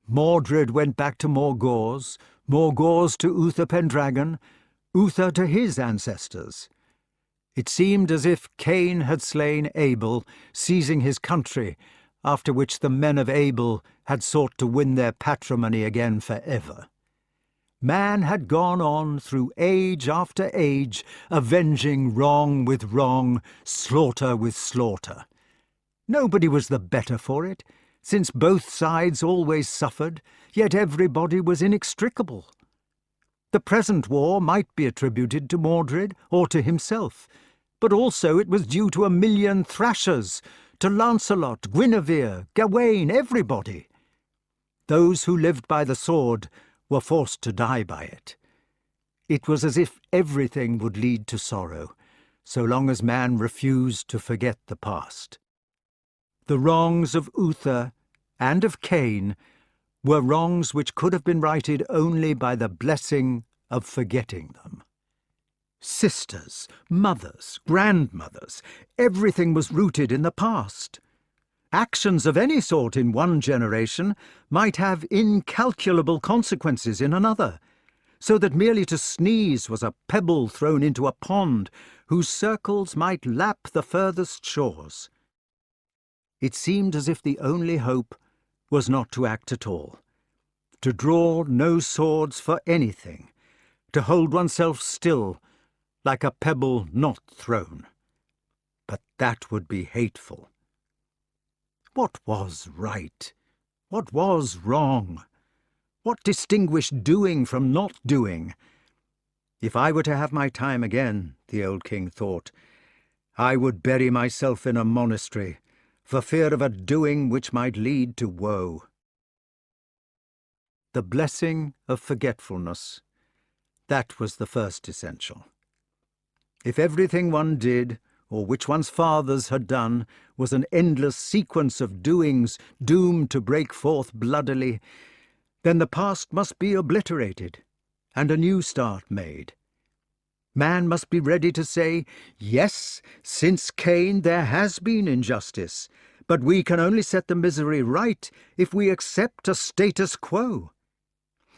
Mordred went back to Morgause, Morgause to Uther Pendragon, Uther to his ancestors. It seemed as if Cain had slain Abel, seizing his country, after which the men of Abel had sought to win their patrimony again forever. Man had gone on through age after age, avenging wrong with wrong, slaughter with slaughter. Nobody was the better for it, since both sides always suffered, yet everybody was inextricable. The present war might be attributed to Mordred or to himself, but also it was due to 1,000,000 thrashers, to Lancelot, Guenever, Gawain, everybody. Those who lived by the sword were forced to die by it. It was as if everything would lead to sorrow, so long as man refused to forget the past. The wrongs of Uther and of Cain were wrongs which could have been righted only by the blessing of forgetting them. Sisters, mothers, grandmothers, everything was rooted in the past. Actions of any sort in one generation might have incalculable consequences in another, so that merely to sneeze was a pebble thrown into a pond whose circles might lap the furthest shores. It seemed as if the only hope was not to act at all, to draw no swords for anything, to hold oneself still, like a pebble not thrown. But that would be hateful. What was right? What was wrong? What distinguished doing from not doing? If I were to have my time again, the old king thought, I would bury myself in a monastery, for fear of a doing which might lead to woe. The blessing of forgetfulness, that was the first essential. If everything one did, or which one's fathers had done, was an endless sequence of doings doomed to break forth bloodily, then the past must be obliterated, and a new start made. Man must be ready to say, yes, since Cain there has been injustice, but we can only set the misery right if we accept a status quo.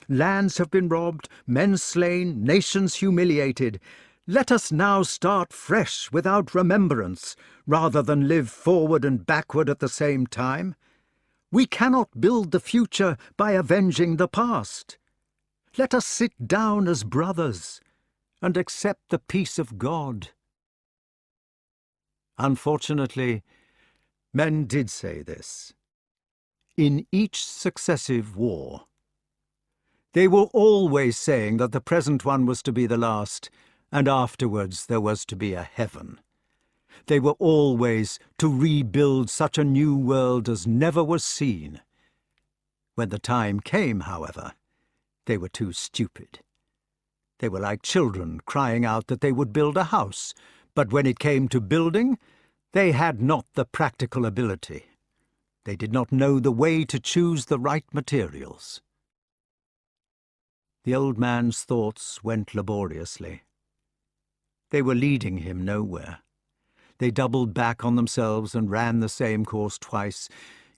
Lands have been robbed, men slain, nations humiliated. Let us now start fresh without remembrance, rather than live forward and backward at the same time. We cannot build the future by avenging the past. Let us sit down as brothers and accept the peace of God. Unfortunately, men did say this. In each successive war. They were always saying that the present one was to be the last, and afterwards there was to be a heaven. They were always to rebuild such a new world as never was seen. When the time came, however, they were too stupid. They were like children crying out that they would build a house, but when it came to building, they had not the practical ability. They did not know the way to choose the right materials. The old man's thoughts went laboriously. They were leading him nowhere. They doubled back on themselves and ran the same course twice,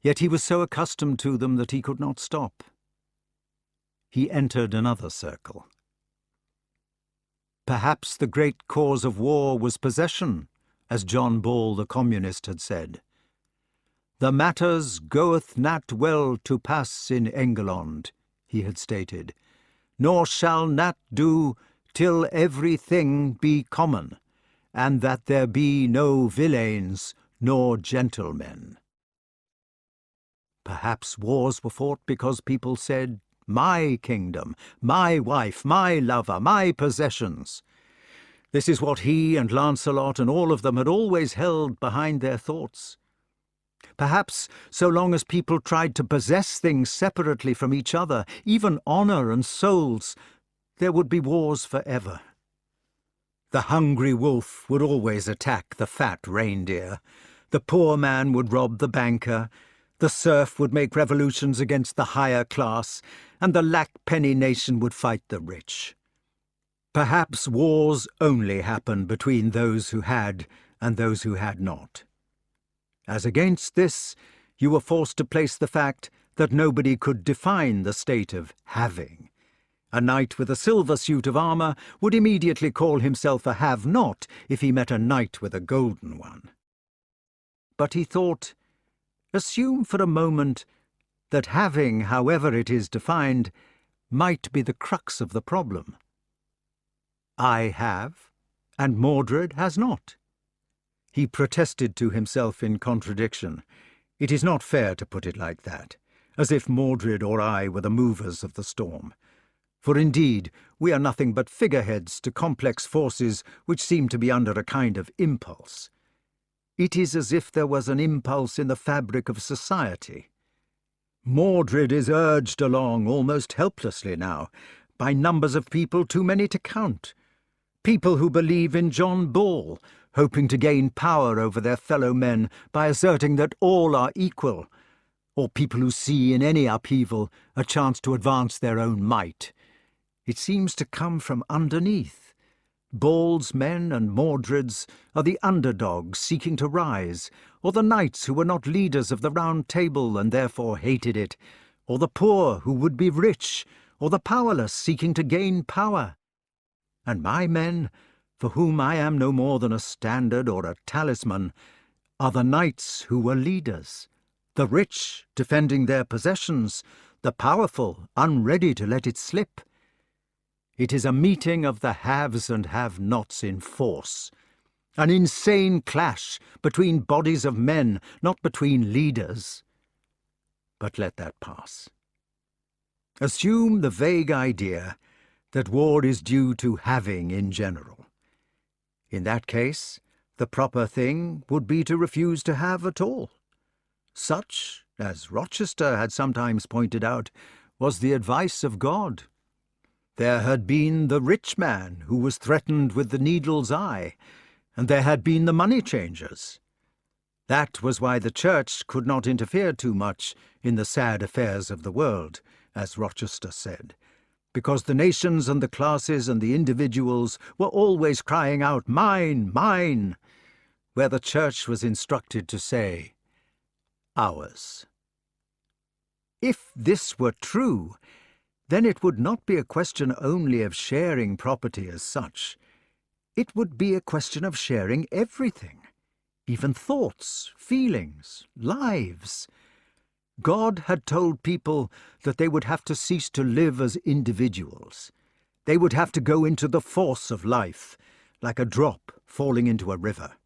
yet he was so accustomed to them that he could not stop. He entered another circle. Perhaps the great cause of war was possession, as John Ball the communist had said. The matters goeth not well to pass in England, he had stated, nor shall not do till everything be common, and that there be no villains nor gentlemen. Perhaps wars were fought because people said, my kingdom, my wife, my lover, my possessions. This is what he and Lancelot and all of them had always held behind their thoughts. Perhaps so long as people tried to possess things separately from each other, even honor and souls, there would be wars forever. The hungry wolf would always attack the fat reindeer. The poor man would rob the banker. The serf would make revolutions against the higher class, and the lack-penny nation would fight the rich. Perhaps wars only happen between those who had and those who had not. As against this, you were forced to place the fact that nobody could define the state of having. A knight with a silver suit of armour would immediately call himself a have-not if he met a knight with a golden one. But he thought, assume for a moment that having, however it is defined, might be the crux of the problem. I have, and Mordred has not. He protested to himself in contradiction. It is not fair to put it like that, as if Mordred or I were the movers of the storm. For indeed, we are nothing but figureheads to complex forces which seem to be under a kind of impulse. It is as if there was an impulse in the fabric of society. Mordred is urged along almost helplessly now, by numbers of people too many to count. People who believe in John Ball, hoping to gain power over their fellow men by asserting that all are equal, or people who see in any upheaval a chance to advance their own might. It seems to come from underneath. Ball's men and Mordred's are the underdogs seeking to rise, or the knights who were not leaders of the Round Table and therefore hated it, or the poor who would be rich, or the powerless seeking to gain power. And my men, for whom I am no more than a standard or a talisman, are the knights who were leaders, the rich defending their possessions, the powerful unready to let it slip. It is a meeting of the haves and have-nots in force. An insane clash between bodies of men, not between leaders. But let that pass. Assume the vague idea that war is due to having in general. In that case, the proper thing would be to refuse to have at all. Such, as Rochester had sometimes pointed out, was the advice of God. There had been the rich man who was threatened with the needle's eye, and there had been the money changers. That was why the Church could not interfere too much in the sad affairs of the world, as Rochester said, because the nations and the classes and the individuals were always crying out, "Mine, mine," where the Church was instructed to say, "Ours." If this were true, then it would not be a question only of sharing property as such. It would be a question of sharing everything, even thoughts, feelings, lives. God had told people that they would have to cease to live as individuals. They would have to go into the force of life, like a drop falling into a river.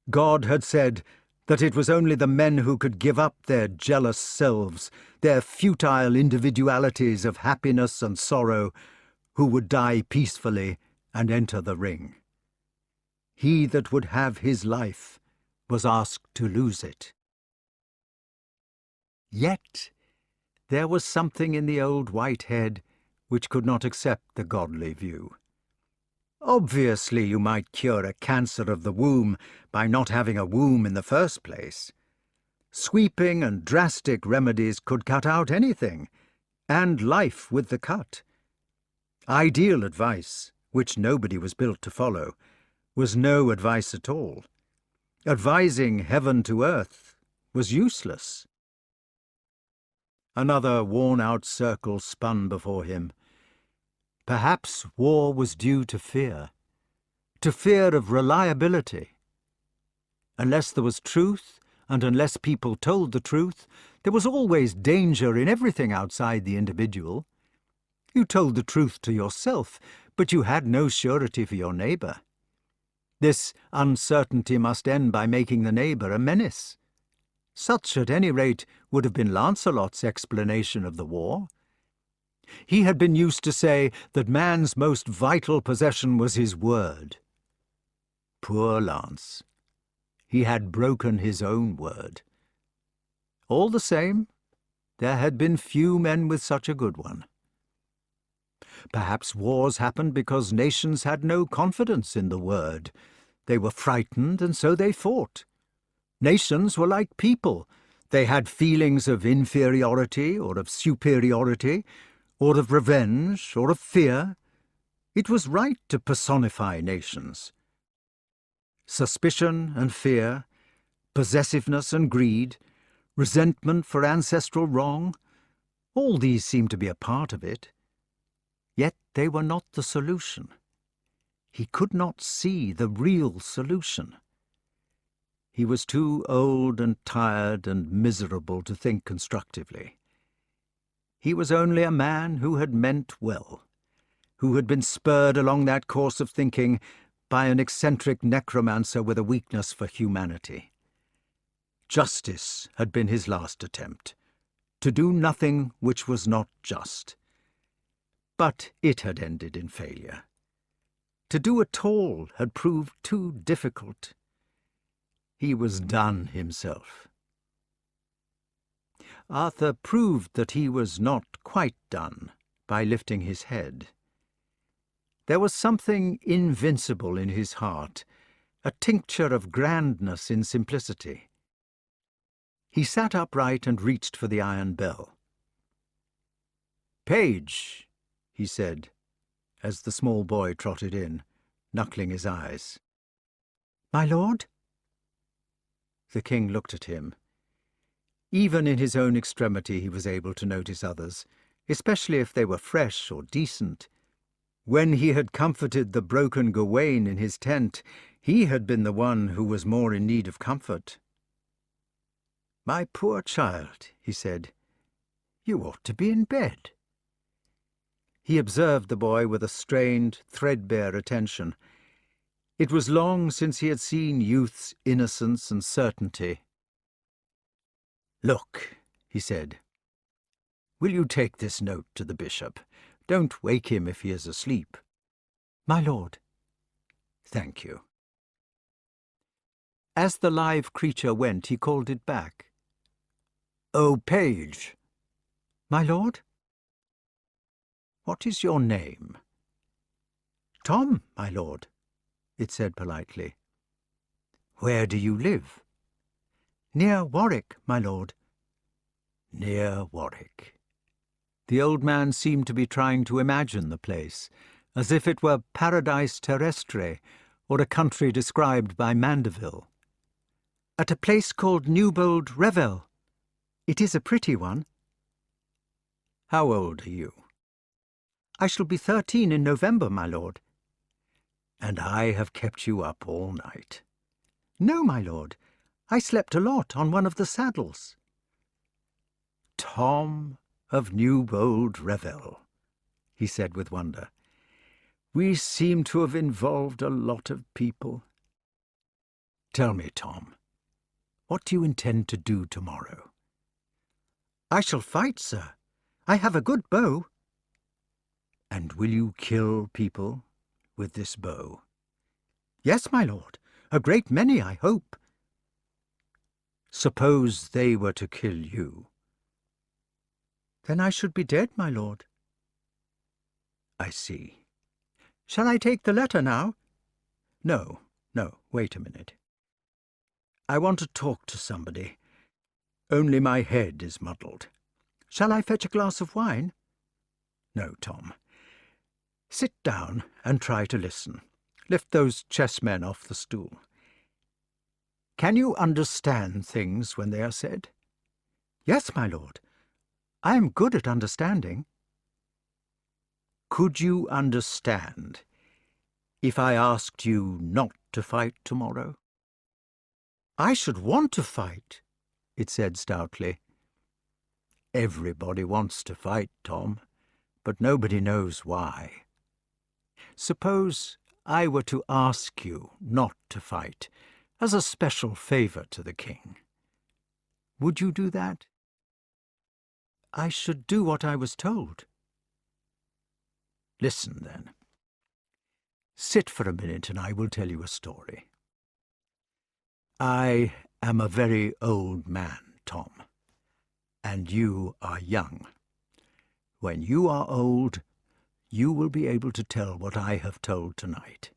God had said that it was only the men who could give up their jealous selves, their futile individualities of happiness and sorrow, who would die peacefully and enter the ring. He that would have his life was asked to lose it. Yet there was something in the old white head which could not accept the godly view. Obviously you might cure a cancer of the womb by not having a womb in the first place. Sweeping and drastic remedies could cut out anything, and life with the cut. Ideal advice, which nobody was built to follow, was no advice at all. Advising heaven to earth was useless. Another worn-out circle spun before him. Perhaps war was due to fear of reliability. Unless there was truth, and unless people told the truth, there was always danger in everything outside the individual. You told the truth to yourself, but you had no surety for your neighbour. This uncertainty must end by making the neighbour a menace. Such, at any rate, would have been Lancelot's explanation of the war. He had been used to say that man's most vital possession was his word. Poor Lance. He had broken his own word. All the same, there had been few men with such a good one. Perhaps wars happened because nations had no confidence in the word. They were frightened, and so they fought. Nations were like people. They had feelings of inferiority or of superiority, or of revenge or of fear. It was right to personify nations. Suspicion and fear, possessiveness and greed, resentment for ancestral wrong, all these seemed to be a part of it. Yet they were not the solution. He could not see the real solution. He was too old and tired and miserable to think constructively. He was only a man who had meant well, who had been spurred along that course of thinking by an eccentric necromancer with a weakness for humanity. Justice had been his last attempt, to do nothing which was not just. But it had ended in failure. To do at all had proved too difficult. He was done himself. Arthur proved that he was not quite done by lifting his head. There was something invincible in his heart, a tincture of grandness in simplicity. He sat upright and reached for the iron bell. "Page," he said, as the small boy trotted in, knuckling his eyes. "My lord?" The king looked at him. Even in his own extremity he was able to notice others, especially if they were fresh or decent. When he had comforted the broken Gawain in his tent, he had been the one who was more in need of comfort. "My poor child," he said, "you ought to be in bed." He observed the boy with a strained, threadbare attention. It was long since he had seen youth's innocence and certainty. "Look," he said, "will you take this note to the bishop? Don't wake him if he is asleep." "My lord." "Thank you." As the live creature went, he called it back. "Oh, page." "My lord?" "What is your name?" "Tom, my lord," it said politely. "Where do you live?" "Near Warwick, my lord." "Near Warwick." The old man seemed to be trying to imagine the place, as if it were Paradise Terrestre or a country described by Mandeville. "At a place called Newbold Revel. It is a pretty one." "How old are you?" "I shall be 13 in November, my lord." "And I have kept you up all night." "No, my lord. I slept a lot on one of the saddles." "Tom of Newbold Revel," he said with wonder. "We seem to have involved a lot of people. Tell me, Tom, what do you intend to do tomorrow?" "I shall fight, sir. I have a good bow." "And will you kill people with this bow?" "Yes, my lord. A great many, I hope." "Suppose they were to kill you?" "Then I should be dead, my lord." "I see." "Shall I take the letter now?" No, wait a minute. I want to talk to somebody. Only my head is muddled." "Shall I fetch a glass of wine?" "No, Tom. Sit down and try to listen. Lift those chessmen off the stool. Can you understand things when they are said?" "Yes, my lord. I am good at understanding." "Could you understand if I asked you not to fight tomorrow?" "I should want to fight," it said stoutly. "Everybody wants to fight, Tom, but nobody knows why. Suppose I were to ask you not to fight as a special favour to the king. Would you do that?" "I should do what I was told." "Listen, then. Sit for a minute and I will tell you a story. I am a very old man, Tom, and you are young. When you are old, you will be able to tell what I have told tonight,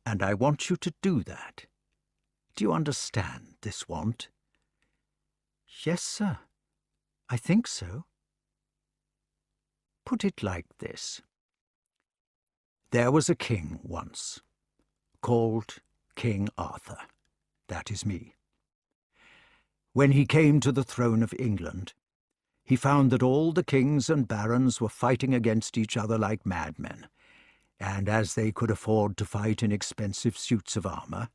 and I want you to do that. Do you understand this want?" "Yes, sir. I think so." Put it like this. There was a king once, called King Arthur. That is me. When he came to the throne of England, he found that all the kings and barons were fighting against each other like madmen, and as they could afford to fight in expensive suits of armour,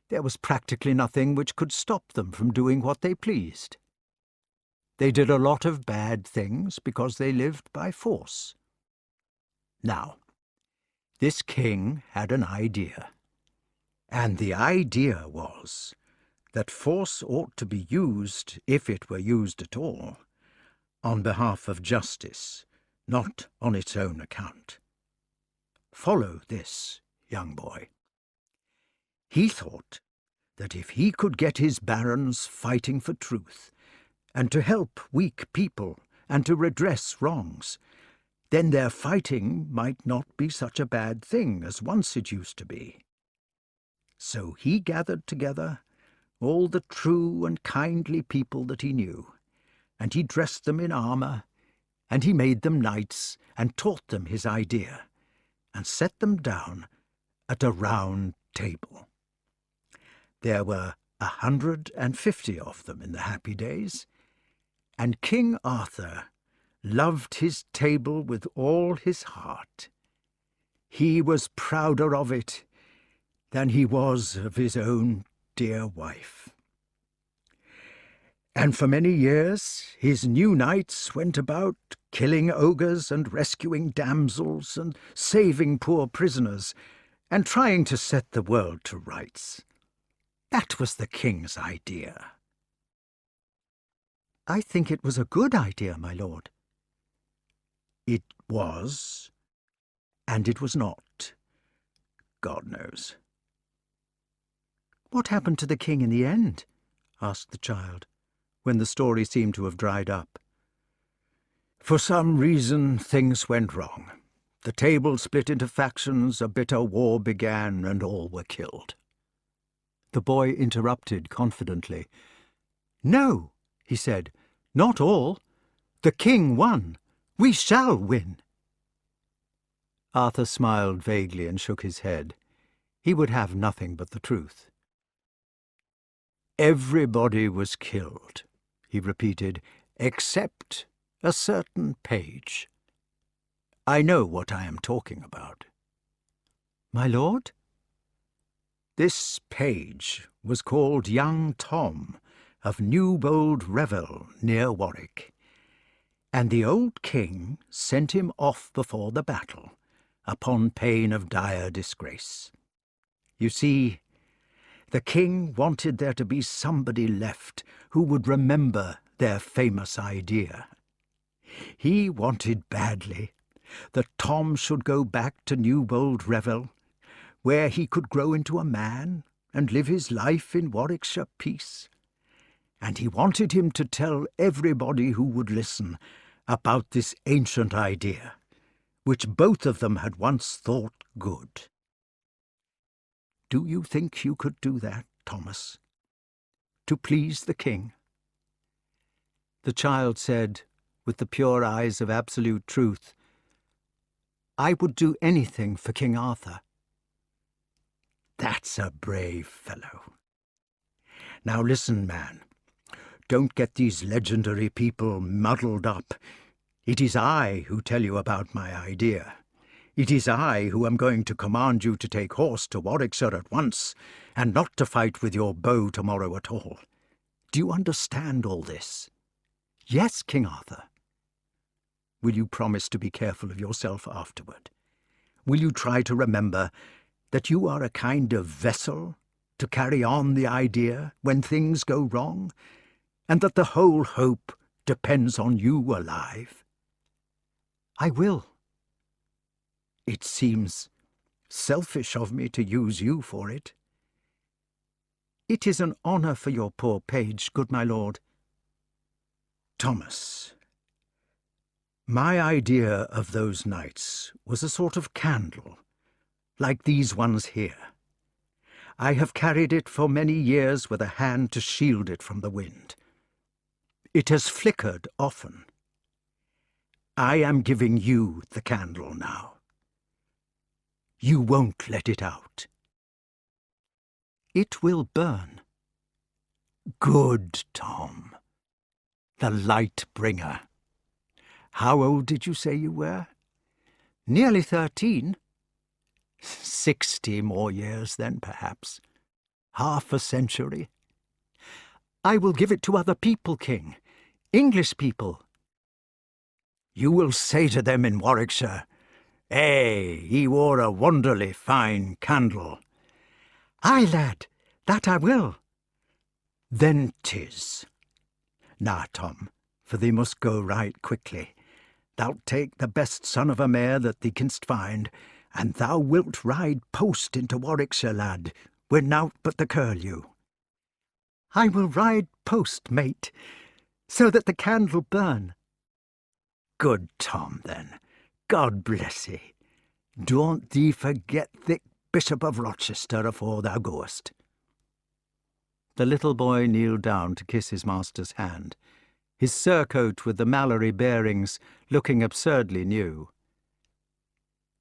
there was practically nothing which could stop them from doing what they pleased. They did a lot of bad things because they lived by force. Now, this king had an idea, and the idea was that force ought to be used, if it were used at all, on behalf of justice, not on its own account. Follow this, young boy. He thought that if he could get his barons fighting for truth, and to help weak people and to redress wrongs, then their fighting might not be such a bad thing as once it used to be. So he gathered together all the true and kindly people that he knew, and he dressed them in armour, and he made them knights, and taught them his idea, and set them down at a round table. There were 150 of them in the happy days, and King Arthur loved his table with all his heart. He was prouder of it than he was of his own dear wife. And for many years his new knights went about killing ogres and rescuing damsels and saving poor prisoners and trying to set the world to rights. That was the king's idea." "I think it was a good idea, my lord." "It was, and it was not. God knows." "What happened to the king in the end?" asked the child, when the story seemed to have dried up. "For some reason things went wrong. The table split into factions, a bitter war began, and all were killed." The boy interrupted confidently. "No," he said, "not all. The king won. We shall win." Arthur smiled vaguely and shook his head. He would have nothing but the truth. "Everybody was killed," he repeated, "except a certain page. I know what I am talking about." "My lord?" "This page was called young Tom of Newbold Revel near Warwick, and the old king sent him off before the battle, upon pain of dire disgrace. You see, the king wanted there to be somebody left who would remember their famous idea. He wanted badly that Tom should go back to Newbold Revel, where he could grow into a man and live his life in Warwickshire peace. And he wanted him to tell everybody who would listen about this ancient idea, which both of them had once thought good. Do you think you could do that, Thomas? To please the king?" The child said, with the pure eyes of absolute truth, "I would do anything for King Arthur." "That's a brave fellow. Now listen, man. Don't get these legendary people muddled up. It is I who tell you about my idea. It is I who am going to command you to take horse to Warwickshire at once, and not to fight with your bow tomorrow at all. Do you understand all this?" "Yes, King Arthur." "Will you promise to be careful of yourself afterward? Will you try to remember that you are a kind of vessel to carry on the idea when things go wrong, and that the whole hope depends on you alive?" "I will." "It seems selfish of me to use you for it." "It is an honour for your poor page, good my lord." "Thomas, my idea of those nights was a sort of candle, like these ones here. I have carried it for many years with a hand to shield it from the wind. It has flickered often. I am giving you the candle now. You won't let it out." "It will burn." "Good, Tom. The light bringer. How old did you say you were?" "Nearly 13. 60 more years then, perhaps. Half a century." "I will give it to other people, King. English people." "You will say to them in Warwickshire, 'He wore a wonderly fine candle.'" "Aye, lad, that I will." "Then 'tis. Now, Tom, for thee must go right quickly. Thou'lt take the best son of a mare that thee canst find, and thou wilt ride post into Warwickshire, lad, with nought but the curlew." "I will ride post, mate, so that the candle burn." "Good, Tom, then. God bless thee. Don't thee forget the Bishop of Rochester afore thou goest." The little boy kneeled down to kiss his master's hand, his surcoat with the Mallory bearings looking absurdly new.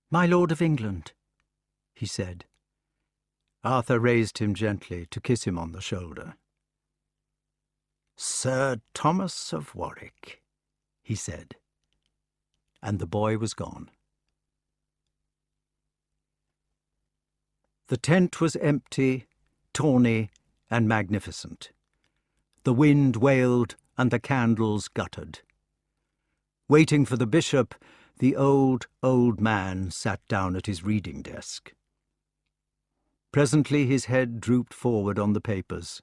"My Lord of England," he said. Arthur raised him gently to kiss him on the shoulder. "Sir Thomas of Warwick," he said, and the boy was gone. The tent was empty, tawny, and magnificent. The wind wailed and the candles guttered. Waiting for the bishop, the old man sat down at his reading desk. Presently his head drooped forward on the papers.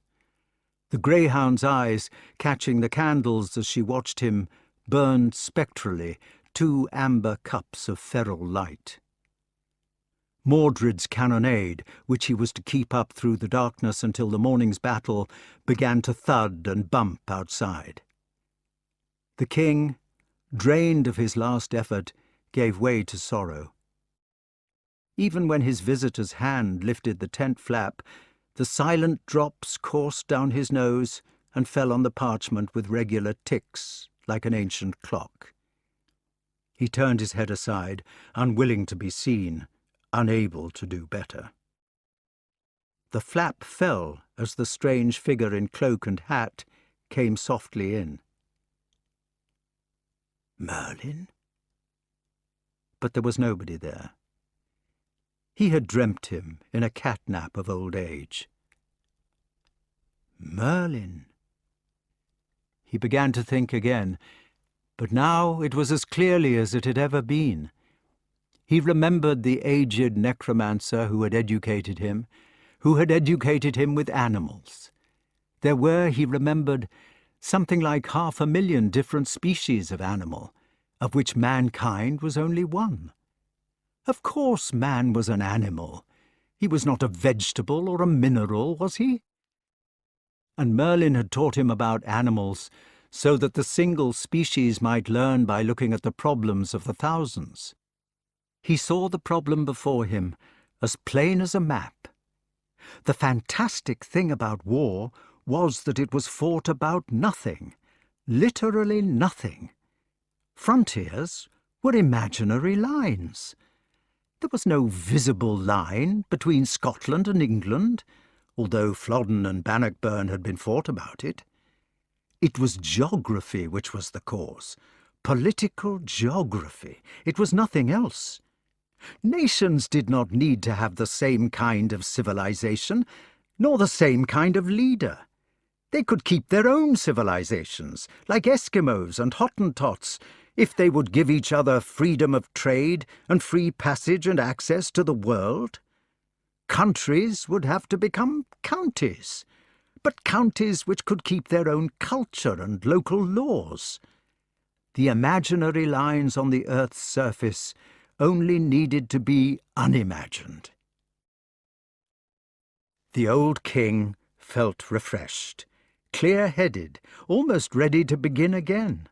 The greyhound's eyes, catching the candles as she watched him, burned spectrally 2 amber cups of feral light. Mordred's cannonade, which he was to keep up through the darkness until the morning's battle, began to thud and bump outside. The king, drained of his last effort, gave way to sorrow. Even when his visitor's hand lifted the tent flap, the silent drops coursed down his nose and fell on the parchment with regular ticks, like an ancient clock. He turned his head aside, unwilling to be seen, unable to do better. The flap fell as the strange figure in cloak and hat came softly in. Merlyn? But there was nobody there. He had dreamt him in a catnap of old age. Merlyn. He began to think again, but now it was as clearly as it had ever been. He remembered the aged necromancer who had educated him with animals. There were, he remembered, something like 500,000 different species of animal, of which mankind was only one. Of course man was an animal. He was not a vegetable or a mineral, was he? And Merlyn had taught him about animals so that the single species might learn by looking at the problems of the thousands. He saw the problem before him, as plain as a map. The fantastic thing about war was that it was fought about nothing, literally nothing. Frontiers were imaginary lines. There was no visible line between Scotland and England, although Flodden and Bannockburn had been fought about it. It was geography which was the cause, political geography. It was nothing else. Nations did not need to have the same kind of civilization, nor the same kind of leader. They could keep their own civilizations, like Eskimos and Hottentots, if they would give each other freedom of trade and free passage and access to the world. Countries would have to become counties, but counties which could keep their own culture and local laws. The imaginary lines on the earth's surface only needed to be unimagined. The old king felt refreshed, clear-headed, almost ready to begin again.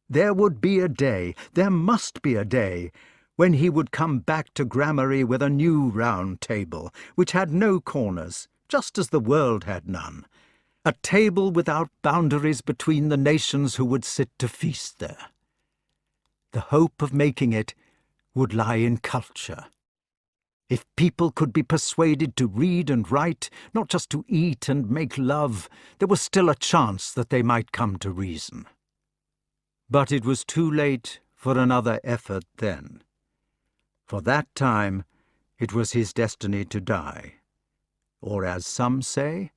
There would be a day, there must be a day, when he would come back to Gramarye with a new round table, which had no corners, just as the world had none, a table without boundaries between the nations who would sit to feast there. The hope of making it would lie in culture. If people could be persuaded to read and write, not just to eat and make love, there was still a chance that they might come to reason. But it was too late for another effort then. For that time it was his destiny to die, or as some say,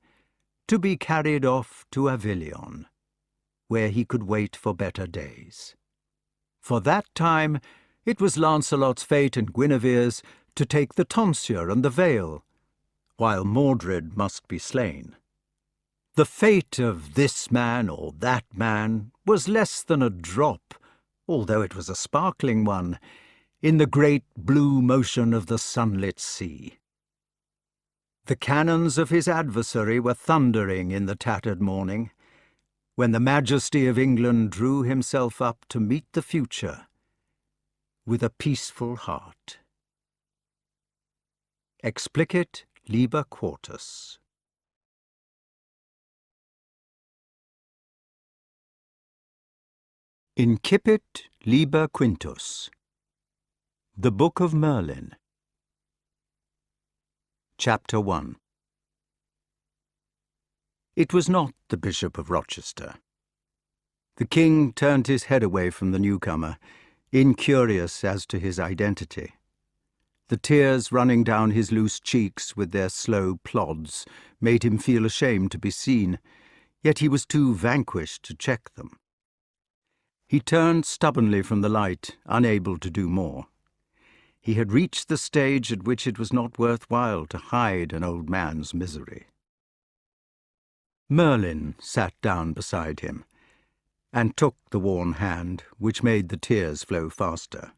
to be carried off to Avilion, where he could wait for better days. For that time it was Lancelot's fate and Guinevere's to take the tonsure and the veil, while Mordred must be slain. The fate of this man or that man was less than a drop, although it was a sparkling one, in the great blue motion of the sunlit sea. The cannons of his adversary were thundering in the tattered morning, when the majesty of England drew himself up to meet the future with a peaceful heart. Explicit Liber Quartus. Incipit Liber Quintus. The Book of Merlyn. Chapter 1. It was not the Bishop of Rochester. The king turned his head away from the newcomer, incurious as to his identity. The tears running down his loose cheeks with their slow plods made him feel ashamed to be seen, yet he was too vanquished to check them. He turned stubbornly from the light, unable to do more. He had reached the stage at which it was not worthwhile to hide an old man's misery. Merlyn sat down beside him and took the worn hand, which made the tears flow faster.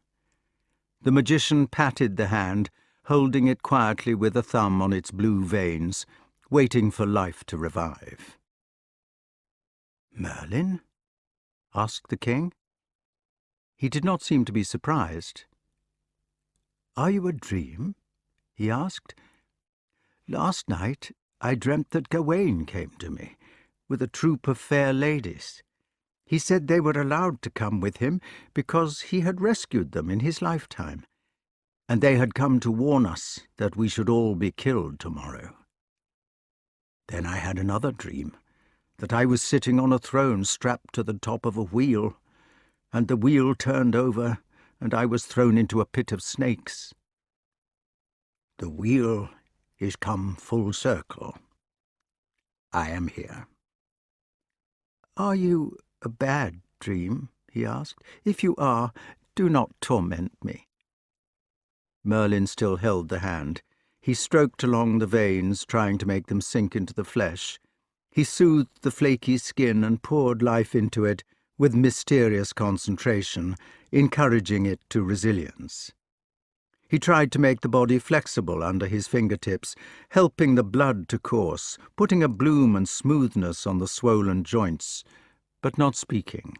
The magician patted the hand, holding it quietly with a thumb on its blue veins, waiting for life to revive. "Merlyn?" asked the king. He did not seem to be surprised. "Are you a dream?" he asked. "Last night I dreamt that Gawain came to me, with a troop of fair ladies. He said they were allowed to come with him because he had rescued them in his lifetime, and they had come to warn us that we should all be killed tomorrow. Then I had another dream, that I was sitting on a throne strapped to the top of a wheel, and the wheel turned over, and I was thrown into a pit of snakes. The wheel is come full circle. I am here." "Are you a bad dream?" he asked. "If you are, do not torment me." Merlyn still held the hand. He stroked along the veins, trying to make them sink into the flesh. He soothed the flaky skin and poured life into it with mysterious concentration, encouraging it to resilience. He tried to make the body flexible under his fingertips, helping the blood to course, putting a bloom and smoothness on the swollen joints, but not speaking.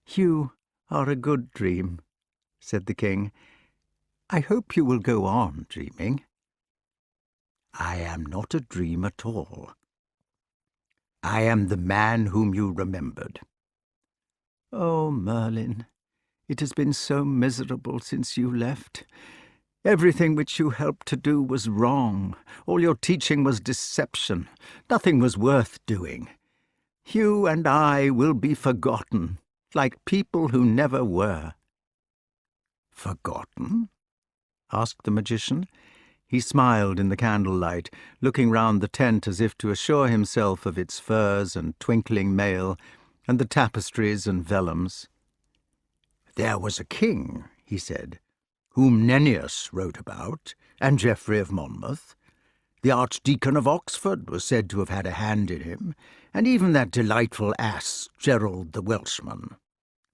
"You are a good dream," said the king. "I hope you will go on dreaming." "I am not a dream at all. I am the man whom you remembered." "Oh, Merlyn, it has been so miserable since you left. Everything which you helped to do was wrong. All your teaching was deception. Nothing was worth doing. You and I will be forgotten, like people who never were." "Forgotten?" asked the magician. He smiled in the candlelight, looking round the tent as if to assure himself of its furs and twinkling mail, and the tapestries and vellums. "There was a king," he said, "whom Nennius wrote about, and Geoffrey of Monmouth. The Archdeacon of Oxford was said to have had a hand in him, and even that delightful ass, Gerald the Welshman.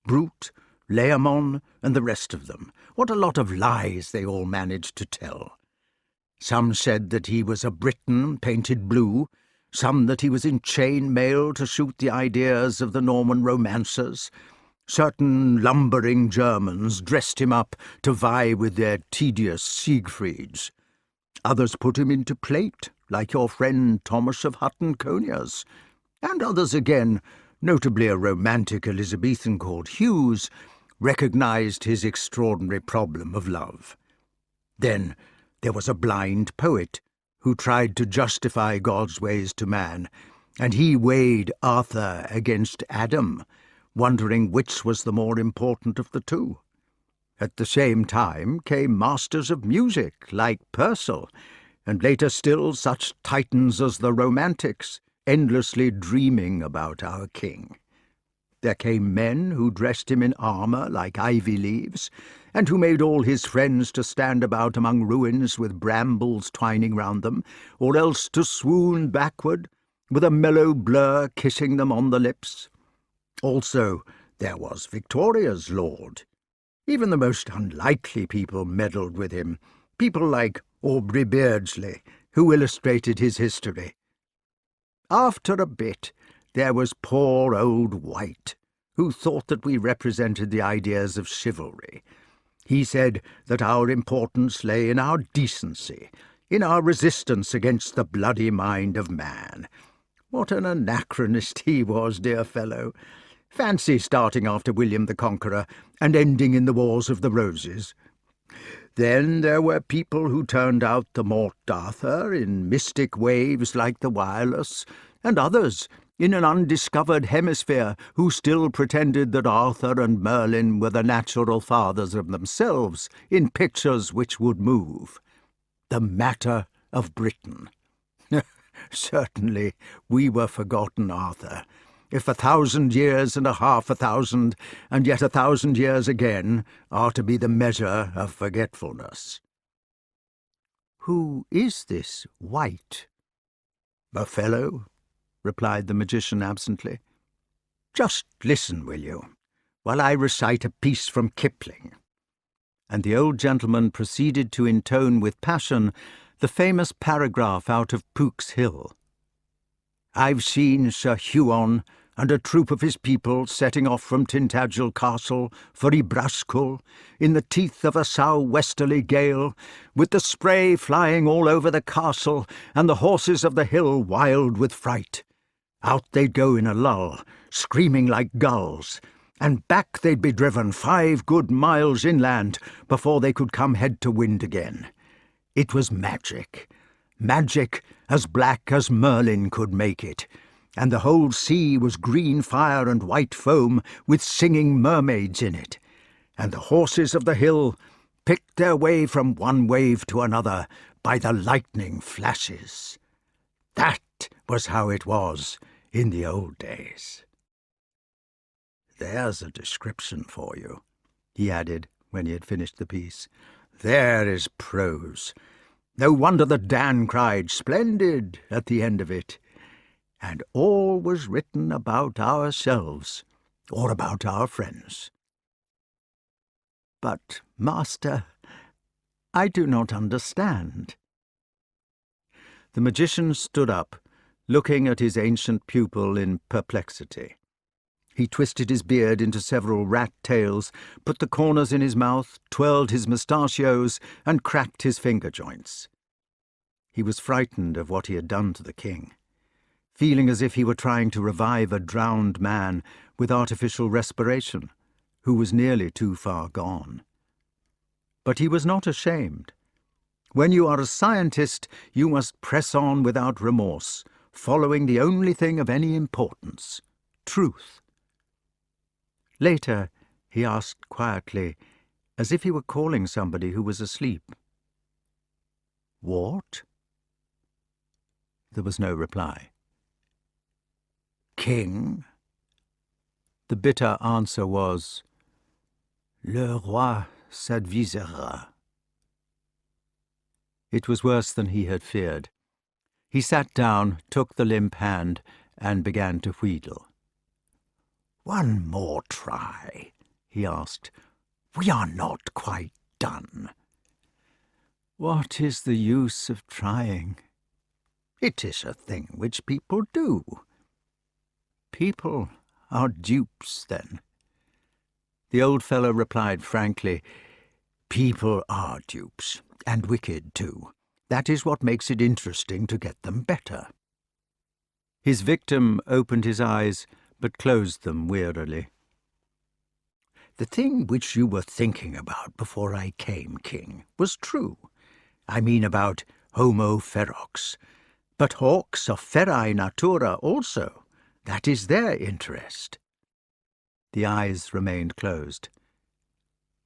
Brute, Layamon, and the rest of them. What a lot of lies they all managed to tell. Some said that he was a Briton painted blue, some that he was in chain mail to shoot the ideas of the Norman romancers. Certain lumbering Germans dressed him up to vie with their tedious Siegfrieds. Others put him into plate, like your friend Thomas of Hutton Coniers, and others again, notably a romantic Elizabethan called Hughes, recognized his extraordinary problem of love. Then there was a blind poet who tried to justify God's ways to man, and he weighed Arthur against Adam, wondering which was the more important of the two. At the same time came masters of music like Purcell, and later still such titans as the Romantics, endlessly dreaming about our king. There came men who dressed him in armour like ivy leaves, and who made all his friends to stand about among ruins with brambles twining round them, or else to swoon backward, with a mellow blur kissing them on the lips. Also there was Victoria's lord. Even the most unlikely people meddled with him, people like Aubrey Beardsley, who illustrated his history. After a bit, there was poor old White, who thought that we represented the ideas of chivalry. He said that our importance lay in our decency, in our resistance against the bloody mind of man. What an anachronist he was, dear fellow! Fancy starting after William the Conqueror and ending in the Wars of the Roses. Then there were people who turned out the Morte d'Arthur in mystic waves like the wireless, and others in an undiscovered hemisphere who still pretended that Arthur and Merlyn were the natural fathers of themselves in pictures which would move. The Matter of Britain. Certainly we were forgotten, Arthur. If 1,000 years and a half 1,000, and yet 1,000 years again, are to be the measure of forgetfulness. Who is this White? A fellow, replied the magician absently. Just listen, will you, while I recite a piece from Kipling. And the old gentleman proceeded to intone with passion the famous paragraph out of Pook's Hill. I've seen Sir Huon and a troop of his people setting off from Tintagel Castle for Ibrascul in the teeth of a sou'-westerly gale, with the spray flying all over the castle and the horses of the hill wild with fright. Out they'd go in a lull, screaming like gulls, and back they'd be driven 5 good miles inland before they could come head to wind again. It was magic, magic as black as Merlyn could make it, and the whole sea was green fire and white foam with singing mermaids in it, and the horses of the hill picked their way from one wave to another by the lightning flashes. That was how it was in the old days. There's a description for you, he added when he had finished the piece. There is prose. No wonder that Dan cried "Splendid" at the end of it. And all was written about ourselves, or about our friends. But, master, I do not understand. The magician stood up, looking at his ancient pupil in perplexity. He twisted his beard into several rat tails, put the corners in his mouth, twirled his mustachios, and cracked his finger joints. He was frightened of what he had done to the king, feeling as if he were trying to revive a drowned man with artificial respiration, who was nearly too far gone. But he was not ashamed. When you are a scientist, you must press on without remorse, following the only thing of any importance, truth. Later, he asked quietly, as if he were calling somebody who was asleep, "What?" There was no reply. "King?" The bitter answer was, "Le roi s'advisera." It was worse than he had feared. He sat down, took the limp hand, and began to wheedle. "One more try," he asked. "We are not quite done." "What is the use of trying?" "It is a thing which people do." "People are dupes, then?" The old fellow replied frankly, "People are dupes, and wicked too. That is what makes it interesting to get them better." His victim opened his eyes, but closed them wearily. "The thing which you were thinking about before I came, King, was true. I mean about homo ferox. But hawks are ferae natura also. That is their interest." The eyes remained closed.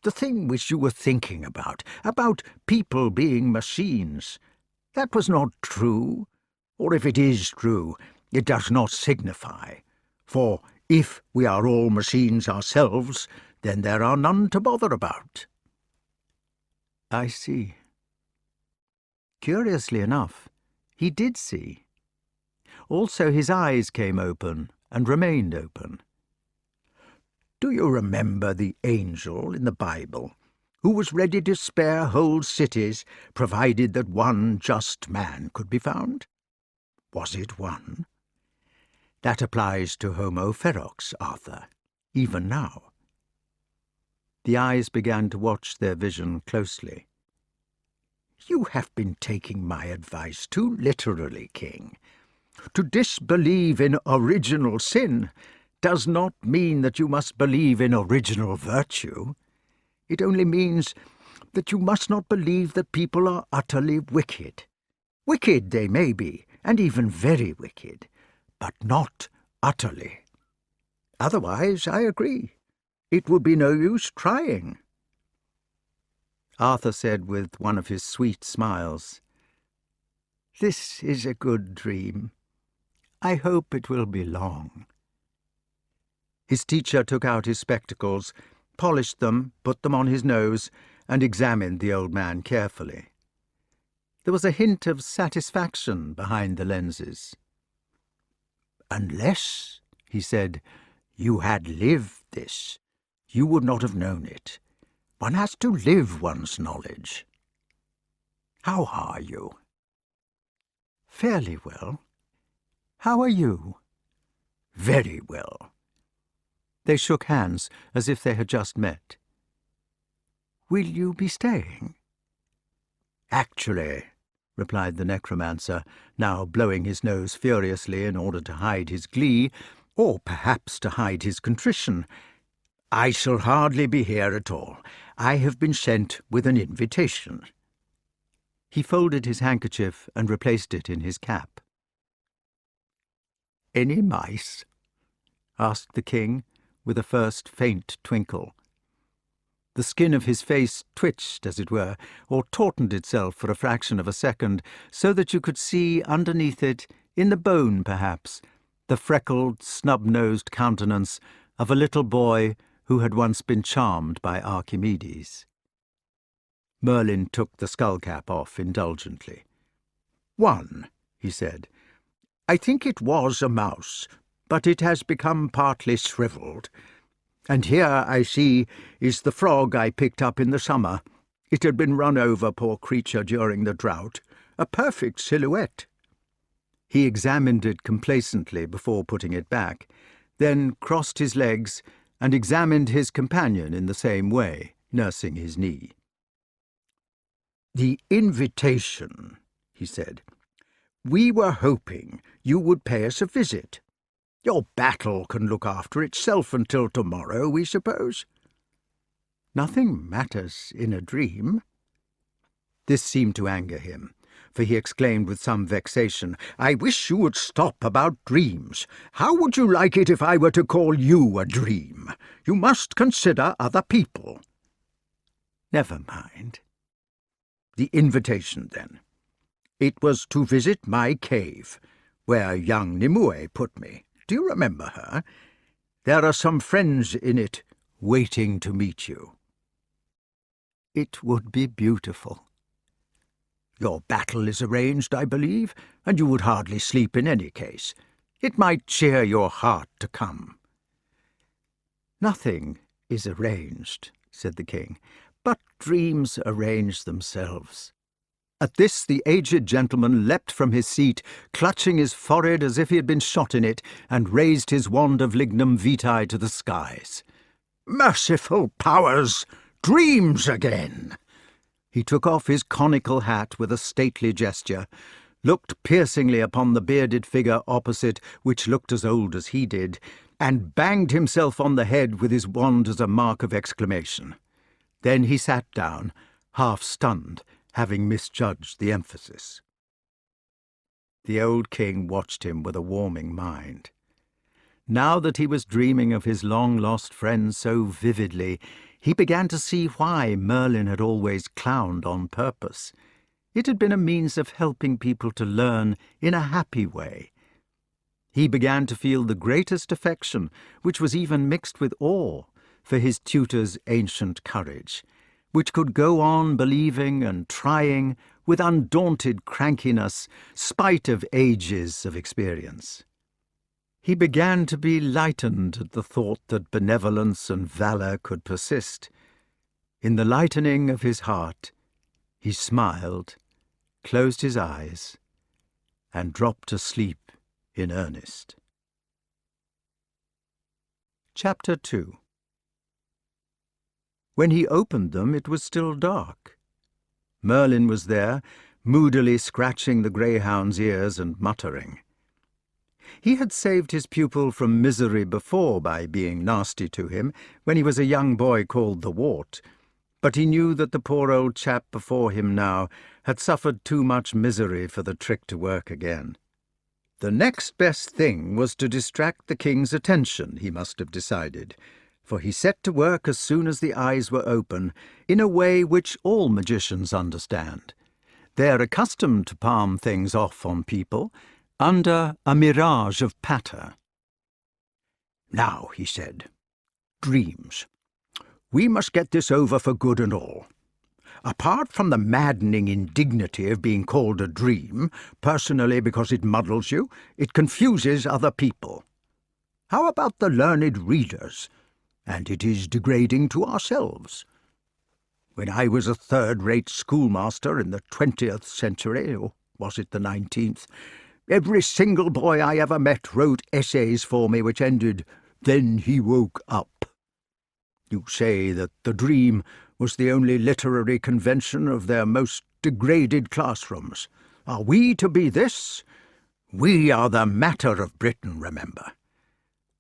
"The thing which you were thinking about people being machines, that was not true, or if it is true, it does not signify. For if we are all machines ourselves, then there are none to bother about." "I see." Curiously enough, he did see. Also his eyes came open and remained open. "Do you remember the angel in the Bible, who was ready to spare whole cities, provided that one just man could be found? Was it one? That applies to homo ferox, Arthur, even now." The eyes began to watch their vision closely. "You have been taking my advice too literally, King. To disbelieve in original sin does not mean that you must believe in original virtue. It only means that you must not believe that people are utterly wicked. Wicked they may be, and even very wicked, but not utterly. Otherwise, I agree, it would be no use trying." Arthur said with one of his sweet smiles, This is a good dream. I hope it will be long." His teacher took out his spectacles, polished them, put them on his nose, and examined the old man carefully. There was a hint of satisfaction behind the lenses. "Unless," he said, "you had lived this, you would not have known it. One has to live one's knowledge. How are you?" "Fairly well. How are you?" "Very well." They shook hands as if they had just met. "Will you be staying?" "Actually," replied the necromancer, now blowing his nose furiously in order to hide his glee, or perhaps to hide his contrition, "I shall hardly be here at all. I have been sent with an invitation." He folded his handkerchief and replaced it in his cap. "Any mice?" asked the king, with a first faint twinkle. The skin of his face twitched, as it were, or tautened itself for a fraction of a second, so that you could see underneath it, in the bone perhaps, the freckled, snub-nosed countenance of a little boy who had once been charmed by Archimedes. Merlyn took the skull-cap off indulgently. "One," he said. "I think it was a mouse, but it has become partly shriveled. And here, I see, is the frog I picked up in the summer. It had been run over, poor creature, during the drought. A perfect silhouette." He examined it complacently before putting it back, then crossed his legs and examined his companion in the same way, nursing his knee. "The invitation," he said. "We were hoping you would pay us a visit. Your battle can look after itself until tomorrow, we suppose." "Nothing matters in a dream." This seemed to anger him, for he exclaimed with some vexation, "I wish you would stop about dreams. How would you like it if I were to call you a dream? You must consider other people." "Never mind." "The invitation, then. It was to visit my cave, where young Nimue put me. Do you remember her? There are some friends in it waiting to meet you." "It would be beautiful." "Your battle is arranged, I believe, and you would hardly sleep in any case. It might cheer your heart to come." "Nothing is arranged," said the king, "but dreams arrange themselves." At this the aged gentleman leapt from his seat, clutching his forehead as if he had been shot in it, and raised his wand of lignum vitae to the skies. "Merciful powers! Dreams again!" He took off his conical hat with a stately gesture, looked piercingly upon the bearded figure opposite, which looked as old as he did, and banged himself on the head with his wand as a mark of exclamation. Then he sat down, half stunned, having misjudged the emphasis. The old king watched him with a warming mind. Now that he was dreaming of his long-lost friend so vividly, he began to see why Merlyn had always clowned on purpose. It had been a means of helping people to learn in a happy way. He began to feel the greatest affection, which was even mixed with awe, for his tutor's ancient courage, which could go on believing and trying with undaunted crankiness, spite of ages of experience. He began to be lightened at the thought that benevolence and valour could persist. In the lightening of his heart, he smiled, closed his eyes, and dropped asleep in earnest. Chapter 2. When he opened them, it was still dark. Merlyn was there, moodily scratching the greyhound's ears and muttering. He had saved his pupil from misery before by being nasty to him, when he was a young boy called the Wart, but he knew that the poor old chap before him now had suffered too much misery for the trick to work again. The next best thing was to distract the king's attention, he must have decided, for he set to work as soon as the eyes were open, in a way which all magicians understand. They're accustomed to palm things off on people under a mirage of patter. "Now," he said, "dreams. We must get this over for good and all. Apart from the maddening indignity of being called a dream, personally because it muddles you, it confuses other people. How about the learned readers? And it is degrading to ourselves. When I was a third-rate schoolmaster in the 20th century, or was it the 19th, every single boy I ever met wrote essays for me which ended, 'Then he woke up.' You say that the dream was the only literary convention of their most degraded classrooms. Are we to be this? We are the matter of Britain, remember.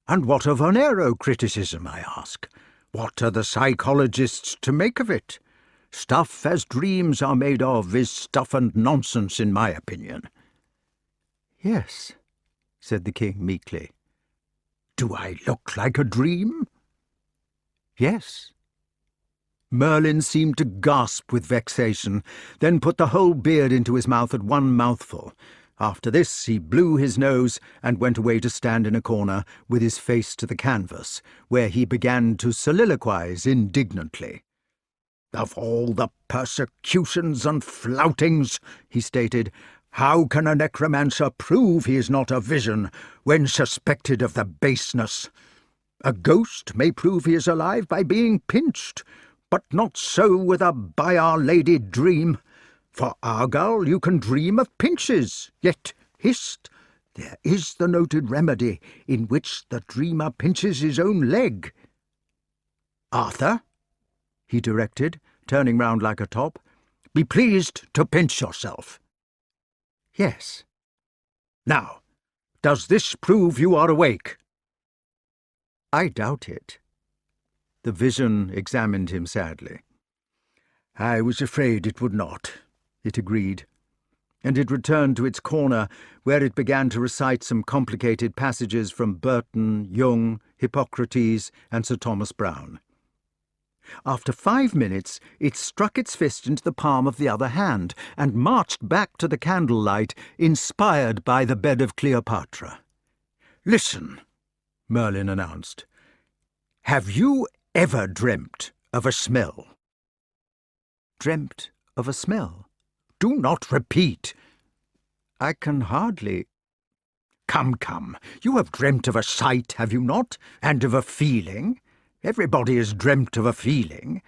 And what of Onero criticism, I ask? What are the psychologists to make of it? Stuff as dreams are made of is stuff and nonsense, in my opinion." "Yes," said the king meekly. "Do I look like a dream?" "Yes." Merlyn seemed to gasp with vexation, then put the whole beard into his mouth at one mouthful. After this he blew his nose and went away to stand in a corner with his face to the canvas, where he began to soliloquize indignantly. "Of all the persecutions and floutings," he stated, "how can a necromancer prove he is not a vision when suspected of the baseness? A ghost may prove he is alive by being pinched, but not so with a By Our Lady dream. For Argal you can dream of pinches, yet, hist, there is the noted remedy in which the dreamer pinches his own leg. Arthur," he directed, turning round like a top, "be pleased to pinch yourself." "Yes." "Now, does this prove you are awake?" "I doubt it." The vision examined him sadly. "I was afraid it would not," it agreed, and it returned to its corner, where it began to recite some complicated passages from Burton, Jung, Hippocrates, and Sir Thomas Browne. After 5 minutes, it struck its fist into the palm of the other hand, and marched back to the candlelight, inspired by the bed of Cleopatra. "Listen," Merlyn announced. "Have you ever dreamt of a smell?" "Dreamt of a smell?" "Do not repeat." "I can hardly—" Come, you have dreamt of a sight, have you not? And of a feeling? Everybody has dreamt of a feeling.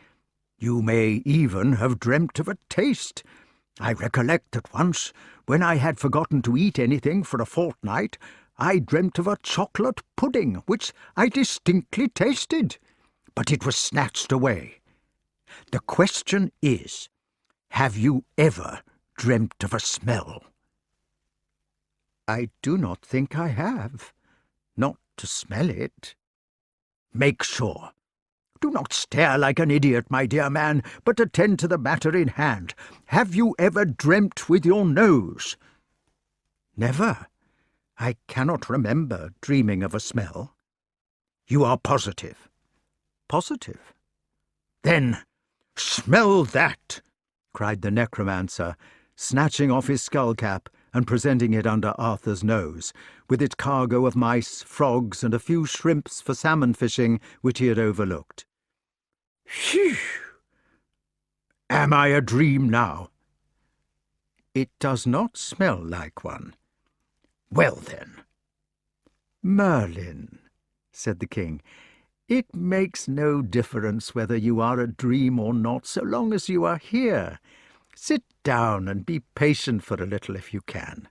You may even have dreamt of a taste. I recollect that once, when I had forgotten to eat anything for a fortnight, I dreamt of a chocolate pudding, which I distinctly tasted, but it was snatched away. The question is, have you ever dreamt of a smell?" "I do not think I have. Not to smell it." "Make sure. Do not stare like an idiot, my dear man, but attend to the matter in hand. Have you ever dreamt with your nose?" "Never. I cannot remember dreaming of a smell." "You are positive?" "Positive." "Then smell that!" cried the necromancer, snatching off his skull-cap and presenting it under Arthur's nose, with its cargo of mice, frogs, and a few shrimps for salmon fishing which he had overlooked. "Phew! Am I a dream now?" "It does not smell like one." "Well, then." "Merlyn," said the king, "it makes no difference whether you are a dream or not, so long as you are here. Sit down and be patient for a little if you can.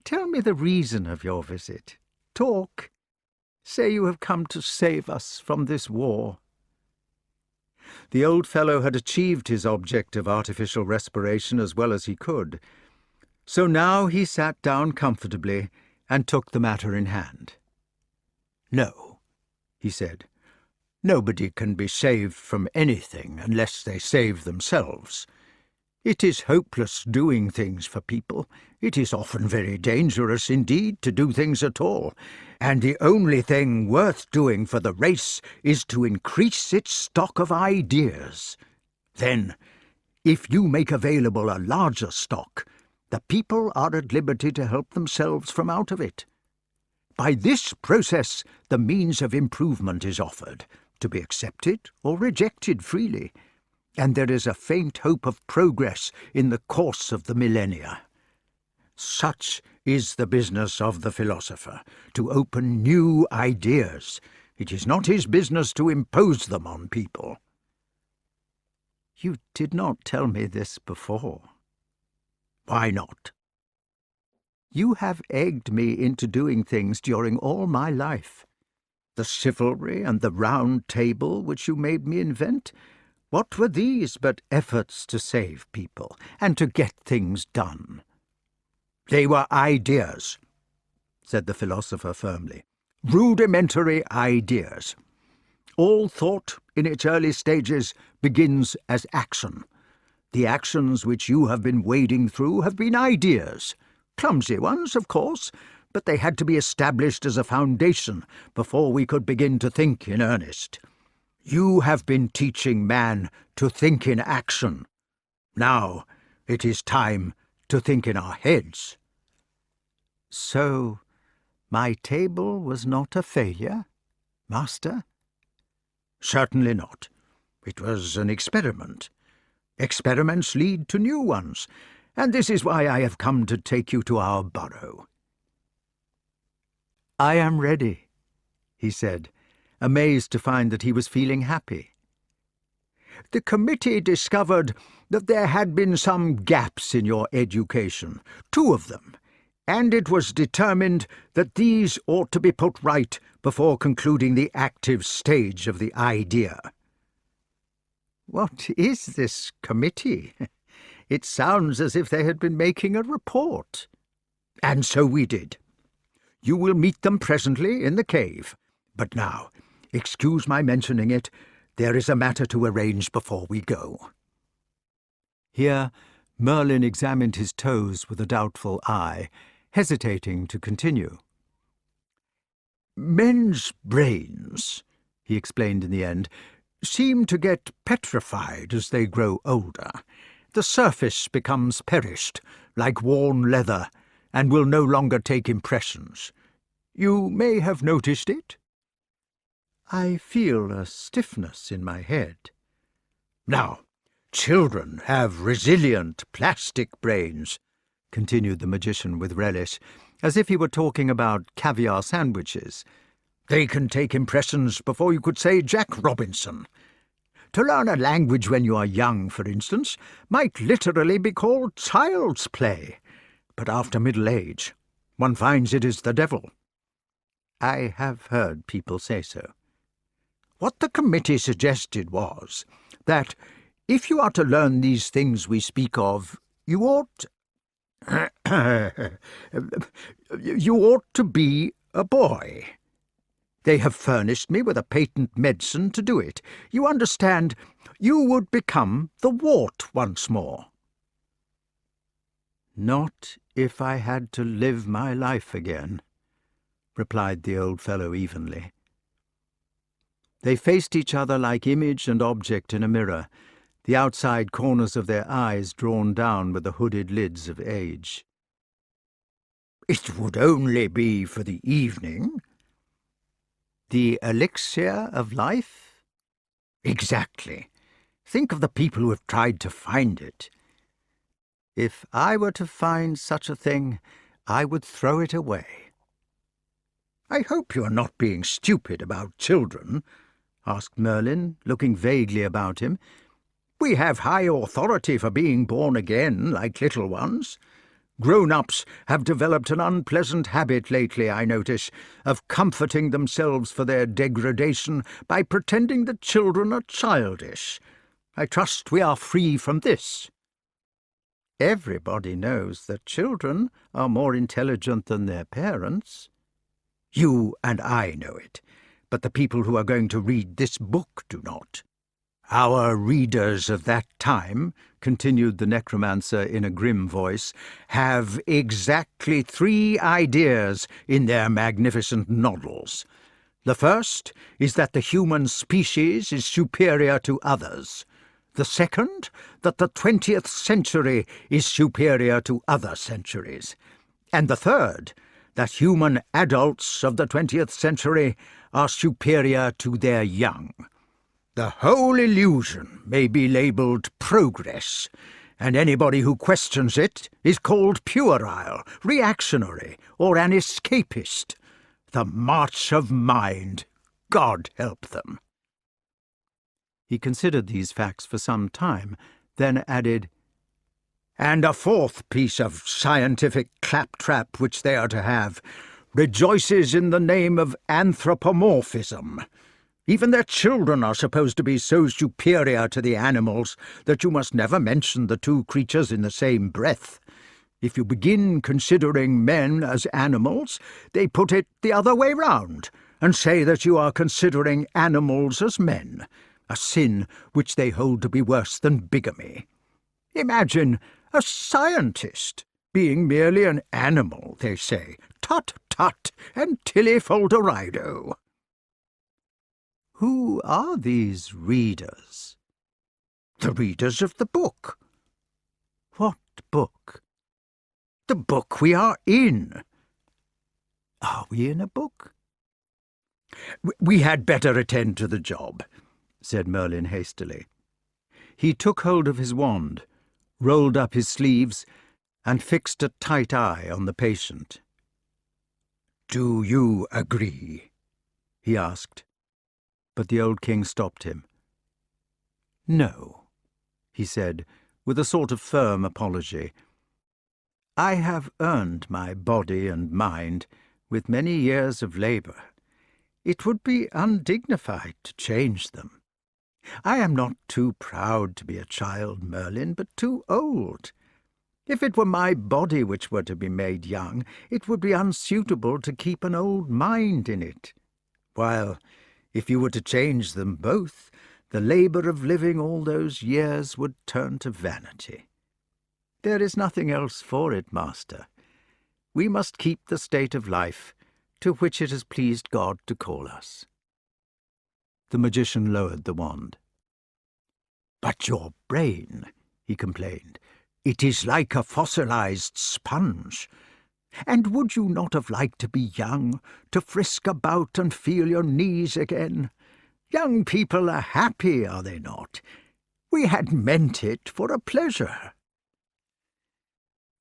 Tell me the reason of your visit. Talk. Say you have come to save us from this war." The old fellow had achieved his object of artificial respiration as well as he could. So now he sat down comfortably and took the matter in hand. "No," he said. "Nobody can be saved from anything unless they save themselves. It is hopeless doing things for people. It is often very dangerous indeed to do things at all, and the only thing worth doing for the race is to increase its stock of ideas. Then, If you make available a larger stock, the people are at liberty to help themselves from out of it. By this process, the means of improvement is offered, to be accepted or rejected freely, and there is a faint hope of progress in the course of the millennia. Such is the business of the philosopher, to open new ideas. It is not his business to impose them on people. You did not tell me this before. Why not? You have egged me into doing things during all my life. The chivalry and the round table which you made me invent, what were these but efforts to save people and to get things done? They were ideas, said the philosopher firmly. Rudimentary ideas. All thought in its early stages begins as action. The actions which you have been wading through have been ideas. Clumsy ones, of course, but they had to be established as a foundation before we could begin to think in earnest. You have been teaching man to think in action. Now it is time to think in our heads. So my table was not a failure, Master? Certainly not. It was an experiment. Experiments lead to new ones, and this is why I have come to take you to our burrow. I am ready, he said, amazed to find that he was feeling happy. The committee discovered that there had been some gaps in your education, 2 of them, and it was determined that these ought to be put right before concluding the active stage of the idea. What is this committee? It sounds as if they had been making a report. And so we did. You will meet them presently in the cave. But now, excuse my mentioning it, there is a matter to arrange before we go. Here Merlyn examined his toes with a doubtful eye, hesitating to continue. Men's brains, he explained in the end, seem to get petrified as they grow older. The surface becomes perished, like worn leather, and will no longer take impressions. You may have noticed it. I feel a stiffness in my head. Now, children have resilient plastic brains, continued the magician with relish, as if he were talking about caviar sandwiches. They can take impressions before you could say Jack Robinson. To learn a language when you are young, for instance, might literally be called child's play, but after middle age, one finds it is the devil. I have heard people say so. What the committee suggested was that if you are to learn these things we speak of, you ought to be a boy. They have furnished me with a patent medicine to do it. You understand, you would become the wart once more. Not if I had to live my life again, replied the old fellow evenly. They faced each other like image and object in a mirror, the outside corners of their eyes drawn down with the hooded lids of age. It would only be for the evening. The elixir of life? Exactly. Think of the people who have tried to find it. If I were to find such a thing, I would throw it away. I hope you are not being stupid about children, asked Merlyn, looking vaguely about him. We have high authority for being born again, like little ones. Grown-ups have developed an unpleasant habit lately, I notice, of comforting themselves for their degradation by pretending that children are childish. I trust we are free from this. Everybody knows that children are more intelligent than their parents. You and I know it, but the people who are going to read this book do not. Our readers of that time, continued the necromancer in a grim voice, have exactly 3 ideas in their magnificent noddles. The first is that the human species is superior to others. The second, that the 20th century is superior to other centuries. And the third, that human adults of the 20th century are superior to their young. The whole illusion may be labelled progress, and anybody who questions it is called puerile, reactionary, or an escapist. The march of mind, God help them. He considered these facts for some time, then added, And a fourth piece of scientific claptrap which they are to have rejoices in the name of anthropomorphism. Even their children are supposed to be so superior to the animals that you must never mention the two creatures in the same breath. If you begin considering men as animals, they put it the other way round, and say that you are considering animals as men, a sin which they hold to be worse than bigamy. Imagine a scientist being merely an animal, they say. Tut, tut, and Tillyfolderido. Who are these readers? The readers of the book. What book? The book we are in. Are we in a book? We had better attend to the job, said Merlyn hastily. He took hold of his wand, rolled up his sleeves, and fixed a tight eye on the patient. "Do you agree?" he asked, but the old king stopped him. "No," he said, with a sort of firm apology. "I have earned my body and mind with many years of labour. It would be undignified to change them. I am not too proud to be a child, Merlyn, but too old. If it were my body which were to be made young, it would be unsuitable to keep an old mind in it, while, if you were to change them both, the labour of living all those years would turn to vanity. There is nothing else for it, master. We must keep the state of life to which it has pleased God to call us." The magician lowered the wand. "But your brain," he complained, "it is like a fossilized sponge. And would you not have liked to be young, to frisk about and feel your knees again? Young people are happy, are they not? We had meant it for a pleasure."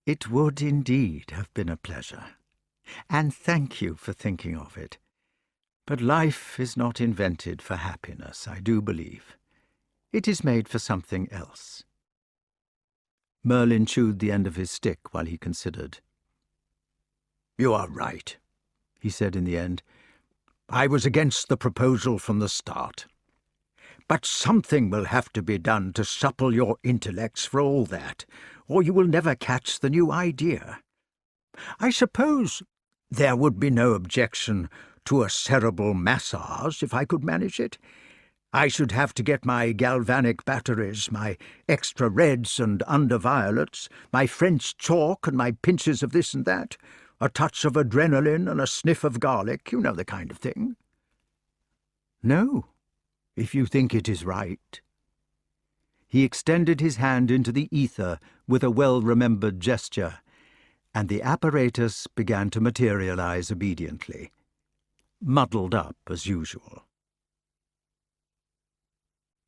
"It would indeed have been a pleasure, and thank you for thinking of it. But life is not invented for happiness, I do believe. It is made for something else." Merlyn chewed the end of his stick while he considered. "You are right," he said in the end. "I was against the proposal from the start. But something will have to be done to supple your intellects for all that, or you will never catch the new idea. I suppose there would be no objection to a cerebral massage if I could manage it. I should have to get my galvanic batteries, my extra reds and underviolets, my French chalk and my pinches of this and that, a touch of adrenaline and a sniff of garlic, you know the kind of thing." "No, if you think it is right." He extended his hand into the ether with a well-remembered gesture, and the apparatus began to materialize obediently, muddled up as usual.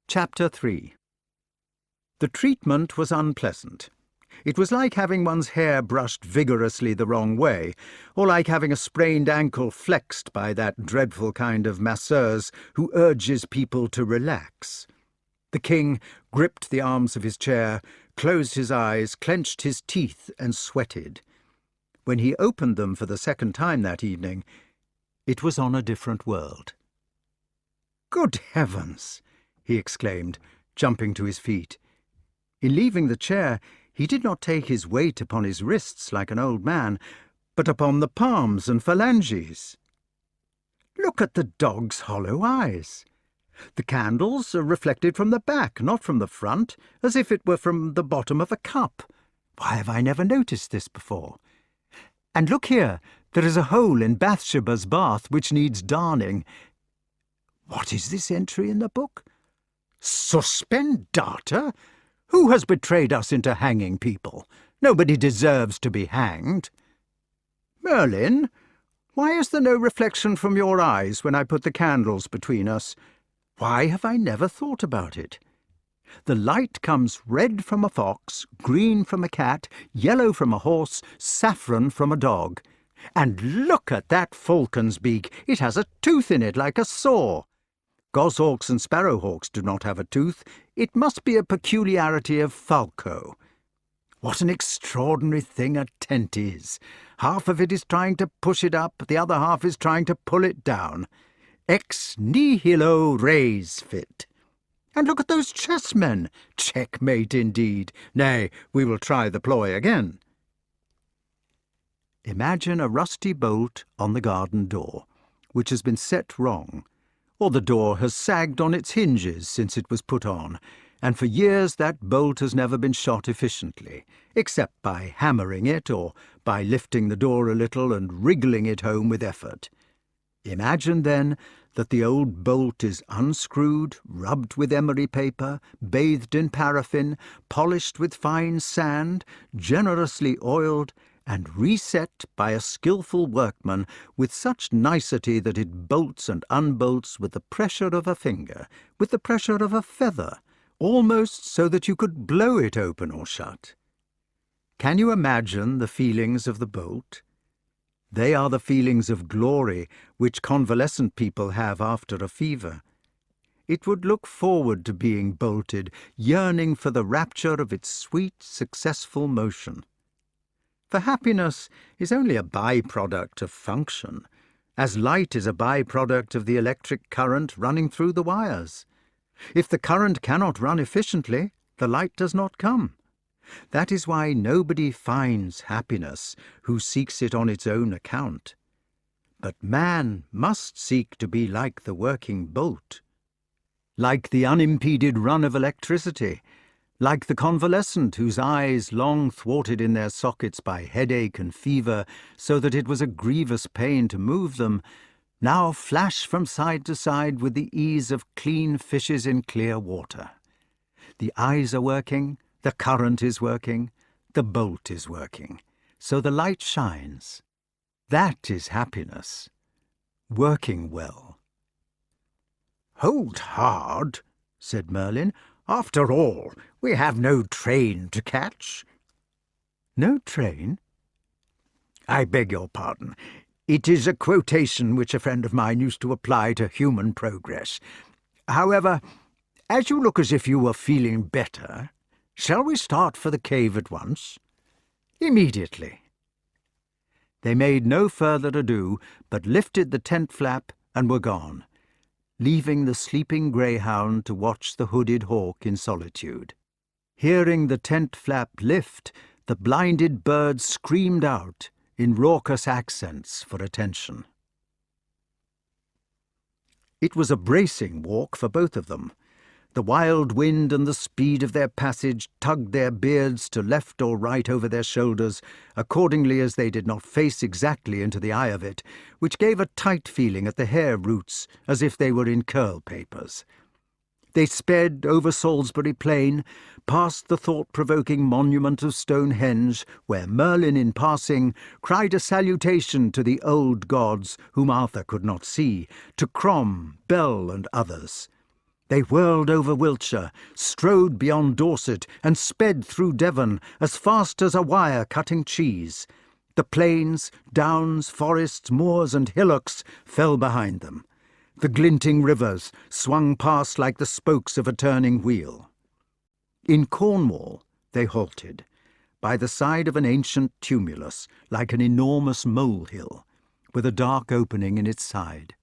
Chapter 3. The treatment was unpleasant. It was like having one's hair brushed vigorously the wrong way, or like having a sprained ankle flexed by that dreadful kind of masseuse who urges people to relax. The king gripped the arms of his chair, closed his eyes, clenched his teeth, and sweated. When he opened them for the second time that evening, it was on a different world. "Good heavens!" he exclaimed, jumping to his feet. In leaving the chair, he did not take his weight upon his wrists like an old man, but upon the palms and phalanges. Look at the dog's hollow eyes. The candles are reflected from the back, not from the front, as if it were from the bottom of a cup. Why have I never noticed this before? And look here, there is a hole in Bathsheba's bath which needs darning. What is this entry in the book? Suspendata? Who has betrayed us into hanging people? Nobody deserves to be hanged. Merlyn, why is there no reflection from your eyes when I put the candles between us? Why have I never thought about it? The light comes red from a fox, green from a cat, yellow from a horse, saffron from a dog. And look at that falcon's beak! It has a tooth in it like a saw. Goshawks and sparrowhawks do not have a tooth. It must be a peculiarity of falco. What an extraordinary thing a tent is! Half of it is trying to push it up, the other half is trying to pull it down. Ex nihilo res fit. And look at those chessmen! Checkmate indeed! Nay, we will try the ploy again. Imagine a rusty bolt on the garden door, which has been set wrong, or the door has sagged on its hinges since it was put on, and for years that bolt has never been shot efficiently, except by hammering it or by lifting the door a little and wriggling it home with effort. Imagine, then, that the old bolt is unscrewed, rubbed with emery paper, bathed in paraffin, polished with fine sand, generously oiled, and reset by a skilful workman with such nicety that it bolts and unbolts with the pressure of a finger, with the pressure of a feather, almost so that you could blow it open or shut. Can you imagine the feelings of the bolt? They are the feelings of glory which convalescent people have after a fever. It would look forward to being bolted, yearning for the rapture of its sweet, successful motion. For happiness is only a by-product of function, as light is a by-product of the electric current running through the wires. If the current cannot run efficiently, the light does not come. That is why nobody finds happiness who seeks it on its own account. But man must seek to be like the working bolt, like the unimpeded run of electricity, like the convalescent whose eyes, long thwarted in their sockets by headache and fever, so that it was a grievous pain to move them, now flash from side to side with the ease of clean fishes in clear water. The eyes are working, the current is working, the bolt is working, so the light shines. That is happiness, working well. "Hold hard," said Merlyn. "After all, we have no train to catch." "No train?" "I beg your pardon. It is a quotation which a friend of mine used to apply to human progress. However, as you look as if you were feeling better, shall we start for the cave at once?" "Immediately." They made no further ado, but lifted the tent flap and were gone, leaving the sleeping greyhound to watch the hooded hawk in solitude. Hearing the tent flap lift, the blinded bird screamed out in raucous accents for attention. It was a bracing walk for both of them. The wild wind and the speed of their passage tugged their beards to left or right over their shoulders, accordingly as they did not face exactly into the eye of it, which gave a tight feeling at the hair roots, as if they were in curl papers. They sped over Salisbury Plain, past the thought-provoking monument of Stonehenge, where Merlyn, in passing, cried a salutation to the old gods whom Arthur could not see, to Crom, Bell, and others. They whirled over Wiltshire, strode beyond Dorset, and sped through Devon as fast as a wire cutting cheese. The plains, downs, forests, moors, and hillocks fell behind them. The glinting rivers swung past like the spokes of a turning wheel. In Cornwall they halted, by the side of an ancient tumulus, like an enormous molehill, with a dark opening in its side.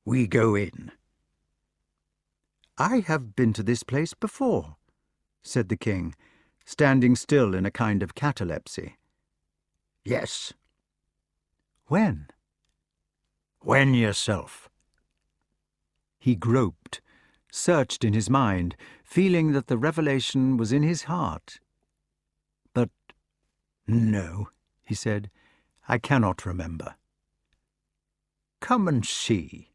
"We go in." "I have been to this place before," said the king, standing still in a kind of catalepsy. "Yes." "When?" "When yourself." He groped, searched in his mind, feeling that the revelation was in his heart. "But no," he said, "I cannot remember." "Come and see."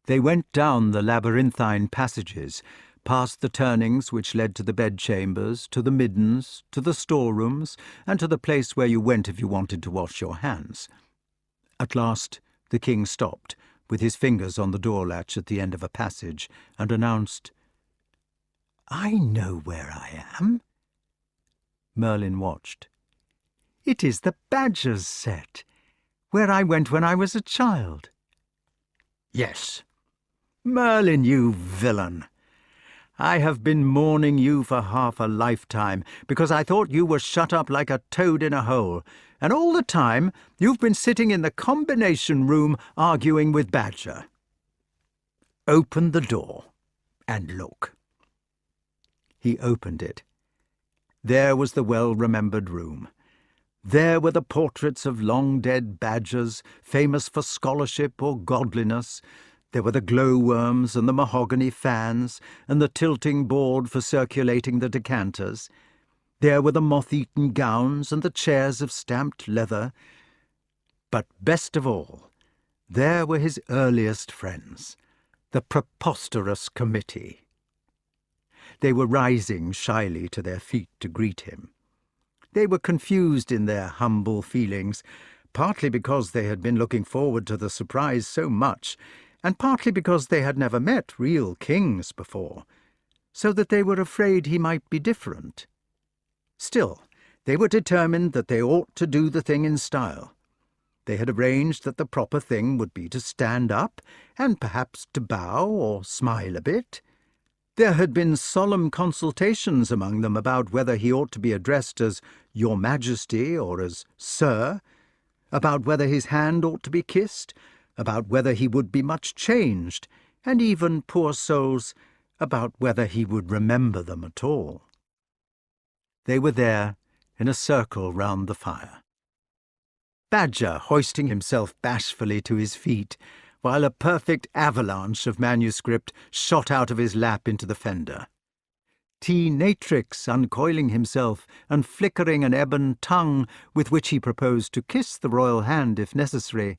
They went down the labyrinthine passages, past the turnings which led to the bedchambers, to the middens, to the storerooms, and to the place where you went if you wanted to wash your hands. At last the king stopped, with his fingers on the door latch at the end of a passage, and announced, "I know where I am." Merlin watched. "It is the Badger's set, where I went when I was a child." "Yes. Merlin, you villain! I have been mourning you for half a lifetime, because I thought you were shut up like a toad in a hole, and all the time you've been sitting in the combination room arguing with Badger. Open the door and look." He opened it. There was the well-remembered room. There were the portraits of long-dead Badgers, famous for scholarship or godliness. There were the glowworms and the mahogany fans and the tilting board for circulating the decanters. There were the moth-eaten gowns and the chairs of stamped leather. But best of all, there were his earliest friends, the preposterous committee. They were rising shyly to their feet to greet him. They were confused in their humble feelings, partly because they had been looking forward to the surprise so much, and partly because they had never met real kings before, so that they were afraid he might be different. Still, they were determined that they ought to do the thing in style. They had arranged that the proper thing would be to stand up, and perhaps to bow or smile a bit. There had been solemn consultations among them about whether he ought to be addressed as Your Majesty or as Sir, about whether his hand ought to be kissed, about whether he would be much changed, and even, poor souls, about whether he would remember them at all. They were there in a circle round the fire. Badger hoisting himself bashfully to his feet, while a perfect avalanche of manuscript shot out of his lap into the fender. T. Natrix uncoiling himself and flickering an ebon tongue with which he proposed to kiss the royal hand if necessary.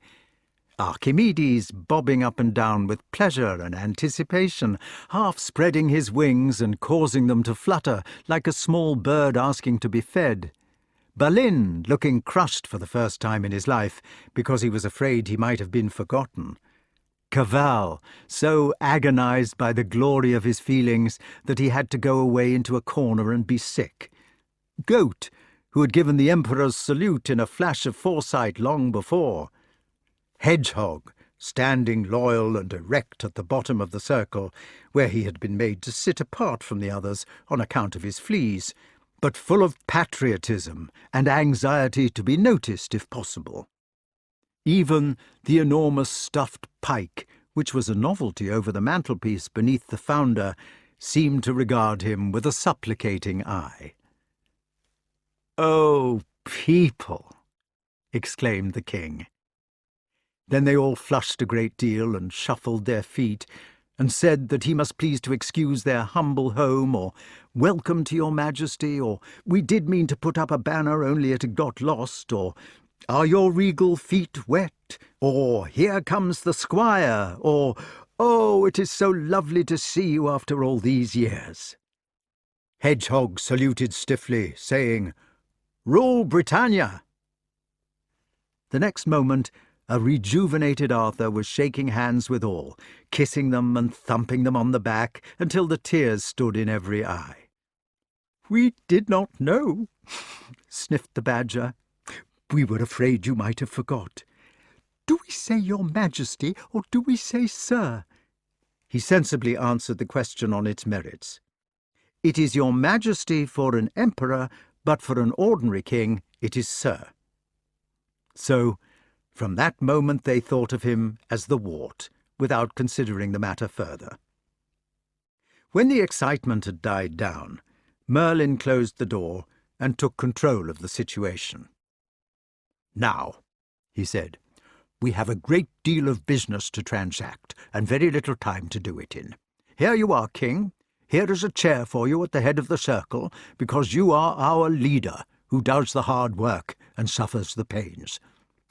Archimedes bobbing up and down with pleasure and anticipation, half spreading his wings and causing them to flutter like a small bird asking to be fed. Berlin looking crushed for the first time in his life because he was afraid he might have been forgotten. Cavall, so agonized by the glory of his feelings that he had to go away into a corner and be sick. Goat, who had given the Emperor's salute in a flash of foresight long before. Hedgehog, standing loyal and erect at the bottom of the circle, where he had been made to sit apart from the others on account of his fleas, but full of patriotism and anxiety to be noticed if possible. Even the enormous stuffed pike, which was a novelty over the mantelpiece beneath the founder, seemed to regard him with a supplicating eye. "Oh, people!" exclaimed the king. Then they all flushed a great deal and shuffled their feet, and said that he must please to excuse their humble home, or "Welcome to your Majesty," or "We did mean to put up a banner, only it had got lost," or "Are your regal feet wet?" or "Here comes the squire," or "Oh, it is so lovely to see you after all these years." Hedgehog saluted stiffly, saying, "Rule Britannia." The next moment a rejuvenated Arthur was shaking hands with all, kissing them and thumping them on the back until the tears stood in every eye. "We did not know," sniffed the Badger. "We were afraid you might have forgot. Do we say Your Majesty, or do we say Sir?" He sensibly answered the question on its merits. "It is Your Majesty for an emperor, but for an ordinary king it is Sir." So, from that moment they thought of him as the Wart, without considering the matter further. When the excitement had died down, Merlin closed the door and took control of the situation. "Now," he said, "we have a great deal of business to transact, and very little time to do it in. Here you are, King. Here is a chair for you at the head of the circle, because you are our leader, who does the hard work and suffers the pains.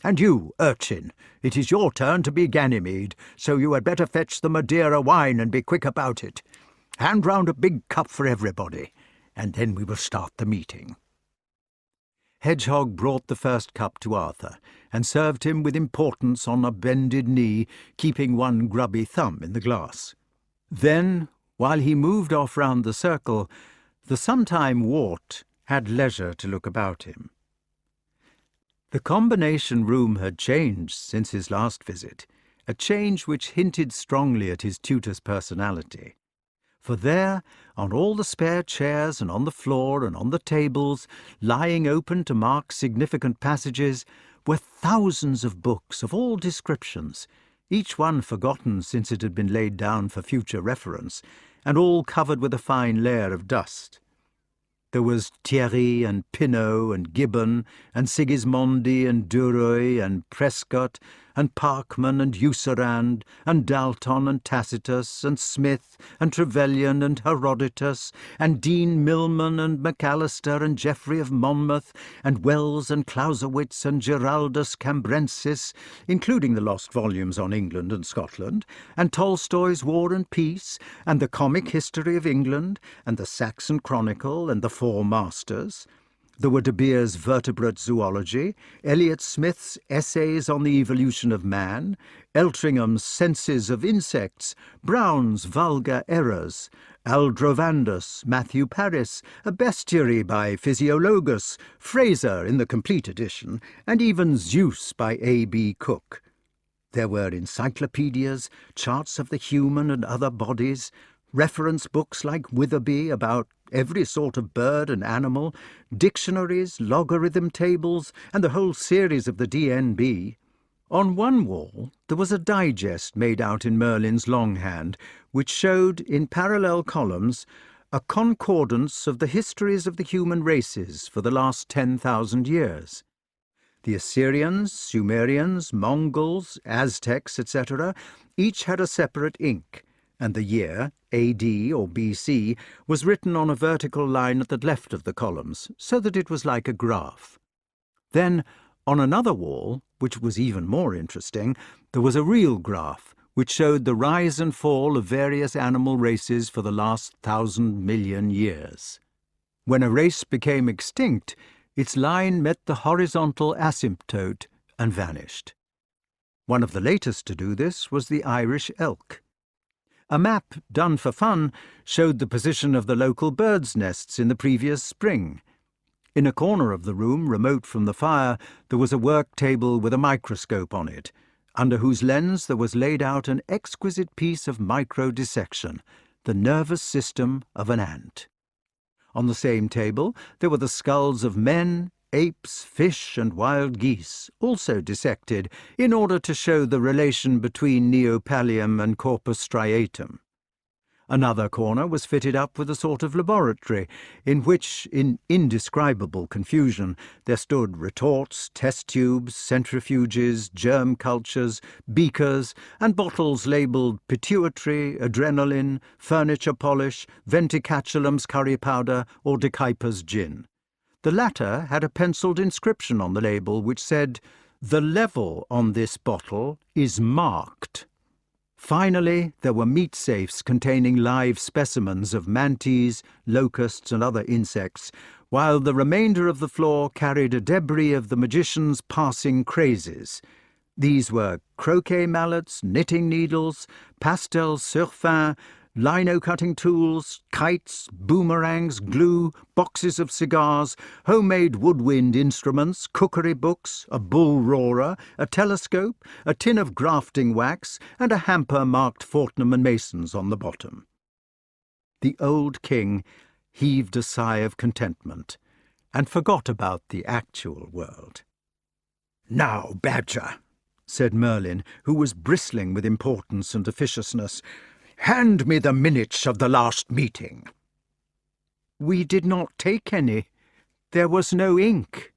And you, urchin, it is your turn to be Ganymede, so you had better fetch the Madeira wine and be quick about it. Hand round a big cup for everybody, and then we will start the meeting." Hedgehog brought the first cup to Arthur, and served him with importance on a bended knee, keeping one grubby thumb in the glass. Then, while he moved off round the circle, the sometime wart had leisure to look about him. The combination room had changed since his last visit, a change which hinted strongly at his tutor's personality. For there, on all the spare chairs and on the floor and on the tables, lying open to mark significant passages, were thousands of books of all descriptions, each one forgotten since it had been laid down for future reference, and all covered with a fine layer of dust. There was Thierry and Pinot and Gibbon and Sigismondi and Duruy and Prescott and Parkman and Eucerand and Dalton and Tacitus and Smith and Trevelyan and Herodotus and Dean Milman and Macalister and Geoffrey of Monmouth and Wells and Clausewitz and Giraldus Cambrensis, including the lost volumes on England and Scotland, and Tolstoy's War and Peace, and the Comic History of England, and the Saxon Chronicle, and the Four Masters. There were De Beers' Vertebrate Zoology, Elliot Smith's Essays on the Evolution of Man, Eltringham's Senses of Insects, Brown's Vulgar Errors, Aldrovandus, Matthew Paris, a bestiary by Physiologus, Fraser in the complete edition, and even Zeus by A.B. Cook. There were encyclopedias, charts of the human and other bodies, reference books like Witherby about every sort of bird and animal, dictionaries, logarithm tables, and the whole series of the DNB. On one wall there was a digest made out in Merlyn's longhand, which showed, in parallel columns, a concordance of the histories of the human races for the last 10,000 years. The Assyrians, Sumerians, Mongols, Aztecs, etc., each had a separate ink, and the year, AD or BC, was written on a vertical line at the left of the columns, so that it was like a graph. Then, on another wall, which was even more interesting, there was a real graph, which showed the rise and fall of various animal races for the last 1,000 million years. When a race became extinct, its line met the horizontal asymptote and vanished. One of the latest to do this was the Irish elk. A map done for fun showed the position of the local birds' nests in the previous spring. In a corner of the room, remote from the fire, there was a work table with a microscope on it, under whose lens there was laid out an exquisite piece of microdissection, the nervous system of an ant. On the same table there were the skulls of men, apes, fish, and wild geese, also dissected, in order to show the relation between Neopallium and Corpus striatum. Another corner was fitted up with a sort of laboratory, in which, in indescribable confusion, there stood retorts, test tubes, centrifuges, germ cultures, beakers, and bottles labelled pituitary, adrenaline, furniture polish, venticatulum's curry powder, or De Kuyper's gin. The latter had a pencilled inscription on the label which said, "The level on this bottle is marked." Finally, there were meat safes containing live specimens of mantes, locusts, and other insects, while the remainder of the floor carried a debris of the magician's passing crazes. These were croquet mallets, knitting needles, pastel surfin, lino-cutting tools, kites, boomerangs, glue, boxes of cigars, homemade woodwind instruments, cookery books, a bull roarer, a telescope, a tin of grafting wax, and a hamper marked Fortnum and Mason's on the bottom. The old king heaved a sigh of contentment, and forgot about the actual world. "Now, Badger," said Merlyn, who was bristling with importance and officiousness, "hand me the minutes of the last meeting." "We did not take any. There was no ink."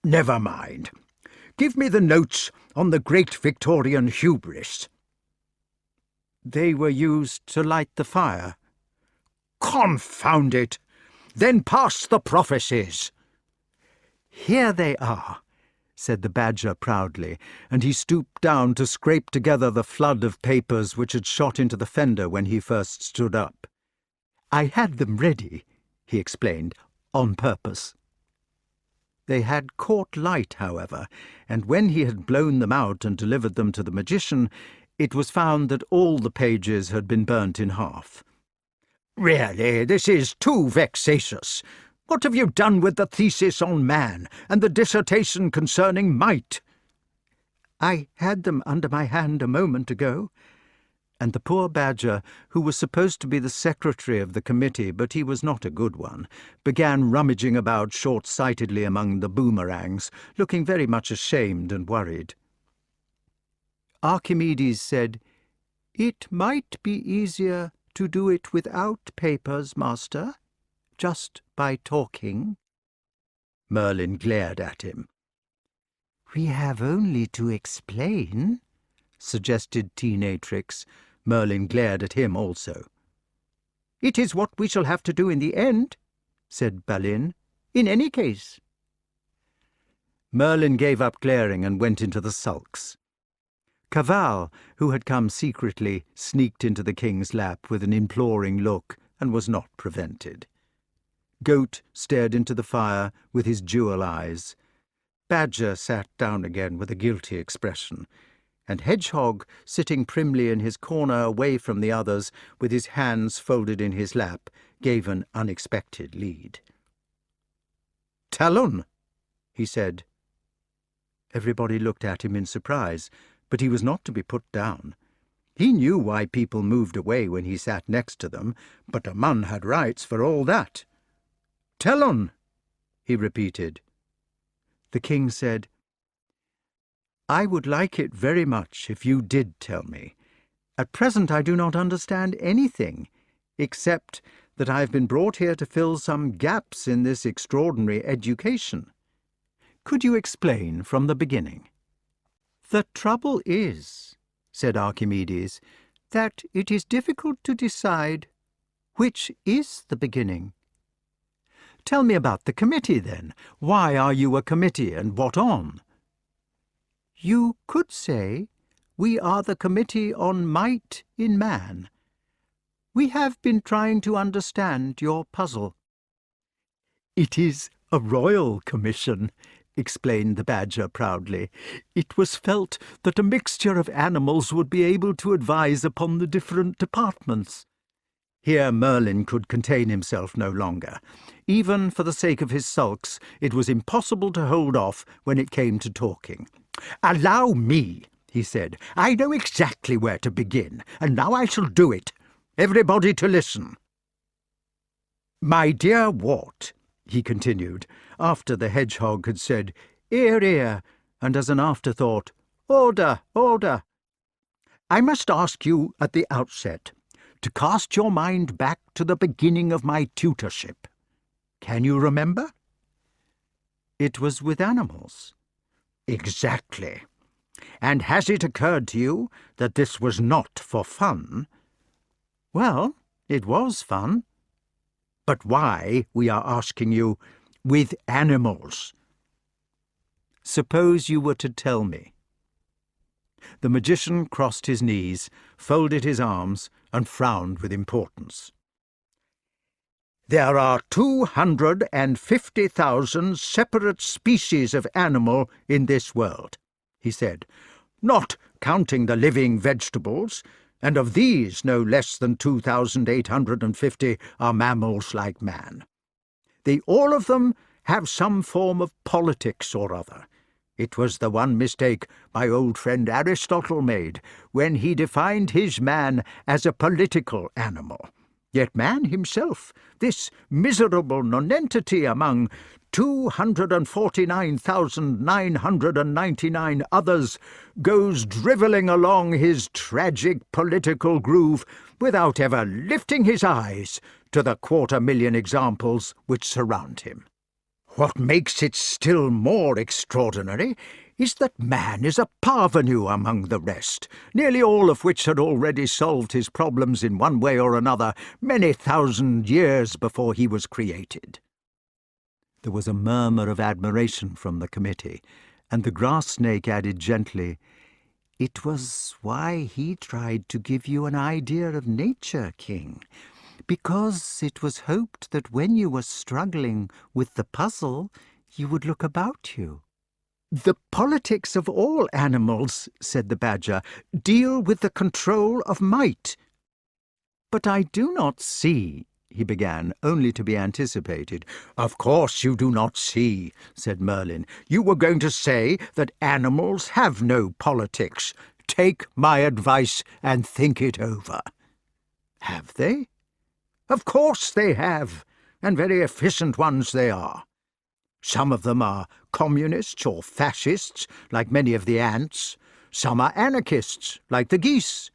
"Never mind. Give me the notes on the great Victorian hubris." "They were used to light the fire." "Confound it! Then pass the prophecies." "Here they are. said the Badger proudly, and he stooped down to scrape together the flood of papers which had shot into the fender when he first stood up. "I had them ready," he explained, "on purpose." They had caught light, however, and when he had blown them out and delivered them to the magician, it was found that all the pages had been burnt in half. "Really, this is too vexatious. What have you done with the thesis on man and the dissertation concerning might?" "I had them under my hand a moment ago." And the poor Badger, who was supposed to be the secretary of the committee, but he was not a good one, began rummaging about short-sightedly among the boomerangs, looking very much ashamed and worried. Archimedes said, "It might be easier to do it without papers, master, just by talking." Merlyn glared at him. "We have only to explain," suggested Teenatrix. Merlyn glared at him also. "It is what we shall have to do in the end," said Balin, "in any case." Merlyn gave up glaring and went into the sulks. Cavall, who had come secretly, sneaked into the king's lap with an imploring look and was not prevented. Goat stared into the fire with his jewel eyes. Badger sat down again with a guilty expression, and Hedgehog, sitting primly in his corner away from the others, with his hands folded in his lap, gave an unexpected lead. "Talon," he said. Everybody looked at him in surprise, but he was not to be put down. He knew why people moved away when he sat next to them, but a man had rights for all that. "Talon," he repeated. The king said, "I would like it very much if you did tell me. At present I do not understand anything, except that I have been brought here to fill some gaps in this extraordinary education. Could you explain from the beginning?" "The trouble is," said Archimedes, "that it is difficult to decide which is the beginning." "Tell me about the committee, then. Why are you a committee, and what on?" "You could say we are the Committee on Might in Man. We have been trying to understand your puzzle." "It is a royal commission," explained the Badger proudly. "It was felt that a mixture of animals would be able to advise upon the different departments." Here Merlyn could contain himself no longer. Even for the sake of his sulks, it was impossible to hold off when it came to talking. "Allow me," he said. "I know exactly where to begin, and now I shall do it. Everybody to listen. My dear Wart," he continued, after the Hedgehog had said, "Ear, ear," and as an afterthought, "Order, order. I must ask you at the outset to cast your mind back to the beginning of my tutorship. Can you remember?" "It was with animals." "Exactly. And has it occurred to you that this was not for fun?" "Well, it was fun." "But why, we are asking you, with animals?" "Suppose you were to tell me." The magician crossed his knees, folded his arms, and frowned with importance. "There are 250,000 separate species of animal in this world," he said, "not counting the living vegetables, and of these no less than 2,850 are mammals like man. They all of them have some form of politics or other. It was the one mistake my old friend Aristotle made when he defined his man as a political animal. Yet man himself, this miserable nonentity among 249,999 others, goes drivelling along his tragic political groove without ever lifting his eyes to the 250,000 examples which surround him. What makes it still more extraordinary is that man is a parvenu among the rest, nearly all of which had already solved his problems in one way or another many thousand years before he was created." There was a murmur of admiration from the committee, And the grass snake added gently, "It was why he tried to give you an idea of nature, King, because it was hoped that when you were struggling with the puzzle, you would look about you." "The politics of all animals," said the badger, "deal with the control of might." "But I do not see," he began, only to be anticipated. "Of course you do not see," said Merlyn. "You were going to say that animals have no politics. Take my advice and think it over." "Have they?" "Of course they have, and very efficient ones they are. Some of them are communists or fascists, like many of the ants. Some are anarchists, like the geese.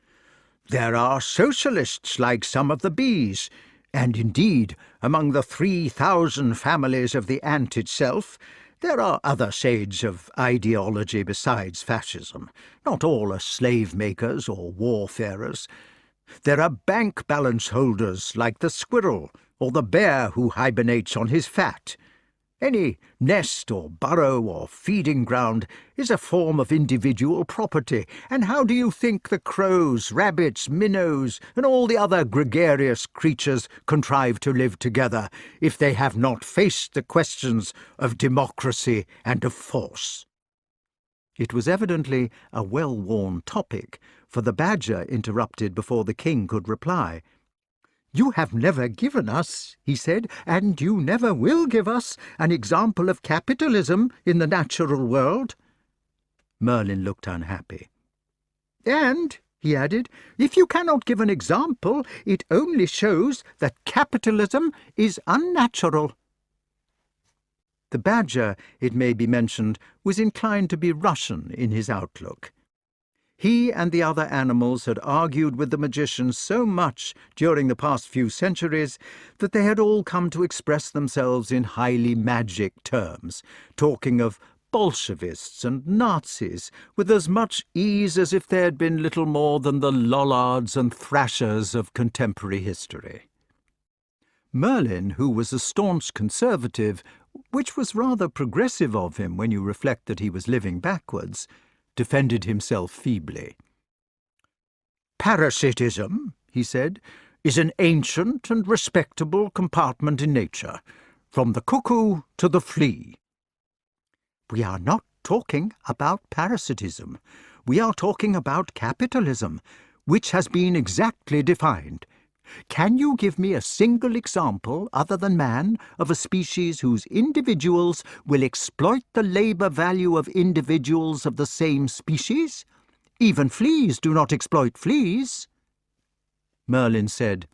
There are socialists, like some of the bees. And indeed, among the 3,000 families of the ant itself, there are other shades of ideology besides fascism. Not all are slave-makers or warfarers. There are bank balance holders, like the squirrel, or the bear who hibernates on his fat. Any nest or burrow or feeding ground is a form of individual property, and how do you think the crows, rabbits, minnows, and all the other gregarious creatures contrive to live together if they have not faced the questions of democracy and of force?" It was evidently a well-worn topic, for the badger interrupted before the king could reply. "You have never given us," he said, "and you never will give us, an example of capitalism in the natural world." Merlyn looked unhappy. "And," he added, "if you cannot give an example, it only shows that capitalism is unnatural." The badger, it may be mentioned, was inclined to be Russian in his outlook. He and the other animals had argued with the magician so much during the past few centuries that they had all come to express themselves in highly magic terms, talking of Bolshevists and Nazis with as much ease as if they had been little more than the Lollards and Thrashers of contemporary history. Merlyn, who was a staunch conservative, which was rather progressive of him when you reflect that he was living backwards, defended himself feebly. "Parasitism," he said, "is an ancient and respectable compartment in nature, from the cuckoo to the flea." "We are not talking about parasitism. We are talking about capitalism, which has been exactly defined. Can you give me a single example, other than man, of a species whose individuals will exploit the labour value of individuals of the same species? Even fleas do not exploit fleas." Merlyn said,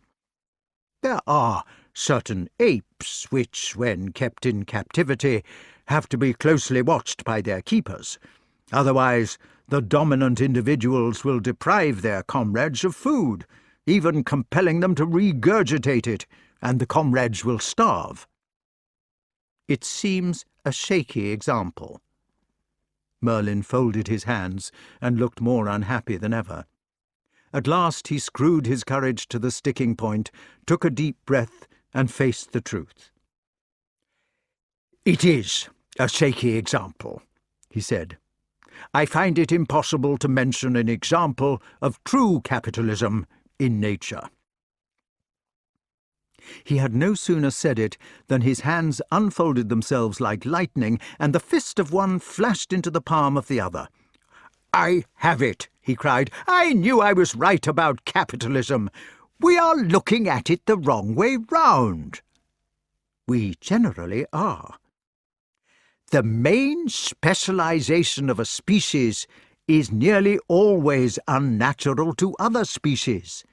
"There are certain apes which, when kept in captivity, have to be closely watched by their keepers. Otherwise, the dominant individuals will deprive their comrades of food, even compelling them to regurgitate it, and the comrades will starve." "It seems a shaky example." Merlyn folded his hands and looked more unhappy than ever. At last he screwed his courage to the sticking point, took a deep breath, and faced the truth. "It is a shaky example," he said. "I find it impossible to mention an example of true capitalism in nature." He had no sooner said it than his hands unfolded themselves like lightning, and the fist of one flashed into the palm of the other. "I have it," he cried. "I knew I was right about capitalism. We are looking at it the wrong way round." "We generally are." "The main specialization of a species is nearly always unnatural to other species.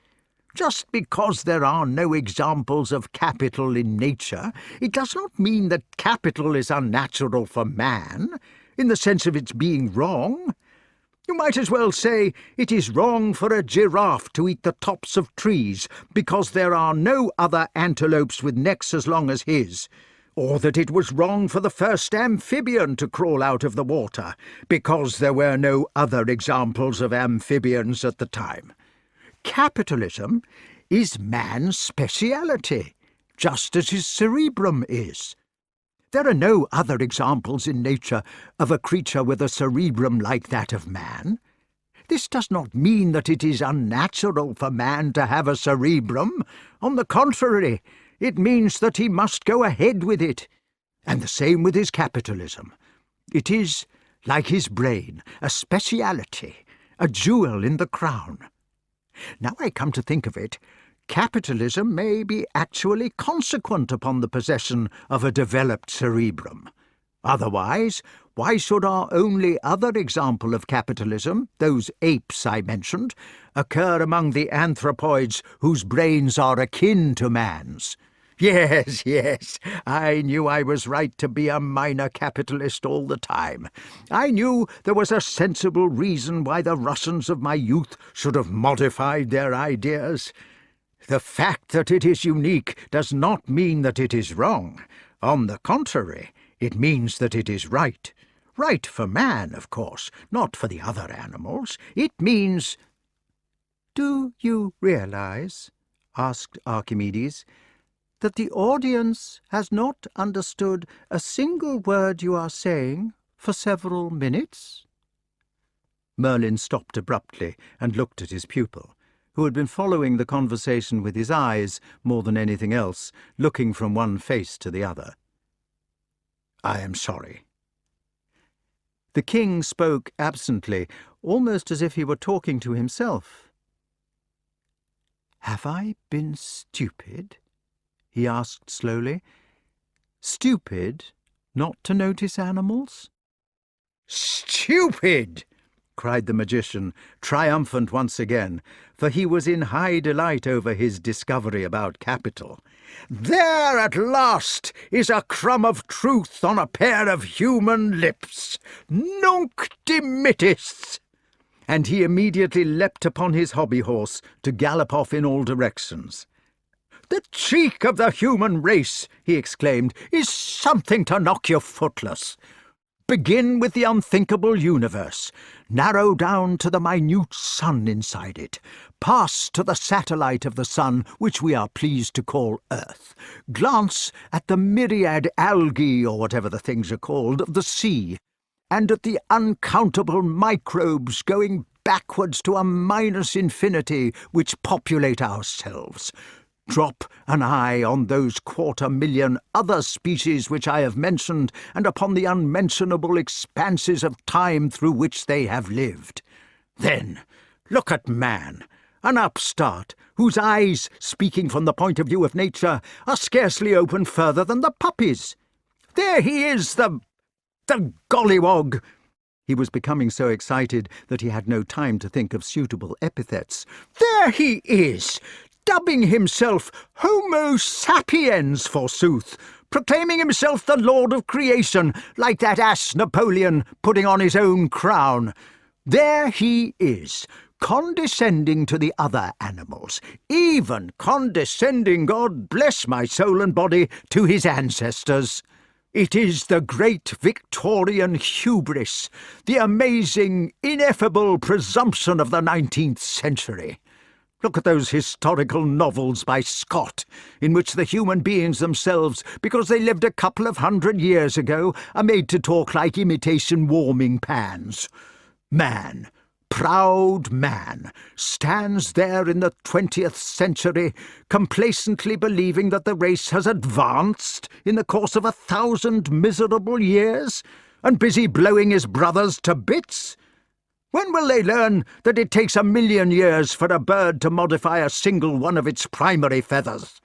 Just because there are no examples of capital in nature, it does not mean that capital is unnatural for man, in the sense of its being wrong. You might as well say it is wrong for a giraffe to eat the tops of trees because there are no other antelopes with necks as long as his, or that it was wrong for the first amphibian to crawl out of the water because there were no other examples of amphibians at the time. Capitalism is man's speciality, just as his cerebrum is. There are no other examples in nature of a creature with a cerebrum like that of man. This does not mean that it is unnatural for man to have a cerebrum. On the contrary, it means that he must go ahead with it. And the same with his capitalism. It is, like his brain, a speciality, a jewel in the crown. Now I come to think of it, capitalism may be actually consequent upon the possession of a developed cerebrum. Otherwise, why should our only other example of capitalism, those apes I mentioned, occur among the anthropoids whose brains are akin to man's? Yes, I knew I was right to be a minor capitalist all the time. I knew there was a sensible reason why the Russians of my youth should have modified their ideas. The fact that it is unique does not mean that it is wrong. On the contrary, it means that it is right. Right for man, of course, not for the other animals. It means— "Do you realize," asked Archimedes, "that the audience has not understood a single word you are saying for several minutes?" Merlyn stopped abruptly and looked at his pupil, who had been following the conversation with his eyes more than anything else, looking from one face to the other. "I am sorry." The king spoke absently, almost as if he were talking to himself. "Have I been stupid?" he asked slowly. "Stupid not to notice animals?" "Stupid!" cried the magician, triumphant once again, for he was in high delight over his discovery about capital. "There at last is a crumb of truth on a pair of human lips. Nunc dimittis!" And he immediately leapt upon his hobby-horse to gallop off in all directions. "The cheek of the human race," he exclaimed, "is something to knock you footless. Begin with the unthinkable universe, narrow down to the minute sun inside it, pass to the satellite of the sun, which we are pleased to call Earth, glance at the myriad algae, or whatever the things are called, of the sea, and at the uncountable microbes going backwards to a minus infinity which populate ourselves. Drop an eye on those 250,000 other species which I have mentioned, and upon the unmentionable expanses of time through which they have lived. Then look at man, an upstart, whose eyes, speaking from the point of view of nature, are scarcely open further than the puppy's. There he is, the gollywog." He was becoming so excited that he had no time to think of suitable epithets. "There he is, dubbing himself Homo sapiens, forsooth, proclaiming himself the lord of creation, like that ass Napoleon putting on his own crown. There he is, condescending to the other animals, even condescending, God bless my soul and body, to his ancestors. It is the great Victorian hubris, the amazing, ineffable presumption of the 19th century. Look at those historical novels by Scott, in which the human beings themselves, because they lived a couple of 100 years ago, are made to talk like imitation warming pans. Man, proud man, stands there in the 20th century, complacently believing that the race has advanced in the course of 1,000 miserable years, and busy blowing his brothers to bits. When will they learn that it takes 1,000,000 years for a bird to modify a single one of its primary feathers?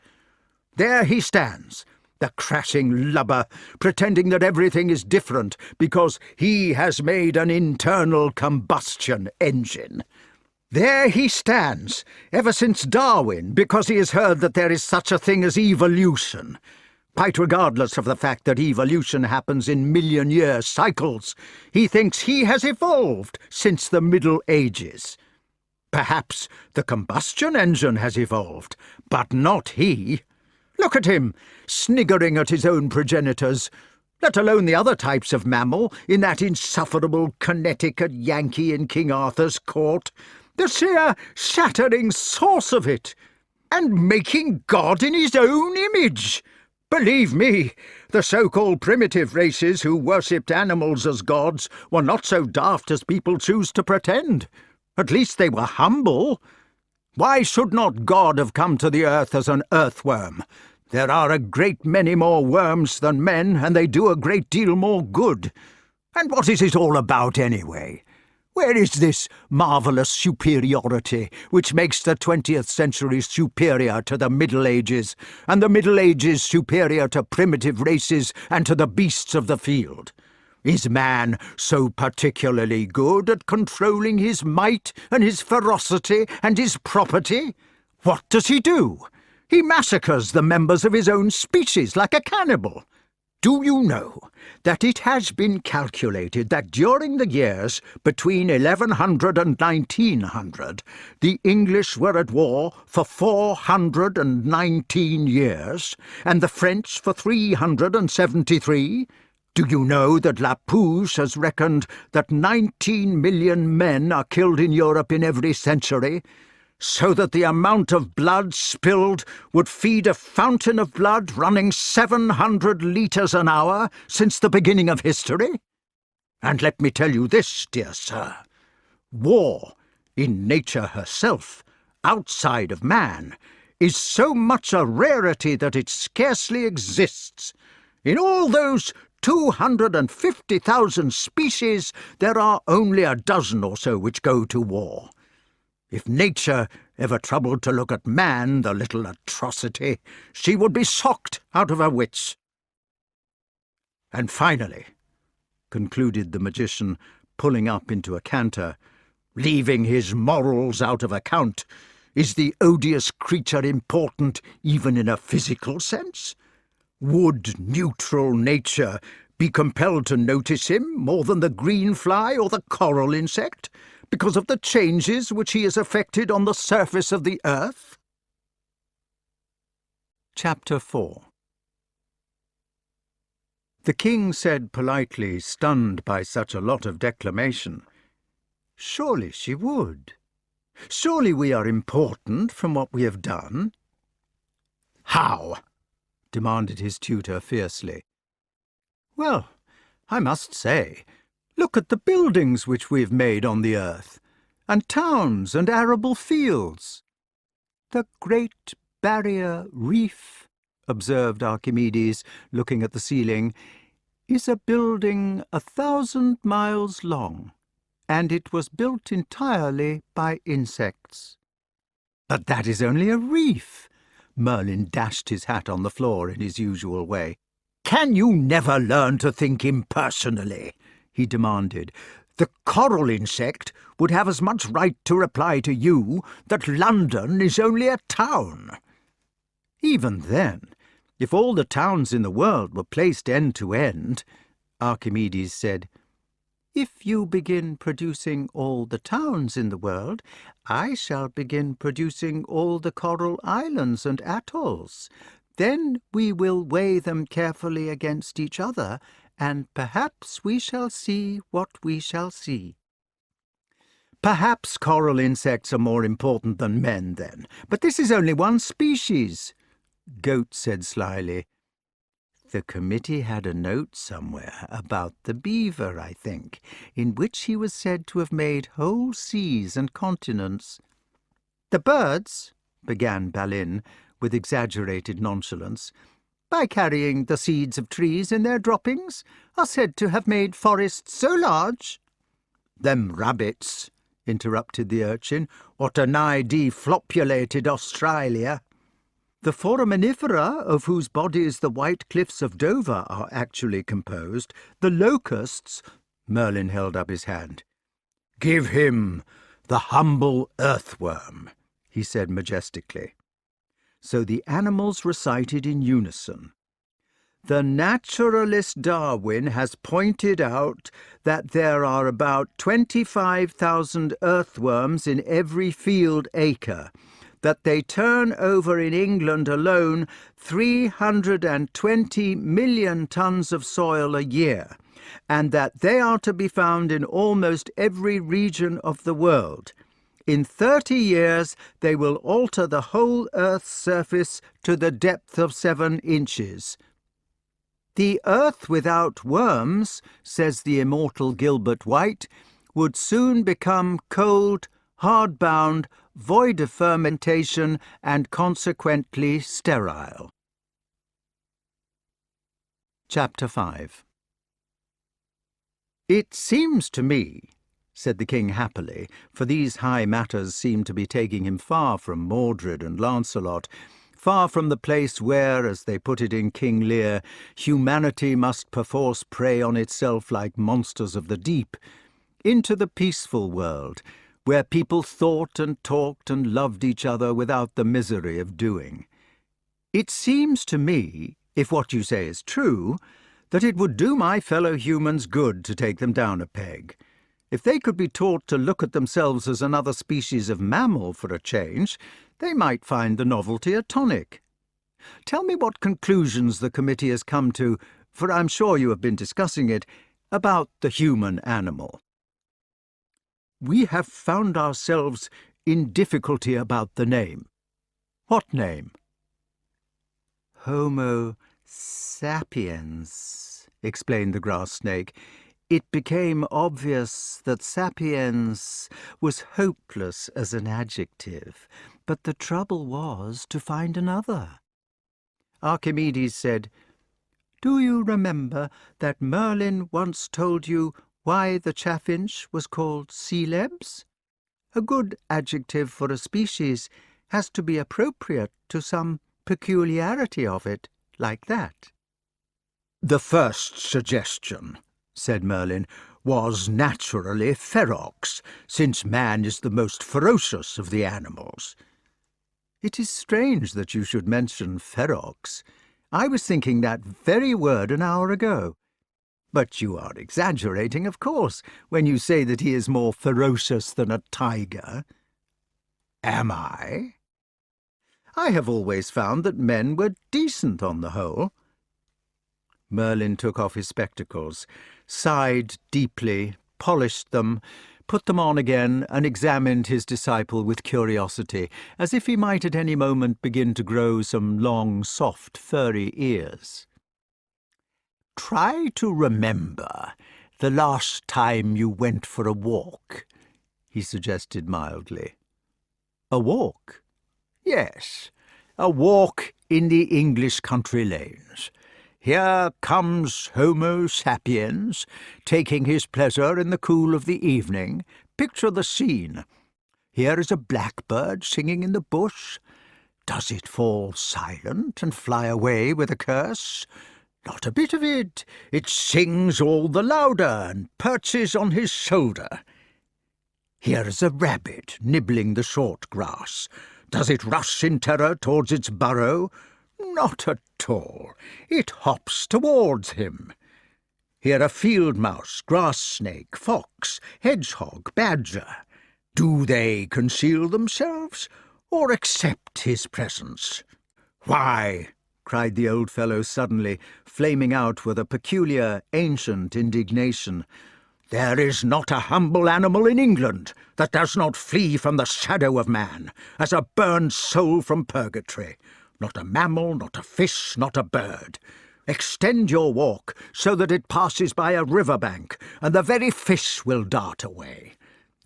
There he stands, the crashing lubber, pretending that everything is different because he has made an internal combustion engine. There he stands, ever since Darwin, because he has heard that there is such a thing as evolution. Quite regardless of the fact that evolution happens in million-year cycles, he thinks he has evolved since the Middle Ages. Perhaps the combustion engine has evolved, but not he. Look at him, sniggering at his own progenitors, let alone the other types of mammal in that insufferable Connecticut Yankee in King Arthur's court. The sheer shattering source of it! And making God in his own image! Believe me, the so-called primitive races who worshipped animals as gods were not so daft as people choose to pretend. At least they were humble. Why should not God have come to the earth as an earthworm? There are a great many more worms than men, and they do a great deal more good. And what is it all about, anyway? Where is this marvellous superiority which makes the 20th century superior to the Middle Ages, and the Middle Ages superior to primitive races and to the beasts of the field? Is man so particularly good at controlling his might and his ferocity and his property? What does he do? He massacres the members of his own species like a cannibal. Do you know that it has been calculated that during the years between 1100 and 1900, the English were at war for 419 years, and the French for 373? Do you know that Lapouche has reckoned that 19 million men are killed in Europe in every century, so that the amount of blood spilled would feed a fountain of blood running 700 litres an hour since the beginning of history? And let me tell you this, dear sir, war, in nature herself, outside of man, is so much a rarity that it scarcely exists. In all those 250,000 species, there are only a dozen or so which go to war. If nature ever troubled to look at man, the little atrocity, she would be socked out of her wits. And finally, concluded the magician, pulling up into a canter, leaving his morals out of account, is the odious creature important even in a physical sense? Would neutral nature be compelled to notice him more than the green fly or the coral insect, because of the changes which he has effected on the surface of the earth? Chapter 4. The king said politely, stunned by such a lot of declamation, "Surely she would. Surely we are important from what we have done." "How?" demanded his tutor fiercely. "Well, I must say, look at the buildings which we have made on the earth, and towns and arable fields." "The Great Barrier Reef," observed Archimedes, looking at the ceiling, "is a building 1,000 miles long, and it was built entirely by insects." "But that is only a reef." Merlyn dashed his hat on the floor in his usual way. "Can you never learn to think impersonally?" he demanded. "The coral insect would have as much right to reply to you that London is only a town." "Even then, if all the towns in the world were placed end to end," Archimedes said, "if you begin producing all the towns in the world, I shall begin producing all the coral islands and atolls. Then we will weigh them carefully against each other, and perhaps we shall see what we shall see." "Perhaps coral insects are more important than men, then. But this is only one species," Goat said slyly. "The committee had a note somewhere about the beaver, I think, in which he was said to have made whole seas and continents." "The birds," began Balin, with exaggerated nonchalance, "by carrying the seeds of trees in their droppings, are said to have made forests so large—" "Them rabbits," interrupted the urchin, "what a nigh deflopulated Australia." "The foraminifera, of whose bodies the white cliffs of Dover are actually composed, the locusts—" Merlyn held up his hand. "Give him the humble earthworm," he said majestically. So the animals recited in unison. "The naturalist Darwin has pointed out that there are about 25,000 earthworms in every field acre, that they turn over in England alone 320 million tons of soil a year, and that they are to be found in almost every region of the world. In 30 years they will alter the whole earth's surface to the depth of 7 inches. The earth without worms, says the immortal Gilbert White, would soon become cold, hard-bound, void of fermentation, and consequently sterile. Chapter 5. It seems to me, said the king happily, for these high matters seemed to be taking him far from Mordred and Lancelot, far from the place where, as they put it in King Lear, humanity must perforce prey on itself like monsters of the deep, into the peaceful world, where people thought and talked and loved each other without the misery of doing. It seems to me, if what you say is true, that it would do my fellow humans good to take them down a peg. If they could be taught to look at themselves as another species of mammal for a change, they might find the novelty a tonic. Tell me what conclusions the committee has come to, for I'm sure you have been discussing it, about the human animal. We have found ourselves in difficulty about the name. What name? Homo sapiens, explained the grass snake. It became obvious that sapiens was hopeless as an adjective, but the trouble was to find another. Archimedes said, "Do you remember that Merlyn once told you why the chaffinch was called Celebs? A good adjective for a species has to be appropriate to some peculiarity of it, like that." "The first suggestion," said Merlyn, "was naturally ferox, since man is the most ferocious of the animals." "It is strange that you should mention ferox. I was thinking that very word an hour ago. But you are exaggerating, of course, when you say that he is more ferocious than a tiger." "Am I?" "I have always found that men were decent on the whole." Merlyn took off his spectacles, sighed deeply, polished them, put them on again, and examined his disciple with curiosity, as if he might at any moment begin to grow some long, soft, furry ears. "Try to remember the last time you went for a walk," he suggested mildly. "A walk?" "Yes, a walk in the English country lanes. Here comes Homo sapiens, taking his pleasure in the cool of the evening. Picture the scene. Here is a blackbird singing in the bush. Does it fall silent and fly away with a curse? Not a bit of it. It sings all the louder and perches on his shoulder. Here is a rabbit nibbling the short grass. Does it rush in terror towards its burrow? Not at all. It hops towards him. Here a field mouse, grass snake, fox, hedgehog, badger. Do they conceal themselves, or accept his presence? Why," cried the old fellow suddenly, flaming out with a peculiar, ancient indignation, "there is not a humble animal in England that does not flee from the shadow of man, as a burned soul from purgatory. Not a mammal, not a fish, not a bird. Extend your walk so that it passes by a river bank, and the very fish will dart away.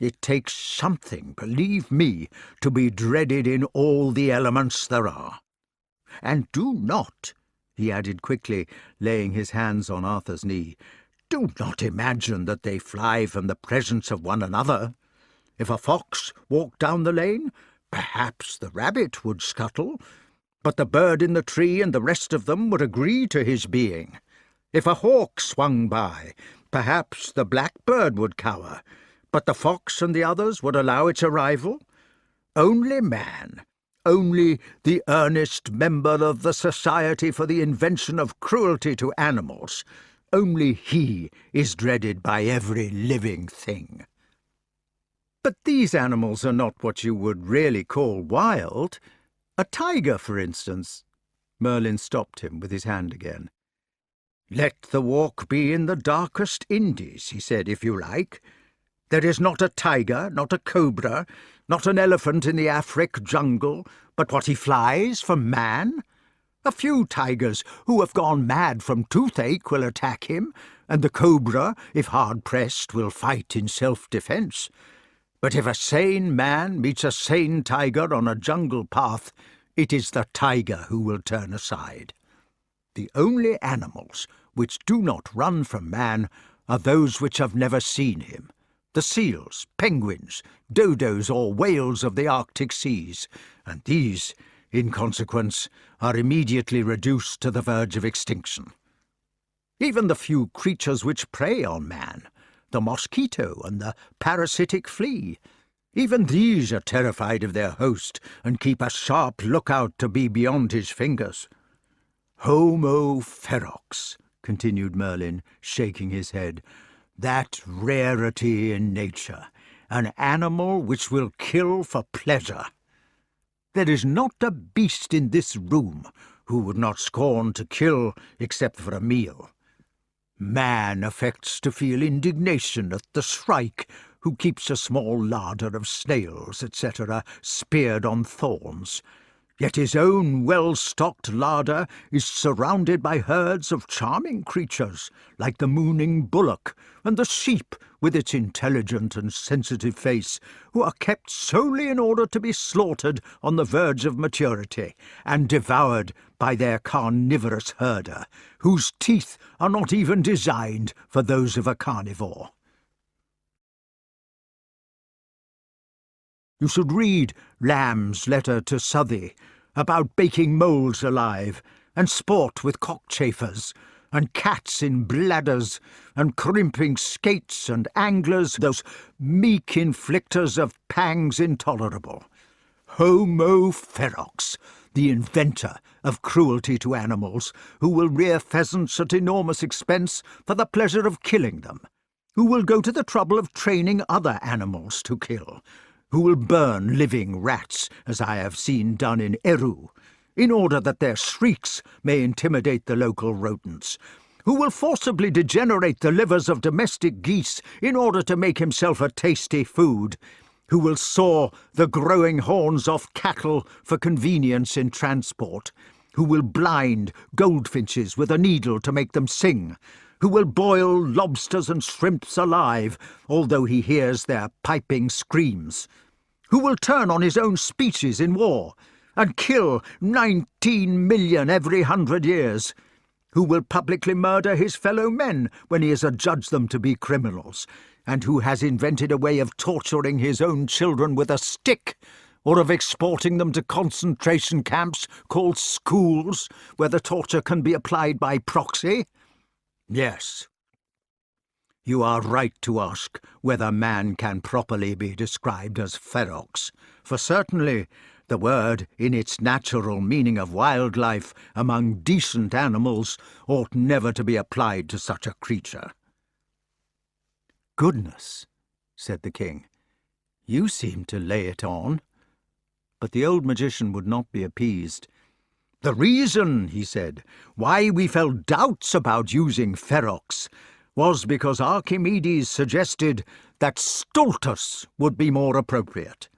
It takes something, believe me, to be dreaded in all the elements there are. And do not," he added quickly, laying his hands on Arthur's knee, "do not imagine that they fly from the presence of one another. If a fox walked down the lane, perhaps the rabbit would scuttle, but the bird in the tree and the rest of them would agree to his being. If a hawk swung by, perhaps the blackbird would cower, but the fox and the others would allow its arrival. Only man, only the earnest member of the Society for the Invention of Cruelty to Animals, only he is dreaded by every living thing." "But these animals are not what you would really call wild. A tiger, for instance." Merlyn stopped him with his hand again. "Let the walk be in the darkest Indies," he said, "if you like. There is not a tiger, not a cobra, not an elephant in the Afric jungle, but what he flies from man. A few tigers who have gone mad from toothache will attack him, and the cobra, if hard-pressed, will fight in self-defence. But if a sane man meets a sane tiger on a jungle path, it is the tiger who will turn aside. The only animals which do not run from man are those which have never seen him. The seals, penguins, dodos or whales of the Arctic seas, and these, in consequence, are immediately reduced to the verge of extinction. Even the few creatures which prey on man, the mosquito and the parasitic flea, even these are terrified of their host and keep a sharp lookout to be beyond his fingers. Homo ferox, continued Merlin, shaking his head, that rarity in nature, an animal which will kill for pleasure. There is not a beast in this room who would not scorn to kill except for a meal. Man affects to feel indignation at the shrike who keeps a small larder of snails, etc., speared on thorns. Yet his own well-stocked larder is surrounded by herds of charming creatures, like the mooning bullock and the sheep with its intelligent and sensitive face, who are kept solely in order to be slaughtered on the verge of maturity and devoured by their carnivorous herder, whose teeth are not even designed for those of a carnivore. You should read Lamb's letter to Southey about baking moles alive, and sport with cockchafers, and cats in bladders, and crimping skates and anglers, those meek inflictors of pangs intolerable. Homo ferox, the inventor of cruelty to animals, who will rear pheasants at enormous expense for the pleasure of killing them, who will go to the trouble of training other animals to kill, who will burn living rats, as I have seen done in Eru, in order that their shrieks may intimidate the local rodents, who will forcibly degenerate the livers of domestic geese in order to make himself a tasty food, who will saw the growing horns off cattle for convenience in transport, who will blind goldfinches with a needle to make them sing, who will boil lobsters and shrimps alive, although he hears their piping screams, who will turn on his own species in war, and kill 19 million every 100 years, who will publicly murder his fellow men when he has adjudged them to be criminals, and who has invented a way of torturing his own children with a stick, or of exporting them to concentration camps called schools, where the torture can be applied by proxy? Yes. You are right to ask whether man can properly be described as ferox, for certainly the word, in its natural meaning of wildlife among decent animals, ought never to be applied to such a creature. Goodness, said the king, you seem to lay it on. But the old magician would not be appeased. The reason, he said, why we felt doubts about using ferox was because Archimedes suggested that stultus would be more appropriate.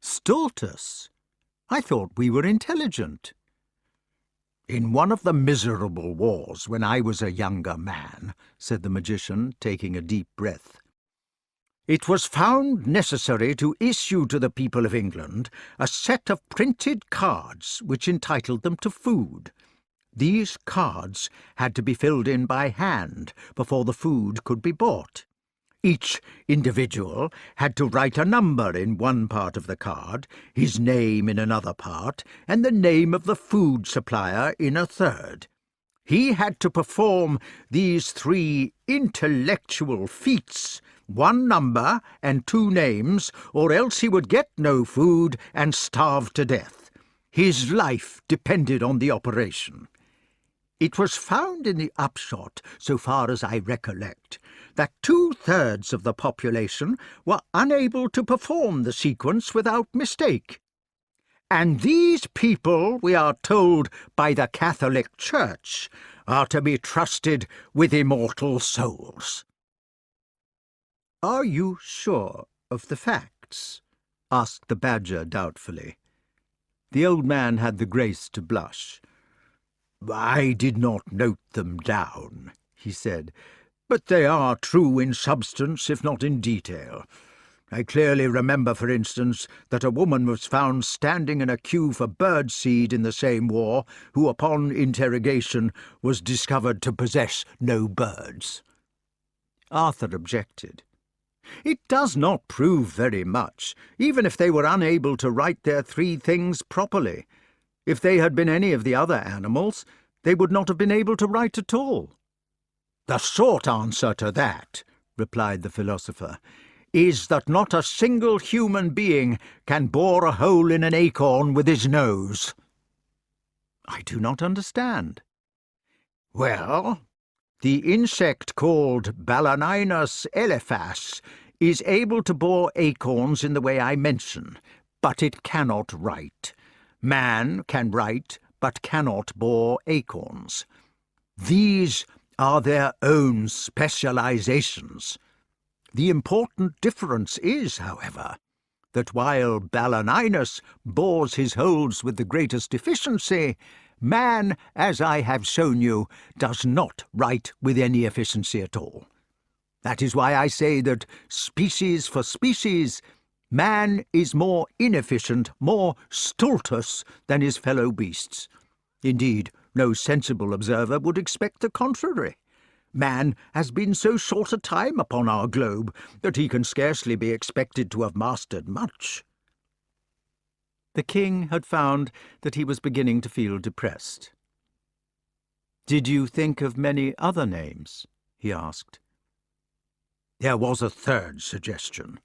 Stultus? I thought we were intelligent. In one of the miserable wars when I was a younger man, said the magician, taking a deep breath, it was found necessary to issue to the people of England a set of printed cards which entitled them to food. These cards had to be filled in by hand before the food could be bought. Each individual had to write a number in one part of the card, his name in another part, and the name of the food supplier in a third. He had to perform these 3 intellectual feats, 1 number and 2 names, or else he would get no food and starve to death. His life depended on the operation. It was found in the upshot, so far as I recollect, that 2/3 of the population were unable to perform the sequence without mistake. And these people, we are told by the Catholic Church, are to be trusted with immortal souls. "Are you sure of the facts?" asked the badger doubtfully. The old man had the grace to blush. "I did not note them down," he said, "but they are true in substance if not in detail. I clearly remember, for instance, that a woman was found standing in a queue for bird seed in the same war, who upon interrogation was discovered to possess no birds." Arthur objected. "It does not prove very much, even if they were unable to write their 3 things properly. If they had been any of the other animals, they would not have been able to write at all." "The short answer to that," replied the philosopher, "is that not a single human being can bore a hole in an acorn with his nose." "I do not understand." "Well, the insect called Balaninus elephas is able to bore acorns in the way I mention, but it cannot write. Man can write, but cannot bore acorns. These are their own specializations. The important difference is, however, that while Balaninus bores his holes with the greatest efficiency, man, as I have shown you, does not write with any efficiency at all. That is why I say that, species for species, man is more inefficient, more stultus than his fellow beasts. Indeed, no sensible observer would expect the contrary. Man has been so short a time upon our globe that he can scarcely be expected to have mastered much." The king had found that he was beginning to feel depressed. "Did you think of many other names?" he asked. "There was a 3rd suggestion,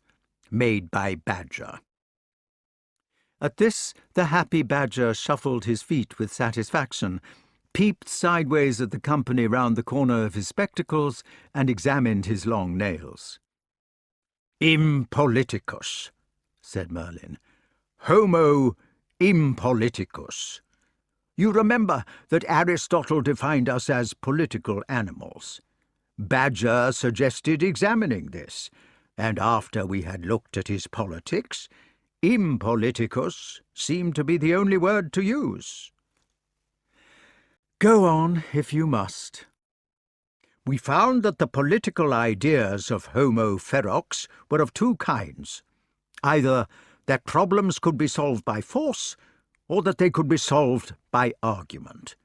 made by Badger." At this the happy badger shuffled his feet with satisfaction, peeped sideways at the company round the corner of his spectacles, and examined his long nails. "Impoliticus," said Merlyn. "Homo impoliticus. You remember that Aristotle defined us as political animals. Badger suggested examining this, and after we had looked at his politics, impoliticus seemed to be the only word to use." "Go on, if you must." "We found that the political ideas of Homo ferox were of 2 kinds. Either that problems could be solved by force, or that they could be solved by argument.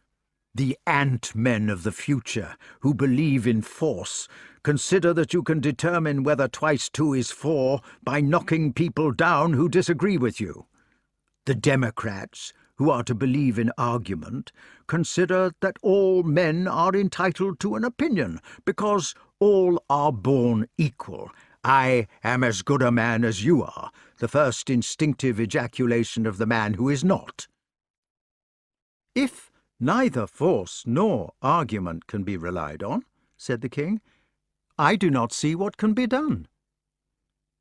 The ant-men of the future, who believe in force, consider that you can determine whether 2 × 2 is 4 by knocking people down who disagree with you. The Democrats, who are to believe in argument, consider that all men are entitled to an opinion, because all are born equal. I am as good a man as you are, the first instinctive ejaculation of the man who is not." "If neither force nor argument can be relied on," said the king, "I do not see what can be done."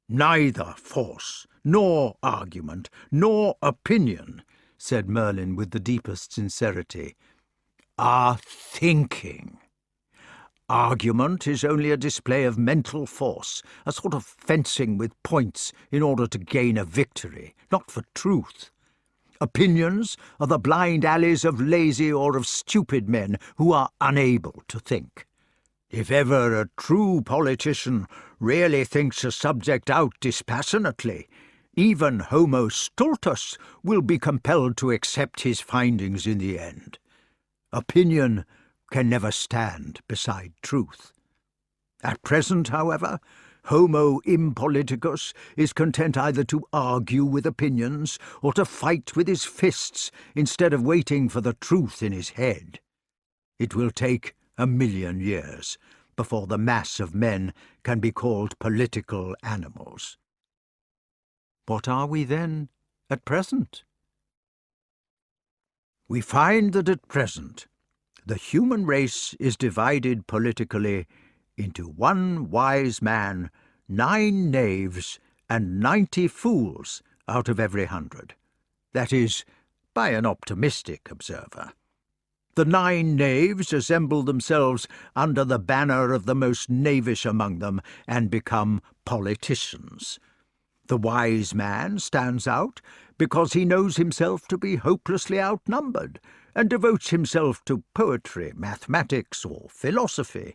"Neither force, nor argument, nor opinion," said Merlyn with the deepest sincerity, "are thinking. Argument is only a display of mental force, a sort of fencing with points in order to gain a victory, not for truth. Opinions are the blind alleys of lazy or of stupid men who are unable to think. If ever a true politician really thinks a subject out dispassionately, even Homo stultus will be compelled to accept his findings in the end. Opinion can never stand beside truth. At present, however, Homo impoliticus is content either to argue with opinions or to fight with his fists instead of waiting for the truth in his head. It will take 1,000,000 years before the mass of men can be called political animals." "What are we, then, at present?" "We find that at present the human race is divided politically into 1 wise man, 9 knaves, and 90 fools out of every 100. That is, by an optimistic observer. The 9 knaves assemble themselves under the banner of the most knavish among them and become politicians. The wise man stands out because he knows himself to be hopelessly outnumbered and devotes himself to poetry, mathematics, or philosophy,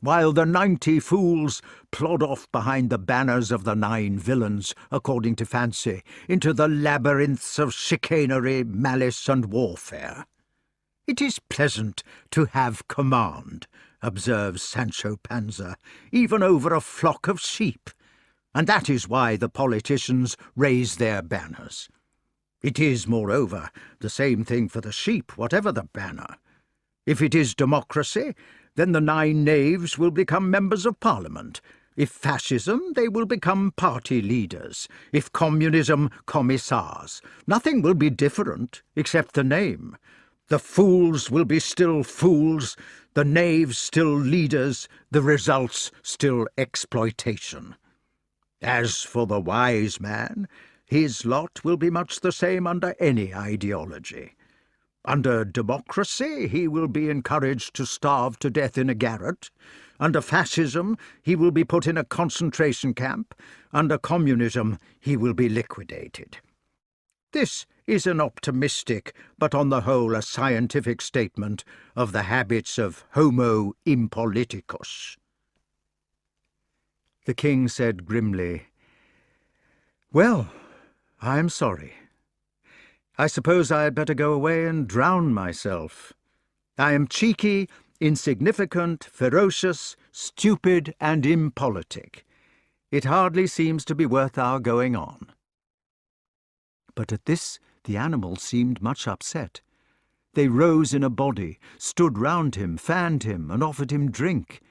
while the 90 fools plod off behind the banners of the 9 villains, according to fancy, into the labyrinths of chicanery, malice, and warfare. "It is pleasant to have command," observes Sancho Panza, "even over a flock of sheep, and that is why the politicians raise their banners. It is, moreover, the same thing for the sheep, whatever the banner. If it is democracy, then the 9 knaves will become members of Parliament. If fascism, they will become party leaders. If communism, commissars. Nothing will be different, except the name. The fools will be still fools, the knaves still leaders, the results still exploitation. As for the wise man, his lot will be much the same under any ideology. Under democracy, he will be encouraged to starve to death in a garret. Under fascism, he will be put in a concentration camp. Under communism, he will be liquidated. This is an optimistic, but on the whole a scientific statement of the habits of Homo impoliticus." The king said grimly, "Well, I am sorry. I suppose I had better go away and drown myself. I am cheeky, insignificant, ferocious, stupid, and impolitic. It hardly seems to be worth our going on." But at this the animals seemed much upset. They rose in a body, stood round him, fanned him, and offered him drink.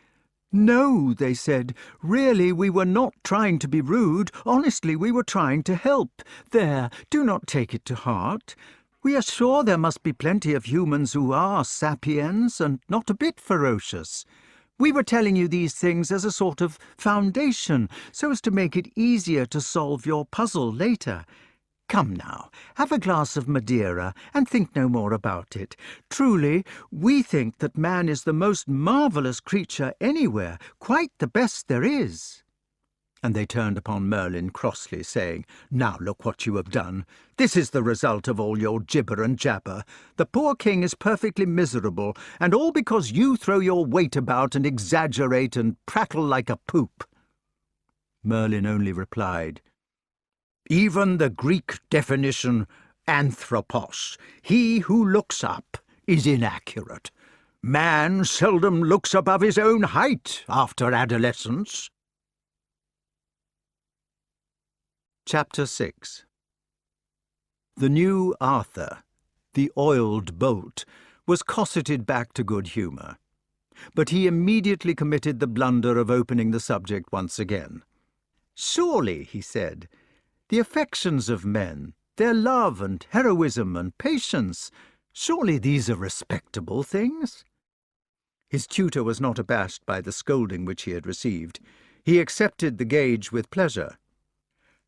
"No," they said, "really we were not trying to be rude. Honestly, we were trying to help. There, do not take it to heart. We are sure there must be plenty of humans who are sapiens and not a bit ferocious. We were telling you these things as a sort of foundation, so as to make it easier to solve your puzzle later. Come now, have a glass of Madeira and think no more about it. Truly, we think that man is the most marvellous creature anywhere, quite the best there is." And they turned upon Merlyn crossly, saying, "Now look what you have done. This is the result of all your gibber and jabber. The poor king is perfectly miserable, and all because you throw your weight about and exaggerate and prattle like a poop." Merlyn only replied, "Even the Greek definition, anthropos, he who looks up, is inaccurate. Man seldom looks above his own height after adolescence." Chapter 6. The new Arthur, the oiled bolt, was cosseted back to good humour, but he immediately committed the blunder of opening the subject once again. "Surely," he said, "the affections of men, their love and heroism and patience, surely these are respectable things?" His tutor was not abashed by the scolding which he had received. He accepted the gage with pleasure.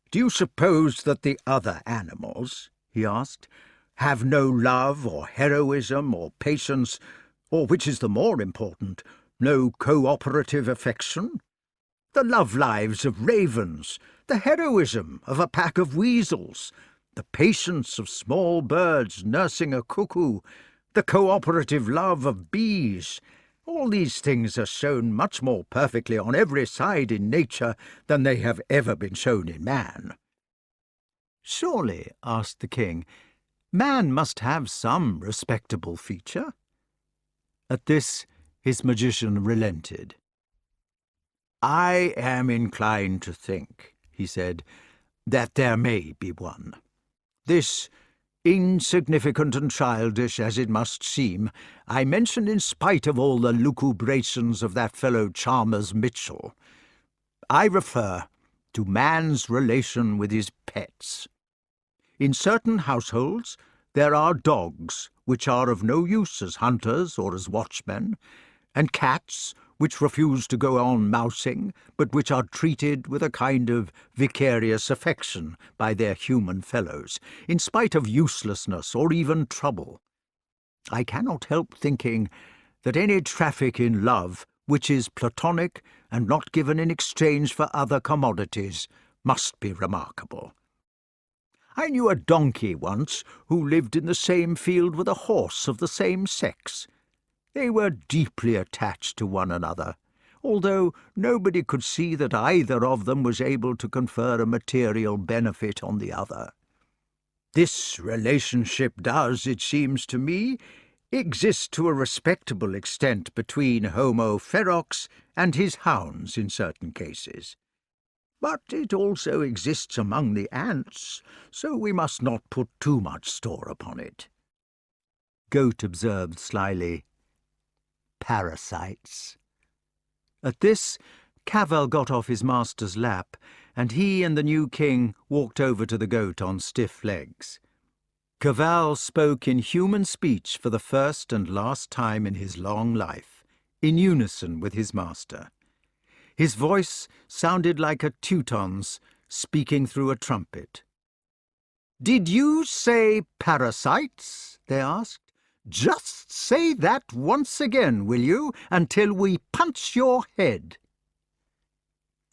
"Do you suppose that the other animals," he asked, "have no love or heroism or patience, or, which is the more important, no cooperative affection? The love lives of ravens, the heroism of a pack of weasels, the patience of small birds nursing a cuckoo, the cooperative love of bees, all these things are shown much more perfectly on every side in nature than they have ever been shown in man." "Surely," asked the king, "man must have some respectable feature?" At this his magician relented. "I am inclined to think," he said, "that there may be one. This, insignificant and childish as it must seem, I mention in spite of all the lucubrations of that fellow Chalmers Mitchell. I refer to man's relation with his pets. In certain households there are dogs which are of no use as hunters or as watchmen, and cats which refuse to go on mousing, but which are treated with a kind of vicarious affection by their human fellows, in spite of uselessness or even trouble. I cannot help thinking that any traffic in love which is platonic and not given in exchange for other commodities must be remarkable. I knew a donkey once who lived in the same field with a horse of the same sex. They were deeply attached to one another, although nobody could see that either of them was able to confer a material benefit on the other. This relationship does, it seems to me, exist to a respectable extent between Homo ferox and his hounds in certain cases. But it also exists among the ants, so we must not put too much store upon it. Goat observed slyly, "Parasites." At this, Cavell got off his master's lap, and he and the new king walked over to the goat on stiff legs. Cavell spoke in human speech for the first and last time in his long life, in unison with his master. His voice sounded like a Teuton's speaking through a trumpet. "Did you say parasites?" they asked. "Just say that once again, will you, until we punch your head."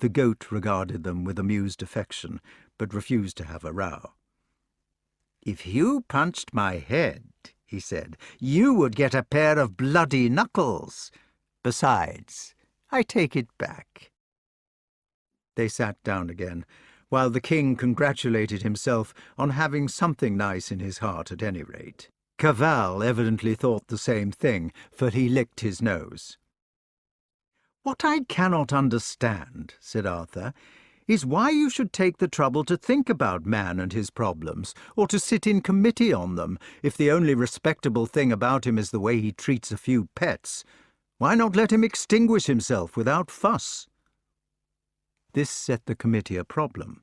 The goat regarded them with amused affection, but refused to have a row. "If you punched my head," he said, "you would get a pair of bloody knuckles. Besides, I take it back." They sat down again, while the king congratulated himself on having something nice in his heart at any rate. Cavell evidently thought the same thing, for he licked his nose. "What I cannot understand," said Arthur, "is why you should take the trouble to think about man and his problems, or to sit in committee on them, if the only respectable thing about him is the way he treats a few pets. Why not let him extinguish himself without fuss?" This set the committee a problem.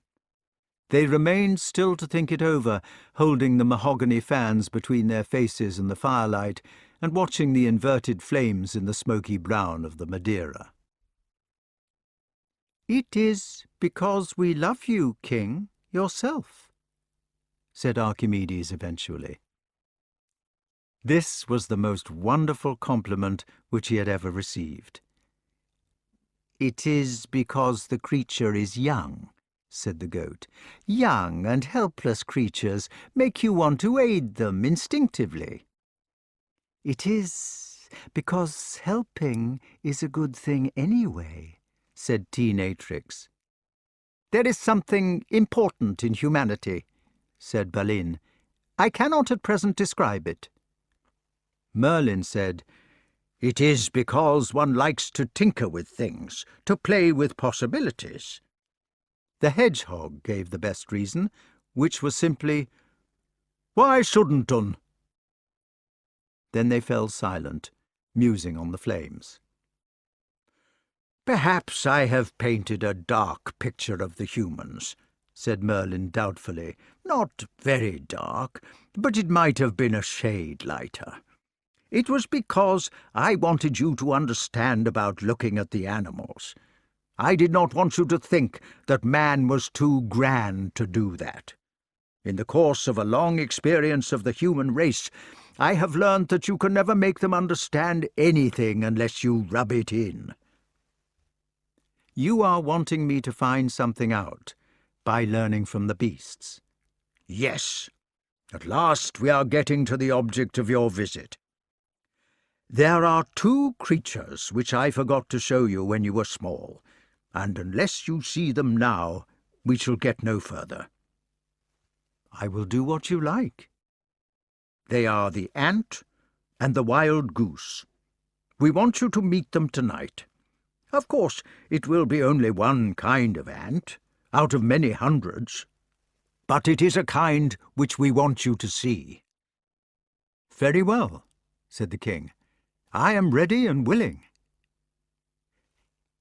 They remained still to think it over, holding the mahogany fans between their faces and the firelight, and watching the inverted flames in the smoky brown of the Madeira. "It is because we love you, King, yourself," said Archimedes eventually. This was the most wonderful compliment which he had ever received. "It is because the creature is young," said the goat. "Young and helpless creatures make you want to aid them instinctively." "It is because helping is a good thing anyway," said Teenatrix. "There is something important in humanity," said Merlyn. "I cannot at present describe it." Merlyn said, "It is because one likes to tinker with things, to play with possibilities." The hedgehog gave the best reason, which was simply, "Why shouldn't un?" Then they fell silent, musing on the flames. "Perhaps I have painted a dark picture of the humans," said Merlyn doubtfully. "Not very dark, but it might have been a shade lighter. It was because I wanted you to understand about looking at the animals. I did not want you to think that man was too grand to do that. In the course of a long experience of the human race, I have learned that you can never make them understand anything unless you rub it in." "You are wanting me to find something out by learning from the beasts?" "Yes. At last we are getting to the object of your visit. There are two creatures which I forgot to show you when you were small, and unless you see them now, we shall get no further." "I will do what you like." "They are the ant and the wild goose. We want you to meet them tonight. Of course, it will be only one kind of ant, out of many hundreds, but it is a kind which we want you to see." "Very well," said the king. "I am ready and willing."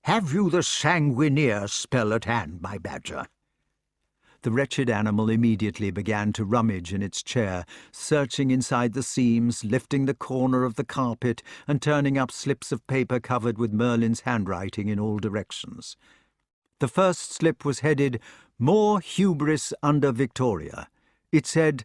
"Have you the sanguineer spell at hand, my badger?" The wretched animal immediately began to rummage in its chair, searching inside the seams, lifting the corner of the carpet, and turning up slips of paper covered with Merlin's handwriting in all directions. The first slip was headed, "More Hubris under Victoria." It said,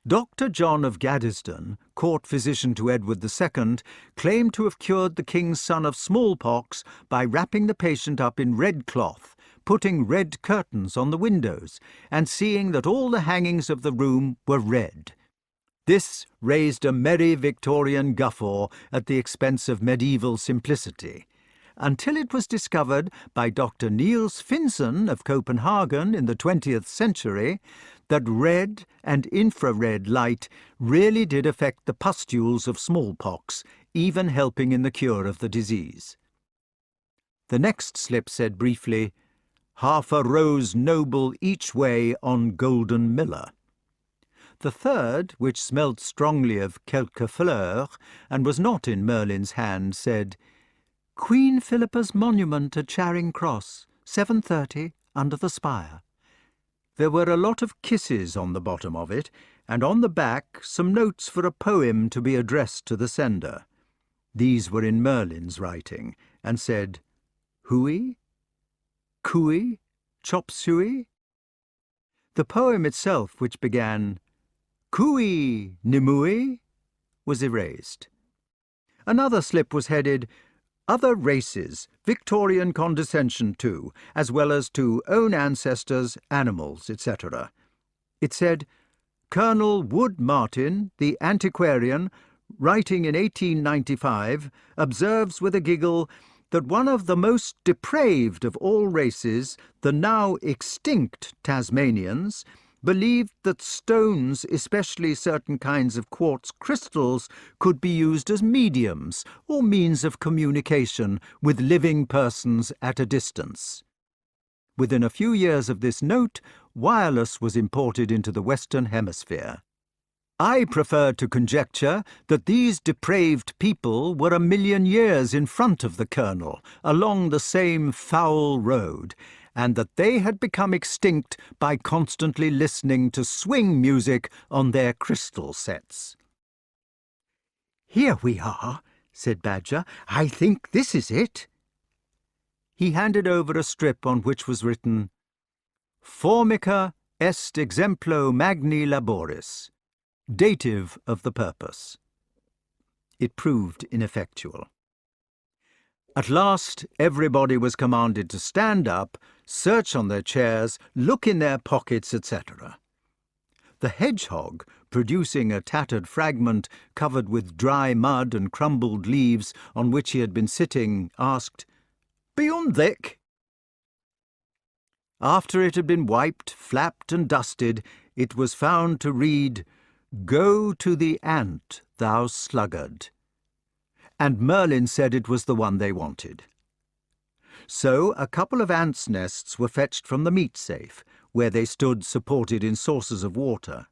Dr. John of Gaddesden, court physician to Edward II, claimed to have cured the king's son of smallpox by wrapping the patient up in red cloth, putting red curtains on the windows, and seeing that all the hangings of the room were red. This raised a merry Victorian guffaw at the expense of medieval simplicity, until it was discovered by Dr. Niels Finsen of Copenhagen in the 20th century that red and infrared light really did affect the pustules of smallpox, even helping in the cure of the disease. The next slip said briefly, "Half a rose noble each way on golden miller." The third, which smelt strongly of quelque fleur, and was not in Merlyn's hand, said, "Queen Philippa's monument at Charing Cross, 7:30, under the spire." There were a lot of kisses on the bottom of it, and on the back some notes for a poem to be addressed to the sender. These were in Merlyn's writing, and said, "Hui? Cooey? Chop suey?" The poem itself, which began, "Cooey Nimue," was erased. Another slip was headed, "Other races, Victorian condescension to, as well as to own ancestors, animals, etc." It said, "Colonel Wood Martin, the antiquarian, writing in 1895, observes with a giggle that one of the most depraved of all races, the now extinct Tasmanians, believed that stones, especially certain kinds of quartz crystals, could be used as mediums or means of communication with living persons at a distance. Within a few years of this note, wireless was imported into the Western Hemisphere. I prefer to conjecture that these depraved people were 1,000,000 years in front of the Colonel, along the same foul road, and that they had become extinct by constantly listening to swing music on their crystal sets." "Here we are," said Badger. "I think this is it." He handed over a strip on which was written, "Formica est exemplo magni laboris," dative of the purpose. It proved ineffectual. At last everybody was commanded to stand up, search on their chairs, look in their pockets, etc. The hedgehog, producing a tattered fragment covered with dry mud and crumbled leaves on which he had been sitting, asked, "Beyond thick?" After it had been wiped, flapped and dusted, it was found to read, "Go to the ant, thou sluggard," and Merlyn said it was the one they wanted. So a couple of ants' nests were fetched from the meat safe, where they stood supported in sources of water.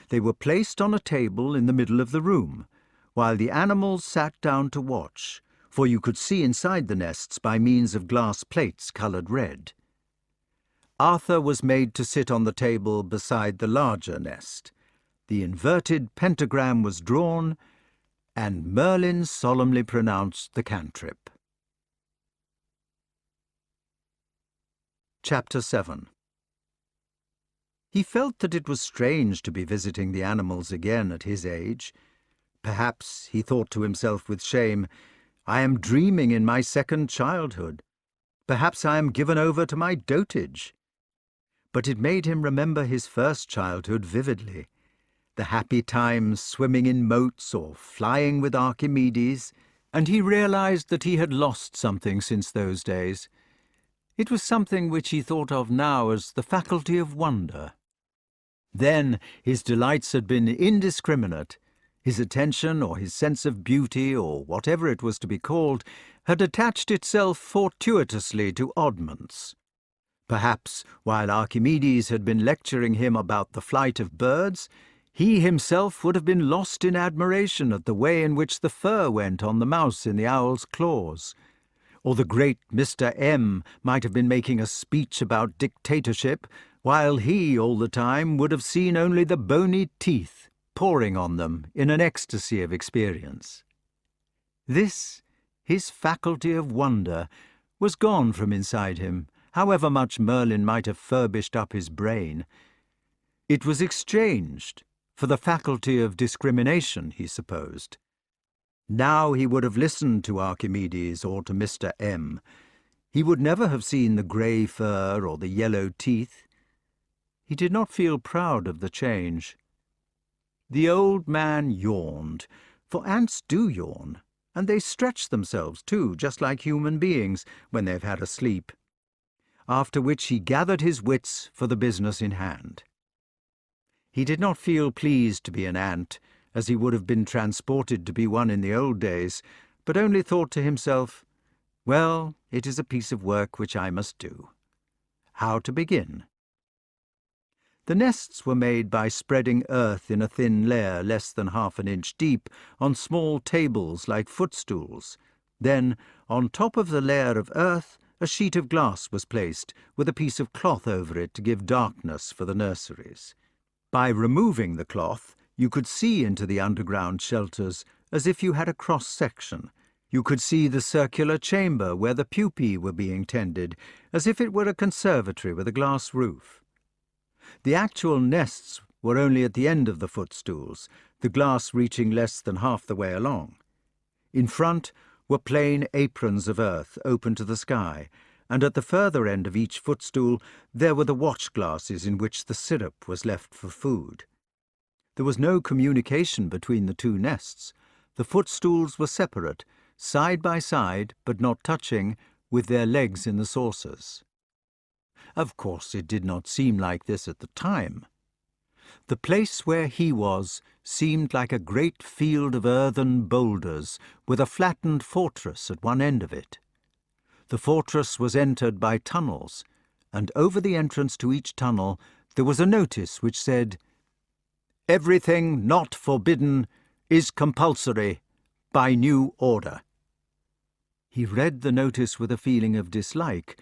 They were placed on a table in the middle of the room, while the animals sat down to watch, for you could see inside the nests by means of glass plates coloured red. Arthur was made to sit on the table beside the larger nest. The inverted pentagram was drawn, and Merlyn solemnly pronounced the cantrip. Chapter 7. He felt that it was strange to be visiting the animals again at his age. Perhaps, he thought to himself with shame, I am dreaming in my second childhood. Perhaps I am given over to my dotage. But it made him remember his first childhood vividly. The happy times swimming in moats or flying with Archimedes, and he realized that he had lost something since those days. It was something which he thought of now as the faculty of wonder. Then his delights had been indiscriminate. His attention or his sense of beauty, or whatever it was to be called, had attached itself fortuitously to oddments. Perhaps, while Archimedes had been lecturing him about the flight of birds, he himself would have been lost in admiration at the way in which the fur went on the mouse in the owl's claws. Or the great Mr. M might have been making a speech about dictatorship, while he, all the time, would have seen only the bony teeth pouring on them in an ecstasy of experience. This, his faculty of wonder, was gone from inside him, however much Merlyn might have furbished up his brain. It was exchanged for the faculty of discrimination, he supposed. Now he would have listened to Archimedes or to Mr. M. He would never have seen the grey fur or the yellow teeth. He did not feel proud of the change. The old man yawned, for ants do yawn, and they stretch themselves too, just like human beings, when they've had a sleep. After which he gathered his wits for the business in hand. He did not feel pleased to be an ant, as he would have been transported to be one in the old days, but only thought to himself, well, it is a piece of work which I must do. How to begin? The nests were made by spreading earth in a thin layer less than half an inch deep on small tables like footstools. Then, on top of the layer of earth, a sheet of glass was placed, with a piece of cloth over it to give darkness for the nurseries. By removing the cloth, you could see into the underground shelters as if you had a cross-section. You could see the circular chamber where the pupae were being tended, as if it were a conservatory with a glass roof. The actual nests were only at the end of the footstools, the glass reaching less than half the way along. In front were plain aprons of earth open to the sky, and at the further end of each footstool there were the watch-glasses in which the syrup was left for food. There was no communication between the two nests. The footstools were separate, side by side, but not touching, with their legs in the saucers. Of course, it did not seem like this at the time. The place where he was seemed like a great field of earthen boulders, with a flattened fortress at one end of it. The fortress was entered by tunnels, and over the entrance to each tunnel there was a notice which said, "Everything not forbidden is compulsory by new order." He read the notice with a feeling of dislike,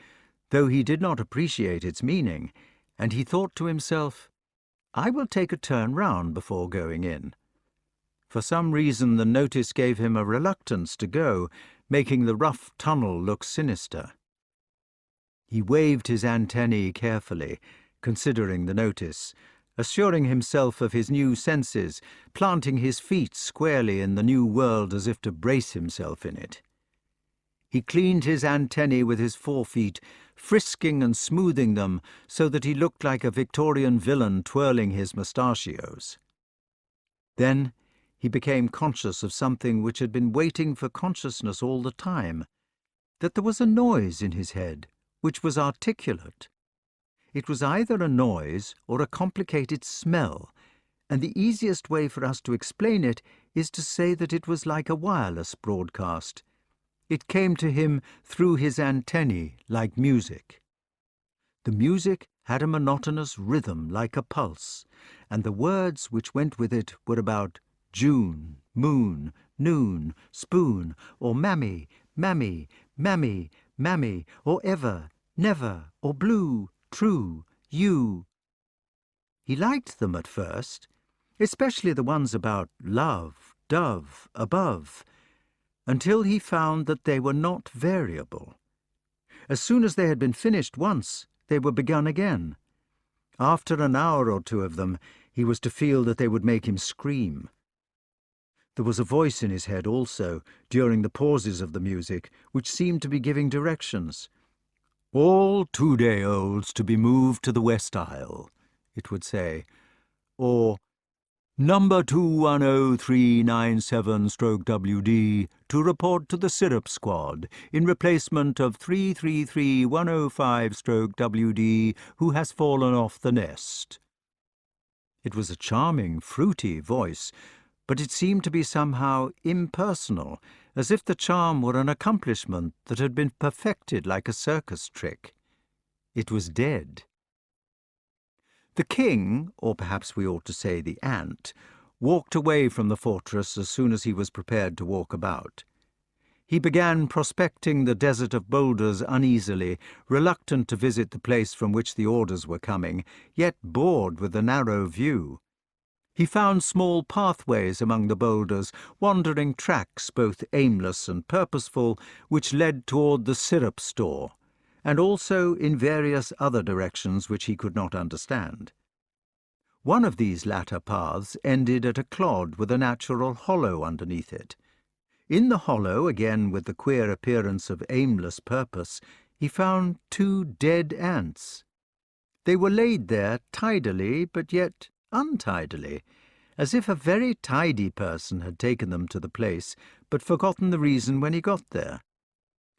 though he did not appreciate its meaning, and he thought to himself, I will take a turn round before going in. For some reason the notice gave him a reluctance to go, making the rough tunnel look sinister. He waved his antennae carefully, considering the notice, assuring himself of his new senses, planting his feet squarely in the new world as if to brace himself in it. He cleaned his antennae with his forefeet, frisking and smoothing them so that he looked like a Victorian villain twirling his mustachios. Then he became conscious of something which had been waiting for consciousness all the time, that there was a noise in his head which was articulate. It was either a noise or a complicated smell, and the easiest way for us to explain it is to say that it was like a wireless broadcast. It came to him through his antennae like music. The music had a monotonous rhythm like a pulse, and the words which went with it were about June, moon, noon, spoon, or mammy, mammy, mammy, mammy, or ever, never, or blue, true, you. He liked them at first, especially the ones about love, dove, above, until he found that they were not variable. As soon as they had been finished once, they were begun again. After an hour or two of them, he was to feel that they would make him scream. There was a voice in his head also, during the pauses of the music, which seemed to be giving directions. "All 2-day-olds to be moved to the West Aisle," it would say, or "Number 210397/WD to report to the Syrup Squad in replacement of 333105/WD who has fallen off the nest." It was a charming, fruity voice, but it seemed to be somehow impersonal, as if the charm were an accomplishment that had been perfected like a circus trick. It was dead. The king, or perhaps we ought to say the ant, walked away from the fortress as soon as he was prepared to walk about. He began prospecting the desert of boulders uneasily, reluctant to visit the place from which the orders were coming, yet bored with the narrow view. He found small pathways among the boulders, wandering tracks both aimless and purposeful, which led toward the syrup store, and also in various other directions which he could not understand. One of these latter paths ended at a clod with a natural hollow underneath it. In the hollow, again with the queer appearance of aimless purpose, he found 2 dead ants. They were laid there tidily, but yet untidily, as if a very tidy person had taken them to the place, but forgotten the reason when he got there.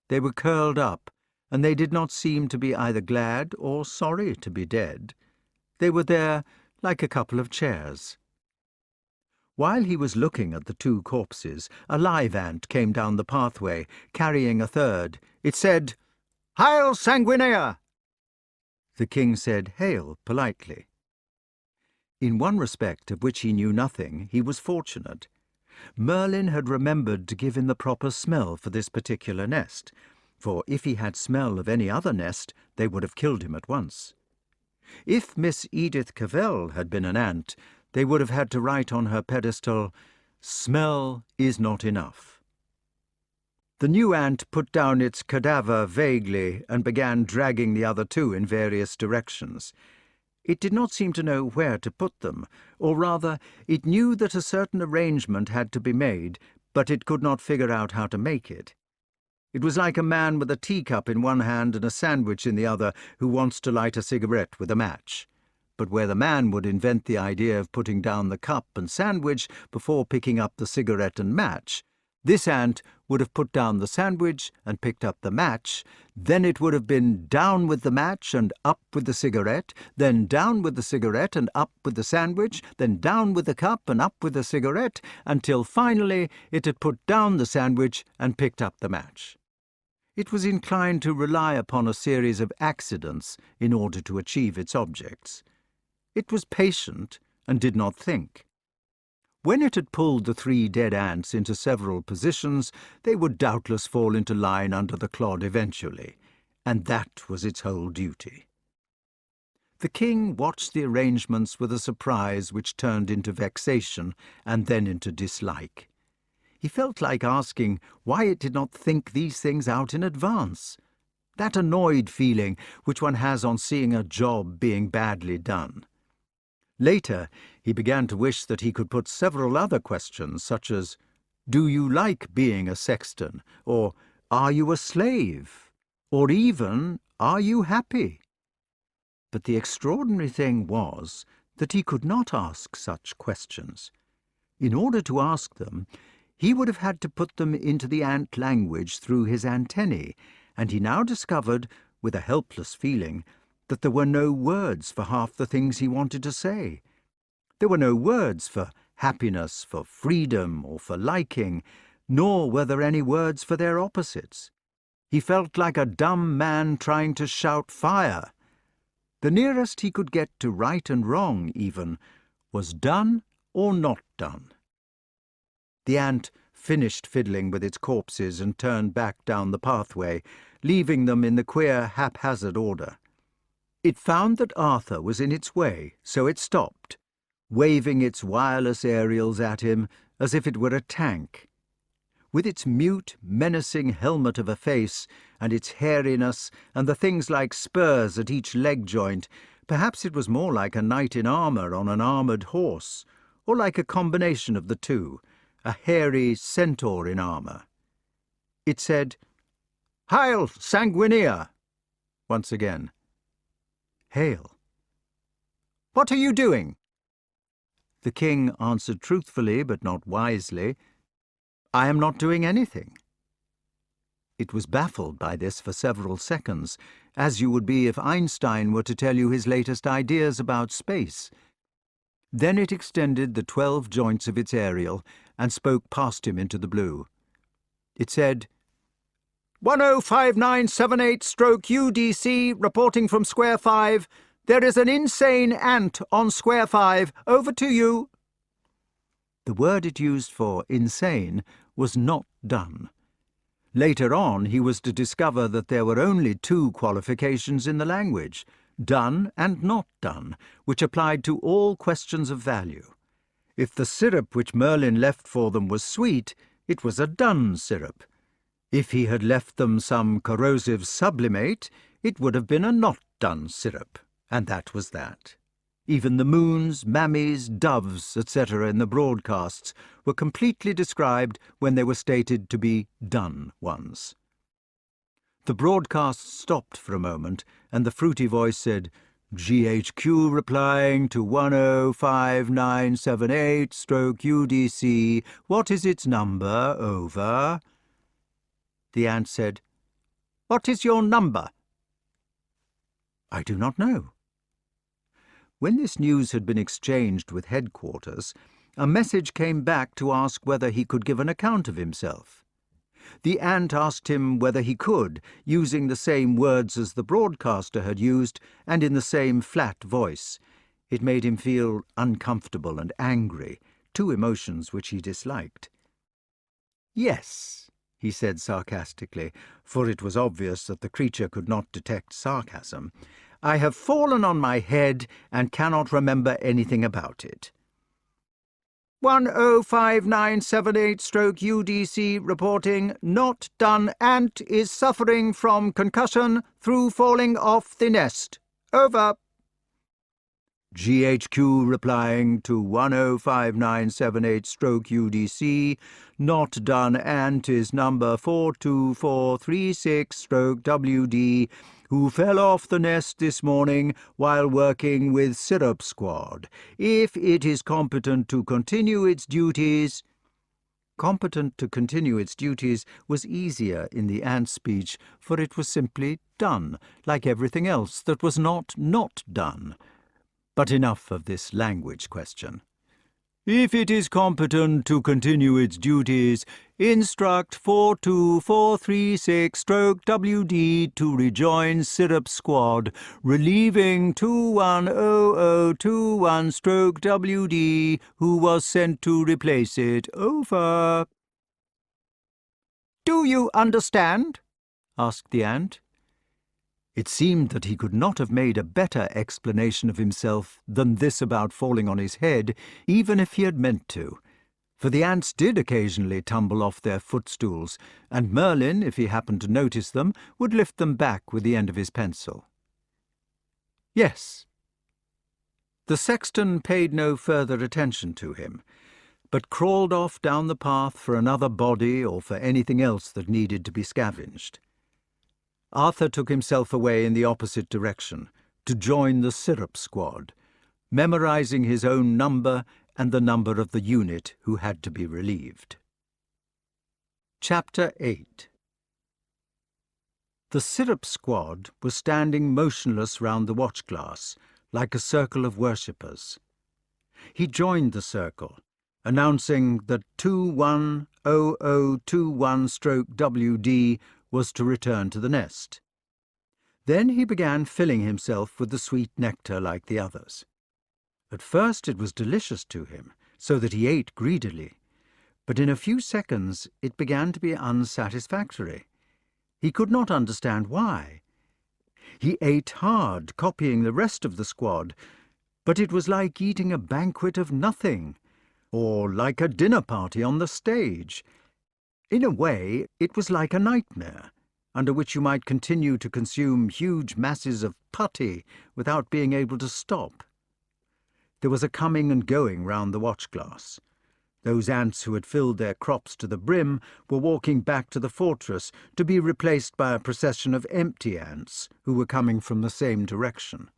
They were curled up, and they did not seem to be either glad or sorry to be dead. They were there like a couple of chairs. While he was looking at the 2 corpses, a live ant came down the pathway, carrying a third. It said, "Hail, sanguinea!" The king said, "Hail," politely. In one respect of which he knew nothing, he was fortunate. Merlyn had remembered to give him the proper smell for this particular nest, for if he had smell of any other nest, they would have killed him at once. If Miss Edith Cavell had been an ant, they would have had to write on her pedestal, "Smell is not enough." The new ant put down its cadaver vaguely and began dragging the other 2 in various directions. It did not seem to know where to put them, or rather, it knew that a certain arrangement had to be made, but it could not figure out how to make it. It was like a man with a teacup in one hand and a sandwich in the other who wants to light a cigarette with a match. But where the man would invent the idea of putting down the cup and sandwich before picking up the cigarette and match, this ant would have put down the sandwich and picked up the match, then it would have been down with the match and up with the cigarette, then down with the cigarette and up with the sandwich, then down with the cup and up with the cigarette, until finally it had put down the sandwich and picked up the match. It was inclined to rely upon a series of accidents in order to achieve its objects. It was patient and did not think. When it had pulled the 3 dead ants into several positions, they would doubtless fall into line under the clod eventually, and that was its whole duty. The king watched the arrangements with a surprise which turned into vexation and then into dislike. He felt like asking why it did not think these things out in advance. That annoyed feeling which one has on seeing a job being badly done. Later, he began to wish that he could put several other questions, such as, "Do you like being a sexton?" or "Are you a slave?" or even, "Are you happy?" But the extraordinary thing was that he could not ask such questions. In order to ask them, he would have had to put them into the ant language through his antennae, and he now discovered, with a helpless feeling, that there were no words for half the things he wanted to say. There were no words for happiness, for freedom, or for liking, nor were there any words for their opposites. He felt like a dumb man trying to shout fire. The nearest he could get to right and wrong, even, was done or not done. The ant finished fiddling with its corpses and turned back down the pathway, leaving them in the queer haphazard order. It found that Arthur was in its way, so it stopped, waving its wireless aerials at him as if it were a tank. With its mute, menacing helmet of a face, and its hairiness, and the things like spurs at each leg joint, perhaps it was more like a knight in armour on an armoured horse, or like a combination of the 2, a hairy centaur in armour. It said, "Hail, sanguinea!" once again. "Hail." "What are you doing?" The king answered truthfully, but not wisely, "I am not doing anything." It was baffled by this for several seconds, as you would be if Einstein were to tell you his latest ideas about space. Then it extended the 12 joints of its aerial and spoke past him into the blue. It said, 105978/UDC, reporting from Square 5. There is an insane ant on Square 5. Over to you. The word it used for insane was not done. Later on, he was to discover that there were only 2 qualifications in the language, done and not done, which applied to all questions of value. If the syrup which Merlyn left for them was sweet, it was a done syrup. If he had left them some corrosive sublimate, it would have been a not done syrup, and that was that. Even the moons, mammies, doves, etc. in the broadcasts were completely described when they were stated to be done ones. The broadcast stopped for a moment, and the fruity voice said, "GHQ replying to 105978/UDC. What is its number? Over." The ant said, "What is your number?" "I do not know." When this news had been exchanged with headquarters, a message came back to ask whether he could give an account of himself. The ant asked him whether he could, using the same words as the broadcaster had used and in the same flat voice. It made him feel uncomfortable and angry, two emotions which he disliked. "Yes," he said sarcastically, for it was obvious that the creature could not detect sarcasm. "I have fallen on my head and cannot remember anything about it." 105978/UDC reporting, "Not done. Ant is suffering from concussion through falling off the nest. Over." GHQ replying to 105978/UDC, "Not done. Ant is number 42436/WD, who fell off the nest this morning while working with Syrup Squad. If it is competent to continue its duties—" Competent to continue its duties was easier in the ant speech, for it was simply done, like everything else that was not done. But enough of this language question. "If it is competent to continue its duties, instruct 42436/WD to rejoin Syrup Squad, relieving 210021/WD, who was sent to replace it. Over." "Do you understand?" asked the ant. It seemed that he could not have made a better explanation of himself than this about falling on his head, even if he had meant to. For the ants did occasionally tumble off their footstools, and Merlyn, if he happened to notice them, would lift them back with the end of his pencil. "Yes." The sexton paid no further attention to him, but crawled off down the path for another body or for anything else that needed to be scavenged. Arthur took himself away in the opposite direction, to join the Syrup Squad, memorizing his own number and the number of the unit who had to be relieved. Chapter 8. The Syrup Squad was standing motionless round the watch-glass, like a circle of worshippers. He joined the circle, announcing that 210021/WD was to return to the nest. Then he began filling himself with the sweet nectar like the others. At first it was delicious to him, so that he ate greedily, but in a few seconds it began to be unsatisfactory. He could not understand why. He ate hard, copying the rest of the squad, but it was like eating a banquet of nothing, or like a dinner party on the stage. In a way, it was like a nightmare, under which you might continue to consume huge masses of putty without being able to stop. There was a coming and going round the watch-glass. Those ants who had filled their crops to the brim were walking back to the fortress to be replaced by a procession of empty ants who were coming from the same direction.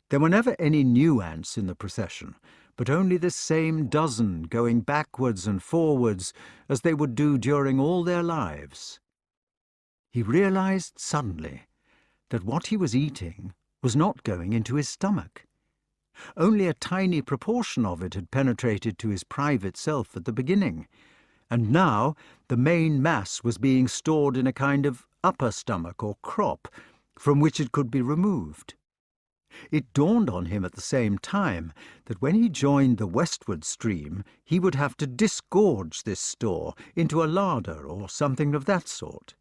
There were never any new ants in the procession, but only the same dozen going backwards and forwards as they would do during all their lives. He realized suddenly that what he was eating was not going into his stomach. Only a tiny proportion of it had penetrated to his private self at the beginning, and now the main mass was being stored in a kind of upper stomach or crop, from which it could be removed. It dawned on him at the same time that when he joined the westward stream, he would have to disgorge this store into a larder or something of that sort.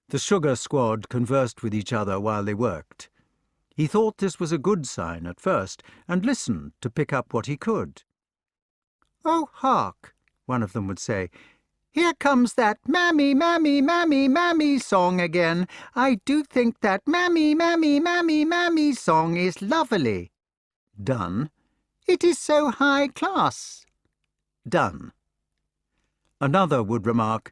The sugar squad conversed with each other while they worked. He thought this was a good sign at first, and listened to pick up what he could. "Oh, hark," one of them would say, Here comes that mammy, mammy, mammy, mammy song again. I do think that mammy, mammy, mammy, mammy song is lovely. Done. It is so high class. Done. Another would remark,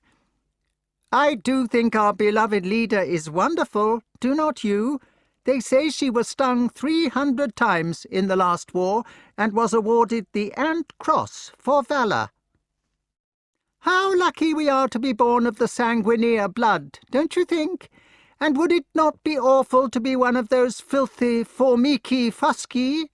I do think our beloved leader is wonderful, do not you? They say she was stung 300 times in the last war and was awarded the Ant Cross for valour. How lucky we are to be born of the sanguineer blood, don't you think? And would it not be awful to be one of those filthy formici fusci?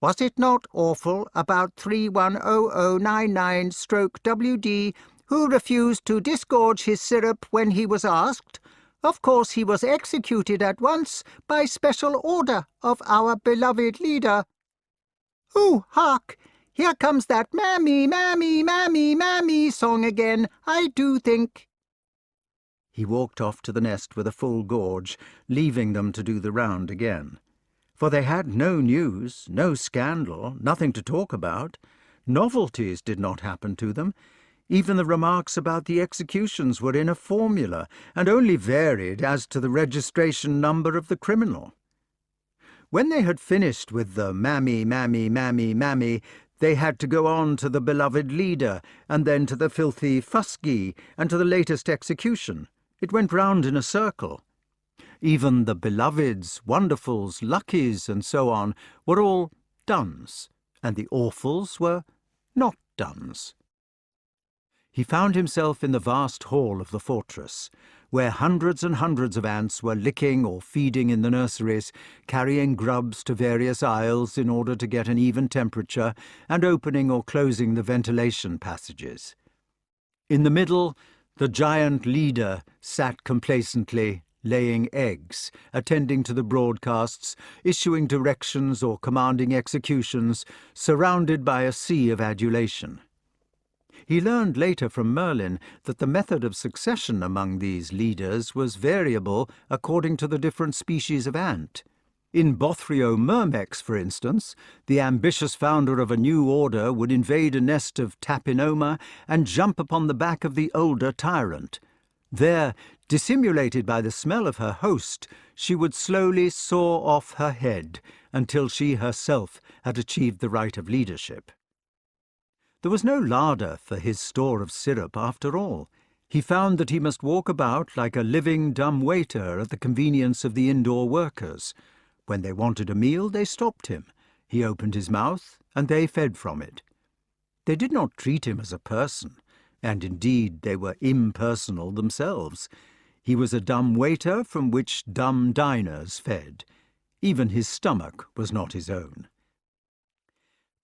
Was it not awful about 310099-WD, who refused to disgorge his syrup when he was asked? Of course he was executed at once by special order of our beloved leader. Oh, hark! Here comes that mammy, mammy, mammy, mammy song again, I do think. He walked off to the nest with a full gorge, leaving them to do the round again. For they had no news, no scandal, nothing to talk about. Novelties did not happen to them. Even the remarks about the executions were in a formula, and only varied as to the registration number of the criminal. When they had finished with the mammy, mammy, mammy, mammy, they had to go on to the beloved leader, and then to the filthy fusci, and to the latest execution. It went round in a circle. Even the beloveds, wonderfuls, luckies, and so on, were all dones, and the awfuls were not dones. He found himself in the vast hall of the fortress, where hundreds and hundreds of ants were licking or feeding in the nurseries, carrying grubs to various aisles in order to get an even temperature, and opening or closing the ventilation passages. In the middle, the giant leader sat complacently, laying eggs, attending to the broadcasts, issuing directions or commanding executions, surrounded by a sea of adulation. He learned later from Merlyn that the method of succession among these leaders was variable according to the different species of ant. In Bothrio myrmex, for instance, the ambitious founder of a new order would invade a nest of Tapinoma and jump upon the back of the older tyrant. There, dissimulated by the smell of her host, she would slowly saw off her head until she herself had achieved the right of leadership. There was no larder for his store of syrup after all. He found that he must walk about like a living dumb waiter at the convenience of the indoor workers. When they wanted a meal, they stopped him. He opened his mouth, and they fed from it. They did not treat him as a person, and indeed they were impersonal themselves. He was a dumb waiter from which dumb diners fed. Even his stomach was not his own.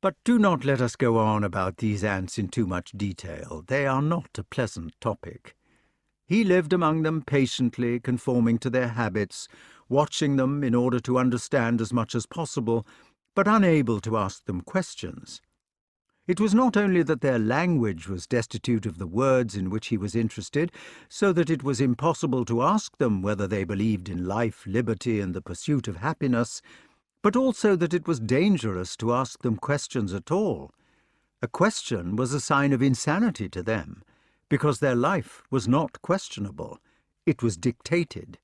But do not let us go on about these ants in too much detail. They are not a pleasant topic. He lived among them patiently, conforming to their habits, watching them in order to understand as much as possible, but unable to ask them questions. It was not only that their language was destitute of the words in which he was interested, so that it was impossible to ask them whether they believed in life, liberty, and the pursuit of happiness, but also that it was dangerous to ask them questions at all. A question was a sign of insanity to them, because their life was not questionable. It was dictated.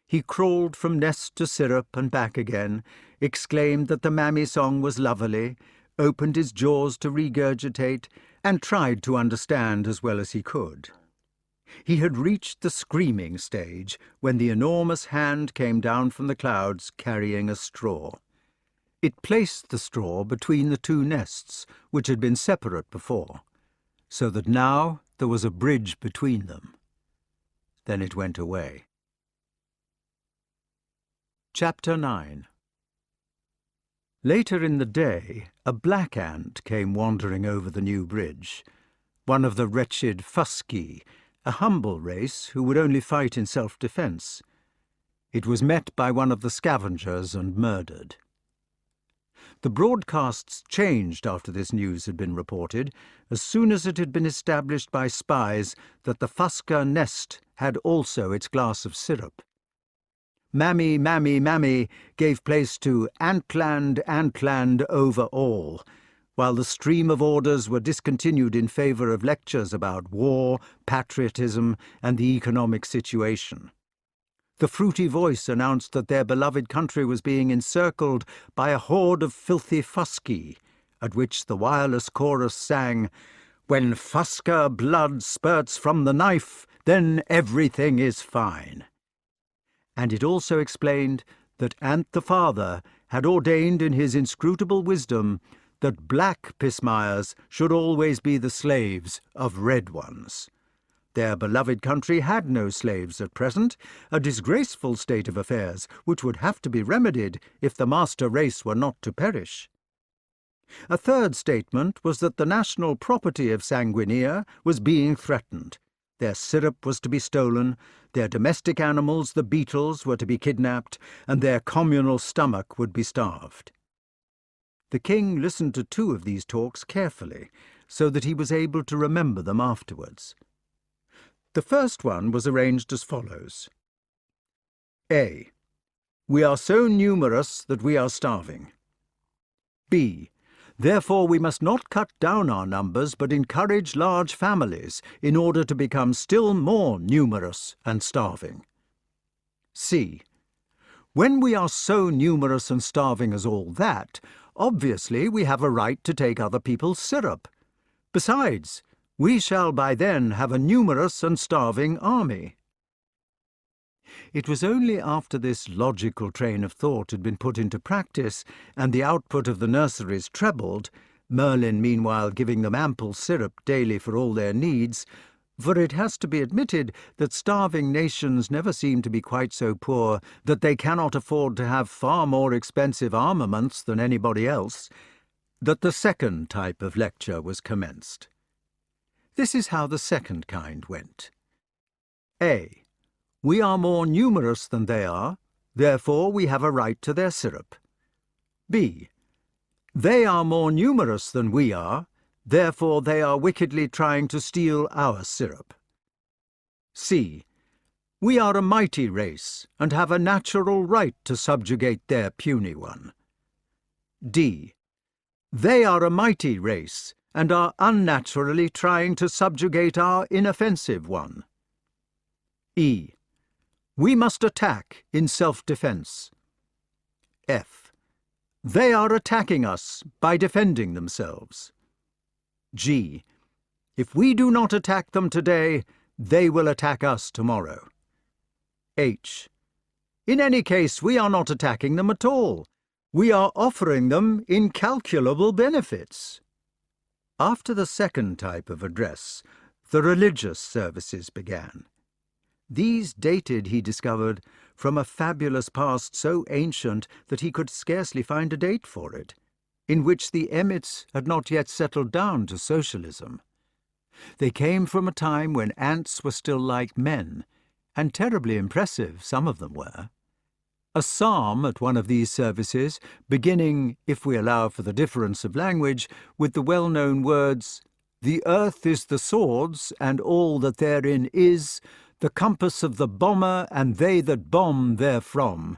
He crawled from nest to syrup and back again, exclaimed that the mammy song was lovely, opened his jaws to regurgitate, and tried to understand as well as he could. He had reached the screaming stage when the enormous hand came down from the clouds carrying a straw. It placed the straw between the two nests, which had been separate before, so that now there was a bridge between them. Then it went away. Chapter 9. Later in the day, a black ant came wandering over the new bridge, one of the wretched fusci, a humble race who would only fight in self-defence. It was met by one of the scavengers and murdered. The broadcasts changed after this news had been reported, as soon as it had been established by spies that the Fusca nest had also its glass of syrup. Mammy, mammy, mammy gave place to Antland, Antland over all, while the stream of orders were discontinued in favour of lectures about war, patriotism, and the economic situation. The fruity voice announced that their beloved country was being encircled by a horde of filthy fusci, at which the wireless chorus sang, "When Fusca blood spurts from the knife, then everything is fine." And it also explained that Ant the father had ordained in his inscrutable wisdom that black pismires should always be the slaves of red ones. Their beloved country had no slaves at present, a disgraceful state of affairs which would have to be remedied if the master race were not to perish. A third statement was that the national property of Sanguinea was being threatened. Their syrup was to be stolen, their domestic animals, the beetles, were to be kidnapped, and their communal stomach would be starved. The king listened to 2 of these talks carefully, so that he was able to remember them afterwards. The first one was arranged as follows. A. We are so numerous that we are starving. B. Therefore we must not cut down our numbers, but encourage large families in order to become still more numerous and starving. C. When we are so numerous and starving as all that, obviously we have a right to take other people's syrup. Besides, we shall by then have a numerous and starving army. It was only after this logical train of thought had been put into practice and the output of the nurseries trebled, Merlyn meanwhile giving them ample syrup daily for all their needs, for it has to be admitted that starving nations never seem to be quite so poor that they cannot afford to have far more expensive armaments than anybody else, that the second type of lecture was commenced. This is how the second kind went. A. We are more numerous than they are, therefore we have a right to their syrup. B. They are more numerous than we are, therefore they are wickedly trying to steal our syrup. C. We are a mighty race, and have a natural right to subjugate their puny one. D. They are a mighty race, and are unnaturally trying to subjugate our inoffensive one. E. We must attack in self-defense. F. They are attacking us by defending themselves. G. If we do not attack them today, they will attack us tomorrow. H. In any case, we are not attacking them at all. We are offering them incalculable benefits. After the second type of address, the religious services began. These dated, he discovered, from a fabulous past so ancient that he could scarcely find a date for it, in which the emets had not yet settled down to socialism. They came from a time when ants were still like men, and terribly impressive some of them were. A psalm at one of these services, beginning, if we allow for the difference of language, with the well-known words, "The earth is the sword's, and all that therein is, the compass of the bomber, and they that bomb therefrom,"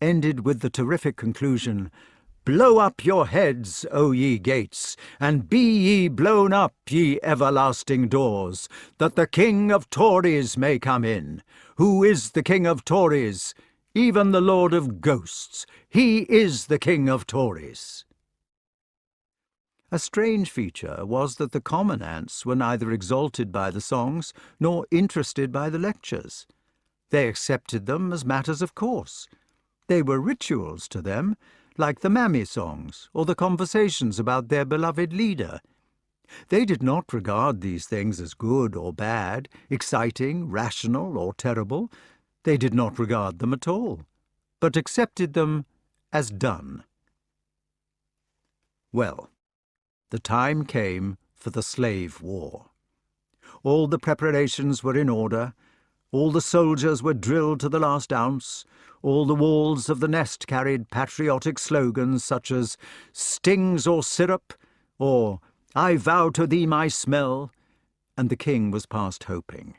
ended with the terrific conclusion, "Blow up your heads, O ye gates, and be ye blown up, ye everlasting doors, that the King of Tories may come in. Who is the King of Tories? Even the Lord of Ghosts. He is the King of Tories." A strange feature was that the common ants were neither exalted by the songs nor interested by the lectures. They accepted them as matters of course. They were rituals to them, like the mammy songs or the conversations about their beloved leader. They did not regard these things as good or bad, exciting, rational, or terrible. They did not regard them at all, but accepted them as done. Well, the time came for the slave war. All the preparations were in order. All the soldiers were drilled to the last ounce. All the walls of the nest carried patriotic slogans such as "Stings or syrup," or "I vow to thee my smell," and the king was past hoping.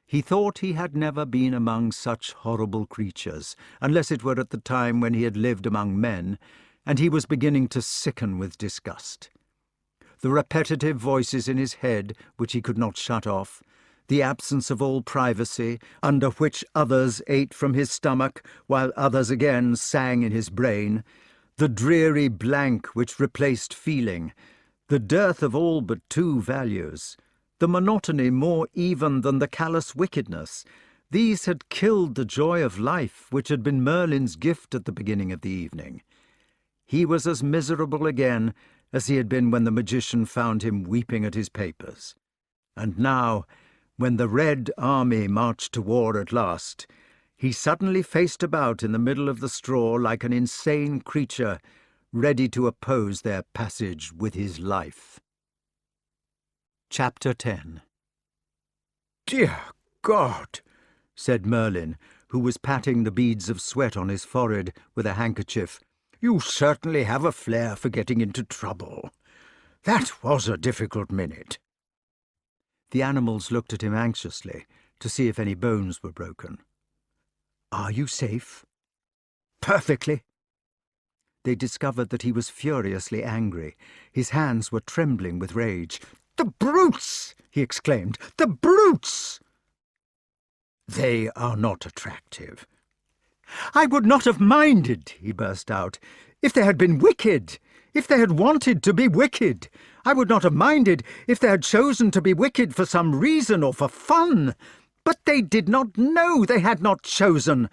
He thought he had never been among such horrible creatures, unless it were at the time when he had lived among men, and he was beginning to sicken with disgust. The repetitive voices in his head, which he could not shut off, the absence of all privacy, under which others ate from his stomach, while others again sang in his brain, the dreary blank which replaced feeling, the dearth of all but two values, the monotony more even than the callous wickedness, these had killed the joy of life which had been Merlin's gift at the beginning of the evening. He was as miserable again as he had been when the magician found him weeping at his papers. And now, when the Red Army marched to war at last, he suddenly faced about in the middle of the straw like an insane creature, ready to oppose their passage with his life. Chapter 10. "Dear God," said Merlin, who was patting the beads of sweat on his forehead with a handkerchief, "you certainly have a flair for getting into trouble. That was a difficult minute." The animals looked at him anxiously to see if any bones were broken. "Are you safe?" "Perfectly." They discovered that he was furiously angry. His hands were trembling with rage. "The brutes!" he exclaimed. "The brutes!" "They are not attractive." "I would not have minded," he burst out, "if they had been wicked, if they had wanted to be wicked. I would not have minded if they had chosen to be wicked for some reason or for fun. But they did not know, they had not chosen.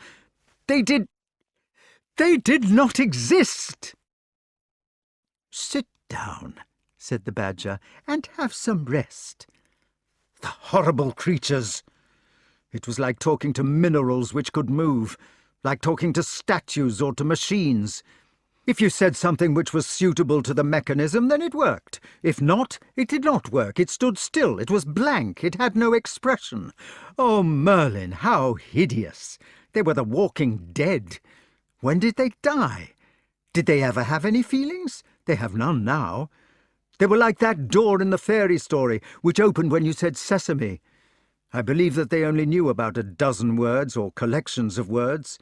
They did not exist." "Sit down," said the badger, "and have some rest." The horrible creatures! It was like talking to minerals which could move, like talking to statues or to machines. If you said something which was suitable to the mechanism, then it worked. If not, it did not work. It stood still. It was blank. It had no expression. Oh, Merlin, how hideous! They were the walking dead. When did they die? Did they ever have any feelings? They have none now. They were like that door in the fairy story, which opened when you said sesame. I believe that they only knew about a dozen words or collections of words.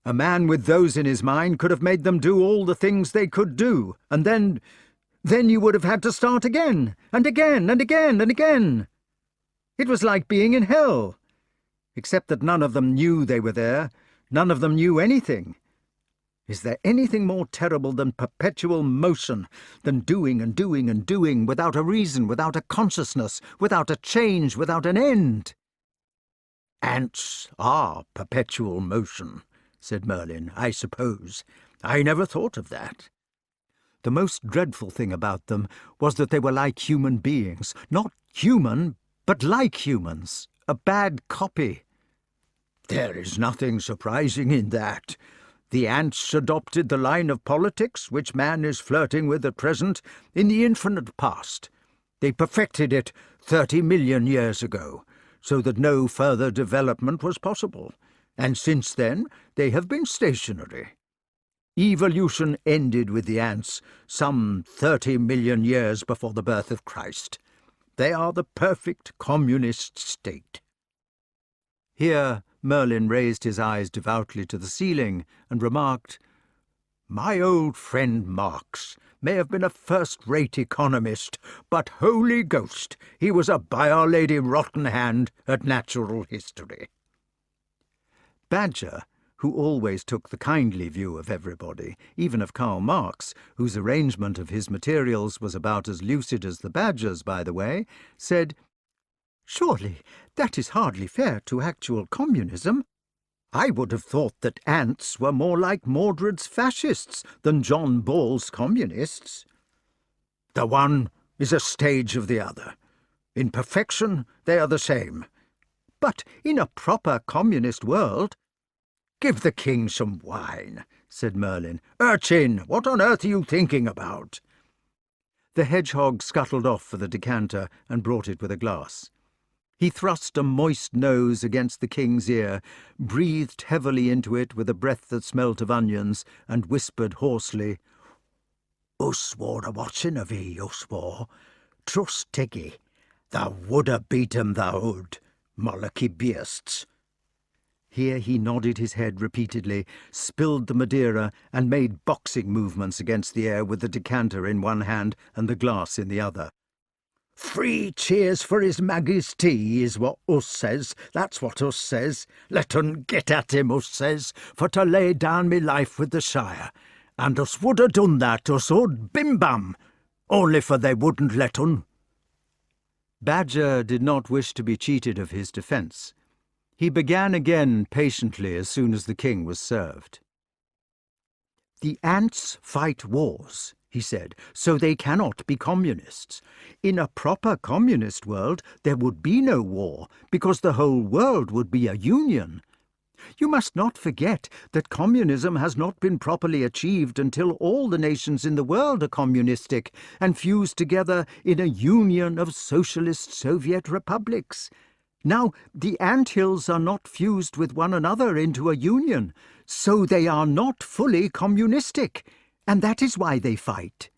A man with those in his mind could have made them do all the things they could do, and then you would have had to start again, and again, and again, and again. It was like being in hell, except that none of them knew they were there. None of them knew anything. Is there anything more terrible than perpetual motion, than doing and doing and doing, without a reason, without a consciousness, without a change, without an end? "Ants are perpetual motion," said Merlin, "I suppose. I never thought of that." The most dreadful thing about them was that they were like human beings. Not human, but like humans. A bad copy. "There is nothing surprising in that. The ants adopted the line of politics which man is flirting with at present in the infinite past. They perfected it 30 million years ago, so that no further development was possible, and since then they have been stationary. Evolution ended with the ants some 30 million years before the birth of Christ. They are the perfect communist state." Here Merlin raised his eyes devoutly to the ceiling and remarked, "My old friend Marx may have been a first-rate economist, but holy ghost, he was a by-our-lady rotten hand at natural history." Badger, who always took the kindly view of everybody, even of Karl Marx, whose arrangement of his materials was about as lucid as the badger's, by the way, said, "Surely that is hardly fair to actual communism. I would have thought that ants were more like Mordred's fascists than John Ball's communists." "The one is a stage of the other. In perfection they are the same. But in a proper communist world—" "Give the king some wine," said Merlin. "Urchin, what on earth are you thinking about?" The hedgehog scuttled off for the decanter and brought it with a glass. He thrust a moist nose against the king's ear, breathed heavily into it with a breath that smelt of onions, and whispered hoarsely, "Us war a watchin' of 'ee, us war. Trust Tiggy. Thou would ha beat 'em, thou would, Molocky beasts." Here he nodded his head repeatedly, spilled the Madeira, and made boxing movements against the air with the decanter in one hand and the glass in the other. "Three cheers for his Majesty is what us says, that's what us says. Let un get at him, us says, for to lay down me life with the Shire. And us would ha' done that, us would, bim-bam, only for they wouldn't let un." Badger did not wish to be cheated of his defence. He began again patiently as soon as the king was served. "The ants fight wars," he said, "so they cannot be communists. In a proper communist world there would be no war, because the whole world would be a union. You must not forget that communism has not been properly achieved until all the nations in the world are communistic and fused together in a union of socialist Soviet republics. Now, the anthills are not fused with one another into a union, so they are not fully communistic, and that is why they fight."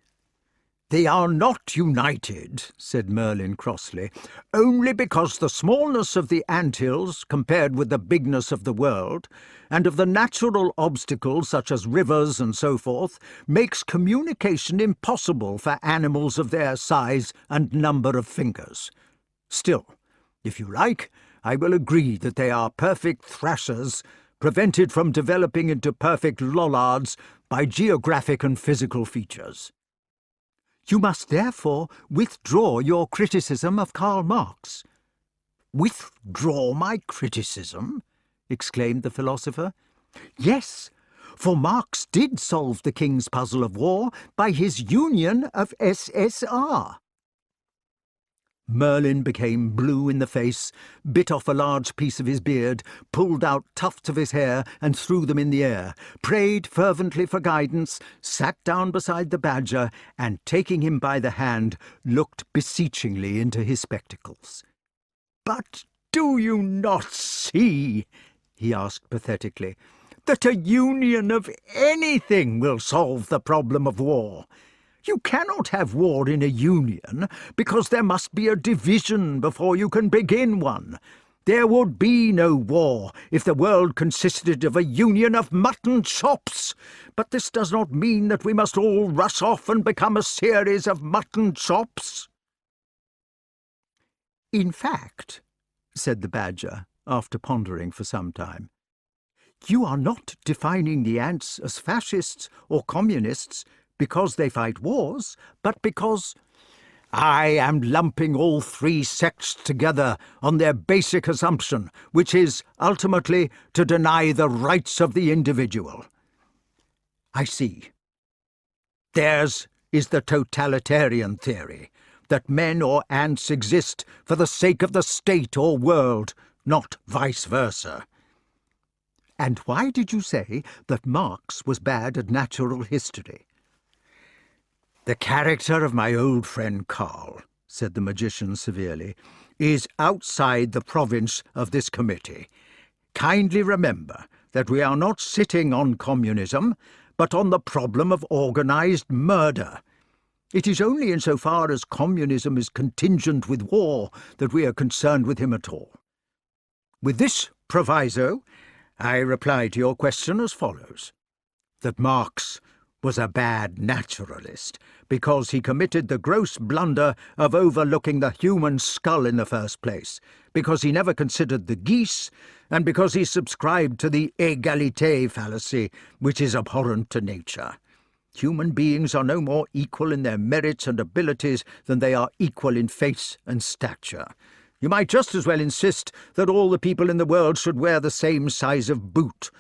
"They are not united," said Merlyn crossly, "only because the smallness of the anthills, compared with the bigness of the world, and of the natural obstacles such as rivers and so forth, makes communication impossible for animals of their size and number of fingers. Still, if you like, I will agree that they are perfect thrashers, prevented from developing into perfect lollards by geographic and physical features." "You must therefore withdraw your criticism of Karl Marx." "Withdraw my criticism?" exclaimed the philosopher. "Yes, for Marx did solve the king's puzzle of war by his union of SSR." Merlyn became blue in the face, bit off a large piece of his beard, pulled out tufts of his hair and threw them in the air, prayed fervently for guidance, sat down beside the badger, and, taking him by the hand, looked beseechingly into his spectacles. "But do you not see," he asked pathetically, "that a union of anything will solve the problem of war? You cannot have war in a union, because there must be a division before you can begin one. There would be no war if the world consisted of a union of mutton chops, but this does not mean that we must all rush off and become a series of mutton chops." "In fact," said the badger, after pondering for some time, "you are not defining the ants as fascists or communists because they fight wars, but because—" "I am lumping all three sects together on their basic assumption, which is, ultimately, to deny the rights of the individual." "I see. Theirs is the totalitarian theory, that men or ants exist for the sake of the state or world, not vice versa." "And why did you say that Marx was bad at natural history?" "The character of my old friend Karl," said the magician severely, "is outside the province of this committee. Kindly remember that we are not sitting on communism, but on the problem of organized murder. It is only insofar as communism is contingent with war that we are concerned with him at all. With this proviso, I reply to your question as follows: that Marx was a bad naturalist, because he committed the gross blunder of overlooking the human skull in the first place, because he never considered the geese, and because he subscribed to the égalité fallacy, which is abhorrent to nature. Human beings are no more equal in their merits and abilities than they are equal in face and stature. You might just as well insist that all the people in the world should wear the same size of boot.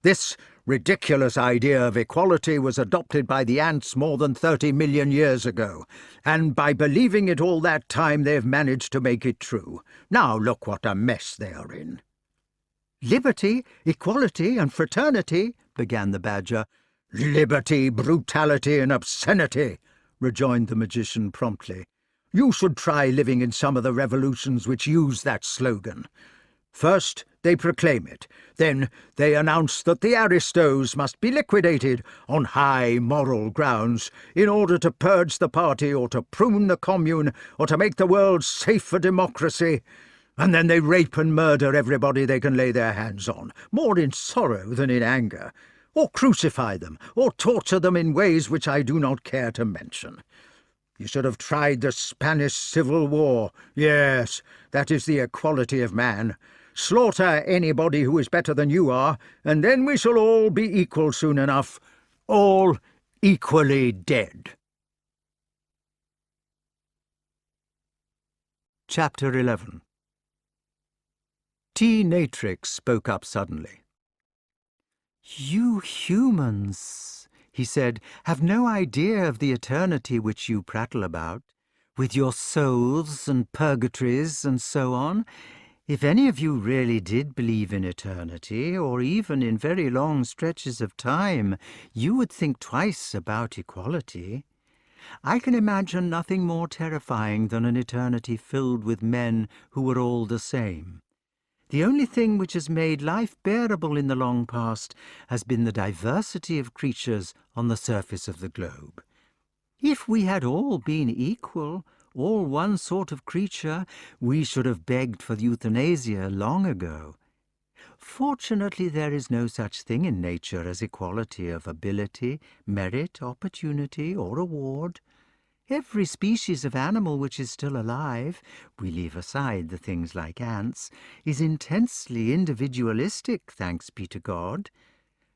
This ridiculous idea of equality was adopted by the ants more than 30 million years ago, and by believing it all that time they've managed to make it true. Now look what a mess they are in." "Liberty, equality, and fraternity," began the badger. "Liberty, brutality, and obscenity," rejoined the magician promptly. "You should try living in some of the revolutions which use that slogan. First, they proclaim it. Then they announce that the aristos must be liquidated on high moral grounds in order to purge the party or to prune the commune or to make the world safe for democracy. And then they rape and murder everybody they can lay their hands on, more in sorrow than in anger, or crucify them, or torture them in ways which I do not care to mention. You should have tried the Spanish Civil War. Yes, that is the equality of man. Slaughter anybody who is better than you are, and then we shall all be equal soon enough, all equally dead. Chapter 11. T. Natrix spoke up suddenly. "You humans," he said, "have no idea of the eternity which you prattle about, with your souls and purgatories and so on. If any of you really did believe in eternity, or even in very long stretches of time, you would think twice about equality. I can imagine nothing more terrifying than an eternity filled with men who were all the same. The only thing which has made life bearable in the long past has been the diversity of creatures on the surface of the globe. If we had all been equal, all one sort of creature, we should have begged for euthanasia long ago. Fortunately, there is no such thing in nature as equality of ability, merit, opportunity, or reward. Every species of animal which is still alive, we leave aside the things like ants, is intensely individualistic, thanks be to God.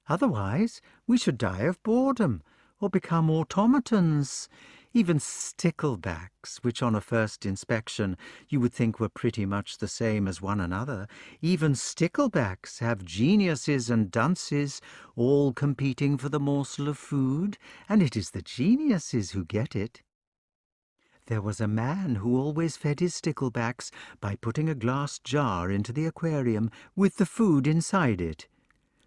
Otherwise, we should die of boredom, or become automatons. Even sticklebacks, which on a first inspection you would think were pretty much the same as one another, even sticklebacks have geniuses and dunces, all competing for the morsel of food, and it is the geniuses who get it. There was a man who always fed his sticklebacks by putting a glass jar into the aquarium with the food inside it.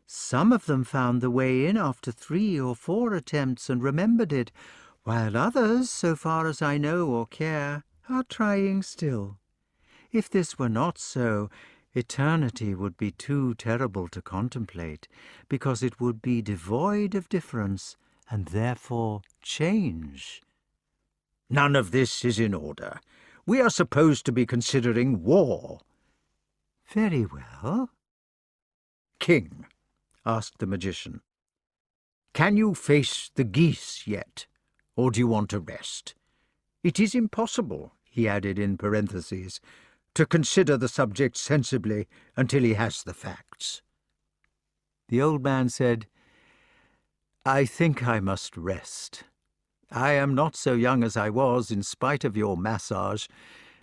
Some of them found the way in after 3 or 4 attempts and remembered it, while others, so far as I know or care, are trying still. If this were not so, eternity would be too terrible to contemplate, because it would be devoid of difference, and therefore change. None of this is in order. We are supposed to be considering war." "Very well." "King," asked the magician, "can you face the geese yet, or do you want to rest? It is impossible," he added in parentheses, "to consider the subject sensibly until he has the facts." The old man said, "I think I must rest. I am not so young as I was, in spite of your massage,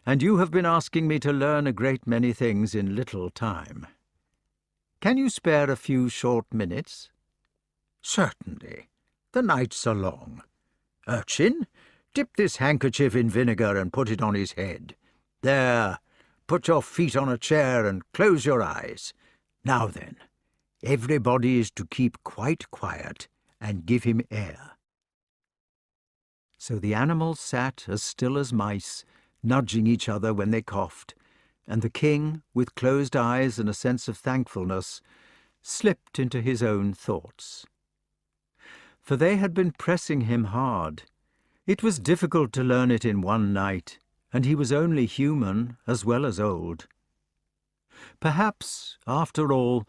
and you have been asking me to learn a great many things in little time. Can you spare a few short minutes?" "Certainly. The nights are long. Urchin, dip this handkerchief in vinegar and put it on his head. There, put your feet on a chair and close your eyes. Now then, everybody is to keep quite quiet and give him air." So the animals sat as still as mice, nudging each other when they coughed, and the king, with closed eyes and a sense of thankfulness, slipped into his own thoughts. For they had been pressing him hard. It was difficult to learn it in one night, and he was only human as well as old. Perhaps, after all,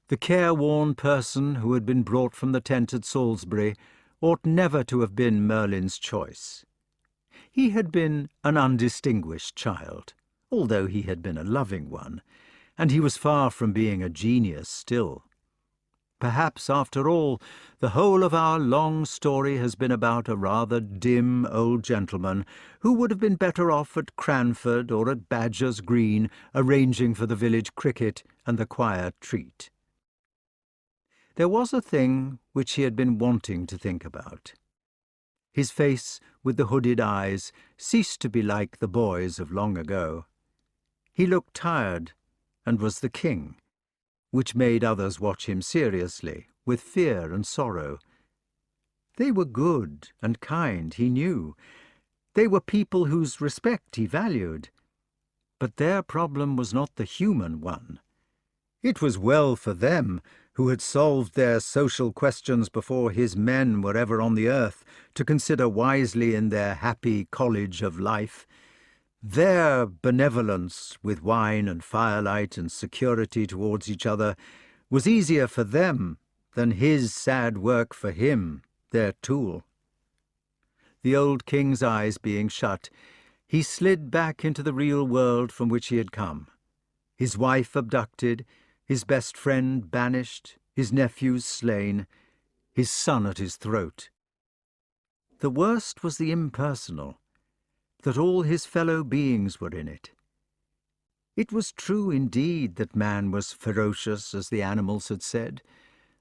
the careworn person who had been brought from the tent at Salisbury ought never to have been Merlyn's choice. He had been an undistinguished child, although he had been a loving one, and he was far from being a genius still. Perhaps, after all, the whole of our long story has been about a rather dim old gentleman who would have been better off at Cranford or at Badger's Green arranging for the village cricket and the choir treat. There was a thing which he had been wanting to think about. His face, with the hooded eyes, ceased to be like the boy's of long ago. He looked tired, and was the king, which made others watch him seriously, with fear and sorrow. They were good and kind, he knew. They were people whose respect he valued. But their problem was not the human one. It was well for them, who had solved their social questions before his men were ever on the earth, to consider wisely in their happy college of life. Their benevolence, with wine and firelight and security towards each other, was easier for them than his sad work for him, their tool. The old king's eyes being shut, he slid back into the real world from which he had come. His wife abducted, his best friend banished, his nephews slain, his son at his throat. The worst was the impersonal, that all his fellow beings were in it. It was true indeed that man was ferocious, as the animals had said.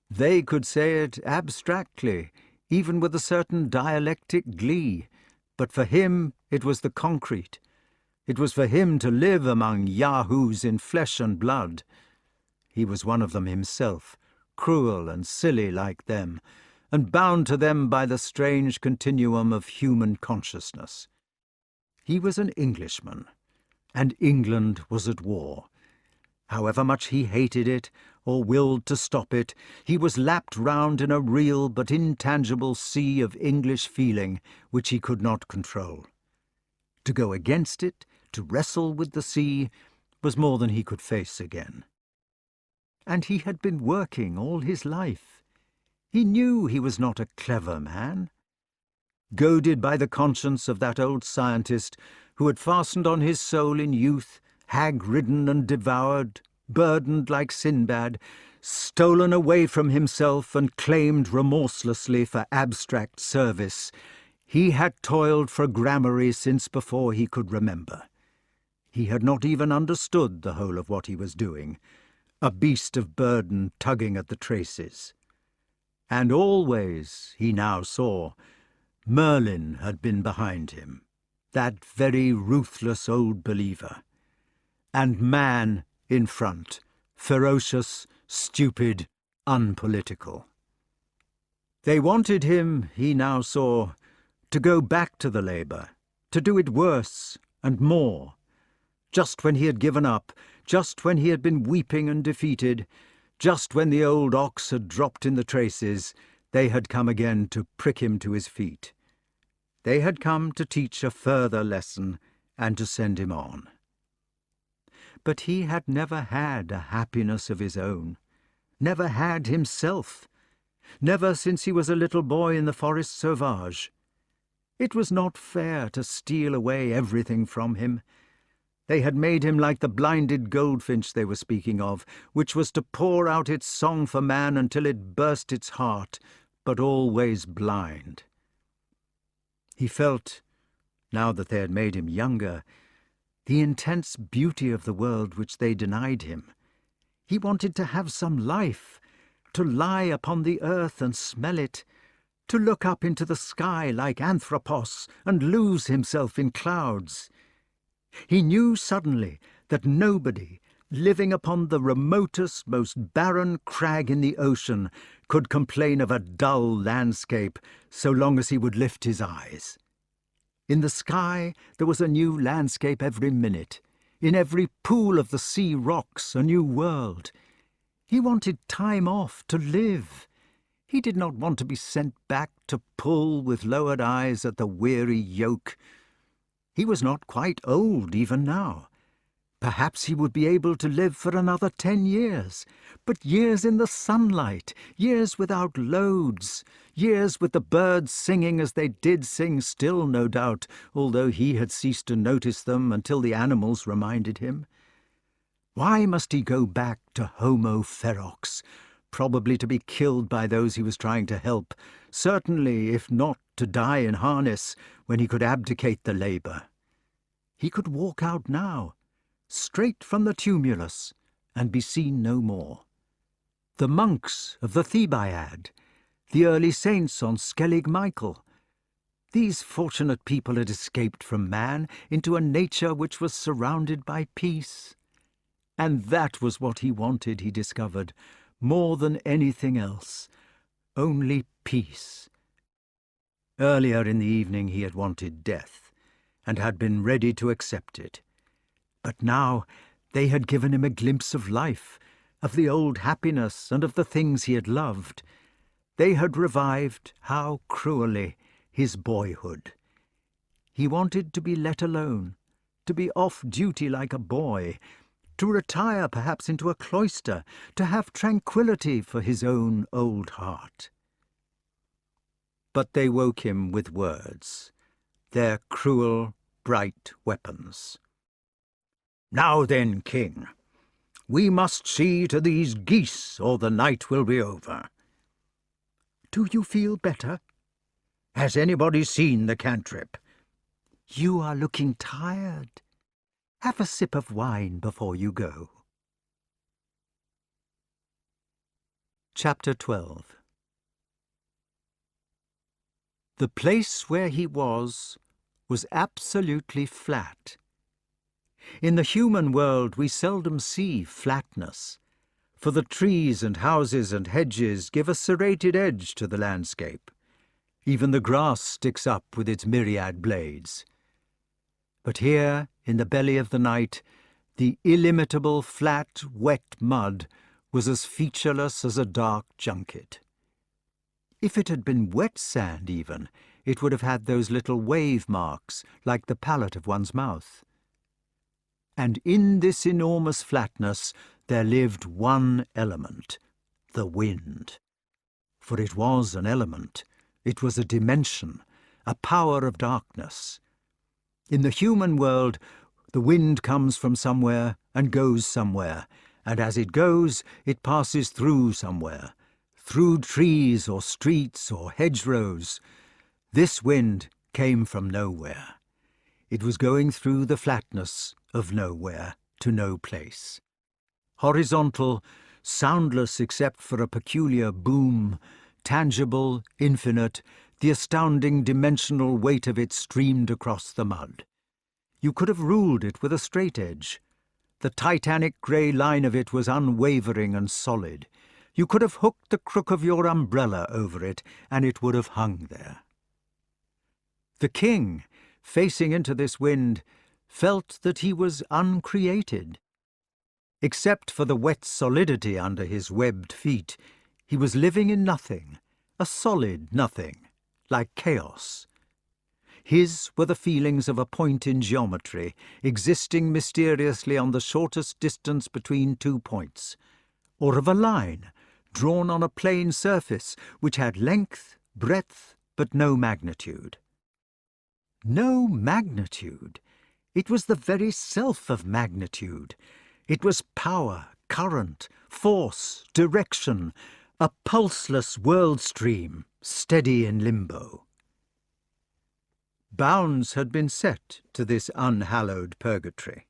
They could say it abstractly, even with a certain dialectic glee, but for him it was the concrete. It was for him to live among yahoos in flesh and blood. He was one of them himself, cruel and silly like them, and bound to them by the strange continuum of human consciousness. He was an Englishman, and England was at war. However much he hated it, or willed to stop it, he was lapped round in a real but intangible sea of English feeling which he could not control. To go against it, to wrestle with the sea, was more than he could face again. And he had been working all his life. He knew he was not a clever man. Goaded by the conscience of that old scientist who had fastened on his soul in youth, hag-ridden and devoured, burdened like Sinbad, stolen away from himself and claimed remorselessly for abstract service, he had toiled for gramarye since before he could remember. He had not even understood the whole of what he was doing, a beast of burden tugging at the traces. And always, he now saw, Merlyn had been behind him, that very ruthless old believer, and man in front, ferocious, stupid, unpolitical. They wanted him, he now saw, to go back to the labour, to do it worse and more. Just when he had given up, just when he had been weeping and defeated, just when the old ox had dropped in the traces, they had come again to prick him to his feet. They had come to teach a further lesson and to send him on. But he had never had a happiness of his own, never had himself, never since he was a little boy in the forest sauvage. It was not fair to steal away everything from him. They had made him like the blinded goldfinch they were speaking of, which was to pour out its song for man until it burst its heart, but always blind. He felt, now that they had made him younger, the intense beauty of the world which they denied him. He wanted to have some life, to lie upon the earth and smell it, to look up into the sky like Anthropos and lose himself in clouds. He knew suddenly that nobody, living upon the remotest, most barren crag in the ocean, could complain of a dull landscape so long as he would lift his eyes. In the sky there was a new landscape every minute. In every pool of the sea rocks a new world. He wanted time off to live. He did not want to be sent back to pull with lowered eyes at the weary yoke. He was not quite old even now. Perhaps he would be able to live for another 10 years, but years in the sunlight, years without loads, years with the birds singing as they did sing still, no doubt, although he had ceased to notice them until the animals reminded him. Why must he go back to Homo ferox, probably to be killed by those he was trying to help, certainly, if not to die in harness, when he could abdicate the labour? He could walk out now, straight from the tumulus, and be seen no more. The monks of the Thebaid, the early saints on Skellig Michael, these fortunate people had escaped from man into a nature which was surrounded by peace. And that was what he wanted, he discovered, more than anything else, only peace. Earlier in the evening he had wanted death, and had been ready to accept it. But now they had given him a glimpse of life, of the old happiness and of the things he had loved. They had revived, how cruelly, his boyhood. He wanted to be let alone, to be off duty like a boy, to retire perhaps into a cloister, to have tranquillity for his own old heart. But they woke him with words, their cruel, bright weapons. "Now then, King, we must see to these geese, or the night will be over." "Do you feel better?" "Has anybody seen the cantrip?" "You are looking tired. Have a sip of wine before you go." Chapter 12. The place where he was absolutely flat. In the human world we seldom see flatness, for the trees and houses and hedges give a serrated edge to the landscape. Even the grass sticks up with its myriad blades. But here, in the belly of the night, the illimitable flat, wet mud was as featureless as a dark junket. If it had been wet sand even, it would have had those little wave marks like the palate of one's mouth. And in this enormous flatness there lived one element, the wind. For it was an element, it was a dimension, a power of darkness. In the human world, the wind comes from somewhere and goes somewhere, and as it goes, it passes through somewhere, through trees or streets or hedgerows. This wind came from nowhere. It was going through the flatness of nowhere to no place. Horizontal, soundless except for a peculiar boom, tangible, infinite, the astounding dimensional weight of it streamed across the mud. You could have ruled it with a straight edge. The titanic grey line of it was unwavering and solid. You could have hooked the crook of your umbrella over it, and it would have hung there. The king, facing into this wind, felt that he was uncreated. Except for the wet solidity under his webbed feet, he was living in nothing, a solid nothing, like chaos. His were the feelings of a point in geometry, existing mysteriously on the shortest distance between two points, or of a line, drawn on a plane surface, which had length, breadth, but no magnitude. No magnitude! It was the very self of magnitude. It was power, current, force, direction, a pulseless world stream, steady in limbo. Bounds had been set to this unhallowed purgatory.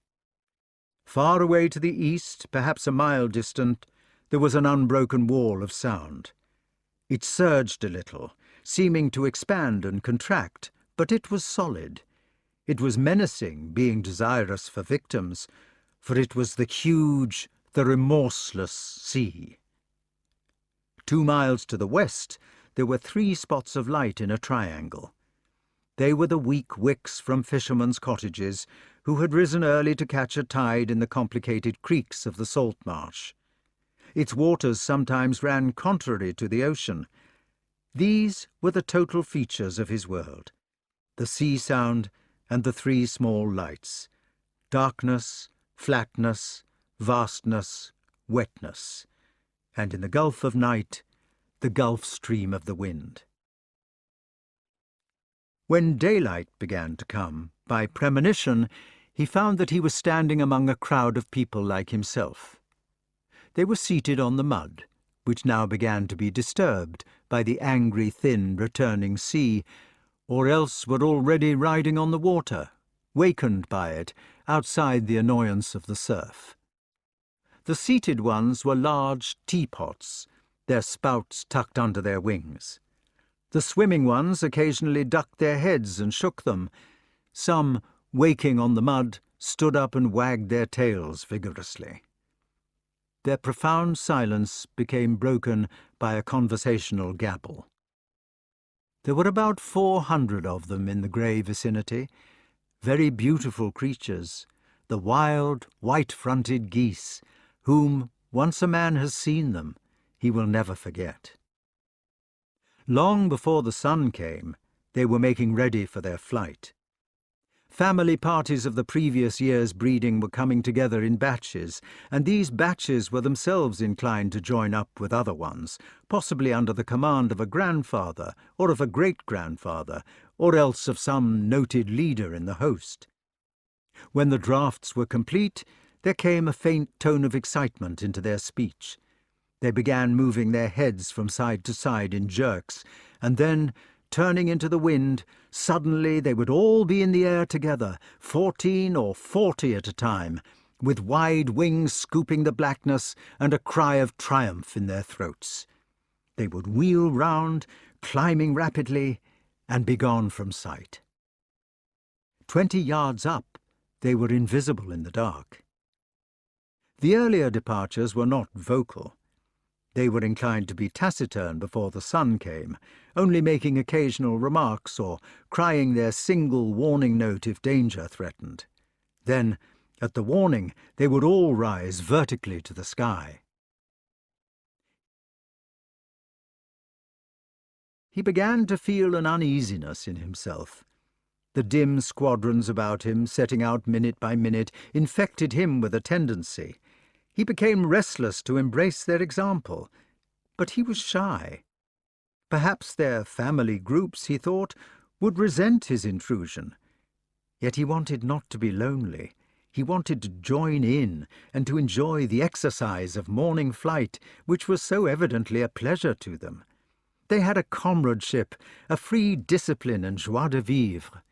Far away to the east, perhaps a mile distant, there was an unbroken wall of sound. It surged a little, seeming to expand and contract, but it was solid. It was menacing, being desirous for victims, for it was the huge, the remorseless sea. 2 miles to the west, there were 3 spots of light in a triangle. They were the weak wicks from fishermen's cottages, who had risen early to catch a tide in the complicated creeks of the salt marsh. Its waters sometimes ran contrary to the ocean. These were the total features of his world, the sea sound and the 3 small lights, darkness, flatness, vastness, wetness, and in the gulf of night, the gulf stream of the wind. When daylight began to come, by premonition, he found that he was standing among a crowd of people like himself. They were seated on the mud, which now began to be disturbed by the angry, thin, returning sea, or else were already riding on the water, wakened by it, outside the annoyance of the surf. The seated ones were large teapots, their spouts tucked under their wings. The swimming ones occasionally ducked their heads and shook them. Some, waking on the mud, stood up and wagged their tails vigorously. Their profound silence became broken by a conversational gabble. There were about 400 of them in the grey vicinity, very beautiful creatures, the wild, white-fronted geese, whom, once a man has seen them, he will never forget. Long before the sun came, they were making ready for their flight. Family parties of the previous year's breeding were coming together in batches, and these batches were themselves inclined to join up with other ones, possibly under the command of a grandfather or of a great-grandfather, or else of some noted leader in the host. When the drafts were complete, there came a faint tone of excitement into their speech. They began moving their heads from side to side in jerks, and then, turning into the wind, suddenly they would all be in the air together, 14 or 40 at a time, with wide wings scooping the blackness and a cry of triumph in their throats. They would wheel round, climbing rapidly, and be gone from sight. 20 yards up, they were invisible in the dark. The earlier departures were not vocal. They were inclined to be taciturn before the sun came, only making occasional remarks or crying their single warning note if danger threatened. Then, at the warning, they would all rise vertically to the sky. He began to feel an uneasiness in himself. The dim squadrons about him, setting out minute by minute, infected him with a tendency. He became restless to embrace their example, but he was shy. Perhaps their family groups, he thought, would resent his intrusion. Yet he wanted not to be lonely. He wanted to join in and to enjoy the exercise of morning flight, which was so evidently a pleasure to them. They had a comradeship, a free discipline and joie de vivre.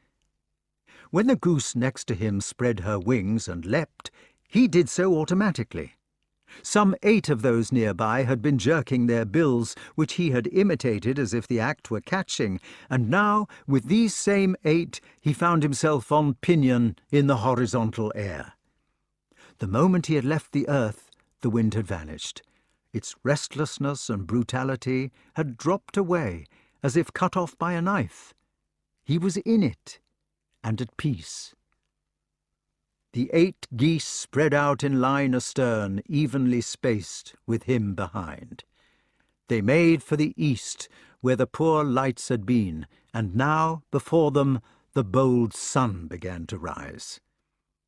When the goose next to him spread her wings and leapt, he did so automatically. Some 8 of those nearby had been jerking their bills, which he had imitated as if the act were catching, and now, with these same 8, he found himself on pinion in the horizontal air. The moment he had left the earth, the wind had vanished. Its restlessness and brutality had dropped away, as if cut off by a knife. He was in it, and at peace. The 8 geese spread out in line astern, evenly spaced, with him behind. They made for the east, where the poor lights had been, and now, before them, the bold sun began to rise.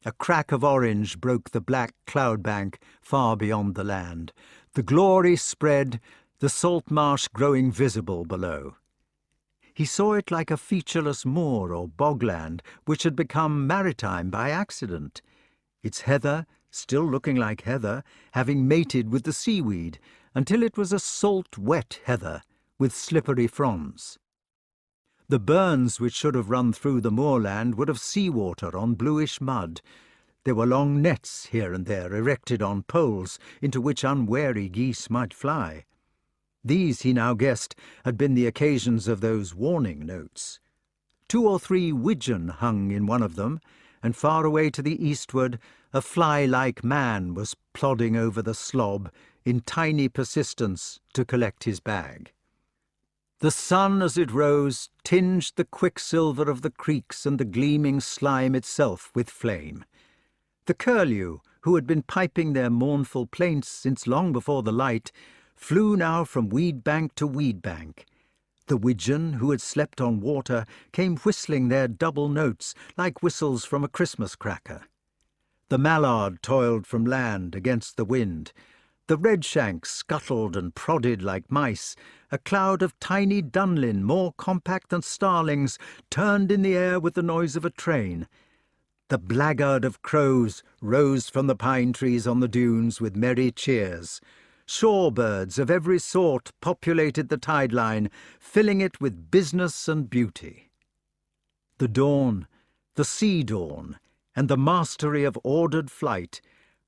A crack of orange broke the black cloud bank far beyond the land. The glory spread, the salt marsh growing visible below. He saw it like a featureless moor or bogland which had become maritime by accident, its heather, still looking like heather, having mated with the seaweed, until it was a salt, wet heather with slippery fronds. The burns which should have run through the moorland were of sea-water on bluish mud. There were long nets here and there erected on poles into which unwary geese might fly. These, he now guessed, had been the occasions of those warning notes. 2 or 3 widgeon hung in one of them, and far away to the eastward a fly-like man was plodding over the slob in tiny persistence to collect his bag. The sun, as it rose, tinged the quicksilver of the creeks and the gleaming slime itself with flame. The curlew, who had been piping their mournful plaints since long before the light, flew now from weed bank to weed bank. The widgeon, who had slept on water, came whistling their double notes like whistles from a Christmas cracker. The mallard toiled from land against the wind. The redshanks scuttled and prodded like mice. A cloud of tiny dunlin, more compact than starlings, turned in the air with the noise of a train. The blackguard of crows rose from the pine trees on the dunes with merry cheers. Shorebirds of every sort populated the tide-line, filling it with business and beauty. The dawn, the sea dawn, and the mastery of ordered flight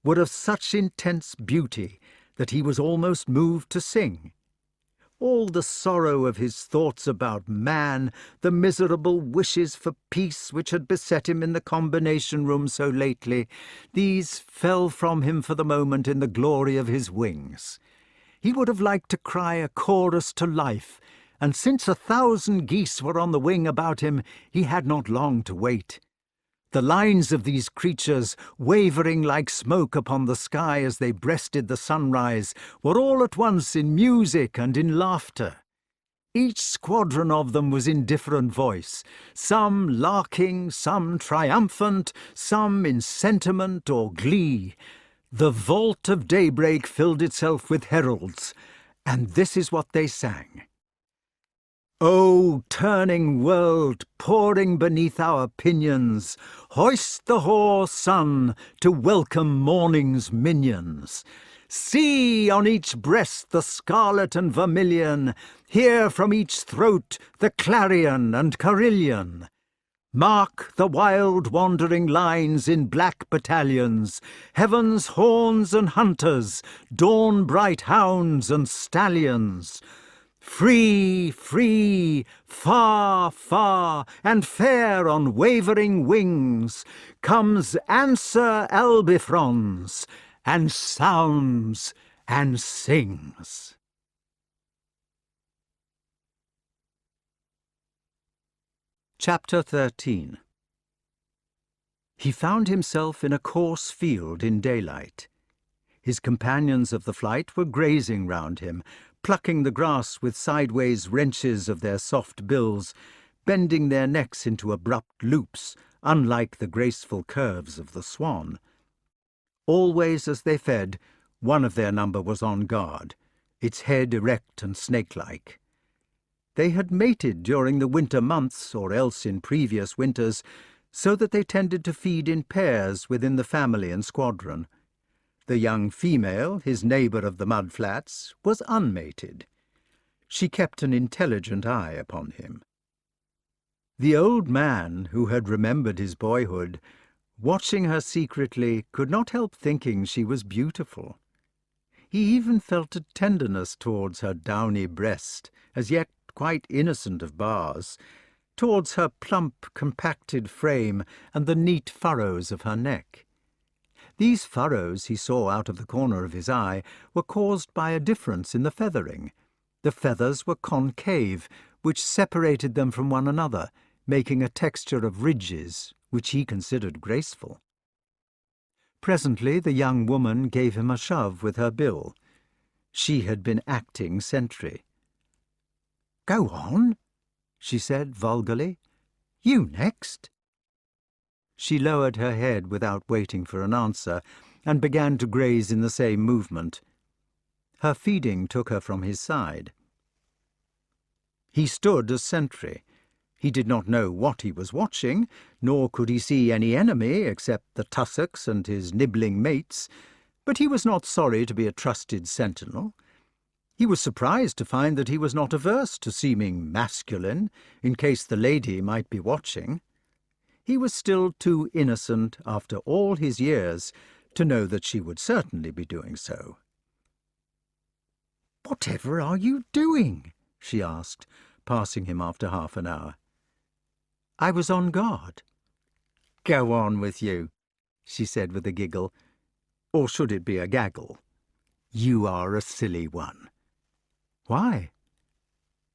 were of such intense beauty that he was almost moved to sing. All the sorrow of his thoughts about man, the miserable wishes for peace which had beset him in the combination room so lately, these fell from him for the moment in the glory of his wings. He would have liked to cry a chorus to life, and since 1,000 geese were on the wing about him, he had not long to wait. The lines of these creatures, wavering like smoke upon the sky as they breasted the sunrise, were all at once in music and in laughter. Each squadron of them was in different voice, some larking, some triumphant, some in sentiment or glee. The vault of daybreak filled itself with heralds, and this is what they sang. O turning world, pouring beneath our pinions, hoist the hoar sun to welcome morning's minions. See on each breast the scarlet and vermilion, hear from each throat the clarion and carillon. Mark the wild wandering lines in black battalions, heaven's horns and hunters, dawn-bright hounds and stallions. Free, free, far, far, and fair on wavering wings, comes answer Albifrons, and sounds and sings. Chapter 13. He found himself in a coarse field in daylight. His companions of the flight were grazing round him, plucking the grass with sideways wrenches of their soft bills, bending their necks into abrupt loops, unlike the graceful curves of the swan. Always as they fed, one of their number was on guard, its head erect and snake-like. They had mated during the winter months, or else in previous winters, so that they tended to feed in pairs within the family and squadron. The young female, his neighbour of the mud-flats, was unmated. She kept an intelligent eye upon him. The old man, who had remembered his boyhood, watching her secretly, could not help thinking she was beautiful. He even felt a tenderness towards her downy breast, as yet quite innocent of bars, towards her plump, compacted frame and the neat furrows of her neck. These furrows, he saw out of the corner of his eye, were caused by a difference in the feathering. The feathers were concave, which separated them from one another, making a texture of ridges, which he considered graceful. Presently the young woman gave him a shove with her bill. She had been acting sentry. "Go on," she said vulgarly. "You next." She lowered her head without waiting for an answer, and began to graze in the same movement. Her feeding took her from his side. He stood as sentry. He did not know what he was watching, nor could he see any enemy except the tussocks and his nibbling mates, but he was not sorry to be a trusted sentinel. He was surprised to find that he was not averse to seeming masculine, in case the lady might be watching. He was still too innocent, after all his years, to know that she would certainly be doing so. "Whatever are you doing?" she asked, passing him after half an hour. "I was on guard." "Go on with you," she said with a giggle. Or should it be a gaggle? "You are a silly one." "Why?"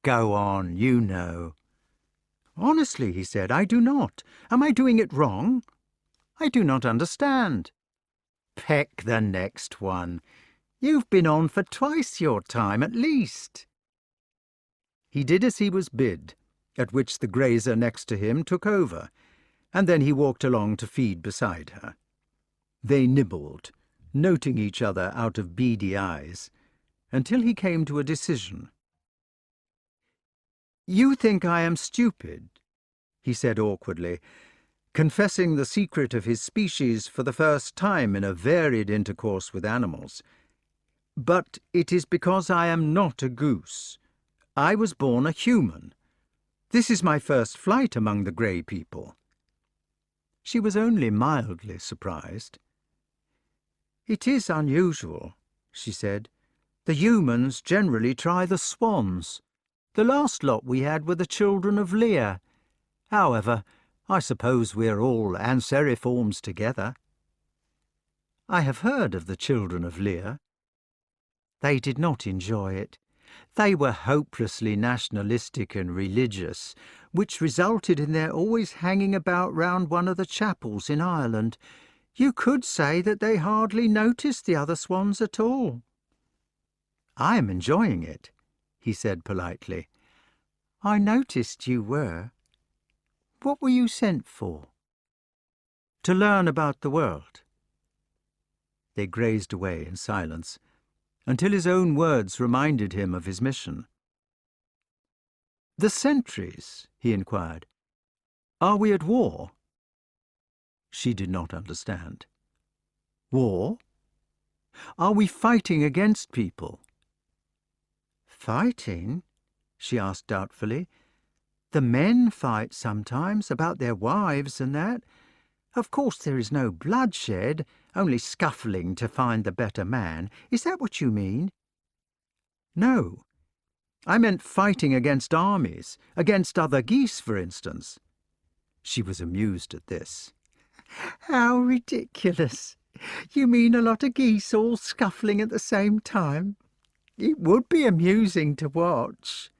"Go on, you know." "Honestly," he said, "I do not. Am I doing it wrong? I do not understand." "Peck the next one. You've been on for twice your time, at least." He did as he was bid, at which the grazer next to him took over, and then he walked along to feed beside her. They nibbled, noting each other out of beady eyes, until he came to a decision. "You think I am stupid," he said awkwardly, confessing the secret of his species for the first time in a varied intercourse with animals. "But it is because I am not a goose. I was born a human. This is my first flight among the grey people." She was only mildly surprised. "It is unusual," she said. "The humans generally try the swans. The last lot we had were the children of Lear. However, I suppose we are all anseriforms together." "I have heard of the children of Lear." They did not enjoy it. They were hopelessly nationalistic and religious, which resulted in their always hanging about round one of the chapels in Ireland. You could say that they hardly noticed the other swans at all. "I am enjoying it," he said politely. I noticed you were. What were you sent for? To learn about the world. They grazed away in silence, until his own words reminded him of his mission. The sentries, he inquired. Are we at war? She did not understand. War? Are we fighting against people? Fighting? She asked doubtfully. The men fight sometimes, about their wives and that. Of course there is no bloodshed, only scuffling to find the better man. Is that what you mean? No. I meant fighting against armies, against other geese, for instance. She was amused at this. How ridiculous! You mean a lot of geese all scuffling at the same time? It would be amusing to watch.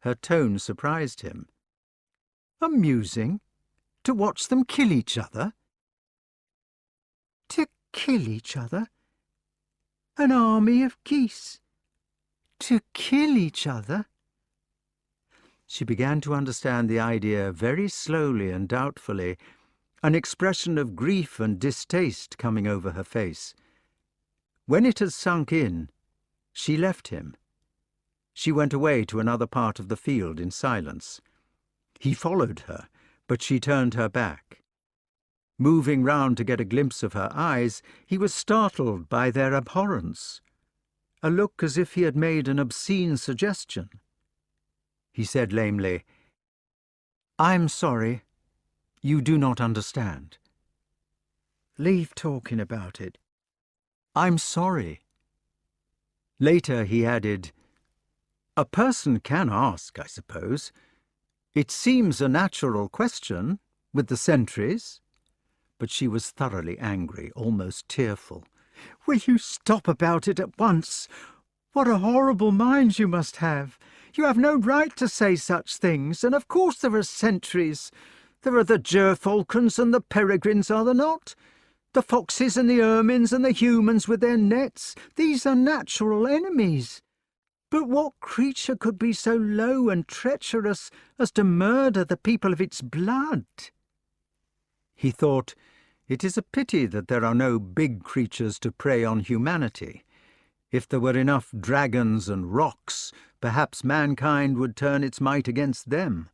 Her tone surprised him. Amusing? To watch them kill each other? To kill each other? An army of geese? To kill each other? She began to understand the idea very slowly and doubtfully, an expression of grief and distaste coming over her face. When it had sunk in, she left him. She went away to another part of the field in silence. He followed her, but she turned her back. Moving round to get a glimpse of her eyes, he was startled by their abhorrence, a look as if he had made an obscene suggestion. He said lamely, "I'm sorry. You do not understand." "Leave talking about it." "I'm sorry." Later he added, "A person can ask, I suppose. It seems a natural question, with the sentries." But she was thoroughly angry, almost tearful. "Will you stop about it at once? What a horrible mind you must have! You have no right to say such things, and of course there are sentries. There are the gerfalcons and the peregrines, are there not? The foxes and the ermines and the humans with their nets. These are natural enemies. But what creature could be so low and treacherous as to murder the people of its blood?" He thought, it is a pity that there are no big creatures to prey on humanity. If there were enough dragons and rocks, perhaps mankind would turn its might against them.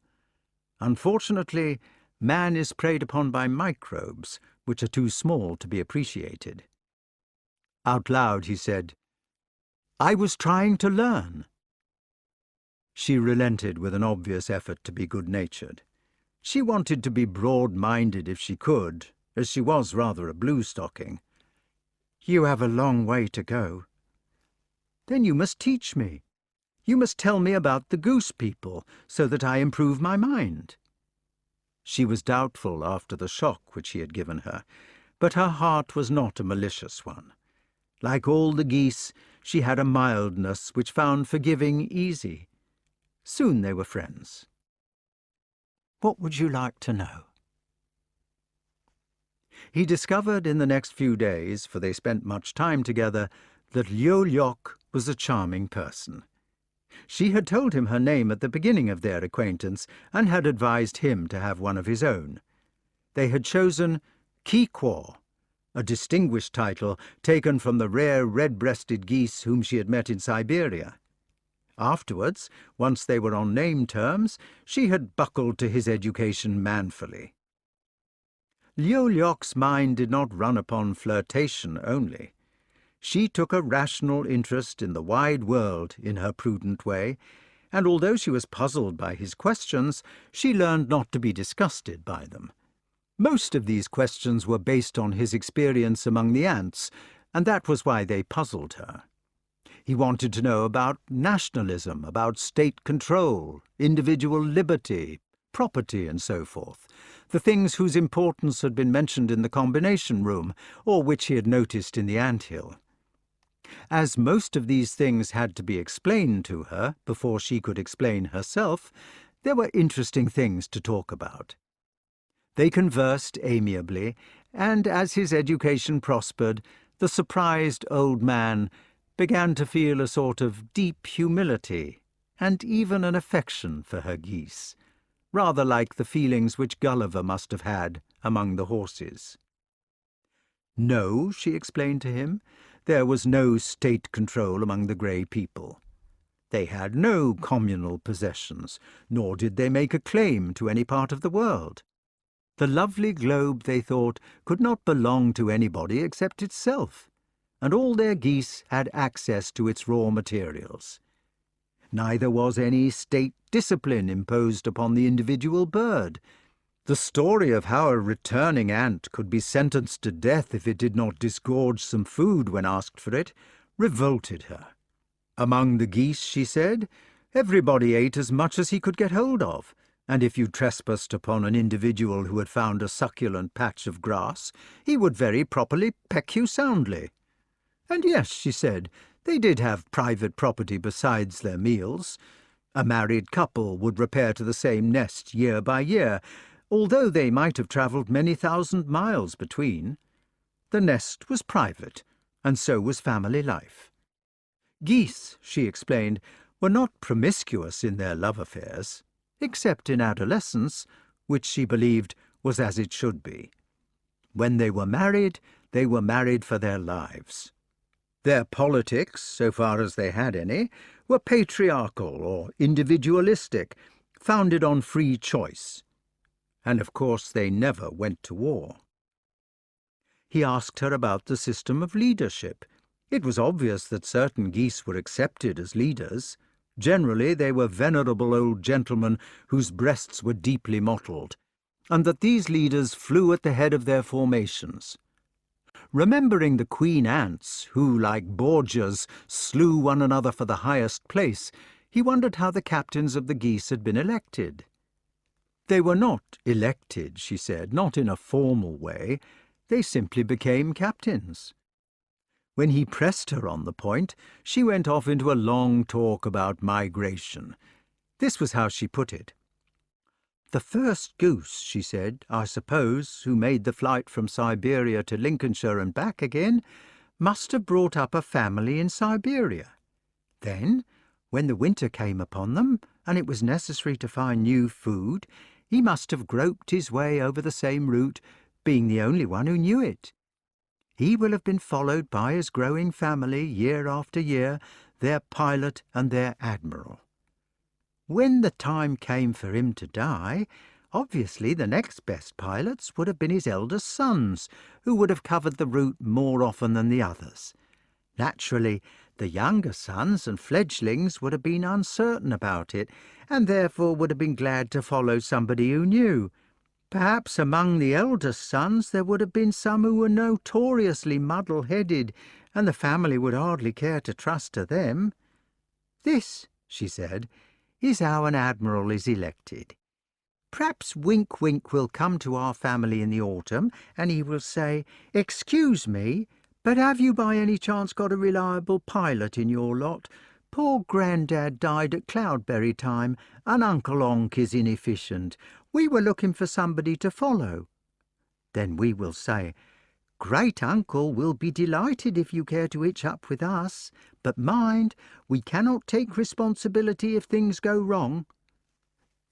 Unfortunately, man is preyed upon by microbes, which are too small to be appreciated. Out loud he said, "I was trying to learn." She relented with an obvious effort to be good-natured. She wanted to be broad-minded if she could, as she was rather a blue-stocking. "You have a long way to go." "Then you must teach me. You must tell me about the goose people, so that I improve my mind." She was doubtful after the shock which he had given her, but her heart was not a malicious one. Like all the geese, she had a mildness which found forgiving easy. Soon they were friends. "What would you like to know?" He discovered in the next few days, for they spent much time together, that Liu Liok was a charming person. She had told him her name at the beginning of their acquaintance, and had advised him to have one of his own. They had chosen Ki Kuo, a distinguished title taken from the rare red-breasted geese whom she had met in Siberia. Afterwards, once they were on name terms, she had buckled to his education manfully. Liu Liok's mind did not run upon flirtation only. She took a rational interest in the wide world in her prudent way, and although she was puzzled by his questions, she learned not to be disgusted by them. Most of these questions were based on his experience among the ants, and that was why they puzzled her. He wanted to know about nationalism, about state control, individual liberty, property, and so forth, the things whose importance had been mentioned in the combination room, or which he had noticed in the ant-hill. As most of these things had to be explained to her before she could explain herself, there were interesting things to talk about. They conversed amiably, and as his education prospered, the surprised old man began to feel a sort of deep humility and even an affection for her geese, rather like the feelings which Gulliver must have had among the horses. No, she explained to him, there was no state control among the grey people. They had no communal possessions, nor did they make a claim to any part of the world. The lovely globe, they thought, could not belong to anybody except itself, and all their geese had access to its raw materials. Neither was any state discipline imposed upon the individual bird. The story of how a returning ant could be sentenced to death if it did not disgorge some food when asked for it revolted her. Among the geese, she said, everybody ate as much as he could get hold of, and if you trespassed upon an individual who had found a succulent patch of grass, he would very properly peck you soundly. And yes, she said, they did have private property besides their meals. A married couple would repair to the same nest year by year, although they might have travelled many thousand miles between. The nest was private, and so was family life. Geese, she explained, were not promiscuous in their love affairs, except in adolescence, which she believed was as it should be. When they were married for their lives. Their politics, so far as they had any, were patriarchal or individualistic, founded on free choice. And of course they never went to war. He asked her about the system of leadership. It was obvious that certain geese were accepted as leaders. Generally they were venerable old gentlemen whose breasts were deeply mottled, and that these leaders flew at the head of their formations. Remembering the queen ants, who, like Borgias, slew one another for the highest place, he wondered how the captains of the geese had been elected. They were not elected, she said, not in a formal way. They simply became captains. When he pressed her on the point, she went off into a long talk about migration. This was how she put it. The first goose, she said, I suppose, who made the flight from Siberia to Lincolnshire and back again, must have brought up a family in Siberia. Then, when the winter came upon them, and it was necessary to find new food, he must have groped his way over the same route, being the only one who knew it. He will have been followed by his growing family year after year, their pilot and their admiral. When the time came for him to die, obviously the next best pilots would have been his eldest sons, who would have covered the route more often than the others. Naturally, the younger sons and fledglings would have been uncertain about it, and therefore would have been glad to follow somebody who knew. Perhaps among the eldest sons there would have been some who were notoriously muddle-headed, and the family would hardly care to trust to them. This, she said, is how an admiral is elected. Perhaps Wink-Wink will come to our family in the autumn, and he will say, "Excuse me, but have you by any chance got a reliable pilot in your lot? Poor Grandad died at Cloudberry time, and Uncle Onk is inefficient. We were looking for somebody to follow." Then we will say, "Great Uncle will be delighted if you care to hitch up with us, but mind, we cannot take responsibility if things go wrong."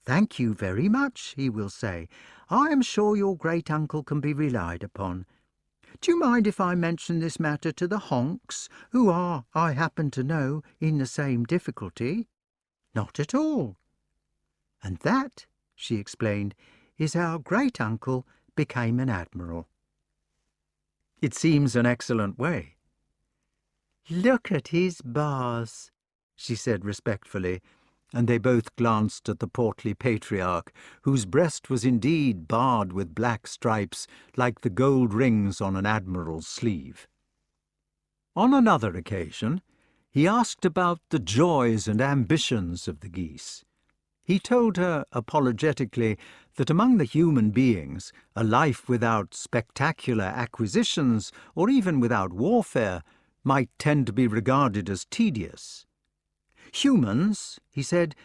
"Thank you very much," he will say. "I am sure your great uncle can be relied upon. Do you mind if I mention this matter to the Honks, who are, I happen to know, in the same difficulty?" "Not at all." And that, she explained, is how great uncle became an admiral. It seems an excellent way. "Look at his bars," she said respectfully, and they both glanced at the portly patriarch, whose breast was indeed barred with black stripes like the gold rings on an admiral's sleeve. On another occasion, he asked about the joys and ambitions of the geese. He told her apologetically that among the human beings a life without spectacular acquisitions, or even without warfare, might tend to be regarded as tedious. Humans, he said,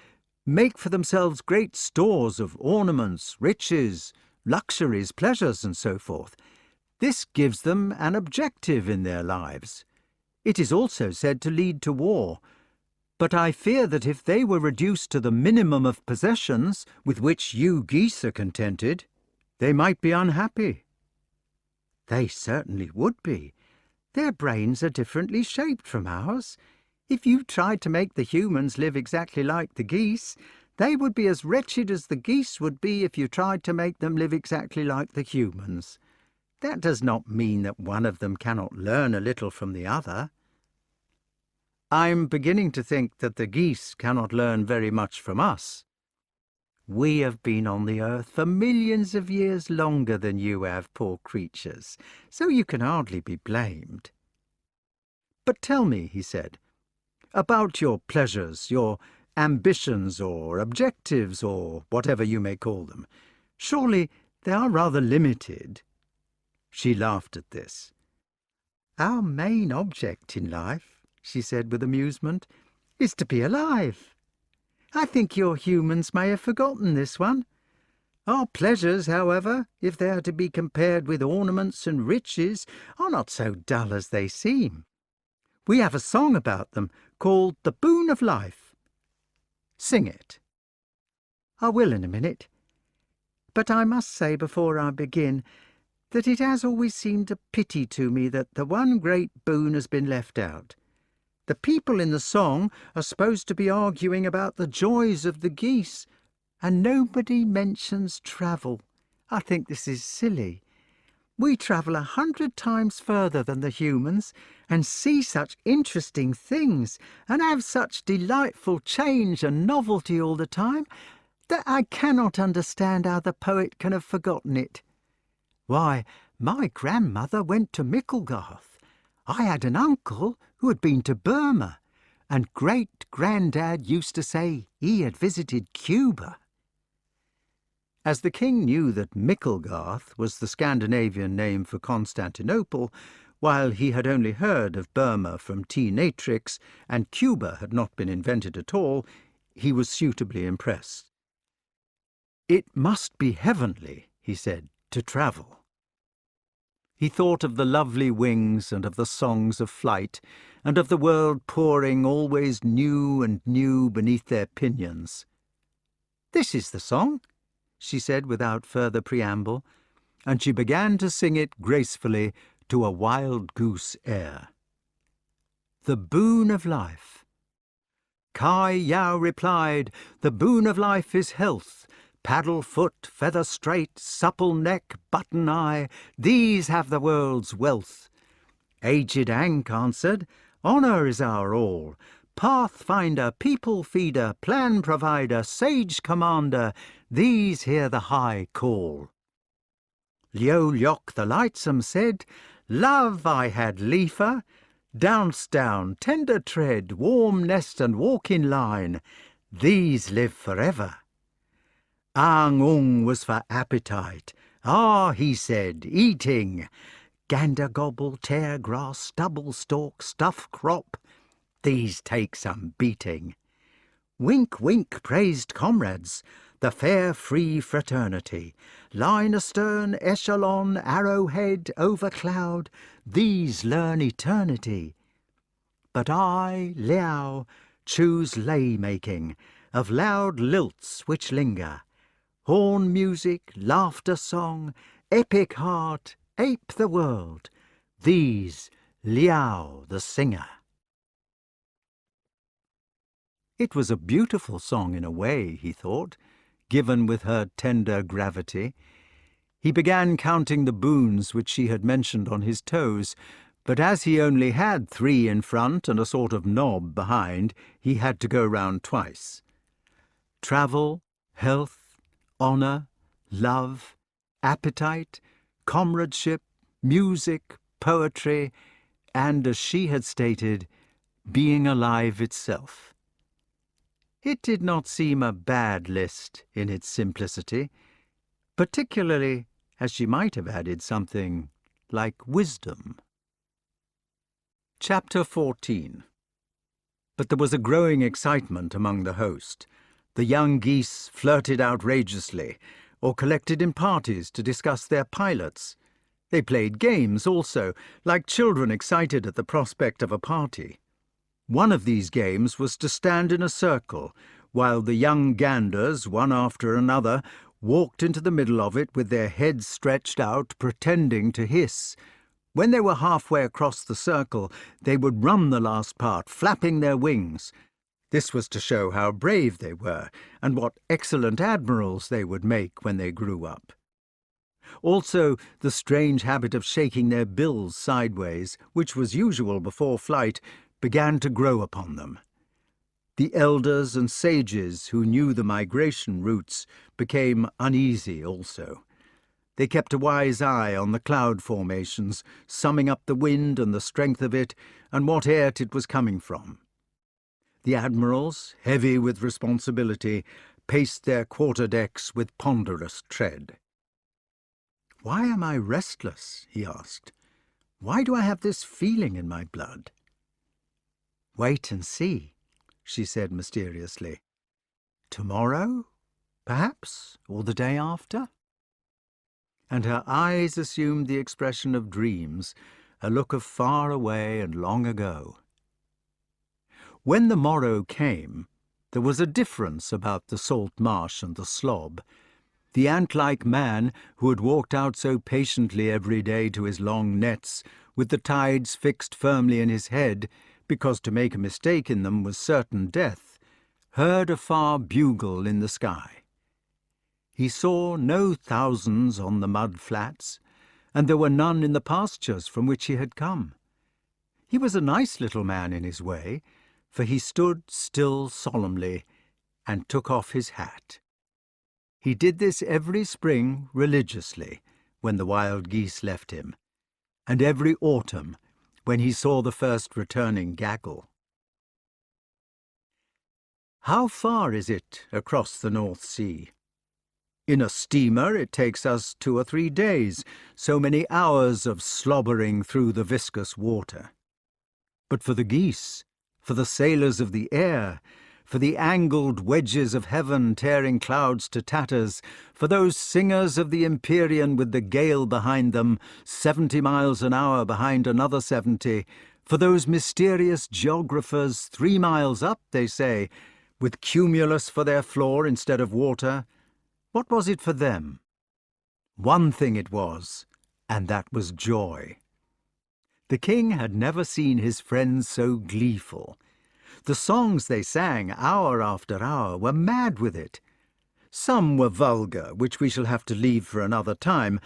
make for themselves great stores of ornaments, riches, luxuries, pleasures, and so forth. This gives them an objective in their lives. It is also said to lead to war. But I fear that if they were reduced to the minimum of possessions with which you geese are contented, they might be unhappy." "They certainly would be. Their brains are differently shaped from ours. If you tried to make the humans live exactly like the geese, they would be as wretched as the geese would be if you tried to make them live exactly like the humans. That does not mean that one of them cannot learn a little from the other." "I'm beginning to think that the geese cannot learn very much from us." "We have been on the earth for millions of years longer than you have, poor creatures, so you can hardly be blamed." "But tell me," he said, "about your pleasures, your ambitions or objectives or whatever you may call them. Surely they are rather limited." She laughed at this. "Our main object in life," she said with amusement, "is to be alive. I think your humans may have forgotten this one. Our pleasures, however, if they are to be compared with ornaments and riches, are not so dull as they seem. We have a song about them called The Boon of Life." "Sing it." "I will in a minute. But I must say before I begin that it has always seemed a pity to me that the one great boon has been left out. The people in the song are supposed to be arguing about the joys of the geese, and nobody mentions travel. I think this is silly. We travel 100 times further than the humans, and see such interesting things, and have such delightful change and novelty all the time, that I cannot understand how the poet can have forgotten it. Why, my grandmother went to Micklegarth. I had an uncle who had been to Burma, and great-granddad used to say he had visited Cuba." As the king knew that Micklegarth was the Scandinavian name for Constantinople, while he had only heard of Burma from T. Natrix, and Cuba had not been invented at all, he was suitably impressed. "It must be heavenly," he said, "to travel." He thought of the lovely wings and of the songs of flight, and of the world pouring always new and new beneath their pinions. "This is the song," she said without further preamble, and she began to sing it gracefully to a wild goose air. The Boon of Life. Kai Yao replied, "The boon of life is health. Paddle foot, feather straight, supple neck, button eye, these have the world's wealth." Aged Ankh answered, "Honour is our all. Pathfinder, people feeder, plan provider, sage commander, these hear the high call." Liu Liok the lightsome said, "Love I had liefer. Downce down, tender tread, warm nest and walk in line, these live forever." Ang Ung was for appetite. "Ah," he said, "eating. Gander gobble, tear grass, stubble stalk, stuff crop, these take some beating." Wink Wink praised comrades, the fair free fraternity. Line astern, echelon, arrowhead, over cloud, these learn eternity. But I, Liao, choose lay-making, of loud lilts which linger. Horn music, laughter song, epic heart, ape the world, these Liao the singer. It was a beautiful song in a way, he thought, given with her tender gravity. He began counting the boons which she had mentioned on his toes, but as he only had 3 in front and a sort of knob behind, he had to go round twice. Travel, health, honour, love, appetite, comradeship, music, poetry, and, as she had stated, being alive itself. It did not seem a bad list in its simplicity, particularly as she might have added something like wisdom. Chapter 14. But there was a growing excitement among the host. The young geese flirted outrageously, or collected in parties to discuss their pilots. They played games also, like children excited at the prospect of a party. One of these games was to stand in a circle, while the young ganders, one after another, walked into the middle of it with their heads stretched out, pretending to hiss. When they were halfway across the circle, they would run the last part, flapping their wings. This was to show how brave they were, and what excellent admirals they would make when they grew up. Also, the strange habit of shaking their bills sideways, which was usual before flight, began to grow upon them. The elders and sages who knew the migration routes became uneasy also. They kept a wise eye on the cloud formations, summing up the wind and the strength of it, and what airt it was coming from. The admirals, heavy with responsibility, paced their quarter-decks with ponderous tread. "Why am I restless?" he asked. "Why do I have this feeling in my blood?" "Wait and see," she said mysteriously. "Tomorrow, perhaps, or the day after?" And her eyes assumed the expression of dreams, a look of far away and long ago. When the morrow came, there was a difference about the salt marsh and the slob. The ant-like man, who had walked out so patiently every day to his long nets, with the tides fixed firmly in his head, because to make a mistake in them was certain death, heard a far bugle in the sky. He saw no thousands on the mud flats, and there were none in the pastures from which he had come. He was a nice little man in his way, for he stood still solemnly and took off his hat. He did this every spring religiously, when the wild geese left him, and every autumn, when he saw the first returning gaggle. How far is it across the North Sea? In a steamer it takes us 2 or 3 days, so many hours of slobbering through the viscous water. But for the geese, for the sailors of the air, for the angled wedges of heaven tearing clouds to tatters, for those singers of the Empyrean with the gale behind them, 70 miles an hour behind another 70, for those mysterious geographers 3 miles up, they say, with cumulus for their floor instead of water, what was it for them? One thing it was, and that was joy. The king had never seen his friends so gleeful. The songs they sang, hour after hour, were mad with it. Some were vulgar, which we shall have to leave for another time.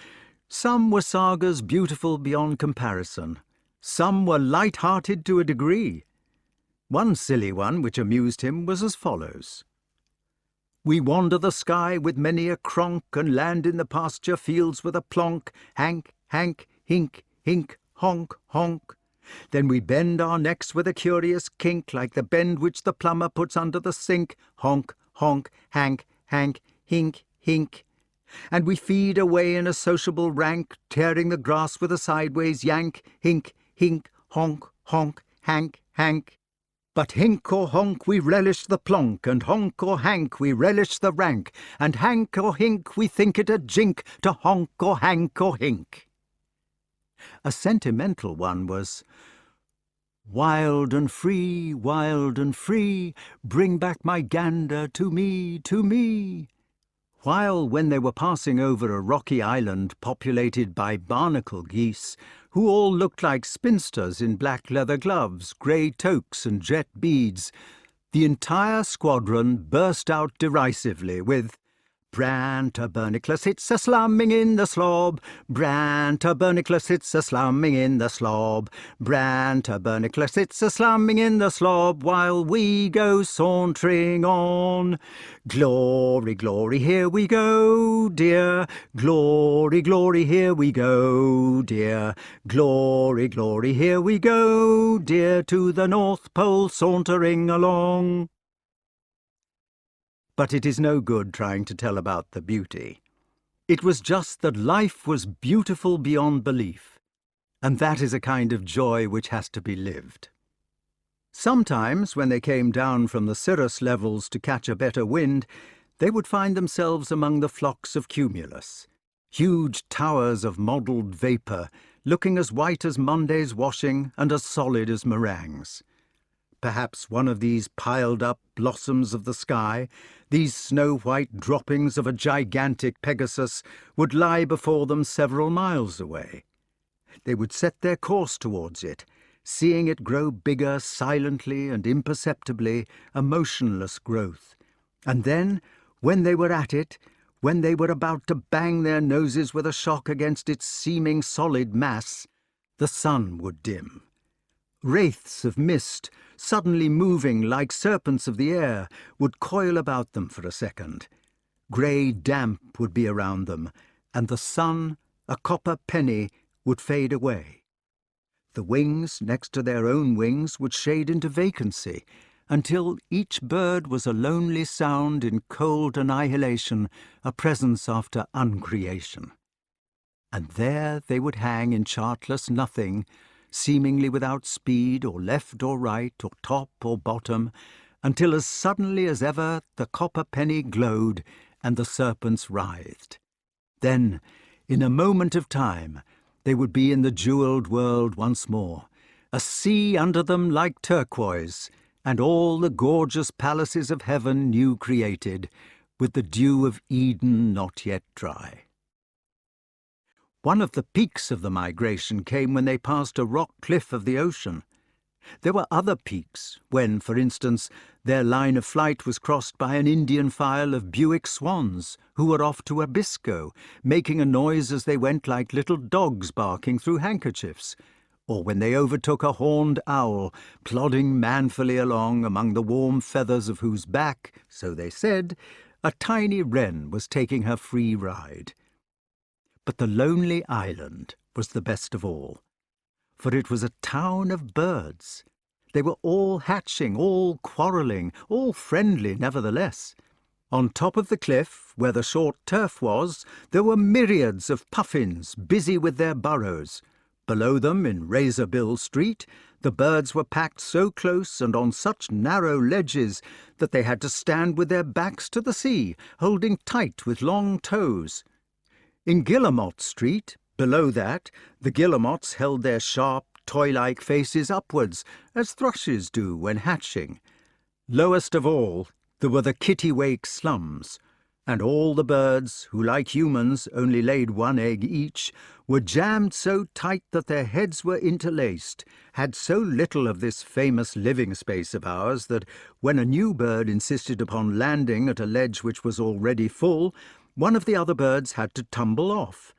Some were sagas beautiful beyond comparison. Some were light-hearted to a degree. One silly one, which amused him, was as follows. "We wander the sky with many a cronk, and land in the pasture fields with a plonk. Hank, hank, hink, hink, honk, honk. Then we bend our necks with a curious kink, like the bend which the plumber puts under the sink. Honk, honk, hank, hank, hink, hink. And we feed away in a sociable rank, tearing the grass with a sideways yank. Hink, hink, honk, honk, hank, hank. But hink or honk we relish the plonk, and honk or hank we relish the rank, and hank or hink we think it a jink to honk or hank or hink." A sentimental one was, "Wild and free, bring back my gander to me, to me." While, when they were passing over a rocky island populated by barnacle geese, who all looked like spinsters in black leather gloves, grey toques and jet beads, the entire squadron burst out derisively with, "Bran Taberniclus, it's a slumming in the slob. Bran Taberniclus, it's a slumming in the slob. Bran Taberniclus, it's a slumming in the slob, while we go sauntering on. Glory, glory, here we go, dear. Glory, glory, here we go, dear. Glory, glory, here we go, dear, to the North Pole sauntering along." But it is no good trying to tell about the beauty. It was just that life was beautiful beyond belief, and that is a kind of joy which has to be lived. Sometimes, when they came down from the cirrus levels to catch a better wind, they would find themselves among the flocks of cumulus, huge towers of modelled vapour, looking as white as Monday's washing and as solid as meringues. perhaps one of these piled-up blossoms of the sky, these snow-white droppings of a gigantic Pegasus, would lie before them several miles away. They would set their course towards it, seeing it grow bigger silently and imperceptibly, a motionless growth. And then, when they were at it, when they were about to bang their noses with a shock against its seeming solid mass, the sun would dim. Wraiths of mist, suddenly moving like serpents of the air, would coil about them for a second. Grey damp would be around them, and the sun, a copper penny, would fade away. The wings next to their own wings would shade into vacancy, until each bird was a lonely sound in cold annihilation, a presence after uncreation. And there they would hang in chartless nothing, seemingly without speed or left or right or top or bottom, until as suddenly as ever the copper penny glowed and the serpents writhed. Then, in a moment of time, they would be in the jewelled world once more, a sea under them like turquoise, and all the gorgeous palaces of heaven new created, with the dew of Eden not yet dry. One of the peaks of the migration came when they passed a rock cliff of the ocean. There were other peaks when, for instance, their line of flight was crossed by an Indian file of Buick swans who were off to Abisko, making a noise as they went like little dogs barking through handkerchiefs, or when they overtook a horned owl plodding manfully along among the warm feathers of whose back, so they said, a tiny wren was taking her free ride. But the lonely island was the best of all, for it was a town of birds. They were all hatching, all quarrelling, all friendly nevertheless. On top of the cliff, where the short turf was, there were myriads of puffins busy with their burrows. Below them, in Razorbill Street, the birds were packed so close and on such narrow ledges that they had to stand with their backs to the sea, holding tight with long toes. In Guillemot Street, below that, the guillemots held their sharp, toy-like faces upwards, as thrushes do when hatching. Lowest of all, there were the kittiwake slums, and all the birds, who like humans only laid one egg each, were jammed so tight that their heads were interlaced, had so little of this famous living space of ours that, when a new bird insisted upon landing at a ledge which was already full, one of the other birds had to tumble off.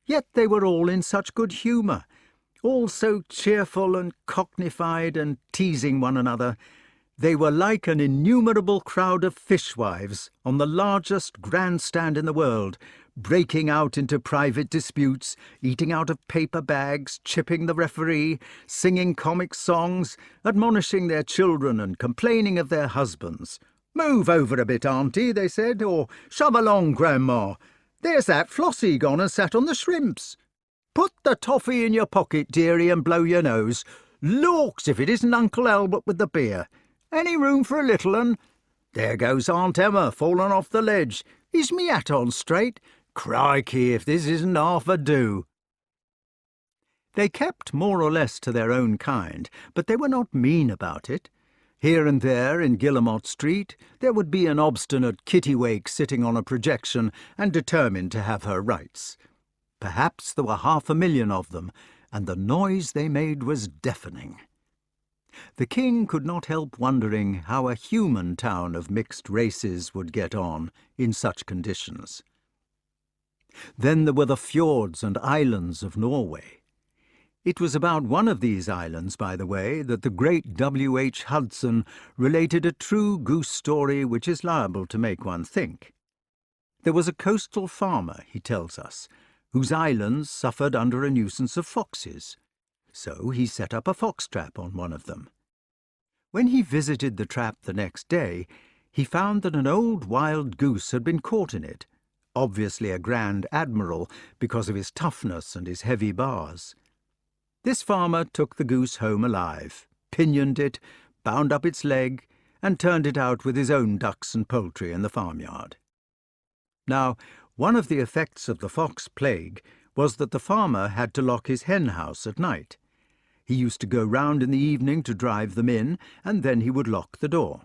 Yet they were all in such good humour, all so cheerful and cockneyfied and teasing one another. They were like an innumerable crowd of fishwives on the largest grandstand in the world, breaking out into private disputes, eating out of paper bags, chipping the referee, singing comic songs, admonishing their children and complaining of their husbands. "Move over a bit, Auntie," they said, or "Shove along, Grandma. There's that Flossie gone and sat on the shrimps. Put the toffee in your pocket, dearie, and blow your nose. Lawks, if it isn't Uncle Albert with the beer. Any room for a little un? There goes Aunt Emma, fallen off the ledge. Is me hat on straight? Crikey, if this isn't half a do." They kept more or less to their own kind, but they were not mean about it. Here and there in Guillemot Street there would be an obstinate kittiwake sitting on a projection and determined to have her rights. Perhaps there were 500,000 of them, and the noise they made was deafening. The king could not help wondering how a human town of mixed races would get on in such conditions. Then there were the fjords and islands of Norway. It was about one of these islands, by the way, that the great W.H. Hudson related a true goose story which is liable to make one think. There was a coastal farmer, he tells us, whose islands suffered under a nuisance of foxes. So he set up a fox trap on one of them. When he visited the trap the next day, he found that an old wild goose had been caught in it, obviously a grand admiral because of his toughness and his heavy bars. This farmer took the goose home alive, pinioned it, bound up its leg, and turned it out with his own ducks and poultry in the farmyard. Now, one of the effects of the fox plague was that the farmer had to lock his hen house at night. He used to go round in the evening to drive them in, and then he would lock the door.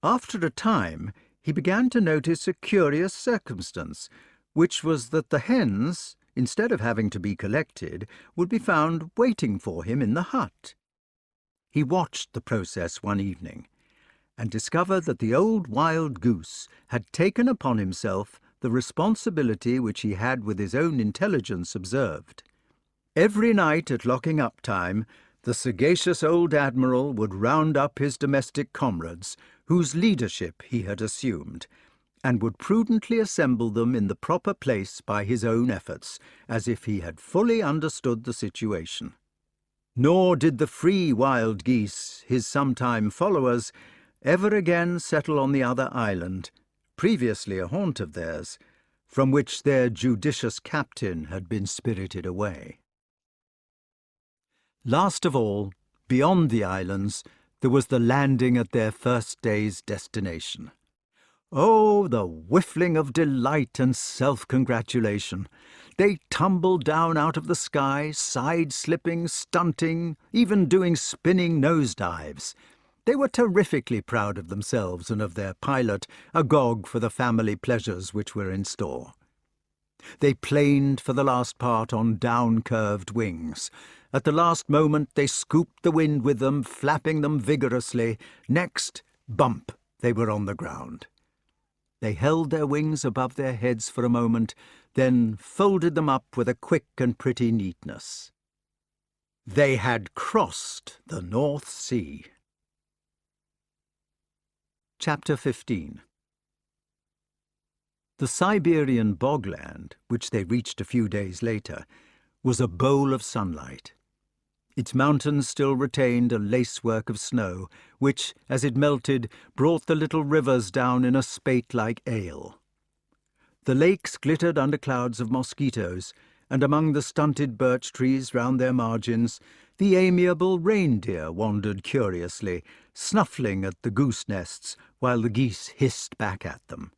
After a time, he began to notice a curious circumstance, which was that the hens, instead of having to be collected, would be found waiting for him in the hut. He watched the process one evening, and discovered that the old wild goose had taken upon himself the responsibility which he had with his own intelligence observed. Every night at locking-up time, the sagacious old admiral would round up his domestic comrades, whose leadership he had assumed, and would prudently assemble them in the proper place by his own efforts, as if he had fully understood the situation. Nor did the free wild geese, his sometime followers, ever again settle on the other island, previously a haunt of theirs, from which their judicious captain had been spirited away. Last of all, beyond the islands, there was the landing at their first day's destination. Oh, the whiffling of delight and self-congratulation! They tumbled down out of the sky, side-slipping, stunting, even doing spinning nosedives. They were terrifically proud of themselves and of their pilot, agog for the family pleasures which were in store. They planed for the last part on down-curved wings. At the last moment they scooped the wind with them, flapping them vigorously. Next, bump, they were on the ground. They held their wings above their heads for a moment, then folded them up with a quick and pretty neatness. They had crossed the North Sea. Chapter 15. The Siberian bogland, which they reached a few days later, was a bowl of sunlight. Its mountains still retained a lacework of snow, which, as it melted, brought the little rivers down in a spate like ale. The lakes glittered under clouds of mosquitoes, and among the stunted birch trees round their margins, the amiable reindeer wandered curiously, snuffling at the goose nests while the geese hissed back at them.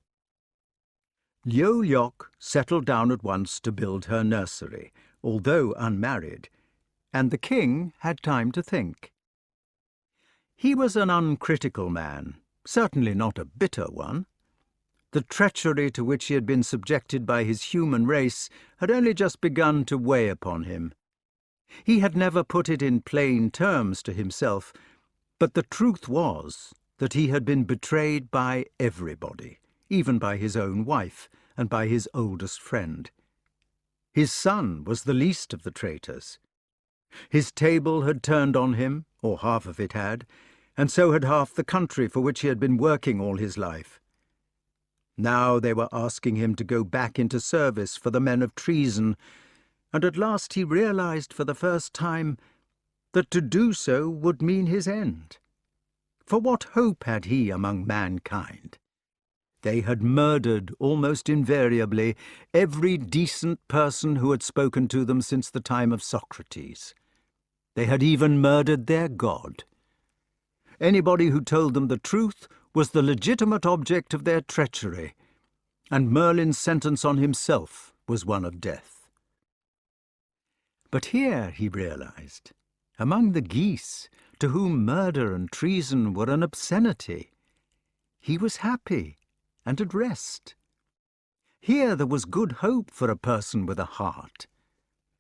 Liu Yok settled down at once to build her nursery, although unmarried, and the king had time to think. He was an uncritical man, certainly not a bitter one. The treachery to which he had been subjected by his human race had only just begun to weigh upon him. He had never put it in plain terms to himself, but the truth was that he had been betrayed by everybody, even by his own wife and by his oldest friend. His son was the least of the traitors. His table had turned on him, or half of it had, and so had half the country for which he had been working all his life. Now they were asking him to go back into service for the men of treason, and at last he realized for the first time that to do so would mean his end. For what hope had he among mankind? They had murdered, almost invariably, every decent person who had spoken to them since the time of Socrates. They had even murdered their god. Anybody who told them the truth was the legitimate object of their treachery, and Merlyn's sentence on himself was one of death. But here, he realized, among the geese, to whom murder and treason were an obscenity, he was happy and at rest. Here there was good hope for a person with a heart.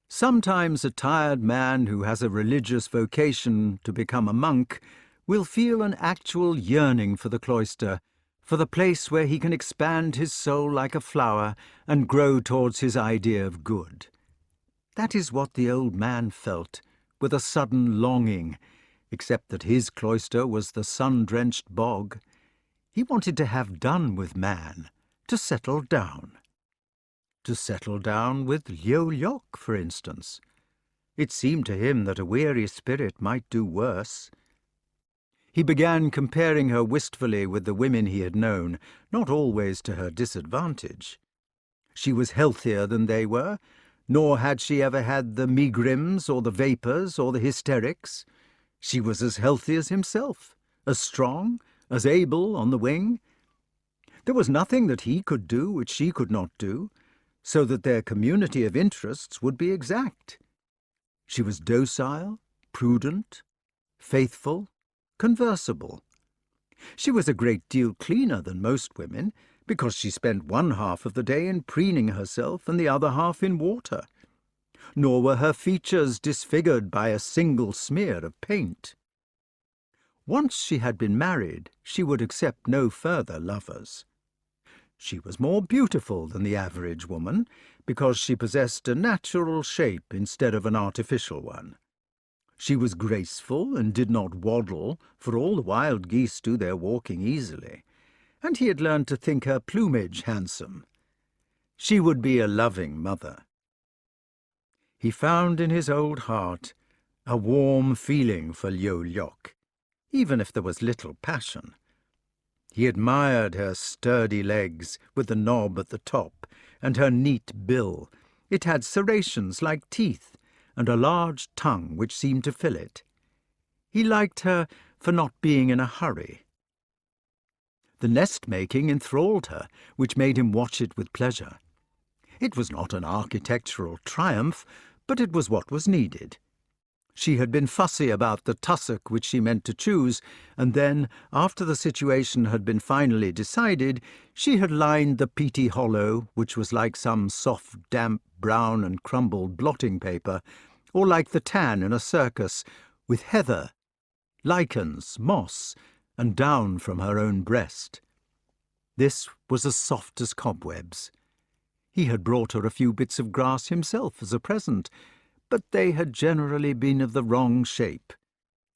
Sometimes a tired man who has a religious vocation to become a monk will feel an actual yearning for the cloister, for the place where he can expand his soul like a flower and grow towards his idea of good. That is what the old man felt, with a sudden longing, except that his cloister was the sun-drenched bog. He wanted to have done with man, to settle down. To settle down with Liu Yok, for instance. It seemed to him that a weary spirit might do worse. He began comparing her wistfully with the women he had known, not always to her disadvantage. She was healthier than they were, nor had she ever had the megrims or the vapours or the hysterics. She was as healthy as himself, as strong, as able on the wing. There was nothing that he could do which she could not do, so that their community of interests would be exact. She was docile, prudent, faithful, conversible. She was a great deal cleaner than most women, because she spent one half of the day in preening herself and the other half in water. Nor were her features disfigured by a single smear of paint. Once she had been married, she would accept no further lovers. She was more beautiful than the average woman, because she possessed a natural shape instead of an artificial one. She was graceful and did not waddle, for all the wild geese do their walking easily, and he had learned to think her plumage handsome. She would be a loving mother. He found in his old heart a warm feeling for Liu Liok, even if there was little passion. He admired her sturdy legs with the knob at the top, and her neat bill. It had serrations like teeth, and a large tongue which seemed to fill it. He liked her for not being in a hurry. The nest-making enthralled her, which made him watch it with pleasure. It was not an architectural triumph, but it was what was needed. She had been fussy about the tussock which she meant to choose, and then, after the situation had been finally decided, she had lined the peaty hollow, which was like some soft, damp, brown and crumbled blotting paper, or like the tan in a circus, with heather, lichens, moss, and down from her own breast. This was as soft as cobwebs. He had brought her a few bits of grass himself as a present, but they had generally been of the wrong shape.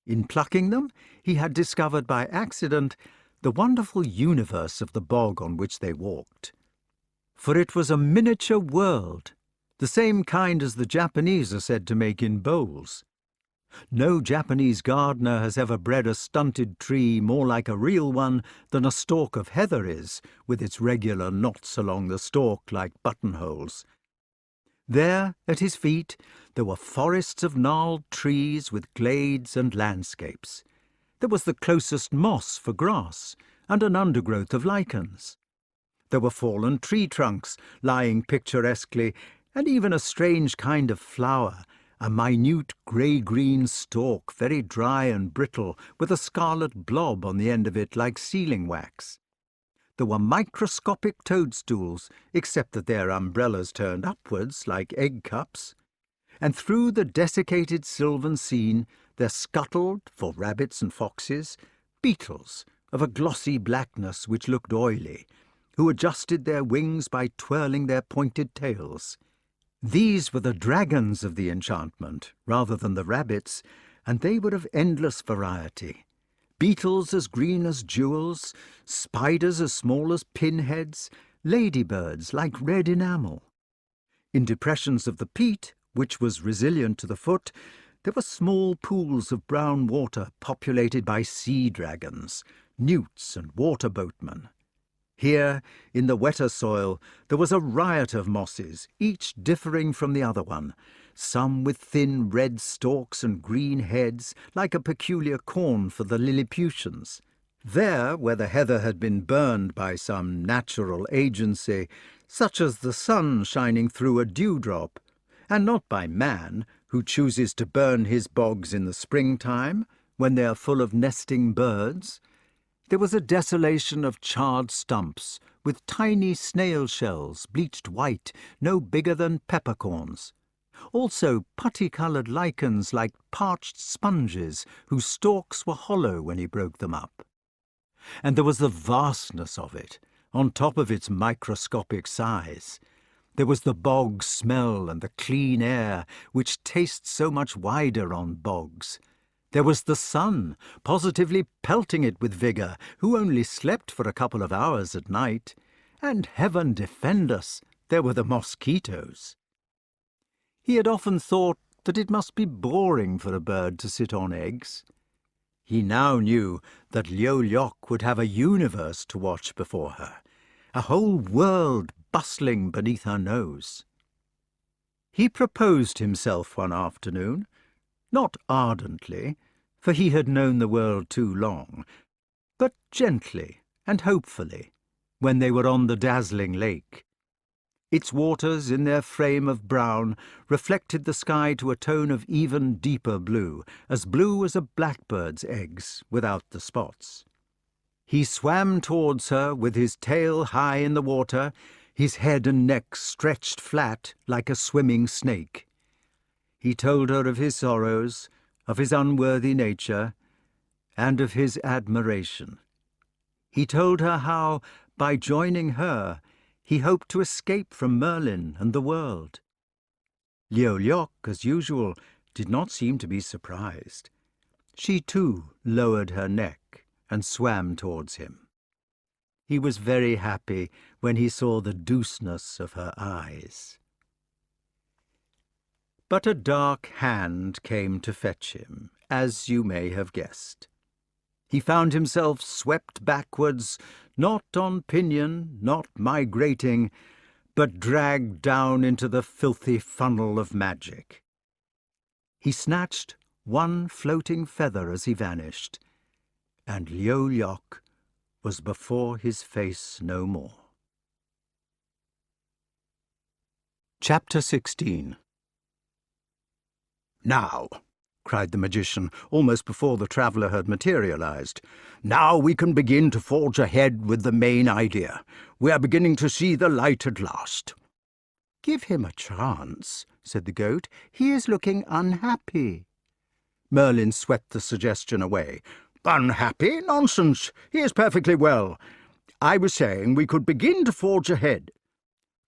In plucking them, he had discovered by accident the wonderful universe of the bog on which they walked. For it was a miniature world, the same kind as the Japanese are said to make in bowls. No Japanese gardener has ever bred a stunted tree more like a real one than a stalk of heather is, with its regular knots along the stalk like buttonholes. There, at his feet, there were forests of gnarled trees with glades and landscapes. There was the closest moss for grass, and an undergrowth of lichens. There were fallen tree trunks lying picturesquely, and even a strange kind of flower, a minute grey-green stalk, very dry and brittle, with a scarlet blob on the end of it like sealing wax. There were microscopic toadstools, except that their umbrellas turned upwards like egg cups, and through the desiccated sylvan scene there scuttled, for rabbits and foxes, beetles of a glossy blackness which looked oily, who adjusted their wings by twirling their pointed tails. These were the dragons of the enchantment, rather than the rabbits, and they were of endless variety. Beetles as green as jewels, spiders as small as pinheads, ladybirds like red enamel. In depressions of the peat, which was resilient to the foot, there were small pools of brown water populated by sea dragons, newts and water boatmen. Here, in the wetter soil, there was a riot of mosses, each differing from the other one, some with thin red stalks and green heads, like a peculiar corn for the Lilliputians. There, where the heather had been burned by some natural agency, such as the sun shining through a dewdrop, and not by man, who chooses to burn his bogs in the springtime, when they are full of nesting birds, there was a desolation of charred stumps, with tiny snail shells, bleached white, no bigger than peppercorns. Also putty-coloured lichens like parched sponges, whose stalks were hollow when he broke them up. And there was the vastness of it, on top of its microscopic size. There was the bog smell and the clean air, which tastes so much wider on bogs. There was the sun, positively pelting it with vigour, who only slept for a couple of hours at night. And heaven defend us, there were the mosquitoes. He had often thought that it must be boring for a bird to sit on eggs. He now knew that Liu Liok would have a universe to watch before her, a whole world bustling beneath her nose. He proposed himself one afternoon, not ardently, for he had known the world too long, but gently and hopefully, when they were on the dazzling lake. Its waters, in their frame of brown, reflected the sky to a tone of even deeper blue as a blackbird's eggs without the spots. He swam towards her with his tail high in the water, his head and neck stretched flat like a swimming snake. He told her of his sorrows, of his unworthy nature, and of his admiration. He told her how, by joining her, he hoped to escape from Merlyn and the world. Liu Liok, as usual, did not seem to be surprised. She too lowered her neck and swam towards him. He was very happy when he saw the douceness of her eyes. But a dark hand came to fetch him, as you may have guessed. He found himself swept backwards, not on pinion, not migrating, but dragged down into the filthy funnel of magic. He snatched one floating feather as he vanished, and Liu Liok was before his face no more. Chapter 16. "Now," cried the magician, almost before the traveller had materialized, "now we can begin to forge ahead with the main idea. We are beginning to see the light at last." "Give him a chance," said the goat. "He is looking unhappy." Merlin swept the suggestion away. "Unhappy? Nonsense! He is perfectly well. I was saying we could begin to forge ahead."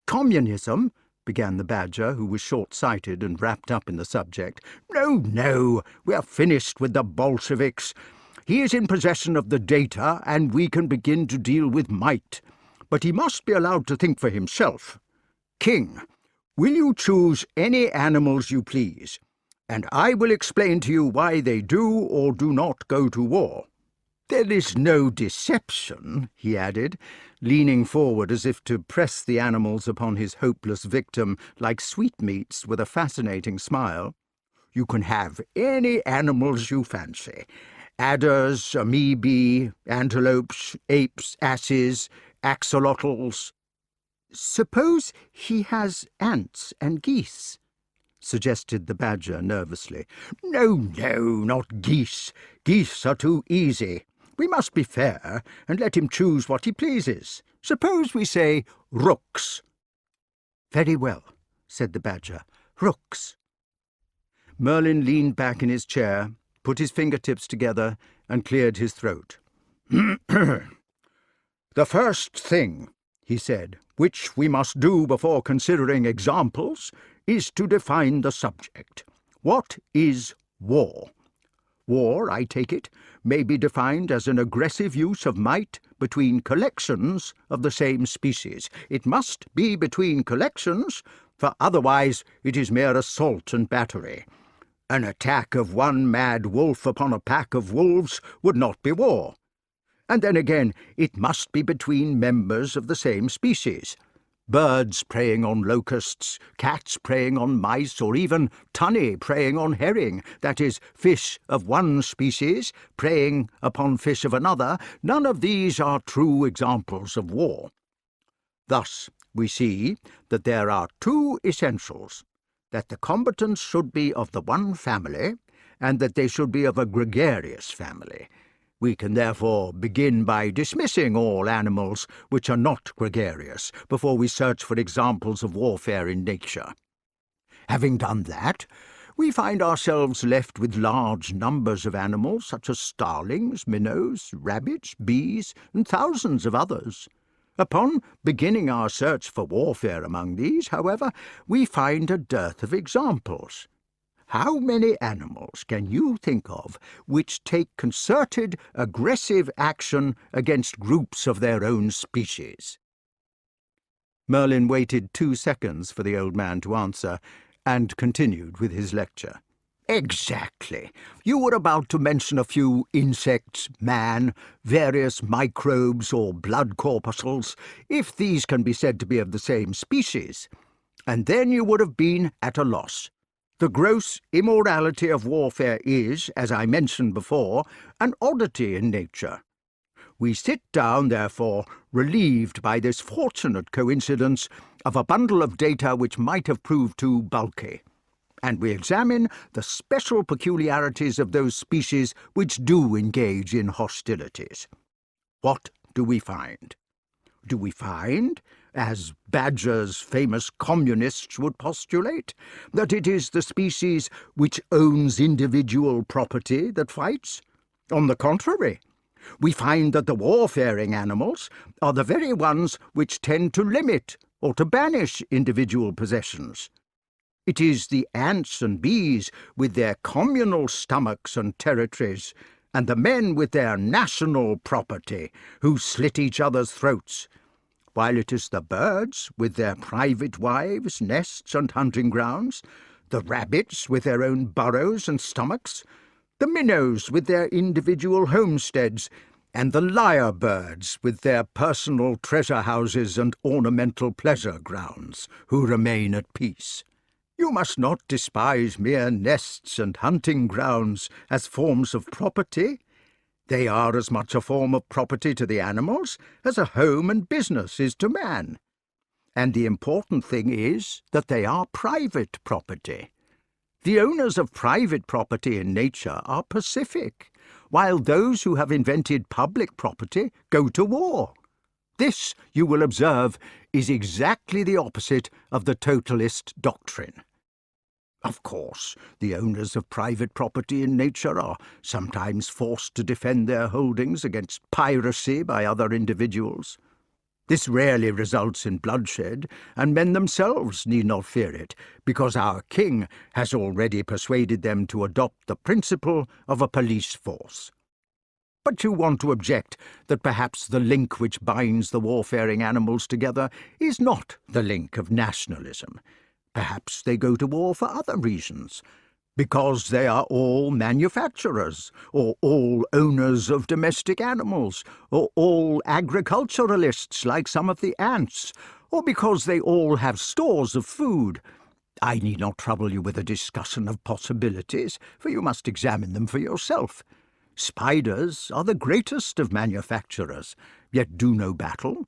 "Communism?" began the badger, who was short-sighted and wrapped up in the subject. No, we are finished with the Bolsheviks. He is in possession of the data, and we can begin to deal with might. But he must be allowed to think for himself. King, will you choose any animals you please, and I will explain to you why they do or do not go to war. There is no deception," he added, leaning forward as if to press the animals upon his hopeless victim like sweetmeats with a fascinating smile. "You can have any animals you fancy. Adders, amoebae, antelopes, apes, asses, axolotls." "Suppose he has ants and geese?" suggested the badger nervously. No, not geese. Geese are too easy. We must be fair and let him choose what he pleases. Suppose we say rooks." "Very well," said the badger. "Rooks." Merlin leaned back in his chair, put his fingertips together, and cleared his throat. "The first thing," he said, "which we must do before considering examples, is to define the subject. What is war? War, I take it, may be defined as an aggressive use of might between collections of the same species. It must be between collections, for otherwise it is mere assault and battery. An attack of one mad wolf upon a pack of wolves would not be war. And then again, it must be between members of the same species. Birds preying on locusts, cats preying on mice, or even tunny preying on herring, that is, fish of one species preying upon fish of another, none of these are true examples of war. Thus, we see that there are two essentials, that the combatants should be of the one family, and that they should be of a gregarious family. We can therefore begin by dismissing all animals which are not gregarious before we search for examples of warfare in nature. Having done that, we find ourselves left with large numbers of animals such as starlings, minnows, rabbits, bees, and thousands of others. Upon beginning our search for warfare among these, however, we find a dearth of examples. How many animals can you think of which take concerted, aggressive action against groups of their own species?" Merlin waited 2 seconds for the old man to answer, and continued with his lecture. "Exactly. You were about to mention a few insects, man, various microbes or blood corpuscles, if these can be said to be of the same species, and then you would have been at a loss. The gross immorality of warfare is, as I mentioned before, an oddity in nature. We sit down, therefore, relieved by this fortunate coincidence of a bundle of data which might have proved too bulky, and we examine the special peculiarities of those species which do engage in hostilities. What do we find? Do we find, as Badger's famous communists would postulate, that it is the species which owns individual property that fights? On the contrary, we find that the warfaring animals are the very ones which tend to limit or to banish individual possessions. It is the ants and bees with their communal stomachs and territories, and the men with their national property, who slit each other's throats, while it is the birds with their private wives, nests, and hunting grounds, the rabbits with their own burrows and stomachs, the minnows with their individual homesteads, and the lyrebirds with their personal treasure houses and ornamental pleasure grounds, who remain at peace. You must not despise mere nests and hunting grounds as forms of property. They are as much a form of property to the animals as a home and business is to man. And the important thing is that they are private property. The owners of private property in nature are pacific, while those who have invented public property go to war. This, you will observe, is exactly the opposite of the totalist doctrine. Of course, the owners of private property in nature are sometimes forced to defend their holdings against piracy by other individuals. This rarely results in bloodshed, and men themselves need not fear it, because our king has already persuaded them to adopt the principle of a police force. But you want to object that perhaps the link which binds the warfaring animals together is not the link of nationalism. Perhaps they go to war for other reasons, because they are all manufacturers, or all owners of domestic animals, or all agriculturalists like some of the ants, or because they all have stores of food. I need not trouble you with a discussion of possibilities, for you must examine them for yourself. Spiders are the greatest of manufacturers, yet do no battle.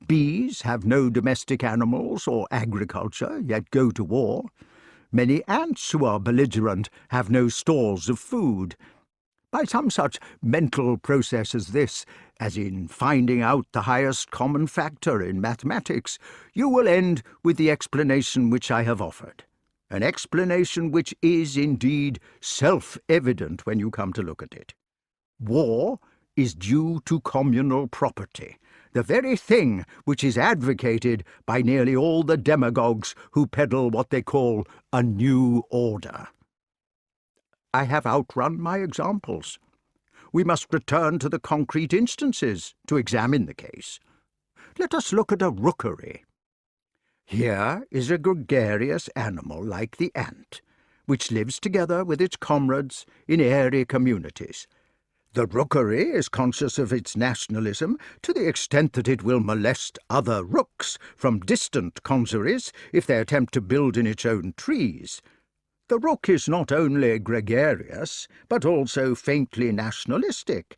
Bees have no domestic animals or agriculture, yet go to war. Many ants who are belligerent have no stores of food. By some such mental process as this, as in finding out the highest common factor in mathematics, you will end with the explanation which I have offered, an explanation which is indeed self-evident when you come to look at it. War is due to communal property, the very thing which is advocated by nearly all the demagogues who peddle what they call a new order. I have outrun my examples. We must return to the concrete instances to examine the case. Let us look at a rookery. Here is a gregarious animal like the ant, which lives together with its comrades in airy communities. The rookery is conscious of its nationalism to the extent that it will molest other rooks from distant congeries if they attempt to build in its own trees. The rook is not only gregarious, but also faintly nationalistic.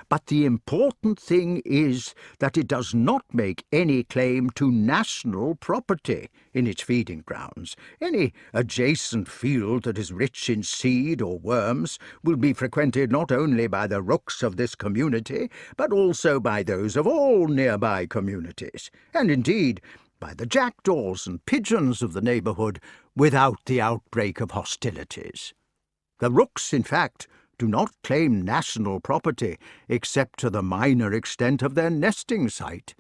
But the important thing is that it does not make any claim to national property in its feeding grounds. Any adjacent field that is rich in seed or worms will be frequented not only by the rooks of this community, but also by those of all nearby communities, and indeed by the jackdaws and pigeons of the neighbourhood, without the outbreak of hostilities. The rooks, in fact, do not claim national property except to the minor extent of their nesting site,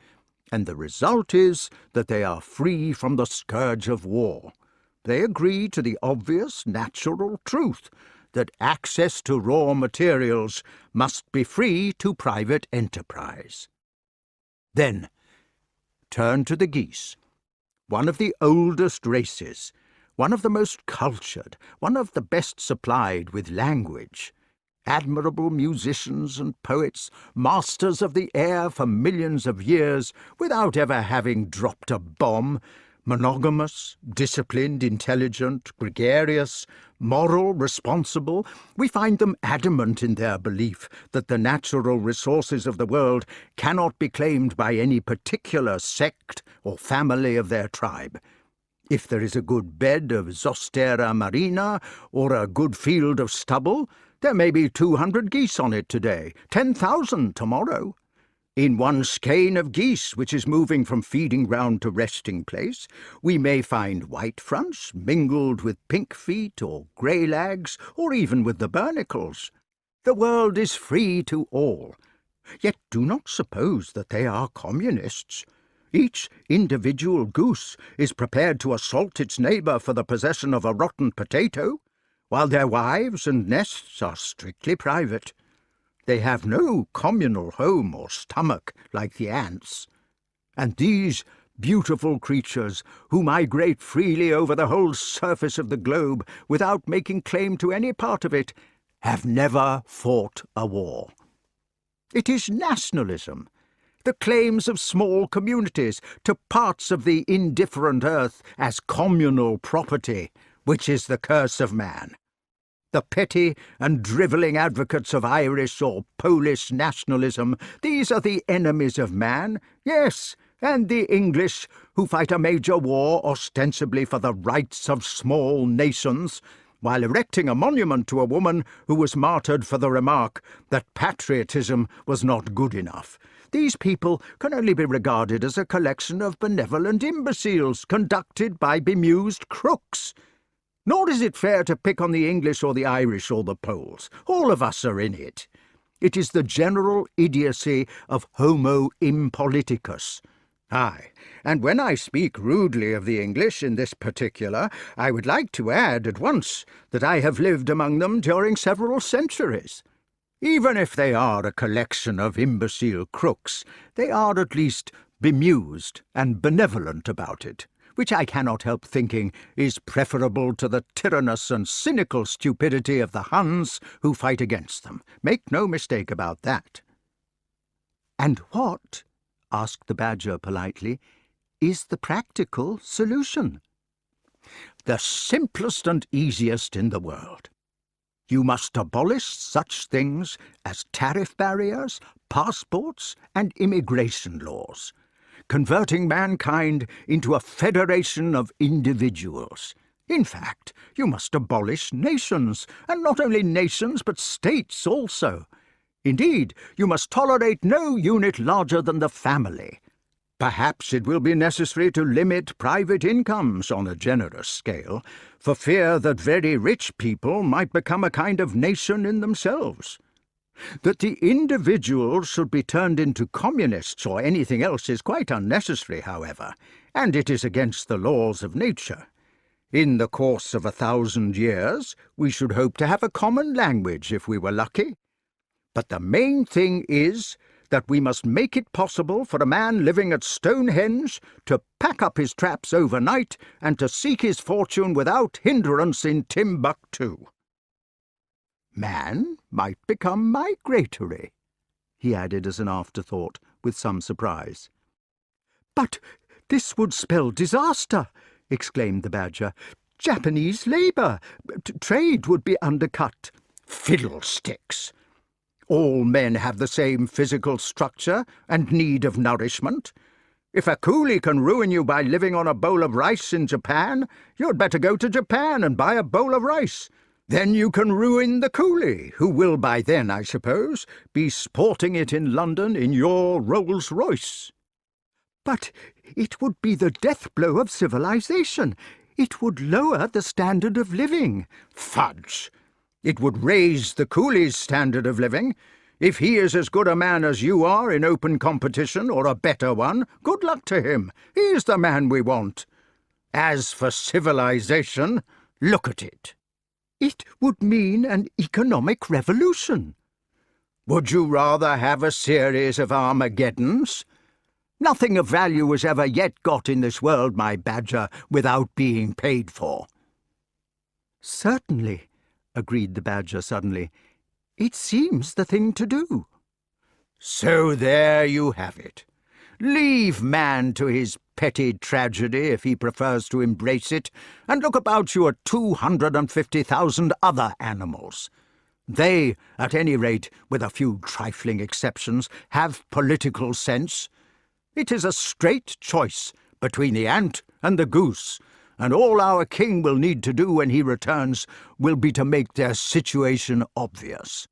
and the result is that they are free from the scourge of war. They agree to the obvious natural truth that access to raw materials must be free to private enterprise. Then, turn to the geese, one of the oldest races, one of the most cultured, one of the best supplied with language. Admirable musicians and poets, masters of the air for millions of years, without ever having dropped a bomb, Monogamous, disciplined, intelligent, gregarious, moral, responsible, we find them adamant in their belief that the natural resources of the world cannot be claimed by any particular sect or family of their tribe. If there is a good bed of Zostera marina or a good field of stubble, there may be 200 geese on it today, 10,000 tomorrow. In one skein of geese which is moving from feeding ground to resting place, we may find white fronts mingled with pink feet or grey lags, or even with the barnacles. The world is free to all. Yet do not suppose that they are communists. Each individual goose is prepared to assault its neighbour for the possession of a rotten potato, while their wives and nests are strictly private. They have no communal home or stomach like the ants. And these beautiful creatures, who migrate freely over the whole surface of the globe without making claim to any part of it, have never fought a war. It is nationalism, the claims of small communities to parts of the indifferent earth as communal property, which is the curse of man. The petty and drivelling advocates of Irish or Polish nationalism, these are the enemies of man, yes, and the English, who fight a major war ostensibly for the rights of small nations, while erecting a monument to a woman who was martyred for the remark that patriotism was not good enough. These people can only be regarded as a collection of benevolent imbeciles conducted by bemused crooks. Nor is it fair to pick on the English or the Irish or the Poles. All of us are in it. It is the general idiocy of homo impoliticus. Aye, and when I speak rudely of the English in this particular, I would like to add at once that I have lived among them during several centuries. Even if they are a collection of imbecile crooks, they are at least bemused and benevolent about it, which I cannot help thinking is preferable to the tyrannous and cynical stupidity of the Huns who fight against them. Make no mistake about that. "And what," asked the Badger politely, "is the practical solution?" "The simplest and easiest in the world. You must abolish such things as tariff barriers, passports, and immigration laws, converting mankind into a federation of individuals. In fact, you must abolish nations, and not only nations but states also. Indeed, you must tolerate no unit larger than the family. Perhaps it will be necessary to limit private incomes on a generous scale, for fear that very rich people might become a kind of nation in themselves. That the individuals should be turned into communists or anything else is quite unnecessary, however, and it is against the laws of nature. In the course of 1,000 years, we should hope to have a common language if we were lucky. But the main thing is that we must make it possible for a man living at Stonehenge to pack up his traps overnight and to seek his fortune without hindrance in Timbuktu. Man might become migratory," he added as an afterthought, with some surprise. "But this would spell disaster," exclaimed the Badger. "Japanese labour, trade would be undercut." "Fiddlesticks! All men have the same physical structure and need of nourishment. If a coolie can ruin you by living on a bowl of rice in Japan, you'd better go to Japan and buy a bowl of rice. Then you can ruin the coolie, who will by then, I suppose, be sporting it in London in your Rolls-Royce." "But it would be the death blow of civilization. It would lower the standard of living." "Fudge! It would raise the coolie's standard of living. If he is as good a man as you are in open competition, or a better one, good luck to him. He is the man we want. As for civilization, look at it." "It would mean an economic revolution." "Would you rather have a series of Armageddons? Nothing of value was ever yet got in this world, my Badger, without being paid for." "Certainly," agreed the Badger suddenly. "It seems the thing to do." "So there you have it. Leave man to his petty tragedy if he prefers to embrace it, and look about you at 250,000 other animals. They, at any rate, with a few trifling exceptions, have political sense. It is a straight choice between the ant and the goose, and all our king will need to do when he returns will be to make their situation obvious."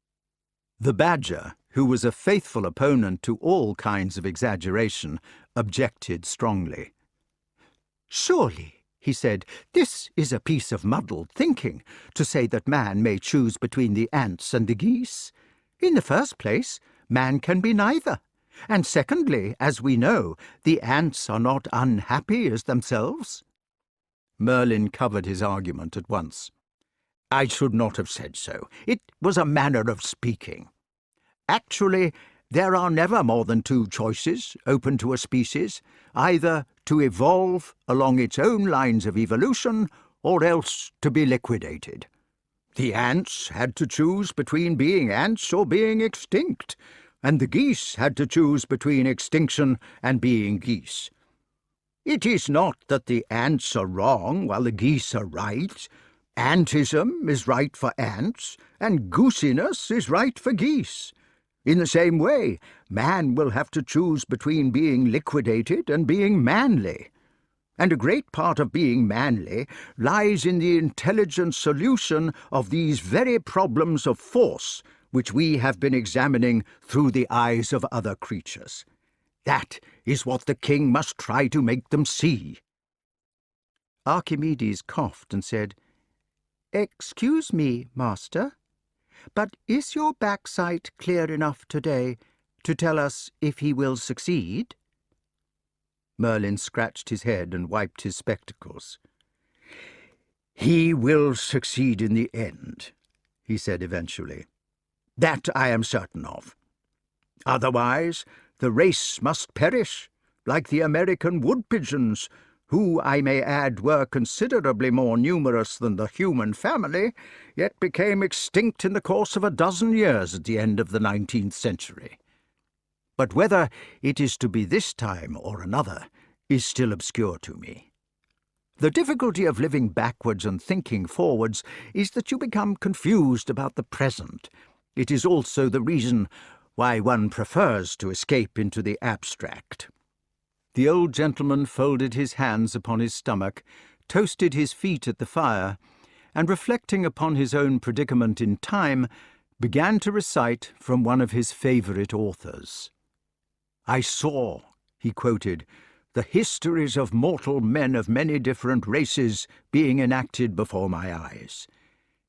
The badger, who was a faithful opponent to all kinds of exaggeration, objected strongly. "Surely," he said, "this is a piece of muddled thinking, to say that man may choose between the ants and the geese. In the first place, man can be neither, and secondly, as we know, the ants are not unhappy as themselves." Merlin covered his argument at once. "I should not have said so. It was a manner of speaking. Actually, there are never more than two choices open to a species, either to evolve along its own lines of evolution or else to be liquidated. The ants had to choose between being ants or being extinct, and the geese had to choose between extinction and being geese. It is not that the ants are wrong while the geese are right. Antism is right for ants, and goosiness is right for geese. In the same way, man will have to choose between being liquidated and being manly. And a great part of being manly lies in the intelligent solution of these very problems of force which we have been examining through the eyes of other creatures. That is what the king must try to make them see." Archimedes coughed and said, "Excuse me, master, but is your backside clear enough today to tell us if he will succeed?" Merlin scratched his head and wiped his spectacles. "He will succeed in the end," he said eventually. "That I am certain of. Otherwise, the race must perish, like the American wood-pigeons, who, I may add, were considerably more numerous than the human family, yet became extinct in the course of a dozen years at the end of the 19th century. But whether it is to be this time or another is still obscure to me. The difficulty of living backwards and thinking forwards is that you become confused about the present. It is also the reason why one prefers to escape into the abstract." The old gentleman folded his hands upon his stomach, toasted his feet at the fire, and, reflecting upon his own predicament in time, began to recite from one of his favourite authors. "I saw," he quoted, "the histories of mortal men of many different races being enacted before my eyes.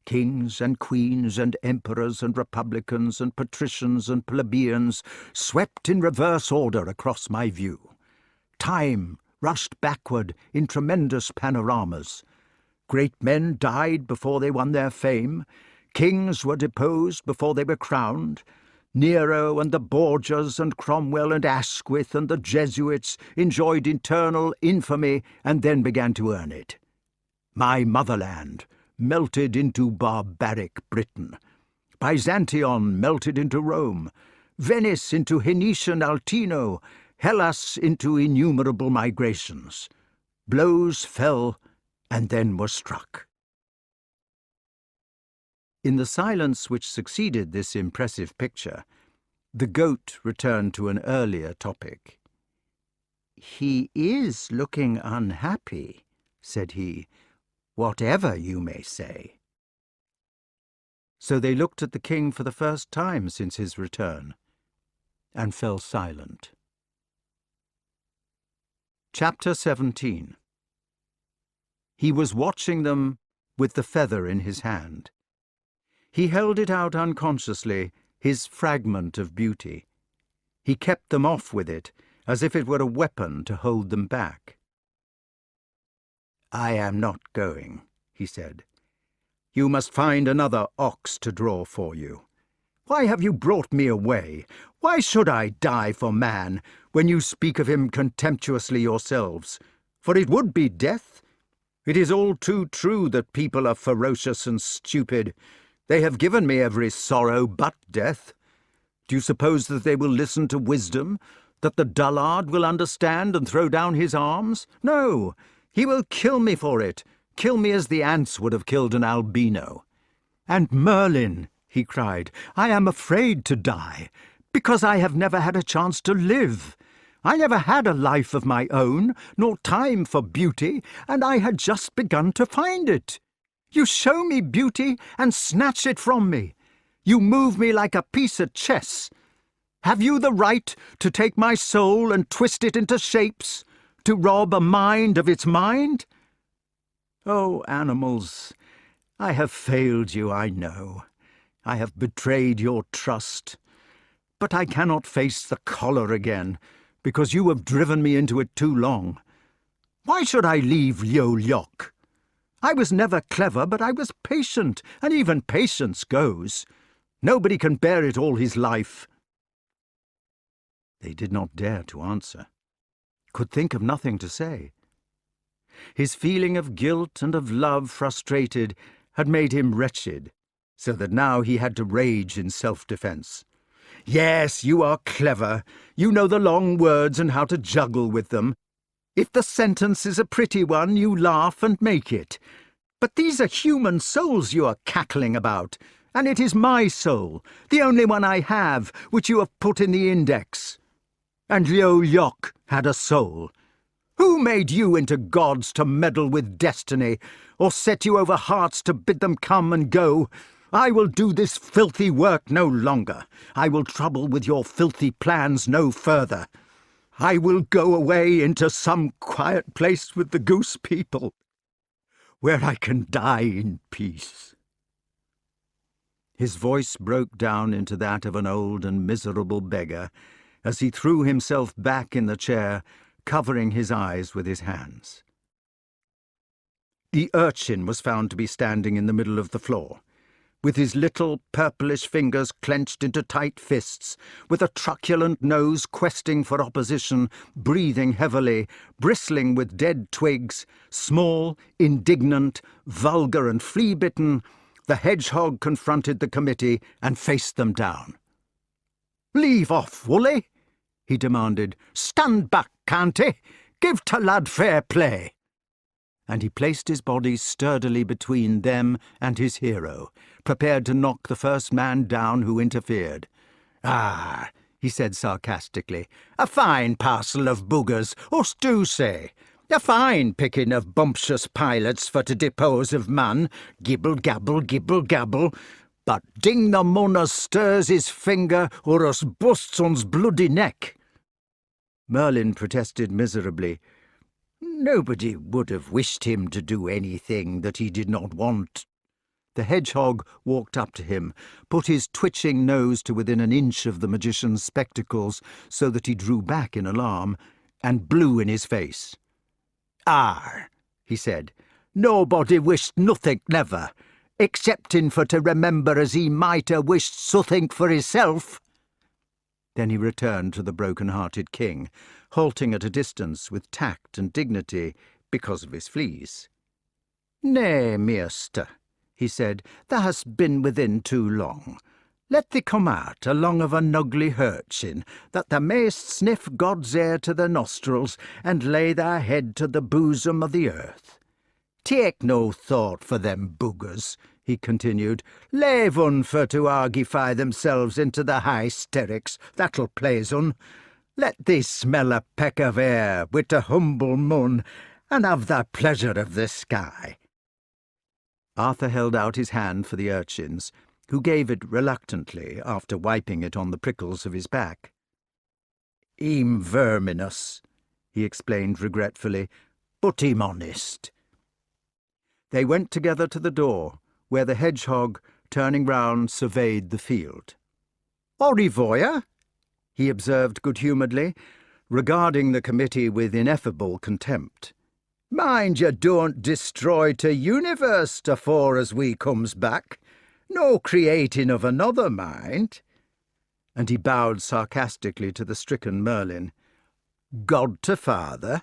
Kings and queens and emperors and republicans and patricians and plebeians swept in reverse order across my view. Time rushed backward in tremendous panoramas. Great men died before they won their fame. Kings were deposed before they were crowned. Nero and the Borgias and Cromwell and Asquith and the Jesuits enjoyed eternal infamy and then began to earn it. My motherland melted into barbaric Britain. Byzantion melted into Rome. Venice into Venetian Altino. Hellas into innumerable migrations. Blows fell and then were struck." In the silence which succeeded this impressive picture, the goat returned to an earlier topic. "He is looking unhappy," said he, "whatever you may say." So they looked at the king for the first time since his return, and fell silent. Chapter 17. He was watching them with the feather in his hand. He held it out unconsciously, his fragment of beauty. He kept them off with it, as if it were a weapon to hold them back. "I am not going," he said. "You must find another ox to draw for you. Why have you brought me away? Why should I die for man, when you speak of him contemptuously yourselves? For it would be death. It is all too true that people are ferocious and stupid. They have given me every sorrow but death. Do you suppose that they will listen to wisdom, That the dullard will understand and throw down his arms? No, he will kill me for it, kill me as the ants would have killed an albino. And Merlyn, he cried, I am afraid to die, because I have never had a chance to live. I never had a life of my own, nor time for beauty, and I had just begun to find it. You show me beauty and snatch it from me. You move me like a piece of chess. Have you the right to take my soul and twist it into shapes, to rob a mind of its mind? Oh, animals, I have failed you, I know. I have betrayed your trust. But I cannot face the collar again, because you have driven me into it too long. Why should I leave Liu Liok? I was never clever, but I was patient, and even patience goes. Nobody can bear it all his life. They did not dare to answer, could think of nothing to say. His feeling of guilt and of love frustrated had made him wretched, so that now he had to rage in self-defence. Yes, you are clever. You know the long words and how to juggle with them. If the sentence is a pretty one, you laugh and make it. But these are human souls you are cackling about, and it is my soul, the only one I have, which you have put in the index. And Liu Liok had a soul. Who made you into gods to meddle with destiny, or set you over hearts to bid them come and go? I will do this filthy work no longer. I will trouble with your filthy plans no further. I will go away into some quiet place with the goose people, where I can die in peace. His voice broke down into that of an old and miserable beggar, as he threw himself back in the chair, covering his eyes with his hands. The urchin was found to be standing in the middle of the floor, with his little purplish fingers clenched into tight fists, with a truculent nose questing for opposition, breathing heavily, bristling with dead twigs, small, indignant, vulgar and flea-bitten. The hedgehog confronted the committee and faced them down. "Leave off, Woolley," he demanded. "Stand back, can't he? Give t' lad fair play." And he placed his body sturdily between them and his hero, prepared to knock the first man down who interfered. "Ah," he said sarcastically, "a fine parcel of boogers, us do say. A fine picking of bumptious pilots for to depose of man, gibble-gabble, gibble-gabble. But ding the mun as stirs his finger, or us busts on's bloody neck." Merlyn protested miserably. Nobody would have wished him to do anything that he did not want. The hedgehog walked up to him, put his twitching nose to within an inch of the magician's spectacles so that he drew back in alarm, and blew in his face. "Ah," he said, "nobody wished nothink never, excepting for to remember as he might ha' wished sothink for hisself." Then he returned to the broken-hearted king, halting at a distance with tact and dignity because of his fleas. "Nay, measter," he said, "thou hast been within too long. Let thee come out along of a nuggly urchin, that thou mayst sniff God's air to the nostrils and lay thy head to the bosom of the earth. Take no thought for them boogers," he continued. "Lave un for to argify themselves into the hysterics, that'll please un. Let thee smell a peck of air with a humble mun, and have thy pleasure of the sky." Arthur held out his hand for the urchins, who gave it reluctantly after wiping it on the prickles of his back. "He'm verminous," he explained regretfully, "but he'm honest." They went together to the door, where the hedgehog, turning round, surveyed the field. "Au revoir," he observed good-humouredly, regarding the committee with ineffable contempt. "Mind you don't destroy t' universe afore as we comes back. No creating of another, mind." And he bowed sarcastically to the stricken Merlyn. "God to father?"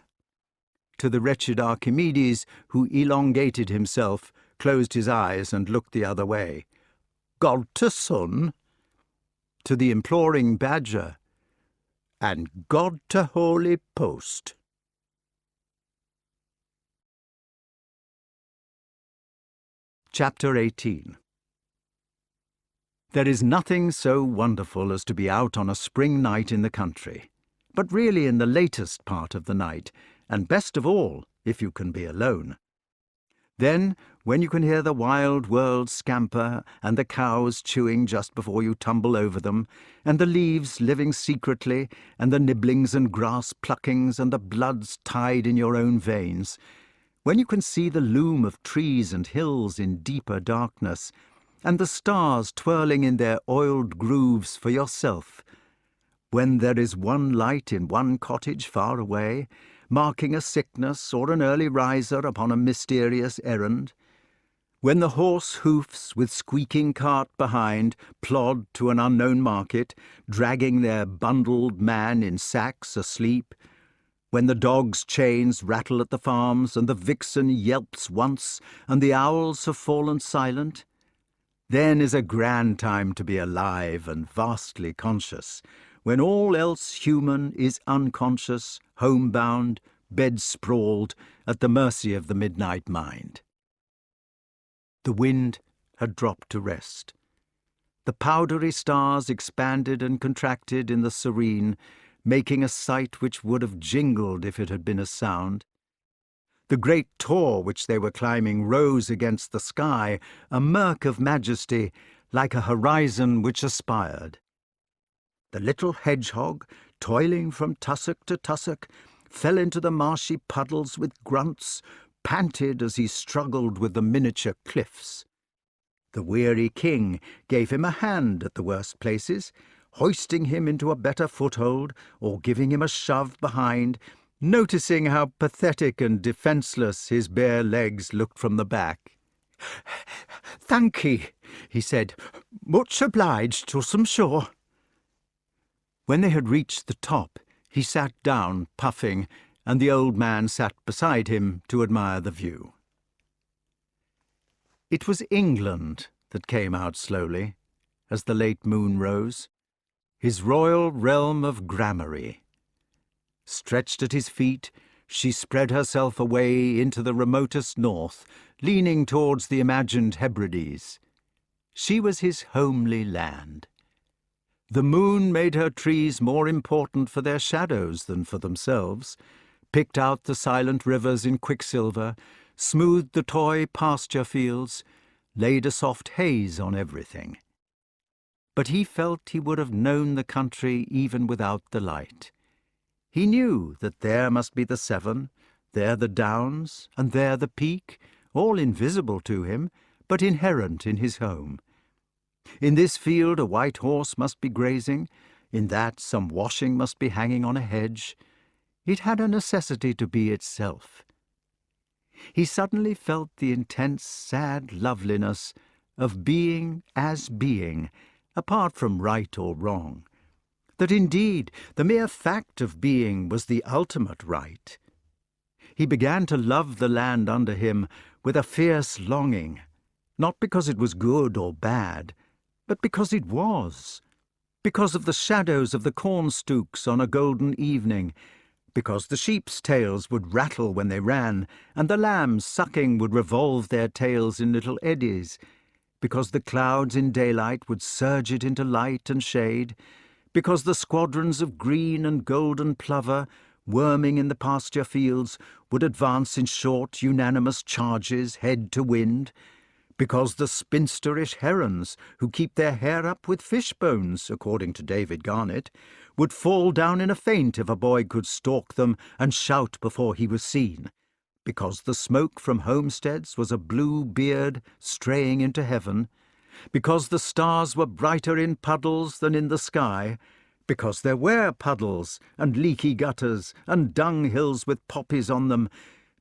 To the wretched Archimedes, who elongated himself, closed his eyes and looked the other way. "God to son?" To the imploring badger, and God to holy post. Chapter 18. There is nothing so wonderful as to be out on a spring night in the country, but really in the latest part of the night, and best of all if you can be alone. Then, when you can hear the wild world scamper, and the cows chewing just before you tumble over them, and the leaves living secretly, and the nibblings and grass pluckings, and the blood's tide in your own veins, when you can see the loom of trees and hills in deeper darkness, and the stars twirling in their oiled grooves for yourself, when there is one light in one cottage far away, marking a sickness or an early riser upon a mysterious errand, when the horse hoofs with squeaking cart behind plod to an unknown market, dragging their bundled man in sacks asleep, when the dogs' chains rattle at the farms, and the vixen yelps once, and the owls have fallen silent, then is a grand time to be alive and vastly conscious, when all else human is unconscious, homebound, bed-sprawled, at the mercy of the midnight mind. The wind had dropped to rest. The powdery stars expanded and contracted in the serene, making a sight which would have jingled if it had been a sound. The great tor which they were climbing rose against the sky, a murk of majesty, like a horizon which aspired. The little hedgehog, toiling from tussock to tussock, fell into the marshy puddles with grunts, panted as he struggled with the miniature cliffs. The weary king gave him a hand at the worst places, hoisting him into a better foothold or giving him a shove behind, noticing how pathetic and defenceless his bare legs looked from the back. "Thankee," he said. "Much obliged, Tussum sure." When they had reached the top, he sat down, puffing, and the old man sat beside him to admire the view. It was England that came out slowly, as the late moon rose, his royal realm of gramarye. Stretched at his feet, she spread herself away into the remotest north, leaning towards the imagined Hebrides. She was his homely land. The moon made her trees more important for their shadows than for themselves, picked out the silent rivers in quicksilver, smoothed the toy pasture fields, laid a soft haze on everything. But he felt he would have known the country even without the light. He knew that there must be the Severn, there the Downs, and there the Peak, all invisible to him, but inherent in his home. In this field a white horse must be grazing, in that some washing must be hanging on a hedge. It had a necessity to be itself. He suddenly felt the intense, sad loveliness of being as being, apart from right or wrong, that indeed the mere fact of being was the ultimate right. He began to love the land under him with a fierce longing, not because it was good or bad, but because it was, because of the shadows of the cornstalks on a golden evening, because the sheep's tails would rattle when they ran, and the lambs sucking would revolve their tails in little eddies, because the clouds in daylight would surge it into light and shade, because the squadrons of green and golden plover, worming in the pasture fields, would advance in short, unanimous charges, head to wind, because the spinsterish herons, who keep their hair up with fish bones, according to David Garnett, would fall down in a faint if a boy could stalk them and shout before he was seen, because the smoke from homesteads was a blue beard straying into heaven, because the stars were brighter in puddles than in the sky, because there were puddles and leaky gutters and dung-hills with poppies on them,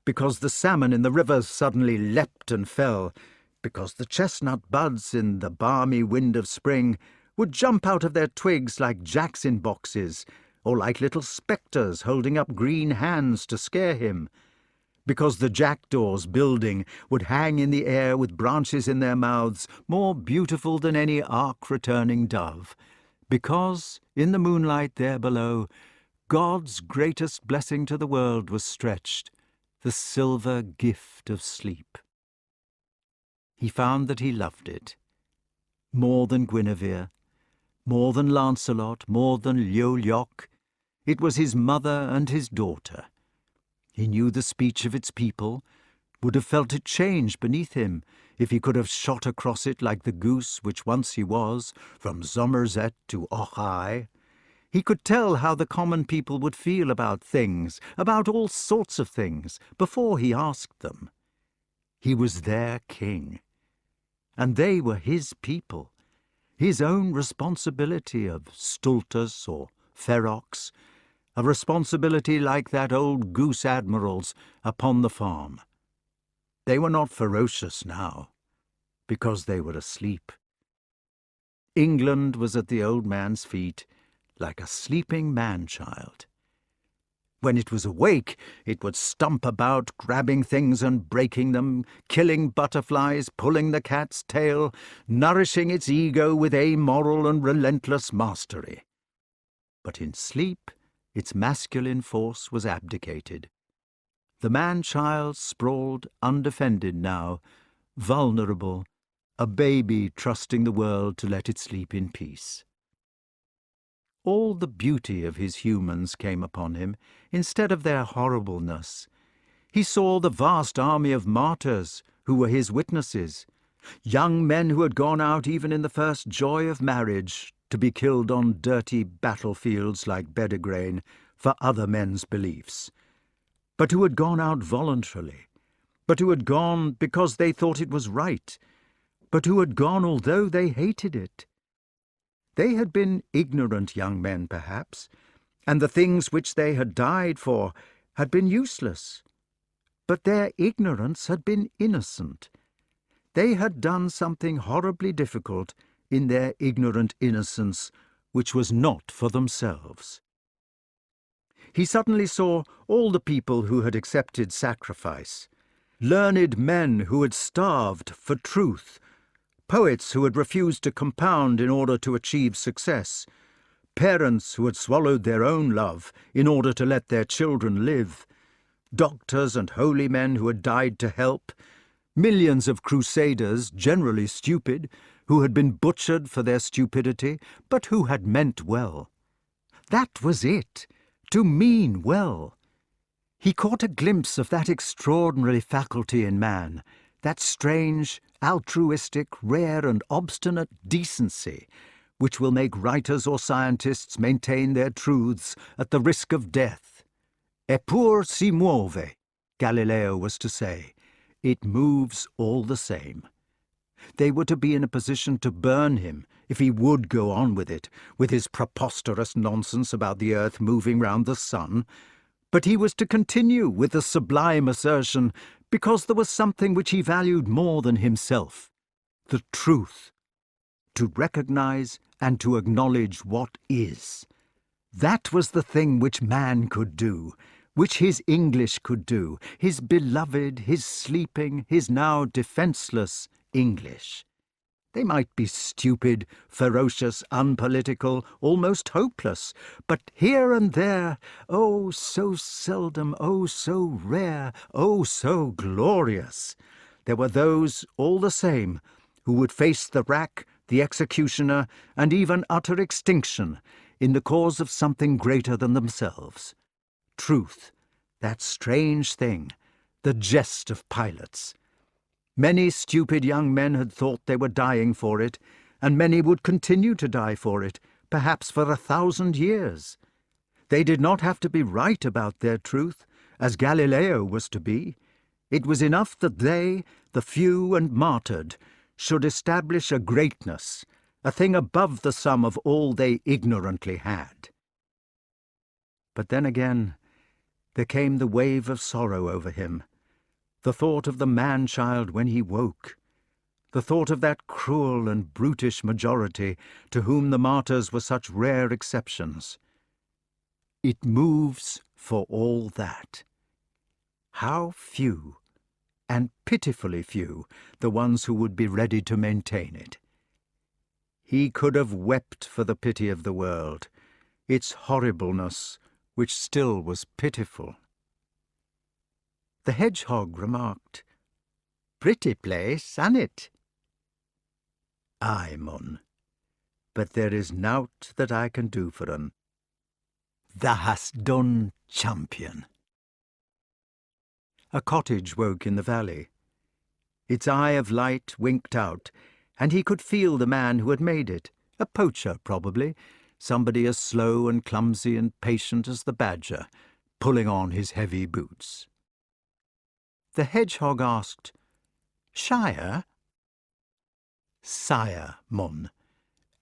because the salmon in the rivers suddenly leapt and fell, because the chestnut buds in the balmy wind of spring would jump out of their twigs like jacks-in-boxes, or like little spectres holding up green hands to scare him, because the jackdaws building would hang in the air with branches in their mouths more beautiful than any ark-returning dove, because, in the moonlight there below, God's greatest blessing to the world was stretched, the silver gift of sleep. He found that he loved it, more than Guinevere, more than Lancelot, more than Liu Lioc. It was his mother and his daughter. He knew the speech of its people, would have felt it change beneath him if he could have shot across it like the goose which once he was, from Somerset to Ochai. He could tell how the common people would feel about things, about all sorts of things, before he asked them. He was their king, and they were his people, his own responsibility of stultus or ferox, a responsibility like that old goose admiral's upon the farm. They were not ferocious now, because they were asleep. England was at the old man's feet, like a sleeping man-child. When it was awake, it would stump about, grabbing things and breaking them, killing butterflies, pulling the cat's tail, nourishing its ego with amoral and relentless mastery. But in sleep, its masculine force was abdicated. The man-child sprawled undefended now, vulnerable, a baby trusting the world to let it sleep in peace. All the beauty of his humans came upon him, instead of their horribleness. He saw the vast army of martyrs who were his witnesses, young men who had gone out even in the first joy of marriage to be killed on dirty battlefields like Bedegraine for other men's beliefs, but who had gone out voluntarily, but who had gone because they thought it was right, but who had gone although they hated it. They had been ignorant young men, perhaps, and the things which they had died for had been useless. But their ignorance had been innocent. They had done something horribly difficult in their ignorant innocence, which was not for themselves. He suddenly saw all the people who had accepted sacrifice, learned men who had starved for truth, poets who had refused to compound in order to achieve success, parents who had swallowed their own love in order to let their children live, doctors and holy men who had died to help, millions of crusaders, generally stupid, who had been butchered for their stupidity, but who had meant well. That was it, to mean well. He caught a glimpse of that extraordinary faculty in man, that strange, altruistic, rare and obstinate decency, which will make writers or scientists maintain their truths at the risk of death. Eppur si muove, Galileo was to say. It moves all the same. They were to be in a position to burn him if he would go on with it, with his preposterous nonsense about the earth moving round the sun. But he was to continue with the sublime assertion because there was something which he valued more than himself, the truth. To recognize and to acknowledge what is. That was the thing which man could do, which his English could do, his beloved, his sleeping, his now defenceless English. They might be stupid, ferocious, unpolitical, almost hopeless, but here and there, oh, so seldom, oh, so rare, oh, so glorious, there were those, all the same, who would face the rack, the executioner, and even utter extinction in the cause of something greater than themselves. Truth, that strange thing, the jest of pilots. Many stupid young men had thought they were dying for it, and many would continue to die for it, perhaps for 1,000 years. They did not have to be right about their truth, as Galileo was to be. It was enough that they, the few and martyred, should establish a greatness, a thing above the sum of all they ignorantly had. But then again, there came the wave of sorrow over him, the thought of the man-child when he woke, the thought of that cruel and brutish majority to whom the martyrs were such rare exceptions. It moves for all that. How few, and pitifully few, the ones who would be ready to maintain it. He could have wept for the pity of the world, its horribleness, which still was pitiful. The hedgehog remarked, "Pretty place, an't it?" "Aye, mun, but there is nought that I can do for un." "Thou hast done, champion." A cottage woke in the valley. Its eye of light winked out, and he could feel the man who had made it, a poacher probably, somebody as slow and clumsy and patient as the badger, pulling on his heavy boots. The hedgehog asked, "Shire?" "Sire, mun,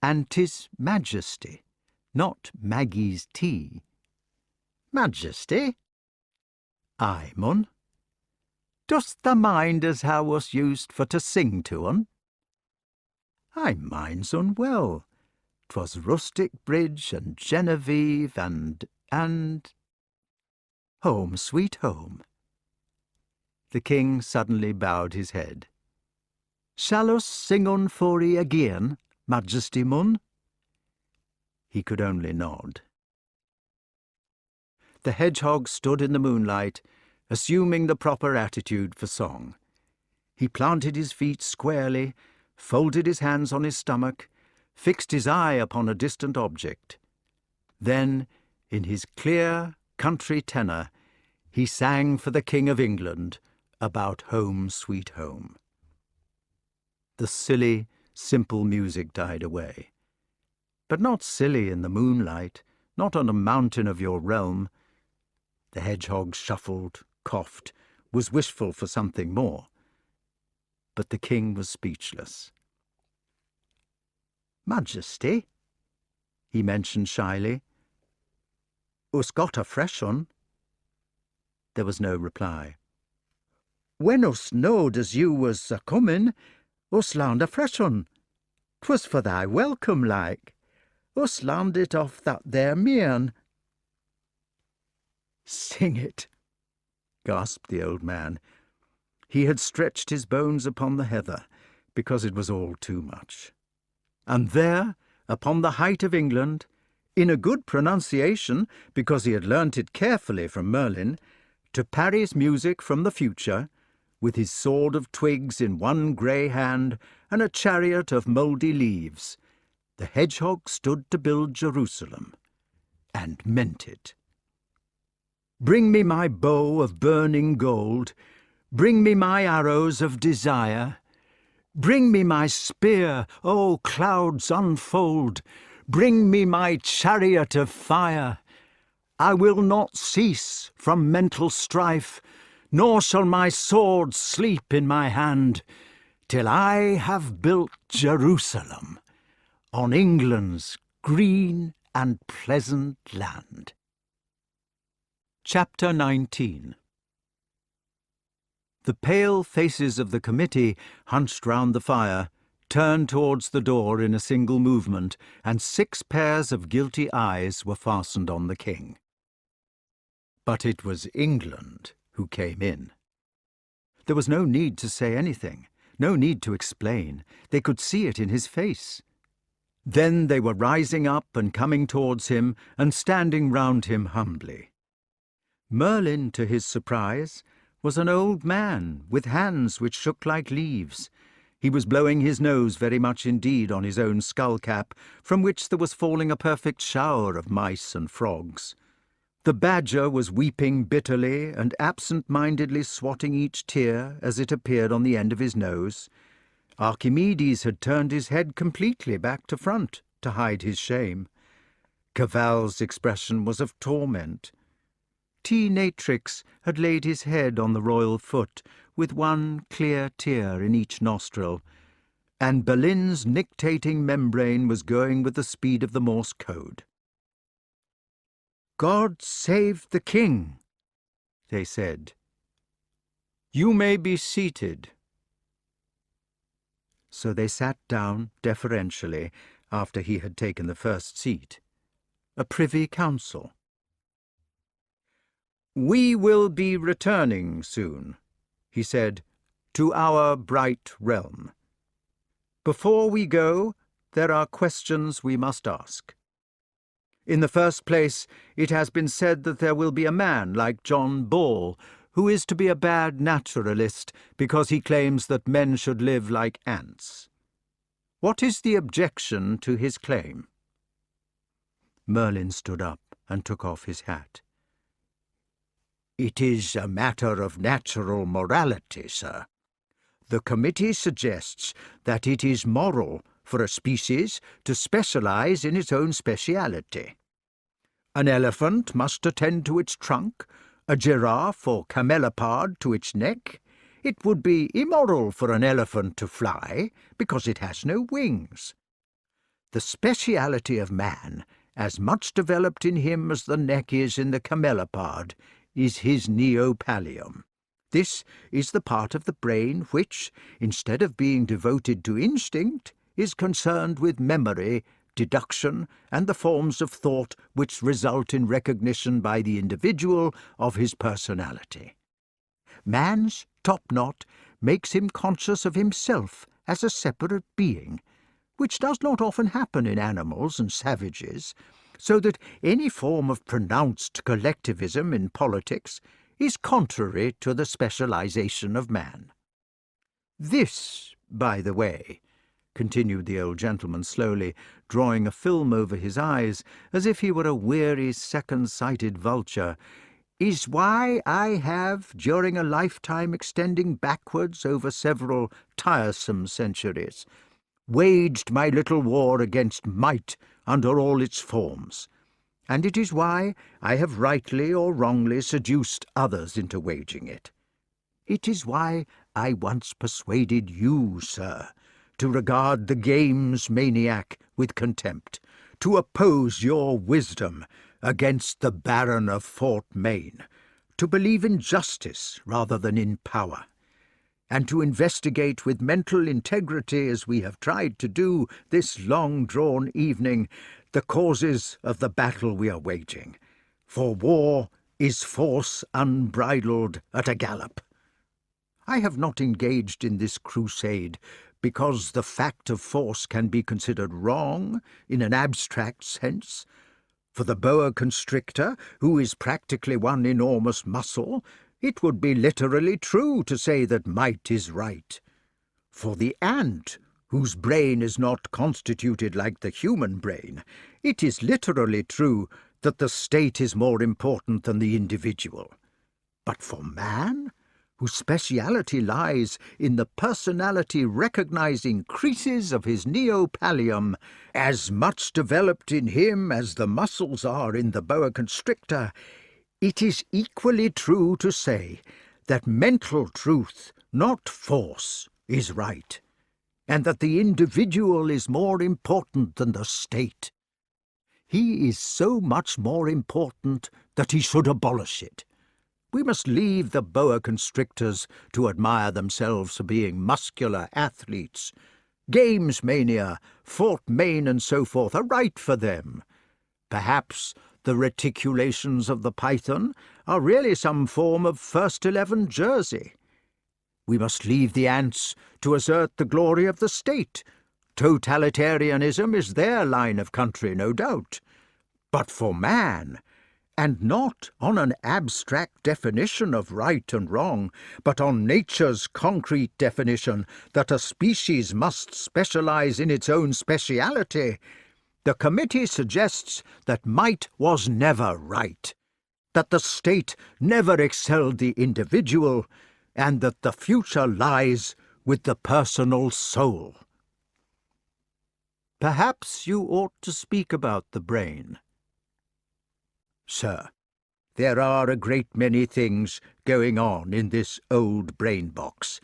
and 'tis Majesty, not Maggie's tea." "Majesty?" "Aye, mun." "Dost thou mind as how us used for to sing to un?" "I minds un well. 'Twas Rustic Bridge and Genevieve and Home, Sweet Home." The king suddenly bowed his head. "Shall us sing un for 'ee again, Majesty mun?" He could only nod. The hedgehog stood in the moonlight, assuming the proper attitude for song. He planted his feet squarely, folded his hands on his stomach, fixed his eye upon a distant object. Then, in his clear country tenor, he sang for the King of England about Home, Sweet Home. The silly, simple music died away. But not silly in the moonlight, not on a mountain of your realm. The hedgehog shuffled, coughed, was wishful for something more. But the king was speechless. "Majesty," he mentioned shyly, "us got a fresh un." There was no reply. "When us knowed as you was a-comin', us larned a fresh un. 'Twas for thy welcome, like. Us larned it off that there mearn." "Sing it," gasped the old man. He had stretched his bones upon the heather, because it was all too much. And there, upon the height of England, in a good pronunciation, because he had learnt it carefully from Merlyn, to Parry's music from the future, with his sword of twigs in one grey hand and a chariot of mouldy leaves, the hedgehog stood to build Jerusalem, and meant it. "Bring me my bow of burning gold, bring me my arrows of desire, bring me my spear, O clouds unfold, bring me my chariot of fire. I will not cease from mental strife, nor shall my sword sleep in my hand, till I have built Jerusalem on England's green and pleasant land." Chapter 19. The pale faces of the committee, hunched round the fire, turned towards the door in a single movement, and 6 pairs of guilty eyes were fastened on the king. But it was England who came in. There was no need to say anything, no need to explain. They could see it in his face. Then they were rising up and coming towards him and standing round him humbly. Merlyn, to his surprise, was an old man with hands which shook like leaves. He was blowing his nose very much indeed on his own skull-cap, from which there was falling a perfect shower of mice and frogs. The badger was weeping bitterly and absent-mindedly swatting each tear as it appeared on the end of his nose. Archimedes had turned his head completely back to front to hide his shame. Cavell's expression was of torment. T. Natrix had laid his head on the royal foot, with one clear tear in each nostril, and Berlin's nictating membrane was going with the speed of the Morse code. "God save the king," they said. "You may be seated." So they sat down deferentially after he had taken the first seat. A privy council. "We will be returning soon," he said, "to our bright realm. Before we go, there are questions we must ask. In the first place, it has been said that there will be a man like John Ball, who is to be a bad naturalist because he claims that men should live like ants. What is the objection to his claim?" Merlyn stood up and took off his hat. "It is a matter of natural morality, sir. The committee suggests that it is moral for a species to specialize in its own speciality. An elephant must attend to its trunk, a giraffe or camelopard to its neck. It would be immoral for an elephant to fly because it has no wings. The speciality of man, as much developed in him as the neck is in the camelopard, is his neopallium. This is the part of the brain which, instead of being devoted to instinct, is concerned with memory, deduction, and the forms of thought which result in recognition by the individual of his personality. Man's top knot makes him conscious of himself as a separate being, which does not often happen in animals and savages, so that any form of pronounced collectivism in politics is contrary to the specialization of man. This, by the way," continued the old gentleman slowly, drawing a film over his eyes as if he were a weary second-sighted vulture, "is why I have, during a lifetime extending backwards over several tiresome centuries, waged my little war against might under all its forms, and it is why I have rightly or wrongly seduced others into waging it. It is why I once persuaded you, sir, to regard the games maniac with contempt, to oppose your wisdom against the Baron of Fort Maine, to believe in justice rather than in power, and to investigate with mental integrity, as we have tried to do this long-drawn evening, the causes of the battle we are waging. For war is force unbridled at a gallop. I have not engaged in this crusade because the fact of force can be considered wrong in an abstract sense. For the boa constrictor, who is practically one enormous muscle, it would be literally true to say that might is right. For the ant, whose brain is not constituted like the human brain, it is literally true that the state is more important than the individual. But for man, whose speciality lies in the personality-recognizing creases of his neopallium, as much developed in him as the muscles are in the boa constrictor, it is equally true to say that mental truth, not force, is right, and that the individual is more important than the state. He is so much more important that he should abolish it. We must leave the boa constrictors to admire themselves for being muscular athletes. Games mania, Fort Maine and so forth are right for them. Perhaps the reticulations of the python are really some form of first 11 jersey. We must leave the ants to assert the glory of the state. Totalitarianism is their line of country, no doubt. But for man, and not on an abstract definition of right and wrong, but on nature's concrete definition that a species must specialize in its own speciality, the committee suggests that might was never right, that the state never excelled the individual, and that the future lies with the personal soul." "Perhaps you ought to speak about the brain." "Sir, there are a great many things going on in this old brain box,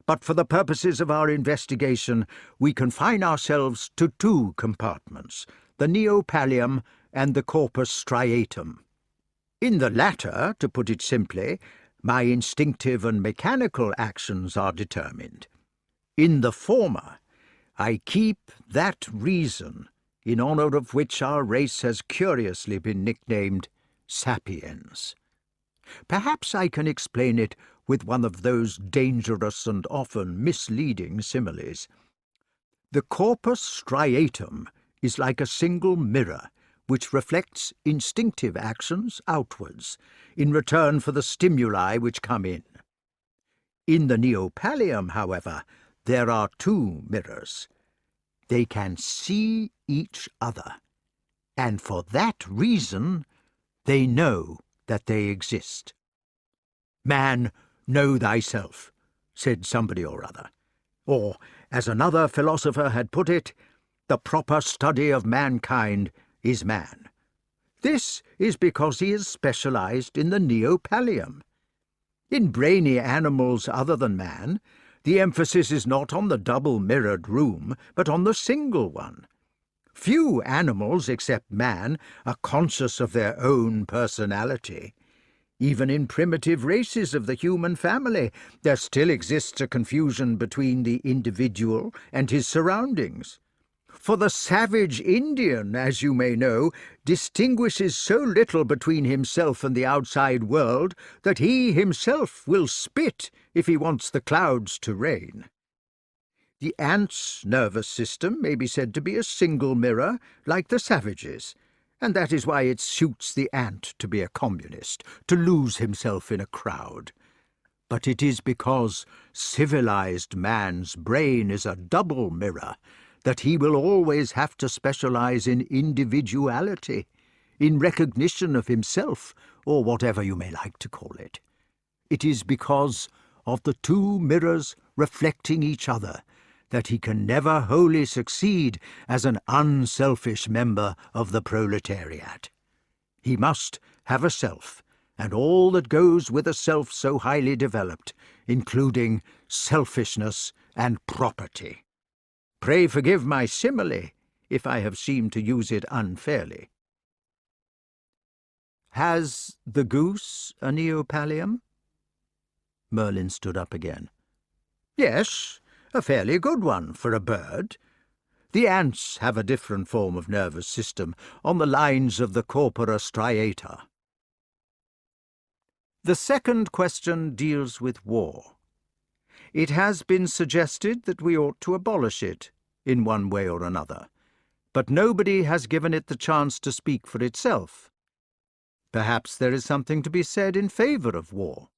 but for the purposes of our investigation we confine ourselves to 2 compartments, the neopallium and the corpus striatum. In the latter, to put it simply, my instinctive and mechanical actions are determined. In the former, I keep that reason in honour of which our race has curiously been nicknamed sapiens. Perhaps I can explain it with one of those dangerous and often misleading similes. The corpus striatum is like a single mirror, which reflects instinctive actions outwards, in return for the stimuli which come in. In the neopallium, however, there are two mirrors. They can see each other, and for that reason they know that they exist. "Man, know thyself," said somebody or other. Or, as another philosopher had put it, the proper study of mankind is man. This is because he is specialized in the neopallium. In brainy animals other than man, the emphasis is not on the double-mirrored room, but on the single one. Few animals, except man, are conscious of their own personality. Even in primitive races of the human family, there still exists a confusion between the individual and his surroundings. For the savage Indian, as you may know, distinguishes so little between himself and the outside world that he himself will spit if he wants the clouds to rain. The ant's nervous system may be said to be a single mirror, like the savage's, and that is why it suits the ant to be a communist, to lose himself in a crowd. But it is because civilized man's brain is a double mirror that he will always have to specialize in individuality, in recognition of himself, or whatever you may like to call it. It is because of the two mirrors reflecting each other that he can never wholly succeed as an unselfish member of the proletariat. He must have a self, and all that goes with a self so highly developed, including selfishness and property. Pray forgive my simile, if I have seemed to use it unfairly. Has the goose a neopallium? Merlyn stood up again. Yes, a fairly good one for a bird. The ants have a different form of nervous system, on the lines of the corpora striata. The second question deals with war. It has been suggested that we ought to abolish it, in one way or another, but nobody has given it the chance to speak for itself. Perhaps there is something to be said in favor of war.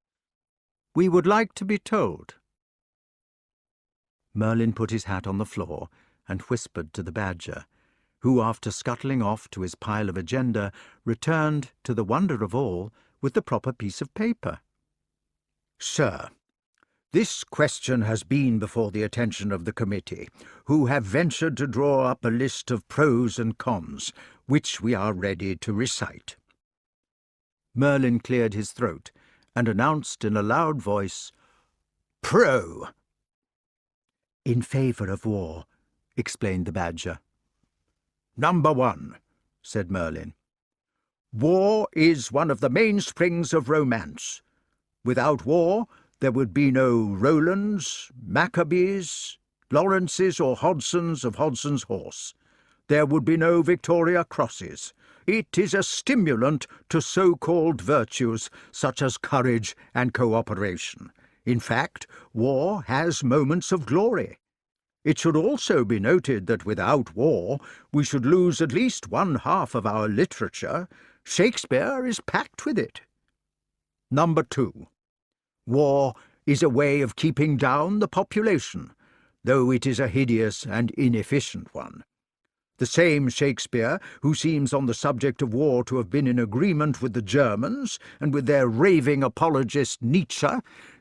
We would like to be told. Merlyn put his hat on the floor and whispered to the badger, who, after scuttling off to his pile of agenda, returned, to the wonder of all, with the proper piece of paper. "Sir, this question has been before the attention of the committee, who have ventured to draw up a list of pros and cons, which we are ready to recite." Merlyn cleared his throat and announced in a loud voice, "Pro." "In favor of war," explained the badger. "Number 1, said Merlyn. "War is one of the mainsprings of romance. Without war, there would be no Rolands, Maccabees, Lawrences or Hodsons of Hodson's horse. There would be no Victoria Crosses. It is a stimulant to so-called virtues such as courage and cooperation. In fact, war has moments of glory. It should also be noted that without war we should lose at least 1/2 of our literature. Shakespeare is packed with it. Number 2. War is a way of keeping down the population, though it is a hideous and inefficient one. The same Shakespeare, who seems on the subject of war to have been in agreement with the Germans and with their raving apologist Nietzsche,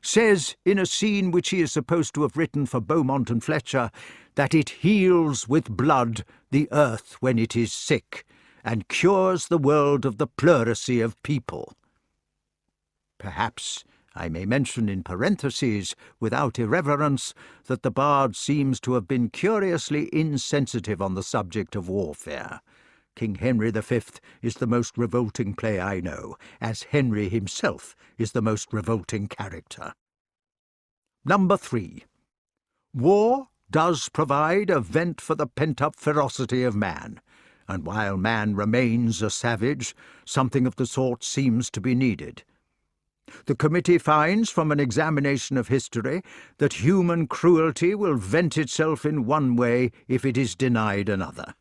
says in a scene which he is supposed to have written for Beaumont and Fletcher that it heals with blood the earth when it is sick, and cures the world of the pleurisy of people. Perhaps I may mention in parentheses, without irreverence, that the bard seems to have been curiously insensitive on the subject of warfare. King Henry V is the most revolting play I know, as Henry himself is the most revolting character. Number 3. War does provide a vent for the pent-up ferocity of man, and while man remains a savage, something of the sort seems to be needed. The committee finds from an examination of history that human cruelty will vent itself in one way if it is denied another.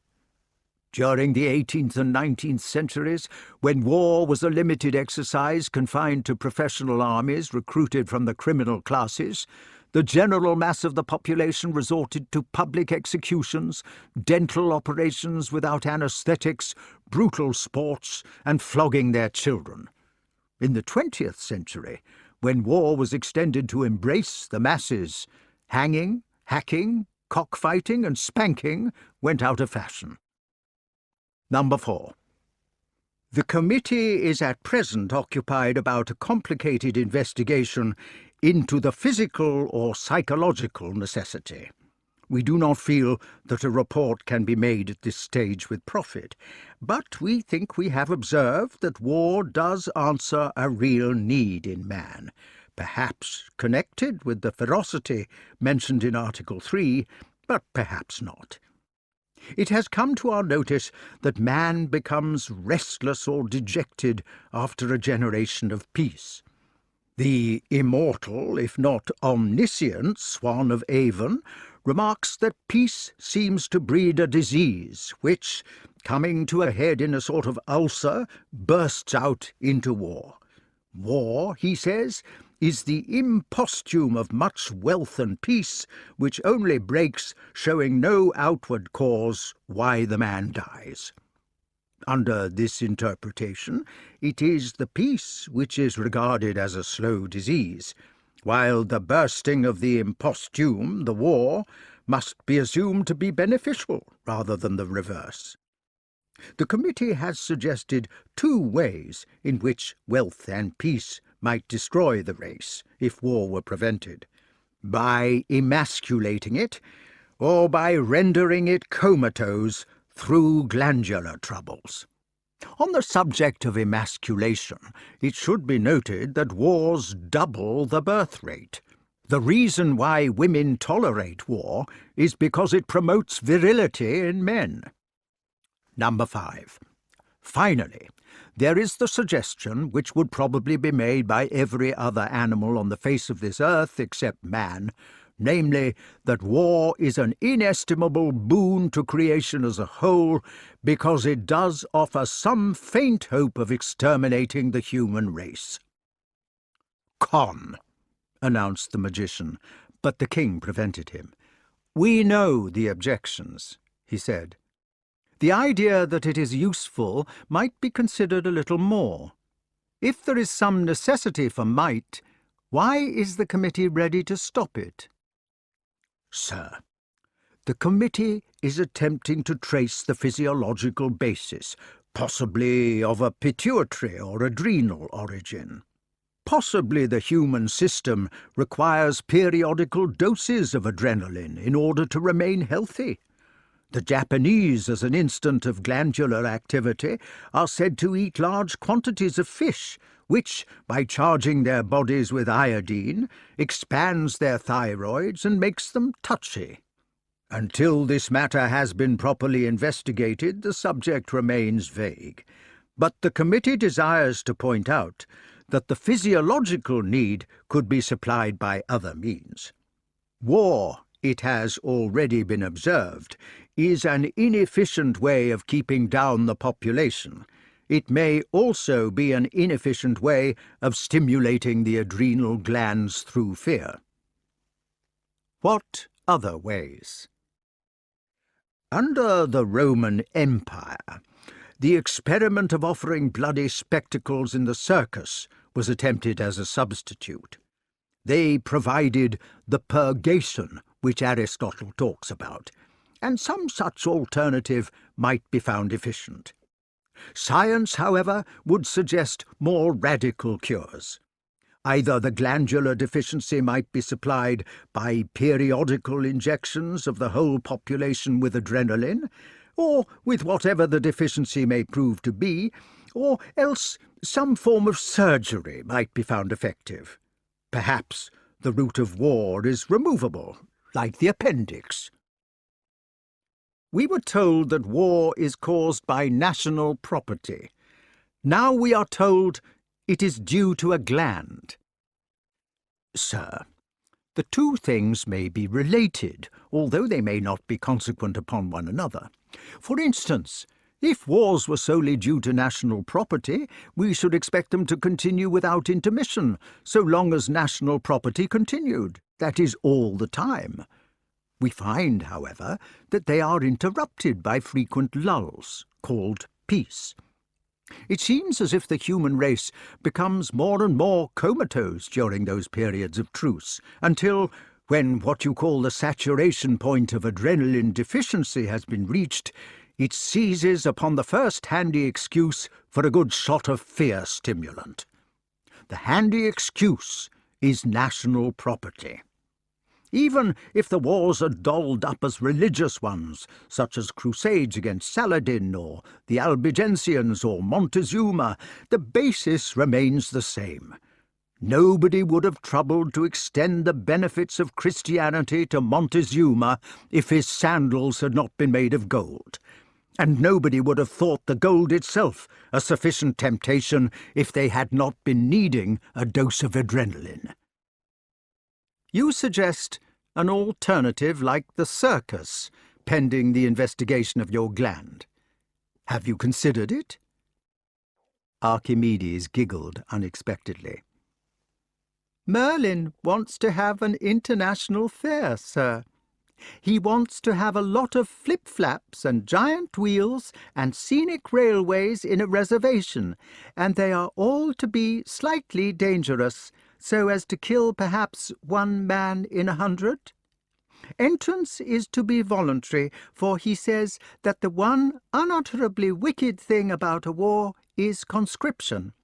During the 18th and 19th centuries, when war was a limited exercise confined to professional armies recruited from the criminal classes, the general mass of the population resorted to public executions, dental operations without anaesthetics, brutal sports, and flogging their children. In the 20th century, when war was extended to embrace the masses, hanging, hacking, cockfighting, and spanking went out of fashion. Number 4. The committee is at present occupied about a complicated investigation into the physical or psychological necessity. We do not feel that a report can be made at this stage with profit, but we think we have observed that war does answer a real need in man, perhaps connected with the ferocity mentioned in Article 3, but perhaps not. It has come to our notice that man becomes restless or dejected after a generation of peace. The immortal, if not omniscient, Swan of Avon remarks that peace seems to breed a disease which, coming to a head in a sort of ulcer, bursts out into war. War, he says, is the imposthume of much wealth and peace, which only breaks, showing no outward cause why the man dies. Under this interpretation, it is the peace which is regarded as a slow disease, while the bursting of the imposthume, the war, must be assumed to be beneficial rather than the reverse. The committee has suggested 2 ways in which wealth and peace might destroy the race if war were prevented: by emasculating it, or by rendering it comatose through glandular troubles. On the subject of emasculation, it should be noted that wars double the birth rate. The reason why women tolerate war is because it promotes virility in men. Number 5. Finally, there is the suggestion, which would probably be made by every other animal on the face of this earth except man, namely, that war is an inestimable boon to creation as a whole, because it does offer some faint hope of exterminating the human race. "Con," announced the magician, but the king prevented him. "We know the objections," he said. "The idea that it is useful might be considered a little more. If there is some necessity for might, why is the committee ready to stop it?" "Sir, the committee is attempting to trace the physiological basis, possibly of a pituitary or adrenal origin. Possibly the human system requires periodical doses of adrenaline in order to remain healthy. The Japanese, as an instance of glandular activity, are said to eat large quantities of fish, which, by charging their bodies with iodine, expands their thyroids and makes them touchy. Until this matter has been properly investigated, the subject remains vague. But the committee desires to point out that the physiological need could be supplied by other means. War, it has already been observed, is an inefficient way of keeping down the population. It may also be an inefficient way of stimulating the adrenal glands through fear. What other ways? Under the Roman Empire, the experiment of offering bloody spectacles in the circus was attempted as a substitute. They provided the purgation which Aristotle talks about, and some such alternative might be found efficient. Science, however, would suggest more radical cures. Either the glandular deficiency might be supplied by periodical injections of the whole population with adrenaline, or with whatever the deficiency may prove to be, or else some form of surgery might be found effective. Perhaps the root of war is removable, like the appendix. We were told that war is caused by national property. Now we are told It is due to a gland. Sir, the two things may be related, although they may not be consequent upon one another. For instance, if wars were solely due to national property, we should expect them to continue without intermission, so long as national property continued, that is, all the time. We find, however, that they are interrupted by frequent lulls, called peace. It seems as if the human race becomes more and more comatose during those periods of truce, until, when what you call the saturation point of adrenaline deficiency has been reached, it seizes upon the first handy excuse for a good shot of fear stimulant. The handy excuse is national property. Even if the wars are dolled up as religious ones, such as crusades against Saladin or the Albigensians or Montezuma, the basis remains the same. Nobody would have troubled to extend the benefits of Christianity to Montezuma if his sandals had not been made of gold. And nobody would have thought the gold itself a sufficient temptation if they had not been needing a dose of adrenaline. You suggest an alternative like the circus, pending the investigation of your gland. Have you considered it? Archimedes giggled unexpectedly. Merlyn wants to have an international fair, sir. He wants to have a lot of flip-flaps and giant wheels and scenic railways in a reservation, and they are all to be slightly dangerous, so as to kill perhaps 1 man in 100. Entrance is to be voluntary, for he says that the one unutterably wicked thing about a war is conscription.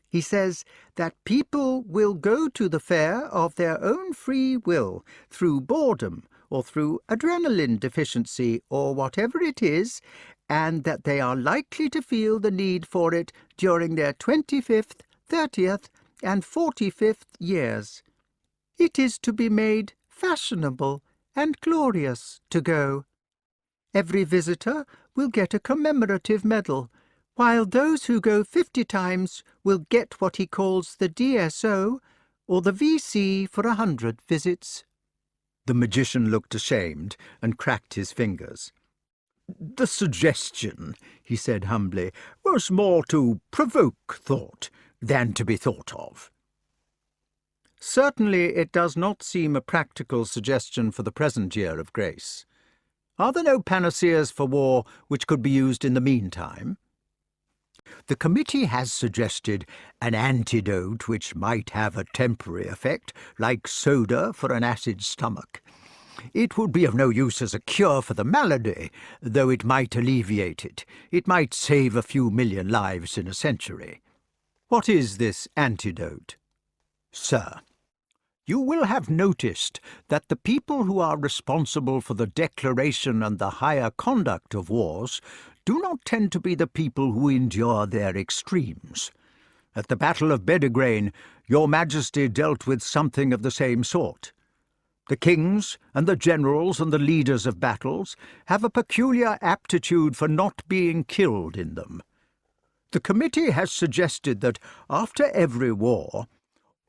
He says that people will go to the fair of their own free will, through boredom, or through adrenaline deficiency, or whatever it is, and that they are likely to feel the need for it during their 25th, 30th, and 45th years. It is to be made fashionable and glorious to go. Every visitor will get a commemorative medal, while those who go 50 times will get what he calls the DSO, or the VC for 100 visits. The magician looked ashamed and cracked his fingers. The suggestion, he said humbly, was more to provoke thought than to be thought of. Certainly it does not seem a practical suggestion for the present year of grace. Are there no panaceas for war which could be used in the meantime? The committee has suggested an antidote which might have a temporary effect, like soda for an acid stomach. It would be of no use as a cure for the malady, though it might alleviate it. It might save a few million lives in a century. What is this antidote? Sir, you will have noticed that the people who are responsible for the declaration and the higher conduct of wars do not tend to be the people who endure their extremes. At the Battle of Bedegraine, your Majesty dealt with something of the same sort. The kings and the generals and the leaders of battles have a peculiar aptitude for not being killed in them. The committee has suggested that after every war,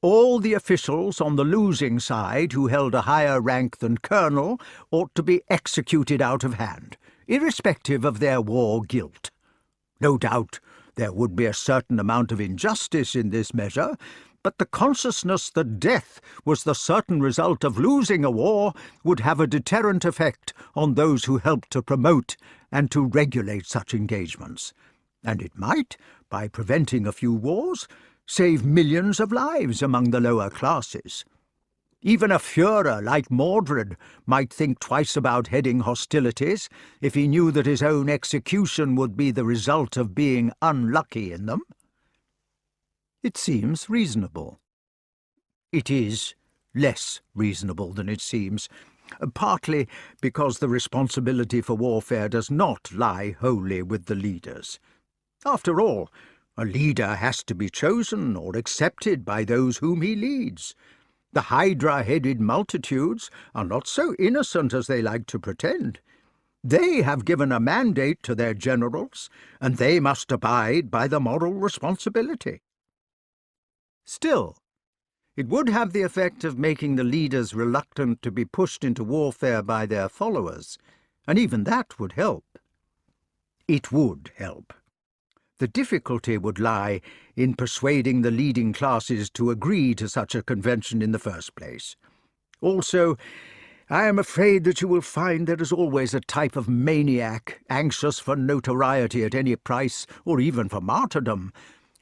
all the officials on the losing side who held a higher rank than colonel ought to be executed out of hand, irrespective of their war guilt. No doubt there would be a certain amount of injustice in this measure, but the consciousness that death was the certain result of losing a war would have a deterrent effect on those who helped to promote and to regulate such engagements, and it might, by preventing a few wars, save millions of lives among the lower classes. Even a Führer like Mordred might think twice about heading hostilities if he knew that his own execution would be the result of being unlucky in them. It seems reasonable. It is less reasonable than it seems, partly because the responsibility for warfare does not lie wholly with the leaders. After all, a leader has to be chosen or accepted by those whom he leads. The hydra-headed multitudes are not so innocent as they like to pretend. They have given a mandate to their generals, and they must abide by the moral responsibility. Still, it would have the effect of making the leaders reluctant to be pushed into warfare by their followers, and even that would help. It would help. The difficulty would lie in persuading the leading classes to agree to such a convention in the first place. Also, I am afraid that you will find there is always a type of maniac, anxious for notoriety at any price, or even for martyrdom,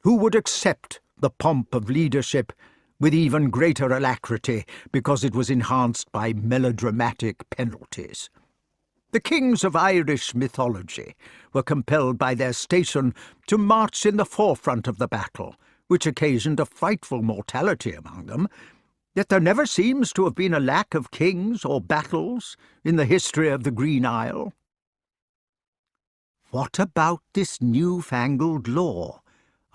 who would accept the pomp of leadership with even greater alacrity because it was enhanced by melodramatic penalties. The kings of Irish mythology were compelled by their station to march in the forefront of the battle, which occasioned a frightful mortality among them, yet there never seems to have been a lack of kings or battles in the history of the Green Isle. "What about this new-fangled law?"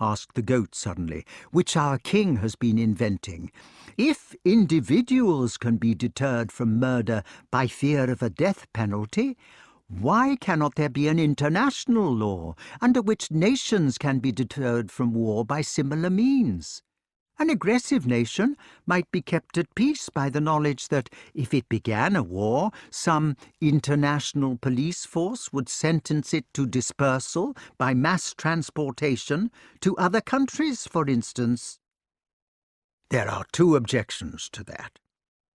asked the goat suddenly, "which our king has been inventing. If individuals can be deterred from murder by fear of a death penalty, why cannot there be an international law under which nations can be deterred from war by similar means? An aggressive nation might be kept at peace by the knowledge that, if it began a war, some international police force would sentence it to dispersal by mass transportation to other countries, for instance." "There are two objections to that.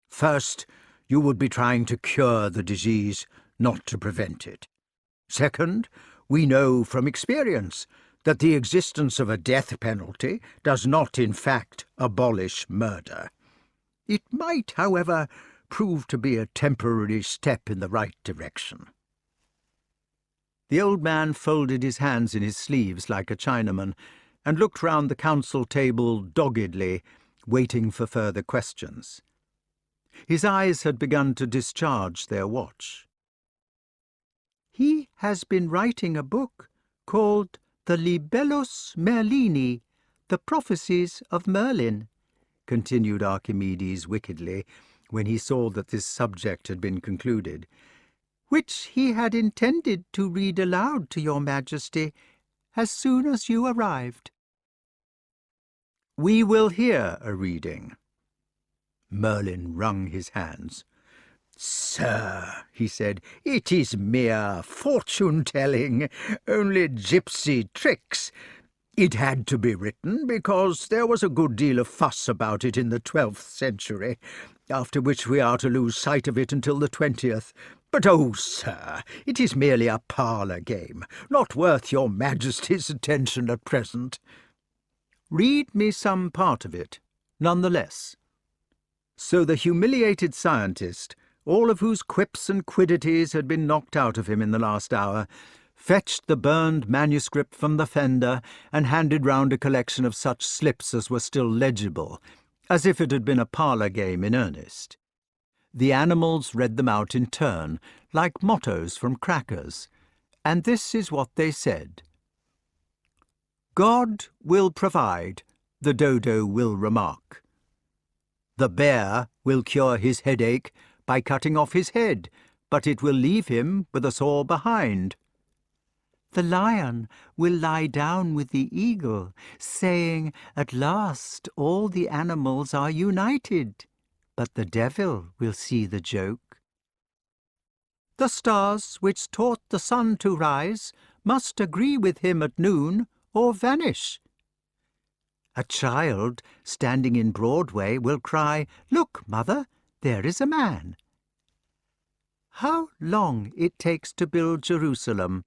First, you would be trying to cure the disease, not to prevent it. Second, we know from experience that the existence of a death penalty does not, in fact, abolish murder. It might, however, prove to be a temporary step in the right direction." The old man folded his hands in his sleeves like a Chinaman and looked round the council table doggedly, waiting for further questions. His eyes had begun to discharge their watch. "He has been writing a book called The Libellus Merlini, The Prophecies of Merlyn," continued Archimedes wickedly, when he saw that this subject had been concluded, "which he had intended to read aloud to your Majesty as soon as you arrived." "We will hear a reading." Merlyn wrung his hands. "Sir," he said, "it is mere fortune-telling, only gypsy tricks. It had to be written because there was a good deal of fuss about it in the 12th century, after which we are to lose sight of it until the 20th. But, oh, sir, it is merely a parlour game, not worth your Majesty's attention at present." "Read me some part of it, none the less." So the humiliated scientist, all of whose quips and quiddities had been knocked out of him in the last hour, fetched the burned manuscript from the fender and handed round a collection of such slips as were still legible, as if it had been a parlour game in earnest. The animals read them out in turn, like mottos from crackers, and this is what they said. "God will provide, the dodo will remark. The bear will cure his headache by cutting off his head, but it will leave him with a sore behind. The lion will lie down with the eagle, saying, 'At last all the animals are united,' but the devil will see the joke. The stars which taught the sun to rise must agree with him at noon or vanish. A child standing in Broadway will cry, 'Look, mother, there is a man.' How long it takes to build Jerusalem,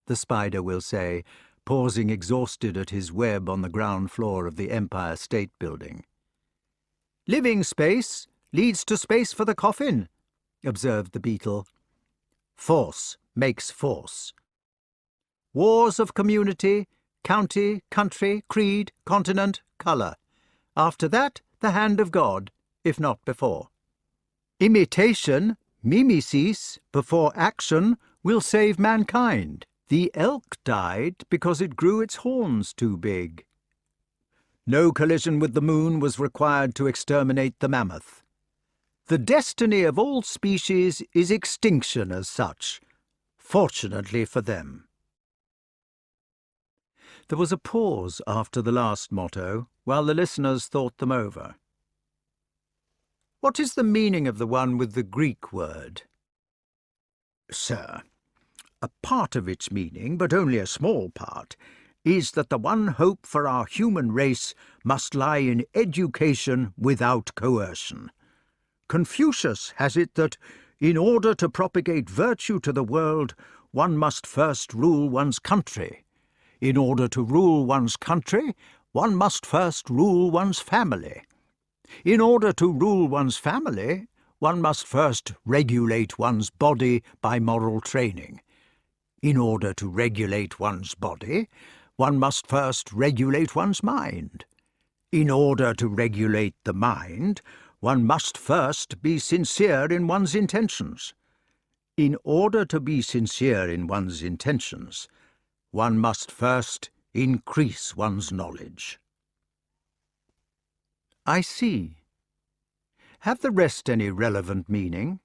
the spider will say, pausing exhausted at his web on the ground floor of the Empire State Building. Living space leads to space for the coffin, observed the beetle. Force makes force. Wars of community, county, country, creed, continent, colour. After that, the hand of God, if not before. Imitation, mimesis, before action, will save mankind. The elk died because it grew its horns too big. No collision with the moon was required to exterminate the mammoth. The destiny of all species is extinction as such, fortunately for them. There was a pause after the last motto, while the listeners thought them over. "What is the meaning of the one with the Greek word?" "Sir, a part of its meaning, but only a small part, is that the one hope for our human race must lie in education without coercion. Confucius has it that, in order to propagate virtue to the world, one must first rule one's country. In order to rule one's country, one must first rule one's family. In order to rule one's family, one must first regulate one's body by moral training. In order to regulate one's body, one must first regulate one's mind. In order to regulate the mind, one must first be sincere in one's intentions. In order to be sincere in one's intentions, one must first increase one's knowledge." "I see. Have the rest any relevant meaning?"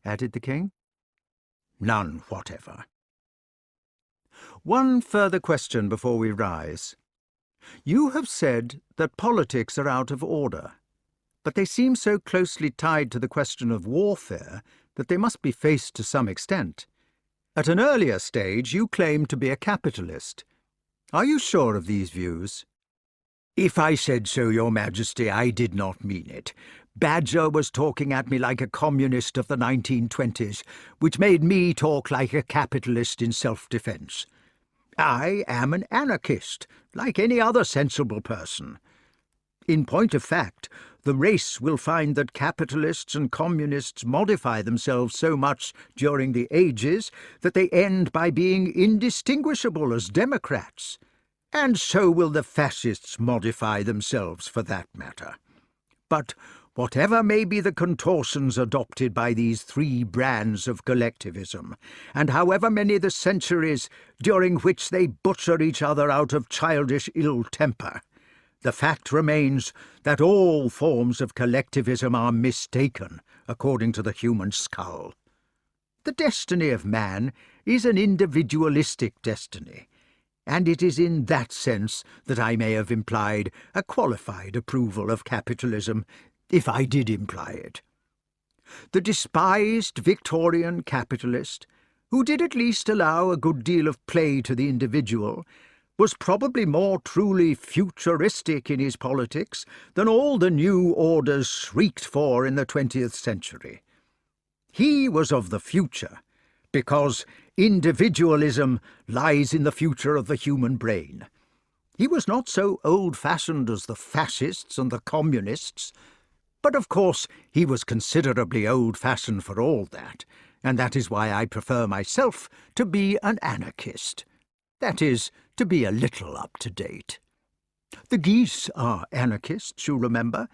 added the king. "None whatever." "One further question before we rise. You have said that politics are out of order, but they seem so closely tied to the question of warfare that they must be faced to some extent. At an earlier stage you claimed to be a capitalist. Are you sure of these views?" "If I said so, Your Majesty, I did not mean it. Badger was talking at me like a communist of the 1920s, which made me talk like a capitalist in self-defence. I am an anarchist, like any other sensible person. In point of fact, the race will find that capitalists and communists modify themselves so much during the ages that they end by being indistinguishable as democrats. And so will the fascists modify themselves for that matter. But whatever may be the contortions adopted by these three brands of collectivism, and however many the centuries during which they butcher each other out of childish ill temper, the fact remains that all forms of collectivism are mistaken according to the human skull. The destiny of man is an individualistic destiny, and it is in that sense that I may have implied a qualified approval of capitalism, if I did imply it. The despised Victorian capitalist, who did at least allow a good deal of play to the individual, was probably more truly futuristic in his politics than all the new orders shrieked for in the 20th century. He was of the future, because individualism lies in the future of the human brain. He was not so old-fashioned as the fascists and the communists, but of course he was considerably old-fashioned for all that, and that is why I prefer myself to be an anarchist. That is, to be a little up-to-date. The geese are anarchists, you remember.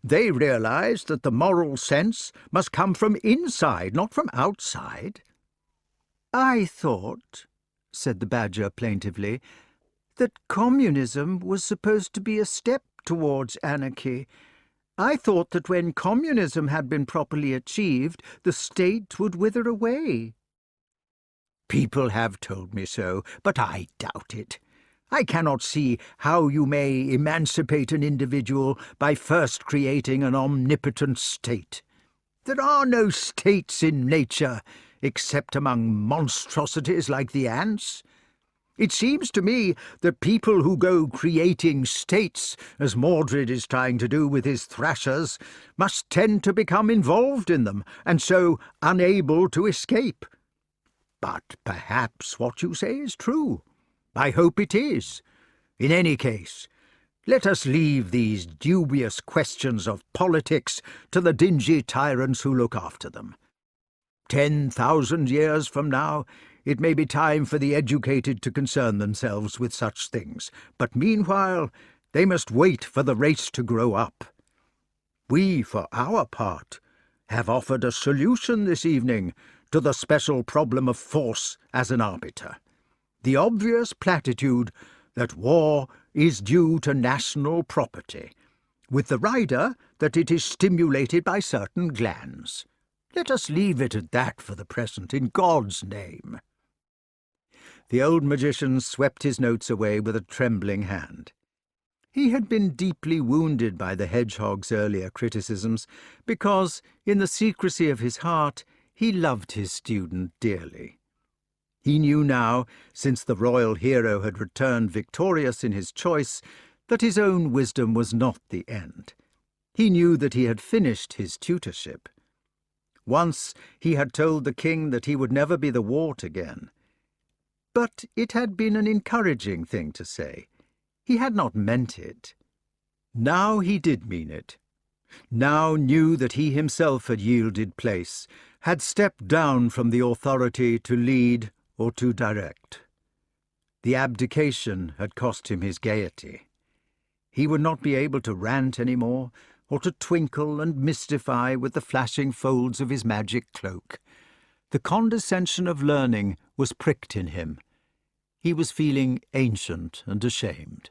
They realize that the moral sense must come from inside, not from outside. "I thought," said the badger plaintively, "that communism was supposed to be a step towards anarchy. I thought that when communism had been properly achieved, the state would wither away." "People have told me so, but I doubt it. I cannot see how you may emancipate an individual by first creating an omnipotent state. There are no states in nature, except among monstrosities like the ants. It seems to me that people who go creating states, as Mordred is trying to do with his thrashers, must tend to become involved in them, and so unable to escape. But perhaps what you say is true. I hope it is. In any case, let us leave these dubious questions of politics to the dingy tyrants who look after them. 10,000 years from now, it may be time for the educated to concern themselves with such things, but meanwhile they must wait for the race to grow up. We, for our part, have offered a solution this evening to the special problem of force as an arbiter. The obvious platitude that war is due to national property, with the rider that it is stimulated by certain glands. Let us leave it at that for the present, in God's name." The old magician swept his notes away with a trembling hand. He had been deeply wounded by the hedgehog's earlier criticisms, because, in the secrecy of his heart, he loved his student dearly. He knew now, since the royal hero had returned victorious in his choice, that his own wisdom was not the end. He knew that he had finished his tutorship. Once he had told the king that he would never be the wart again. But it had been an encouraging thing to say. He had not meant it. Now he did mean it. Now knew that he himself had yielded place, had stepped down from the authority to lead or to direct. The abdication had cost him his gaiety. He would not be able to rant any more, or to twinkle and mystify with the flashing folds of his magic cloak. The condescension of learning was pricked in him. He was feeling ancient and ashamed.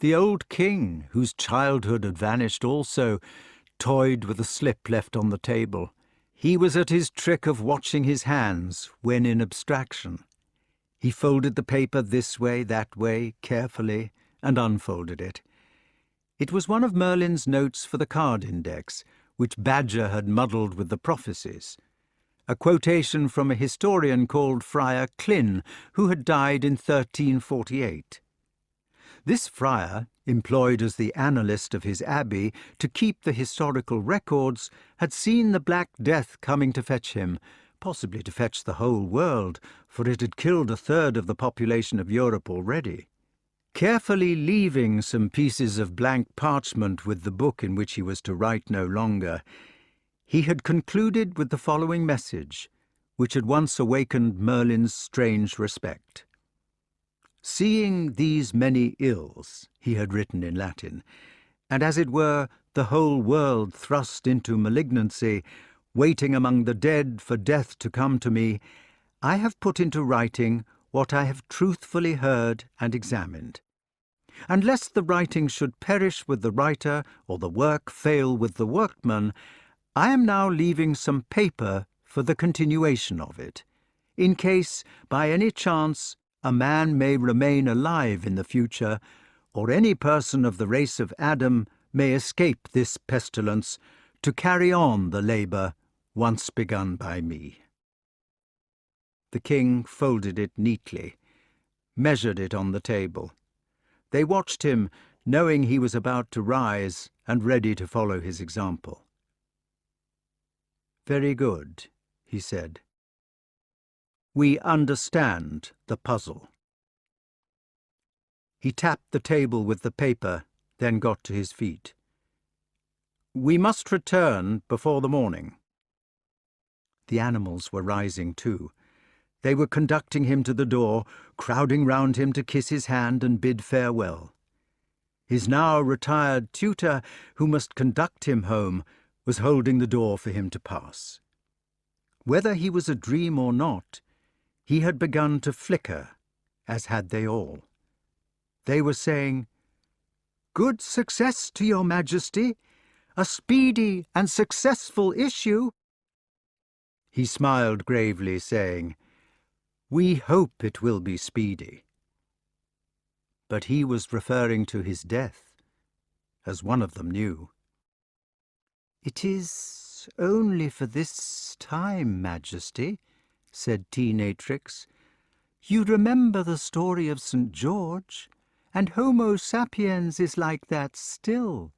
The old king, whose childhood had vanished also, toyed with a slip left on the table. He was at his trick of watching his hands when in abstraction. He folded the paper this way, that way, carefully, and unfolded it. It was one of Merlyn's notes for the card index, which Badger had muddled with the prophecies. A quotation from a historian called Friar Klyn, who had died in 1348. This friar, employed as the analyst of his abbey to keep the historical records, had seen the Black Death coming to fetch him, possibly to fetch the whole world, for it had killed a third of the population of Europe already. Carefully leaving some pieces of blank parchment with the book in which he was to write no longer, he had concluded with the following message, which had once awakened Merlyn's strange respect. "Seeing these many ills," he had written in Latin, "and as it were the whole world thrust into malignancy, waiting among the dead for death to come to me, I have put into writing what I have truthfully heard and examined. And lest the writing should perish with the writer, or the work fail with the workman, I am now leaving some paper for the continuation of it, in case, by any chance, a man may remain alive in the future, or any person of the race of Adam may escape this pestilence, to carry on the labour once begun by me." The king folded it neatly, measured it on the table. They watched him, knowing he was about to rise and ready to follow his example. "Very good," he said. "We understand the puzzle." He tapped the table with the paper, then got to his feet. "We must return before the morning." The animals were rising too. They were conducting him to the door, crowding round him to kiss his hand and bid farewell. His now retired tutor, who must conduct him home, was holding the door for him to pass. Whether he was a dream or not, he had begun to flicker, as had they all. They were saying, "Good success to your Majesty, a speedy and successful issue." He smiled gravely, saying, "We hope it will be speedy." But he was referring to his death, as one of them knew. "It is only for this time, Majesty," said Teenatrix. "You remember the story of St. George, and Homo sapiens is like that still.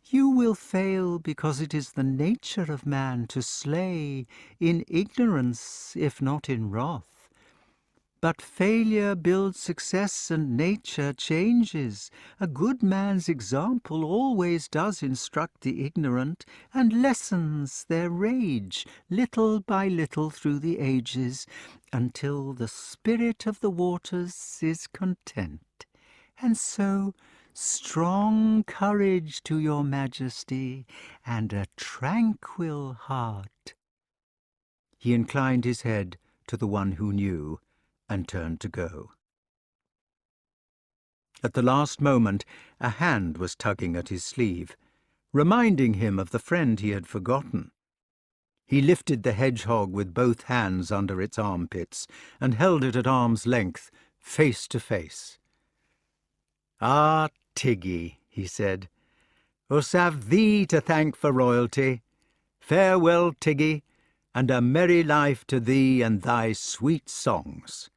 You will fail because it is the nature of man to slay, in ignorance if not in wrath. But failure builds success and nature changes. A good man's example always does instruct the ignorant and lessens their rage little by little through the ages, until the spirit of the waters is content. And so strong courage to your Majesty, and a tranquil heart." He inclined his head to the one who knew, and turned to go. At the last moment, a hand was tugging at his sleeve, reminding him of the friend he had forgotten. He lifted the hedgehog with both hands under its armpits and held it at arm's length, face to face. "Ah, Tiggy," he said, "us have thee to thank for royalty. Farewell, Tiggy, and a merry life to thee and thy sweet songs."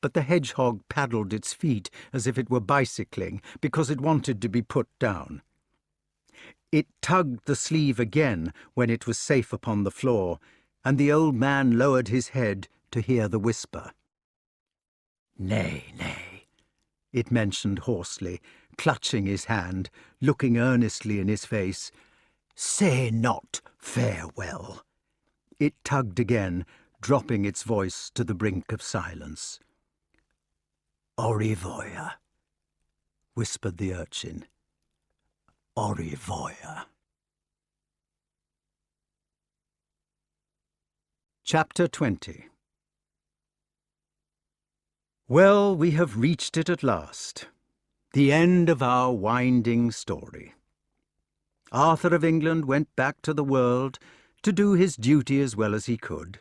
But the hedgehog paddled its feet as if it were bicycling, because it wanted to be put down. It tugged the sleeve again when it was safe upon the floor, and the old man lowered his head to hear the whisper. "Nay, nay," it mentioned hoarsely, clutching his hand, looking earnestly in his face. "Say not farewell." It tugged again, dropping its voice to the brink of silence. "Au revoir," whispered the urchin. "Au revoir." Chapter 20. Well, we have reached it at last, the end of our winding story. Arthur of England went back to the world to do his duty as well as he could.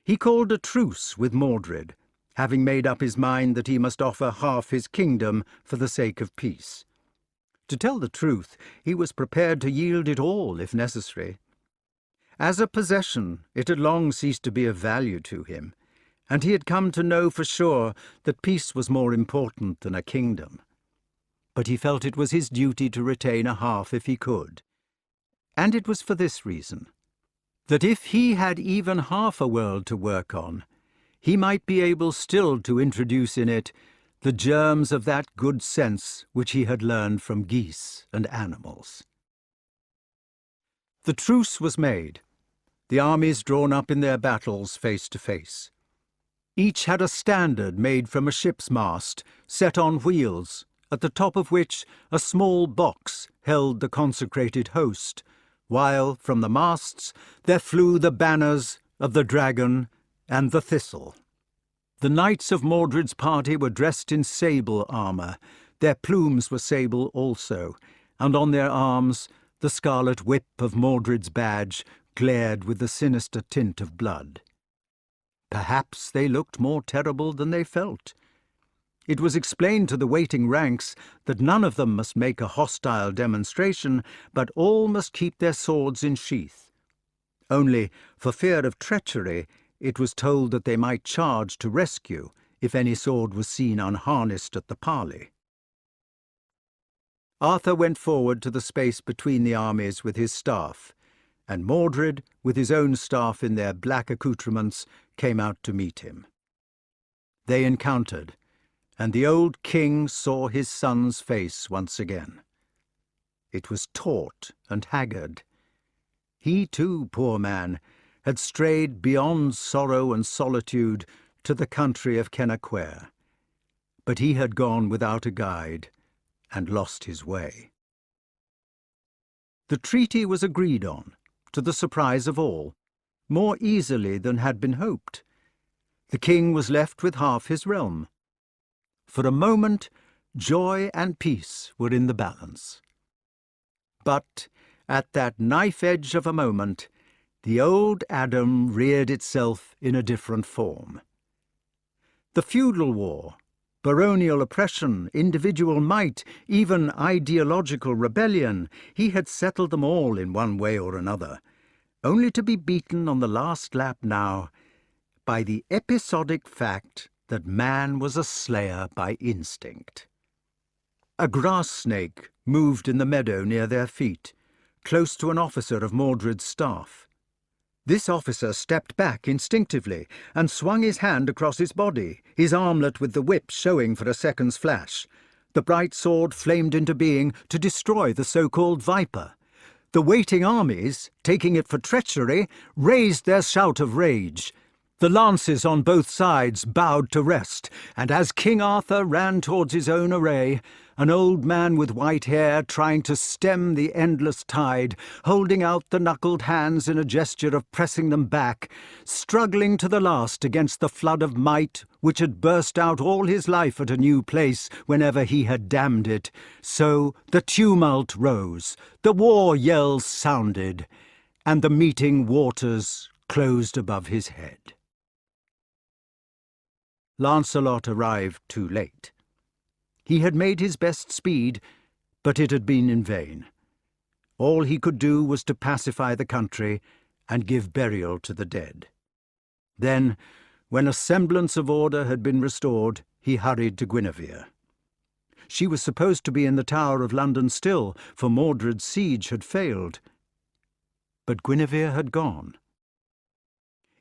He called a truce with Mordred, having made up his mind that he must offer half his kingdom for the sake of peace. To tell the truth, he was prepared to yield it all if necessary. As a possession, it had long ceased to be of value to him, and he had come to know for sure that peace was more important than a kingdom. But he felt it was his duty to retain a half if he could. And it was for this reason, that if he had even half a world to work on, he might be able still to introduce in it the germs of that good sense which he had learned from geese and animals. The truce was made, the armies drawn up in their battles face to face. Each had a standard made from a ship's mast, set on wheels, at the top of which a small box held the consecrated host, while from the masts there flew the banners of the dragon and the thistle. The knights of Mordred's party were dressed in sable armour. Their plumes were sable also, and on their arms the scarlet whip of Mordred's badge glared with the sinister tint of blood. Perhaps they looked more terrible than they felt. It was explained to the waiting ranks that none of them must make a hostile demonstration, but all must keep their swords in sheath. Only, for fear of treachery, it was told that they might charge to rescue if any sword was seen unharnessed at the parley. Arthur went forward to the space between the armies with his staff, and Mordred, with his own staff in their black accoutrements, came out to meet him. They encountered, and the old king saw his son's face once again. It was taut and haggard. He too, poor man, had strayed beyond sorrow and solitude to the country of Kennaquhair, but he had gone without a guide and lost his way. The treaty was agreed on, to the surprise of all, more easily than had been hoped. The king was left with half his realm. For a moment, joy and peace were in the balance. But at that knife-edge of a moment, the old Adam reared itself in a different form. The feudal war, baronial oppression, individual might, even ideological rebellion, he had settled them all in one way or another, only to be beaten on the last lap now by the episodic fact that man was a slayer by instinct. A grass snake moved in the meadow near their feet, close to an officer of Mordred's staff. This officer stepped back instinctively and swung his hand across his body, his armlet with the whip showing for a second's flash. The bright sword flamed into being to destroy the so-called viper. The waiting armies, taking it for treachery, raised their shout of rage. The lances on both sides bowed to rest, and as King Arthur ran towards his own array, an old man with white hair trying to stem the endless tide, holding out the knuckled hands in a gesture of pressing them back, struggling to the last against the flood of might which had burst out all his life at a new place whenever he had damned it. So the tumult rose, the war yells sounded, and the meeting waters closed above his head. Lancelot arrived too late. He had made his best speed, but it had been in vain. All he could do was to pacify the country and give burial to the dead. Then, when a semblance of order had been restored, he hurried to Guinevere. She was supposed to be in the Tower of London still, for Mordred's siege had failed. But Guinevere had gone.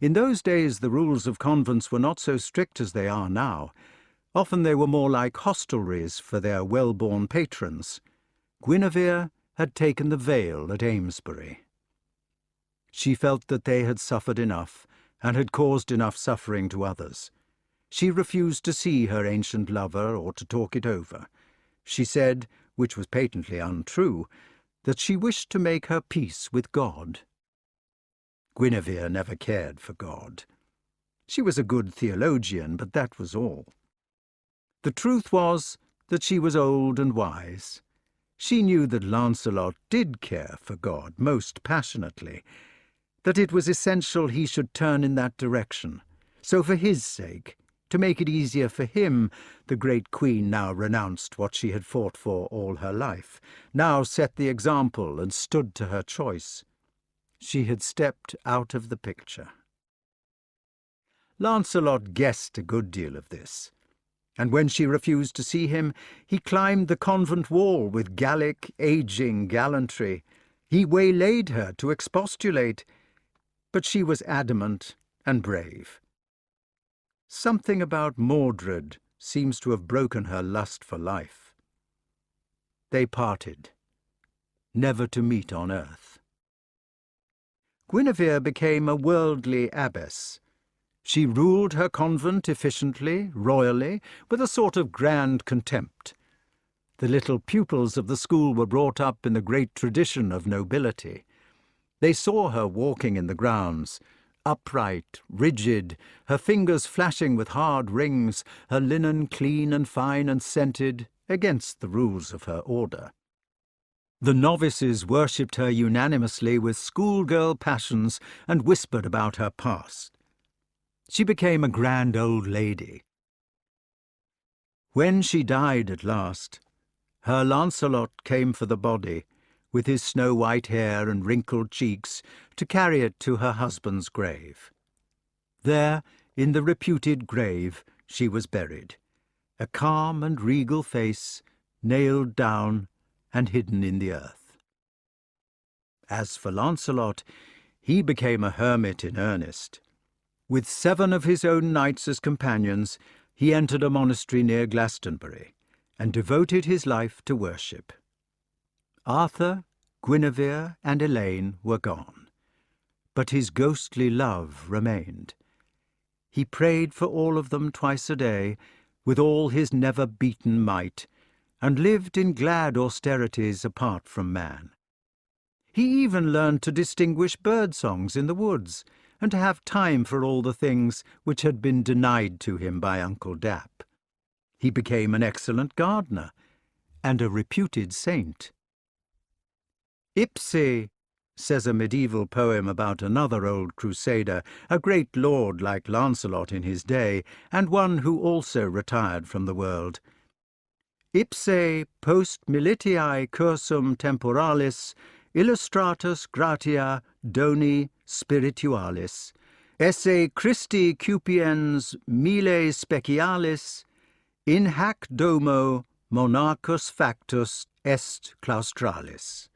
In those days the rules of convents were not so strict as they are now. Often they were more like hostelries for their well-born patrons. Guinevere had taken the veil at Amesbury. She felt that they had suffered enough, and had caused enough suffering to others. She refused to see her ancient lover or to talk it over. She said, which was patently untrue, that she wished to make her peace with God. Guinevere never cared for God. She was a good theologian, but that was all. The truth was that she was old and wise. She knew that Lancelot did care for God most passionately, that it was essential he should turn in that direction. So for his sake, to make it easier for him, the great queen now renounced what she had fought for all her life, now set the example and stood to her choice. She had stepped out of the picture. Lancelot guessed a good deal of this, and when she refused to see him, he climbed the convent wall with Gallic, aging gallantry. He waylaid her to expostulate, but she was adamant and brave. Something about Mordred seems to have broken her lust for life. They parted, never to meet on earth. Guinevere became a worldly abbess. She ruled her convent efficiently, royally, with a sort of grand contempt. The little pupils of the school were brought up in the great tradition of nobility. They saw her walking in the grounds, upright, rigid, her fingers flashing with hard rings, her linen clean and fine and scented, against the rules of her order. The novices worshipped her unanimously with schoolgirl passions and whispered about her past. She became a grand old lady. When she died at last, her Lancelot came for the body, with his snow-white hair and wrinkled cheeks, to carry it to her husband's grave. There, in the reputed grave, she was buried, a calm and regal face, nailed down and hidden in the earth. As for Lancelot, he became a hermit in earnest. With 7 of his own knights as companions, he entered a monastery near Glastonbury, and devoted his life to worship. Arthur, Guinevere, and Elaine were gone, but his ghostly love remained. He prayed for all of them twice a day, with all his never-beaten might, and lived in glad austerities apart from man. He even learned to distinguish bird-songs in the woods, and to have time for all the things which had been denied to him by Uncle Dap. He became an excellent gardener, and a reputed saint. Ipse, says a medieval poem about another old crusader, a great lord like Lancelot in his day, and one who also retired from the world. Ipse post militiae cursum temporalis illustratus gratia doni spiritualis, esse Christi cupiens mille specialis, in hac domo monarchus factus est claustralis.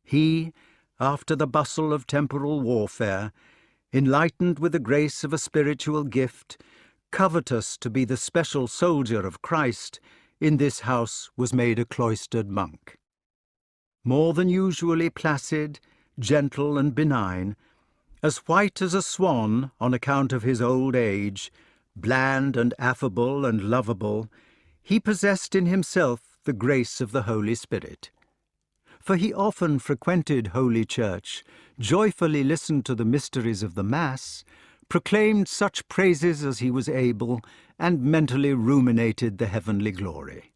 He, after the bustle of temporal warfare, enlightened with the grace of a spiritual gift, covetous to be the special soldier of Christ, in this house was made a cloistered monk. More than usually placid, gentle and benign, as white as a swan on account of his old age, bland and affable and lovable, he possessed in himself the grace of the Holy Spirit. For he often frequented Holy Church, joyfully listened to the mysteries of the Mass, proclaimed such praises as he was able, and mentally ruminated the heavenly glory.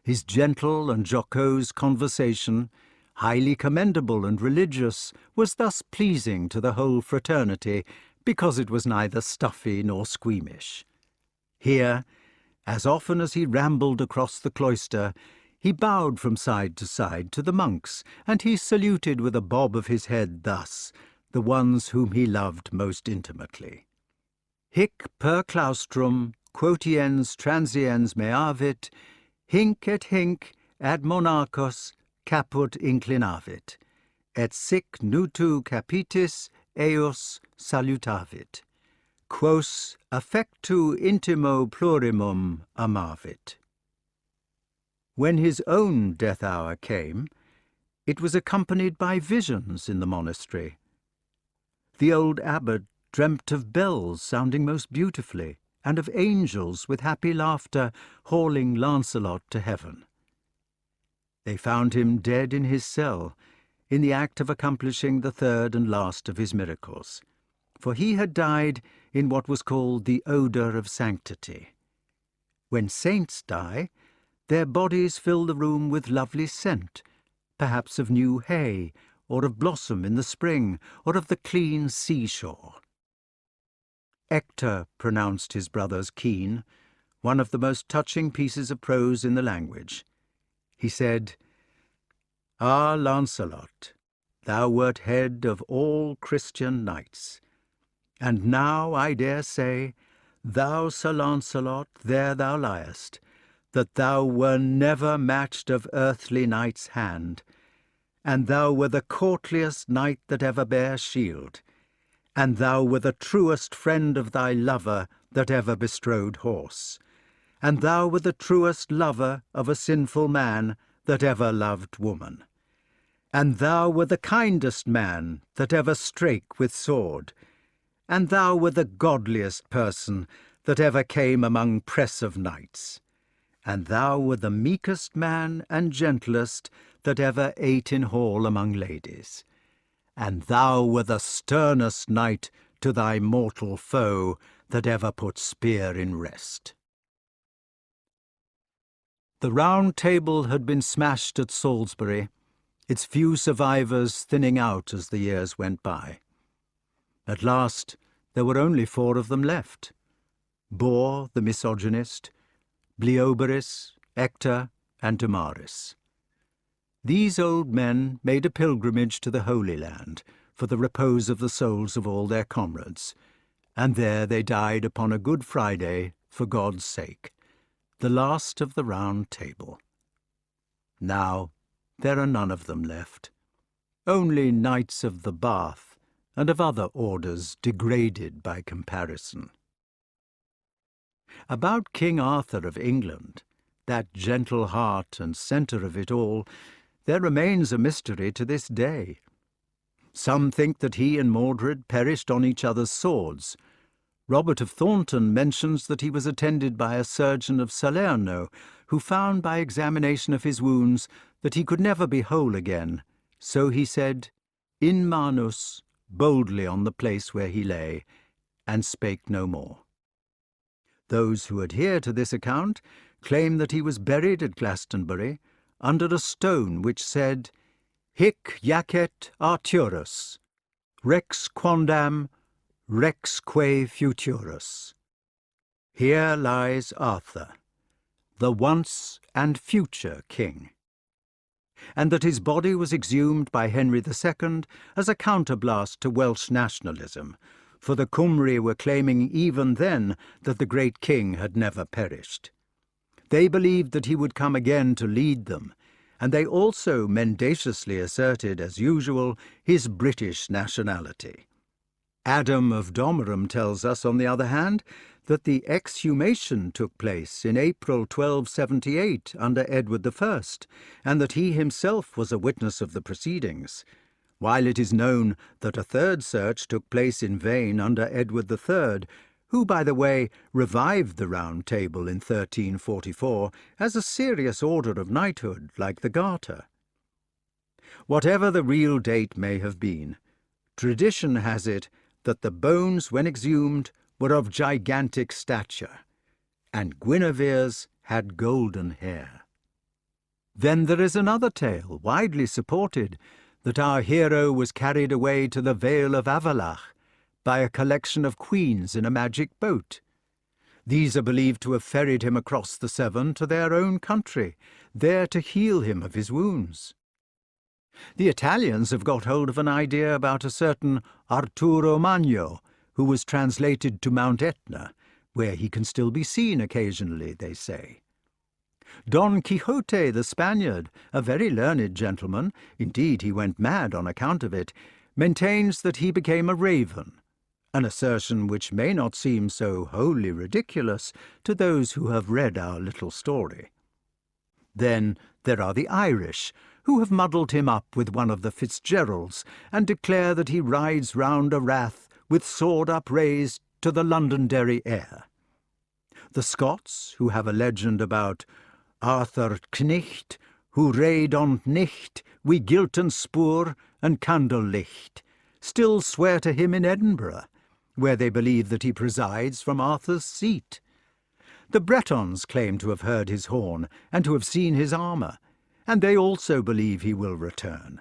His gentle and jocose conversation, highly commendable and religious, was thus pleasing to the whole fraternity, because it was neither stuffy nor squeamish. Here, as often as he rambled across the cloister, he bowed from side to side to the monks, and he saluted with a bob of his head thus the ones whom he loved most intimately. Hic per claustrum quotiens transiens meavit, hinc et hinc ad monachos caput inclinavit, et sic nutu capitis eos salutavit, quos affectu intimo plurimum amavit. When his own death hour came, it was accompanied by visions in the monastery. The old abbot dreamt of bells sounding most beautifully, and of angels with happy laughter hauling Lancelot to heaven. They found him dead in his cell, in the act of accomplishing the third and last of his miracles, for he had died in what was called the odour of sanctity. When saints die, their bodies fill the room with lovely scent, perhaps of new hay, or of blossom in the spring, or of the clean seashore. Hector pronounced his brother's keen, one of the most touching pieces of prose in the language. He said, "Ah, Lancelot, thou wert head of all Christian knights, and now, I dare say, thou, Sir Lancelot, there thou liest, that thou were never matched of earthly knight's hand, and thou were the courtliest knight that ever bare shield, and thou were the truest friend of thy lover that ever bestrode horse, and thou were the truest lover of a sinful man that ever loved woman, and thou were the kindest man that ever strake with sword, and thou were the godliest person that ever came among press of knights, and thou were the meekest man and gentlest that ever ate in hall among ladies, and thou were the sternest knight to thy mortal foe that ever put spear in rest." The Round Table had been smashed at Salisbury, its few survivors thinning out as the years went by. At last there were only 4 of them left: Bor the misogynist, Bleoberis, Hector, and Damaris. These old men made a pilgrimage to the Holy Land for the repose of the souls of all their comrades, and there they died upon a Good Friday for God's sake, the last of the Round Table. Now there are none of them left, only knights of the Bath and of other orders degraded by comparison. About King Arthur of England, that gentle heart and centre of it all, there remains a mystery to this day. Some think that he and Mordred perished on each other's swords. Robert of Thornton mentions that he was attended by a surgeon of Salerno, who found by examination of his wounds that he could never be whole again. So he said, "In manus," boldly on the place where he lay, and spake no more. Those who adhere to this account claim that he was buried at Glastonbury under a stone which said, "Hic jacet Arturus, rex quondam, rex quae futurus." Here lies Arthur, the once and future king, and that his body was exhumed by Henry II as a counterblast to Welsh nationalism, for the Cymry were claiming even then that the great king had never perished. They believed that he would come again to lead them, and they also mendaciously asserted, as usual, his British nationality. Adam of Domerum tells us, on the other hand, that the exhumation took place in April 1278 under Edward I, and that he himself was a witness of the proceedings, while it is known that a third search took place in vain under Edward III, who, by the way, revived the Round Table in 1344 as a serious order of knighthood, like the Garter. Whatever the real date may have been, tradition has it that the bones, when exhumed, were of gigantic stature, and Guinevere's had golden hair. Then there is another tale, widely supported, that our hero was carried away to the Vale of Avalach by a collection of queens in a magic boat. These are believed to have ferried him across the Severn to their own country, there to heal him of his wounds. The Italians have got hold of an idea about a certain Arturo Magno, who was translated to Mount Etna, where he can still be seen occasionally, they say. Don Quixote the Spaniard, a very learned gentleman, indeed he went mad on account of it, maintains that he became a raven, an assertion which may not seem so wholly ridiculous to those who have read our little story. Then there are the Irish, who have muddled him up with one of the Fitzgeralds, and declare that he rides round a rath with sword upraised to the Londonderry air. The Scots, who have a legend about Arthur Knicht, who reed on nicht, wi gilten spoor and candlelicht, still swear to him in Edinburgh, where they believe that he presides from Arthur's seat. The Bretons claim to have heard his horn and to have seen his armour, and they also believe he will return.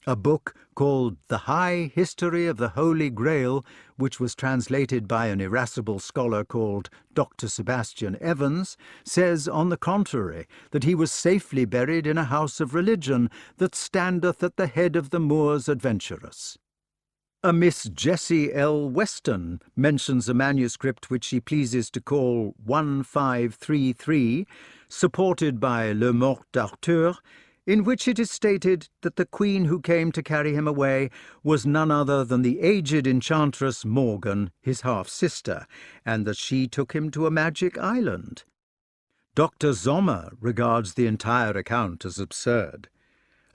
A book called The High History of the Holy Grail, which was translated by an irascible scholar called Dr. Sebastian Evans, says, on the contrary, that he was safely buried in a house of religion that standeth at the head of the moors adventurous. A Miss Jessie L. Weston mentions a manuscript which she pleases to call 1533, supported by Le Mort d'Arthur, in which it is stated that the queen who came to carry him away was none other than the aged enchantress Morgan, his half-sister, and that she took him to a magic island. Dr. Sommer regards the entire account as absurd.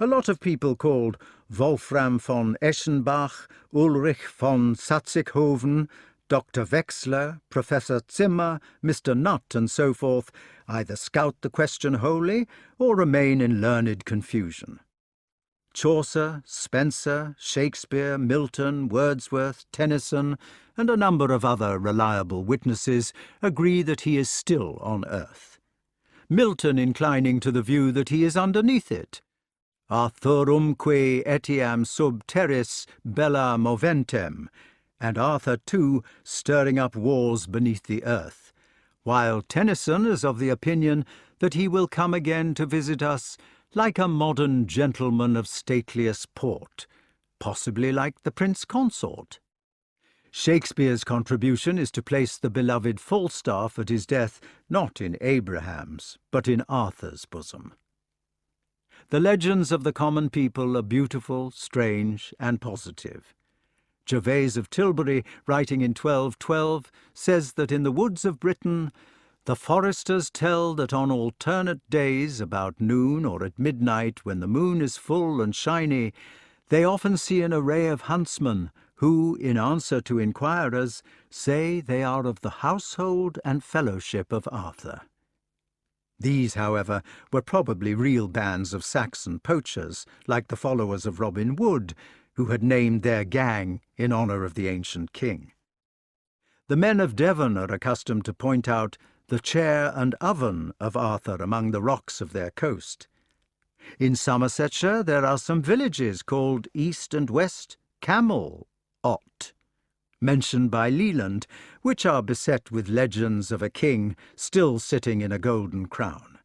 A lot of people called Wolfram von Eschenbach, Ulrich von Satzighoven, Dr. Wechsler, Professor Zimmer, Mr. Nutt, and so forth, either scout the question wholly or remain in learned confusion. Chaucer, Spenser, Shakespeare, Milton, Wordsworth, Tennyson, and a number of other reliable witnesses agree that he is still on earth. Milton inclining to the view that he is underneath it, Arthurumque etiam sub terris bella moventem, and Arthur, too, stirring up wars beneath the earth, while Tennyson is of the opinion that he will come again to visit us like a modern gentleman of stateliest port, possibly like the Prince Consort. Shakespeare's contribution is to place the beloved Falstaff at his death not in Abraham's, but in Arthur's bosom. The legends of the common people are beautiful, strange, and positive. Gervase of Tilbury, writing in 1212, says that in the woods of Britain the foresters tell that on alternate days, about noon or at midnight, when the moon is full and shiny, they often see an array of huntsmen who, in answer to inquirers, say they are of the household and fellowship of Arthur. These, however, were probably real bands of Saxon poachers, like the followers of Robin Wood, who had named their gang in honour of the ancient king. The men of Devon are accustomed to point out the chair and oven of Arthur among the rocks of their coast. In Somersetshire there are some villages called East and West Camel-Ott, mentioned by Leland, which are beset with legends of a king still sitting in a golden crown.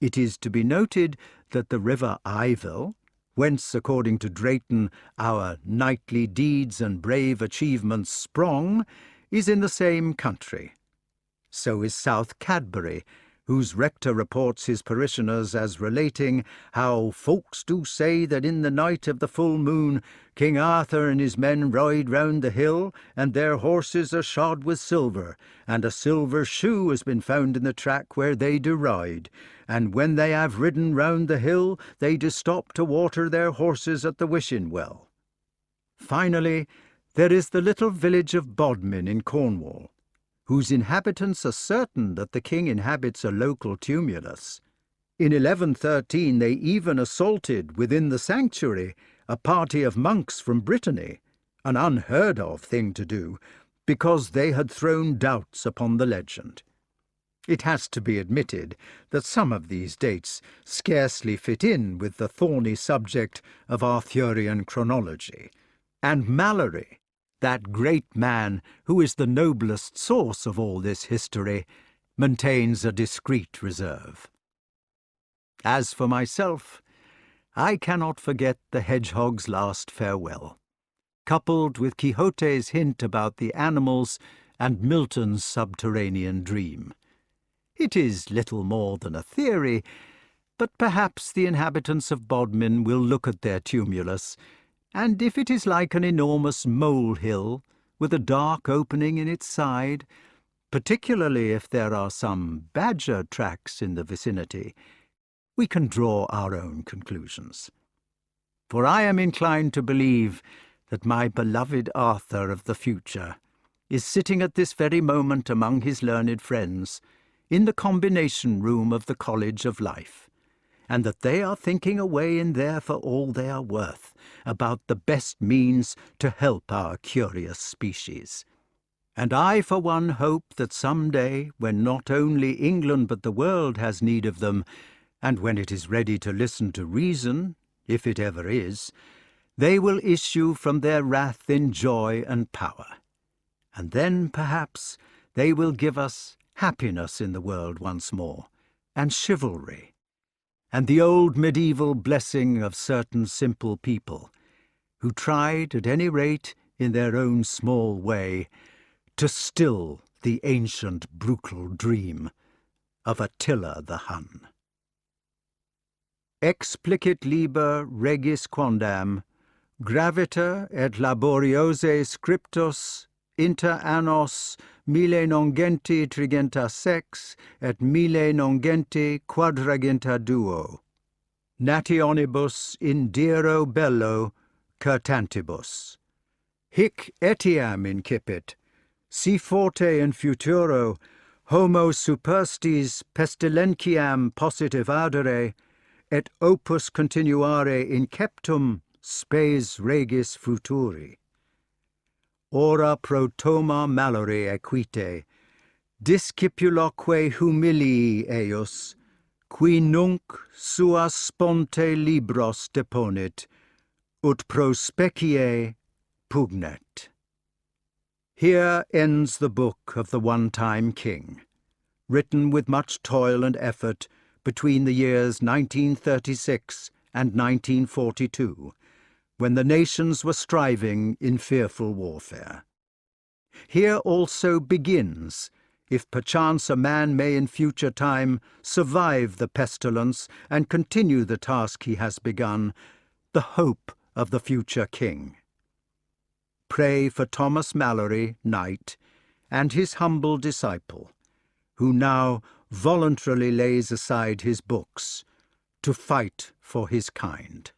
It is to be noted that the river Ivell, whence, according to Drayton, our knightly deeds and brave achievements sprung, is in the same country. So is South Cadbury, whose rector reports his parishioners as relating how folks do say that in the night of the full moon King Arthur and his men ride round the hill, and their horses are shod with silver, and a silver shoe has been found in the track where they do ride, and when they have ridden round the hill they do stop to water their horses at the wishing well. Finally, there is the little village of Bodmin in Cornwall, whose inhabitants are certain that the king inhabits a local tumulus. In 1113 they even assaulted, within the sanctuary, a party of monks from Brittany, an unheard-of thing to do, because they had thrown doubts upon the legend. It has to be admitted that some of these dates scarcely fit in with the thorny subject of Arthurian chronology, and Malory, that great man who is the noblest source of all this history, maintains a discreet reserve. As for myself, I cannot forget the hedgehog's last farewell, coupled with Quixote's hint about the animals and Milton's subterranean dream. It is little more than a theory, but perhaps the inhabitants of Bodmin will look at their tumulus, and if it is like an enormous molehill with a dark opening in its side, particularly if there are some badger tracks in the vicinity, we can draw our own conclusions. For I am inclined to believe that my beloved Arthur of the future is sitting at this very moment among his learned friends in the combination room of the College of Life, and that they are thinking away in there for all they are worth about the best means to help our curious species. And I, for one, hope that some day, when not only England but the world has need of them, and when it is ready to listen to reason, if it ever is, they will issue from their wrath in joy and power. And then, perhaps, they will give us happiness in the world once more, and chivalry, and the old medieval blessing of certain simple people, who tried, at any rate in their own small way, to still the ancient brutal dream of Attila the Hun. Explicit liber regis quondam, graviter et laboriose scriptus inter annos 1936 et 1942, nationibus indiro bello curtantibus. Hic etiam incipit, si forte in futuro homo superstis pestilentiam positive ardere, et opus continuare inceptum spes regis futuri. Ora pro Toma Malory equite, discipuloque humilii eius, qui nunc suas sponte libros deponit, ut pro specie pugnet. Here ends the book of the one-time king, written with much toil and effort between the years 1936 and 1942, when the nations were striving in fearful warfare. Here also begins, if perchance a man may in future time survive the pestilence and continue the task he has begun, the hope of the future king. Pray for Thomas Malory, knight, and his humble disciple, who now voluntarily lays aside his books to fight for his kind.